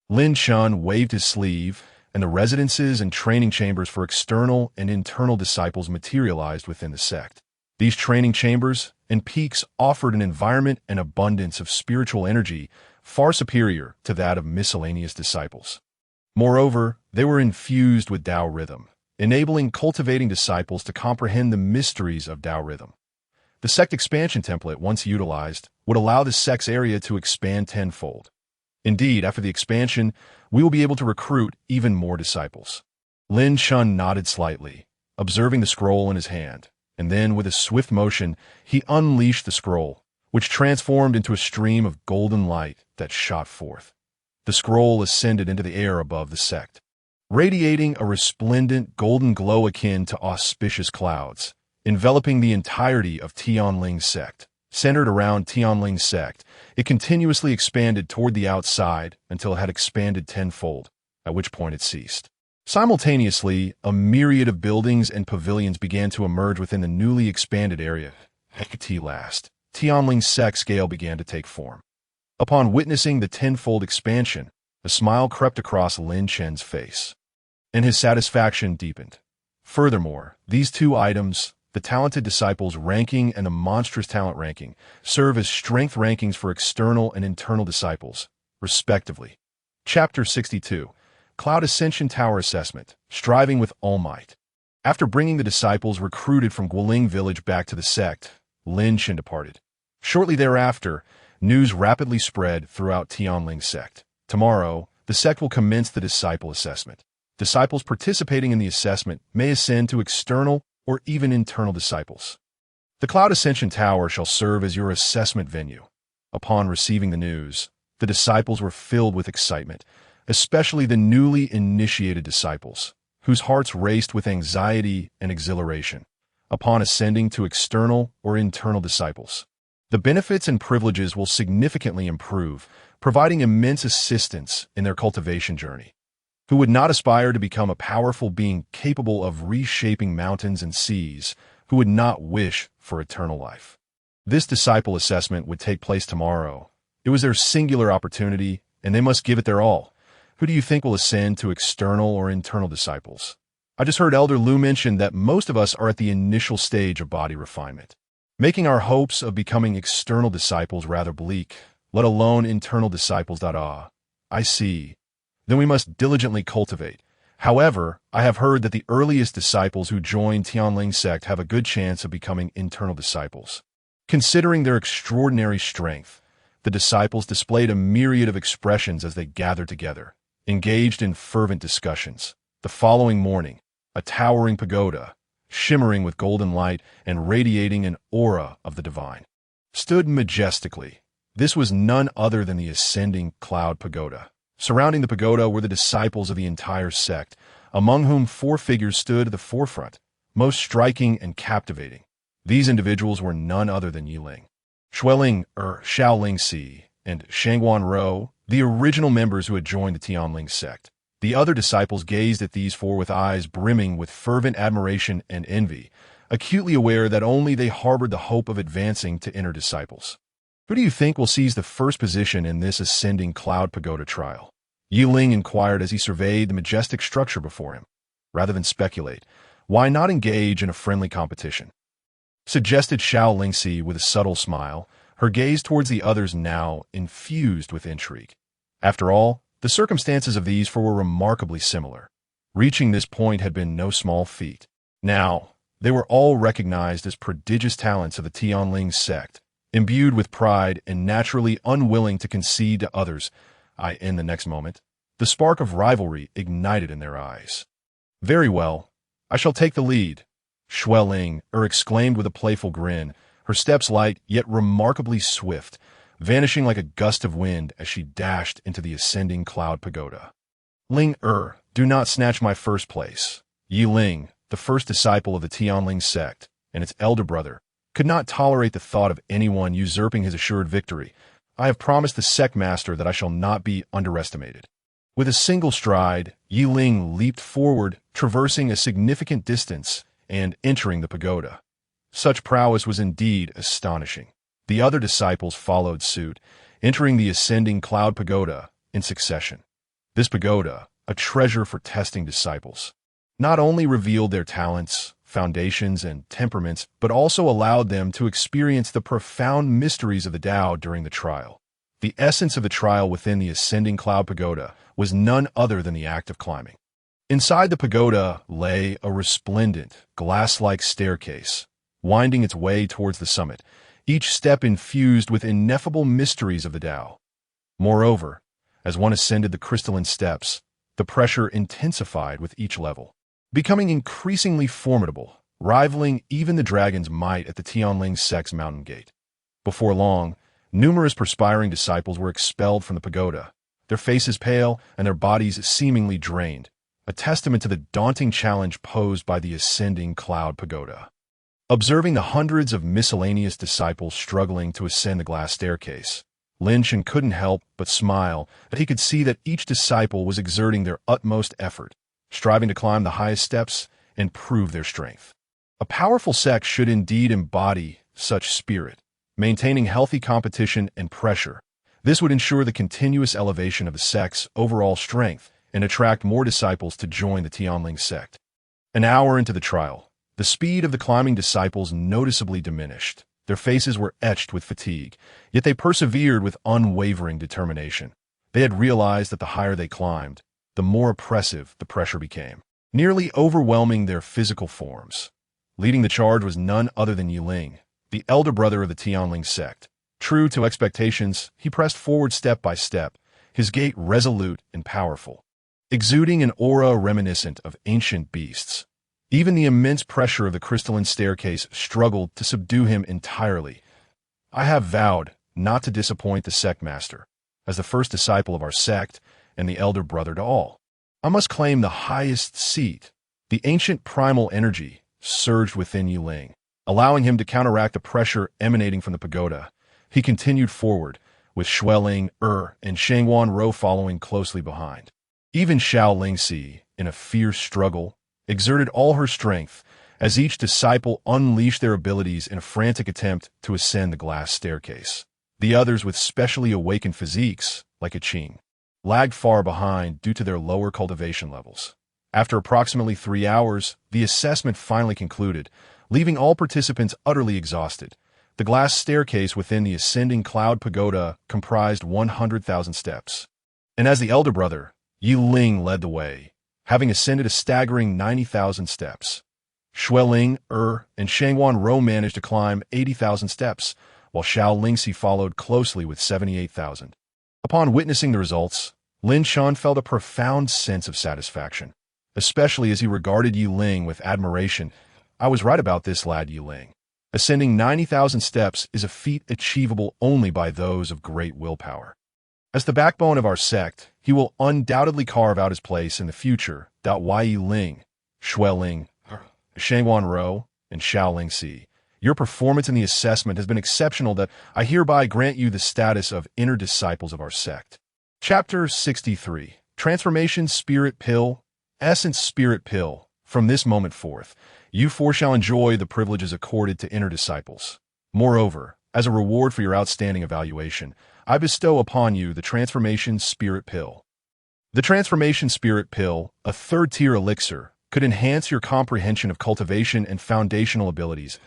A: Lin Chen waved his sleeve, and the residences and training chambers for external and internal disciples materialized within the sect. These training chambers and peaks offered an environment and abundance of spiritual energy far superior to that of miscellaneous disciples. Moreover, they were infused with Tao rhythm, enabling cultivating disciples to comprehend the mysteries of Tao rhythm. The sect expansion template, once utilized, would allow the sect's area to expand tenfold. Indeed, after the expansion, we will be able to recruit even more disciples. Lin Chen nodded slightly, observing the scroll in his hand, and then with a swift motion, he unleashed the scroll, which transformed into a stream of golden light that shot forth. The scroll ascended into the air above the sect, radiating a resplendent golden glow akin to auspicious clouds, enveloping the entirety of Tianling's sect. Centered around Tianling's sect, it continuously expanded toward the outside until it had expanded tenfold, at which point it ceased. Simultaneously, a myriad of buildings and pavilions began to emerge within the newly expanded area. At last, Tianling's sect scale began to take form. Upon witnessing the tenfold expansion, a smile crept across Lin Chen's face, and his satisfaction deepened. Furthermore, these two items, the talented disciples ranking and the monstrous talent ranking, serve as strength rankings for external and internal disciples, respectively. Chapter 62, Cloud Ascension Tower Assessment, Striving with All Might. After bringing the disciples recruited from Guoling village back to the sect, Lin Chen departed. Shortly thereafter, news rapidly spread throughout Tianling's sect. Tomorrow, the sect will commence the disciple assessment. Disciples participating in the assessment may ascend to external or even internal disciples. The Cloud Ascension Tower shall serve as your assessment venue. Upon receiving the news, the disciples were filled with excitement, especially the newly initiated disciples, whose hearts raced with anxiety and exhilaration upon ascending to external or internal disciples. The benefits and privileges will significantly improve, providing immense assistance in their cultivation journey. Who would not aspire to become a powerful being capable of reshaping mountains and seas, who would not wish for eternal life? This disciple assessment would take place tomorrow. It was their singular opportunity, and they must give it their all. Who do you think will ascend to external or internal disciples? I just heard Elder Lu mention that most of us are at the initial stage of body refinement, making our hopes of becoming external disciples rather bleak, let alone internal disciples. I see. Then we must diligently cultivate. However, I have heard that the earliest disciples who join Tianling sect have a good chance of becoming internal disciples. Considering their extraordinary strength, the disciples displayed a myriad of expressions as they gathered together, engaged in fervent discussions. The following morning, a towering pagoda, shimmering with golden light and radiating an aura of the divine, stood majestically. This was none other than the ascending cloud pagoda. Surrounding the pagoda were the disciples of the entire sect, among whom 4 figures stood at the forefront, most striking and captivating. These individuals were none other than Yiling, Xueling Xiaoling Si, and Shangguan Rou, the original members who had joined the Tianling sect. The other disciples gazed at these four with eyes brimming with fervent admiration and envy, acutely aware that only they harbored the hope of advancing to inner disciples. Who do you think will seize the first position in this ascending cloud pagoda trial? Yiling inquired as he surveyed the majestic structure before him. Rather than speculate, why not engage in a friendly competition? Suggested Xiao Lingxi with a subtle smile, her gaze towards the others now infused with intrigue. After all, the circumstances of these four were remarkably similar. Reaching this point had been no small feat. Now, they were all recognized as prodigious talents of the Tianling sect, imbued with pride and naturally unwilling to concede to others. In the next moment, the spark of rivalry ignited in their eyes. Very well, I shall take the lead, Xueling exclaimed with a playful grin, her steps light yet remarkably swift, vanishing like a gust of wind as she dashed into the ascending cloud pagoda. Ling do not snatch my first place. Yiling, the first disciple of the Tianling sect, and its elder brother, could not tolerate the thought of anyone usurping his assured victory. I have promised the sect master that I shall not be underestimated. With a single stride, Yiling leaped forward, traversing a significant distance and entering the pagoda. Such prowess was indeed astonishing. The other disciples followed suit, entering the ascending cloud pagoda in succession. This pagoda, a treasure for testing disciples, not only revealed their talents, foundations, and temperaments, but also allowed them to experience the profound mysteries of the Tao during the trial. The essence of the trial within the ascending cloud pagoda was none other than the act of climbing. Inside the pagoda lay a resplendent, glass-like staircase, winding its way towards the summit, each step infused with ineffable mysteries of the Tao. Moreover, as one ascended the crystalline steps, the pressure intensified with each level, becoming increasingly formidable, rivaling even the dragon's might at the Tianling sect's mountain gate. Before long, numerous perspiring disciples were expelled from the pagoda, their faces pale and their bodies seemingly drained, a testament to the daunting challenge posed by the ascending cloud pagoda. Observing the hundreds of miscellaneous disciples struggling to ascend the glass staircase, Lin Chen couldn't help but smile that he could see that each disciple was exerting their utmost effort, striving to climb the highest steps and prove their strength. A powerful sect should indeed embody such spirit, maintaining healthy competition and pressure. This would ensure the continuous elevation of the sect's overall strength and attract more disciples to join the Tianling sect. An hour into the trial, the speed of the climbing disciples noticeably diminished. Their faces were etched with fatigue, yet they persevered with unwavering determination. They had realized that the higher they climbed, the more oppressive the pressure became, nearly overwhelming their physical forms. Leading the charge was none other than Yiling, the elder brother of the Tianling sect. True to expectations, he pressed forward step by step, his gait resolute and powerful, exuding an aura reminiscent of ancient beasts. Even the immense pressure of the crystalline staircase struggled to subdue him entirely. I have vowed not to disappoint the sect master, as the first disciple of our sect and the elder brother to all. I must claim the highest seat. The ancient primal energy surged within Yiling, allowing him to counteract the pressure emanating from the pagoda. He continued forward, with Xueling and Shangguan Rou following closely behind. Even Xiao Lingxi, in a fierce struggle, exerted all her strength as each disciple unleashed their abilities in a frantic attempt to ascend the glass staircase. The others, with specially awakened physiques, like a Qing, lagged far behind due to their lower cultivation levels. After approximately 3 hours, the assessment finally concluded, leaving all participants utterly exhausted. The glass staircase within the ascending cloud pagoda comprised 100,000 steps. And as the elder brother, Yiling led the way, having ascended a staggering 90,000 steps. Xueling and Shangguan Rou managed to climb 80,000 steps, while Xiao Lingxi followed closely with 78,000. Upon witnessing the results, Lin Chen felt a profound sense of satisfaction, especially as he regarded Yiling with admiration. I was right about this lad, Yiling. Ascending 90,000 steps is a feat achievable only by those of great willpower. As the backbone of our sect, he will undoubtedly carve out his place in the future. Wai Yiling, Xueling, Shangwan Ro, and Xiaoling Si. Your performance in the assessment has been exceptional that I hereby grant you the status of inner disciples of our sect. Chapter 63. Transformation Spirit Pill, Essence Spirit Pill. From this moment forth, you four shall enjoy the privileges accorded to inner disciples. Moreover, as a reward for your outstanding evaluation, I bestow upon you the Transformation Spirit Pill. The Transformation Spirit Pill, a third-tier elixir, could enhance your comprehension of cultivation and foundational abilities.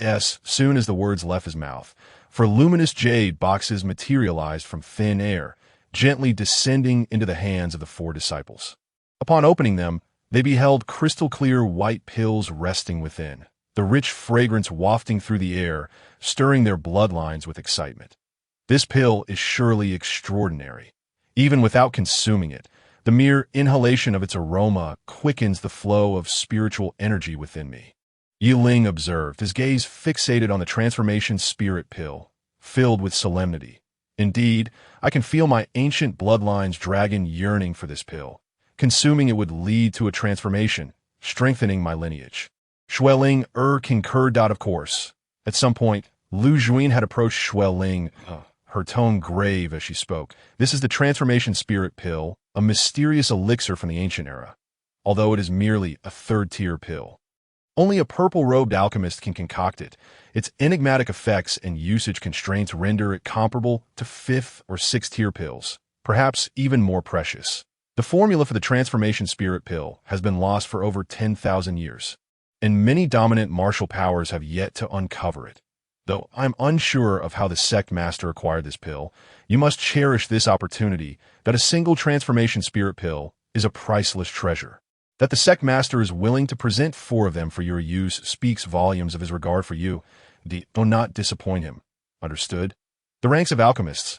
A: As soon as the words left his mouth, for luminous jade boxes materialized from thin air, gently descending into the hands of the four disciples. Upon opening them, they beheld crystal-clear white pills resting within, the rich fragrance wafting through the air, stirring their bloodlines with excitement. This pill is surely extraordinary. Even without consuming it, the mere inhalation of its aroma quickens the flow of spiritual energy within me. Yi Ling observed, his gaze fixated on the Transformation Spirit Pill, filled with solemnity. Indeed, I can feel my ancient bloodline's dragon yearning for this pill. Consuming it would lead to a transformation, strengthening my lineage. Xueling concurred. Of course. At some point, Lu Juin had approached Xueling, her tone grave as she spoke. This is the Transformation Spirit Pill, a mysterious elixir from the ancient era, although it is merely a third-tier pill. Only a purple-robed alchemist can concoct it. Its enigmatic effects and usage constraints render it comparable to fifth- or sixth-tier pills, perhaps even more precious. The formula for the Transformation Spirit Pill has been lost for over 10,000 years, and many dominant martial powers have yet to uncover it. Though I'm unsure of how the sect master acquired this pill, you must cherish this opportunity that a single Transformation Spirit Pill is a priceless treasure. That the sect master is willing to present 4 of them for your use speaks volumes of his regard for you. Do not disappoint him. Understood? The ranks of alchemists,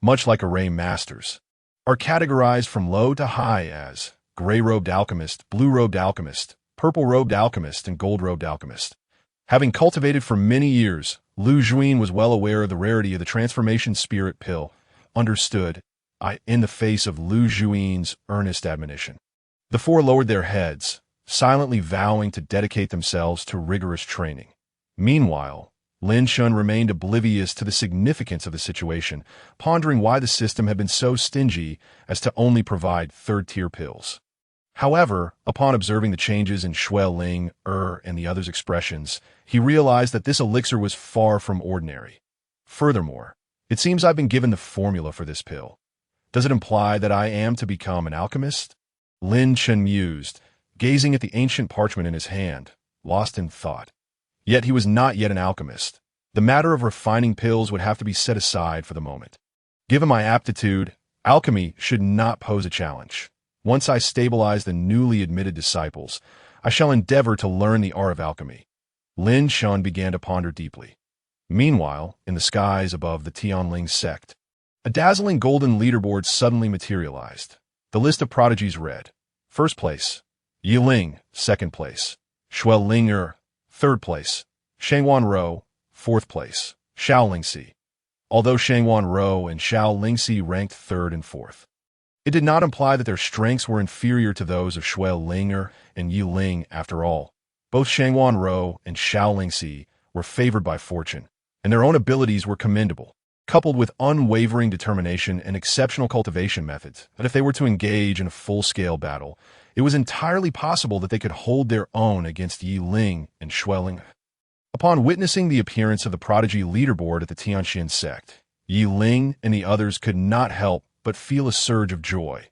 A: much like array masters, are categorized from low to high as gray-robed alchemist, blue-robed alchemist, purple-robed alchemist, and gold-robed alchemist. Having cultivated for many years, Lu Juin was well aware of the rarity of the Transformation Spirit Pill. Understood, in the face of Lu Juin's earnest admonition. The 4 lowered their heads, silently vowing to dedicate themselves to rigorous training. Meanwhile, Lin Chen remained oblivious to the significance of the situation, pondering why the system had been so stingy as to only provide third-tier pills. However, upon observing the changes in Xueling, and the others' expressions, he realized that this elixir was far from ordinary. Furthermore, it seems I've been given the formula for this pill. Does it imply that I am to become an alchemist? Lin Chen mused, gazing at the ancient parchment in his hand, lost in thought. Yet he was not yet an alchemist. The matter of refining pills would have to be set aside for the moment. Given my aptitude, alchemy should not pose a challenge. Once I stabilize the newly admitted disciples, I shall endeavor to learn the art of alchemy. Lin Chen began to ponder deeply. Meanwhile, in the skies above the Heavenly Sect, a dazzling golden leaderboard suddenly materialized. The list of prodigies read: First place, Yi Ling; second place, Xueling; third place, Shangwan Ro; fourth place, Xiaoling Si. Although Shangwan Ro and Xiaoling Si ranked third and fourth, it did not imply that their strengths were inferior to those of Xueling and Yi Ling. After all, both Shangwan Ro and Xiaoling Si were favored by fortune, and their own abilities were commendable, coupled with unwavering determination and exceptional cultivation methods. That if they were to engage in a full-scale battle, it was entirely possible that they could hold their own against Yi Ling and Xueling. Upon witnessing the appearance of the prodigy leaderboard at the Tianxin sect, Yi Ling and the others could not help but feel a surge of joy.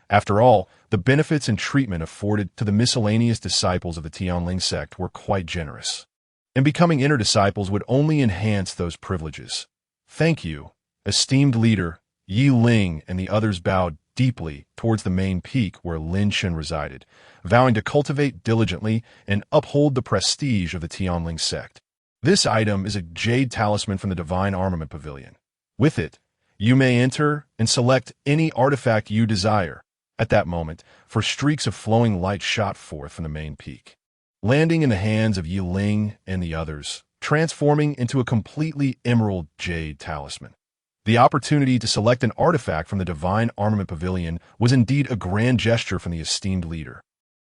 A: After all, the benefits and treatment afforded to the miscellaneous disciples of the Heavenly sect were quite generous, and becoming inner disciples would only enhance those privileges. Thank you, esteemed leader. Yi Ling and the others bowed deeply towards the main peak where Lin Chen resided, vowing to cultivate diligently and uphold the prestige of the Heavenly sect. This item is a jade talisman from the Divine Armament Pavilion. With it, you may enter and select any artifact you desire. At that moment, for streaks of flowing light shot forth from the main peak, landing in the hands of Yi Ling and the others, transforming into a completely emerald jade talisman. The opportunity to select an artifact from the Divine Armament Pavilion was indeed a grand gesture from the esteemed leader.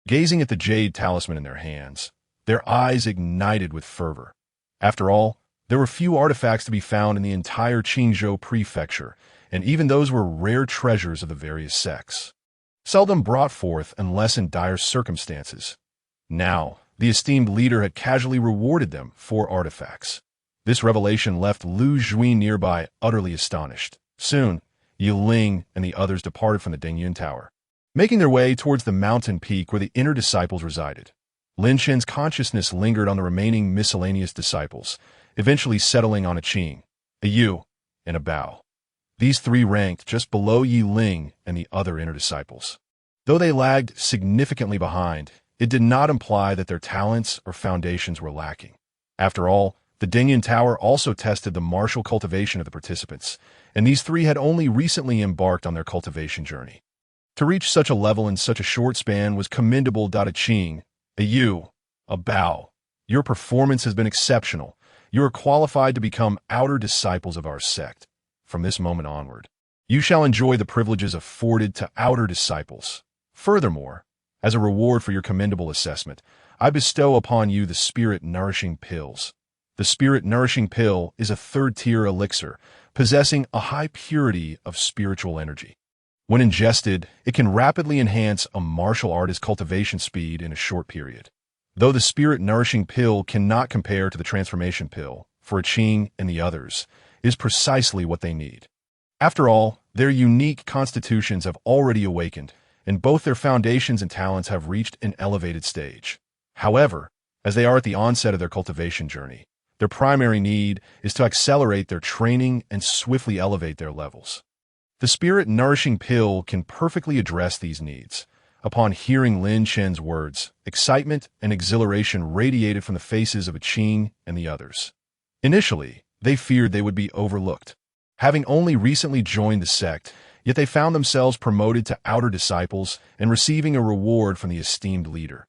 A: Gazing at the jade talisman in their hands, their eyes ignited with fervor. After all, there were few artifacts to be found in the entire Qingzhou prefecture, and even those were rare treasures of the various sects, seldom brought forth unless in dire circumstances. Now, the esteemed leader had casually rewarded them 4 artifacts. This revelation left Lu Juin nearby utterly astonished. Soon, Yi Ling and the others departed from the Dingyun Tower, making their way towards the mountain peak where the inner disciples resided. Lin Chen's consciousness lingered on the remaining miscellaneous disciples, eventually settling on a Qing, a Yu, and a Bao. These 3 ranked just below Yi Ling and the other inner disciples. Though they lagged significantly behind, it did not imply that their talents or foundations were lacking. After all, the Dingyun Tower also tested the martial cultivation of the participants, and these 3 had only recently embarked on their cultivation journey. To reach such a level in such a short span was commendable. A Qing, a Yu, a Bao. Your performance has been exceptional. You are qualified to become outer disciples of our sect. From this moment onward, you shall enjoy the privileges afforded to outer disciples. Furthermore, as a reward for your commendable assessment, I bestow upon you the spirit-nourishing pills. The spirit-nourishing pill is a 3rd-tier elixir, possessing a high purity of spiritual energy. When ingested, it can rapidly enhance a martial artist's cultivation speed in a short period. Though the spirit-nourishing pill cannot compare to the transformation pill, for a Qing and the others, is precisely what they need. After all, their unique constitutions have already awakened, and both their foundations and talents have reached an elevated stage. However, as they are at the onset of their cultivation journey, their primary need is to accelerate their training and swiftly elevate their levels. The spirit-nourishing pill can perfectly address these needs. Upon hearing Lin Chen's words, excitement and exhilaration radiated from the faces of a Qing and the others. Initially, they feared they would be overlooked. Having only recently joined the sect, yet they found themselves promoted to outer disciples and receiving a reward from the esteemed leader.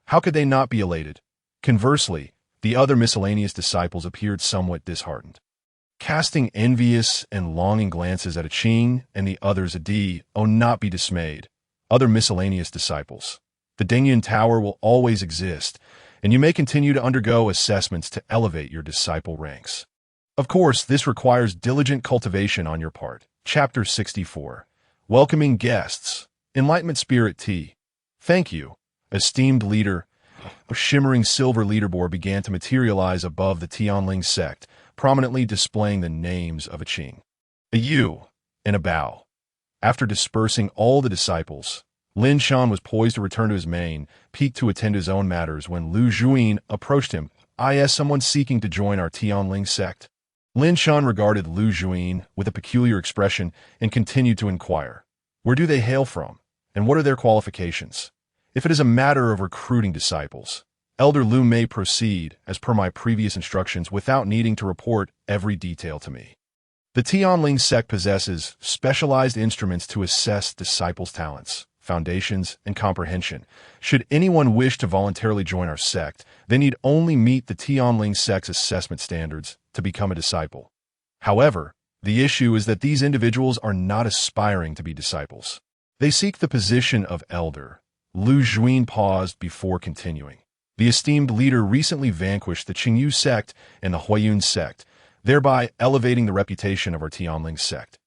A: How could they not be elated? Conversely, the other miscellaneous disciples appeared somewhat disheartened. Casting envious and longing glances at a Qing and the others oh, not be dismayed. Other miscellaneous disciples. The Dingyun Tower will always exist, and you may continue to undergo assessments to elevate your disciple ranks. Of course, this requires diligent cultivation on your part. Chapter 64. Welcoming Guests. Enlightenment Spirit T. Thank you, esteemed leader. A shimmering silver leaderboard began to materialize above the Tianling sect, prominently displaying the names of a Qing, a Yu, and a Bao. After dispersing all the disciples, Lin Chen was poised to return to his main peak to attend to his own matters when Lu Juin approached him. Someone seeking to join our Tianling sect? Lin Chen regarded Lu Juin with a peculiar expression and continued to inquire. Where do they hail from, and what are their qualifications? If it is a matter of recruiting disciples, Elder Lu may proceed as per my previous instructions without needing to report every detail to me. The Tianling sect possesses specialized instruments to assess disciples' talents, foundations, and comprehension. Should anyone wish to voluntarily join our sect, they need only meet the Tianling sect's assessment standards to become a disciple. However, the issue is that these individuals are not aspiring to be disciples. They seek the position of elder. Lu Juin paused before continuing. The esteemed leader recently vanquished the Qingyu sect and the Huayun sect, thereby elevating the reputation of our Tianling sect.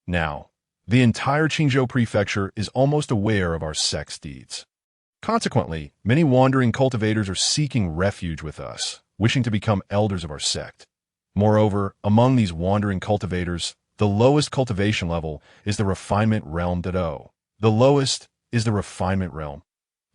A: Now, the entire Qingzhou prefecture is almost aware of our sect's deeds. Consequently, many wandering cultivators are seeking refuge with us, wishing to become elders of our sect. Moreover, among these wandering cultivators, the lowest cultivation level is the refinement realm Dado. The lowest is the refinement realm.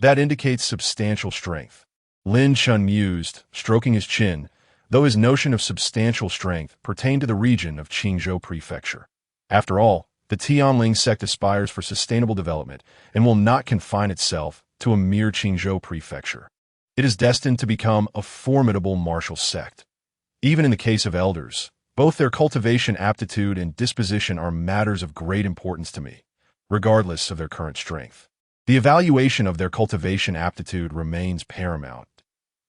A: That indicates substantial strength. Lin Chen mused, stroking his chin, though his notion of substantial strength pertained to the region of Qingzhou prefecture. After all, the Tianling sect aspires for sustainable development and will not confine itself to a mere Qingzhou prefecture. It is destined to become a formidable martial sect. Even in the case of elders, both their cultivation aptitude and disposition are matters of great importance to me, regardless of their current strength. The evaluation of their cultivation aptitude remains paramount.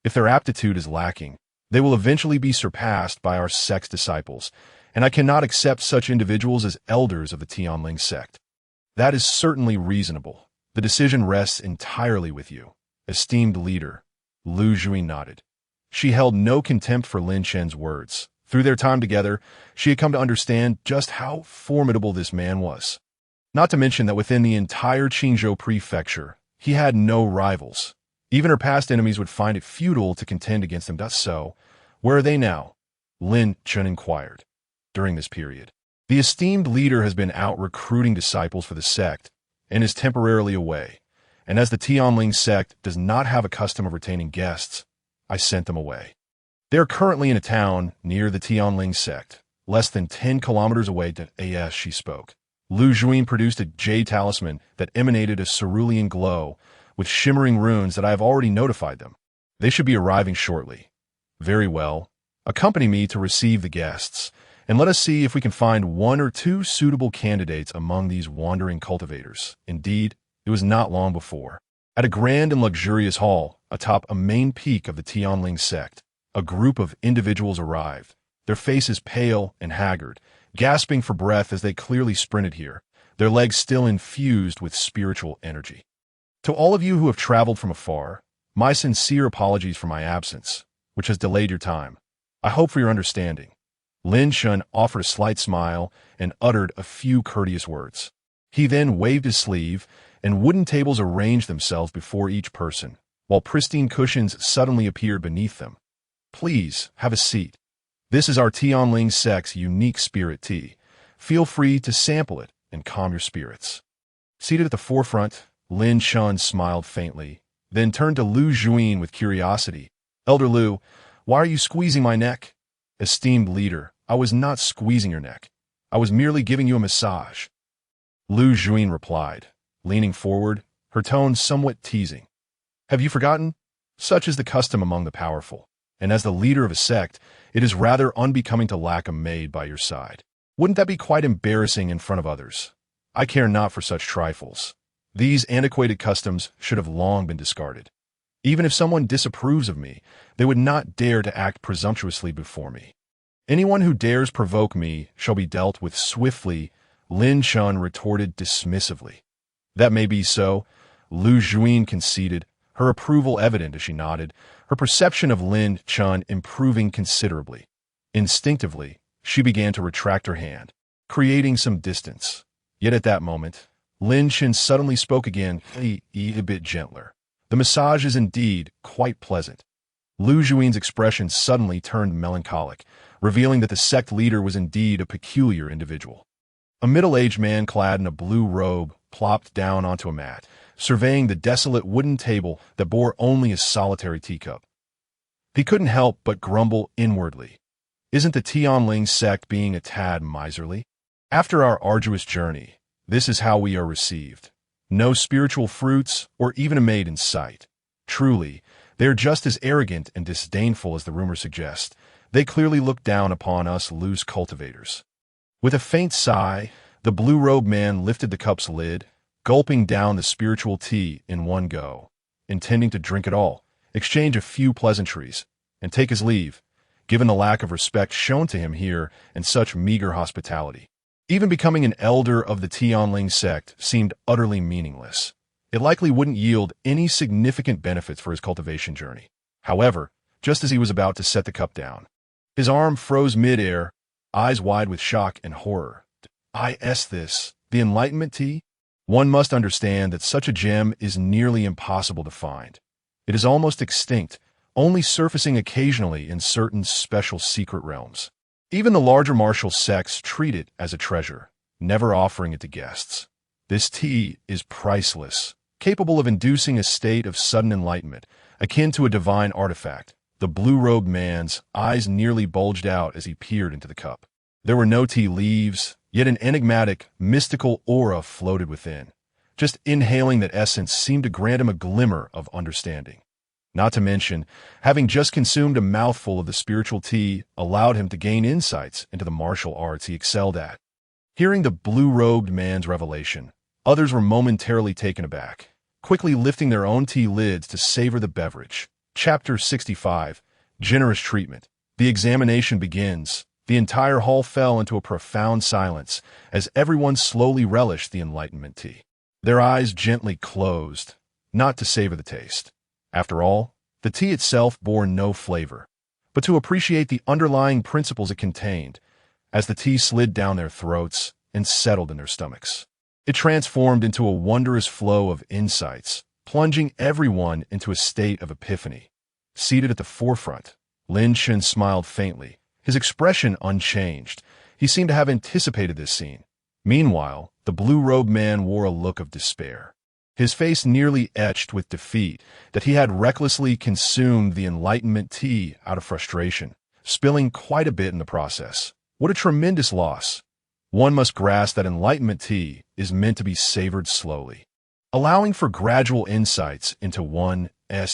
A: If their aptitude is lacking, they will eventually be surpassed by our sect's disciples, and I cannot accept such individuals as elders of the Tianling sect. That is certainly reasonable. The decision rests entirely with you, esteemed leader. Lu Juin nodded. She held no contempt for Lin Chen's words. Through their time together, she had come to understand just how formidable this man was. Not to mention that within the entire Qingzhou prefecture, he had no rivals. Even her past enemies would find it futile to contend against him. So, where are they now? Lin Chen inquired. During this period, the esteemed leader has been out recruiting disciples for the sect and is temporarily away. And as the Tianling sect does not have a custom of retaining guests, I sent them away. They are currently in a town near the Tianling sect, less than 10 kilometers away. As she spoke, Lu Juin produced a jade talisman that emanated a cerulean glow with shimmering runes that I have already notified them. They should be arriving shortly. Very well. Accompany me to receive the guests, and let us see if we can find one or two suitable candidates among these wandering cultivators. Indeed, it was not long before, at a grand and luxurious hall atop a main peak of the Tianling sect, a group of individuals arrived, their faces pale and haggard, gasping for breath as they clearly sprinted here, their legs still infused with spiritual energy. To all of you who have traveled from afar, my sincere apologies for my absence, which has delayed your time. I hope for your understanding. Lin Chen offered a slight smile and uttered a few courteous words. He then waved his sleeve, and wooden tables arranged themselves before each person, while pristine cushions suddenly appeared beneath them. Please, have a seat. This is our Tianling sect's unique spirit tea. Feel free to sample it and calm your spirits. Seated at the forefront, Lin Chen smiled faintly, then turned to Lu Juin with curiosity. Elder Lu, why are you squeezing my neck? Esteemed leader, I was not squeezing your neck. I was merely giving you a massage. Lu Juin replied, leaning forward, her tone somewhat teasing. Have you forgotten? Such is the custom among the powerful, and as the leader of a sect, it is rather unbecoming to lack a maid by your side. Wouldn't that be quite embarrassing in front of others? I care not for such trifles. These antiquated customs should have long been discarded. Even if someone disapproves of me, they would not dare to act presumptuously before me. Anyone who dares provoke me shall be dealt with swiftly, Lin Chen retorted dismissively. That may be so, Lu Juin conceded, her approval evident as she nodded, her perception of Lin Chen improving considerably. Instinctively, she began to retract her hand, creating some distance. Yet at that moment, Lin Chen suddenly spoke again, a bit gentler. The massage is indeed quite pleasant. Lu Juin's expression suddenly turned melancholic, revealing that the sect leader was indeed a peculiar individual. A middle-aged man clad in a blue robe plopped down onto a mat, surveying the desolate wooden table that bore only a solitary teacup. He couldn't help but grumble inwardly. Isn't the Tianling sect being a tad miserly? After our arduous journey, this is how we are received. No spiritual fruits or even a maid in sight. Truly, they are just as arrogant and disdainful as the rumors suggest. They clearly look down upon us loose cultivators. With a faint sigh, the blue-robed man lifted the cup's lid, gulping down the spiritual tea in one go, intending to drink it all, exchange a few pleasantries, and take his leave, given the lack of respect shown to him here and such meager hospitality. Even becoming an elder of the Tianling sect seemed utterly meaningless. It likely wouldn't yield any significant benefits for his cultivation journey. However, just as he was about to set the cup down, his arm froze mid-air, eyes wide with shock and horror. This, the Enlightenment tea? One must understand that such a gem is nearly impossible to find. It is almost extinct, only surfacing occasionally in certain special secret realms. Even the larger martial sects treat it as a treasure, never offering it to guests. This tea is priceless, capable of inducing a state of sudden enlightenment, akin to a divine artifact. The blue-robed man's eyes nearly bulged out as he peered into the cup. There were no tea leaves, yet an enigmatic, mystical aura floated within. Just inhaling that essence seemed to grant him a glimmer of understanding. Not to mention, having just consumed a mouthful of the spiritual tea allowed him to gain insights into the martial arts he excelled at. Hearing the blue-robed man's revelation, others were momentarily taken aback, quickly lifting their own tea lids to savor the beverage. Chapter 65, Generous Treatment. The examination begins. The entire hall fell into a profound silence as everyone slowly relished the Enlightenment tea. Their eyes gently closed, not to savor the taste. After all, The tea itself bore no flavor, but to appreciate the underlying principles it contained, as the tea slid down their throats and settled in their stomachs. It transformed into a wondrous flow of insights, plunging everyone into a state of epiphany. Seated at the forefront, Lin Chen smiled faintly, his expression unchanged. He seemed to have anticipated this scene. Meanwhile, the blue-robed man wore a look of despair, his face nearly etched with defeat, that he had recklessly consumed the enlightenment tea out of frustration, spilling quite a bit in the process. What a tremendous loss! One must grasp that enlightenment tea is meant to be savored slowly, allowing for gradual insights into one's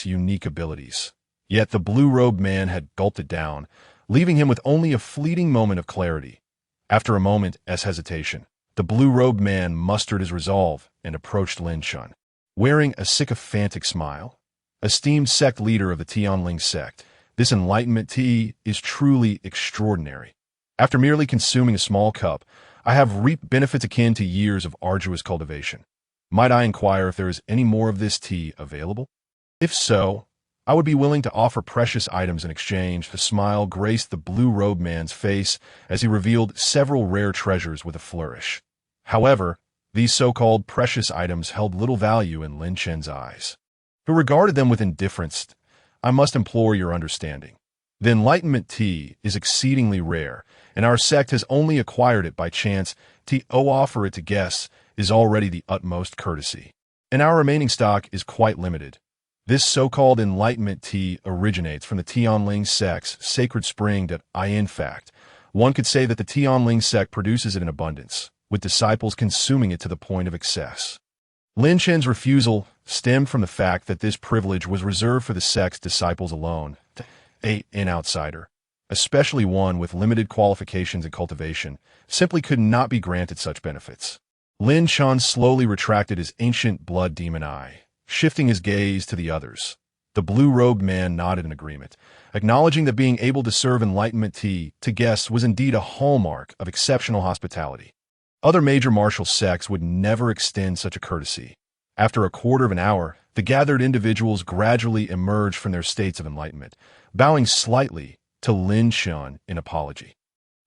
A: unique abilities. Yet the blue-robed man had gulped it down, leaving him with only a fleeting moment of clarity. After a moment's hesitation, the blue-robed man mustered his resolve and approached Lin Chen, wearing a sycophantic smile. Esteemed sect leader of the Heavenly Sect, this enlightenment tea is truly extraordinary. After merely consuming a small cup, I have reaped benefits akin to years of arduous cultivation. Might I inquire if there is any more of this tea available? If so, I would be willing to offer precious items in exchange. A smile graced the blue-robed man's face as he revealed several rare treasures with a flourish. However, these so-called precious items held little value in Lin Chen's eyes, who regarded them with indifference. I must implore your understanding. The enlightenment tea is exceedingly rare, and our sect has only acquired it by chance. To offer it to guests is already the utmost courtesy, and our remaining stock is quite limited. This so-called enlightenment tea originates from the Heavenly Sect's sacred spring. In fact, one could say that the Heavenly Sect produces it in abundance, with disciples consuming it to the point of excess. Lin Chen's refusal stemmed from the fact that this privilege was reserved for the sect's disciples alone. An outsider, especially one with limited qualifications and cultivation, simply could not be granted such benefits. Lin Chen slowly retracted his ancient blood demon eye, shifting his gaze to the others. The blue-robed man nodded in agreement, acknowledging that being able to serve enlightenment tea to guests was indeed a hallmark of exceptional hospitality. Other major martial sects would never extend such a courtesy. After a quarter of an hour, the gathered individuals gradually emerged from their states of enlightenment, bowing slightly to Lin Chen in apology.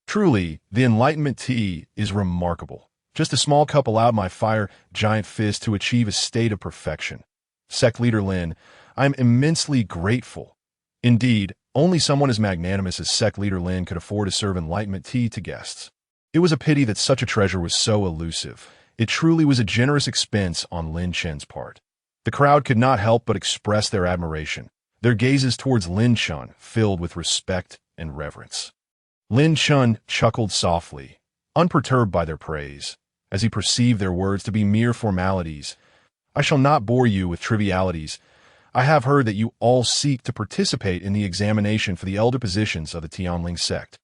A: Truly, the enlightenment tea is remarkable. Just a small cup allowed my fire giant fist to achieve a state of perfection. Sect leader Lin, I am immensely grateful. Indeed, only someone as magnanimous as sect leader Lin could afford to serve enlightenment tea to guests. It was a pity that such a treasure was so elusive. It truly was a generous expense on Lin Chen's part. The crowd could not help but express their admiration, their gazes towards Lin Chen filled with respect and reverence. Lin Chen chuckled softly, unperturbed by their praise, as he perceived their words to be mere formalities. I shall not bore you with trivialities. I have heard that you all seek to participate in the examination for the elder positions of the Heavenly Sect.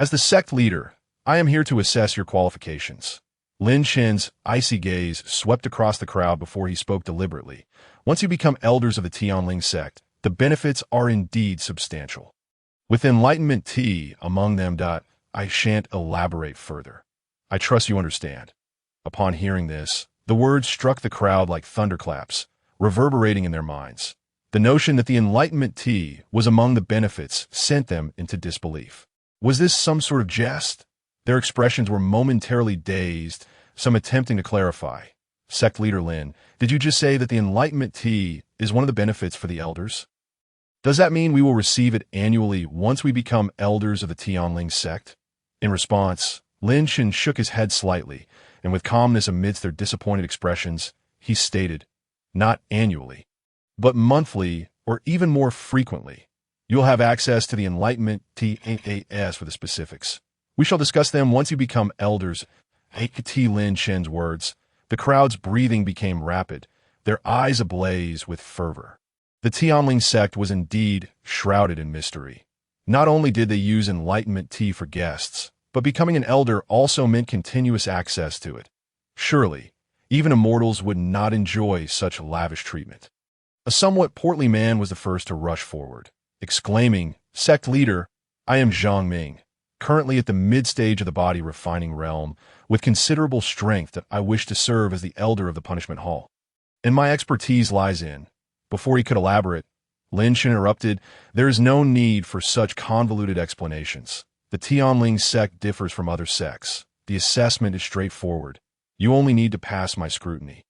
A: As the sect leader, I am here to assess your qualifications. Lin Chen's icy gaze swept across the crowd before he spoke deliberately. Once you become elders of the Heavenly Sect, the benefits are indeed substantial. With enlightenment tea among them. I shan't elaborate further. I trust you understand. Upon hearing this, the words struck the crowd like thunderclaps, reverberating in their minds. The notion that the enlightenment tea was among the benefits sent them into disbelief. Was this some sort of jest? Their expressions were momentarily dazed, some attempting to clarify. Sect leader Lin, did you just say that the enlightenment tea is one of the benefits for the elders? Does that mean we will receive it annually once we become elders of the Heavenly Sect? In response, Lin Chen shook his head slightly, and with calmness amidst their disappointed expressions, he stated, not annually, but monthly or even more frequently. You'll have access to the enlightenment TAAS for the specifics. We shall discuss them once you become elders. Lin Chen's words. The crowd's breathing became rapid, their eyes ablaze with fervor. The Heavenly Sect was indeed shrouded in mystery. Not only did they use enlightenment tea for guests, but becoming an elder also meant continuous access to it. Surely, even immortals would not enjoy such lavish treatment. A somewhat portly man was the first to rush forward, exclaiming, Sect leader, I am Zhang Ming, currently at the mid-stage of the body refining realm, with considerable strength. I wish to serve as the elder of the punishment hall. And my expertise lies in. Before he could elaborate, Lin Chen interrupted. There is no need for such convoluted explanations. The Tianling sect differs from other sects. The assessment is straightforward. You only need to pass my scrutiny.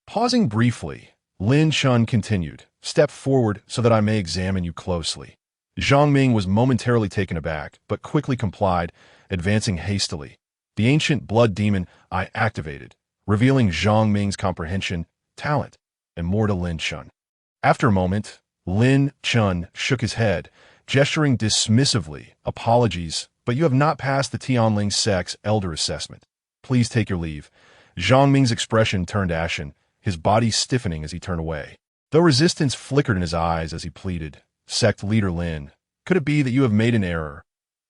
A: Pausing briefly, Lin Chen continued, Step forward so that I may examine you closely. Zhang Ming was momentarily taken aback, but quickly complied, advancing hastily. The ancient blood demon I activated, revealing Zhang Ming's comprehension, talent, and more to Lin Chen. After a moment, Lin Chen shook his head, gesturing dismissively, Apologies, but you have not passed the Tianling sect's elder assessment. Please take your leave. Zhang Ming's expression turned ashen, his body stiffening as he turned away. Though resistance flickered in his eyes as he pleaded, Sect Leader Lin, could it be that you have made an error?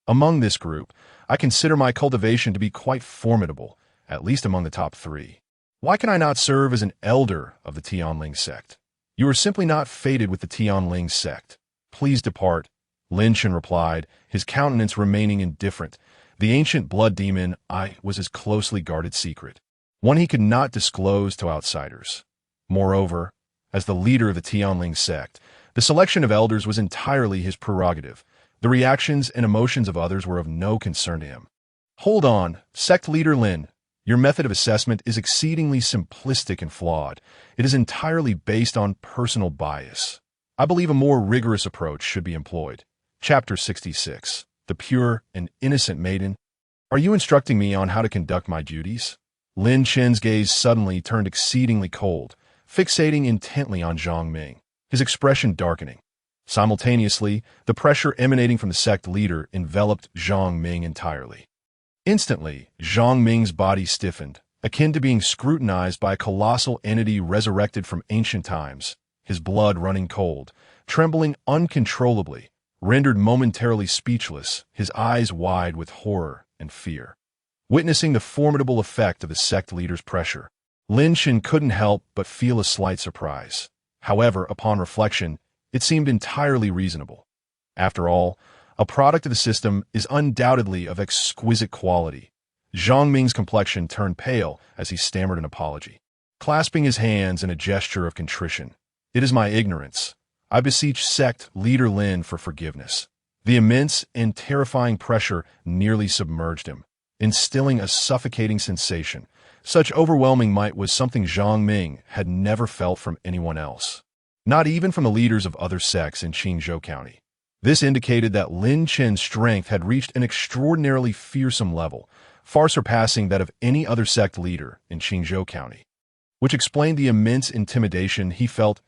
A: Among this group, I consider my cultivation to be quite formidable, at least among the top 3. Why can I not serve as an elder of the Tianling sect? You are simply not fated with the Tianling sect. Please depart, Lin Chen replied, his countenance remaining indifferent. The ancient blood demon was his closely guarded secret, one he could not disclose to outsiders. Moreover, as the leader of the Tianling sect, the selection of elders was entirely his prerogative. The reactions and emotions of others were of no concern to him. Hold on, Sect Leader Lin. Your method of assessment is exceedingly simplistic and flawed. It is entirely based on personal bias. I believe a more rigorous approach should be employed. Chapter 66. The Pure and Innocent Maiden. Are you instructing me on how to conduct my duties? Lin Chen's gaze suddenly turned exceedingly cold, fixating intently on Zhang Ming, his expression darkening. Simultaneously, the pressure emanating from the sect leader enveloped Zhang Ming entirely. Instantly, Zhang Ming's body stiffened, akin to being scrutinized by a colossal entity resurrected from ancient times, his blood running cold, trembling uncontrollably, rendered momentarily speechless, his eyes wide with horror and fear. Witnessing the formidable effect of the sect leader's pressure, Lin Chen couldn't help but feel a slight surprise. However, upon reflection, it seemed entirely reasonable. After all, a product of the system is undoubtedly of exquisite quality. Zhang Ming's complexion turned pale as he stammered an apology, clasping his hands in a gesture of contrition. It is my ignorance. I beseech Sect Leader Lin for forgiveness. The immense and terrifying pressure nearly submerged him, instilling a suffocating sensation. Such overwhelming might was something Zhang Ming had never felt from anyone else, not even from the leaders of other sects in Qingzhou County. This indicated that Lin Chen's strength had reached an extraordinarily fearsome level, far surpassing that of any other sect leader in Qingzhou County, which explained the immense intimidation he felt,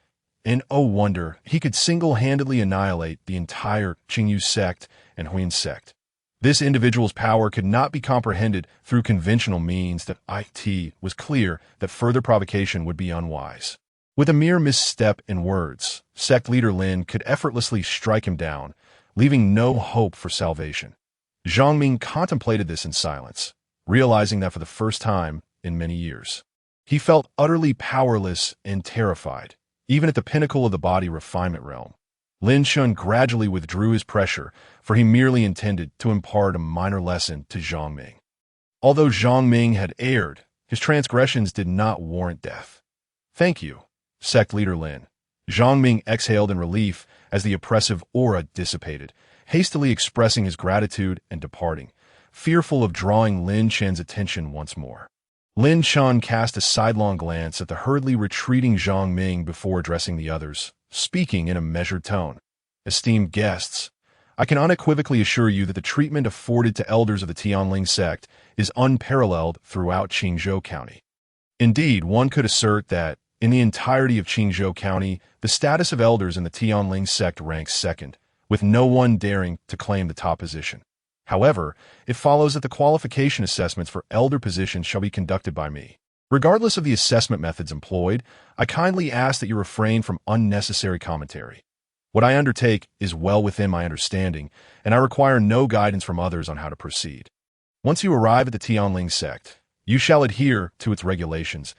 A: and oh wonder, he could single-handedly annihilate the entire Qingyu sect and Huin sect. This individual's power could not be comprehended through conventional means. That it was clear that further provocation would be unwise. With a mere misstep in words, Sect Leader Lin could effortlessly strike him down, leaving no hope for salvation. Zhang Ming contemplated this in silence, realizing that for the first time in many years, he felt utterly powerless and terrified, even at the pinnacle of the body refinement realm. Lin Chen gradually withdrew his pressure, for he merely intended to impart a minor lesson to Zhang Ming. Although Zhang Ming had erred, his transgressions did not warrant death. Thank you, Sect Leader Lin. Zhang Ming exhaled in relief as the oppressive aura dissipated, hastily expressing his gratitude and departing, fearful of drawing Lin Chen's attention once more. Lin Chen cast a sidelong glance at the hurriedly retreating Zhang Ming before addressing the others, speaking in a measured tone. Esteemed guests, I can unequivocally assure you that the treatment afforded to elders of the Tianling sect is unparalleled throughout Qingzhou County. Indeed, one could assert that, in the entirety of Qingzhou County, the status of elders in the Tianling sect ranks second, with no one daring to claim the top position. However, it follows that the qualification assessments for elder positions shall be conducted by me. Regardless of the assessment methods employed, I kindly ask that you refrain from unnecessary commentary. What I undertake is well within my understanding, and I require no guidance from others on how to proceed. Once you arrive at the Tianling sect, you shall adhere to its regulations.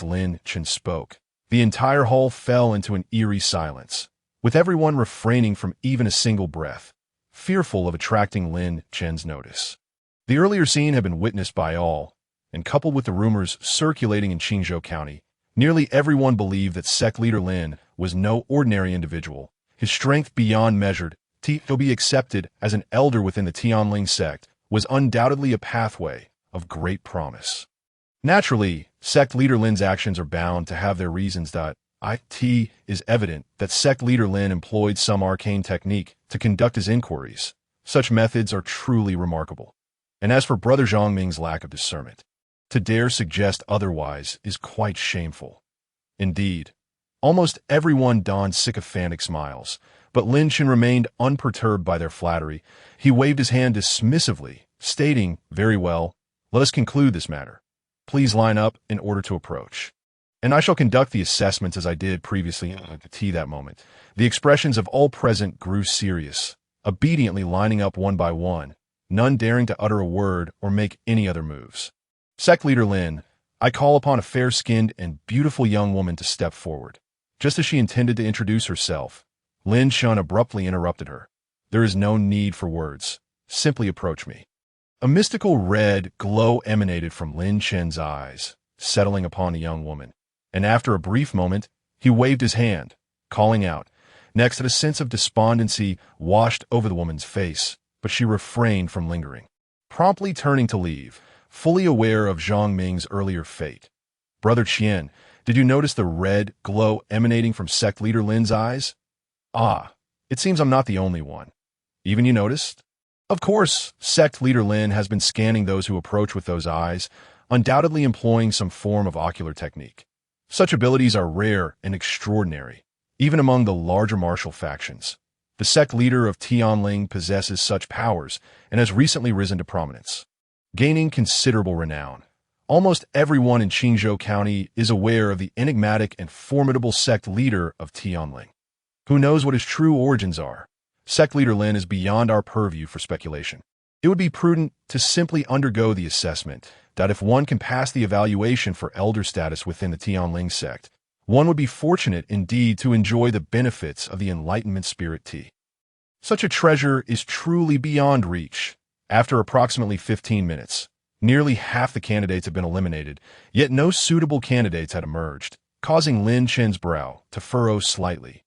A: Lin Chen spoke. The entire hall fell into an eerie silence, with everyone refraining from even a single breath, fearful of attracting Lin Chen's notice. The earlier scene had been witnessed by all, and coupled with the rumors circulating in Qingzhou County, nearly everyone believed that Sect Leader Lin was no ordinary individual. His strength beyond measured, to be accepted as an elder within the Tianling sect, was undoubtedly a pathway of great promise. Naturally, sect leader Lin's actions are bound to have their reasons. It is evident that sect leader Lin employed some arcane technique to conduct his inquiries. Such methods are truly remarkable. And as for Brother Zhongming's lack of discernment, to dare suggest otherwise is quite shameful. Indeed, almost everyone donned sycophantic smiles, but Lin Chen remained unperturbed by their flattery. He waved his hand dismissively, stating, "Very well, let us conclude this matter. Please line up in order to approach. And I shall conduct the assessments as I did previously at the tea that moment." The expressions of all present grew serious, obediently lining up one by one, none daring to utter a word or make any other moves. Sect leader Lin, I call upon a fair-skinned and beautiful young woman to step forward. Just as she intended to introduce herself, Lin Chen abruptly interrupted her. There is no need for words. Simply approach me. A mystical red glow emanated from Lin Chen's eyes, settling upon the young woman, and after a brief moment, he waved his hand, calling out. Next, a sense of despondency washed over the woman's face, but she refrained from lingering, promptly turning to leave, fully aware of Zhang Ming's earlier fate. Brother Qian, did you notice the red glow emanating from sect leader Lin's eyes? Ah, it seems I'm not the only one. Even you noticed? Of course, sect leader Lin has been scanning those who approach with those eyes, undoubtedly employing some form of ocular technique. Such abilities are rare and extraordinary, even among the larger martial factions. The sect leader of Tianling possesses such powers and has recently risen to prominence, gaining considerable renown. Almost everyone in Qingzhou County is aware of the enigmatic and formidable sect leader of Tianling. Who knows what his true origins are? Sect leader Lin is beyond our purview for speculation. It would be prudent to simply undergo the assessment that if one can pass the evaluation for elder status within the Tianling sect, one would be fortunate indeed to enjoy the benefits of the Enlightenment Spirit Tea. Such a treasure is truly beyond reach. After approximately 15 minutes, nearly half the candidates had been eliminated, yet no suitable candidates had emerged, causing Lin Chen's brow to furrow slightly.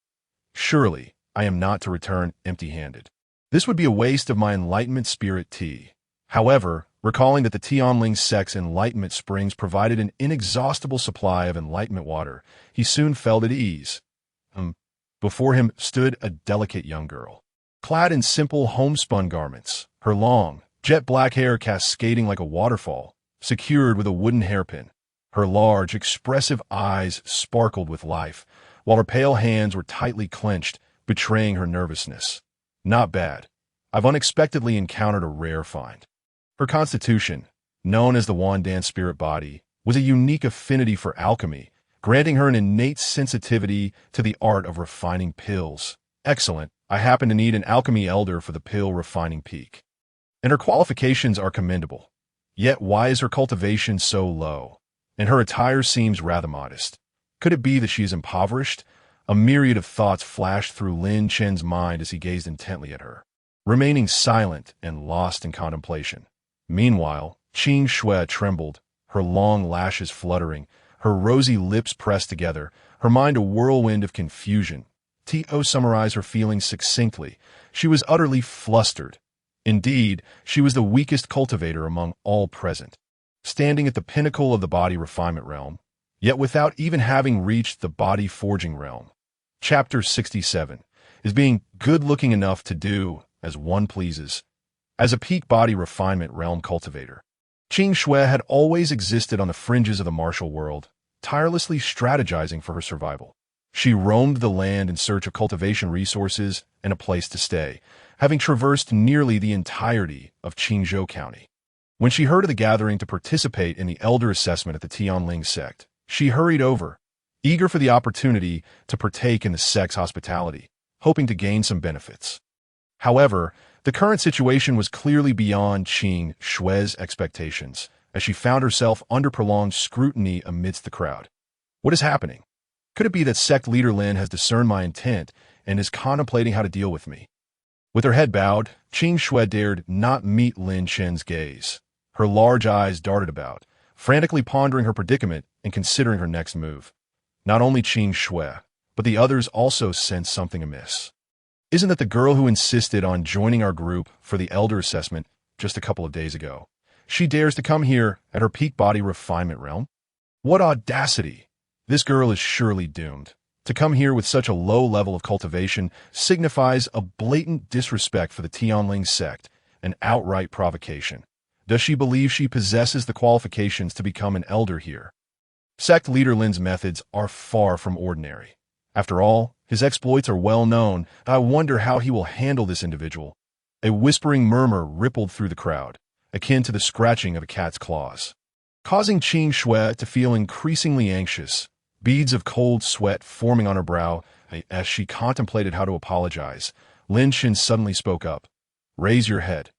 A: Surely, I am not to return empty-handed. This would be a waste of my Enlightenment Spirit Tea. However, recalling that the Tianling sect's Enlightenment Springs provided an inexhaustible supply of Enlightenment water, he soon felt at ease. Before him stood a delicate young girl, clad in simple homespun garments, her long, jet-black hair cascading like a waterfall, secured with a wooden hairpin. Her large, expressive eyes sparkled with life, while her pale hands were tightly clenched, betraying her nervousness. Not bad. I've unexpectedly encountered a rare find. Her constitution, known as the Wandan spirit body, was a unique affinity for alchemy, granting her an innate sensitivity to the art of refining pills. Excellent. I happen to need an alchemy elder for the pill refining peak. And her qualifications are commendable. Yet why is her cultivation so low? And her attire seems rather modest. Could it be that she is impoverished? A myriad of thoughts flashed through Lin Chen's mind as he gazed intently at her, remaining silent and lost in contemplation. Meanwhile, Qing Shui trembled, her long lashes fluttering, her rosy lips pressed together, her mind a whirlwind of confusion. T.O. summarized her feelings succinctly. She was utterly flustered. Indeed, she was the weakest cultivator among all present, standing at the pinnacle of the body refinement realm, yet without even having reached the body forging realm. Chapter 67 is being good-looking enough to do as one pleases. As a peak body refinement realm cultivator, Qing Shui had always existed on the fringes of the martial world, tirelessly strategizing for her survival. She roamed the land in search of cultivation resources and a place to stay, having traversed nearly the entirety of Qingzhou County. When she heard of the gathering to participate in the elder assessment at the Tianling sect, she hurried over, eager for the opportunity to partake in the sect's hospitality, hoping to gain some benefits. However, the current situation was clearly beyond Qing Shui's expectations, as she found herself under prolonged scrutiny amidst the crowd. What is happening? Could it be that sect leader Lin has discerned my intent and is contemplating how to deal with me? With her head bowed, Qing Shui dared not meet Lin Chen's gaze. Her large eyes darted about, frantically pondering her predicament and considering her next move. Not only Qing Shui, but the others also sensed something amiss. Isn't that the girl who insisted on joining our group for the elder assessment just a couple of days ago? She dares to come here at her peak body refinement realm? What audacity! This girl is surely doomed. To come here with such a low level of cultivation signifies a blatant disrespect for the Tianling sect, an outright provocation. Does she believe she possesses the qualifications to become an elder here? Sect leader Lin's methods are far from ordinary. After all, his exploits are well known. I wonder how he will handle this individual. A whispering murmur rippled through the crowd, akin to the scratching of a cat's claws, causing Qing Shui to feel increasingly anxious, beads of cold sweat forming on her brow. As she contemplated how to apologize, Lin Chen suddenly spoke up. "Raise your head."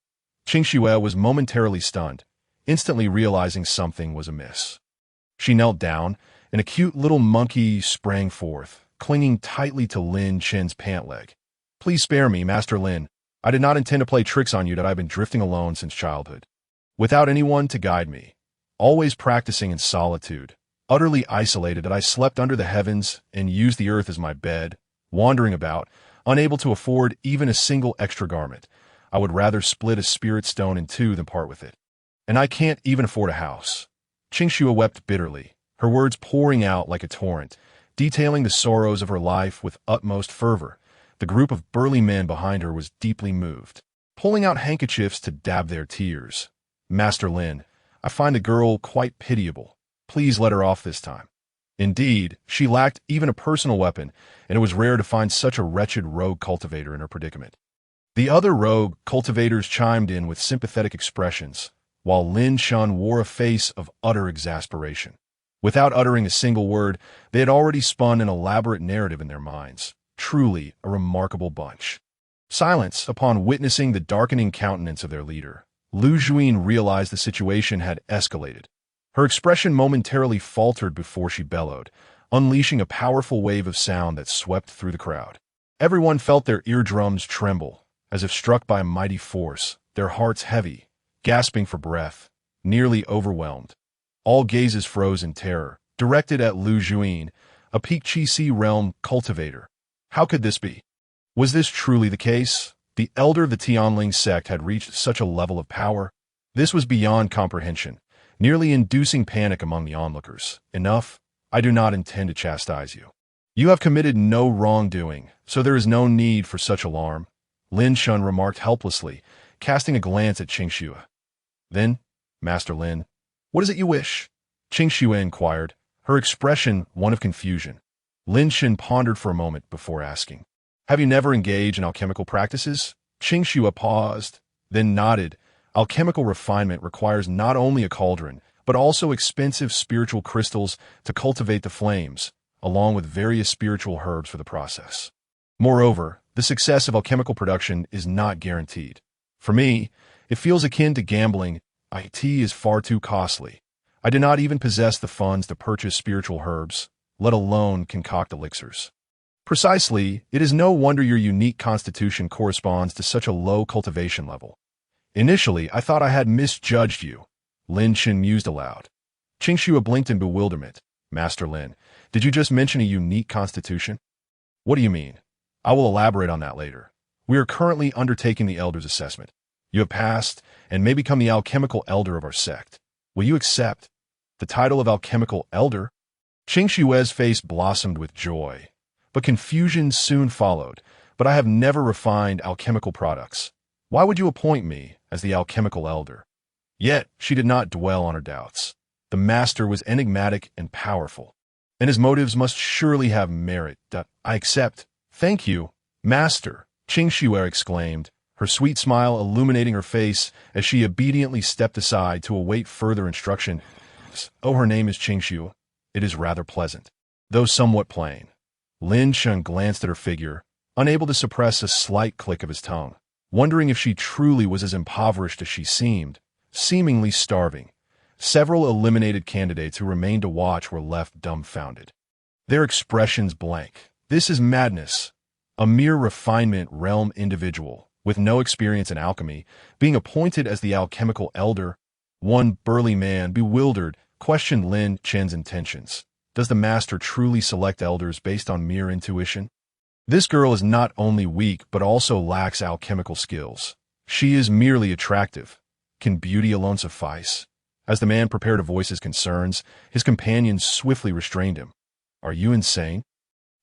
A: Qing Shui was momentarily stunned, instantly realizing something was amiss. She knelt down, and a cute little monkey sprang forth, clinging tightly to Lin Chen's pant leg. "Please spare me, Master Lin. I did not intend to play tricks on you that I've been drifting alone since childhood. Without anyone to guide me, always practicing in solitude, utterly isolated, that I slept under the heavens and used the earth as my bed, wandering about, unable to afford even a single extra garment. I would rather split a spirit stone in two than part with it. And I can't even afford a house." Qing Shui wept bitterly, her words pouring out like a torrent, detailing the sorrows of her life with utmost fervor. The group of burly men behind her was deeply moved, pulling out handkerchiefs to dab their tears. "Master Lin, I find the girl quite pitiable. Please let her off this time." Indeed, she lacked even a personal weapon, and it was rare to find such a wretched rogue cultivator in her predicament. The other rogue cultivators chimed in with sympathetic expressions, while Lin Chen wore a face of utter exasperation. Without uttering a single word, they had already spun an elaborate narrative in their minds. Truly a remarkable bunch. Silence upon witnessing the darkening countenance of their leader. Lu Juin realized the situation had escalated. Her expression momentarily faltered before she bellowed, unleashing a powerful wave of sound that swept through the crowd. Everyone felt their eardrums tremble, as if struck by a mighty force, their hearts heavy, gasping for breath, nearly overwhelmed. All gazes froze in terror, directed at Lu Juin, a peak Qi realm cultivator. How could this be? Was this truly the case? The elder of the Tianling sect had reached such a level of power? This was beyond comprehension, nearly inducing panic among the onlookers. "Enough. I do not intend to chastise you. You have committed no wrongdoing, so there is no need for such alarm," Lin Chen remarked helplessly, casting a glance at Qing Shui. "Then, Master Lin, what is it you wish?" Qing Shui inquired, her expression one of confusion. Lin Chen pondered for a moment before asking, "Have you never engaged in alchemical practices?" Qing Shui paused, then nodded. "Alchemical refinement requires not only a cauldron, but also expensive spiritual crystals to cultivate the flames, along with various spiritual herbs for the process. Moreover, the success of alchemical production is not guaranteed. For me, it feels akin to gambling. IT is far too costly. I do not even possess the funds to purchase spiritual herbs, let alone concoct elixirs. Precisely, it is no wonder your unique constitution corresponds to such a low cultivation level. Initially, I thought I had misjudged you," Lin Chen mused aloud. Qing Shui blinked in bewilderment. "Master Lin, did you just mention a unique constitution?" "What do you mean?" "I will elaborate on that later. We are currently undertaking the Elder's assessment. You have passed and may become the alchemical elder of our sect. Will you accept the title of alchemical elder?" Qing Shui's face blossomed with joy, but confusion soon followed. "But I have never refined alchemical products. Why would you appoint me as the alchemical elder?" Yet she did not dwell on her doubts. The master was enigmatic and powerful, and his motives must surely have merit. "I accept." "Thank you, master," Qing Shui exclaimed, her sweet smile illuminating her face as she obediently stepped aside to await further instruction. "Oh, her name is Qing Shui. It is rather pleasant, though somewhat plain." Lin Chen glanced at her figure, unable to suppress a slight click of his tongue, wondering if she truly was as impoverished as she seemed, seemingly starving. Several eliminated candidates who remained to watch were left dumbfounded, their expressions blank. This is madness. A mere refinement realm individual, with no experience in alchemy, being appointed as the alchemical elder. One burly man, bewildered, questioned Lin Chen's intentions. Does the master truly select elders based on mere intuition? This girl is not only weak but also lacks alchemical skills. She is merely attractive. Can beauty alone suffice? As the man prepared to voice his concerns, his companion swiftly restrained him. Are you insane?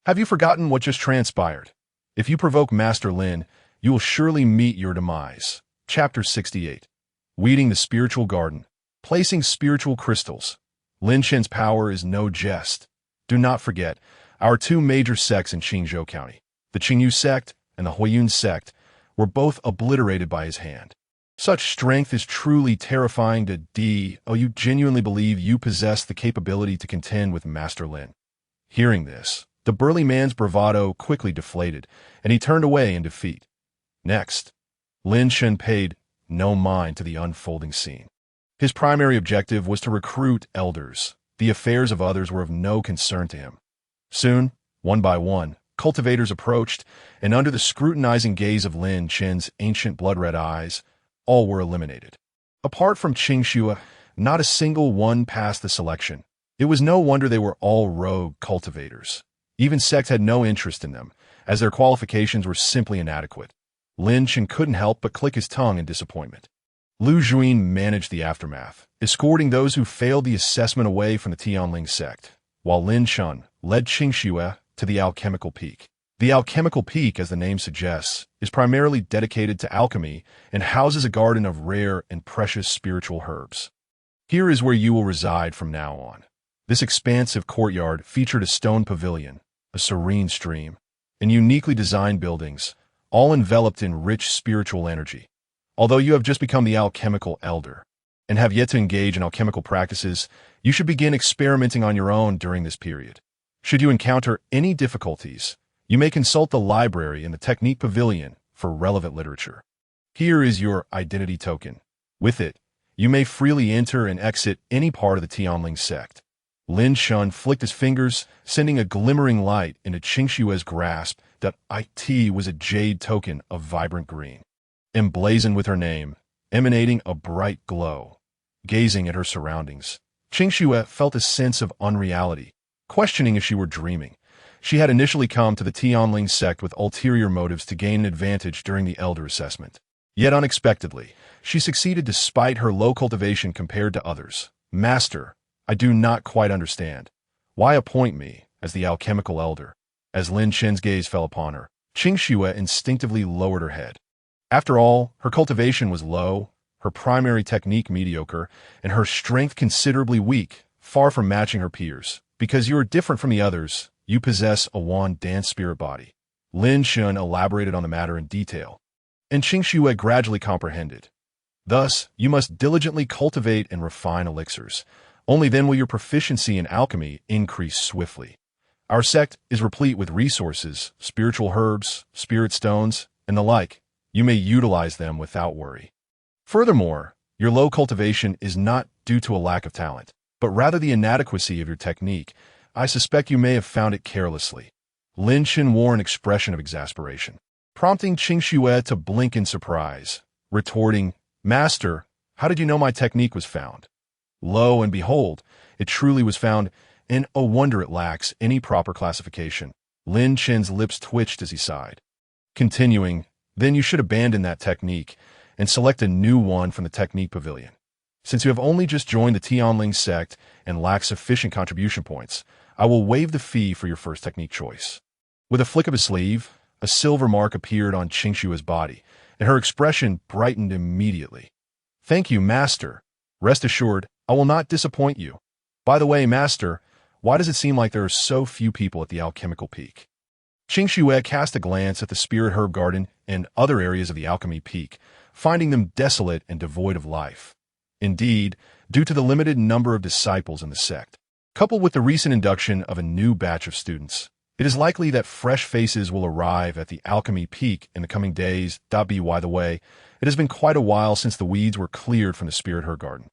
A: Have you forgotten what just transpired? If you provoke Master Lin, you will surely meet your demise. Chapter 68. Weeding the Spiritual Garden. Placing spiritual crystals. Lin Chen's power is no jest. Do not forget, our two major sects in Qingzhou County, the Qingyu sect and the Huiyun sect, were both obliterated by his hand. Such strength is truly terrifying to you genuinely believe you possess the capability to contend with Master Lin. Hearing this, the burly man's bravado quickly deflated, and he turned away in defeat. Next, Lin Chen paid no mind to the unfolding scene. His primary objective was to recruit elders. The affairs of others were of no concern to him. Soon, one by one, cultivators approached, and under the scrutinizing gaze of Lin Chen's ancient blood-red eyes, all were eliminated. Apart from Qingxue, not a single one passed the selection. It was no wonder they were all rogue cultivators. Even sects had no interest in them, as their qualifications were simply inadequate. Lin Chen couldn't help but click his tongue in disappointment. Lu Juin managed the aftermath, escorting those who failed the assessment away from the Tianling sect, while Lin Chen led Qingxue to the alchemical peak. The alchemical peak, as the name suggests, is primarily dedicated to alchemy and houses a garden of rare and precious spiritual herbs. Here is where you will reside from now on. This expansive courtyard featured a stone pavilion, a serene stream, and uniquely designed buildings, all enveloped in rich spiritual energy. Although you have just become the alchemical elder and have yet to engage in alchemical practices, you should begin experimenting on your own during this period. Should you encounter any difficulties, you may consult the library in the Technique Pavilion for relevant literature. Here is your identity token. With it, you may freely enter and exit any part of the Tianling sect. Lin Chen flicked his fingers, sending a glimmering light into Qingxue's grasp that it was a jade token of vibrant green. Emblazoned with her name, emanating a bright glow. Gazing at her surroundings, Qingxue felt a sense of unreality, questioning if she were dreaming. She had initially come to the Tianling sect with ulterior motives to gain an advantage during the elder assessment. Yet unexpectedly, she succeeded despite her low cultivation compared to others. Master, I do not quite understand. Why appoint me as the alchemical elder? As Lin Chen's gaze fell upon her, Qingxue instinctively lowered her head. After all, her cultivation was low, her primary technique mediocre, and her strength considerably weak, far from matching her peers. Because you are different from the others, you possess a wand dance spirit body. Lin Chen elaborated on the matter in detail, and Qingxue gradually comprehended. Thus, you must diligently cultivate and refine elixirs. Only then will your proficiency in alchemy increase swiftly. Our sect is replete with resources, spiritual herbs, spirit stones, and the like. You may utilize them without worry. Furthermore, your low cultivation is not due to a lack of talent, but rather the inadequacy of your technique. I suspect you may have found it carelessly. Lin Chen wore an expression of exasperation, prompting Qingxue to blink in surprise, retorting, Master, how did you know my technique was found? Lo and behold, it truly was found, and oh wonder it lacks any proper classification. Lin Chen's lips twitched as he sighed. Continuing, then you should abandon that technique and select a new one from the Technique Pavilion. Since you have only just joined the Tianling sect and lack sufficient contribution points, I will waive the fee for your first technique choice. With a flick of his sleeve, a silver mark appeared on Qingxue's body, and her expression brightened immediately. Thank you, Master. Rest assured, I will not disappoint you. By the way, Master, why does it seem like there are so few people at the alchemical peak? Qingxue cast a glance at the spirit herb garden and other areas of the alchemy peak, finding them desolate and devoid of life. Indeed, due to the limited number of disciples in the sect, coupled with the recent induction of a new batch of students, it is likely that fresh faces will arrive at the alchemy peak in the coming days. By the way, it has been quite a while since the weeds were cleared from the spirit herb garden.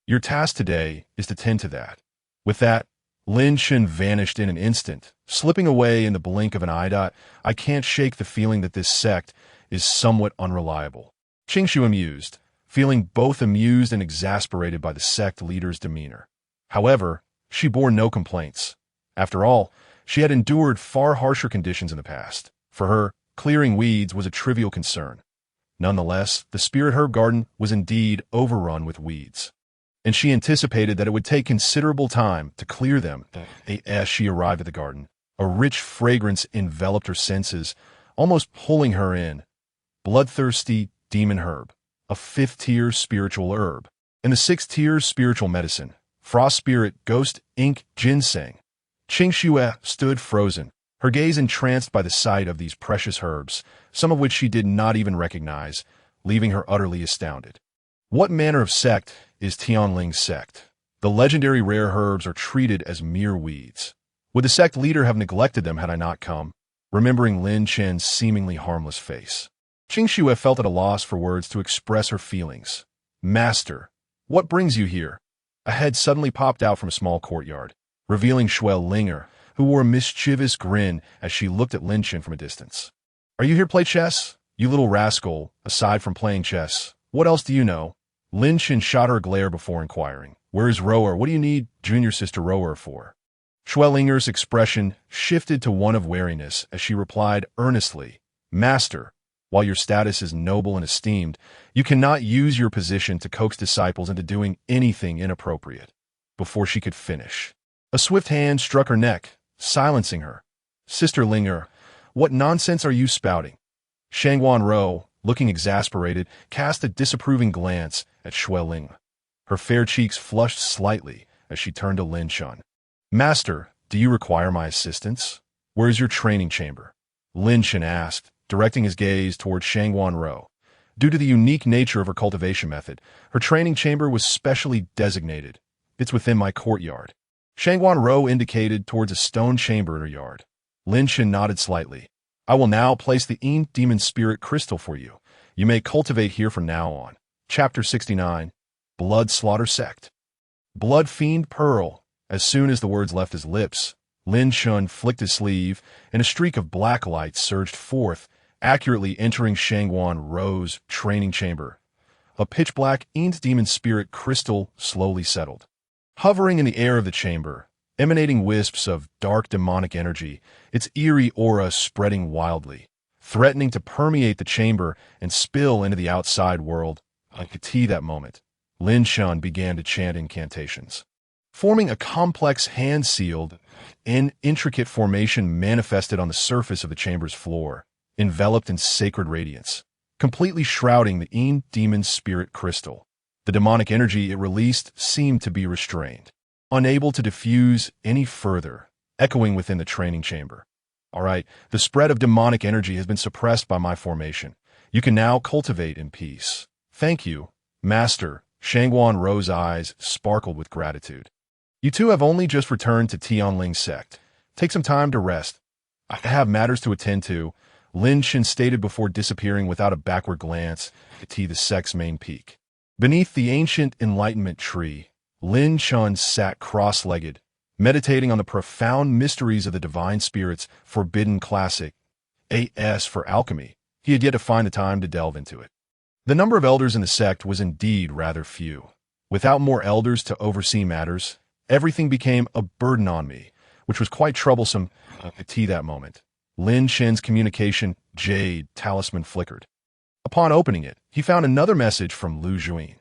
A: Your task today is to tend to that. With that, Lin Chen vanished in an instant, slipping away in the blink of an eye. I can't shake the feeling that this sect is somewhat unreliable. Qingxue mused, feeling both amused and exasperated by the sect leader's demeanor. However, she bore no complaints. After all, she had endured far harsher conditions in the past. For her, clearing weeds was a trivial concern. Nonetheless, the spirit herb garden was indeed overrun with weeds, and she anticipated that it would take considerable time to clear them. As she arrived at the garden, a rich fragrance enveloped her senses, almost pulling her in. Bloodthirsty demon herb, a 5th-tier spiritual herb, and the 6th-tier spiritual medicine, frost spirit, ghost, ink, ginseng. Qingxue stood frozen, her gaze entranced by the sight of these precious herbs, some of which she did not even recognize, leaving her utterly astounded. What manner of sect is Tianling's sect? The legendary rare herbs are treated as mere weeds. Would the sect leader have neglected them had I not come? Remembering Lin Chen's seemingly harmless face, Qingxue felt at a loss for words to express her feelings. Master, what brings you here? A head suddenly popped out from a small courtyard, revealing Xuelinger, who wore a mischievous grin as she looked at Lin Chen from a distance. Are you here to play chess? You little rascal, aside from playing chess, what else do you know? Lin Chen shot her a glare before inquiring. Where is Rower? What do you need junior sister Rower for? Xuelinger's expression shifted to one of wariness as she replied earnestly, Master, while your status is noble and esteemed, you cannot use your position to coax disciples into doing anything inappropriate. Before she could finish, a swift hand struck her neck, silencing her. Sister Linger, what nonsense are you spouting? Shangguan Rou, looking exasperated, cast a disapproving glance at Xueling. Her fair cheeks flushed slightly as she turned to Lin Chen. Master, do you require my assistance? Where is your training chamber? Lin Chen asked, directing his gaze toward Shangguan Rou. Due to the unique nature of her cultivation method, her training chamber was specially designated. It's within my courtyard. Shangguan Rou indicated towards a stone chamber in her yard. Lin Chen nodded slightly. I will now place the demon spirit crystal for you. You may cultivate here from now on. Chapter 69, Blood Slaughter Sect. Blood Fiend Pearl. As soon as the words left his lips, Lin Chen flicked his sleeve, and a streak of black light surged forth, accurately entering Shangguan Rou's training chamber. A pitch-black demon spirit crystal slowly settled. Hovering in the air of the chamber, emanating wisps of dark demonic energy, its eerie aura spreading wildly, threatening to permeate the chamber and spill into the outside world. Like a tea that moment, Lin Chen began to chant incantations. Forming a complex hand-sealed and intricate formation manifested on the surface of the chamber's floor, enveloped in sacred radiance, completely shrouding the demon spirit crystal. The demonic energy it released seemed to be restrained, unable to diffuse any further, echoing within the training chamber. All right, the spread of demonic energy has been suppressed by my formation. You can now cultivate in peace. Thank you, Master. Shangguan Rou's eyes sparkled with gratitude. You two have only just returned to Tianling's sect. Take some time to rest. I have matters to attend to, Lin Chen stated before disappearing without a backward glance to the sect's main peak. Beneath the ancient enlightenment tree, Lin Chen sat cross-legged, meditating on the profound mysteries of the divine spirit's forbidden classic, AS for alchemy. He had yet to find the time to delve into it. The number of elders in the sect was indeed rather few. Without more elders to oversee matters, everything became a burden on me, which was quite troublesome at that moment. Lin Chen's communication jade talisman flickered. Upon opening it, he found another message from Lu Juin.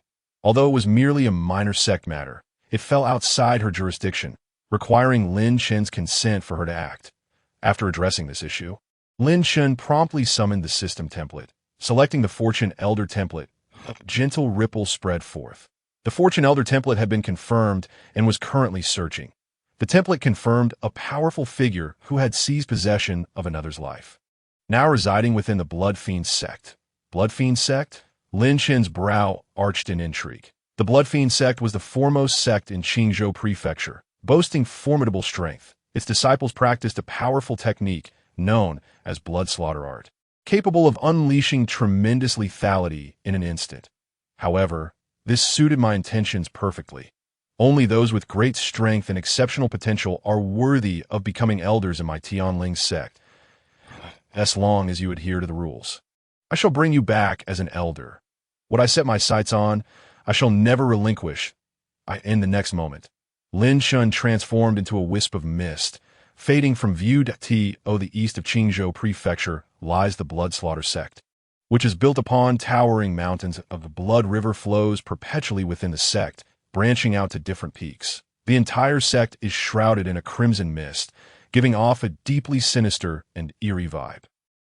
A: Although it was merely a minor sect matter, it fell outside her jurisdiction, requiring Lin Chen's consent for her to act. After addressing this issue, Lin Chen promptly summoned the system template. Selecting the Fortune Elder template, a gentle ripple spread forth. The Fortune Elder template had been confirmed and was currently searching. The template confirmed a powerful figure who had seized possession of another's life, now residing within the Blood Fiend Sect. Blood Fiend Sect? Lin Chen's brow arched in intrigue. The Blood Fiend Sect was the foremost sect in Qingzhou Prefecture, boasting formidable strength. Its disciples practiced a powerful technique known as blood slaughter art, capable of unleashing tremendous lethality in an instant. However, this suited my intentions perfectly. Only those with great strength and exceptional potential are worthy of becoming elders in my Tianling sect, as long as you adhere to the rules. I shall bring you back as an elder. What I set my sights on, I shall never relinquish. In the next moment, Lin Chen transformed into a wisp of mist. Fading from view. The east of Qingzhou Prefecture lies the Blood Slaughter Sect, which is built upon towering mountains of the Blood River flows perpetually within the sect, branching out to different peaks. The entire sect is shrouded in a crimson mist, giving off a deeply sinister and eerie vibe.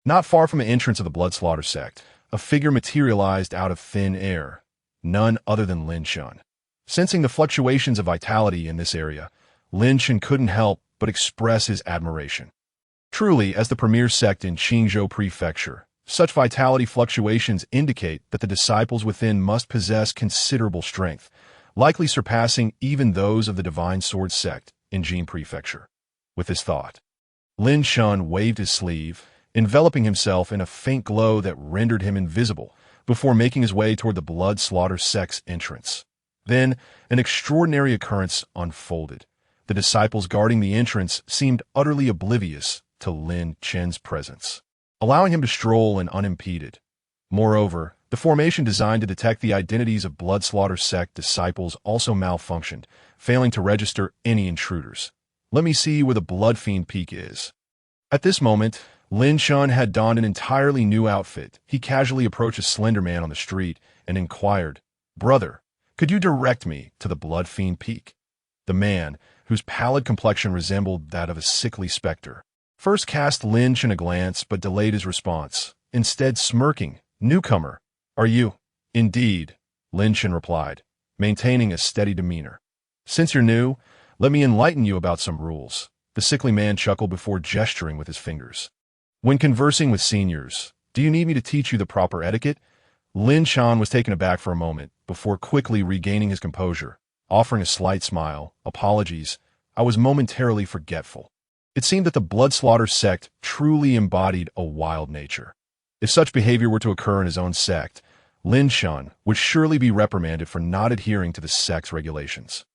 A: Not far from the entrance of the Blood Slaughter Sect, a figure materialized out of thin air, none other than Lin Chen. Sensing the fluctuations of vitality in this area, Lin Chen couldn't help but express his admiration. Truly, as the premier sect in Qingzhou Prefecture, such vitality fluctuations indicate that the disciples within must possess considerable strength, likely surpassing even those of the Divine Sword sect in Jin Prefecture. With this thought, Lin Chen waved his sleeve, enveloping himself in a faint glow that rendered him invisible, before making his way toward the Blood Slaughter Sect's entrance. Then, an extraordinary occurrence unfolded. The disciples guarding the entrance seemed utterly oblivious to Lin Chen's presence, allowing him to stroll in unimpeded. Moreover, the formation designed to detect the identities of Blood Slaughter Sect disciples also malfunctioned, failing to register any intruders. Let me see where the Blood Fiend Peak is. At this moment, Lin Chen had donned an entirely new outfit. He casually approached a slender man on the street and inquired, "Brother, could you direct me to the Blood Fiend Peak?" The man, whose pallid complexion resembled that of a sickly specter, first cast Lin Chen a glance but delayed his response, instead smirking. "Newcomer, are you?" "Indeed," Lin Chen replied, maintaining a steady demeanor. "Since you're new, let me enlighten you about some rules." The sickly man chuckled before gesturing with his fingers. "When conversing with seniors, do you need me to teach you the proper etiquette?" Lin Chen was taken aback for a moment, before quickly regaining his composure, offering a slight smile. "Apologies, I was momentarily forgetful." It seemed that the Blood Slaughter Sect truly embodied a wild nature. If such behavior were to occur in his own sect, Lin Chen would surely be reprimanded for not adhering to the sect's regulations.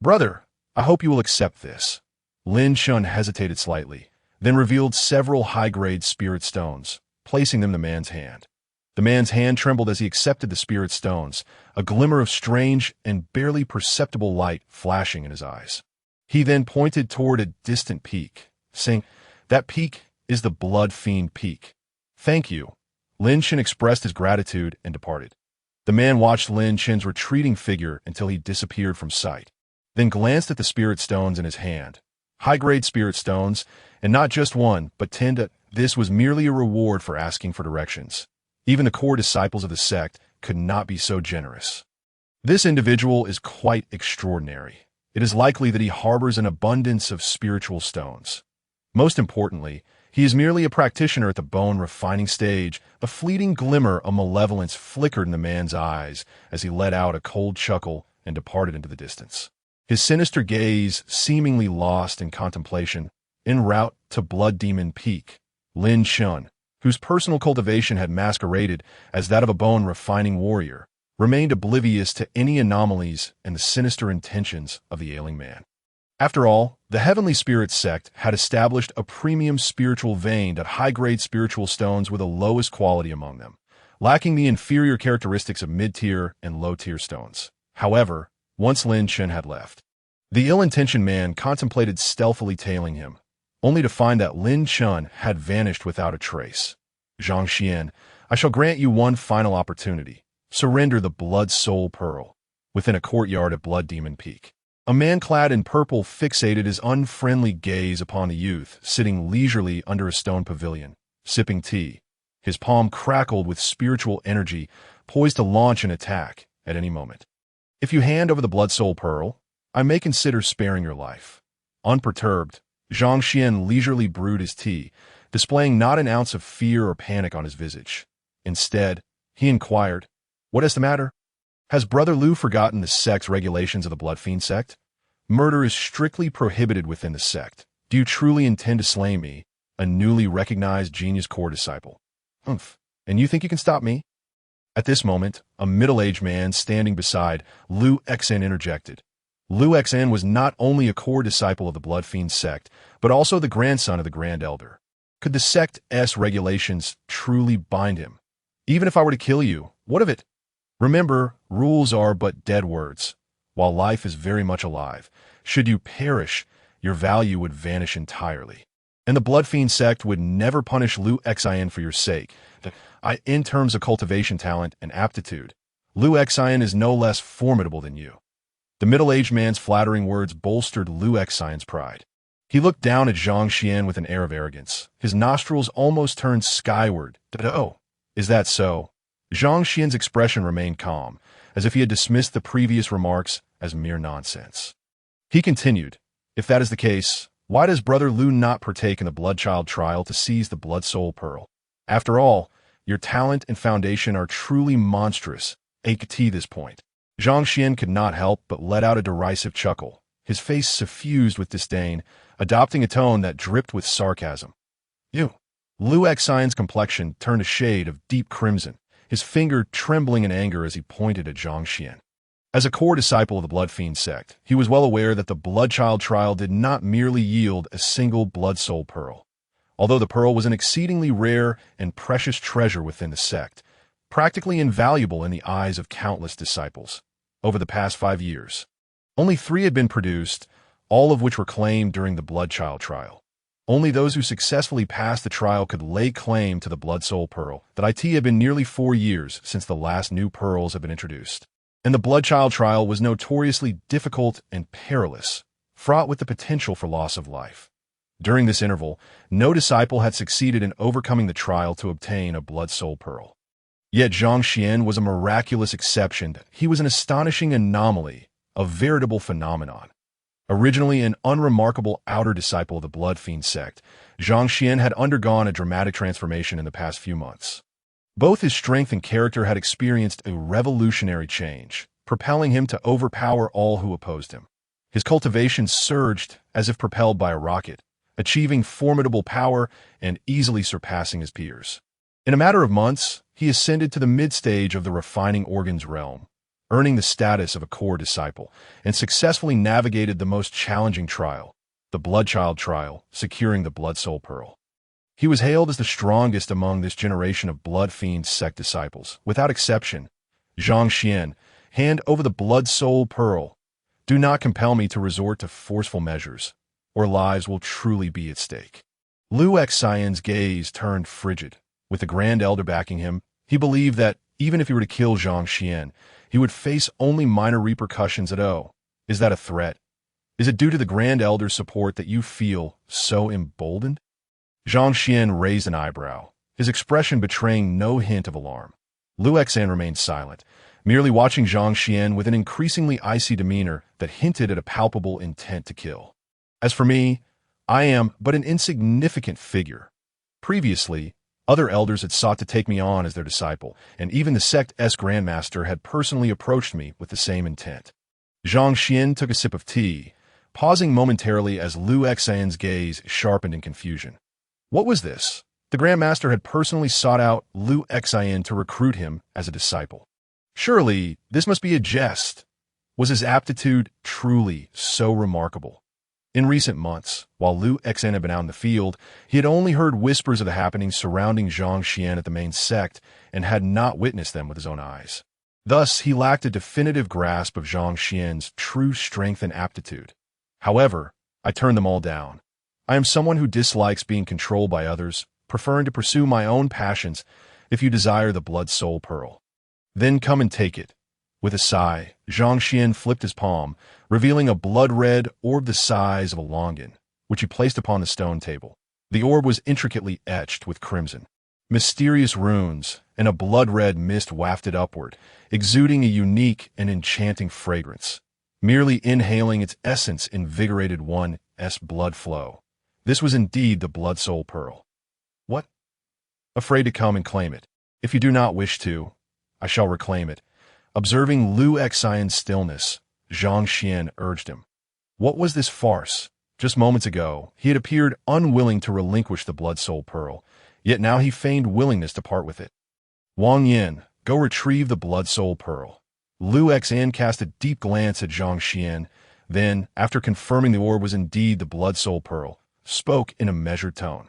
A: "Brother, I hope you will accept this." Lin Chen hesitated slightly, then revealed several high-grade spirit stones, placing them in the man's hand. The man's hand trembled as he accepted the spirit stones, a glimmer of strange and barely perceptible light flashing in his eyes. He then pointed toward a distant peak, saying, "That peak is the Blood Fiend Peak." "Thank you." Lin Chen expressed his gratitude and departed. The man watched Lin Chen's retreating figure until he disappeared from sight, then glanced at the spirit stones in his hand. High-grade spirit stones, and not just one, but 10. This was merely a reward for asking for directions. Even the core disciples of the sect could not be so generous. This individual is quite extraordinary. It is likely that he harbors an abundance of spiritual stones. Most importantly, he is merely a practitioner at the bone-refining stage. A fleeting glimmer of malevolence flickered in the man's eyes as he let out a cold chuckle and departed into the distance, his sinister gaze seemingly lost in contemplation. En route to Blood Demon Peak, Lin Chen, whose personal cultivation had masqueraded as that of a bone-refining warrior, remained oblivious to any anomalies and the sinister intentions of the ailing man. After all, the Heavenly Spirit Sect had established a premium spiritual vein that high-grade spiritual stones were the lowest quality among them, lacking the inferior characteristics of mid-tier and low-tier stones. However, once Lin Chen had left, the ill-intentioned man contemplated stealthily tailing him, only to find that Lin Chen had vanished without a trace. "Zhang Xian, I shall grant you one final opportunity. Surrender the Blood Soul Pearl." Within a courtyard at Blood Demon Peak, a man clad in purple fixated his unfriendly gaze upon the youth sitting leisurely under a stone pavilion, sipping tea. His palm crackled with spiritual energy, poised to launch an attack at any moment. "If you hand over the Blood Soul Pearl, I may consider sparing your life." Unperturbed, Zhang Xian leisurely brewed his tea, displaying not an ounce of fear or panic on his visage. Instead, he inquired, "What is the matter? Has Brother Liu forgotten the sect's regulations of the Blood Fiend Sect? Murder is strictly prohibited within the sect. Do you truly intend to slay me, a newly recognized genius core disciple?" "Humph, and you think you can stop me?" At this moment, a middle-aged man standing beside Liu Xen interjected. Liu Xen was not only a core disciple of the Blood Fiend Sect, but also the grandson of the Grand Elder. Could the sect's regulations truly bind him? "Even if I were to kill you, what of it? Remember, rules are but dead words. while life is very much alive. Should you perish, your value would vanish entirely. And the Blood Fiend sect would never punish Liu Xian for your sake. In terms of cultivation talent and aptitude, Liu Xian is no less formidable than you. The middle-aged man's flattering words bolstered Liu Xian's pride. He looked down at Zhang Xian with an air of arrogance. His nostrils almost turned skyward. Oh, is that so? Zhang Xian's expression remained calm, as if he had dismissed the previous remarks as mere nonsense. He continued, if that is the case, why does Brother Liu not partake in the Bloodchild trial to seize the Blood Soul Pearl? After all, your talent and foundation are truly monstrous, at this point. Zhang Xian could not help but let out a derisive chuckle, his face suffused with disdain, adopting a tone that dripped with sarcasm. You. Liu Xian's complexion turned a shade of deep crimson, his finger trembling in anger as he pointed at Zhang Xian. As a core disciple of the Blood Fiend sect, he was well aware that the Bloodchild trial did not merely yield a single Blood Soul Pearl. Although the pearl was an exceedingly rare and precious treasure within the sect, practically invaluable in the eyes of countless disciples. Over the past 5 years, only 3 had been produced, all of which were claimed during the Bloodchild trial. Only those who successfully passed the trial could lay claim to the Blood Soul Pearl. That had been nearly 4 years since the last new pearls had been introduced. And the Bloodchild trial was notoriously difficult and perilous, fraught with the potential for loss of life. During this interval, no disciple had succeeded in overcoming the trial to obtain a Blood Soul Pearl. Yet Zhang Xian was a miraculous exception. He was an astonishing anomaly, a veritable phenomenon. Originally an unremarkable outer disciple of the Blood Fiend sect, Zhang Xian had undergone a dramatic transformation in the past few months. Both his strength and character had experienced a revolutionary change, propelling him to overpower all who opposed him. His cultivation surged as if propelled by a rocket, achieving formidable power and easily surpassing his peers. In a matter of months, he ascended to the mid-stage of the refining organs realm, earning the status of a core disciple, and successfully navigated the most challenging trial, the Bloodchild trial, securing the Blood Soul Pearl. He was hailed as the strongest among this generation of Blood Fiend sect disciples. Without exception, Zhang Xian, hand over the Blood Soul Pearl. Do not compel me to resort to forceful measures, or lives will truly be at stake. Liu Xian's gaze turned frigid. With the Grand Elder backing him, he believed that even if he were to kill Zhang Xian, he would face only minor repercussions at all. Is that a threat? Is it due to the Grand Elder's support that you feel so emboldened? Zhang Xian raised an eyebrow, his expression betraying no hint of alarm. Liu Xian remained silent, merely watching Zhang Xian with an increasingly icy demeanor that hinted at a palpable intent to kill. As for me, I am but an insignificant figure. Previously, other elders had sought to take me on as their disciple, and even the sect's grandmaster had personally approached me with the same intent. Zhang Xian took a sip of tea, pausing momentarily as Liu Xian's gaze sharpened in confusion. What was this? The grandmaster had personally sought out Liu Xian to recruit him as a disciple. Surely, this must be a jest. Was his aptitude truly so remarkable? In recent months, while Liu Xian had been out in the field, he had only heard whispers of the happenings surrounding Zhang Xian at the main sect and had not witnessed them with his own eyes. Thus, he lacked a definitive grasp of Zhang Xian's true strength and aptitude. However, I turned them all down. I am someone who dislikes being controlled by others, preferring to pursue my own passions. If you desire the Blood Soul Pearl, then come and take it. With a sigh, Zhang Xian flipped his palm, revealing a blood-red orb the size of a longan, which he placed upon the stone table. The orb was intricately etched with crimson, mysterious runes, and a blood-red mist wafted upward, exuding a unique and enchanting fragrance. Merely inhaling its essence invigorated one's blood flow. This was indeed the Blood Soul Pearl. What? Afraid to come and claim it. If you do not wish to, I shall reclaim it. Observing Liu Xian's stillness, Zhang Xian urged him. What was this farce? Just moments ago, he had appeared unwilling to relinquish the Blood Soul Pearl, yet now he feigned willingness to part with it. Wang Yin, go retrieve the Blood Soul Pearl. Liu Xian cast a deep glance at Zhang Xian, then, after confirming the orb was indeed the Blood Soul Pearl, spoke in a measured tone.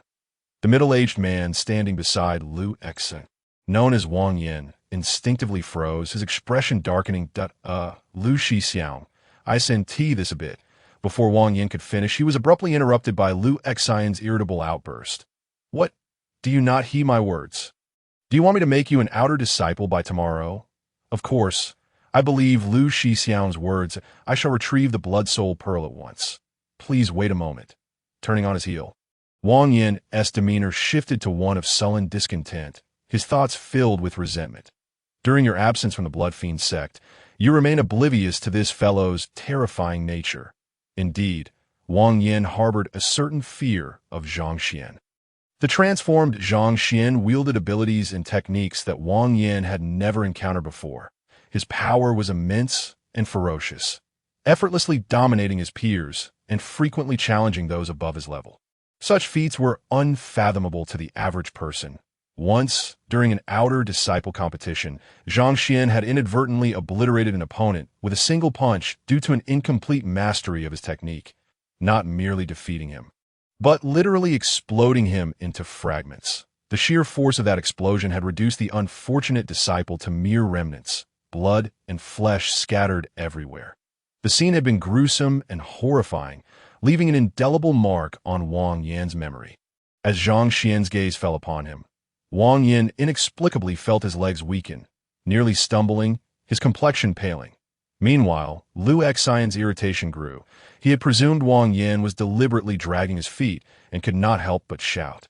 A: The middle-aged man standing beside Liu Xian, known as Wang Yin, instinctively froze, his expression darkening. Liu Xixiang, I send T this a bit. Before Wang Yin could finish, he was abruptly interrupted by Lu Xian's irritable outburst. What? Do you not heed my words? Do you want me to make you an outer disciple by tomorrow? Of course. I believe Lu Shixiang's words. I shall retrieve the blood soul pearl at once. Please wait a moment. Turning on his heel, Wang Yin's demeanor shifted to one of sullen discontent, his thoughts filled with resentment. During your absence from the Blood Fiend sect, you remain oblivious to this fellow's terrifying nature. Indeed, Wang Yin harbored a certain fear of Zhang Xian. The transformed Zhang Xian wielded abilities and techniques that Wang Yin had never encountered before. His power was immense and ferocious, effortlessly dominating his peers and frequently challenging those above his level. Such feats were unfathomable to the average person. Once, during an outer disciple competition, Zhang Xian had inadvertently obliterated an opponent with a single punch due to an incomplete mastery of his technique, not merely defeating him, but literally exploding him into fragments. The sheer force of that explosion had reduced the unfortunate disciple to mere remnants, blood and flesh scattered everywhere. The scene had been gruesome and horrifying, leaving an indelible mark on Wang Yin's memory. As Zhang Xian's gaze fell upon him, Wang Yin inexplicably felt his legs weaken, nearly stumbling, his complexion paling. Meanwhile, Lu Xian's irritation grew. He had presumed Wang Yin was deliberately dragging his feet and could not help but shout.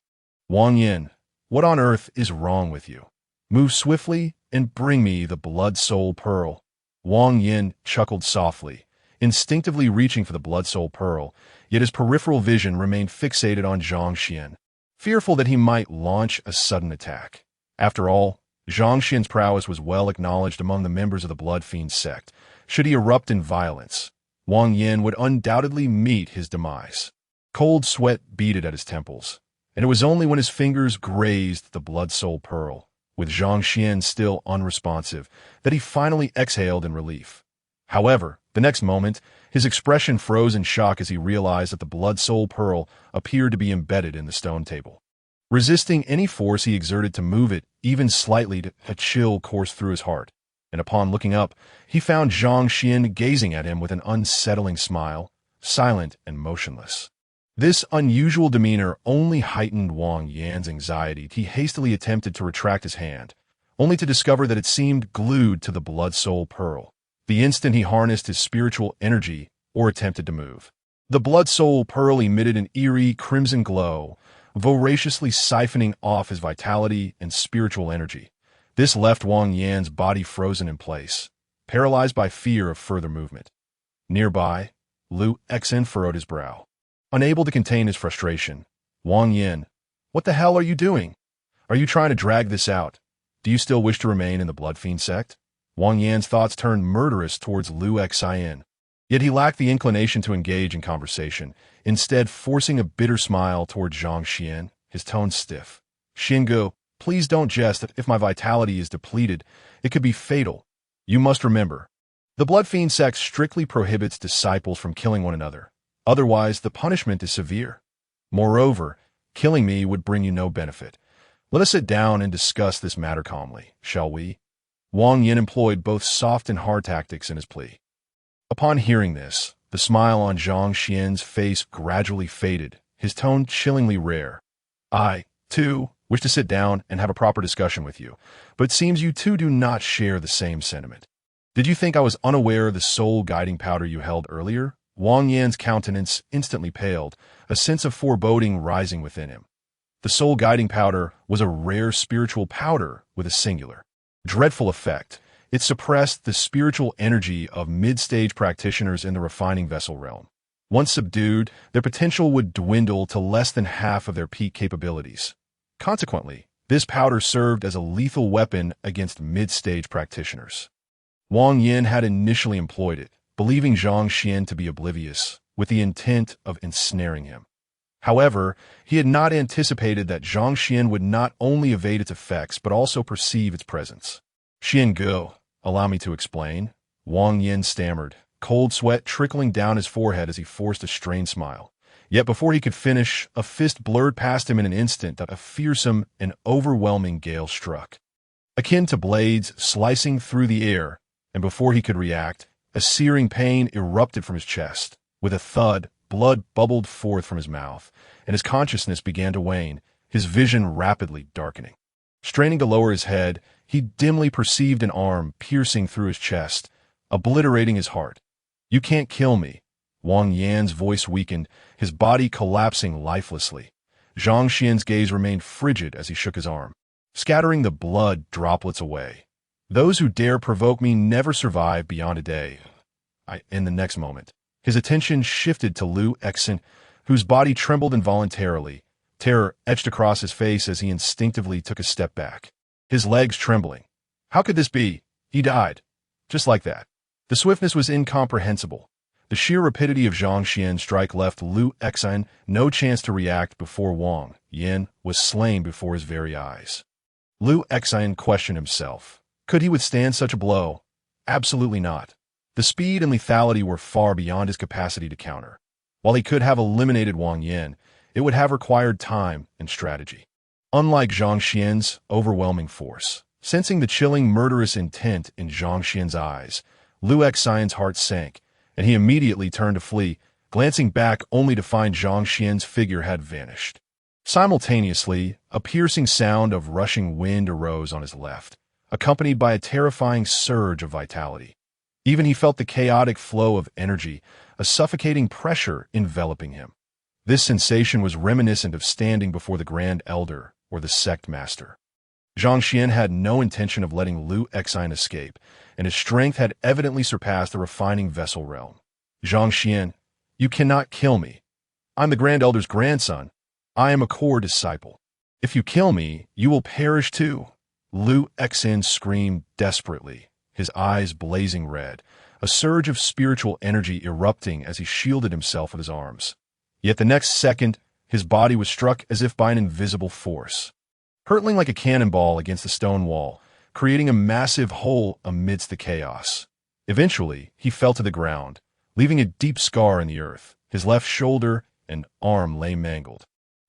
A: Wang Yin, what on earth is wrong with you? Move swiftly and bring me the blood soul pearl. Wang Yin chuckled softly, instinctively reaching for the blood soul pearl, yet his peripheral vision remained fixated on Zhang Xian, fearful that he might launch a sudden attack. After all, Zhang Xian's prowess was well acknowledged among the members of the Blood Fiend sect. Should he erupt in violence, Wang Yin would undoubtedly meet his demise. Cold sweat beaded at his temples, and it was only when his fingers grazed the blood soul pearl, with Zhang Xian still unresponsive, that he finally exhaled in relief. However, the next moment, his expression froze in shock as he realized that the blood soul pearl appeared to be embedded in the stone table. Resisting any force he exerted to move it, even slightly, a chill coursed through his heart, and upon looking up, he found Zhang Xian gazing at him with an unsettling smile, silent and motionless. This unusual demeanor only heightened Wang Yin's anxiety. He hastily attempted to retract his hand, only to discover that it seemed glued to the blood soul pearl. The instant he harnessed his spiritual energy or attempted to move, the blood soul pearl emitted an eerie crimson glow, voraciously siphoning off his vitality and spiritual energy. This left Wang Yin's body frozen in place, paralyzed by fear of further movement. Nearby, Lu Xian furrowed his brow. Unable to contain his frustration, Wang Yin, what the hell are you doing? Are you trying to drag this out? Do you still wish to remain in the Blood Fiend sect? Wang Yin's thoughts turned murderous towards Lu Xian. Yet he lacked the inclination to engage in conversation, instead forcing a bitter smile toward Zhang Xian, his tone stiff. Xingu, please don't jest. If my vitality is depleted, it could be fatal. You must remember, the Blood Fiend sect strictly prohibits disciples from killing one another. Otherwise, the punishment is severe. Moreover, killing me would bring you no benefit. Let us sit down and discuss this matter calmly, shall we? Wang Yin employed both soft and hard tactics in his plea. Upon hearing this, the smile on Zhang Xian's face gradually faded, his tone chillingly rare. I, too, wish to sit down and have a proper discussion with you, but it seems you two do not share the same sentiment. Did you think I was unaware of the soul guiding powder you held earlier? Wang Yan's countenance instantly paled, a sense of foreboding rising within him. The soul guiding powder was a rare spiritual powder with a singular, dreadful effect. It suppressed the spiritual energy of mid-stage practitioners in the refining vessel realm. Once subdued, their potential would dwindle to less than half of their peak capabilities. Consequently, this powder served as a lethal weapon against mid-stage practitioners. Wang Yin had initially employed it, believing Zhang Xian to be oblivious, with the intent of ensnaring him. However, he had not anticipated that Zhang Xian would not only evade its effects but also perceive its presence. Xingu, allow me to explain. Wang Yin stammered, cold sweat trickling down his forehead as he forced a strained smile. Yet before he could finish, a fist blurred past him in an instant that a fearsome and overwhelming gale struck. Akin to blades slicing through the air, and before he could react, A searing pain erupted from his chest. With a thud, blood bubbled forth from his mouth, and his consciousness began to wane, his vision rapidly darkening. Straining to lower his head, he dimly perceived an arm piercing through his chest, obliterating his heart. "You can't kill me." Wang Yan's voice weakened, his body collapsing lifelessly. Zhang Xian's gaze remained frigid as he shook his arm, scattering the blood droplets away. "Those who dare provoke me never survive beyond a day." In the next moment, his attention shifted to Lu Exin, whose body trembled involuntarily. Terror etched across his face as he instinctively took a step back, his legs trembling. How could this be? He died. Just like that. The swiftness was incomprehensible. The sheer rapidity of Zhang Xian's strike left Lu Exin no chance to react before Wang Yan was slain before his very eyes. Lu Exin questioned himself. Could he withstand such a blow? Absolutely not. The speed and lethality were far beyond his capacity to counter. While he could have eliminated Wang Yan, it would have required time and strategy. Unlike Zhang Xian's overwhelming force, sensing the chilling murderous intent in Zhang Xian's eyes, Lu Exin's heart sank, and he immediately turned to flee, glancing back only to find Zhang Xian's figure had vanished. Simultaneously, a piercing sound of rushing wind arose on his left, accompanied by a terrifying surge of vitality. Even he felt the chaotic flow of energy, a suffocating pressure enveloping him. This sensation was reminiscent of standing before the Grand Elder or the Sect Master. Zhang Xian had no intention of letting Lu Exin escape, and his strength had evidently surpassed the refining vessel realm. "Zhang Xian, you cannot kill me. I'm the Grand Elder's grandson. I am a core disciple. If you kill me, you will perish too." Lu Exin screamed desperately, his eyes blazing red, a surge of spiritual energy erupting as he shielded himself with his arms. Yet the next second, his body was struck as if by an invisible force, hurtling like a cannonball against the stone wall, creating a massive hole amidst the chaos. Eventually, he fell to the ground, leaving a deep scar in the earth. His left shoulder and arm lay mangled,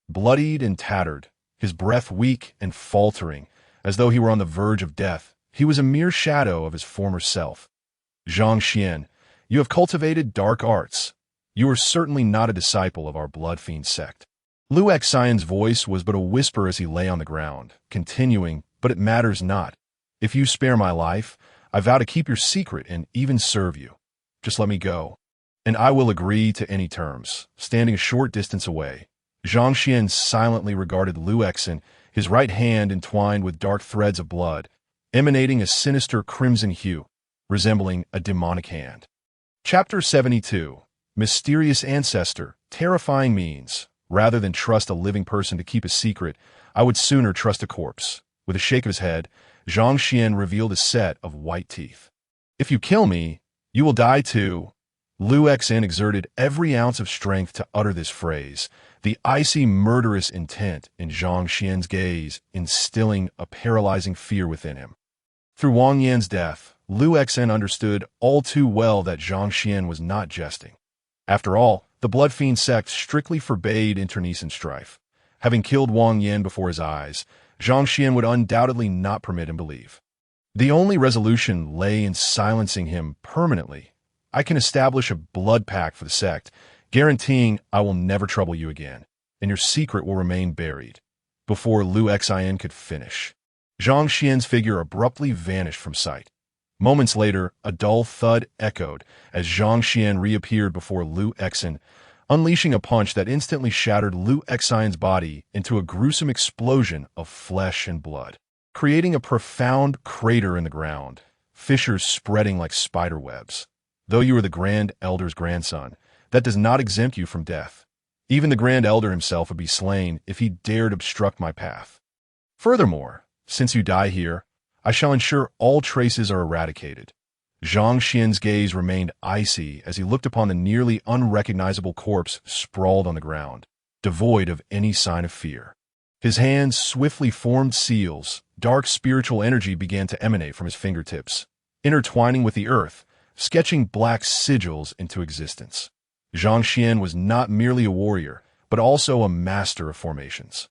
A: bloodied and tattered, his breath weak and faltering, as though he were on the verge of death. He was a mere shadow of his former self. "Zhang Xian, you have cultivated dark arts. You are certainly not a disciple of our blood fiend sect." Lu Exin's voice was but a whisper as he lay on the ground, continuing, "But it matters not. If you spare my life, I vow to keep your secret and even serve you. Just let me go, and I will agree to any terms." Standing a short distance away, Zhang Xian silently regarded Lu Exin, his right hand entwined with dark threads of blood, emanating a sinister crimson hue, resembling a demonic hand. Chapter 72. Mysterious Ancestor, Terrifying Means. Rather than trust a living person to keep a secret, I would sooner trust a corpse. With a shake of his head, Zhang Xian revealed a set of white teeth. "If you kill me, you will die too." Lu Exin exerted every ounce of strength to utter this phrase, the icy murderous intent in Zhang Xian's gaze instilling a paralyzing fear within him. Through Wang Yan's death, Lu Exin understood all too well that Zhang Xian was not jesting. After all, the Blood Fiend sect strictly forbade internecine strife. Having killed Wang Yan before his eyes, Zhang Xian would undoubtedly not permit him to leave. The only resolution lay in silencing him permanently. "I can establish a blood pact for the sect, guaranteeing I will never trouble you again, and your secret will remain buried." Before Lu Exin could finish, Zhang Xian's figure abruptly vanished from sight. Moments later, a dull thud echoed as Zhang Xian reappeared before Lu Exin, unleashing a punch that instantly shattered Lu Exin's body into a gruesome explosion of flesh and blood, creating a profound crater in the ground, fissures spreading like spider webs. Though you are the Grand Elder's grandson, that does not exempt you from death. Even the Grand Elder himself would be slain if he dared obstruct my path. Furthermore, since you die here, I shall ensure all traces are eradicated." Zhang Xian's gaze remained icy as he looked upon the nearly unrecognizable corpse sprawled on the ground, devoid of any sign of fear. His hands swiftly formed seals. Dark spiritual energy began to emanate from his fingertips, intertwining with the earth, sketching black sigils into existence. Zhang Xian was not merely a warrior, but also a master of formations.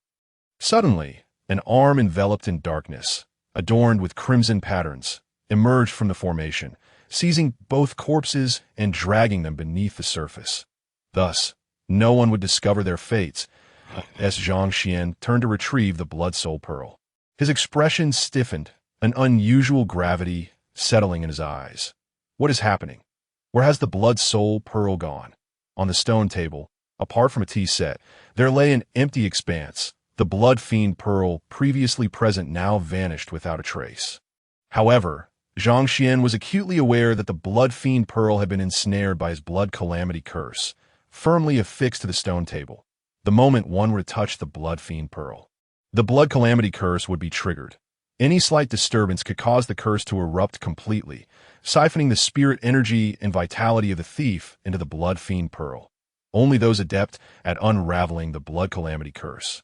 A: Suddenly, an arm enveloped in darkness, adorned with crimson patterns, emerged from the formation, seizing both corpses and dragging them beneath the surface. Thus, no one would discover their fates as Zhang Xian turned to retrieve the blood soul pearl. His expression stiffened, an unusual gravity settling in his eyes. What is happening? Where has the blood soul pearl gone? On the stone table, apart from a tea set, there lay an empty expanse. The blood fiend pearl, previously present, now vanished without a trace. However, Zhang Xian was acutely aware that the blood fiend pearl had been ensnared by his blood calamity curse, firmly affixed to the stone table. The moment one were to touch the blood fiend pearl, the blood calamity curse would be triggered. Any slight disturbance could cause the curse to erupt completely, siphoning the spirit energy and vitality of the thief into the blood fiend pearl. Only those adept at unraveling the blood calamity curse,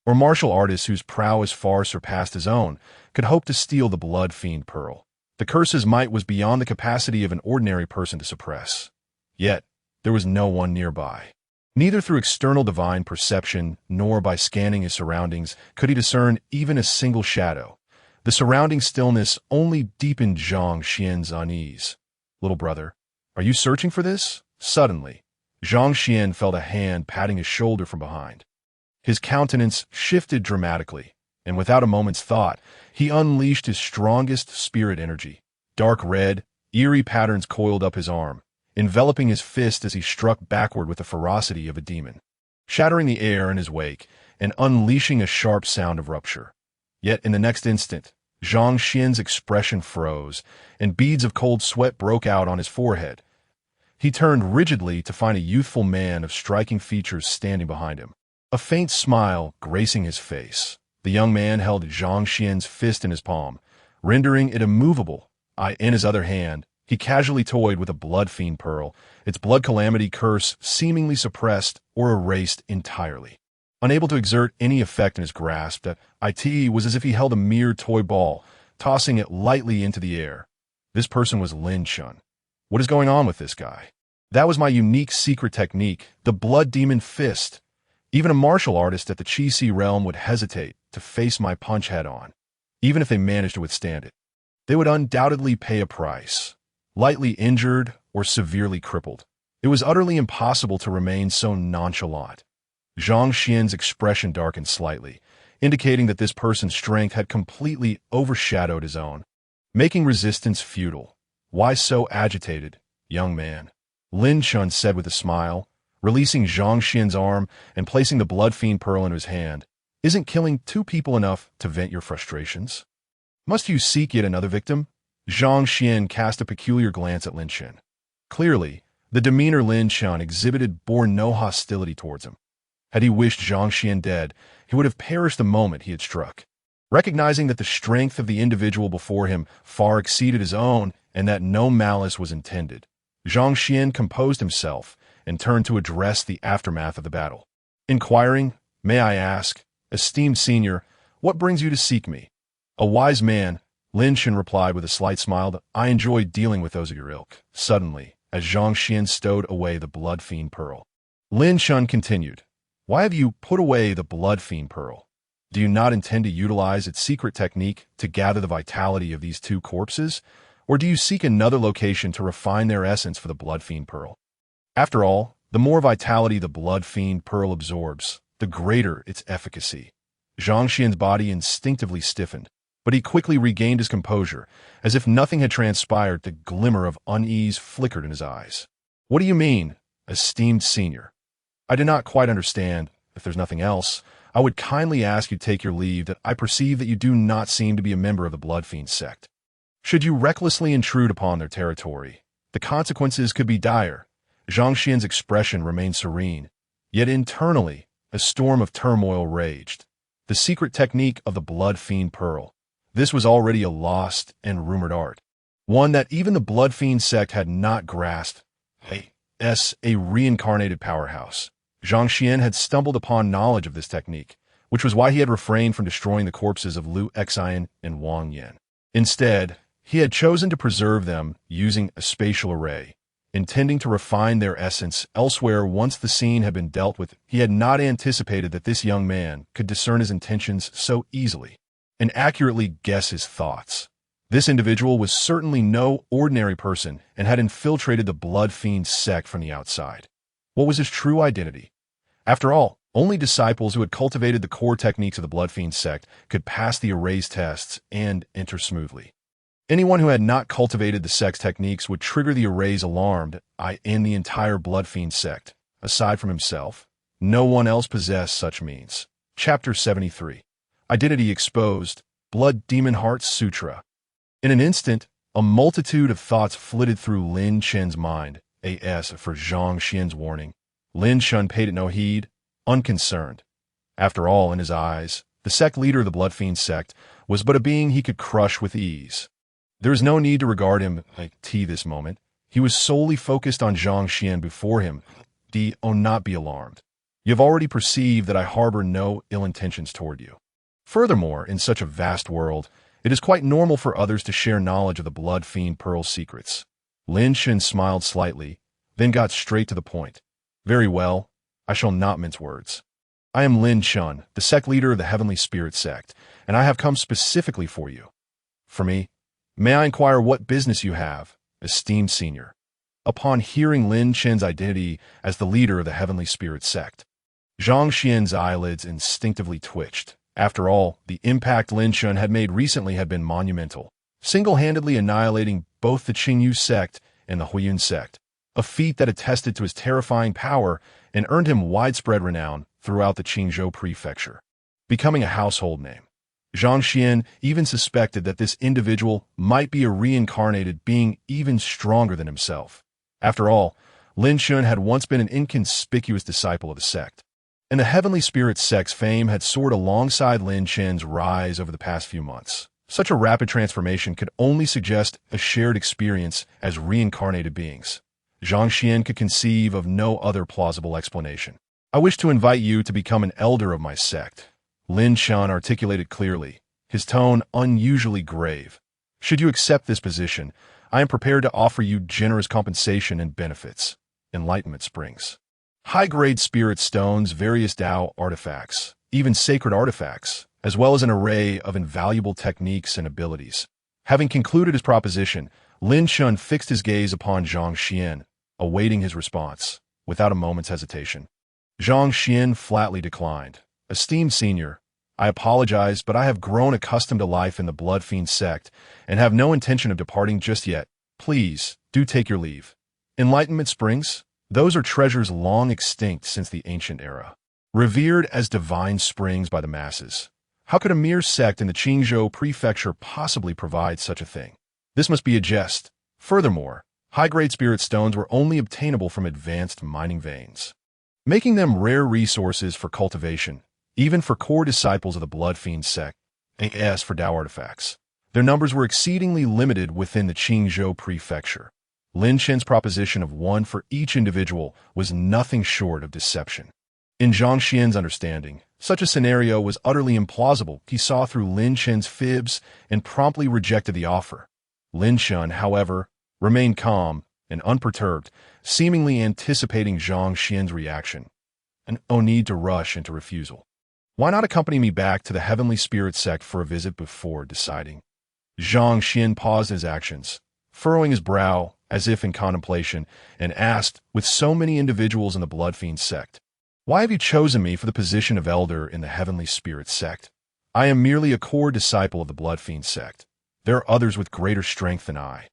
A: or martial artists whose prowess far surpassed his own, could hope to steal the blood fiend pearl. The curse's might was beyond the capacity of an ordinary person to suppress. Yet, there was no one nearby. Neither through external divine perception nor by scanning his surroundings could he discern even a single shadow. The surrounding stillness only deepened Zhang Xian's unease. "Little brother, are you searching for this?" Suddenly, Zhang Xian felt a hand patting his shoulder from behind. His countenance shifted dramatically, and without a moment's thought, he unleashed his strongest spirit energy. Dark red, eerie patterns coiled up his arm, enveloping his fist as he struck backward with the ferocity of a demon, shattering the air in his wake and unleashing a sharp sound of rupture. Yet in the next instant, Zhang Xian's expression froze, and beads of cold sweat broke out on his forehead. He turned rigidly to find a youthful man of striking features standing behind him, a faint smile gracing his face. The young man held Zhang Xian's fist in his palm, rendering it immovable. In his other hand, he casually toyed with a blood fiend pearl, its blood calamity curse seemingly suppressed or erased entirely. Unable to exert any effect in his grasp, that it was as if he held a mere toy ball, tossing it lightly into the air. This person was Lin Chen. What is going on with this guy? That was my unique secret technique, the blood demon fist. Even a martial artist at the Qi realm would hesitate to face my punch head-on. Even if they managed to withstand it, they would undoubtedly pay a price. Lightly injured or severely crippled. It was utterly impossible to remain so nonchalant. Zhang Xian's expression darkened slightly, indicating that this person's strength had completely overshadowed his own, making resistance futile. "Why so agitated, young man?" Lin Chen said with a smile, releasing Zhang Xian's arm and placing the blood fiend pearl in his hand. "Isn't killing two people enough to vent your frustrations? Must you seek yet another victim?" Zhang Xian cast a peculiar glance at Lin Chen. Clearly, the demeanor Lin Chen exhibited bore no hostility towards him. Had he wished Zhang Xian dead, he would have perished the moment he had struck. Recognizing that the strength of the individual before him far exceeded his own and that no malice was intended, Zhang Xian composed himself and turned to address the aftermath of the battle. Inquiring, "May I ask, esteemed senior, what brings you to seek me?" "A wise man," Lin Chen replied with a slight smile, "I enjoy dealing with those of your ilk." Suddenly, as Zhang Xian stowed away the blood fiend pearl, Lin Chen continued, "Why have you put away the blood fiend pearl? Do you not intend to utilize its secret technique to gather the vitality of these two corpses? Or do you seek another location to refine their essence for the blood fiend pearl? After all, the more vitality the blood fiend pearl absorbs, the greater its efficacy." Zhang Xian's body instinctively stiffened, but he quickly regained his composure. As if nothing had transpired, the glimmer of unease flickered in his eyes. "What do you mean, esteemed senior? I do not quite understand. If there's nothing else, I would kindly ask you to take your leave, that I perceive that you do not seem to be a member of the Blood Fiend Sect. Should you recklessly intrude upon their territory, the consequences could be dire." Zhang Xian's expression remained serene, yet internally, a storm of turmoil raged. The secret technique of the Blood Fiend Pearl. This was already a lost and rumored art, one that even the Blood Fiend Sect had not grasped. A reincarnated powerhouse. Zhang Xian had stumbled upon knowledge of this technique, which was why he had refrained from destroying the corpses of Liu Xian and Wang Yan. Instead, he had chosen to preserve them using a spatial array, intending to refine their essence elsewhere once the scene had been dealt with. He had not anticipated that this young man could discern his intentions so easily and accurately guess his thoughts. This individual was certainly no ordinary person and had infiltrated the Blood Fiend sect from the outside. What was his true identity? After all, only disciples who had cultivated the core techniques of the Blood Fiend sect could pass the erase tests and enter smoothly. Anyone who had not cultivated the sect's techniques would trigger the erase alarm in the entire Blood Fiend sect. Aside from himself, no one else possessed such means. Chapter 73. Identity Exposed, Blood Demon Heart Sutra. In an instant, a multitude of thoughts flitted through Lin Chen's mind. As for Zhang Xian's warning, Lin Chen paid it no heed, unconcerned. After all, in his eyes, the sect leader of the Blood Fiend sect was but a being he could crush with ease. There was no need to regard him like this moment. He was solely focused on Zhang Xian before him. Not be alarmed. You have already perceived that I harbor no ill intentions toward you. Furthermore, in such a vast world, it is quite normal for others to share knowledge of the Blood Fiend Pearl's secrets. Lin Chen smiled slightly, then got straight to the point. Very well, I shall not mince words. I am Lin Chen, the sect leader of the Heavenly Spirit Sect, and I have come specifically for you. For me, may I inquire what business you have, esteemed senior? Upon hearing Lin Chen's identity as the leader of the Heavenly Spirit Sect, Zhang Xian's eyelids instinctively twitched. After all, the impact Lin Chen had made recently had been monumental, single-handedly annihilating both the Qingyu sect and the Huiyun sect, a feat that attested to his terrifying power and earned him widespread renown throughout the Qingzhou prefecture, becoming a household name. Zhang Xian even suspected that this individual might be a reincarnated being even stronger than himself. After all, Lin Chen had once been an inconspicuous disciple of the sect, and the Heavenly Spirit Sect's fame had soared alongside Lin Chen's rise over the past few months. Such a rapid transformation could only suggest a shared experience as reincarnated beings. Zhang Xian could conceive of no other plausible explanation. I wish to invite you to become an elder of my sect, Lin Chen articulated clearly, his tone unusually grave. Should you accept this position, I am prepared to offer you generous compensation and benefits. Enlightenment springs. High-grade spirit stones, various Tao artifacts, even sacred artifacts, as well as an array of invaluable techniques and abilities. Having concluded his proposition, Lin Chen fixed his gaze upon Zhang Xian, awaiting his response, without a moment's hesitation. Zhang Xian flatly declined. Esteemed senior, I apologize, but I have grown accustomed to life in the Blood Fiend sect and have no intention of departing just yet. Please, do take your leave. Enlightenment springs? Those are treasures long extinct since the ancient era, revered as divine springs by the masses. How could a mere sect in the Qingzhou prefecture possibly provide such a thing? This must be a jest. Furthermore, high-grade spirit stones were only obtainable from advanced mining veins, making them rare resources for cultivation, even for core disciples of the Blood Fiend sect. As for Tao artifacts, their numbers were exceedingly limited within the Qingzhou prefecture. Lin Chen's proposition of one for each individual was nothing short of deception. In Zhang Xian's understanding, such a scenario was utterly implausible. He saw through Lin Chen's fibs and promptly rejected the offer. Lin Chen, however, remained calm and unperturbed, seemingly anticipating Zhang Xian's reaction, and no need to rush into refusal. Why not accompany me back to the Heavenly Spirit Sect for a visit before deciding? Zhang Xian paused his actions, furrowing his brow as if in contemplation, and asked, with so many individuals in the Blood Fiend sect, why have you chosen me for the position of elder in the Heavenly Spirit Sect? I am merely a core disciple of the Blood Fiend sect. There are others with greater strength than I.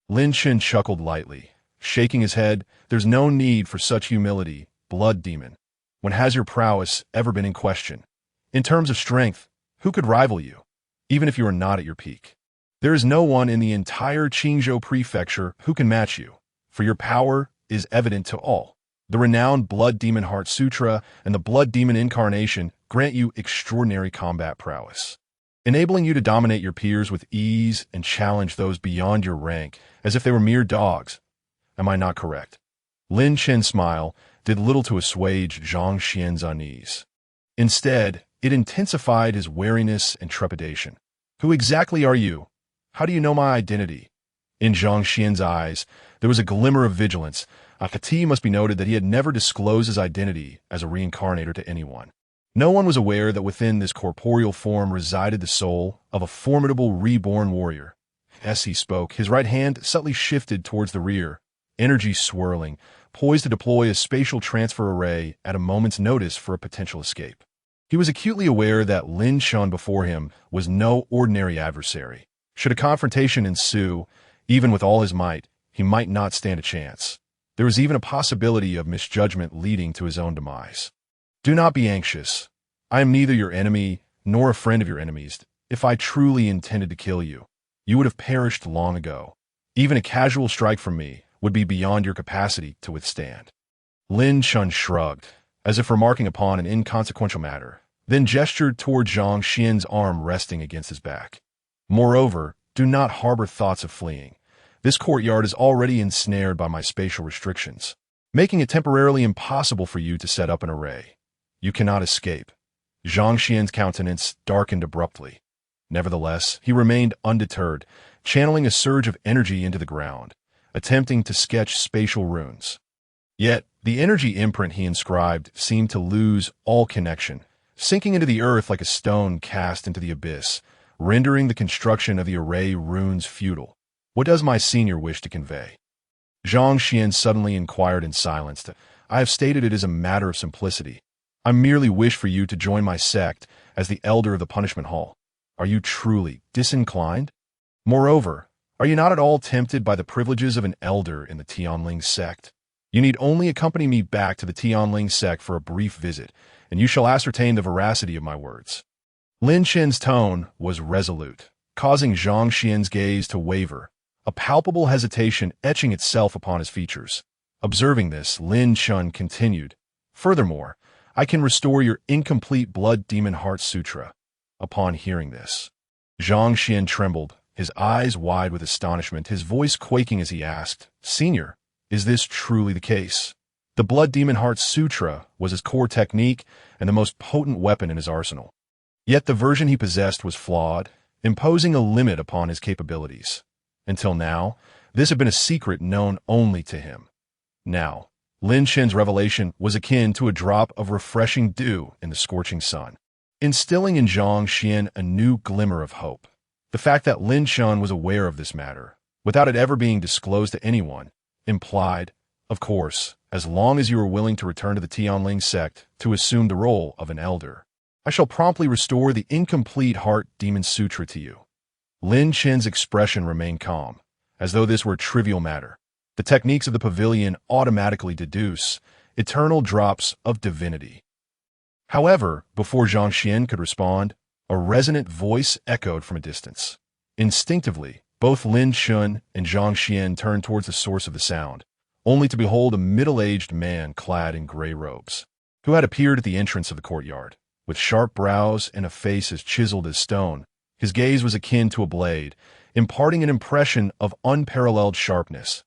A: Lin Chen chuckled lightly, shaking his head. There's no need for such humility, blood demon. When has your prowess ever been in question? In terms of strength, who could rival you, even if you are not at your peak? There is no one in the entire Qingzhou prefecture who can match you, for your power is evident to all. The renowned Blood Demon Heart Sutra and the Blood Demon Incarnation grant you extraordinary combat prowess, enabling you to dominate your peers with ease and challenge those beyond your rank as if they were mere dogs. Am I not correct? Lin Chen's smile did little to assuage Zhang Xian's unease. Instead, it intensified his wariness and trepidation. Who exactly are you? How do you know my identity? In Zhang Xian's eyes, there was a glimmer of vigilance. It must be noted that he had never disclosed his identity as a reincarnator to anyone. No one was aware that within this corporeal form resided the soul of a formidable reborn warrior. As he spoke, his right hand subtly shifted towards the rear, energy swirling, poised to deploy a spatial transfer array at a moment's notice for a potential escape. He was acutely aware that Lin Chen before him was no ordinary adversary. Should a confrontation ensue, even with all his might, he might not stand a chance. There was even a possibility of misjudgment leading to his own demise. Do not be anxious. I am neither your enemy nor a friend of your enemies. If I truly intended to kill you, you would have perished long ago. Even a casual strike from me would be beyond your capacity to withstand. Lin Chen shrugged, as if remarking upon an inconsequential matter, then gestured toward Zhang Xian's arm resting against his back. Moreover, do not harbor thoughts of fleeing. This courtyard is already ensnared by my spatial restrictions, making it temporarily impossible for you to set up an array. You cannot escape. Zhang Xian's countenance darkened abruptly. Nevertheless, he remained undeterred, channeling a surge of energy into the ground, attempting to sketch spatial runes. Yet, the energy imprint he inscribed seemed to lose all connection, sinking into the earth like a stone cast into the abyss, rendering the construction of the array runes futile. What does my senior wish to convey? Zhang Xian suddenly inquired in silence. I have stated it as a matter of simplicity. I merely wish for you to join my sect as the elder of the punishment hall. Are you truly disinclined? Moreover, are you not at all tempted by the privileges of an elder in the Tianling sect? You need only accompany me back to the Tianling sect for a brief visit, and you shall ascertain the veracity of my words. Lin Chen's tone was resolute, causing Zhang Xian's gaze to waver, a palpable hesitation etching itself upon his features. Observing this, Lin Chen continued, Furthermore, I can restore your incomplete Blood Demon Heart Sutra. Upon hearing this, Zhang Xian trembled, his eyes wide with astonishment, his voice quaking as he asked, Senior, is this truly the case? The Blood Demon Heart Sutra was his core technique and the most potent weapon in his arsenal. Yet the version he possessed was flawed, imposing a limit upon his capabilities. Until now, this had been a secret known only to him. Now, Lin Chen's revelation was akin to a drop of refreshing dew in the scorching sun, instilling in Zhang Xian a new glimmer of hope. The fact that Lin Chen was aware of this matter, without it ever being disclosed to anyone, implied, of course, as long as you are willing to return to the Tianling sect to assume the role of an elder, I shall promptly restore the incomplete Heart Demon Sutra to you. Lin Chen's expression remained calm, as though this were a trivial matter. The techniques of the pavilion automatically deduce eternal drops of divinity. However, before Zhang Xian could respond, a resonant voice echoed from a distance. Instinctively, both Lin Chen and Zhang Xian turned towards the source of the sound, only to behold a middle-aged man clad in gray robes, who had appeared at the entrance of the courtyard. With sharp brows and a face as chiseled as stone, his gaze was akin to a blade, imparting an impression of unparalleled sharpness.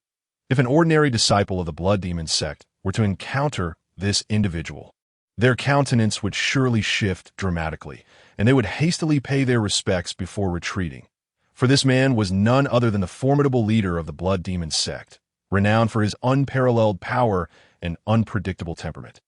A: If an ordinary disciple of the Blood Demon Sect were to encounter this individual, their countenance would surely shift dramatically, and they would hastily pay their respects before retreating. For this man was none other than the formidable leader of the Blood Demon Sect, renowned for his unparalleled power and unpredictable temperament.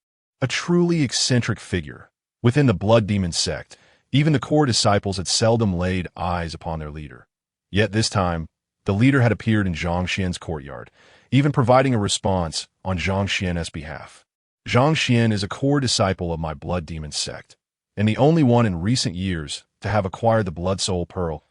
A: A truly eccentric figure. Within the Blood Demon Sect, even the core disciples had seldom laid eyes upon their leader. Yet this time, the leader had appeared in Zhang Xian's courtyard, even providing a response on Zhang Xian's behalf. Zhang Xian is a core disciple of my Blood Demon Sect, and the only one in recent years to have acquired the Blood Soul Pearl.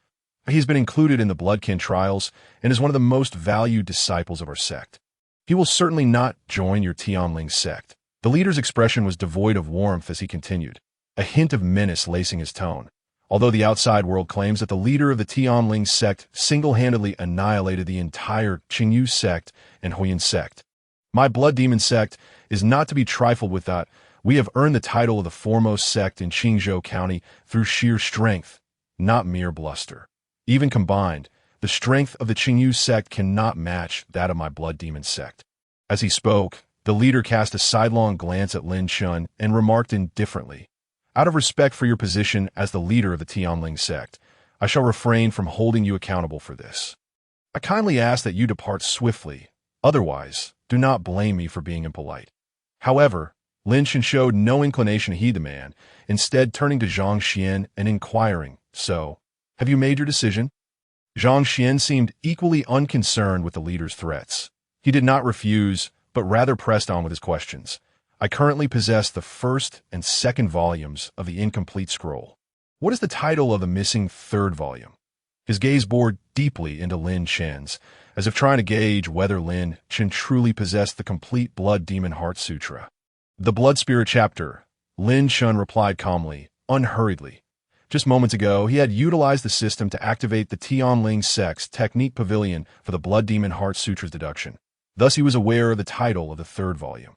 A: He's been included in the Bloodkin trials and is one of the most valued disciples of our sect. He will certainly not join your Tianling sect. The leader's expression was devoid of warmth as he continued, a hint of menace lacing his tone. Although the outside world claims that the leader of the Tianling sect single-handedly annihilated the entire Qingyu sect and Huoyan sect, my Blood Demon sect is not to be trifled with that. We have earned the title of the foremost sect in Qingzhou County through sheer strength, not mere bluster. Even combined, the strength of the Qingyu sect cannot match that of my Blood Demon sect. As he spoke, the leader cast a sidelong glance at Lin Chen and remarked indifferently, Out of respect for your position as the leader of the Tianling sect, I shall refrain from holding you accountable for this. I kindly ask that you depart swiftly. Otherwise, do not blame me for being impolite. However, Lin Chen showed no inclination to heed the man, instead turning to Zhang Xian and inquiring, So, have you made your decision? Zhang Xian seemed equally unconcerned with the leader's threats. He did not refuse, but rather pressed on with his questions. I currently possess the first and second volumes of the incomplete scroll. What is the title of the missing third volume? His gaze bored deeply into Lin Chen's, as if trying to gauge whether Lin Chen truly possessed the complete Blood Demon Heart Sutra. The Blood Spirit chapter, Lin Chen replied calmly, unhurriedly. Just moments ago, he had utilized the system to activate the Heavenly Sect's technique pavilion for the Blood Demon Heart Sutra's deduction. Thus, he was aware of the title of the third volume.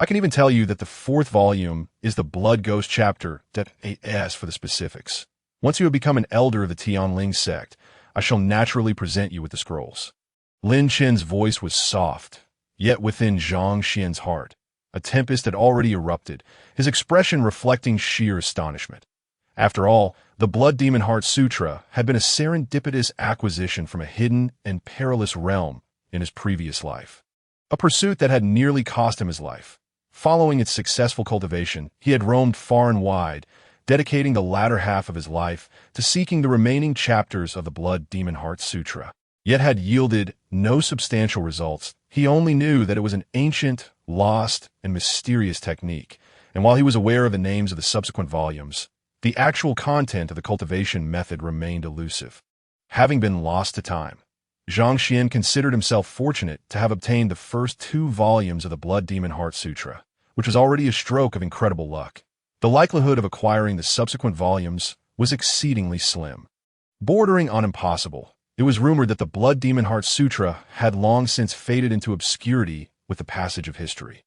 A: I can even tell you that the fourth volume is the Blood Ghost chapter, .as for the specifics. Once you have become an elder of the Heavenly Sect, I shall naturally present you with the scrolls. Lin Chen's voice was soft, yet within Zhang Xian's heart, a tempest had already erupted, his expression reflecting sheer astonishment. After all, the Blood Demon Heart Sutra had been a serendipitous acquisition from a hidden and perilous realm in his previous life. A pursuit that had nearly cost him his life. Following its successful cultivation, he had roamed far and wide, dedicating the latter half of his life to seeking the remaining chapters of the Blood Demon Heart Sutra, yet had yielded no substantial results. He only knew that it was an ancient, lost, and mysterious technique, and while he was aware of the names of the subsequent volumes, the actual content of the cultivation method remained elusive. Having been lost to time, Zhang Xian considered himself fortunate to have obtained the first 2 volumes of the Blood Demon Heart Sutra, which was already a stroke of incredible luck. The likelihood of acquiring the subsequent volumes was exceedingly slim. Bordering on impossible, it was rumored that the Blood Demon Heart Sutra had long since faded into obscurity with the passage of history.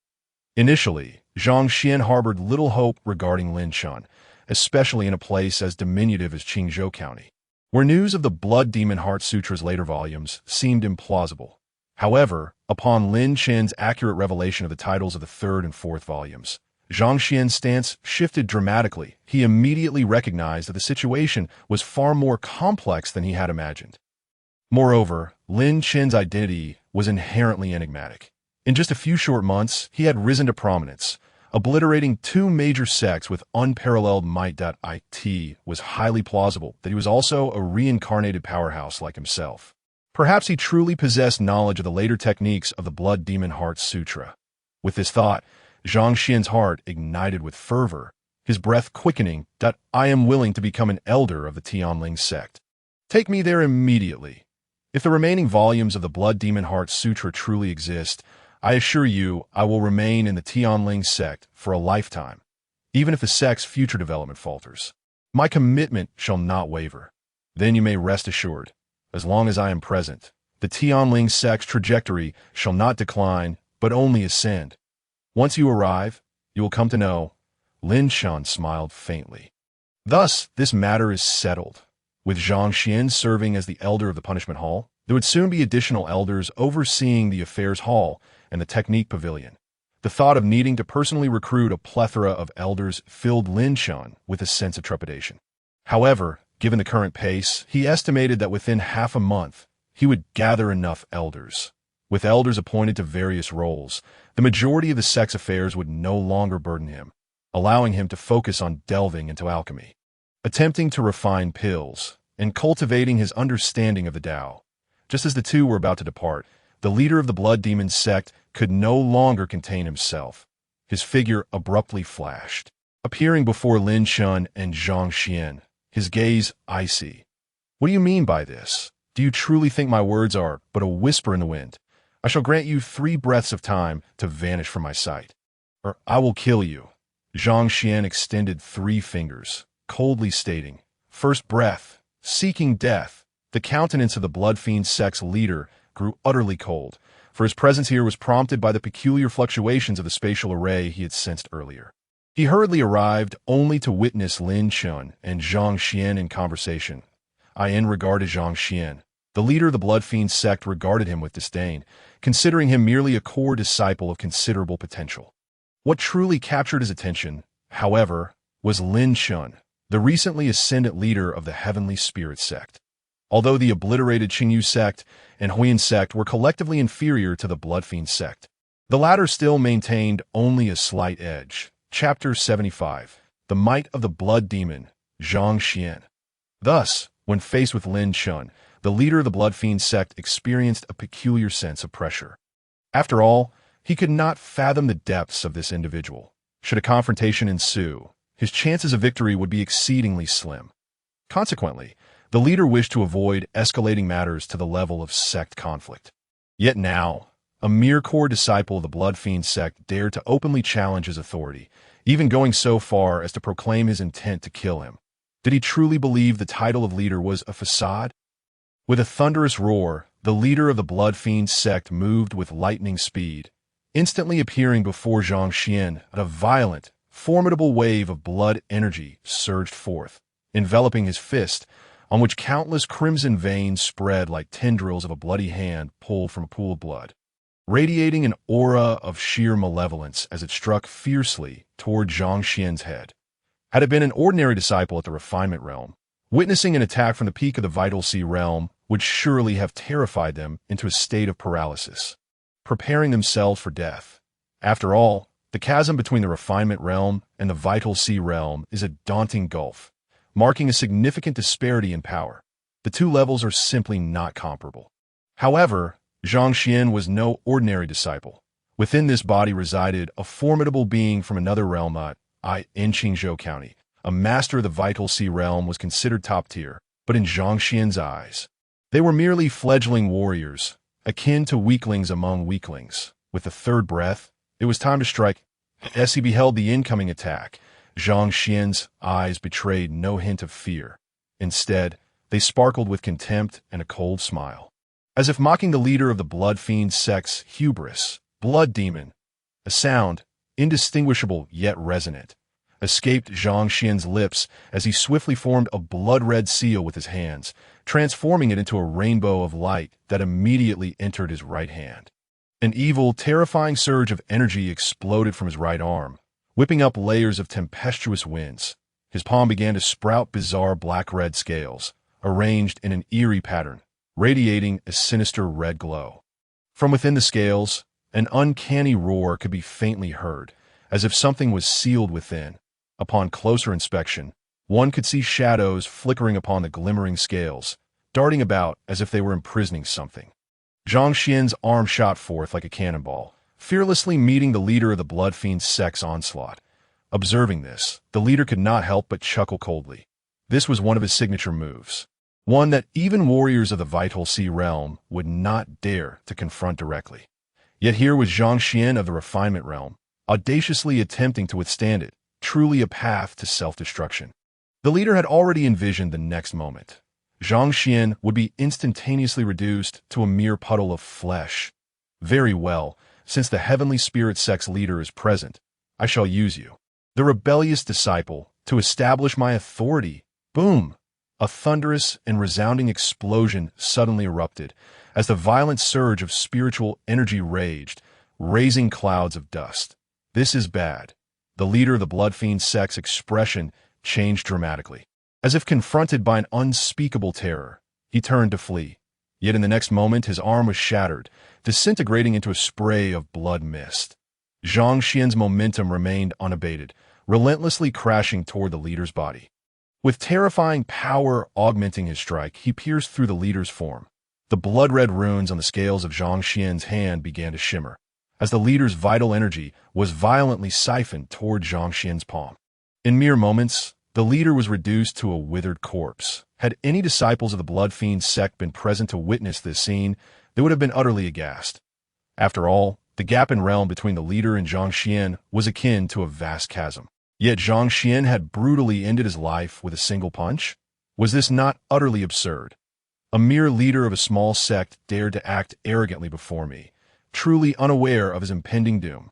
A: Initially, Zhang Xian harbored little hope regarding Lin Chen, especially in a place as diminutive as Qingzhou County, where news of the Blood Demon Heart Sutra's later volumes seemed implausible. However, upon Lin Chen's accurate revelation of the titles of the third and fourth volumes, Zhang Xian's stance shifted dramatically. He immediately recognized that the situation was far more complex than he had imagined. Moreover, Lin Chen's identity was inherently enigmatic. In just a few short months, he had risen to prominence, obliterating 2 major sects with unparalleled might. It was highly plausible that he was also a reincarnated powerhouse like himself. Perhaps he truly possessed knowledge of the later techniques of the Blood Demon Heart Sutra. With this thought, Zhang Xian's heart ignited with fervor, his breath quickening. I am willing to become an elder of the Heavenly Sect. Take me there immediately. If the remaining volumes of the Blood Demon Heart Sutra truly exist, I assure you I will remain in the Heavenly Sect for a lifetime, even if the sect's future development falters. My commitment shall not waver. Then you may rest assured, as long as I am present, the Heavenly Sect's trajectory shall not decline, but only ascend. Once you arrive, you will come to know. Lin Chen smiled faintly. Thus, this matter is settled. With Zhang Xian serving as the elder of the Punishment Hall, there would soon be additional elders overseeing the Affairs Hall and the Technique Pavilion. The thought of needing to personally recruit a plethora of elders filled Lin Chen with a sense of trepidation. However, given the current pace, he estimated that within half a month, he would gather enough elders. With elders appointed to various roles, the majority of the sect's affairs would no longer burden him, allowing him to focus on delving into alchemy, attempting to refine pills, and cultivating his understanding of the Tao. Just as the two were about to depart, the leader of the Blood Demon Sect could no longer contain himself. His figure abruptly flashed, appearing before Lin Chen and Zhang Xian, his gaze icy. What do you mean by this? Do you truly think my words are but a whisper in the wind? I shall grant you 3 breaths of time to vanish from my sight, or I will kill you. Zhang Xian extended 3 fingers, coldly stating, first breath, seeking death. The countenance of the Blood Fiend Sect's leader grew utterly cold, for his presence here was prompted by the peculiar fluctuations of the spatial array he had sensed earlier. He hurriedly arrived only to witness Lin Chen and Zhang Xian in conversation. In regard to Zhang Xian, the leader of the Blood Fiend Sect regarded him with disdain, considering him merely a core disciple of considerable potential. What truly captured his attention, however, was Lin Chen, the recently ascendant leader of the Heavenly Spirit Sect. Although the obliterated Qingyu Sect and Huiyan Sect were collectively inferior to the Blood Fiend Sect, the latter still maintained only a slight edge. Chapter 75. The Might of the Blood Demon, Zhang Xian. Thus, when faced with Lin Chen, the the leader of the Blood Fiend sect experienced a peculiar sense of pressure. After all, he could not fathom the depths of this individual. Should a confrontation ensue, his chances of victory would be exceedingly slim. Consequently, the leader wished to avoid escalating matters to the level of sect conflict. Yet now, a mere core disciple of the Blood Fiend sect dared to openly challenge his authority, even going so far as to proclaim his intent to kill him. Did he truly believe the title of leader was a facade? With a thunderous roar, the leader of the Blood Fiend sect moved with lightning speed, instantly appearing before Zhang Xian. A violent, formidable wave of blood energy surged forth, enveloping his fist, on which countless crimson veins spread like tendrils of a bloody hand pulled from a pool of blood, radiating an aura of sheer malevolence as it struck fiercely toward Zhang Xian's head. Had it been an ordinary disciple at the refinement realm, witnessing an attack from the peak of the vital sea realm would surely have terrified them into a state of paralysis, preparing themselves for death. After all, the chasm between the refinement realm and the vital sea realm is a daunting gulf, marking a significant disparity in power. The two levels are simply not comparable. However, Zhang Xian was no ordinary disciple. Within this body resided a formidable being from another realm in Qingzhou County. A master of the vital sea realm was considered top tier, but in Zhang Xian's eyes, they were merely fledgling warriors, akin to weaklings among weaklings. With the third breath, it was time to strike. As he beheld the incoming attack, Zhang Xian's eyes betrayed no hint of fear. Instead, they sparkled with contempt and a cold smile, as if mocking the leader of the Blood Fiend sect's hubris. Blood demon, a sound, indistinguishable yet resonant, escaped Zhang Xian's lips as he swiftly formed a blood-red seal with his hands, transforming it into a rainbow of light that immediately entered his right hand. An evil, terrifying surge of energy exploded from his right arm, whipping up layers of tempestuous winds. His palm began to sprout bizarre black-red scales, arranged in an eerie pattern, radiating a sinister red glow. From within the scales, an uncanny roar could be faintly heard, as if something was sealed within. Upon closer inspection, one could see shadows flickering upon the glimmering scales, darting about as if they were imprisoning something. Zhang Xian's arm shot forth like a cannonball, fearlessly meeting the leader of the Blood Fiend sect's onslaught. Observing this, the leader could not help but chuckle coldly. This was one of his signature moves, one that even warriors of the Vital Sea realm would not dare to confront directly. Yet here was Zhang Xian of the Refinement realm, audaciously attempting to withstand it, truly a path to self-destruction. The leader had already envisioned the next moment. Zhang Xian would be instantaneously reduced to a mere puddle of flesh. Very well, since the Heavenly Spirit Sect's leader is present, I shall use you, the rebellious disciple, to establish my authority. Boom! A thunderous and resounding explosion suddenly erupted as the violent surge of spiritual energy raged, raising clouds of dust. This is bad. The leader of the Blood Fiend sect's expression changed dramatically. As if confronted by an unspeakable terror, he turned to flee. Yet in the next moment his arm was shattered, disintegrating into a spray of blood mist. Zhang Xian's momentum remained unabated, relentlessly crashing toward the leader's body. With terrifying power augmenting his strike, he pierced through the leader's form. The blood-red runes on the scales of Zhang Xian's hand began to shimmer, as the leader's vital energy was violently siphoned toward Zhang Xian's palm. In mere moments, the leader was reduced to a withered corpse. Had any disciples of the Blood Fiend sect been present to witness this scene, they would have been utterly aghast. After all, the gap in realm between the leader and Zhang Xian was akin to a vast chasm. Yet Zhang Xian had brutally ended his life with a single punch? Was this not utterly absurd? A mere leader of a small sect dared to act arrogantly before me, truly unaware of his impending doom.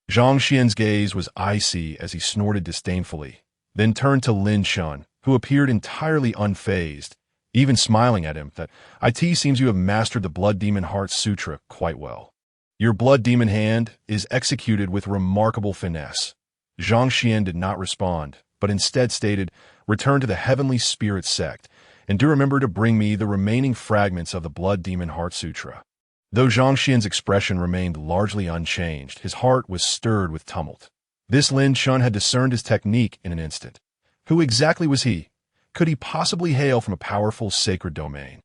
A: Zhang Xian's gaze was icy as he snorted disdainfully, then turned to Lin Chen, who appeared entirely unfazed, even smiling at him. That it seems you have mastered the Blood Demon Heart Sutra quite well. Your Blood Demon hand is executed with remarkable finesse. Zhang Xian did not respond, but instead stated, "Return to the Heavenly Spirit Sect, and do remember to bring me the remaining fragments of the Blood Demon Heart Sutra." Though Zhang Xian's expression remained largely unchanged, his heart was stirred with tumult. This Lin Chen had discerned his technique in an instant. Who exactly was he? Could he possibly hail from a powerful sacred domain?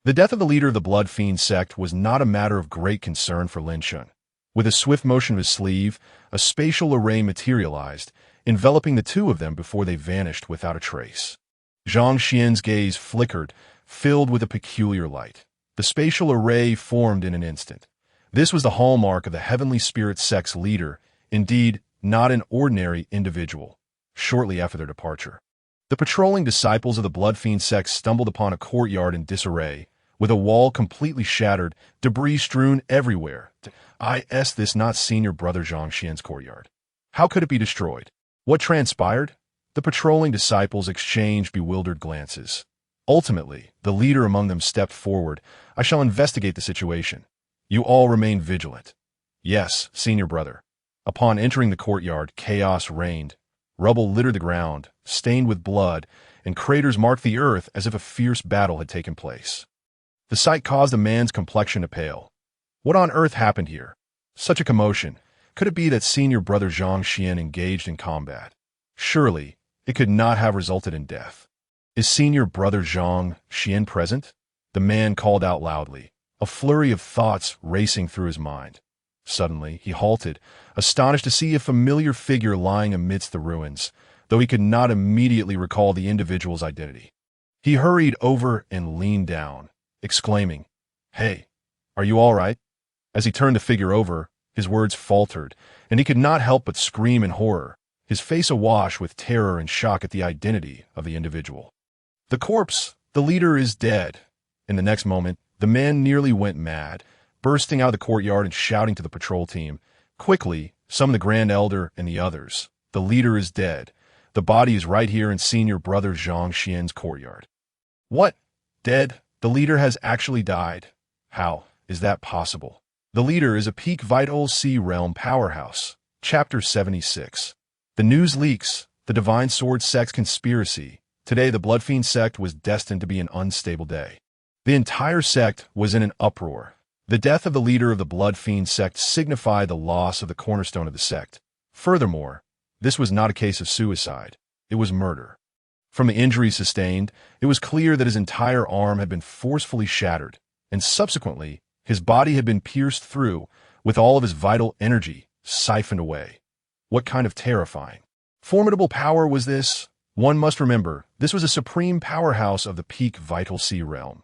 A: The death of the leader of the Blood Fiend sect was not a matter of great concern for Lin Chen. With a swift motion of his sleeve, a spatial array materialized, enveloping the two of them before they vanished without a trace. Zhang Xian's gaze flickered, filled with a peculiar light. The spatial array formed in an instant. This was the hallmark of the Heavenly Spirit Sect's leader, indeed, not an ordinary individual. Shortly after their departure, the patrolling disciples of the Blood Fiend sect stumbled upon a courtyard in disarray, with a wall completely shattered, debris strewn everywhere. Is this not Senior Brother Zhang Xian's courtyard? How could it be destroyed? What transpired? The patrolling disciples exchanged bewildered glances. Ultimately, the leader among them stepped forward. I shall investigate the situation. You all remain vigilant. Yes, Senior Brother. Upon entering the courtyard, chaos reigned. Rubble littered the ground, stained with blood, and craters marked the earth as if a fierce battle had taken place. The sight caused a man's complexion to pale. What on earth happened here? Such a commotion. Could it be that Senior Brother Zhang Xian engaged in combat? Surely, it could not have resulted in death. Is Senior Brother Zhang Xian present? The man called out loudly, a flurry of thoughts racing through his mind. Suddenly, he halted, astonished to see a familiar figure lying amidst the ruins, though he could not immediately recall the individual's identity. He hurried over and leaned down, exclaiming, "Hey, are you all right?" As he turned the figure over, his words faltered, and he could not help but scream in horror, his face awash with terror and shock at the identity of the individual. The corpse, the leader, is dead. In the next moment, the man nearly went mad, bursting out of the courtyard and shouting to the patrol team, "Quickly, summon the Grand Elder and the others. The leader is dead. The body is right here in Senior Brother Zhang Xian's courtyard." What? Dead? The leader has actually died? How is that possible? The leader is a peak vital sea realm powerhouse. Chapter 76. The news leaks. The Divine Sword Sect's conspiracy. Today, the Blood Fiend sect was destined to be an unstable day. The entire sect was in an uproar. The death of the leader of the Blood Fiend sect signified the loss of the cornerstone of the sect. Furthermore, this was not a case of suicide. It was murder. From the injuries sustained, it was clear that his entire arm had been forcefully shattered, and subsequently, his body had been pierced through, with all of his vital energy siphoned away. What kind of terrifying, formidable power was this? One must remember, this was a supreme powerhouse of the peak vital sea realm.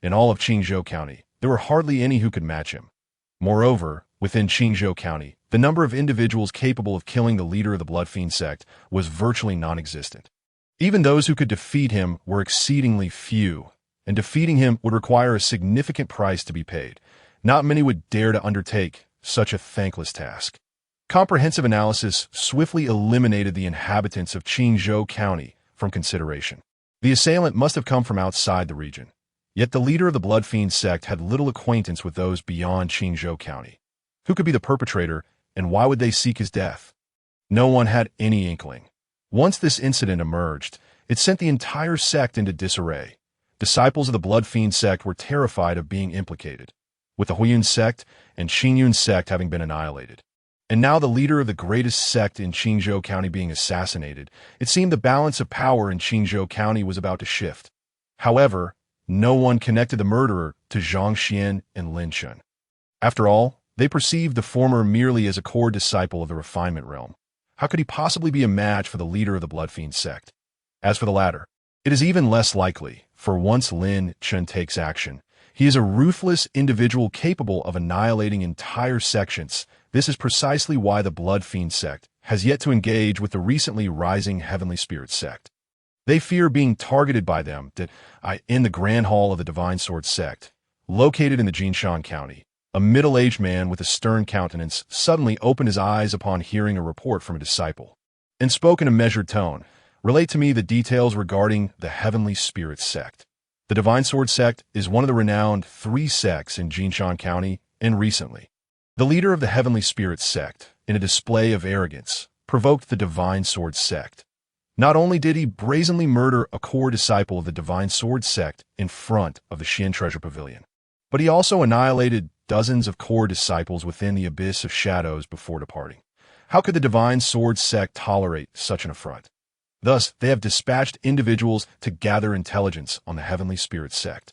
A: In all of Qingzhou County, there were hardly any who could match him. Moreover, within Qingzhou County, the number of individuals capable of killing the leader of the Blood Fiend sect was virtually non-existent. Even those who could defeat him were exceedingly few, and defeating him would require a significant price to be paid. Not many would dare to undertake such a thankless task. Comprehensive analysis swiftly eliminated the inhabitants of Qingzhou County from consideration. The assailant must have come from outside the region. Yet the leader of the Blood Fiend sect had little acquaintance with those beyond Qingzhou County. Who could be the perpetrator, and why would they seek his death? No one had any inkling. Once this incident emerged, it sent the entire sect into disarray. Disciples of the Blood Fiend sect were terrified of being implicated, with the Huiyun sect and Qingyun sect having been annihilated. And now the leader of the greatest sect in Qingzhou County being assassinated, it seemed the balance of power in Qingzhou County was about to shift. However, no one connected the murderer to Zhang Xian and Lin Chen. After all, they perceived the former merely as a core disciple of the refinement realm. How could he possibly be a match for the leader of the Blood Fiend sect? As for the latter, it is even less likely, for once Lin Chen takes action, he is a ruthless individual capable of annihilating entire sections. This is precisely why the Blood Fiend sect has yet to engage with the recently rising Heavenly Spirit Sect. They fear being targeted by them in the Grand Hall of the Divine Sword Sect, located in the Jinshan County. A middle-aged man with a stern countenance suddenly opened his eyes upon hearing a report from a disciple, and spoke in a measured tone. "Relate to me the details regarding the Heavenly Spirit Sect." The Divine Sword Sect is one of the renowned 3 sects in Jinshan County, and recently, the leader of the Heavenly Spirit Sect, in a display of arrogance, provoked the Divine Sword Sect. Not only did he brazenly murder a core disciple of the Divine Sword Sect in front of the Xian Treasure Pavilion, but he also annihilated dozens of core disciples within the abyss of shadows before departing. How could the Divine Sword Sect tolerate such an affront? Thus, they have dispatched individuals to gather intelligence on the Heavenly Spirit Sect.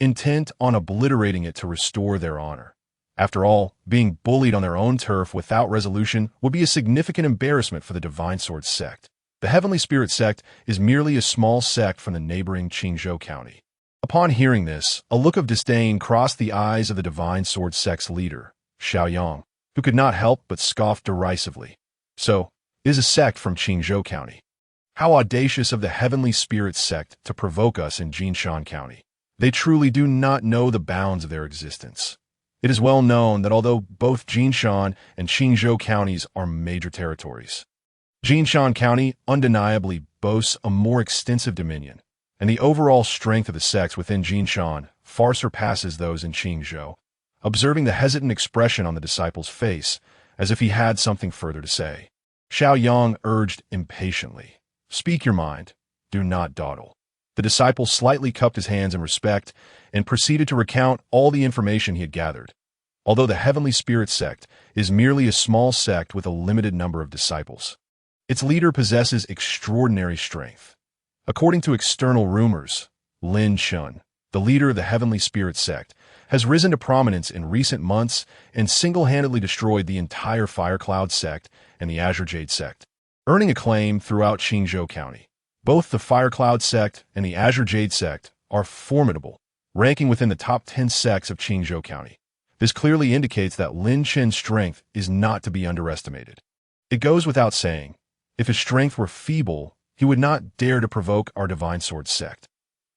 A: intent on obliterating it to restore their honor. After all, being bullied on their own turf without resolution would be a significant embarrassment for the Divine Sword Sect. The Heavenly Spirit Sect is merely a small sect from the neighboring Qingzhou County. Upon hearing this, a look of disdain crossed the eyes of the Divine Sword Sect's leader, Xiaoyang, who could not help but scoff derisively. So, is a sect from Qingzhou County. How audacious of the Heavenly Spirit Sect to provoke us in Jinshan County. They truly do not know the bounds of their existence. It is well known that although both Jinshan and Qingzhou counties are major territories, Jinshan County undeniably boasts a more extensive dominion, and the overall strength of the sects within Jinshan far surpasses those in Qingzhou. Observing the hesitant expression on the disciple's face, as if he had something further to say, Xiaoyang urged impatiently, "Speak your mind, do not dawdle." The disciple slightly cupped his hands in respect and proceeded to recount all the information he had gathered. Although the Heavenly Spirit Sect is merely a small sect with a limited number of disciples, its leader possesses extraordinary strength. According to external rumors, Lin Chen, the leader of the Heavenly Spirit Sect, has risen to prominence in recent months and single-handedly destroyed the entire Fire Cloud Sect and the Azure Jade Sect, earning acclaim throughout Qingzhou County. Both the Fire Cloud Sect and the Azure Jade Sect are formidable, ranking within the top 10 sects of Qingzhou County. This clearly indicates that Lin Chen's strength is not to be underestimated. It goes without saying, if his strength were feeble, he would not dare to provoke our Divine Sword Sect.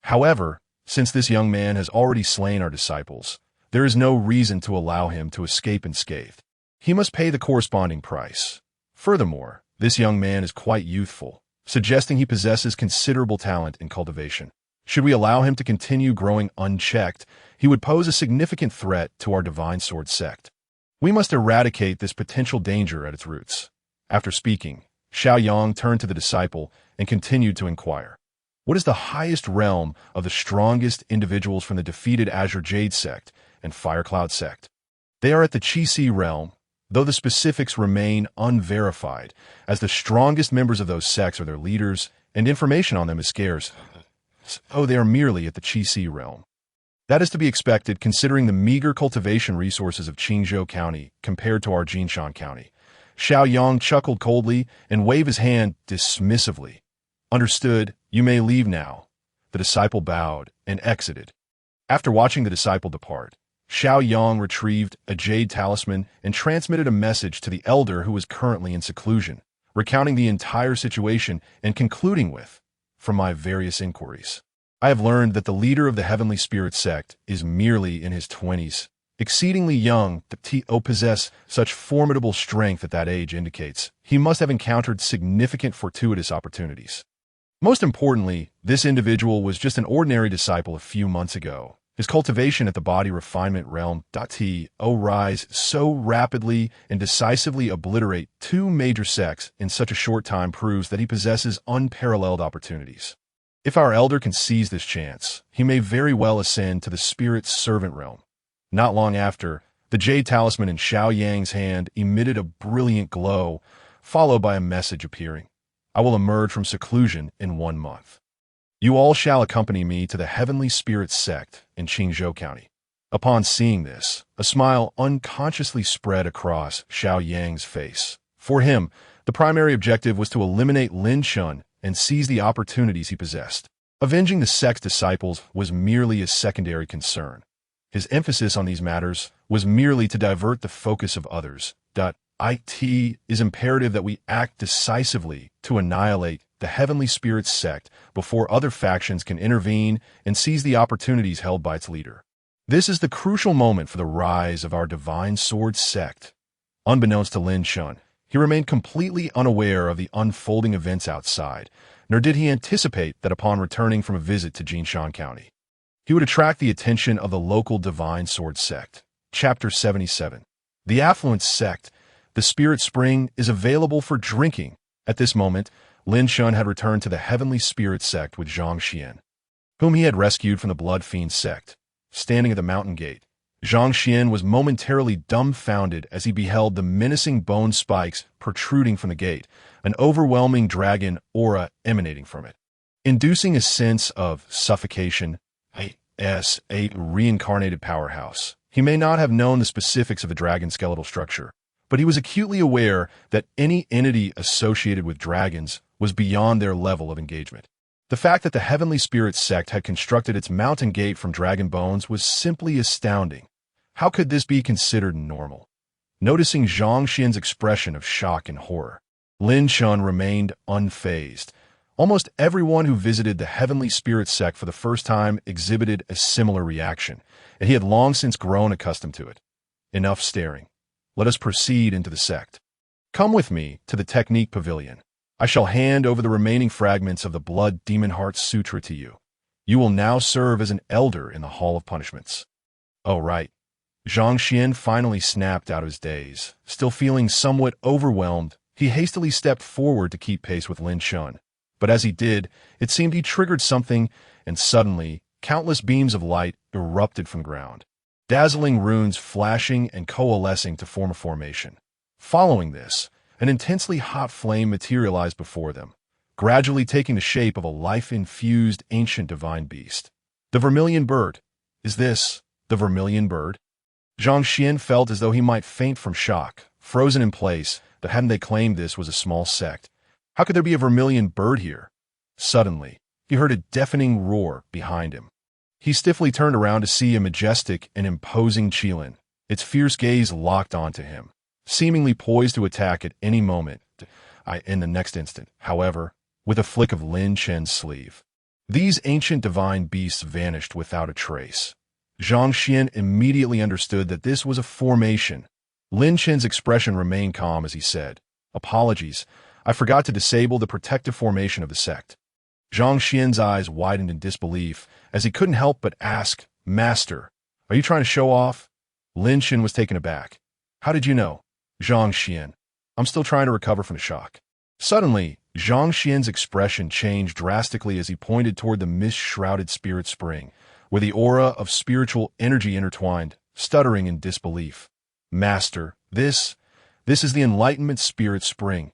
A: However, since this young man has already slain our disciples, there is no reason to allow him to escape unscathed. He must pay the corresponding price. Furthermore, this young man is quite youthful, suggesting he possesses considerable talent in cultivation. Should we allow him to continue growing unchecked, he would pose a significant threat to our Divine Sword Sect. We must eradicate this potential danger at its roots. After speaking, Xiaoyang turned to the disciple and continued to inquire, "What is the highest realm of the strongest individuals from the defeated Azure Jade Sect and Fire Cloud Sect?" "They are at the Qi realm, though the specifics remain unverified, as the strongest members of those sects are their leaders, and information on them is scarce. So they are merely at the Qi realm." That is to be expected considering the meager cultivation resources of Qingzhou County compared to our Jinshan County. Xiaoyang chuckled coldly and waved his hand dismissively. "Understood, you may leave now." The disciple bowed and exited. After watching the disciple depart, Xiaoyang retrieved a jade talisman and transmitted a message to the elder who was currently in seclusion, recounting the entire situation and concluding with, "From my various inquiries, I have learned that the leader of the Heavenly Spirit Sect is merely in his 20s. Exceedingly young, to possess such formidable strength at that age indicates he must have encountered significant fortuitous opportunities. Most importantly, this individual was just an ordinary disciple a few months ago. His cultivation at the body refinement realm rise so rapidly and decisively obliterate two major sects in such a short time proves that he possesses unparalleled opportunities. If our elder can seize this chance, he may very well ascend to the spirit's servant realm. Not long after, the jade talisman in Xiaoyang's hand emitted a brilliant glow, followed by a message appearing. "I will emerge from seclusion in 1 month. You all shall accompany me to the Heavenly Spirit Sect in Qingzhou County." Upon seeing this, a smile unconsciously spread across Xiaoyang's face. For him, the primary objective was to eliminate Lin Chen and seize the opportunities he possessed. Avenging the sect's disciples was merely a secondary concern. His emphasis on these matters was merely to divert the focus of others. It is imperative that we act decisively to annihilate the Heavenly Spirit Sect before other factions can intervene and seize the opportunities held by its leader. This is the crucial moment for the rise of our Divine Sword Sect. Unbeknownst to Lin Chen, he remained completely unaware of the unfolding events outside, nor did he anticipate that upon returning from a visit to Jinshan County, he would attract the attention of the local Divine Sword Sect. Chapter 77. The affluent sect, the Spirit Spring, is available for drinking. At this moment, Lin Chen had returned to the Heavenly Spirit Sect with Zhang Xian, whom he had rescued from the Blood Fiend Sect. Standing at the mountain gate, Zhang Xian was momentarily dumbfounded as he beheld the menacing bone spikes protruding from the gate, an overwhelming dragon aura emanating from it, inducing a sense of suffocation. as a reincarnated powerhouse. He may not have known the specifics of the dragon's skeletal structure, but he was acutely aware that any entity associated with dragons was beyond their level of engagement. The fact that the Heavenly Spirit Sect had constructed its mountain gate from dragon bones was simply astounding. How could this be considered normal? Noticing Zhang Xian's expression of shock and horror, Lin Chen remained unfazed. Almost everyone who visited the Heavenly Spirit Sect for the first time exhibited a similar reaction, and he had long since grown accustomed to it. Enough staring. Let us proceed into the sect. Come with me to the technique pavilion. I shall hand over the remaining fragments of the Blood Demon Heart Sutra to you. You will now serve as an elder in the Hall of Punishments. Oh, right. Zhang Xian finally snapped out of his daze. Still feeling somewhat overwhelmed, he hastily stepped forward to keep pace with Lin Chen. But as he did, it seemed he triggered something, and suddenly, countless beams of light erupted from ground, dazzling runes flashing and coalescing to form a formation. Following this, an intensely hot flame materialized before them, gradually taking the shape of a life-infused ancient divine beast. The vermilion bird. Is this the vermilion bird? Zhang Xian felt as though he might faint from shock, frozen in place, that hadn't they claimed this was a small sect? How could there be a vermilion bird here? Suddenly, he heard a deafening roar behind him. He stiffly turned around to see a majestic and imposing Qilin, its fierce gaze locked onto him, seemingly poised to attack at any moment. In the next instant, however, with a flick of Lin Chen's sleeve, these ancient divine beasts vanished without a trace. Zhang Xian immediately understood that this was a formation. Lin Chen's expression remained calm as he said, "Apologies, I forgot to disable the protective formation of the sect." Zhang Xian's eyes widened in disbelief as he couldn't help but ask, "Master, are you trying to show off?" Lin Chen was taken aback. "How did you know?" "Zhang Xian, I'm still trying to recover from the shock." Suddenly, Zhang Xian's expression changed drastically as he pointed toward the mist-shrouded spirit spring, where the aura of spiritual energy intertwined, stuttering in disbelief. "Master, this is the Enlightenment Spirit Spring.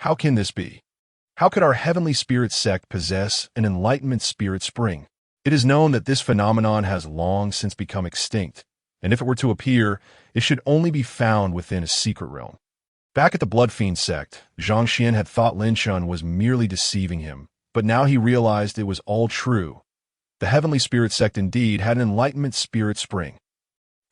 A: How can this be? How could our Heavenly Spirit Sect possess an Enlightenment Spirit Spring? It is known that this phenomenon has long since become extinct, and if it were to appear, it should only be found within a secret realm." Back at the Blood Fiend Sect, Zhang Xian had thought Lin Chen was merely deceiving him, but now he realized it was all true. The Heavenly Spirit Sect indeed had an Enlightenment Spirit Spring.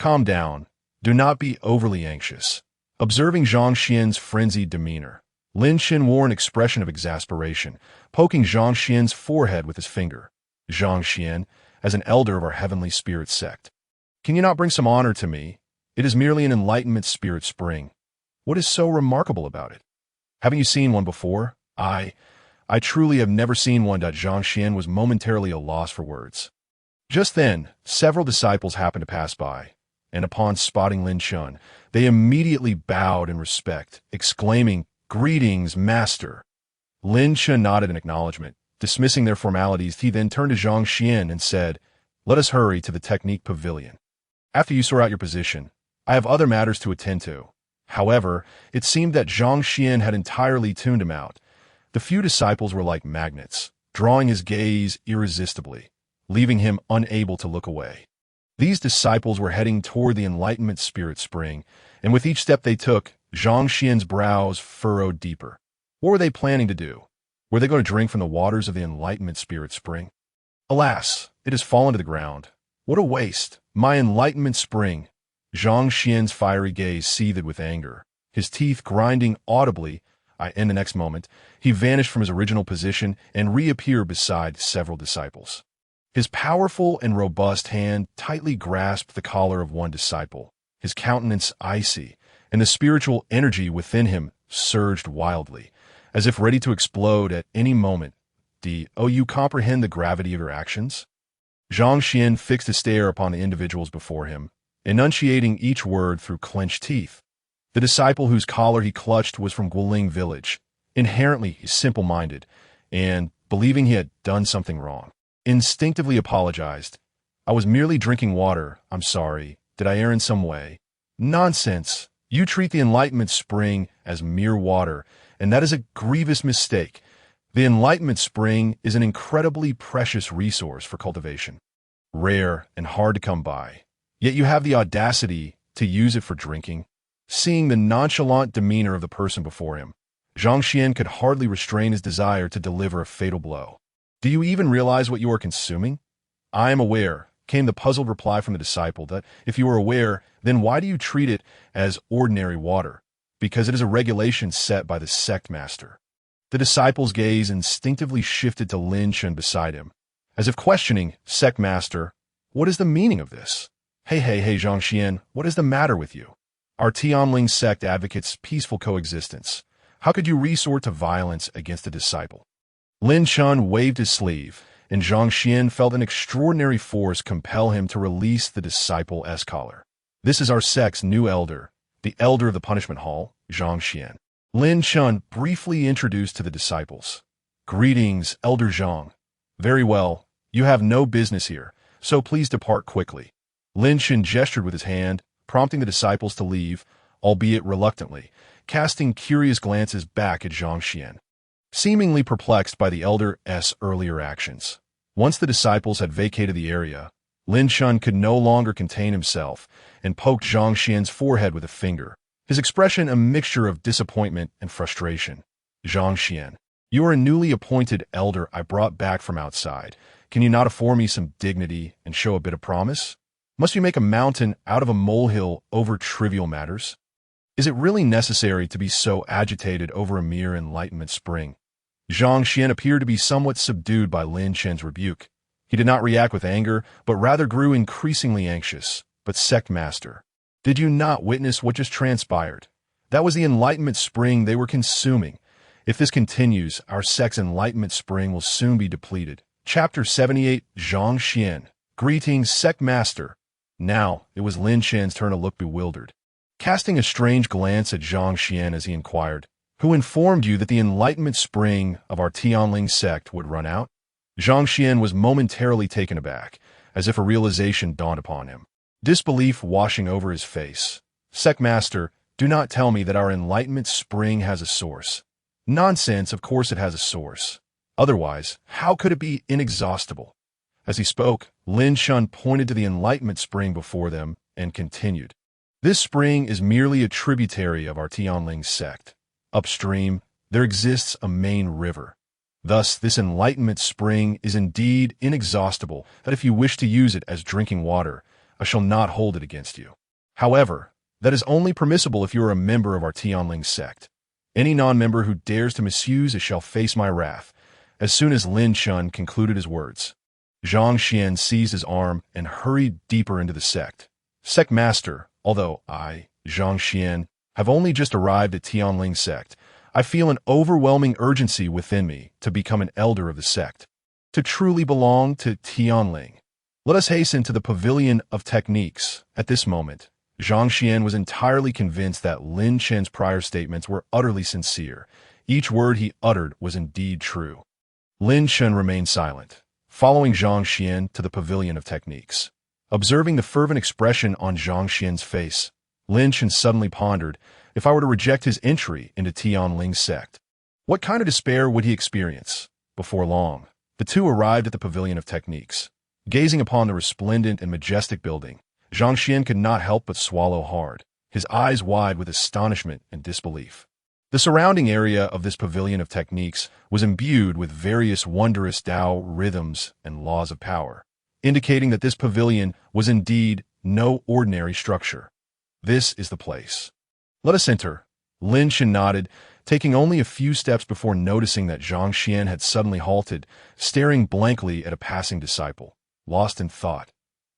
A: "Calm down. Do not be overly anxious." Observing Zhang Xian's frenzied demeanor, Lin Chen wore an expression of exasperation, poking Zhang Xian's forehead with his finger. "Zhang Xian, as an elder of our Heavenly Spirit Sect, can you not bring some honor to me? It is merely an Enlightenment Spirit Spring. What is so remarkable about it? Haven't you seen one before?" I truly have never seen one." Zhang Xian was momentarily at a loss for words. Just then, several disciples happened to pass by, and upon spotting Lin Chen, they immediately bowed in respect, exclaiming, "Greetings, Master." Lin Chen nodded in acknowledgement. Dismissing their formalities, he then turned to Zhang Xian and said, "Let us hurry to the technique pavilion. After you sort out your position, I have other matters to attend to." However, it seemed that Zhang Xian had entirely tuned him out. The few disciples were like magnets, drawing his gaze irresistibly, leaving him unable to look away. These disciples were heading toward the Enlightenment Spirit Spring, and with each step they took, Zhang Xian's brows furrowed deeper. What were they planning to do? Were they going to drink from the waters of the Enlightenment Spirit Spring? Alas, it has fallen to the ground. What a waste! My Enlightenment Spring! Zhang Xian's fiery gaze seethed with anger, his teeth grinding audibly. In the next moment, he vanished from his original position and reappeared beside several disciples. His powerful and robust hand tightly grasped the collar of one disciple, his countenance icy, and the spiritual energy within him surged wildly, as if ready to explode at any moment. "Oh, you comprehend the gravity of your actions?" Zhang Xian fixed a stare upon the individuals before him, enunciating each word through clenched teeth. The disciple whose collar he clutched was from Guoling village, inherently simple-minded, and, believing he had done something wrong, instinctively apologized. "I was merely drinking water. I'm sorry. Did I err in some way?" "Nonsense. You treat the Enlightenment Spring as mere water, and that is a grievous mistake. The Enlightenment Spring is an incredibly precious resource for cultivation." rare and hard to come by. Yet you have the audacity to use it for drinking. Seeing the nonchalant demeanor of the person before him, Zhang Xian could hardly restrain his desire to deliver a fatal blow. Do you even realize what you are consuming? I am aware, came the puzzled reply from the disciple, that if you are aware, then why do you treat it as ordinary water? Because it is a regulation set by the sect master. The disciple's gaze instinctively shifted to Lin Chen beside him, as if questioning, Sect master, what is the meaning of this? Hey, Zhang Xian, what is the matter with you? Our Tianling sect advocates peaceful coexistence. How could you resort to violence against a disciple? Lin Chen waved his sleeve, and Zhang Xian felt an extraordinary force compel him to release the disciple-'s collar. This is our sect's new elder, the elder of the punishment hall, Zhang Xian. Lin Chen briefly introduced to the disciples. Greetings, Elder Zhang. Very well, you have no business here, so please depart quickly. Lin Chen gestured with his hand, prompting the disciples to leave, albeit reluctantly, casting curious glances back at Zhang Xian, seemingly perplexed by the elder's earlier actions. Once the disciples had vacated the area, Lin Chen could no longer contain himself and poked Zhang Xian's forehead with a finger, his expression a mixture of disappointment and frustration. Zhang Xian, you are a newly appointed elder I brought back from outside. Can you not afford me some dignity and show a bit of promise? Must you make a mountain out of a molehill over trivial matters? Is it really necessary to be so agitated over a mere enlightenment spring? Zhang Xian appeared to be somewhat subdued by Lin Chen's rebuke. He did not react with anger, but rather grew increasingly anxious. But sect master, did you not witness what just transpired? That was the enlightenment spring they were consuming. If this continues, our sect's enlightenment spring will soon be depleted. Chapter 78, Zhang Xian. Greetings, sect master. Now, it was Lin Chen's turn to look bewildered, casting a strange glance at Zhang Xian as he inquired, who informed you that the enlightenment spring of our Tianling sect would run out? Zhang Xian was momentarily taken aback, as if a realization dawned upon him, disbelief washing over his face. Sect master, do not tell me that our enlightenment spring has a source. Nonsense, of course it has a source. Otherwise, how could it be inexhaustible? As he spoke, Lin Chen pointed to the enlightenment spring before them and continued. This spring is merely a tributary of our Tianling sect. Upstream, there exists a main river. Thus, this enlightenment spring is indeed inexhaustible, that if you wish to use it as drinking water, I shall not hold it against you. However, that is only permissible if you are a member of our Tianling sect. Any non-member who dares to misuse it shall face my wrath. As soon as Lin Chen concluded his words, Zhang Xian seized his arm and hurried deeper into the sect. Sect master, although I, Zhang Xian, have only just arrived at Tianling sect, I feel an overwhelming urgency within me to become an elder of the sect, to truly belong to Tianling. Let us hasten to the pavilion of techniques. At this moment, Zhang Xian was entirely convinced that Lin Chen's prior statements were utterly sincere. Each word he uttered was indeed true. Lin Chen remained silent, following Zhang Xian to the pavilion of techniques. Observing the fervent expression on Zhang Xian's face, Lin Chen suddenly pondered, if I were to reject his entry into Tianling sect, what kind of despair would he experience? Before long, the two arrived at the pavilion of techniques. Gazing upon the resplendent and majestic building, Zhang Xian could not help but swallow hard, his eyes wide with astonishment and disbelief. The surrounding area of this pavilion of techniques was imbued with various wondrous Tao rhythms and laws of power, indicating that this pavilion was indeed no ordinary structure. This is the place. Let us enter. Lin Chen nodded, taking only a few steps before noticing that Zhang Xian had suddenly halted, staring blankly at a passing disciple, lost in thought.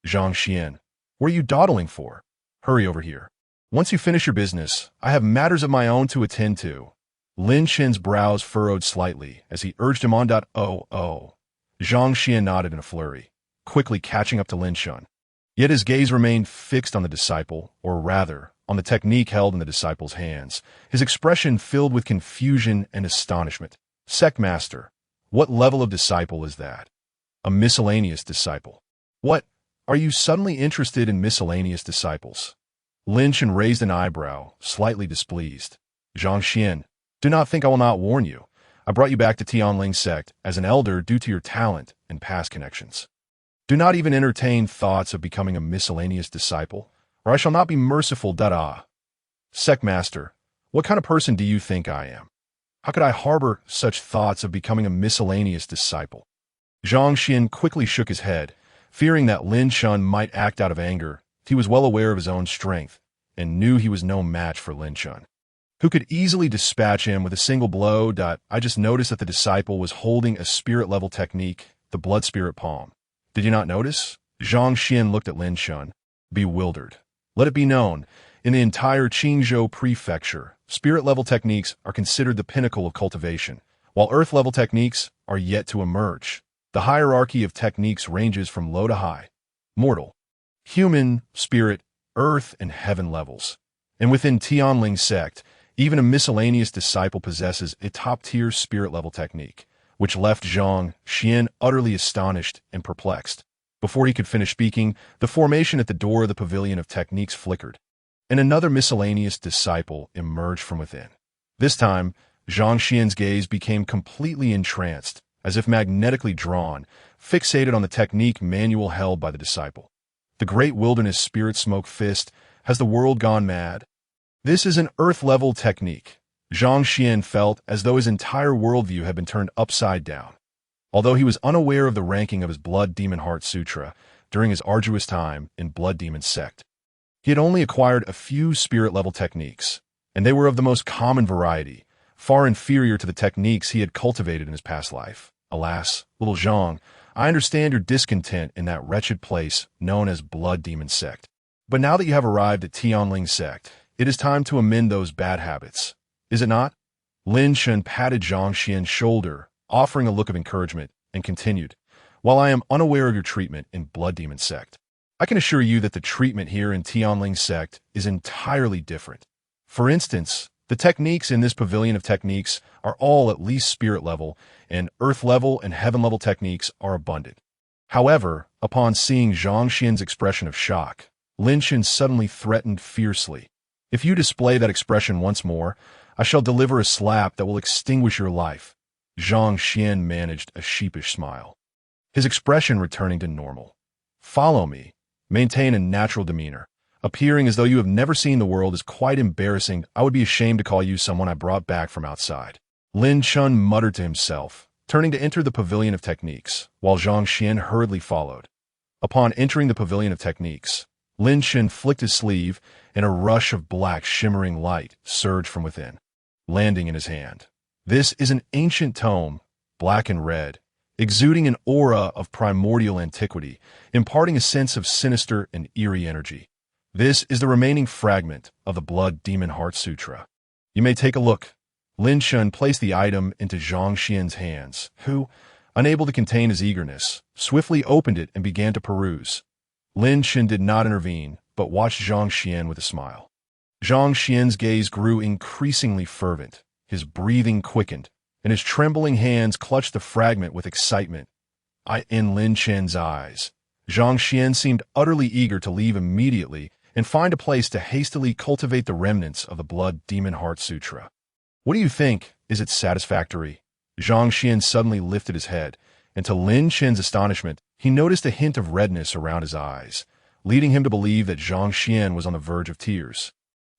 A: Zhang Xian, what are you dawdling for? Hurry over here. Once you finish your business, I have matters of my own to attend to. Lin Chen's brows furrowed slightly as he urged him on. Oh. Zhang Xian nodded in a flurry, quickly catching up to Lin Chen. Yet his gaze remained fixed on the disciple, or rather, on the technique held in the disciple's hands, his expression filled with confusion and astonishment. Sect master, what level of disciple is that? A miscellaneous disciple. What? Are you suddenly interested in miscellaneous disciples? Lin Chen raised an eyebrow, slightly displeased. Zhang Xian, do not think I will not warn you. I brought you back to Tianling sect as an elder due to your talent and past connections. Do not even entertain thoughts of becoming a miscellaneous disciple, or I shall not be merciful. Sect Master, what kind of person do you think I am? How could I harbor such thoughts of becoming a miscellaneous disciple? Zhang Xian quickly shook his head, fearing that Lin Chen might act out of anger. He was well aware of his own strength, and knew he was no match for Lin Chen, who could easily dispatch him with a single blow. I just noticed that the disciple was holding a spirit-level technique, the blood spirit palm. Did you not notice? Zhang Xian looked at Lin Chen, bewildered. Let it be known, in the entire Qingzhou prefecture, spirit-level techniques are considered the pinnacle of cultivation, while earth-level techniques are yet to emerge. The hierarchy of techniques ranges from low to high, mortal, human, spirit, earth, and heaven levels. And within Tianling sect, even a miscellaneous disciple possesses a top-tier spirit-level technique, which left Zhang Xian utterly astonished and perplexed. Before he could finish speaking, the formation at the door of the pavilion of techniques flickered, and another miscellaneous disciple emerged from within. This time, Zhang Xian's gaze became completely entranced, as if magnetically drawn, fixated on the technique manual held by the disciple. The great wilderness spirit smoke fist. Has the world gone mad? This is an earth-level technique. Zhang Xian felt as though his entire worldview had been turned upside down. Although he was unaware of the ranking of his Blood Demon Heart Sutra during his arduous time in Blood Demon Sect, he had only acquired a few spirit-level techniques, and they were of the most common variety, far inferior to the techniques he had cultivated in his past life. Alas, little Zhang, I understand your discontent in that wretched place known as Blood Demon Sect. But now that you have arrived at Tianling Sect, it is time to amend those bad habits. Is it not? Lin Chen patted Zhang Xian's shoulder, offering a look of encouragement, and continued, While I am unaware of your treatment in Blood Demon Sect, I can assure you that the treatment here in Tianling Sect is entirely different. For instance, the techniques in this pavilion of techniques are all at least spirit level, and earth level and heaven level techniques are abundant. However, upon seeing Zhang Xian's expression of shock, Lin Chen suddenly threatened fiercely. If you display that expression once more, I shall deliver a slap that will extinguish your life. Zhang Xian managed a sheepish smile, his expression returning to normal. Follow me. Maintain a natural demeanor. Appearing as though you have never seen the world is quite embarrassing. I would be ashamed to call you someone I brought back from outside. Lin Chen muttered to himself, turning to enter the pavilion of techniques, while Zhang Xian hurriedly followed. Upon entering the pavilion of techniques, Lin Chen flicked his sleeve, and a rush of black shimmering light surged from within, landing in his hand. This is an ancient tome, black and red, exuding an aura of primordial antiquity, imparting a sense of sinister and eerie energy. This is the remaining fragment of the Blood Demon Heart Sutra. You may take a look. Lin Chen placed the item into Zhang Xian's hands, who, unable to contain his eagerness, swiftly opened it and began to peruse. Lin Chen did not intervene, but watched Zhang Xian with a smile. Zhang Xian's gaze grew increasingly fervent, his breathing quickened, and his trembling hands clutched the fragment with excitement. In Lin Chen's eyes, Zhang Xian seemed utterly eager to leave immediately and find a place to hastily cultivate the remnants of the Blood Demon Heart Sutra. What do you think? Is it satisfactory? Zhang Xian suddenly lifted his head, and to Lin Chen's astonishment, he noticed a hint of redness around his eyes, leading him to believe that Zhang Xian was on the verge of tears.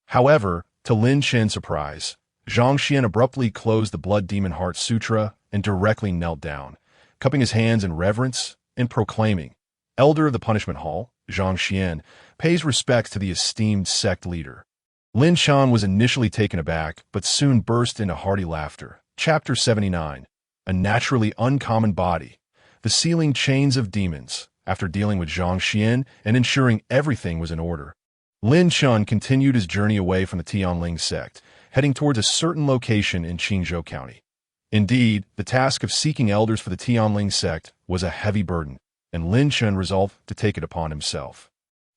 A: However, to Lin Chen's surprise, Zhang Xian abruptly closed the Blood Demon Heart Sutra and directly knelt down, cupping his hands in reverence and proclaiming, Elder of the Punishment Hall, Zhang Xian, pays respects to the esteemed sect leader. Lin Chen was initially taken aback, but soon burst into hearty laughter. Chapter 79. A naturally uncommon body. The sealing chains of demons. After dealing with Zhang Xian and ensuring everything was in order, Lin Chen continued his journey away from the Tianling sect, heading towards a certain location in Qingzhou County. Indeed, the task of seeking elders for the Tianling sect was a heavy burden, and Lin Chen resolved to take it upon himself.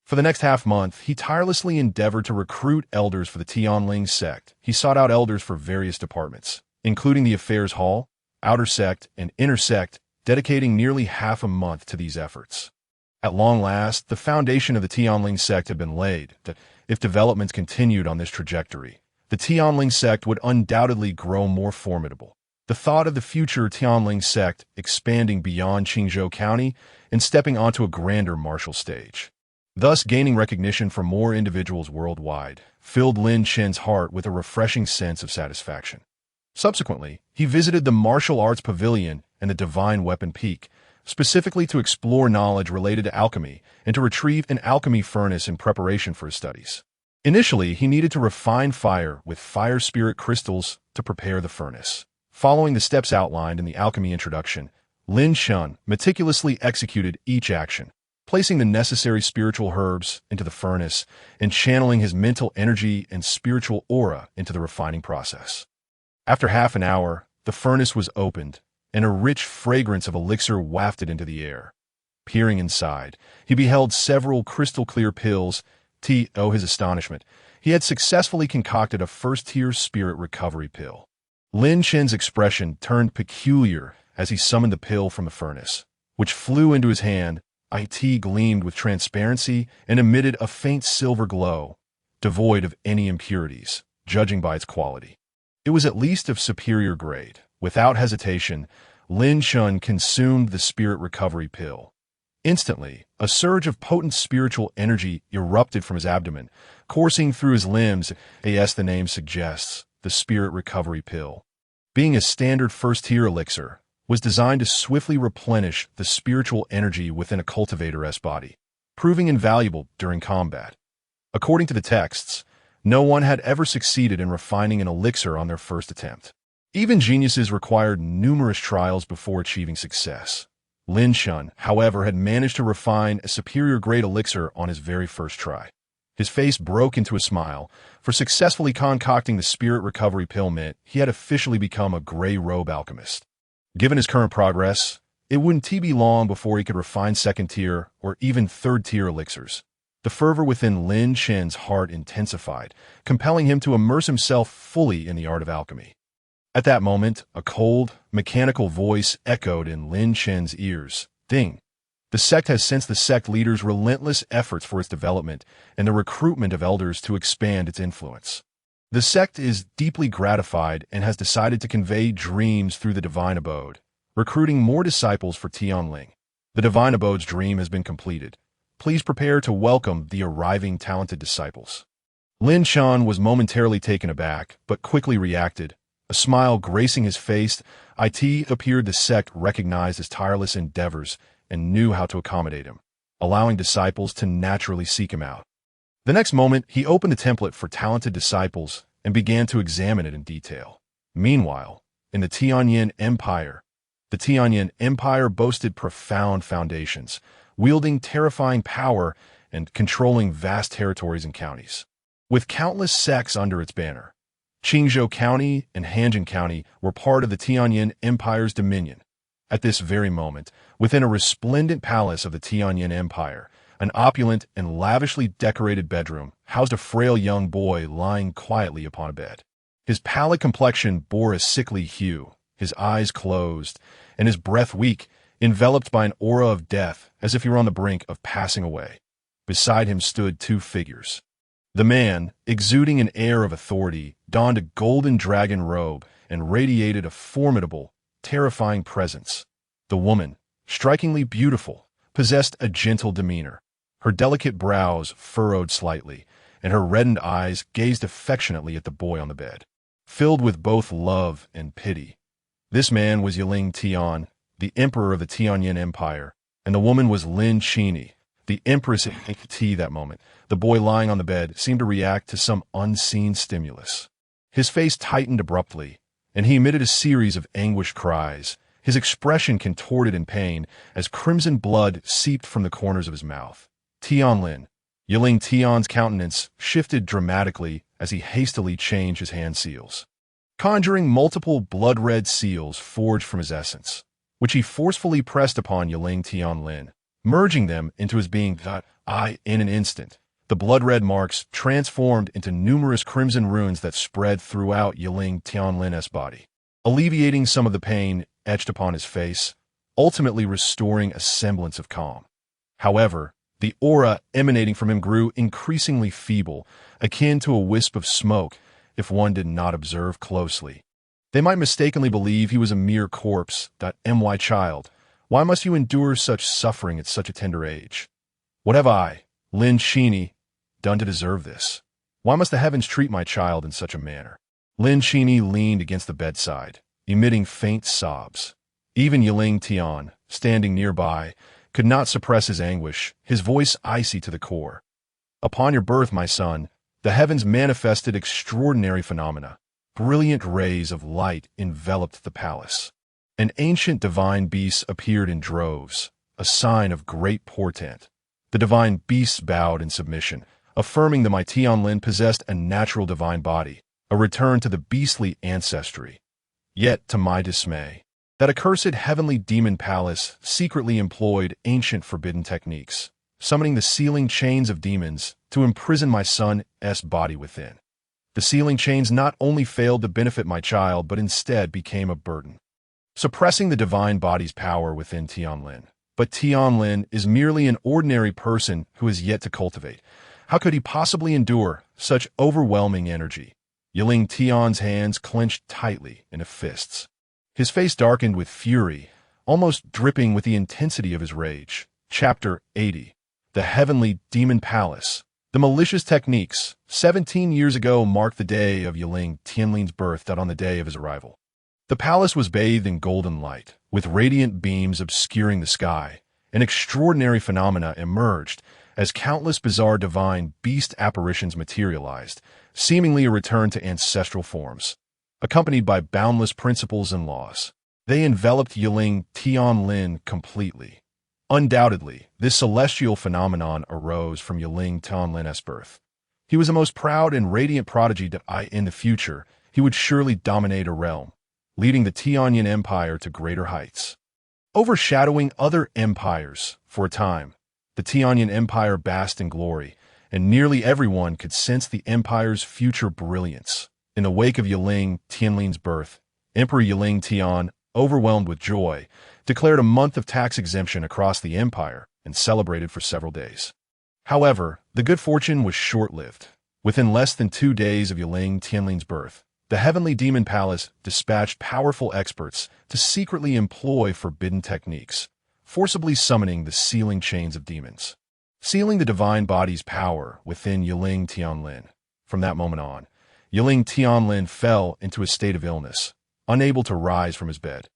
A: For the next half-month, he tirelessly endeavored to recruit elders for the Tianling sect. He sought out elders for various departments, including the Affairs Hall, Outer Sect, and Inner Sect, dedicating nearly half a month to these efforts. At long last, the foundation of the Tianling sect had been laid, that if developments continued on this trajectory, the Tianling sect would undoubtedly grow more formidable. The The thought of the future Tianling sect expanding beyond Qingzhou County and stepping onto a grander martial stage, thus gaining recognition from more individuals worldwide, filled Lin Chen's heart with a refreshing sense of satisfaction. Subsequently, he visited the martial arts pavilion and the divine weapon peak, specifically to explore knowledge related to alchemy and to retrieve an alchemy furnace in preparation for his studies. Initially, he needed to refine fire with fire spirit crystals to prepare the furnace. Following the steps outlined in the alchemy introduction, Lin Chen meticulously executed each action, placing the necessary spiritual herbs into the furnace and channeling his mental energy and spiritual aura into the refining process. After half an hour, the furnace was opened, and a rich fragrance of elixir wafted into the air. Peering inside, he beheld several crystal-clear pills. To his astonishment, he had successfully concocted a first-tier spirit recovery pill. Lin Chen's expression turned peculiar as he summoned the pill from the furnace, which flew into his hand. It gleamed with transparency and emitted a faint silver glow, devoid of any impurities, judging by its quality. It was at least of superior grade. Without hesitation, Lin Chen consumed the spirit recovery pill. Instantly, a surge of potent spiritual energy erupted from his abdomen, coursing through his limbs. As the name suggests, the spirit recovery pill, being a standard first-tier elixir, was designed to swiftly replenish the spiritual energy within a cultivator's body, proving invaluable during combat. According to the texts, no one had ever succeeded in refining an elixir on their first attempt. Even geniuses required numerous trials before achieving success. Lin Chen, however, had managed to refine a superior-grade elixir on his very first try. His face broke into a smile. For successfully concocting the spirit recovery pill meant he had officially become a gray-robe alchemist. Given his current progress, it wouldn't be long before he could refine second-tier or even third-tier elixirs. The fervor within Lin Chen's heart intensified, compelling him to immerse himself fully in the art of alchemy. At that moment, a cold, mechanical voice echoed in Lin Chen's ears. Ding! The sect has sensed the sect leader's relentless efforts for its development and the recruitment of elders to expand its influence. The sect is deeply gratified and has decided to convey dreams through the Divine Abode, recruiting more disciples for Tianling. The Divine Abode's dream has been completed. Please prepare to welcome the arriving talented disciples. Lin Chen was momentarily taken aback, but quickly reacted. A smile gracing his face. It appeared the sect recognized his tireless endeavors and knew how to accommodate him, allowing disciples to naturally seek him out. The next moment, he opened the template for talented disciples and began to examine it in detail. Meanwhile, in the Tianyin Empire, the Tianyin Empire boasted profound foundations, wielding terrifying power and controlling vast territories and counties. With countless sects under its banner, Qingzhou County and Hanjin County were part of the Tianyin Empire's dominion. At this very moment, within a resplendent palace of the Tianyin Empire, an opulent and lavishly decorated bedroom housed a frail young boy lying quietly upon a bed. His pallid complexion bore a sickly hue, his eyes closed, and his breath weak, enveloped by an aura of death, as if he were on the brink of passing away. Beside him stood two figures. The man, exuding an air of authority, donned a golden dragon robe and radiated a formidable, terrifying presence. The woman, strikingly beautiful, possessed a gentle demeanor. Her delicate brows furrowed slightly, and her reddened eyes gazed affectionately at the boy on the bed, filled with both love and pity. This man was Yiling Tian, the emperor of the Tianyin Empire, and the woman was Lin Chen, the empress of T. That moment, the boy lying on the bed seemed to react to some unseen stimulus. His face tightened abruptly, and he emitted a series of anguished cries. His expression contorted in pain as crimson blood seeped from the corners of his mouth. Tianlin, Yiling Tian's countenance shifted dramatically as he hastily changed his hand seals, conjuring multiple blood-red seals forged from his essence, which he forcefully pressed upon Yiling Tianlin, merging them into his being. In an instant, the blood-red marks transformed into numerous crimson runes that spread throughout Yiling Tianlin's body, alleviating some of the pain etched upon his face, ultimately restoring a semblance of calm. However, the aura emanating from him grew increasingly feeble, akin to a wisp of smoke if one did not observe closely. They might mistakenly believe he was a mere corpse. My child, why must you endure such suffering at such a tender age? What have I, Lin Chen, done to deserve this? Why must the heavens treat my child in such a manner? Lin Chen leaned against the bedside, emitting faint sobs. Even Yiling Tian, standing nearby, could not suppress his anguish, his voice icy to the core. Upon your birth, my son, the heavens manifested extraordinary phenomena. Brilliant rays of light enveloped the palace. An ancient divine beast appeared in droves, a sign of great portent. The divine beasts bowed in submission, affirming that my Tianlin possessed a natural divine body, a return to the beastly ancestry. Yet, to my dismay, that accursed heavenly demon palace secretly employed ancient forbidden techniques, summoning the sealing chains of demons to imprison my son's body within. The sealing chains not only failed to benefit my child, but instead became a burden, suppressing the divine body's power within Tianlin. But Tianlin is merely an ordinary person who is yet to cultivate. How could he possibly endure such overwhelming energy? Yiling Tian's hands clenched tightly into fists. His face darkened with fury, almost dripping with the intensity of his rage. Chapter 80. The Heavenly Demon Palace. The malicious techniques, 17 years ago, marked the day of Yiling Tianlin's birth. On the day of his arrival, the palace was bathed in golden light, with radiant beams obscuring the sky. An extraordinary phenomena emerged as countless bizarre divine beast apparitions materialized, seemingly a return to ancestral forms. Accompanied by boundless principles and laws, they enveloped Yiling Tianlin completely. Undoubtedly, this celestial phenomenon arose from Yiling Tianlin's birth. He was a most proud and radiant prodigy that in the future, he would surely dominate a realm, leading the Tianyin Empire to greater heights. Overshadowing other empires, for a time, the Tianyin Empire basked in glory, and nearly everyone could sense the empire's future brilliance. In the wake of Yiling Tianlin's birth, Emperor Yiling Tian, overwhelmed with joy, declared a month of tax exemption across the empire and celebrated for several days. However, the good fortune was short-lived. Within less than 2 days of Yiling Tianlin's birth, the Heavenly Demon Palace dispatched powerful experts to secretly employ forbidden techniques, forcibly summoning the sealing chains of demons, sealing the divine body's power within Yiling Tianlin. From that moment on, Yiling Tianlin fell into a state of illness, unable to rise from his bed.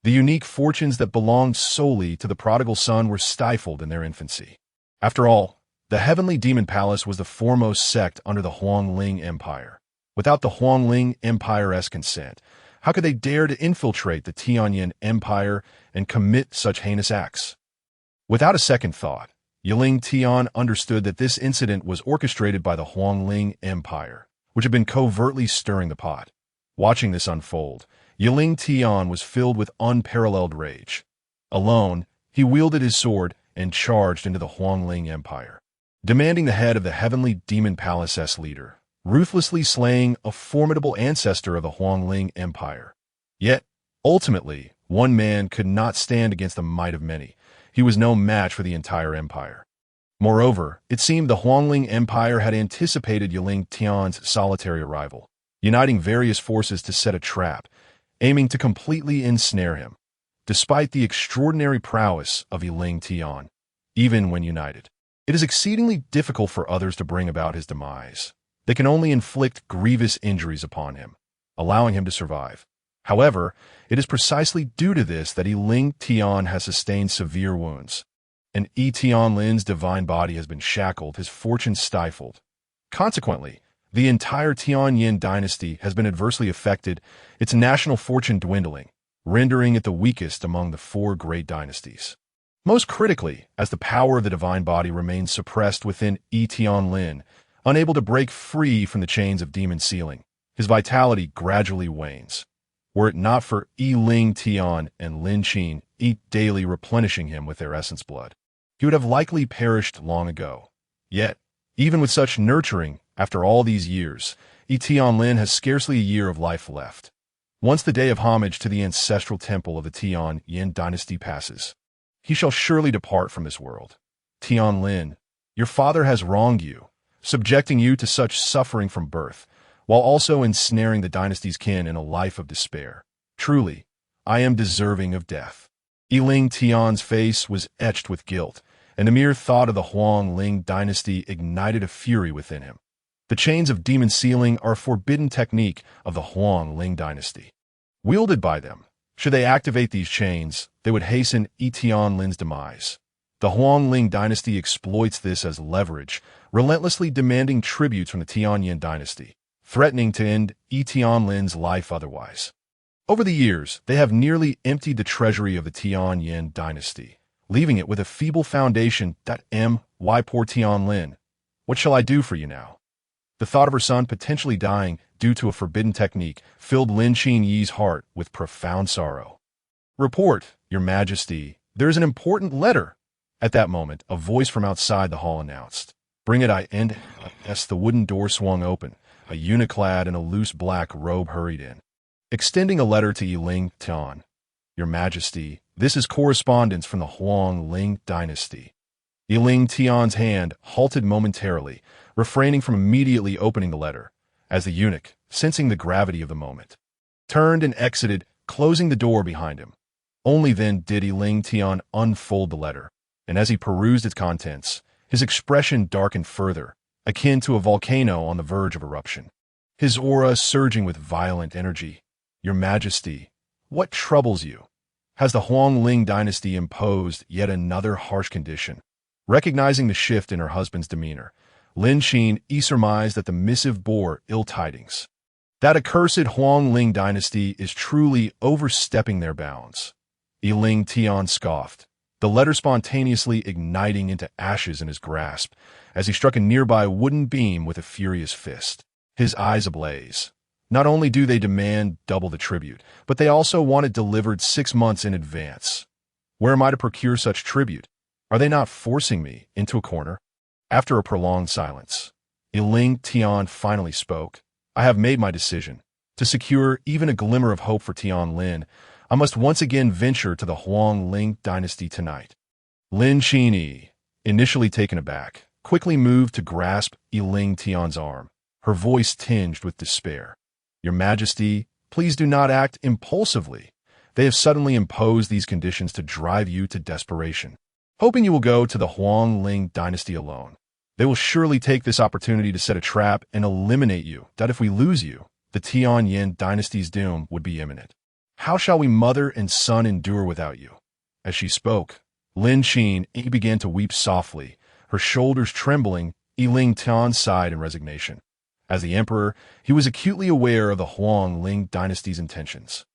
A: The unique fortunes that belonged solely to the prodigal son were stifled in their infancy. After all, the Heavenly Demon Palace was the foremost sect under the Huangling Empire. Without the Huangling Empire's consent, how could they dare to infiltrate the Tianyin Empire and commit such heinous acts? Without a second thought, Yiling Tian understood that this incident was orchestrated by the Huangling Empire, which had been covertly stirring the pot. Watching this unfold, Yiling Tian was filled with unparalleled rage. Alone, he wielded his sword and charged into the Huangling Empire, demanding the head of the Heavenly Demon Palace's leader, ruthlessly slaying a formidable ancestor of the Huangling Empire. Yet, ultimately, one man could not stand against the might of many. He was no match for the entire empire. Moreover, it seemed the Huangling Empire had anticipated Yiling Tian's solitary arrival, uniting various forces to set a trap, aiming to completely ensnare him. Despite the extraordinary prowess of Yiling Tian, even when united, it is exceedingly difficult for others to bring about his demise. They can only inflict grievous injuries upon him, allowing him to survive. However, it is precisely due to this that Yiling Tian has sustained severe wounds. And Tianlin's divine body has been shackled, his fortune stifled. Consequently, the entire Tianyin dynasty has been adversely affected, its national fortune dwindling, rendering it the weakest among the 4 great dynasties. Most critically, as the power of the divine body remains suppressed within Tianlin, unable to break free from the chains of demon sealing, his vitality gradually wanes. Were it not for Yiling Tian and Lin Chen daily replenishing him with their essence blood, he would have likely perished long ago. Yet, even with such nurturing, after all these years, Tianlin has scarcely a year of life left. Once the day of homage to the ancestral temple of the Tianyin dynasty passes, he shall surely depart from this world. Tianlin, your father has wronged you, subjecting you to such suffering from birth, while also ensnaring the dynasty's kin in a life of despair. Truly, I am deserving of death. Ling Tian's face was etched with guilt, and the mere thought of the Huang Ling dynasty ignited a fury within him. The chains of demon sealing are a forbidden technique of the Huang Ling dynasty. Wielded by them, should they activate these chains, they would hasten Lin's demise. The Huang Ling dynasty exploits this as leverage, relentlessly demanding tributes from the Tianyin dynasty, threatening to end Lin's life otherwise. Over the years, they have nearly emptied the treasury of the Tianyin dynasty, leaving it with a feeble foundation. Why poor Lin? What shall I do for you now? The thought of her son potentially dying due to a forbidden technique filled Lin Chen's heart with profound sorrow. Report, Your Majesty, there is an important letter. At that moment, a voice from outside the hall announced, Bring it, As the wooden door swung open, a eunuch clad in a loose black robe hurried in, extending a letter to Ling Tian. Your Majesty, this is correspondence from the Huang Ling dynasty. Ling Tian's hand halted momentarily, refraining from immediately opening the letter, as the eunuch, sensing the gravity of the moment, turned and exited, closing the door behind him. Only then did Ling Tian unfold the letter, and as he perused its contents, his expression darkened further, akin to a volcano on the verge of eruption, his aura surging with violent energy. Your Majesty, what troubles you? Has the Huang Ling dynasty imposed yet another harsh condition? Recognizing the shift in her husband's demeanor, Lin Chen surmised that the missive bore ill tidings. That accursed Huang Ling dynasty is truly overstepping their bounds. Ling Tian scoffed, the letter spontaneously igniting into ashes in his grasp as he struck a nearby wooden beam with a furious fist, his eyes ablaze. Not only do they demand double the tribute, but they also want it delivered 6 months in advance. Where am I to procure such tribute? Are they not forcing me into a corner? After a prolonged silence, Ling Tian finally spoke. I have made my decision. To secure even a glimmer of hope for Lin, I must once again venture to the Huang Ling dynasty tonight. Lin Chen, initially taken aback, quickly moved to grasp Ling Tian's arm, her voice tinged with despair. Your Majesty, please do not act impulsively. They have suddenly imposed these conditions to drive you to desperation, hoping you will go to the Huang Ling dynasty alone. They will surely take this opportunity to set a trap and eliminate you, that if we lose you, the Tianyin dynasty's doom would be imminent. How shall we mother and son endure without you? As she spoke, Lin Chen began to weep softly, her shoulders trembling. Ling Tian sighed in resignation. As the emperor, he was acutely aware of the Huang Ling dynasty's intentions.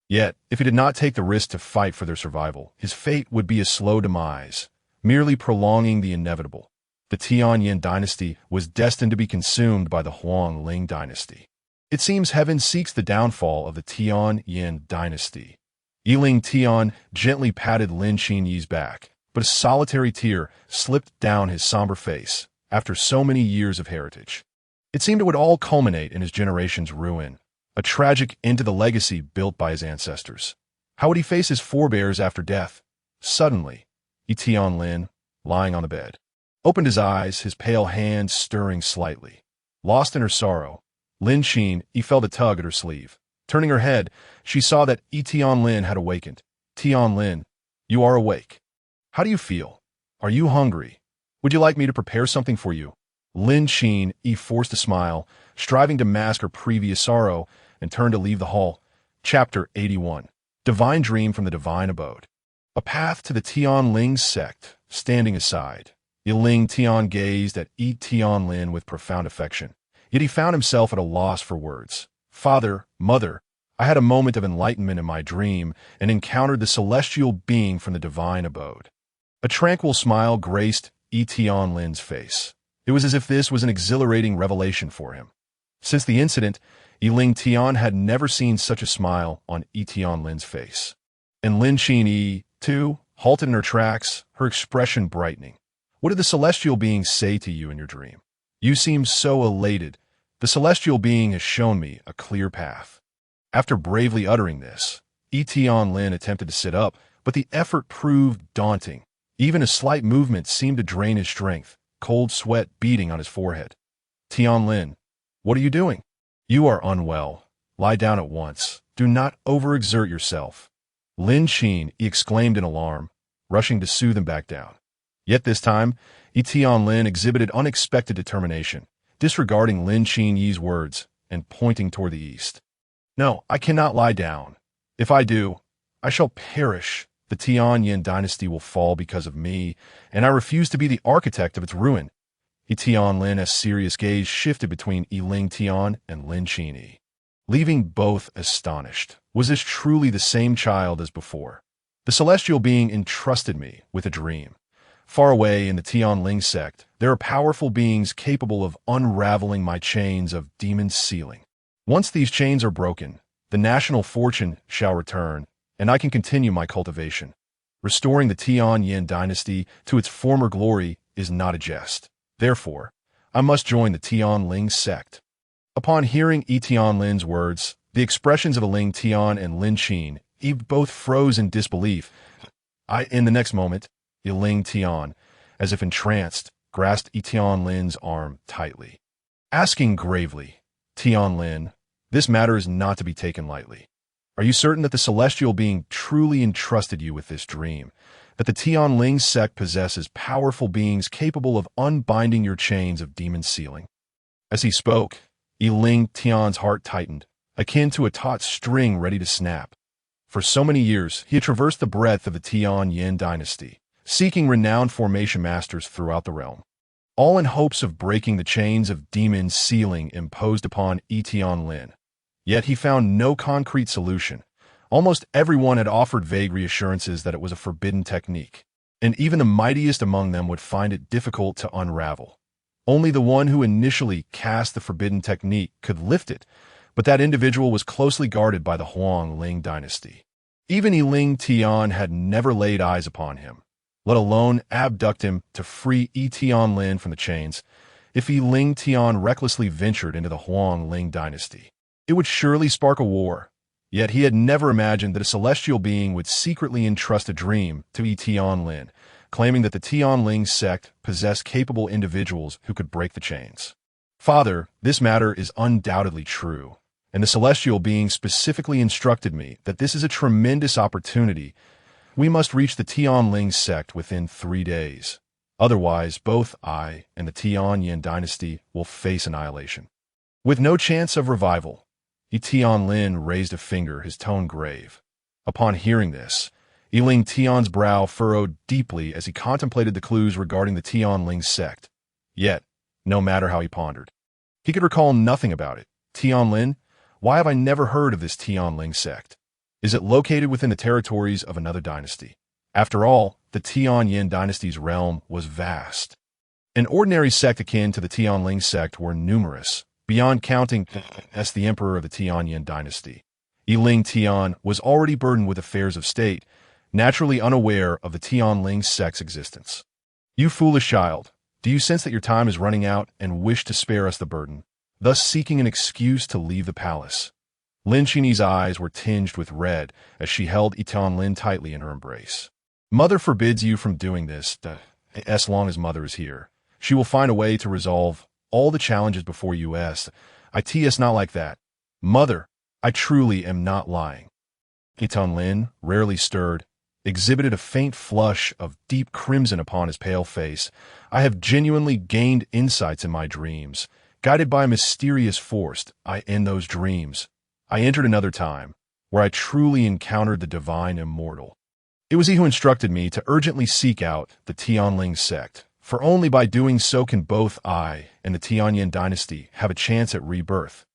A: Yet, if he did not take the risk to fight for their survival, his fate would be a slow demise, merely prolonging the inevitable. The Tianyin dynasty was destined to be consumed by the Huang Ling dynasty. It seems heaven seeks the downfall of the Tianyin dynasty. Ling Tian gently patted Lin Chen's back, but a solitary tear slipped down his somber face after so many years of heritage. It seemed it would all culminate in his generation's ruin, a tragic end to the legacy built by his ancestors. How would he face his forebears after death? Suddenly, Lin, lying on the bed, opened his eyes, his pale hand stirring slightly. Lost in her sorrow, Lin Chen felt a tug at her sleeve. Turning her head, she saw that Lin had awakened. Lin, you are awake. How do you feel? Are you hungry? Would you like me to prepare something for you? Lin Chen forced a smile, striving to mask her previous sorrow, and turned to leave the hall. Chapter 81. Divine Dream from the Divine Abode. A path to the Tianling sect. Standing aside, Ling Tian gazed at Lin with profound affection. Yet he found himself at a loss for words. Father, mother, I had a moment of enlightenment in my dream and encountered the celestial being from the divine abode. A tranquil smile graced Lin's face. It was as if this was an exhilarating revelation for him. Since the incident, Ling Tian had never seen such a smile on Lin's face. And Lin Chen, too, halted in her tracks, her expression brightening. What did the celestial being say to you in your dream? You seem so elated. The celestial being has shown me a clear path. After bravely uttering this, Lin attempted to sit up, but the effort proved daunting. Even a slight movement seemed to drain his strength, cold sweat beading on his forehead. Lin, what are you doing? You are unwell. Lie down at once. Do not overexert yourself. Lin Chen, he exclaimed in alarm, rushing to soothe him back down. Yet this time, Lin exhibited unexpected determination, disregarding Lin Chen Yi's words and pointing toward the east. No, I cannot lie down. If I do, I shall perish. The Tianyin dynasty will fall because of me, and I refuse to be the architect of its ruin. Lin's serious gaze shifted between Ling Tian and Lin Chen, leaving both astonished. Was this truly the same child as before? The celestial being entrusted me with a dream. Far away in the Tianling sect, there are powerful beings capable of unraveling my chains of demon sealing. Once these chains are broken, the national fortune shall return, and I can continue my cultivation. Restoring the Tianyin dynasty to its former glory is not a jest. Therefore, I must join the Tianling sect. Upon hearing Lin's words, the expressions of Ling Tian and Lin Chen both froze in disbelief. In the next moment, Ling Tian, as if entranced, grasped Lin's arm tightly, asking gravely, Lin, this matter is not to be taken lightly. Are you certain that the celestial being truly entrusted you with this dream, that the Tianling sect possesses powerful beings capable of unbinding your chains of demon sealing? As he spoke, Ling Tian's heart tightened, akin to a taut string ready to snap. For so many years, he had traversed the breadth of the Tianyin dynasty, seeking renowned formation masters throughout the realm, all in hopes of breaking the chains of demon sealing imposed upon Lin. Yet he found no concrete solution. Almost everyone had offered vague reassurances that it was a forbidden technique, and even the mightiest among them would find it difficult to unravel. Only the one who initially cast the forbidden technique could lift it, but that individual was closely guarded by the Huang-Ling dynasty. Even Ling Tian had never laid eyes upon him, let alone abduct him to free Lin from the chains. If Ling Tian recklessly ventured into the Huang-Ling dynasty, it would surely spark a war. Yet he had never imagined that a celestial being would secretly entrust a dream to Lin, claiming that the Tianling sect possessed capable individuals who could break the chains. Father, this matter is undoubtedly true, and the celestial being specifically instructed me that this is a tremendous opportunity. We must reach the Tianling sect within 3 days. Otherwise, both I and the Tianyin dynasty will face annihilation. With no chance of revival, Lin raised a finger, his tone grave. Upon hearing this, Ling Tian's brow furrowed deeply as he contemplated the clues regarding the Tianling sect. Yet, no matter how he pondered, he could recall nothing about it. Lin, why have I never heard of this Tianling sect? Is it located within the territories of another dynasty? After all, the Tianyin dynasty's realm was vast. An ordinary sect akin to the Tianling sect were numerous, beyond counting as the emperor of the Tianyin dynasty. Ling Tian was already burdened with affairs of state, naturally unaware of the Tianling sect's existence. You foolish child, do you sense that your time is running out and wish to spare us the burden, thus seeking an excuse to leave the palace? Lin Chen's eyes were tinged with red as she held Lin tightly in her embrace. Mother forbids you from doing this, as long as Mother is here. She will find a way to resolve all the challenges before us. It's not like that. Mother, I truly am not lying. Lin, rarely stirred, exhibited a faint flush of deep crimson upon his pale face. I have genuinely gained insights in my dreams. Guided by a mysterious force, in those dreams, I entered another time, where I truly encountered the divine immortal. It was he who instructed me to urgently seek out the Tianling sect, for only by doing so can both I and the Tianyin dynasty have a chance at rebirth.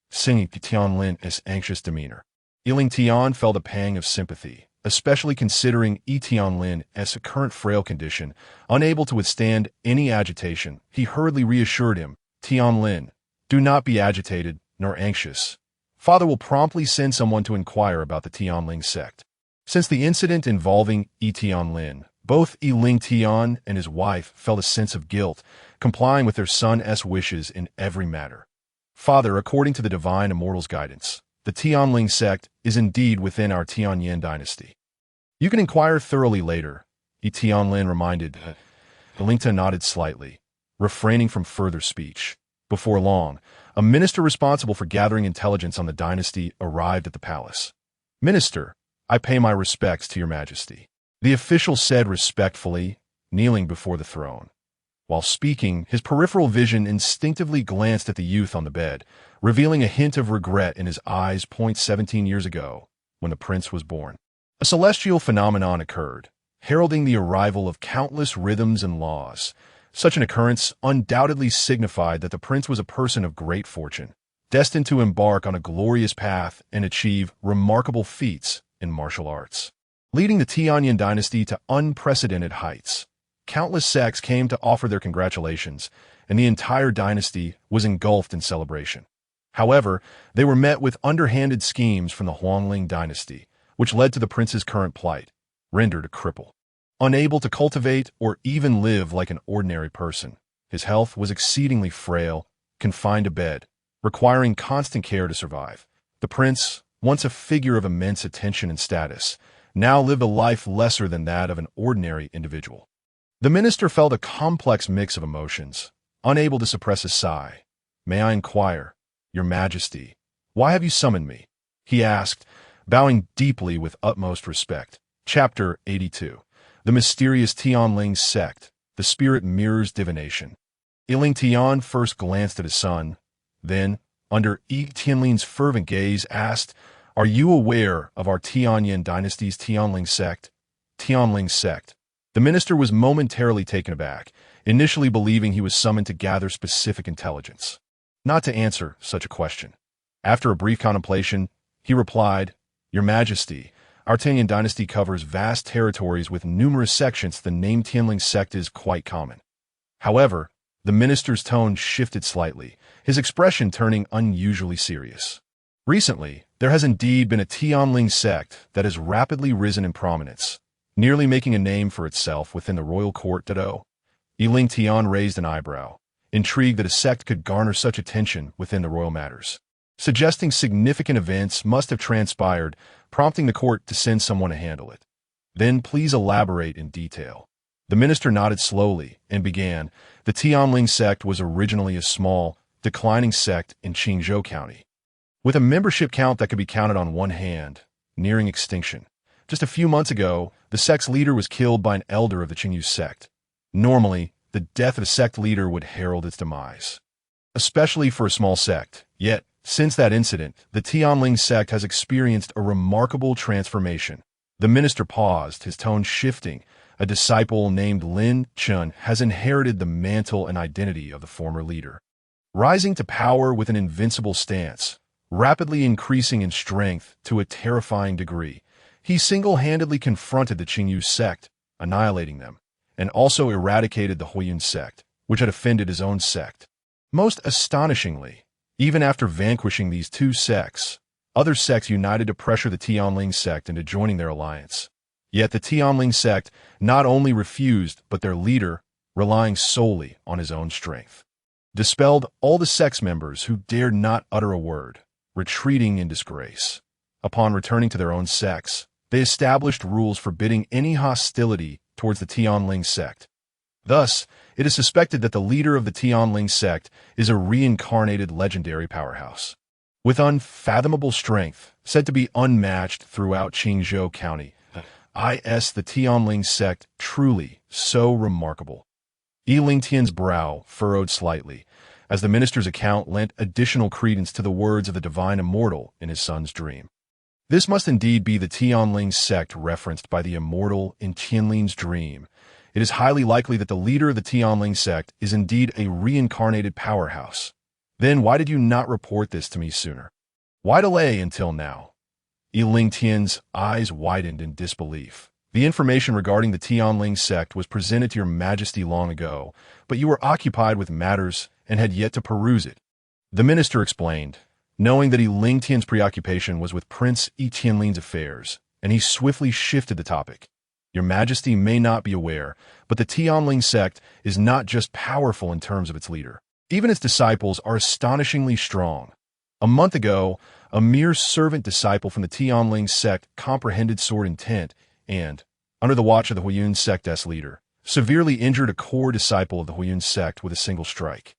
A: Singing Lin's anxious demeanor, Ling Tian felt a pang of sympathy, especially considering Lin's current frail condition. Unable to withstand any agitation, he hurriedly reassured him, Lin, do not be agitated nor anxious. Father will promptly send someone to inquire about the Tianling sect. Since the incident involving Lin, both Ling Tian and his wife felt a sense of guilt, complying with their son's wishes in every matter. Father, according to the divine immortal's guidance, the Tianling sect is indeed within our Tianyin dynasty. You can inquire thoroughly later, Lin reminded. Lingta nodded slightly, refraining from further speech. Before long, a minister responsible for gathering intelligence on the dynasty arrived at the palace. "Minister, I pay my respects to your majesty," the official said respectfully, kneeling before the throne. While speaking, his peripheral vision instinctively glanced at the youth on the bed, revealing a hint of regret in his eyes. 17 years ago, when the prince was born, a celestial phenomenon occurred, heralding the arrival of countless rhythms and laws. Such an occurrence undoubtedly signified that the prince was a person of great fortune, destined to embark on a glorious path and achieve remarkable feats in martial arts, leading the Tianyan dynasty to unprecedented heights. Countless sects came to offer their congratulations, and the entire dynasty was engulfed in celebration. However, they were met with underhanded schemes from the Huangling dynasty, which led to the prince's current plight, rendered a cripple. Unable to cultivate or even live like an ordinary person, his health was exceedingly frail, confined to bed, requiring constant care to survive. The prince, once a figure of immense attention and status, now lived a life lesser than that of an ordinary individual. The minister felt a complex mix of emotions, unable to suppress a sigh. "May I inquire, Your Majesty, why have you summoned me?" he asked, bowing deeply with utmost respect. Chapter 82. The Mysterious Tianling Sect. The Spirit Mirrors Divination. Lin Chen first glanced at his son, then, under Tianling's fervent gaze, asked, "Are you aware of our Tianyan dynasty's Tianling Sect?" Tianling Sect. The minister was momentarily taken aback, initially believing he was summoned to gather specific intelligence, not to answer such a question. After a brief contemplation, he replied, "Your Majesty, our Tianyan dynasty covers vast territories with numerous sections. The name Tianling Sect is quite common." However, the minister's tone shifted slightly, his expression turning unusually serious. "Recently, there has indeed been a Tianling Sect that has rapidly risen in prominence, nearly making a name for itself within the royal court." Lin Chen raised an eyebrow, intrigued that a sect could garner such attention within the royal matters, suggesting significant events must have transpired, prompting the court to send someone to handle it. "Then please elaborate in detail." The minister nodded slowly and began. The Tianling sect was originally a small, declining sect in Qingzhou County, with a membership count that could be counted on one hand, nearing extinction. Just a few months ago, the sect's leader was killed by an elder of the Qingyu sect. Normally, the death of a sect leader would herald its demise, especially for a small sect. Yet, since that incident, the Tianling sect has experienced a remarkable transformation. The minister paused, his tone shifting. A disciple named Lin Chen has inherited the mantle and identity of the former leader, rising to power with an invincible stance, rapidly increasing in strength to a terrifying degree. He single-handedly confronted the Qingyu sect, annihilating them, and also eradicated the Huiyun sect, which had offended his own sect. Most astonishingly, even after vanquishing these two sects, other sects united to pressure the Tianling sect into joining their alliance. Yet the Tianling sect not only refused, but their leader, relying solely on his own strength, dispelled all the sect's members who dared not utter a word, retreating in disgrace. Upon returning to their own sects, they established rules forbidding any hostility towards the Tianling sect. Thus, it is suspected that the leader of the Tianling sect is a reincarnated legendary powerhouse, with unfathomable strength, said to be unmatched throughout Qingzhou County. The Tianling sect truly so remarkable. Lin Chen's brow furrowed slightly, as the minister's account lent additional credence to the words of the divine immortal in his son's dream. This must indeed be the Tianling sect referenced by the immortal in Tianlin's dream. It is highly likely that the leader of the Tianling sect is indeed a reincarnated powerhouse. Then why did you not report this to me sooner? Why delay until now? Lin Chen's eyes widened in disbelief. The information regarding the Tianling sect was presented to your majesty long ago, but you were occupied with matters and had yet to peruse it. The minister explained, knowing that Lin Chen's preoccupation was with Prince Tianlin's affairs, and he swiftly shifted the topic. Your majesty may not be aware, but the Tianling sect is not just powerful in terms of its leader. Even its disciples are astonishingly strong. A month ago, a mere servant disciple from the Tianling sect comprehended sword intent and, under the watch of the Huiyun sect's leader, severely injured a core disciple of the Huiyun sect with a single strike.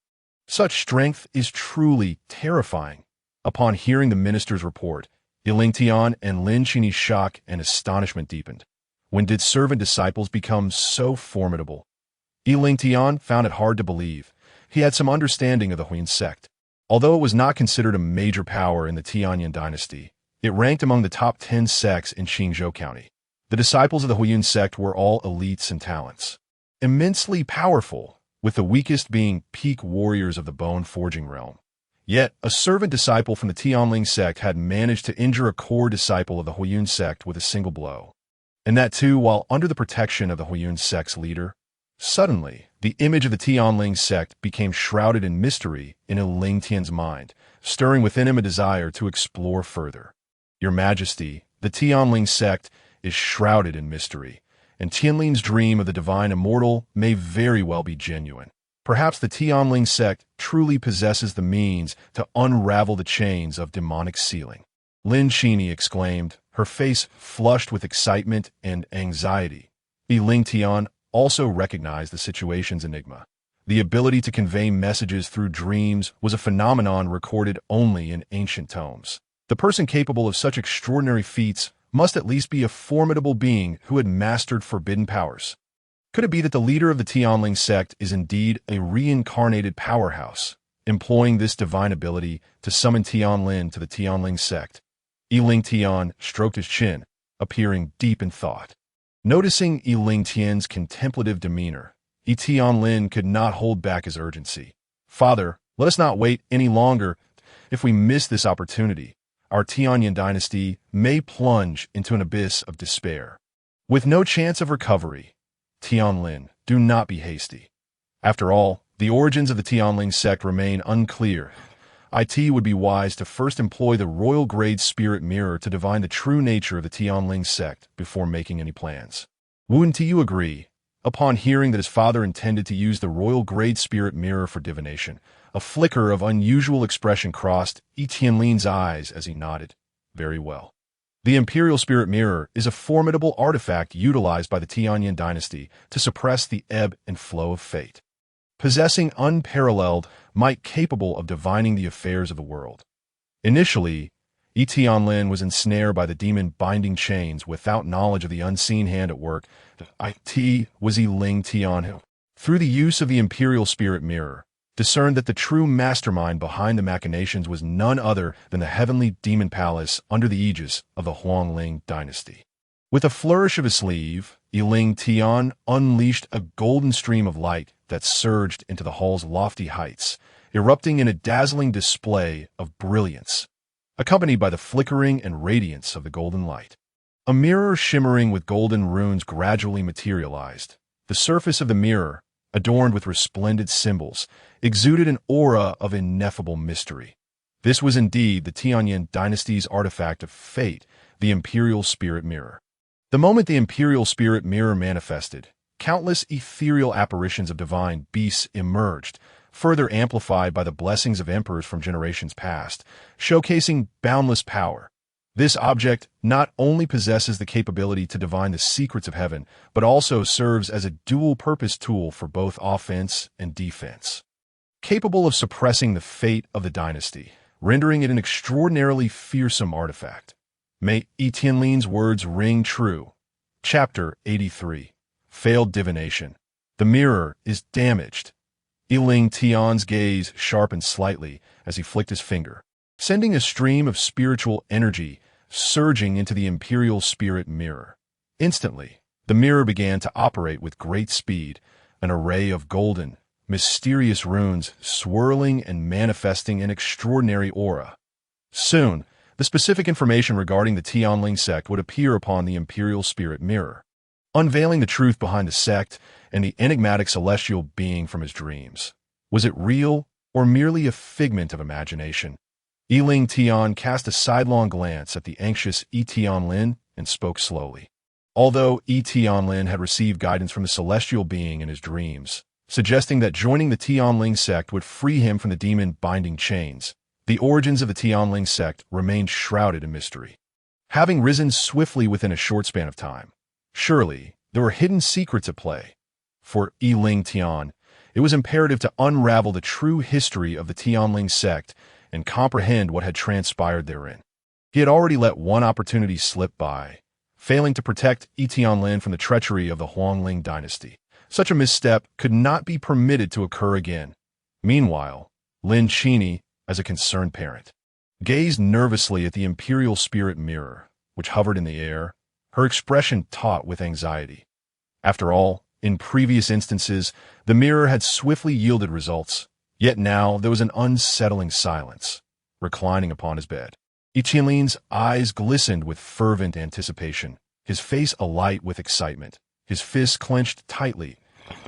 A: Such strength is truly terrifying. Upon hearing the minister's report, Lin Chen and Lin Chen's shock and astonishment deepened. When did servant disciples become so formidable? Lin Chen found it hard to believe. He had some understanding of the Heavenly Sect. Although it was not considered a major power in the Tianyan dynasty, it ranked among the top 10 sects in Qingzhou County. The disciples of the Heavenly Sect were all elites in talents. Immensely powerful, with the weakest being peak warriors of the bone-forging realm. Yet, a servant disciple from the Tianling sect had managed to injure a core disciple of the Heavenly Sect with a single blow. And that too while under the protection of the Heavenly Sect's leader. Suddenly, the image of the Tianling sect became shrouded in mystery in Lin Chen's mind, stirring within him a desire to explore further. Your Majesty, the Tianling sect is shrouded in mystery, and Tianling's dream of the divine immortal may very well be genuine. Perhaps the Tianling sect truly possesses the means to unravel the chains of demonic sealing. Lin Chen exclaimed, her face flushed with excitement and anxiety. Lin Chen also recognized the situation's enigma. The ability to convey messages through dreams was a phenomenon recorded only in ancient tomes. The person capable of such extraordinary feats must at least be a formidable being who had mastered forbidden powers. Could it be that the leader of the Tianling sect is indeed a reincarnated powerhouse, employing this divine ability to summon Tianlin to the Tianling sect? Lin Chen stroked his chin, appearing deep in thought. Noticing Lin Chen's contemplative demeanor, Tianlin could not hold back his urgency. Father, let us not wait any longer. If we miss this opportunity, our Tianyan dynasty may plunge into an abyss of despair. With no chance of recovery, Tianlin, do not be hasty. After all, the origins of the Tianling sect remain unclear. It would be wise to first employ the royal-grade spirit mirror to divine the true nature of the Tianling sect before making any plans. Wouldn't you agree? Upon hearing that his father intended to use the royal-grade spirit mirror for divination, a flicker of unusual expression crossed Tianlin's eyes as he nodded. Very well. The Imperial Spirit Mirror is a formidable artifact utilized by the Tianyan dynasty to suppress the ebb and flow of fate, possessing unparalleled might capable of divining the affairs of the world. Initially, Tianlin was ensnared by the demon binding chains without knowledge of the unseen hand at work. It was Lin Chen who, through the use of the Imperial Spirit Mirror, discerned that the true mastermind behind the machinations was none other than the heavenly demon palace under the aegis of the Huangling dynasty. With a flourish of his sleeve, Lin Chen unleashed a golden stream of light that surged into the hall's lofty heights, erupting in a dazzling display of brilliance, accompanied by the flickering and radiance of the golden light. A mirror shimmering with golden runes gradually materialized. The surface of the mirror, adorned with resplendent symbols, exuded an aura of ineffable mystery. This was indeed the Tianyan dynasty's artifact of fate, the Imperial Spirit Mirror. The moment the Imperial Spirit Mirror manifested, countless ethereal apparitions of divine beasts emerged, further amplified by the blessings of emperors from generations past, showcasing boundless power. This object not only possesses the capability to divine the secrets of heaven, but also serves as a dual-purpose tool for both offense and defense. Capable of suppressing the fate of the dynasty, rendering it an extraordinarily fearsome artifact. May Tianlin's words ring true. Chapter 83. Failed Divination. The mirror is damaged. Lin Chen's gaze sharpened slightly as he flicked his finger, sending a stream of spiritual energy surging into the Imperial Spirit Mirror. Instantly, the mirror began to operate with great speed, an array of golden, mysterious runes swirling and manifesting an extraordinary aura. Soon, the specific information regarding the Tianling sect would appear upon the Imperial Spirit Mirror, unveiling the truth behind the sect and the enigmatic celestial being from his dreams. Was it real or merely a figment of imagination? Lin Chen cast a sidelong glance at the anxious Tianlin and spoke slowly. Although Tianlin had received guidance from the celestial being in his dreams, suggesting that joining the Tianling sect would free him from the demon binding chains, the origins of the Tianling sect remained shrouded in mystery. Having risen swiftly within a short span of time, surely there were hidden secrets at play. For Lin Chen, It was imperative to unravel the true history of the Tianling sect and comprehend what had transpired therein. He had already let one opportunity slip by, failing to protect Yi Tianlin from the treachery of the Huangling dynasty. Such a misstep could not be permitted to occur again. Meanwhile, Lin Chen, as a concerned parent, gazed nervously at the imperial spirit mirror, which hovered in the air, her expression taut with anxiety. After all, in previous instances, the mirror had swiftly yielded results, yet now there was an unsettling silence, reclining upon his bed. Yi Tianlin's eyes glistened with fervent anticipation, his face alight with excitement, his fists clenched tightly.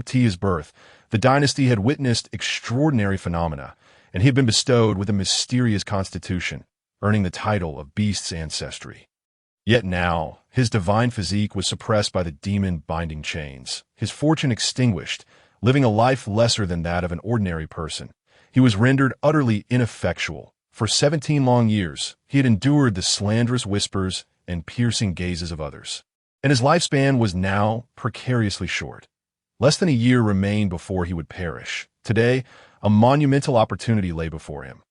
A: To his birth, the dynasty had witnessed extraordinary phenomena, and he had been bestowed with a mysterious constitution, earning the title of beast's ancestry. Yet now, his divine physique was suppressed by the demon-binding chains, his fortune extinguished, living a life lesser than that of an ordinary person. He was rendered utterly ineffectual. For 17 long years, he had endured the slanderous whispers and piercing gazes of others, and his lifespan was now precariously short. Less than a year remained before he would perish. Today, a monumental opportunity lay before him.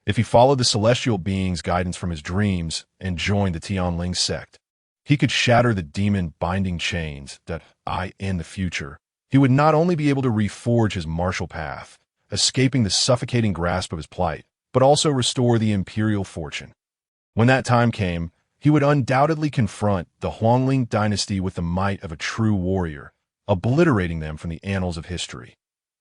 A: If he followed the celestial being's guidance from his dreams and joined the Tianling sect, he could shatter the demon-binding chains that, in the future, he would not only be able to reforge his martial path, escaping the suffocating grasp of his plight, but also restore the imperial fortune. When that time came, he would undoubtedly confront the Huangling dynasty with the might of a true warrior, obliterating them from the annals of history.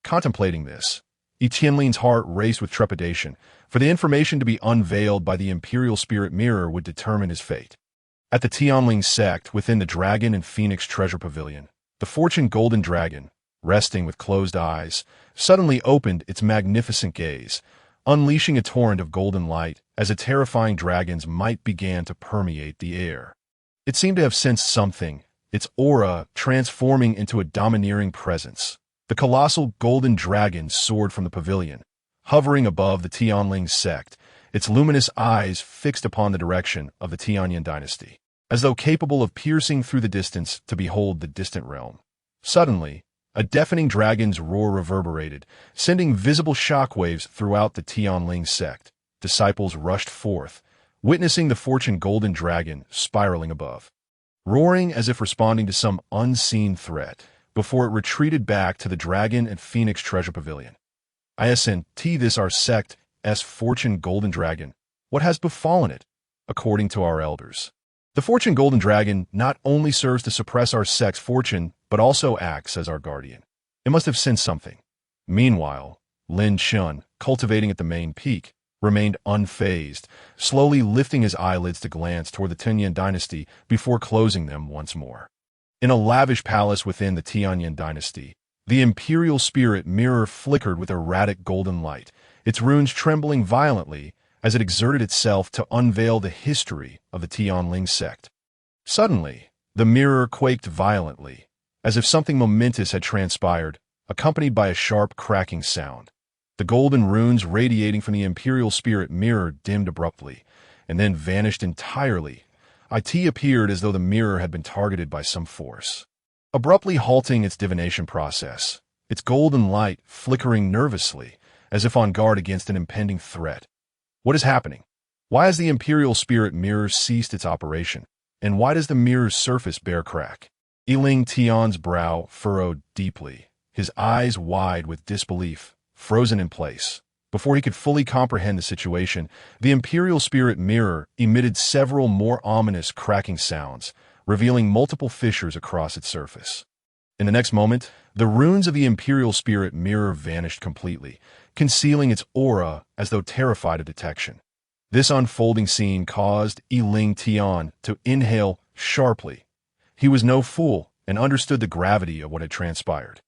A: Contemplating this, Yi Tianlin's heart raced with trepidation, for the information to be unveiled by the imperial spirit mirror would determine his fate. At the Tianling sect, within the Dragon and Phoenix treasure pavilion, the fortune golden dragon, resting with closed eyes, suddenly opened its magnificent gaze, unleashing a torrent of golden light as a terrifying dragon's might began to permeate the air. It seemed to have sensed something, its aura transforming into a domineering presence. The colossal golden dragon soared from the pavilion, hovering above the Tianling sect, its luminous eyes fixed upon the direction of the Tianyan dynasty, as though capable of piercing through the distance to behold the distant realm. Suddenly, a deafening dragon's roar reverberated, sending visible shockwaves throughout the Tianling sect. Disciples rushed forth, witnessing the fortune golden dragon spiraling above, roaring as if responding to some unseen threat, before it retreated back to the Dragon and Phoenix treasure pavilion. Isn't this our sect's fortune golden dragon? What has befallen it? According to our elders, the fortune golden dragon not only serves to suppress our sect's fortune, but also acts as our guardian. It must have sensed something. Meanwhile, Lin Chen, cultivating at the main peak, remained unfazed, slowly lifting his eyelids to glance toward the Tianyan dynasty before closing them once more. In a lavish palace within the Tianyan dynasty, the imperial spirit mirror flickered with erratic golden light, its runes trembling violently as it exerted itself to unveil the history of the Tianling sect. Suddenly, the mirror quaked violently, as if something momentous had transpired, accompanied by a sharp cracking sound. The golden runes radiating from the imperial spirit mirror dimmed abruptly, and then vanished entirely. It appeared as though the mirror had been targeted by some force, abruptly halting its divination process, its golden light flickering nervously, as if on guard against an impending threat. What is happening? Why has the imperial spirit mirror ceased its operation? And why does the mirror's surface bear crack? Yiling Tian's brow furrowed deeply, his eyes wide with disbelief, frozen in place. Before he could fully comprehend the situation, the imperial spirit mirror emitted several more ominous cracking sounds, revealing multiple fissures across its surface. In the next moment, the runes of the imperial spirit mirror vanished completely, concealing its aura as though terrified of detection. This unfolding scene caused Yiling Tian to inhale sharply. He was no fool and understood the gravity of what had transpired.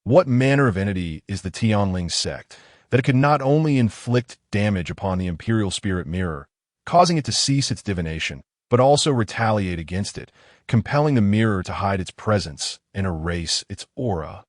A: What manner of entity is the Tianling sect, that it could not only inflict damage upon the imperial spirit mirror, causing it to cease its divination, but also retaliate against it, compelling the mirror to hide its presence and erase its aura?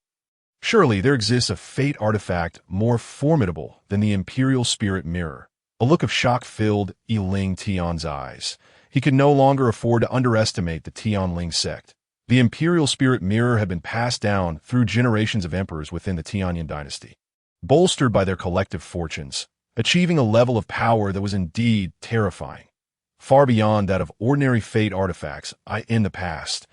A: Surely there exists a fate artifact more formidable than the imperial spirit mirror. A look of shock filled Yiling Tian's eyes. He could no longer afford to underestimate the Tianling sect. The imperial spirit mirror had been passed down through generations of emperors within the Tianyan dynasty, bolstered by their collective fortunes, achieving a level of power that was indeed terrifying, far beyond that of ordinary fate artifacts. In the past,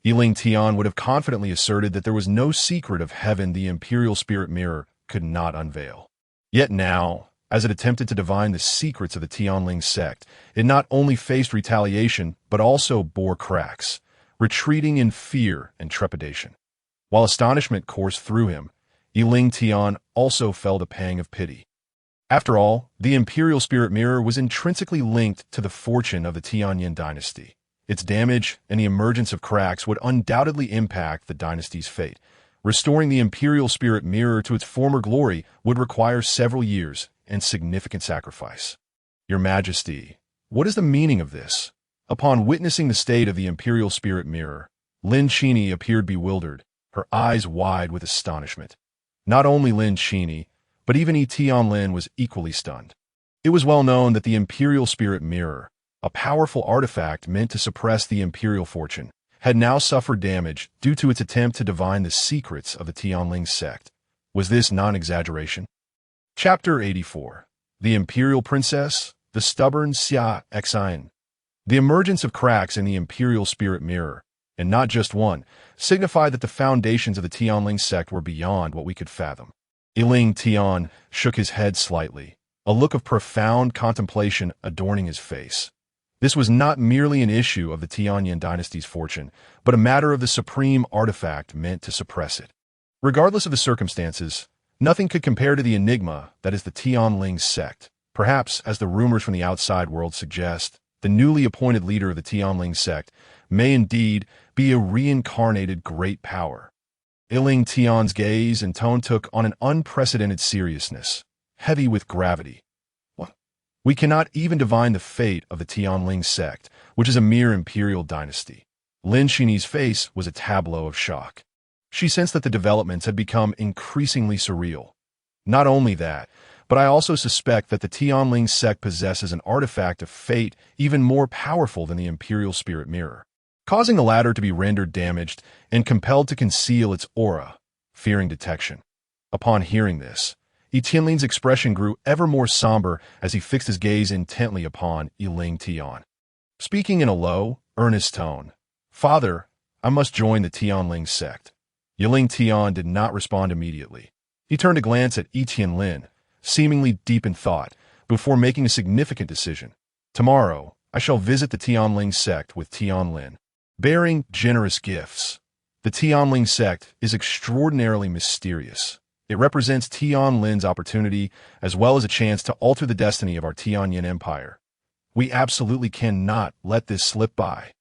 A: Lin Chen would have confidently asserted that there was no secret of heaven the imperial spirit mirror could not unveil. Yet now, as it attempted to divine the secrets of the Tianling sect, it not only faced retaliation but also bore cracks, retreating in fear and trepidation. While astonishment coursed through him, Lin Chen also felt a pang of pity. After all, the imperial spirit mirror was intrinsically linked to the fortune of the Tianyan dynasty. Its damage and the emergence of cracks would undoubtedly impact the dynasty's fate. Restoring the imperial spirit mirror to its former glory would require several years and significant sacrifice. Your Majesty, what is the meaning of this? Upon witnessing the state of the imperial spirit mirror, Lin Chen appeared bewildered, her eyes wide with astonishment. Not only Lin Chen, but even Tianlin was equally stunned. It was well known that the imperial spirit mirror, a powerful artifact meant to suppress the imperial fortune, had now suffered damage due to its attempt to divine the secrets of the Tianling sect. Was this non-exaggeration? Chapter 84. The Imperial Princess, the Stubborn Xia Xin. The emergence of cracks in the imperial spirit mirror, and not just one, signified that the foundations of the Tianling sect were beyond what we could fathom. Lin Chen shook his head slightly, a look of profound contemplation adorning his face. This was not merely an issue of the Tianyan dynasty's fortune, but a matter of the supreme artifact meant to suppress it. Regardless of the circumstances, nothing could compare to the enigma that is the Tianling sect. Perhaps, as the rumors from the outside world suggest, the newly appointed leader of the Tianling sect may indeed be a reincarnated great power. Lin Chen's gaze and tone took on an unprecedented seriousness, heavy with gravity. What? We cannot even divine the fate of the Tianling sect, which is a mere imperial dynasty. Lin Chen's face was a tableau of shock. She sensed that the developments had become increasingly surreal. Not only that, but I also suspect that the Tianling sect possesses an artifact of fate even more powerful than the imperial spirit mirror, causing the latter to be rendered damaged and compelled to conceal its aura, fearing detection. Upon hearing this, Tianling's expression grew ever more somber as he fixed his gaze intently upon Lin Chen. Speaking in a low, earnest tone, "Father, I must join the Tianling sect." Lin Chen did not respond immediately. He turned to glance at Tianlin, seemingly deep in thought, before making a significant decision. "Tomorrow, I shall visit the Tianling sect with Tianlin, bearing generous gifts. The Tianling sect is extraordinarily mysterious. It represents Tianlin's opportunity as well as a chance to alter the destiny of our Tianyan empire. We absolutely cannot let this slip by."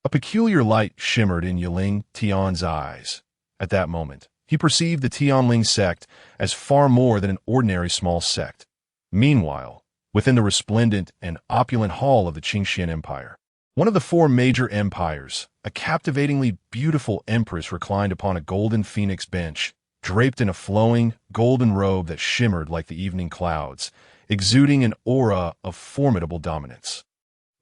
A: A peculiar light shimmered in Lin Chen's eyes. At that moment, he perceived the Tianling sect as far more than an ordinary small sect. Meanwhile, within the resplendent and opulent hall of the Qingxian Empire, one of the four major empires, a captivatingly beautiful empress reclined upon a golden phoenix bench, draped in a flowing, golden robe that shimmered like the evening clouds, exuding an aura of formidable dominance.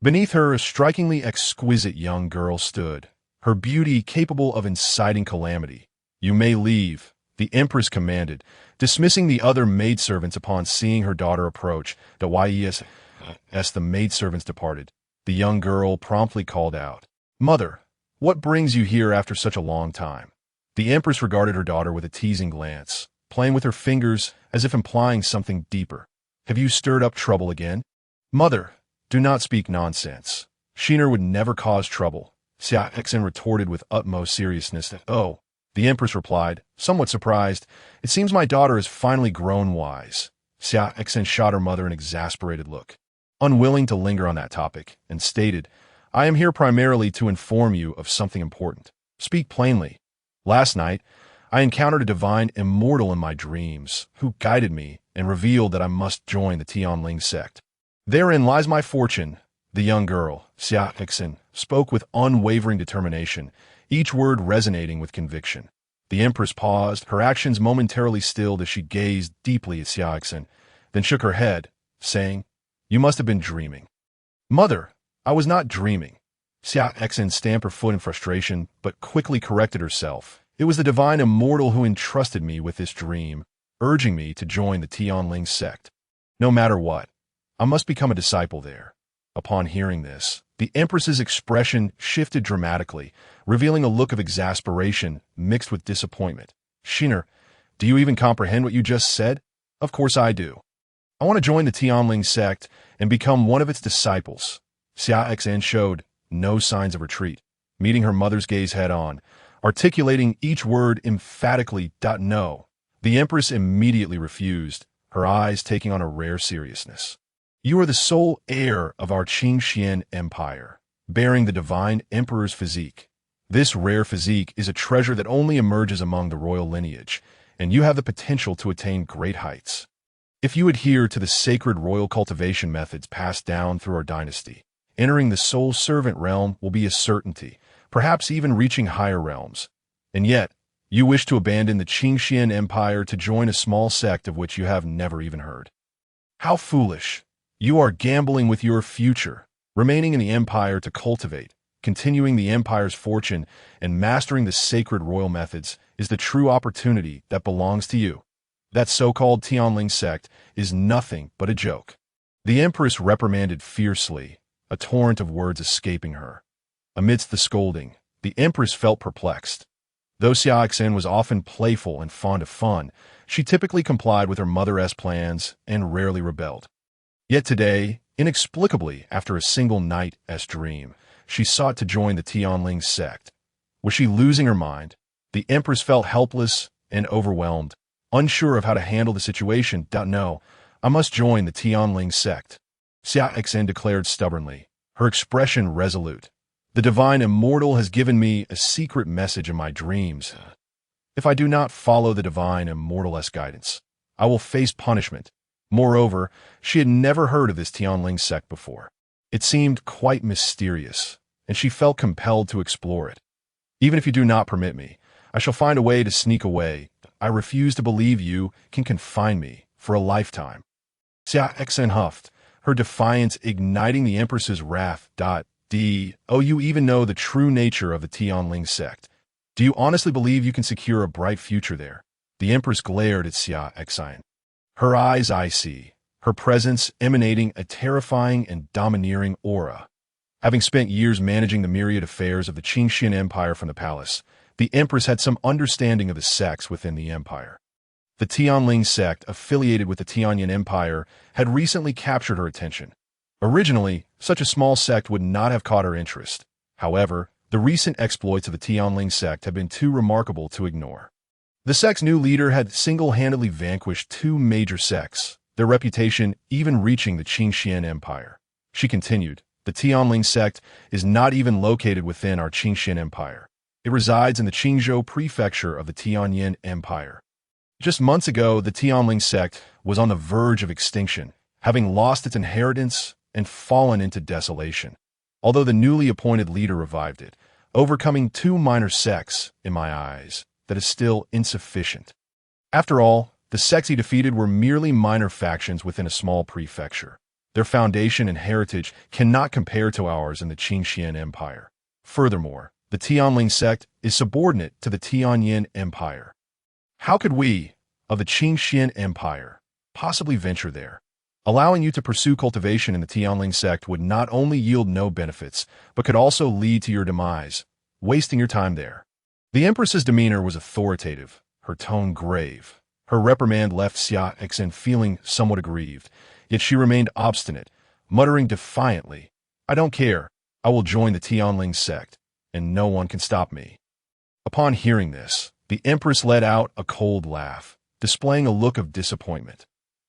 A: Beneath her, a strikingly exquisite young girl stood, her beauty capable of inciting calamity. "You may leave," the empress commanded, dismissing the other maidservants upon seeing her daughter approach. As the maidservants departed, the young girl promptly called out, "Mother, what brings you here after such a long time?" The empress regarded her daughter with a teasing glance, playing with her fingers as if implying something deeper. "Have you stirred up trouble again?" "Mother, do not speak nonsense. Shiner would never cause trouble," Xia Xin retorted with utmost seriousness. "Oh," the empress replied, somewhat surprised, "it seems my daughter has finally grown wise." Xia Xin shot her mother an exasperated look, unwilling to linger on that topic, and stated, "I am here primarily to inform you of something important. Speak plainly. Last night, I encountered a divine immortal in my dreams, who guided me and revealed that I must join the Tianling sect. Therein lies my fortune." The young girl, Xia Xin, spoke with unwavering determination, each word resonating with conviction. The empress paused, her actions momentarily stilled as she gazed deeply at Xia Xin, then shook her head, saying, "You must have been dreaming." "Mother, I was not dreaming. Xia Xen stamped her foot in frustration, but quickly corrected herself. It was the divine immortal who entrusted me with this dream, urging me to join the Tianling sect. No matter what, I must become a disciple there. Upon hearing this, the Empress's expression shifted dramatically, revealing a look of exasperation mixed with disappointment. Shiner, do you even comprehend what you just said? Of course I do. I want to join the Tianling sect and become one of its disciples. Xia Xen showed no signs of retreat, meeting her mother's gaze head-on, articulating each word emphatically. No. The Empress immediately refused, her eyes taking on a rare seriousness. You are the sole heir of our Qingxian Empire, bearing the divine emperor's physique. This rare physique is a treasure that only emerges among the royal lineage, and you have the potential to attain great heights. If you adhere to the sacred royal cultivation methods passed down through our dynasty, entering the soul servant realm will be a certainty, perhaps even reaching higher realms. And yet, you wish to abandon the Qingxian Empire to join a small sect of which you have never even heard. How foolish! You are gambling with your future, remaining in the empire to cultivate, continuing the empire's fortune, and mastering the sacred royal methods is the true opportunity that belongs to you. That so-called Tianling sect is nothing but a joke. The Empress reprimanded fiercely, a torrent of words escaping her. Amidst the scolding, the Empress felt perplexed. Though Xia Xen was often playful and fond of fun, she typically complied with her mother's plans and rarely rebelled. Yet today, inexplicably after a single night's dream, she sought to join the Tianling sect. Was she losing her mind? The Empress felt helpless and overwhelmed, unsure of how to handle the situation. No, I must join the Tianling sect. Xia Xen declared stubbornly, her expression resolute. The divine immortal has given me a secret message in my dreams. If I do not follow the divine immortal's guidance, I will face punishment. Moreover, she had never heard of this Tianling sect before. It seemed quite mysterious, and she felt compelled to explore it. Even if you do not permit me, I shall find a way to sneak away. I refuse to believe you can confine me for a lifetime. Xia Xen huffed, her defiance igniting the Empress's wrath. Oh, you even know the true nature of the Tianling sect. Do you honestly believe you can secure a bright future there? The Empress glared at Xia Xen. Her eyes icy, her presence emanating a terrifying and domineering aura. Having spent years managing the myriad affairs of the Qingxian Empire from the palace, the Empress had some understanding of the sects within the empire. The Tianling sect, affiliated with the Tianyan Empire, had recently captured her attention. Originally, such a small sect would not have caught her interest. However, the recent exploits of the Tianling sect had been too remarkable to ignore. The sect's new leader had single-handedly vanquished two major sects, their reputation even reaching the Qingxian Empire. She continued, the Tianling sect is not even located within our Qingxian Empire. It resides in the Qingzhou prefecture of the Tianyan Empire. Just months ago, the Tianling sect was on the verge of extinction, having lost its inheritance and fallen into desolation. Although the newly appointed leader revived it, overcoming two minor sects, in my eyes, that is still insufficient. After all, the sects he defeated were merely minor factions within a small prefecture. Their foundation and heritage cannot compare to ours in the Qingxian Empire. Furthermore, the Tianling sect is subordinate to the Tianyan Empire. How could we, of the Qingxian Empire, possibly venture there? Allowing you to pursue cultivation in the Tianling sect would not only yield no benefits, but could also lead to your demise, wasting your time there. The Empress's demeanor was authoritative, her tone grave. Her reprimand left Xia Xen feeling somewhat aggrieved, yet she remained obstinate, muttering defiantly, I don't care, I will join the Tianling sect, and no one can stop me. Upon hearing this, the Empress let out a cold laugh, displaying a look of disappointment.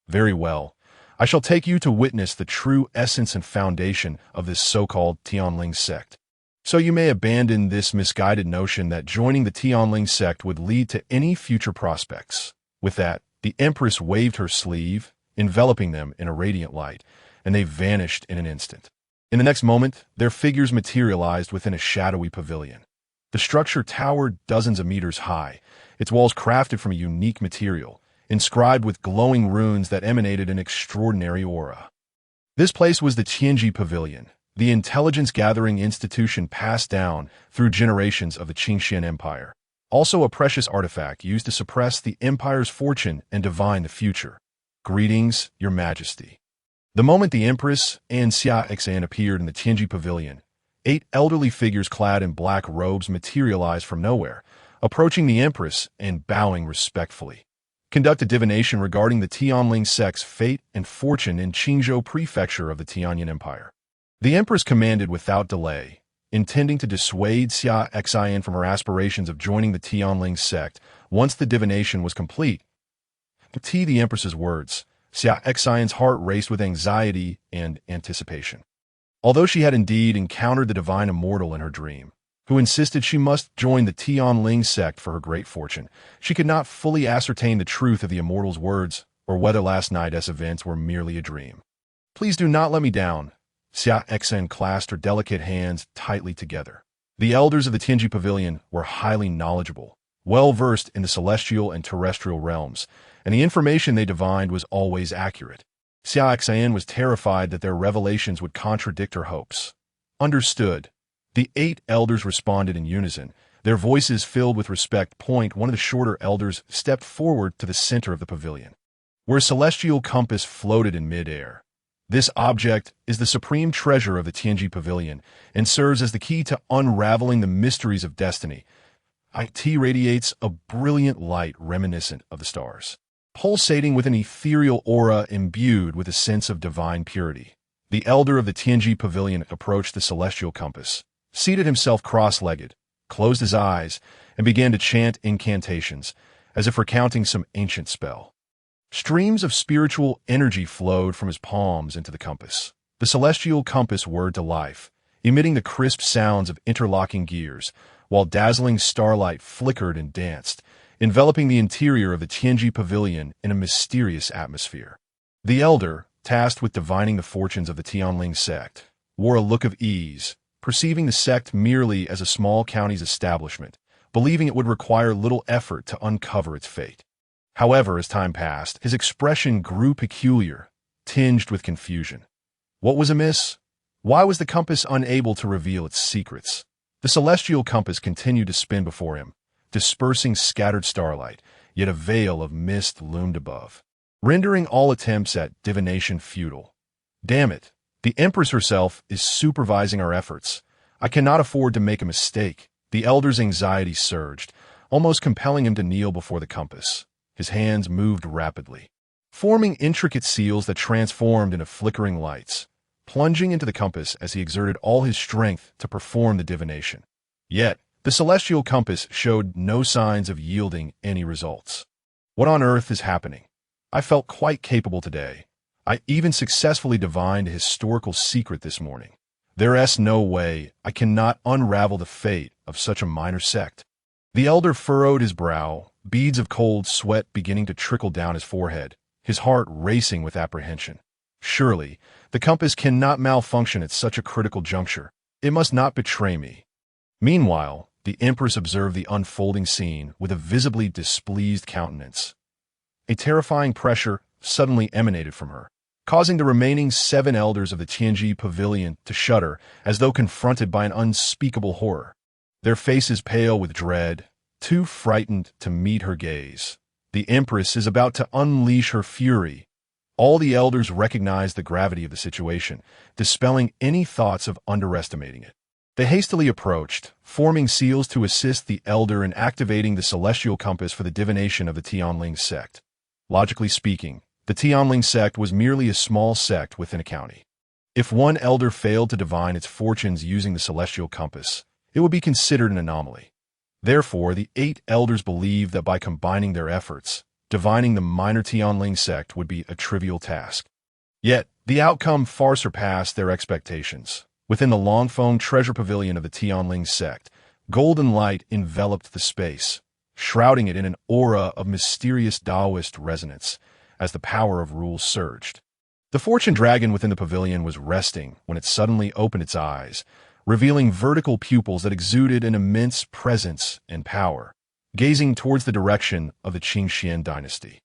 A: Very well, I shall take you to witness the true essence and foundation of this so-called Tianling sect. So you may abandon this misguided notion that joining the Tianling sect would lead to any future prospects. With that, the Empress waved her sleeve, enveloping them in a radiant light, and they vanished in an instant. In the next moment, their figures materialized within a shadowy pavilion. The structure towered dozens of meters high, its walls crafted from a unique material, inscribed with glowing runes that emanated an extraordinary aura. This place was the Tianji Pavilion, the intelligence-gathering institution passed down through generations of the Qingxian Empire. Also a precious artifact used to suppress the empire's fortune and divine the future. Greetings, Your Majesty. The moment the Empress and Xia Xan appeared in the Tianji Pavilion, 8 elderly figures clad in black robes materialized from nowhere, approaching the Empress and bowing respectfully. Conduct a divination regarding the Tianling sect's fate and fortune in Qingzhou Prefecture of the Tianyan Empire. The Empress commanded without delay, intending to dissuade Xia Xian from her aspirations of joining the Tianling sect once the divination was complete. To the Empress's words, Xia Xian's heart raced with anxiety and anticipation. Although she had indeed encountered the divine immortal in her dream, who insisted she must join the Tianling sect for her great fortune, she could not fully ascertain the truth of the immortal's words or whether last night's events were merely a dream. Please do not let me down. Xia Xian clasped her delicate hands tightly together. The elders of the Tianji Pavilion were highly knowledgeable, well-versed in the celestial and terrestrial realms, and the information they divined was always accurate. Xia Xian was terrified that their revelations would contradict her hopes. Understood. The 8 elders responded in unison, their voices filled with respect. One of the shorter elders stepped forward to the center of the pavilion, where a celestial compass floated in mid-air. This object is the supreme treasure of the Tianji Pavilion and serves as the key to unraveling the mysteries of destiny. It radiates a brilliant light reminiscent of the stars, pulsating with an ethereal aura imbued with a sense of divine purity. The elder of the Tianji Pavilion approached the celestial compass, seated himself cross-legged, closed his eyes, and began to chant incantations, as if recounting some ancient spell. Streams of spiritual energy flowed from his palms into the compass. The celestial compass whirred to life, emitting the crisp sounds of interlocking gears, while dazzling starlight flickered and danced, enveloping the interior of the Tianji Pavilion in a mysterious atmosphere. The elder, tasked with divining the fortunes of the Tianling sect, wore a look of ease, perceiving the sect merely as a small county's establishment, believing it would require little effort to uncover its fate. However, as time passed, his expression grew peculiar, tinged with confusion. What was amiss? Why was the compass unable to reveal its secrets? The celestial compass continued to spin before him, dispersing scattered starlight, yet a veil of mist loomed above, rendering all attempts at divination futile. Damn it! The Empress herself is supervising our efforts. I cannot afford to make a mistake. The elder's anxiety surged, almost compelling him to kneel before the compass. His hands moved rapidly, forming intricate seals that transformed into flickering lights, plunging into the compass as he exerted all his strength to perform the divination. Yet, the celestial compass showed no signs of yielding any results. What on earth is happening? I felt quite capable today. I even successfully divined a historical secret this morning. There's no way I cannot unravel the fate of such a minor sect. The elder furrowed his brow, beads of cold sweat beginning to trickle down his forehead, his heart racing with apprehension. Surely, the compass cannot malfunction at such a critical juncture. It must not betray me. Meanwhile, the Empress observed the unfolding scene with a visibly displeased countenance. A terrifying pressure suddenly emanated from her, causing the remaining 7 elders of the Tianji Pavilion to shudder as though confronted by an unspeakable horror. Their faces pale with dread, too frightened to meet her gaze. The Empress is about to unleash her fury. All the elders recognized the gravity of the situation, dispelling any thoughts of underestimating it. They hastily approached, forming seals to assist the elder in activating the celestial compass for the divination of the Tianling sect. Logically speaking, the Tianling sect was merely a small sect within a county. If one elder failed to divine its fortunes using the celestial compass, it would be considered an anomaly. Therefore, the 8 elders believed that by combining their efforts, divining the minor Tianling sect would be a trivial task. Yet, the outcome far surpassed their expectations. Within the Longfeng treasure pavilion of the Tianling sect, golden light enveloped the space, shrouding it in an aura of mysterious Taoist resonance as the power of rule surged. The fortune dragon within the pavilion was resting when it suddenly opened its eyes, revealing vertical pupils that exuded an immense presence and power, gazing towards the direction of the Qingxian dynasty.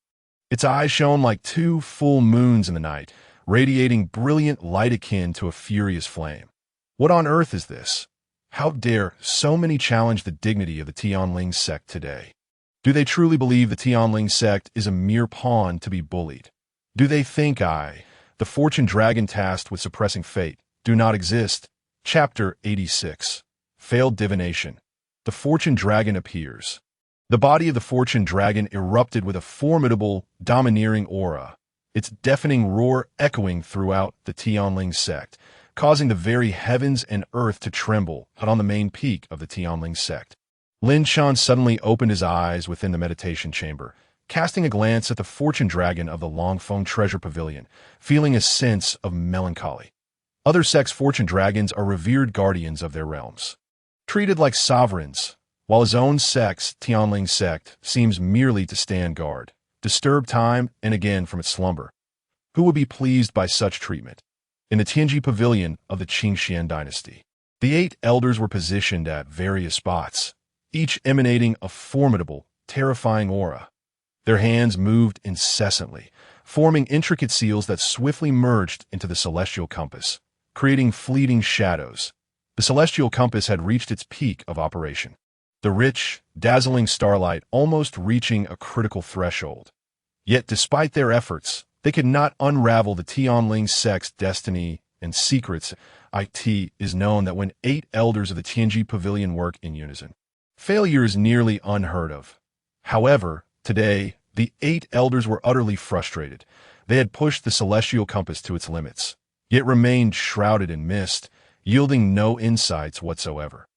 A: Its eyes shone like 2 full moons in the night, radiating brilliant light akin to a furious flame. What on earth is this? How dare so many challenge the dignity of the Tianling sect today? Do they truly believe the Tianling sect is a mere pawn to be bullied? Do they think the fortune dragon tasked with suppressing fate, do not exist? Chapter 86. Failed Divination. The fortune dragon appears. The body of the fortune dragon erupted with a formidable, domineering aura, its deafening roar echoing throughout the Tianling sect, causing the very heavens and earth to tremble out on the main peak of the Tianling sect. Lin Chen suddenly opened his eyes within the meditation chamber, casting a glance at the fortune dragon of the Longfeng treasure pavilion, feeling a sense of melancholy. Other sects' fortune dragons are revered guardians of their realms, treated like sovereigns, while his own sect's Tianling sect seems merely to stand guard, disturbed time and again from its slumber. Who would be pleased by such treatment? In the Tianji pavilion of the Qingxian dynasty, the 8 elders were positioned at various spots, each emanating a formidable, terrifying aura. Their hands moved incessantly, forming intricate seals that swiftly merged into the celestial compass, creating fleeting shadows. The celestial compass had reached its peak of operation, the rich, dazzling starlight almost reaching a critical threshold. Yet despite their efforts, they could not unravel the Tianling sect's destiny and secrets. It is known that when 8 elders of the Tianji pavilion work in unison, failure is nearly unheard of. However, today, the 8 elders were utterly frustrated. They had pushed the celestial compass to its limits, yet remained shrouded in mist, yielding no insights whatsoever.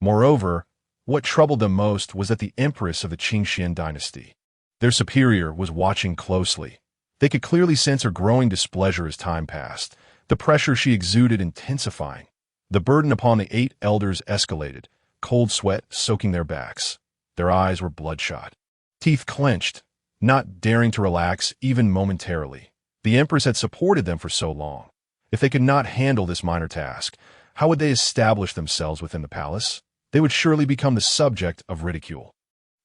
A: Moreover, what troubled them most was that the empress of the Qingxian dynasty, their superior, was watching closely. They could clearly sense her growing displeasure as time passed, the pressure she exuded intensifying. The burden upon the 8 elders escalated, cold sweat soaking their backs. Their eyes were bloodshot, teeth clenched, not daring to relax even momentarily. The empress had supported them for so long. If they could not handle this minor task, how would they establish themselves within the palace? They would surely become the subject of ridicule.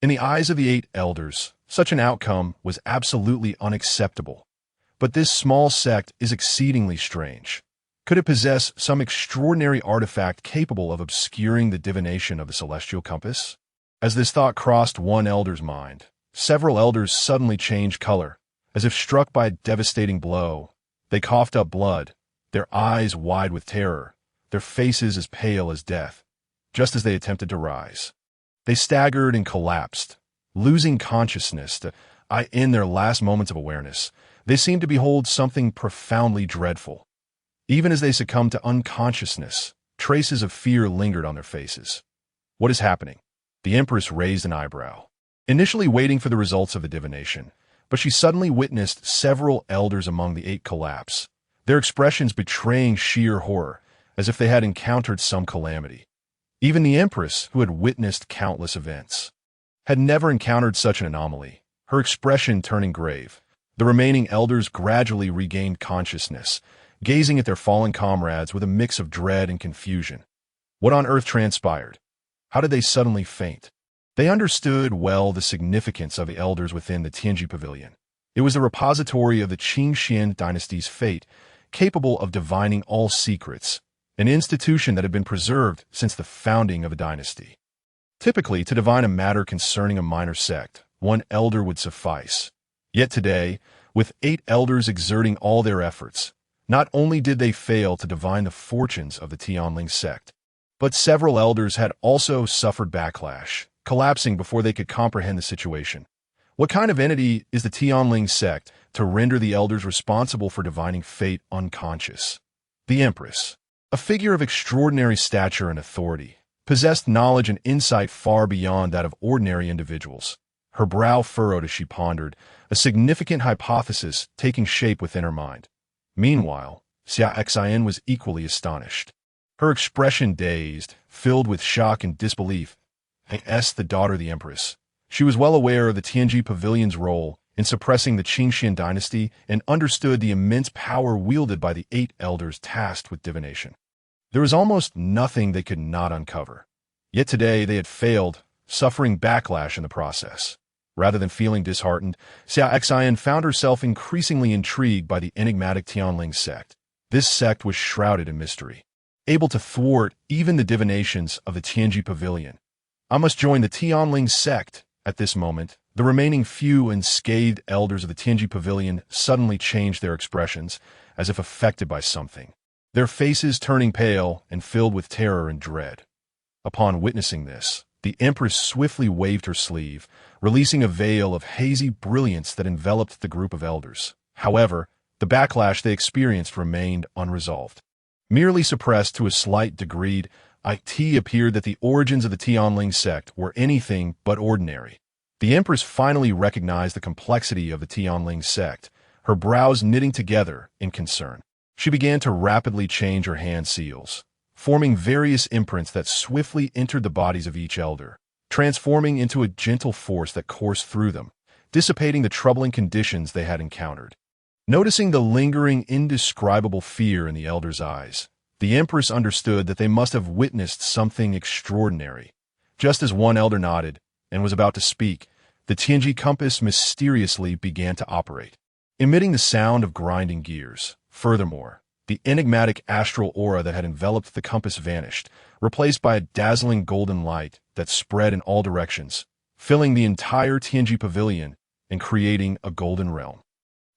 A: In the eyes of the 8 elders, such an outcome was absolutely unacceptable. But this small sect is exceedingly strange. Could it possess some extraordinary artifact capable of obscuring the divination of the celestial compass? As this thought crossed one elder's mind, several elders suddenly changed color, as if struck by a devastating blow. They coughed up blood, their eyes wide with terror, their faces as pale as death. Just as they attempted to rise, they staggered and collapsed, losing consciousness. In their last moments of awareness, they seemed to behold something profoundly dreadful. Even as they succumbed to unconsciousness, traces of fear lingered on their faces. What is happening? The empress raised an eyebrow, initially waiting for the results of the divination, but she suddenly witnessed several elders among the 8 collapse, their expressions betraying sheer horror, as if they had encountered some calamity. Even the empress, who had witnessed countless events, had never encountered such an anomaly, her expression turning grave. The remaining elders gradually regained consciousness, gazing at their fallen comrades with a mix of dread and confusion. What on earth transpired? How did they suddenly faint? They understood well the significance of the elders within the Tianji pavilion. It was the repository of the Qingxian dynasty's fate, capable of divining all secrets, an institution that had been preserved since the founding of a dynasty. Typically, to divine a matter concerning a minor sect, 1 elder would suffice. Yet today, with 8 elders exerting all their efforts, not only did they fail to divine the fortunes of the Tianling sect, but several elders had also suffered backlash, collapsing before they could comprehend the situation. What kind of entity is the Tianling sect to render the elders responsible for divining fate unconscious? The empress, a figure of extraordinary stature and authority, possessed knowledge and insight far beyond that of ordinary individuals. Her brow furrowed as she pondered, a significant hypothesis taking shape within her mind. Meanwhile, Xia Xian was equally astonished. Her expression dazed, filled with shock and disbelief. The daughter of the empress. She was well aware of the Tianji pavilion's role in suppressing the Qingxian dynasty and understood the immense power wielded by the 8 elders tasked with divination. There was almost nothing they could not uncover. Yet today they had failed, suffering backlash in the process. Rather than feeling disheartened, Xia Xian found herself increasingly intrigued by the enigmatic Tianling sect. This sect was shrouded in mystery. able to thwart even the divinations of the Tianji Pavilion. I must join the Tianling sect. At this moment, the remaining few unscathed elders of the Tianji Pavilion suddenly changed their expressions, as if affected by something, their faces turning pale and filled with terror and dread. Upon witnessing this, the Empress swiftly waved her sleeve, releasing a veil of hazy brilliance that enveloped the group of elders. However, the backlash they experienced remained unresolved. Merely suppressed to a slight degree, it appeared that the origins of the Tianling sect were anything but ordinary. The Empress finally recognized the complexity of the Tianling sect, her brows knitting together in concern. She began to rapidly change her hand seals, forming various imprints that swiftly entered the bodies of each elder, transforming into a gentle force that coursed through them, dissipating the troubling conditions they had encountered. Noticing the lingering, indescribable fear in the elders' eyes, the Empress understood that they must have witnessed something extraordinary. Just as one elder nodded and was about to speak, the Tianji compass mysteriously began to operate, emitting the sound of grinding gears. Furthermore, the enigmatic astral aura that had enveloped the compass vanished, replaced by a dazzling golden light that spread in all directions, filling the entire Tianji Pavilion and creating a golden realm.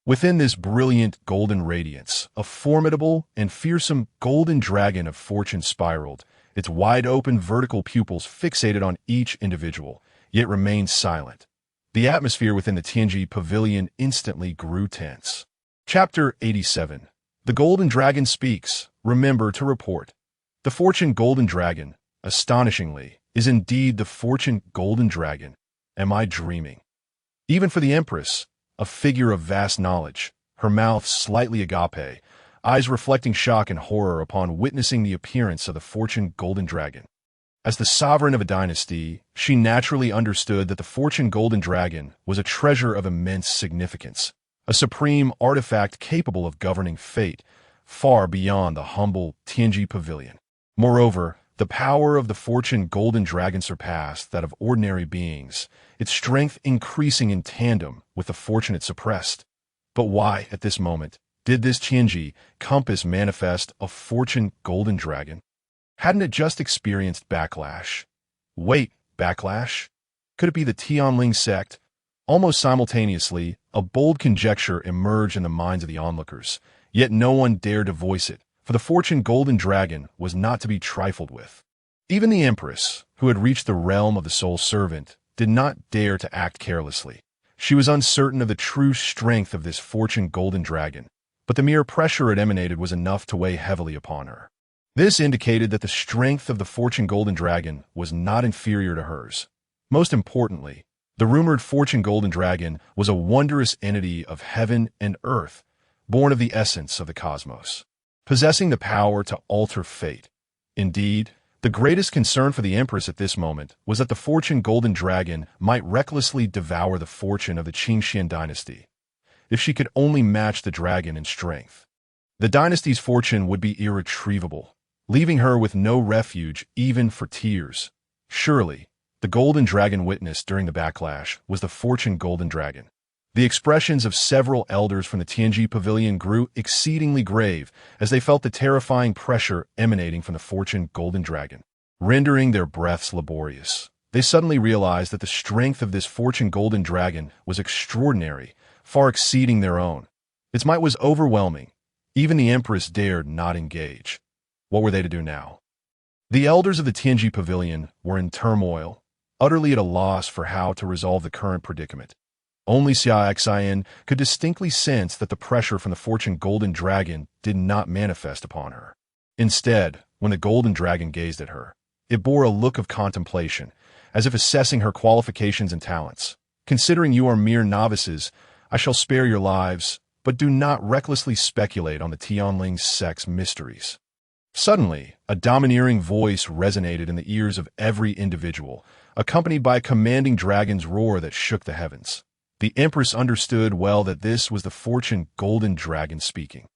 A: Within this brilliant golden radiance, a formidable and fearsome golden dragon of fortune spiraled, its wide-open vertical pupils fixated on each individual, yet remained silent. The atmosphere within the Tianji Pavilion instantly grew tense. Chapter 87. The Golden Dragon Speaks. Remember to report. The Fortune Golden Dragon, astonishingly, is indeed the Fortune Golden Dragon. Am I dreaming? Even for the Empress, a figure of vast knowledge, her mouth slightly agape, eyes reflecting shock and horror upon witnessing the appearance of the Fortune Golden Dragon. As the sovereign of a dynasty, she naturally understood that the Fortune Golden Dragon was a treasure of immense significance, a supreme artifact capable of governing fate, far beyond the humble Tianji Pavilion. Moreover, the power of the Fortune Golden Dragon surpassed that of ordinary beings, its strength increasing in tandem with the fortune it suppressed. But why, at this moment, did this Tianji compass manifest a Fortune Golden Dragon? Hadn't it just experienced backlash? Wait, backlash? Could it be the Tianling sect? Almost simultaneously, a bold conjecture emerged in the minds of the onlookers, yet no one dared to voice it, for the Fortune Golden Dragon was not to be trifled with. Even the Empress, who had reached the realm of the Soul Servant, did not dare to act carelessly. She was uncertain of the true strength of this Fortune Golden Dragon, but the mere pressure it emanated was enough to weigh heavily upon her. This indicated that the strength of the Fortune Golden Dragon was not inferior to hers. Most importantly, the rumored Fortune Golden Dragon was a wondrous entity of heaven and earth, born of the essence of the cosmos, possessing the power to alter fate. Indeed, the greatest concern for the Empress at this moment was that the Fortune Golden Dragon might recklessly devour the fortune of the Qingxian dynasty. If she could only match the dragon in strength, the dynasty's fortune would be irretrievable, leaving her with no refuge even for tears. Surely, the Golden Dragon witnessed during the backlash was the Fortune Golden Dragon. The expressions of several elders from the Tianji Pavilion grew exceedingly grave as they felt the terrifying pressure emanating from the Fortune Golden Dragon, rendering their breaths laborious. They suddenly realized that the strength of this Fortune Golden Dragon was extraordinary, far exceeding their own. Its might was overwhelming. Even the Empress dared not engage. What were they to do now? The elders of the Tianji Pavilion were in turmoil, utterly at a loss for how to resolve the current predicament. Only Xia Xian could distinctly sense that the pressure from the Fortune Golden Dragon did not manifest upon her. Instead, when the Golden Dragon gazed at her, it bore a look of contemplation, as if assessing her qualifications and talents. Considering you are mere novices, I shall spare your lives, but do not recklessly speculate on the Tianling sect's mysteries. Suddenly, a domineering voice resonated in the ears of every individual, accompanied by a commanding dragon's roar that shook the heavens. The Empress understood well that this was the Fortune Golden Dragon speaking.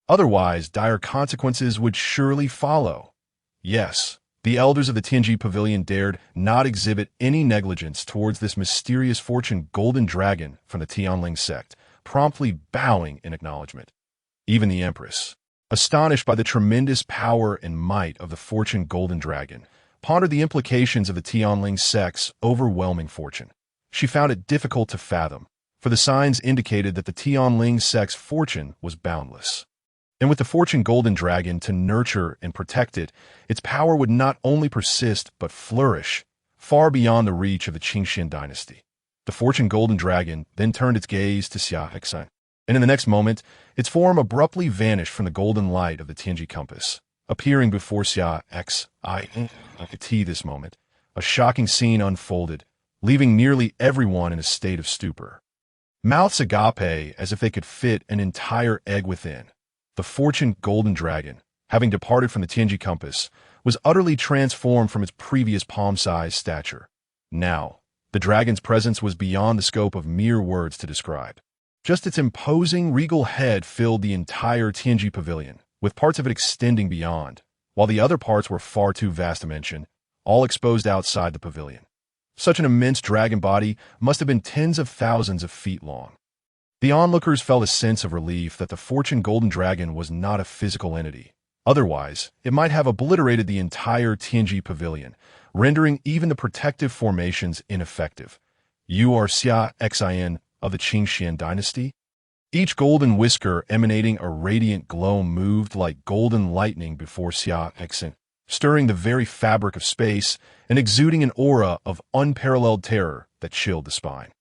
A: Otherwise, dire consequences would surely follow. Yes, the elders of the Tianji Pavilion dared not exhibit any negligence towards this mysterious Fortune Golden Dragon from the Tianling sect, promptly bowing in acknowledgement. Even the Empress, Astonished by the tremendous power and might of the fortune golden dragon, pondered the implications of the Tianling sect's overwhelming fortune. She found it difficult to fathom, for the signs indicated that the Tianling sect's fortune was boundless. And with the fortune golden dragon to nurture and protect it, its power would not only persist but flourish, far beyond the reach of the Qingxian dynasty. The fortune golden dragon then turned its gaze to Xia Hexan, and in the next moment, its form abruptly vanished from the golden light of the Tianji compass, appearing before Xia Xin. I could see this moment. A shocking scene unfolded, leaving nearly everyone in a state of stupor. Mouths agape as if they could fit an entire egg within. The fortune golden dragon, having departed from the Tianji compass, was utterly transformed from its previous palm-sized stature. Now, the dragon's presence was beyond the scope of mere words to describe. Just its imposing, regal head filled the entire Tianji pavilion, with parts of it extending beyond, while the other parts were far too vast to mention, all exposed outside the pavilion. Such an immense dragon body must have been tens of thousands of feet long. The onlookers felt a sense of relief that the fortune golden dragon was not a physical entity. Otherwise, it might have obliterated the entire Tianji pavilion, rendering even the protective formations ineffective. You are Xia Xin of the Qingxian dynasty? Each golden whisker emanating a radiant glow moved like golden lightning before Xia Xin, stirring the very fabric of space and exuding an aura of unparalleled terror that chilled the spine.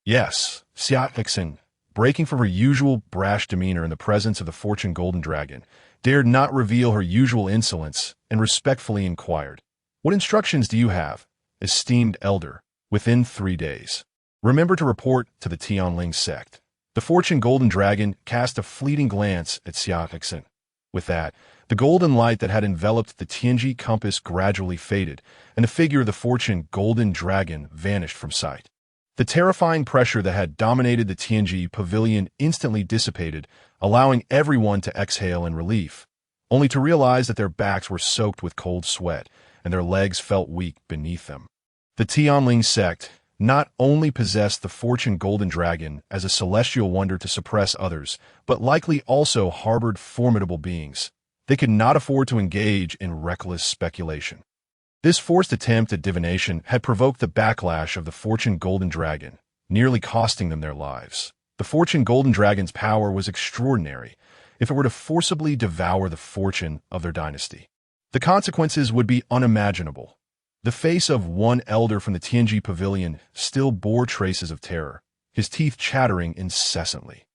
A: Yes, Xia Xin, breaking from her usual brash demeanor in the presence of the fortune golden dragon, dared not reveal her usual insolence and respectfully inquired, "What instructions do you have, esteemed elder, within 3 days? Remember to report to the Tianling sect." The fortune golden dragon cast a fleeting glance at Xia Xin. With that, the golden light that had enveloped the Tianji compass gradually faded, and the figure of the fortune golden dragon vanished from sight. The terrifying pressure that had dominated the Tianji pavilion instantly dissipated, allowing everyone to exhale in relief, only to realize that their backs were soaked with cold sweat and their legs felt weak beneath them. The Tianling sect not only possessed the fortune golden dragon as a celestial wonder to suppress others, but likely also harbored formidable beings. They could not afford to engage in reckless speculation. This forced attempt at divination had provoked the backlash of the fortune golden dragon, nearly costing them their lives. The fortune golden dragon's power was extraordinary if it were to forcibly devour the fortune of their dynasty. The consequences would be unimaginable. The face of one elder from the Tianji pavilion still bore traces of terror, his teeth chattering incessantly.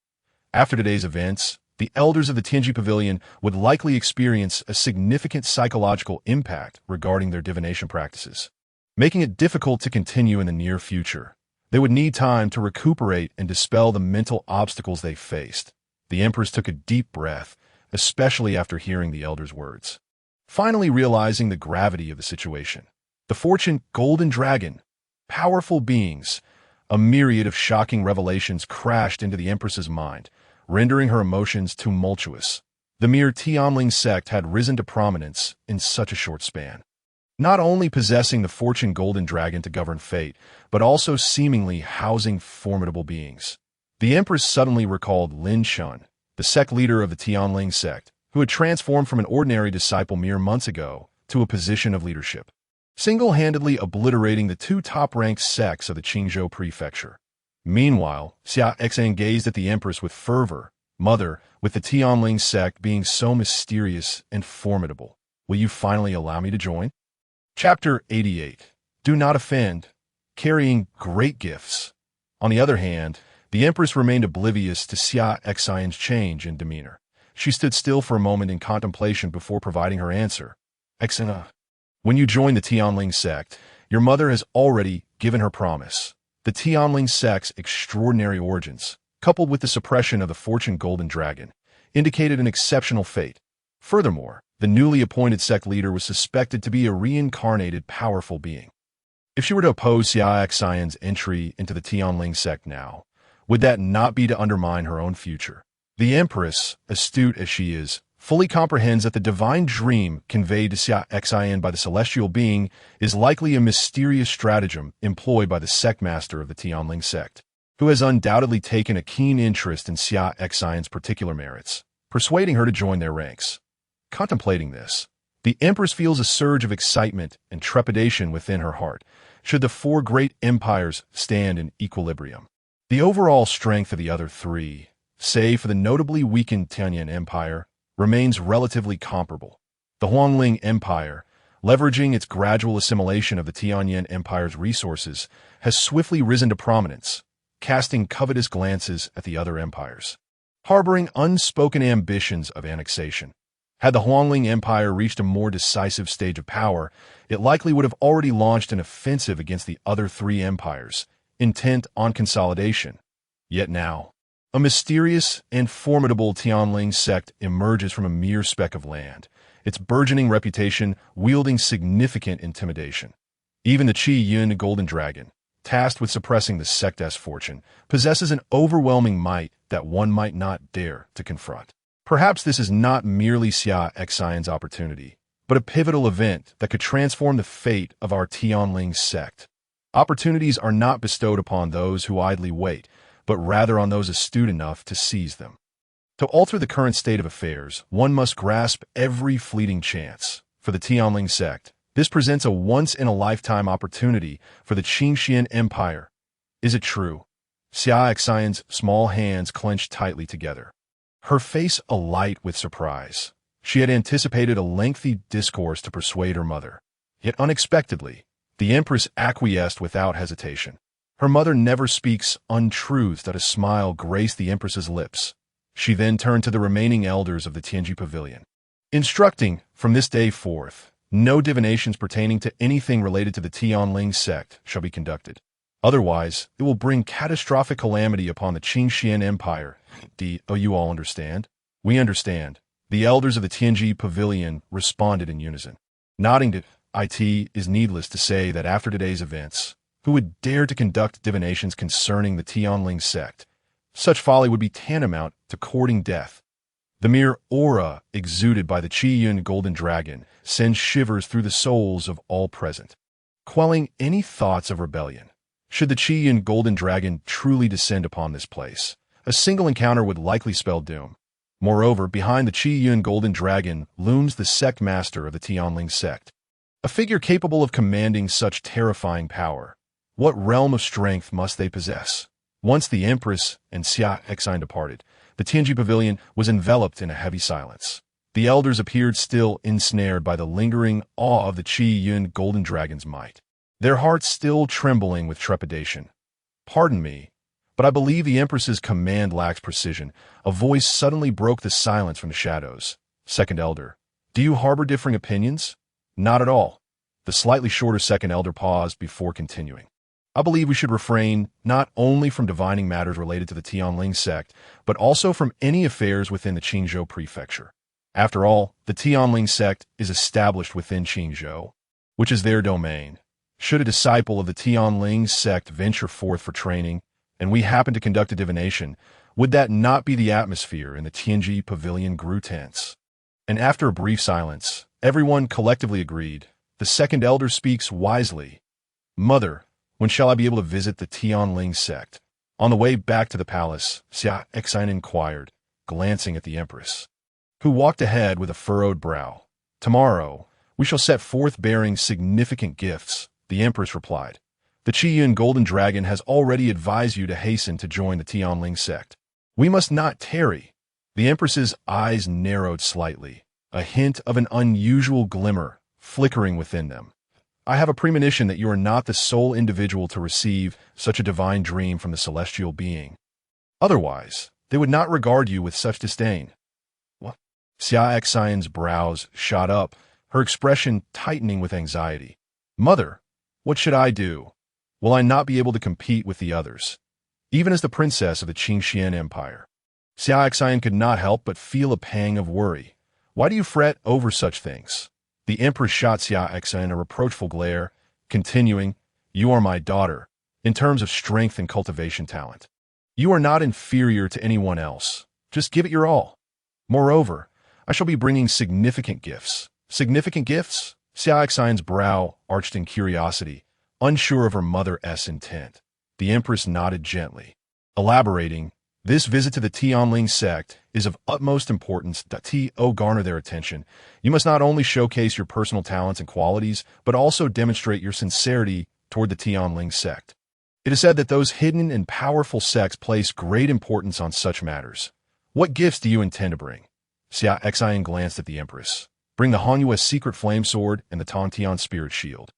A: After today's events, the elders of the Tianji pavilion would likely experience a significant psychological impact regarding their divination practices, making it difficult to continue in the near future. They would need time to recuperate and dispel the mental obstacles they faced. The empress took a deep breath, especially after hearing the elders' words. Finally realizing the gravity of the situation, the fortune golden dragon, powerful beings, a myriad of shocking revelations crashed into the empress's mind, rendering her emotions tumultuous. The mere Tianling sect had risen to prominence in such a short span. Not only possessing the fortune golden dragon to govern fate, but also seemingly housing formidable beings. The empress suddenly recalled Lin Chen, the sect leader of the Tianling sect, who had transformed from an ordinary disciple mere months ago to a position of leadership, single-handedly obliterating the 2 top-ranked sects of the Qingzhou prefecture. Meanwhile, Xia Xin gazed at the empress with fervor. "Mother, with the Tianling sect being so mysterious and formidable, will you finally allow me to join?" Chapter 88. Do not offend. Carrying great gifts. On the other hand, the empress remained oblivious to Xia Xin's change in demeanor. She stood still for a moment in contemplation before providing her answer. "Xin, when you join the Tianling sect, your mother has already given her promise. The Tianling sect's extraordinary origins, coupled with the suppression of the fortune golden dragon, indicated an exceptional fate. Furthermore, the newly appointed sect leader was suspected to be a reincarnated powerful being. If she were to oppose Xia Xin's entry into the Tianling sect now, would that not be to undermine her own future? The empress, astute as she is, fully comprehends that the divine dream conveyed to Xia Xin by the celestial being is likely a mysterious stratagem employed by the sect master of the Tianling sect, who has undoubtedly taken a keen interest in Xia Xin's particular merits. persuading her to join their ranks. Contemplating this, the Empress feels a surge of excitement and trepidation within her heart, should the four great empires stand in equilibrium. The overall strength of the other three, save for the notably weakened Tianyan Empire, remains relatively comparable. The Huangling Empire, leveraging its gradual assimilation of the Tianyan Empire's resources, has swiftly risen to prominence, casting covetous glances at the other empires, harboring unspoken ambitions of annexation. Had the Huangling Empire reached a more decisive stage of power, it likely would have already launched an offensive against the other three empires, intent on consolidation. Yet now, a mysterious and formidable Tianling sect emerges from a mere speck of land, its burgeoning reputation wielding significant intimidation. Even the Qi Yun Golden Dragon, tasked with suppressing the sect's fortune, possesses an overwhelming might that one might not dare to confront. Perhaps this is not merely Xia Xian's opportunity, but a pivotal event that could transform the fate of our Tianling sect. Opportunities are not bestowed upon those who idly wait, but rather on those astute enough to seize them. To alter the current state of affairs, one must grasp every fleeting chance. For the Tianling sect, this presents a once-in-a-lifetime opportunity for the Qingxian Empire. Is it true? Xia Xian's small hands clenched tightly together, her face alight with surprise. She had anticipated a lengthy discourse to persuade her mother. Yet unexpectedly, the Empress acquiesced without hesitation. Her mother never speaks untruths that a smile graced the Empress's lips. She then turned to the remaining elders of the Tianji Pavilion, instructing, from this day forth, no divinations pertaining to anything related to the Tianling sect shall be conducted. Otherwise, it will bring catastrophic calamity upon the Qingxian Empire. Oh, you all understand? We understand. The elders of the Tianji Pavilion responded in unison. Nodding to it is needless to say that after today's events, who would dare to conduct divinations concerning the Tianling sect? Such folly would be tantamount to courting death. The mere aura exuded by the Qi Yun Golden Dragon sends shivers through the souls of all present, quelling any thoughts of rebellion. Should the Qi Yun Golden Dragon truly descend upon this place, a single encounter would likely spell doom. Moreover, behind the Qi Yun Golden Dragon looms the sect master of the Tianling sect, a figure capable of commanding such terrifying power. What realm of strength must they possess? Once the Empress and Xia Xian departed, the Tianji Pavilion was enveloped in a heavy silence. The elders appeared still ensnared by the lingering awe of the Qi Yun Golden Dragon's might, their hearts still trembling with trepidation. Pardon me, but I believe the Empress's command lacks precision. A voice suddenly broke the silence from the shadows. Second Elder, do you harbor differing opinions? Not at all. The slightly shorter Second Elder paused before continuing. I believe we should refrain not only from divining matters related to the Tianling sect, but also from any affairs within the Qingzhou prefecture. After all, the Tianling sect is established within Qingzhou, which is their domain. Should a disciple of the Tianling sect venture forth for training, and we happen to conduct a divination, would that not be the atmosphere in the Tianji Pavilion grew tense? And after a brief silence, everyone collectively agreed. The Second Elder speaks wisely. Mother, when shall I be able to visit the Tianling sect? On the way back to the palace, Xia Xian inquired, glancing at the Empress, who walked ahead with a furrowed brow. Tomorrow, we shall set forth bearing significant gifts, the Empress replied. The Qi Yun Golden Dragon has already advised you to hasten to join the Tianling sect. We must not tarry. The Empress's eyes narrowed slightly, a hint of an unusual glimmer flickering within them. I have a premonition that you are not the sole individual to receive such a divine dream from the celestial being. Otherwise, they would not regard you with such disdain. What? Xia Xian's brows shot up, her expression tightening with anxiety. Mother, what should I do? Will I not be able to compete with the others, even as the princess of the Qingxian Empire? Xia Xian could not help but feel a pang of worry. Why do you fret over such things? The Empress shot Xia Xian a reproachful glare, continuing, You are my daughter, in terms of strength and cultivation talent. You are not inferior to anyone else. Just give it your all. Moreover, I shall be bringing significant gifts. Significant gifts? Xia Xian's brow arched in curiosity, unsure of her mother's intent. The Empress nodded gently, elaborating, This visit to the Tianling sect is of utmost importance to garner their attention. You must not only showcase your personal talents and qualities, but also demonstrate your sincerity toward the Tianling sect. It is said that those hidden and powerful sects place great importance on such matters. What gifts do you intend to bring? Xia Xian glanced at the Empress. Bring the heinous secret flame sword and the Tongtian spirit shield.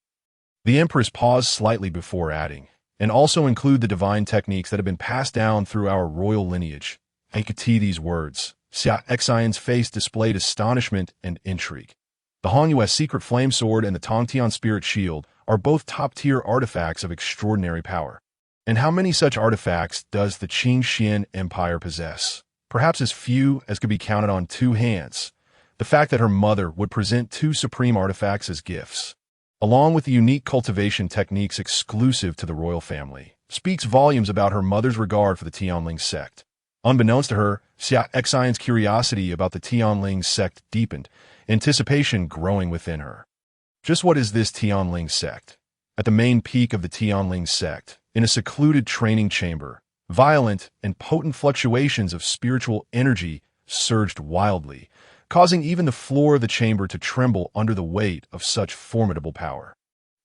A: The Empress paused slightly before adding, and also include the divine techniques that have been passed down through our royal lineage. I could see these words. Xia Xian's face displayed astonishment and intrigue. The heinous secret flame sword and the Tongtian spirit shield are both top-tier artifacts of extraordinary power. And how many such artifacts does the Qingxian Empire possess? Perhaps as few as could be counted on two hands. The fact that her mother would present two supreme artifacts as gifts, along with the unique cultivation techniques exclusive to the royal family, speaks volumes about her mother's regard for the Tianling sect. Unbeknownst to her, Xia Xian's curiosity about the Tianling sect deepened, anticipation growing within her. Just what is this Tianling sect? At the main peak of the Tianling sect, in a secluded training chamber, violent and potent fluctuations of spiritual energy surged wildly, causing even the floor of the chamber to tremble under the weight of such formidable power.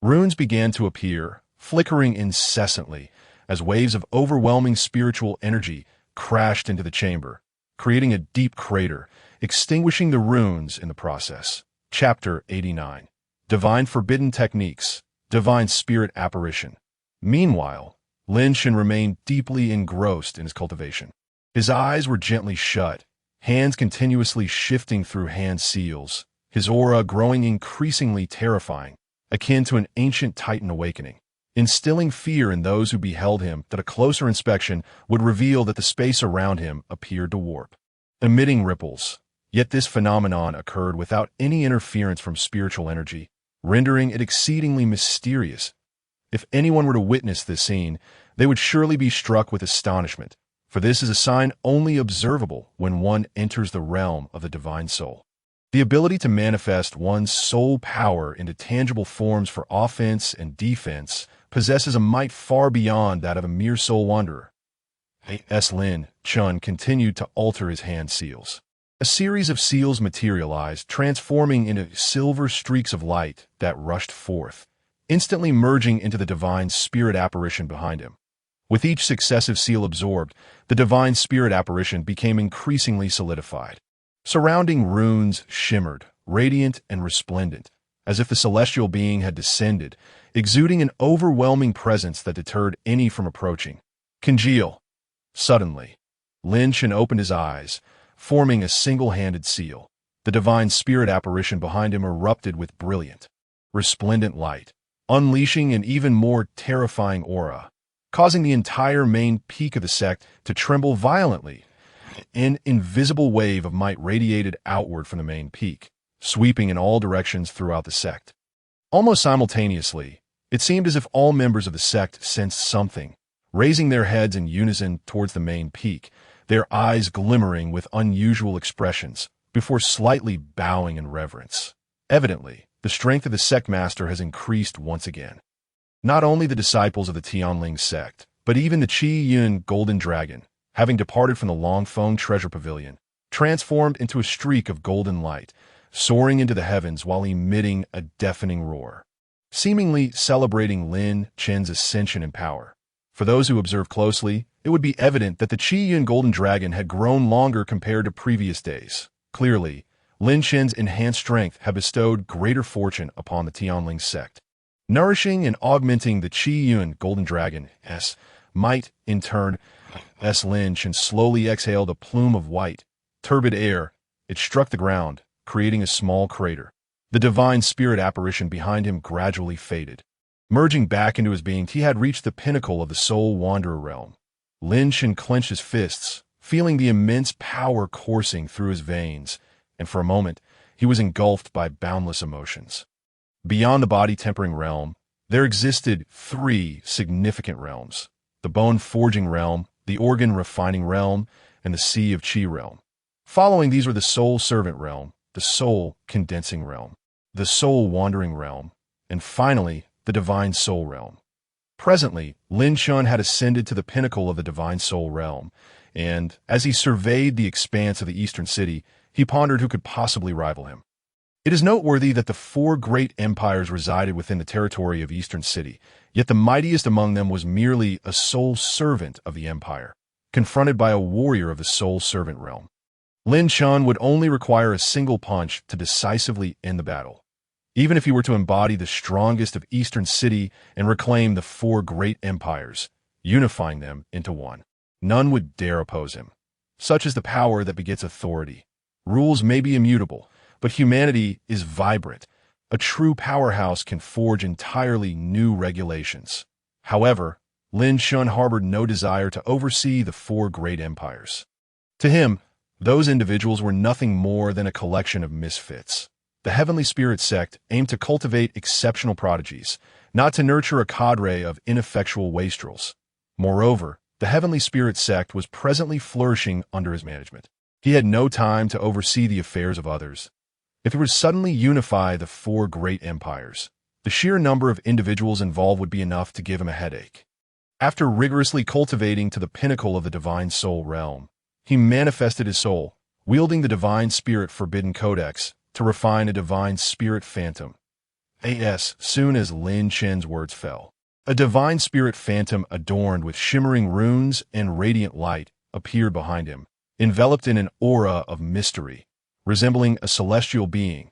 A: Runes began to appear, flickering incessantly, as waves of overwhelming spiritual energy crashed into the chamber, creating a deep crater, extinguishing the runes in the process. Chapter 89. Divine Forbidden Techniques, Divine Spirit Apparition. Meanwhile, Lin Chen remained deeply engrossed in his cultivation. His eyes were gently shut, hands continuously shifting through hand seals, his aura growing increasingly terrifying, akin to an ancient titan awakening, instilling fear in those who beheld him that a closer inspection would reveal that the space around him appeared to warp, emitting ripples. Yet this phenomenon occurred without any interference from spiritual energy, rendering it exceedingly mysterious. If anyone were to witness this scene, they would surely be struck with astonishment, for this is a sign only observable when one enters the realm of the divine soul. The ability to manifest one's soul power into tangible forms for offense and defense possesses a might far beyond that of a mere soul wanderer. Lin Chen continued to alter his hand seals. A series of seals materialized, transforming into silver streaks of light that rushed forth, instantly merging into the divine spirit apparition behind him. With each successive seal absorbed, the divine spirit apparition became increasingly solidified. Surrounding runes shimmered, radiant and resplendent, as if the celestial being had descended, exuding an overwhelming presence that deterred any from approaching. Congeal. Suddenly, Lin Chen opened his eyes, forming a single-handed seal. The divine spirit apparition behind him erupted with brilliant, resplendent light, unleashing an even more terrifying aura, causing the entire main peak of the sect to tremble violently. An invisible wave of might radiated outward from the main peak, sweeping in all directions throughout the sect. Almost simultaneously, it seemed as if all members of the sect sensed something, raising their heads in unison towards the main peak, their eyes glimmering with unusual expressions, before slightly bowing in reverence. Evidently, the strength of the sect master has increased once again. Not only the disciples of the Tianling sect, but even the Qi Yun Golden Dragon, having departed from the Longfeng Treasure Pavilion, transformed into a streak of golden light, soaring into the heavens while emitting a deafening roar, seemingly celebrating Lin Chen's ascension in power. For those who observe closely, it would be evident that the Qi Yun Golden Dragon had grown longer compared to previous days. Clearly, Lin Chen's enhanced strength had bestowed greater fortune upon the Tianling sect, nourishing and augmenting the Qi Yun Golden Dragon's might. In turn, Lin Chen slowly exhaled a plume of white, turbid air. It struck the ground, creating a small crater. The divine spirit apparition behind him gradually faded. Merging back into his being, he had reached the pinnacle of the soul wanderer realm. Lin Chen clenched his fists, feeling the immense power coursing through his veins, and for a moment, he was engulfed by boundless emotions. Beyond the body-tempering realm, there existed three significant realms: the bone-forging realm, the organ-refining realm, and the sea of Qi realm. Following these were the soul-servant realm, the soul-condensing realm, the soul-wandering realm, and finally, the divine soul realm. Presently, Lin Chen had ascended to the pinnacle of the divine soul realm, and as he surveyed the expanse of the eastern city, he pondered who could possibly rival him. It is noteworthy that the four great empires resided within the territory of Eastern City, yet the mightiest among them was merely a sole servant of the empire, confronted by a warrior of the sole servant realm. Lin Chen would only require a single punch to decisively end the battle. Even if he were to embody the strongest of Eastern City and reclaim the four great empires, unifying them into one, none would dare oppose him. Such is the power that begets authority. Rules may be immutable, but humanity is vibrant. A true powerhouse can forge entirely new regulations. However, Lin Chen harbored no desire to oversee the four great empires. To him, those individuals were nothing more than a collection of misfits. The Heavenly Spirit Sect aimed to cultivate exceptional prodigies, not to nurture a cadre of ineffectual wastrels. Moreover, the Heavenly Spirit Sect was presently flourishing under his management. He had no time to oversee the affairs of others. If he were to suddenly unify the four great empires, the sheer number of individuals involved would be enough to give him a headache. After rigorously cultivating to the pinnacle of the divine soul realm, he manifested his soul, wielding the divine spirit forbidden codex to refine a divine spirit phantom. As soon as Lin Chen's words fell, a divine spirit phantom adorned with shimmering runes and radiant light appeared behind him, enveloped in an aura of mystery. Resembling a celestial being,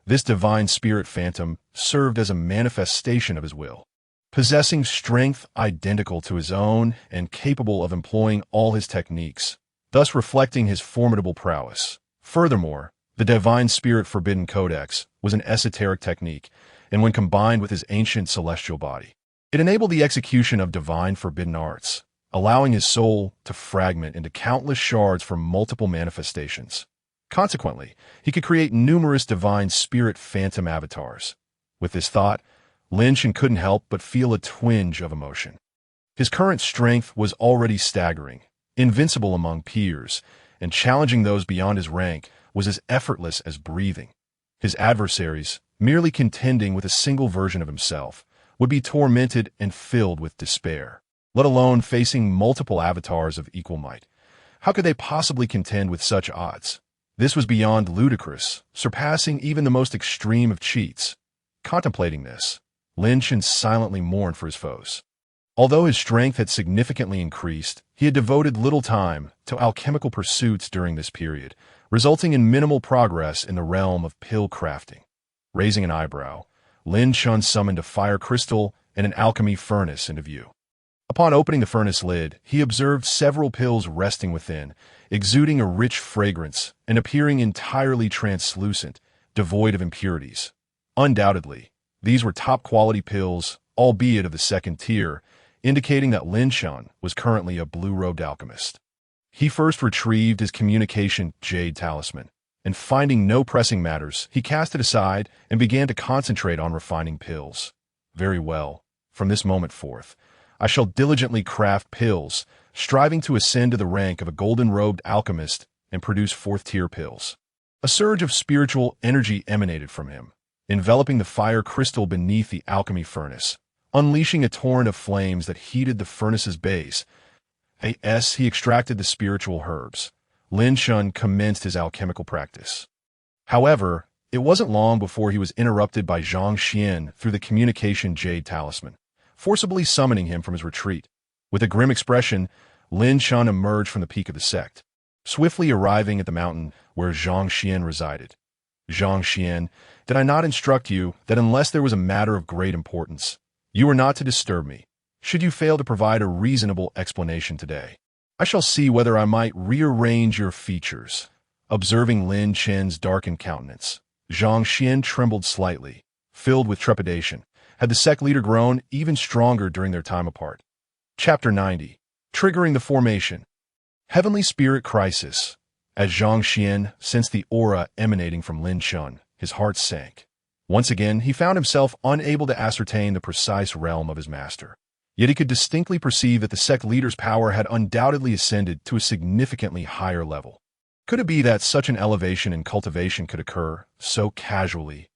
A: this divine spirit phantom served as a manifestation of his will, possessing strength identical to his own and capable of employing all his techniques, thus reflecting his formidable prowess. Furthermore, the divine spirit forbidden codex was an esoteric technique, and when combined with his ancient celestial body, it enabled the execution of divine forbidden arts, allowing his soul to fragment into countless shards for multiple manifestations. Consequently, he could create numerous divine spirit phantom avatars. With this thought, Lin Chen couldn't help but feel a twinge of emotion. His current strength was already staggering, invincible among peers, and challenging those beyond his rank was as effortless as breathing. His adversaries, merely contending with a single version of himself, would be tormented and filled with despair, let alone facing multiple avatars of equal might. How could they possibly contend with such odds? This was beyond ludicrous, surpassing even the most extreme of cheats. Contemplating this, Lin Chen silently mourned for his foes. Although his strength had significantly increased, he had devoted little time to alchemical pursuits during this period, resulting in minimal progress in the realm of pill crafting. Raising an eyebrow, Lin Chen summoned a fire crystal and an alchemy furnace into view. Upon opening the furnace lid, he observed several pills resting within, exuding a rich fragrance and appearing entirely translucent, devoid of impurities. Undoubtedly, these were top-quality pills, albeit of the second tier, indicating that Lin Chen was currently a blue-robed alchemist. He first retrieved his communication jade talisman, and finding no pressing matters, he cast it aside and began to concentrate on refining pills. Very well, from this moment forth, I shall diligently craft pills, striving to ascend to the rank of a golden-robed alchemist and produce fourth-tier pills. A surge of spiritual energy emanated from him, enveloping the fire crystal beneath the alchemy furnace, unleashing a torrent of flames that heated the furnace's base. As he extracted the spiritual herbs, Lin Chen commenced his alchemical practice. However, it wasn't long before he was interrupted by Zhang Xian through the communication jade talisman, forcibly summoning him from his retreat. With a grim expression, Lin Chen emerged from the peak of the sect, swiftly arriving at the mountain where Zhang Xian resided. Zhang Xian, did I not instruct you that unless there was a matter of great importance, you were not to disturb me? Should you fail to provide a reasonable explanation today, I shall see whether I might rearrange your features. Observing Lin Chen's darkened countenance, Zhang Xian trembled slightly, filled with trepidation. Had the sect leader grown even stronger during their time apart? Chapter 90. Triggering the Formation. Heavenly Spirit Crisis. As Zhang Xian sensed the aura emanating from Lin Chen, his heart sank. Once again, he found himself unable to ascertain the precise realm of his master. Yet he could distinctly perceive that the sect leader's power had undoubtedly ascended to a significantly higher level. Could it be that such an elevation in cultivation could occur so casually?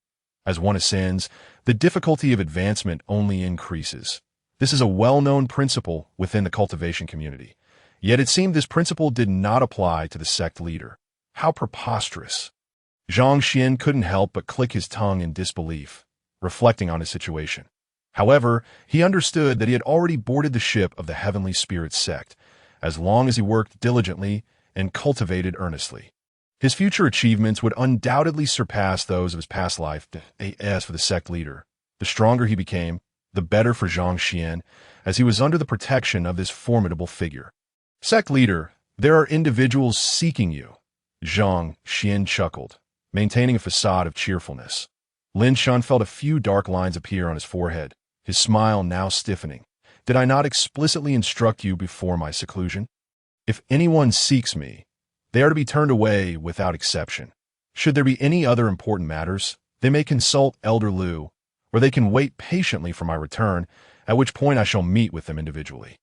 A: As one ascends, the difficulty of advancement only increases. This is a well-known principle within the cultivation community. Yet it seemed this principle did not apply to the sect leader. How preposterous! Zhang Xian couldn't help but click his tongue in disbelief, reflecting on his situation. However, he understood that he had already boarded the ship of the Heavenly Spirit Sect, as long as he worked diligently and cultivated earnestly. His future achievements would undoubtedly surpass those of his past life. As for the sect leader, the stronger he became, the better for Zhang Xian, as he was under the protection of this formidable figure. Sect leader, there are individuals seeking you. Zhang Xian chuckled, maintaining a facade of cheerfulness. Lin Chen felt a few dark lines appear on his forehead, his smile now stiffening. Did I not explicitly instruct you before my seclusion? If anyone seeks me, they are to be turned away without exception. Should there be any other important matters, they may consult Elder Liu, or they can wait patiently for my return, at which point I shall meet with them individually.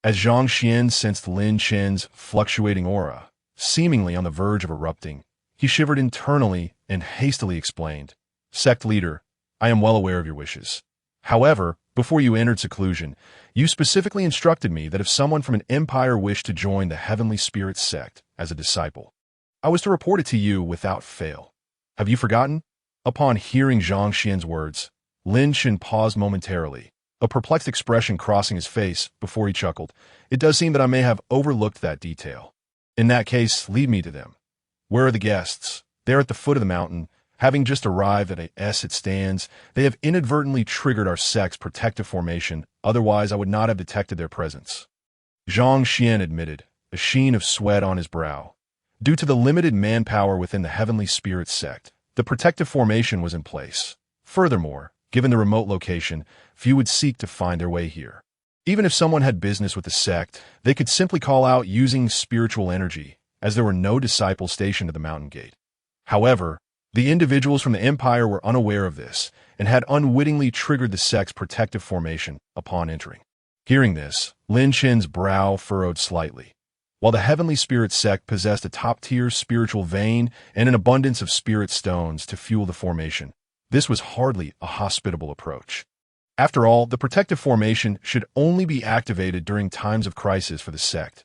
A: As Zhang Xian sensed Lin Chen's fluctuating aura, seemingly on the verge of erupting, he shivered internally and hastily explained, Sect leader, I am well aware of your wishes. However, before you entered seclusion, you specifically instructed me that if someone from an empire wished to join the Heavenly Spirit Sect as a disciple, I was to report it to you without fail. Have you forgotten? Upon hearing Zhang Xian's words, Lin Chen paused momentarily, a perplexed expression crossing his face before he chuckled. It does seem that I may have overlooked that detail. In that case, lead me to them. Where are the guests? They're at the foot of the mountain. Having just arrived at it stands, they have inadvertently triggered our sect's protective formation, otherwise I would not have detected their presence. Zhang Xian admitted, a sheen of sweat on his brow. Due to the limited manpower within the Heavenly Spirit Sect, the protective formation was in place. Furthermore, given the remote location, few would seek to find their way here. Even if someone had business with the sect, they could simply call out using spiritual energy, as there were no disciples stationed at the mountain gate. However, the individuals from the Empire were unaware of this and had unwittingly triggered the sect's protective formation upon entering. Hearing this, Lin Chen's brow furrowed slightly. While the Heavenly Spirit Sect possessed a top-tier spiritual vein and an abundance of spirit stones to fuel the formation, this was hardly a hospitable approach. After all, the protective formation should only be activated during times of crisis for the sect.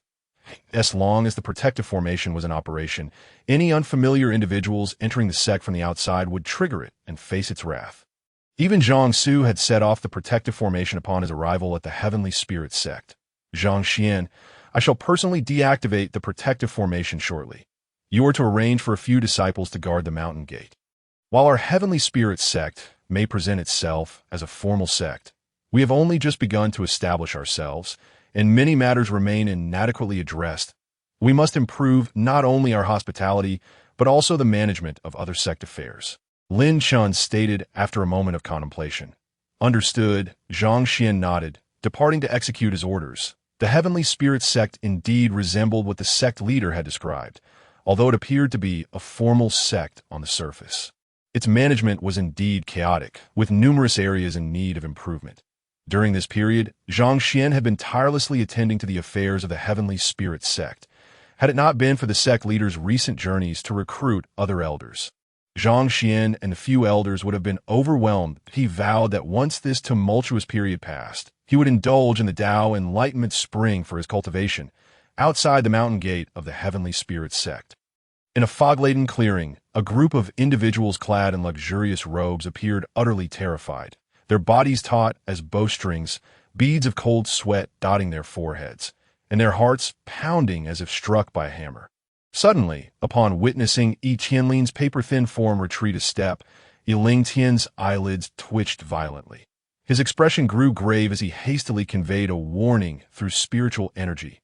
A: As long as the protective formation was in operation, any unfamiliar individuals entering the sect from the outside would trigger it and face its wrath. Even Zhang Su had set off the protective formation upon his arrival at the Heavenly Spirit Sect. Zhang Xian, I shall personally deactivate the protective formation shortly. You are to arrange for a few disciples to guard the mountain gate. While our Heavenly Spirit Sect may present itself as a formal sect, we have only just begun to establish ourselves, and many matters remain inadequately addressed. We must improve not only our hospitality, but also the management of other sect affairs. Lin Chen stated after a moment of contemplation. Understood, Zhang Xian nodded, departing to execute his orders. The Heavenly Spirit Sect indeed resembled what the sect leader had described, although it appeared to be a formal sect on the surface. Its management was indeed chaotic, with numerous areas in need of improvement. During this period, Zhang Xian had been tirelessly attending to the affairs of the Heavenly Spirit Sect, had it not been for the sect leader's recent journeys to recruit other elders. Zhang Xian and the few elders would have been overwhelmed. He vowed that once this tumultuous period passed, he would indulge in the Tao Enlightenment Spring for his cultivation, outside the mountain gate of the Heavenly Spirit Sect. In a fog-laden clearing, a group of individuals clad in luxurious robes appeared utterly terrified, their bodies taut as bowstrings, beads of cold sweat dotting their foreheads, and their hearts pounding as if struck by a hammer. Suddenly, upon witnessing Yi Tianlin's paper-thin form retreat a step, Ling Tian's eyelids twitched violently. His expression grew grave as he hastily conveyed a warning through spiritual energy.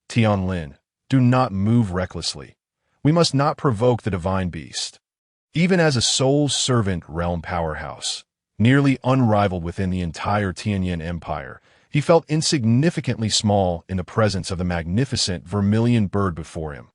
A: Tianlin, do not move recklessly. We must not provoke the divine beast. Even as a soul servant realm powerhouse, nearly unrivaled within the entire Tianyin Empire, he felt insignificantly small in the presence of the magnificent vermilion bird before him.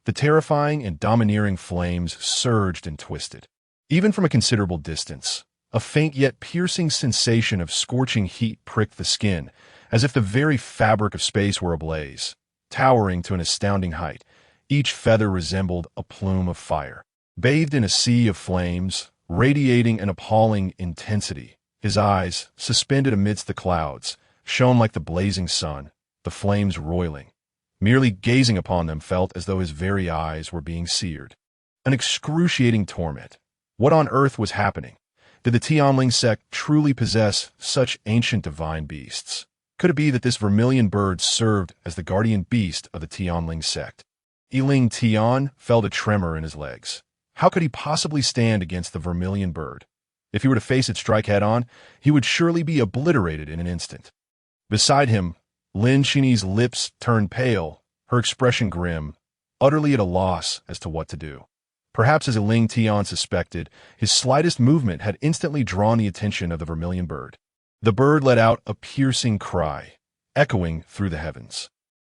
A: The terrifying and domineering flames surged and twisted. Even from a considerable distance, a faint yet piercing sensation of scorching heat pricked the skin, as if the very fabric of space were ablaze. Towering to an astounding height, each feather resembled a plume of fire. Bathed in a sea of flames, radiating an appalling intensity, his eyes, suspended amidst the clouds, shone like the blazing sun, the flames roiling. Merely gazing upon them felt as though his very eyes were being seared. An excruciating torment. What on earth was happening? Did the Tianling sect truly possess such ancient divine beasts? Could it be that this vermilion bird served as the guardian beast of the Tianling sect? Yiling Tian felt a tremor in his legs. How could he possibly stand against the vermilion bird? If he were to face it strike head-on, he would surely be obliterated in an instant. Beside him, Lin Chen's lips turned pale, her expression grim, utterly at a loss as to what to do. Perhaps as Yiling Tian suspected, his slightest movement had instantly drawn the attention of the vermilion bird. The bird let out a piercing cry, echoing through the heavens.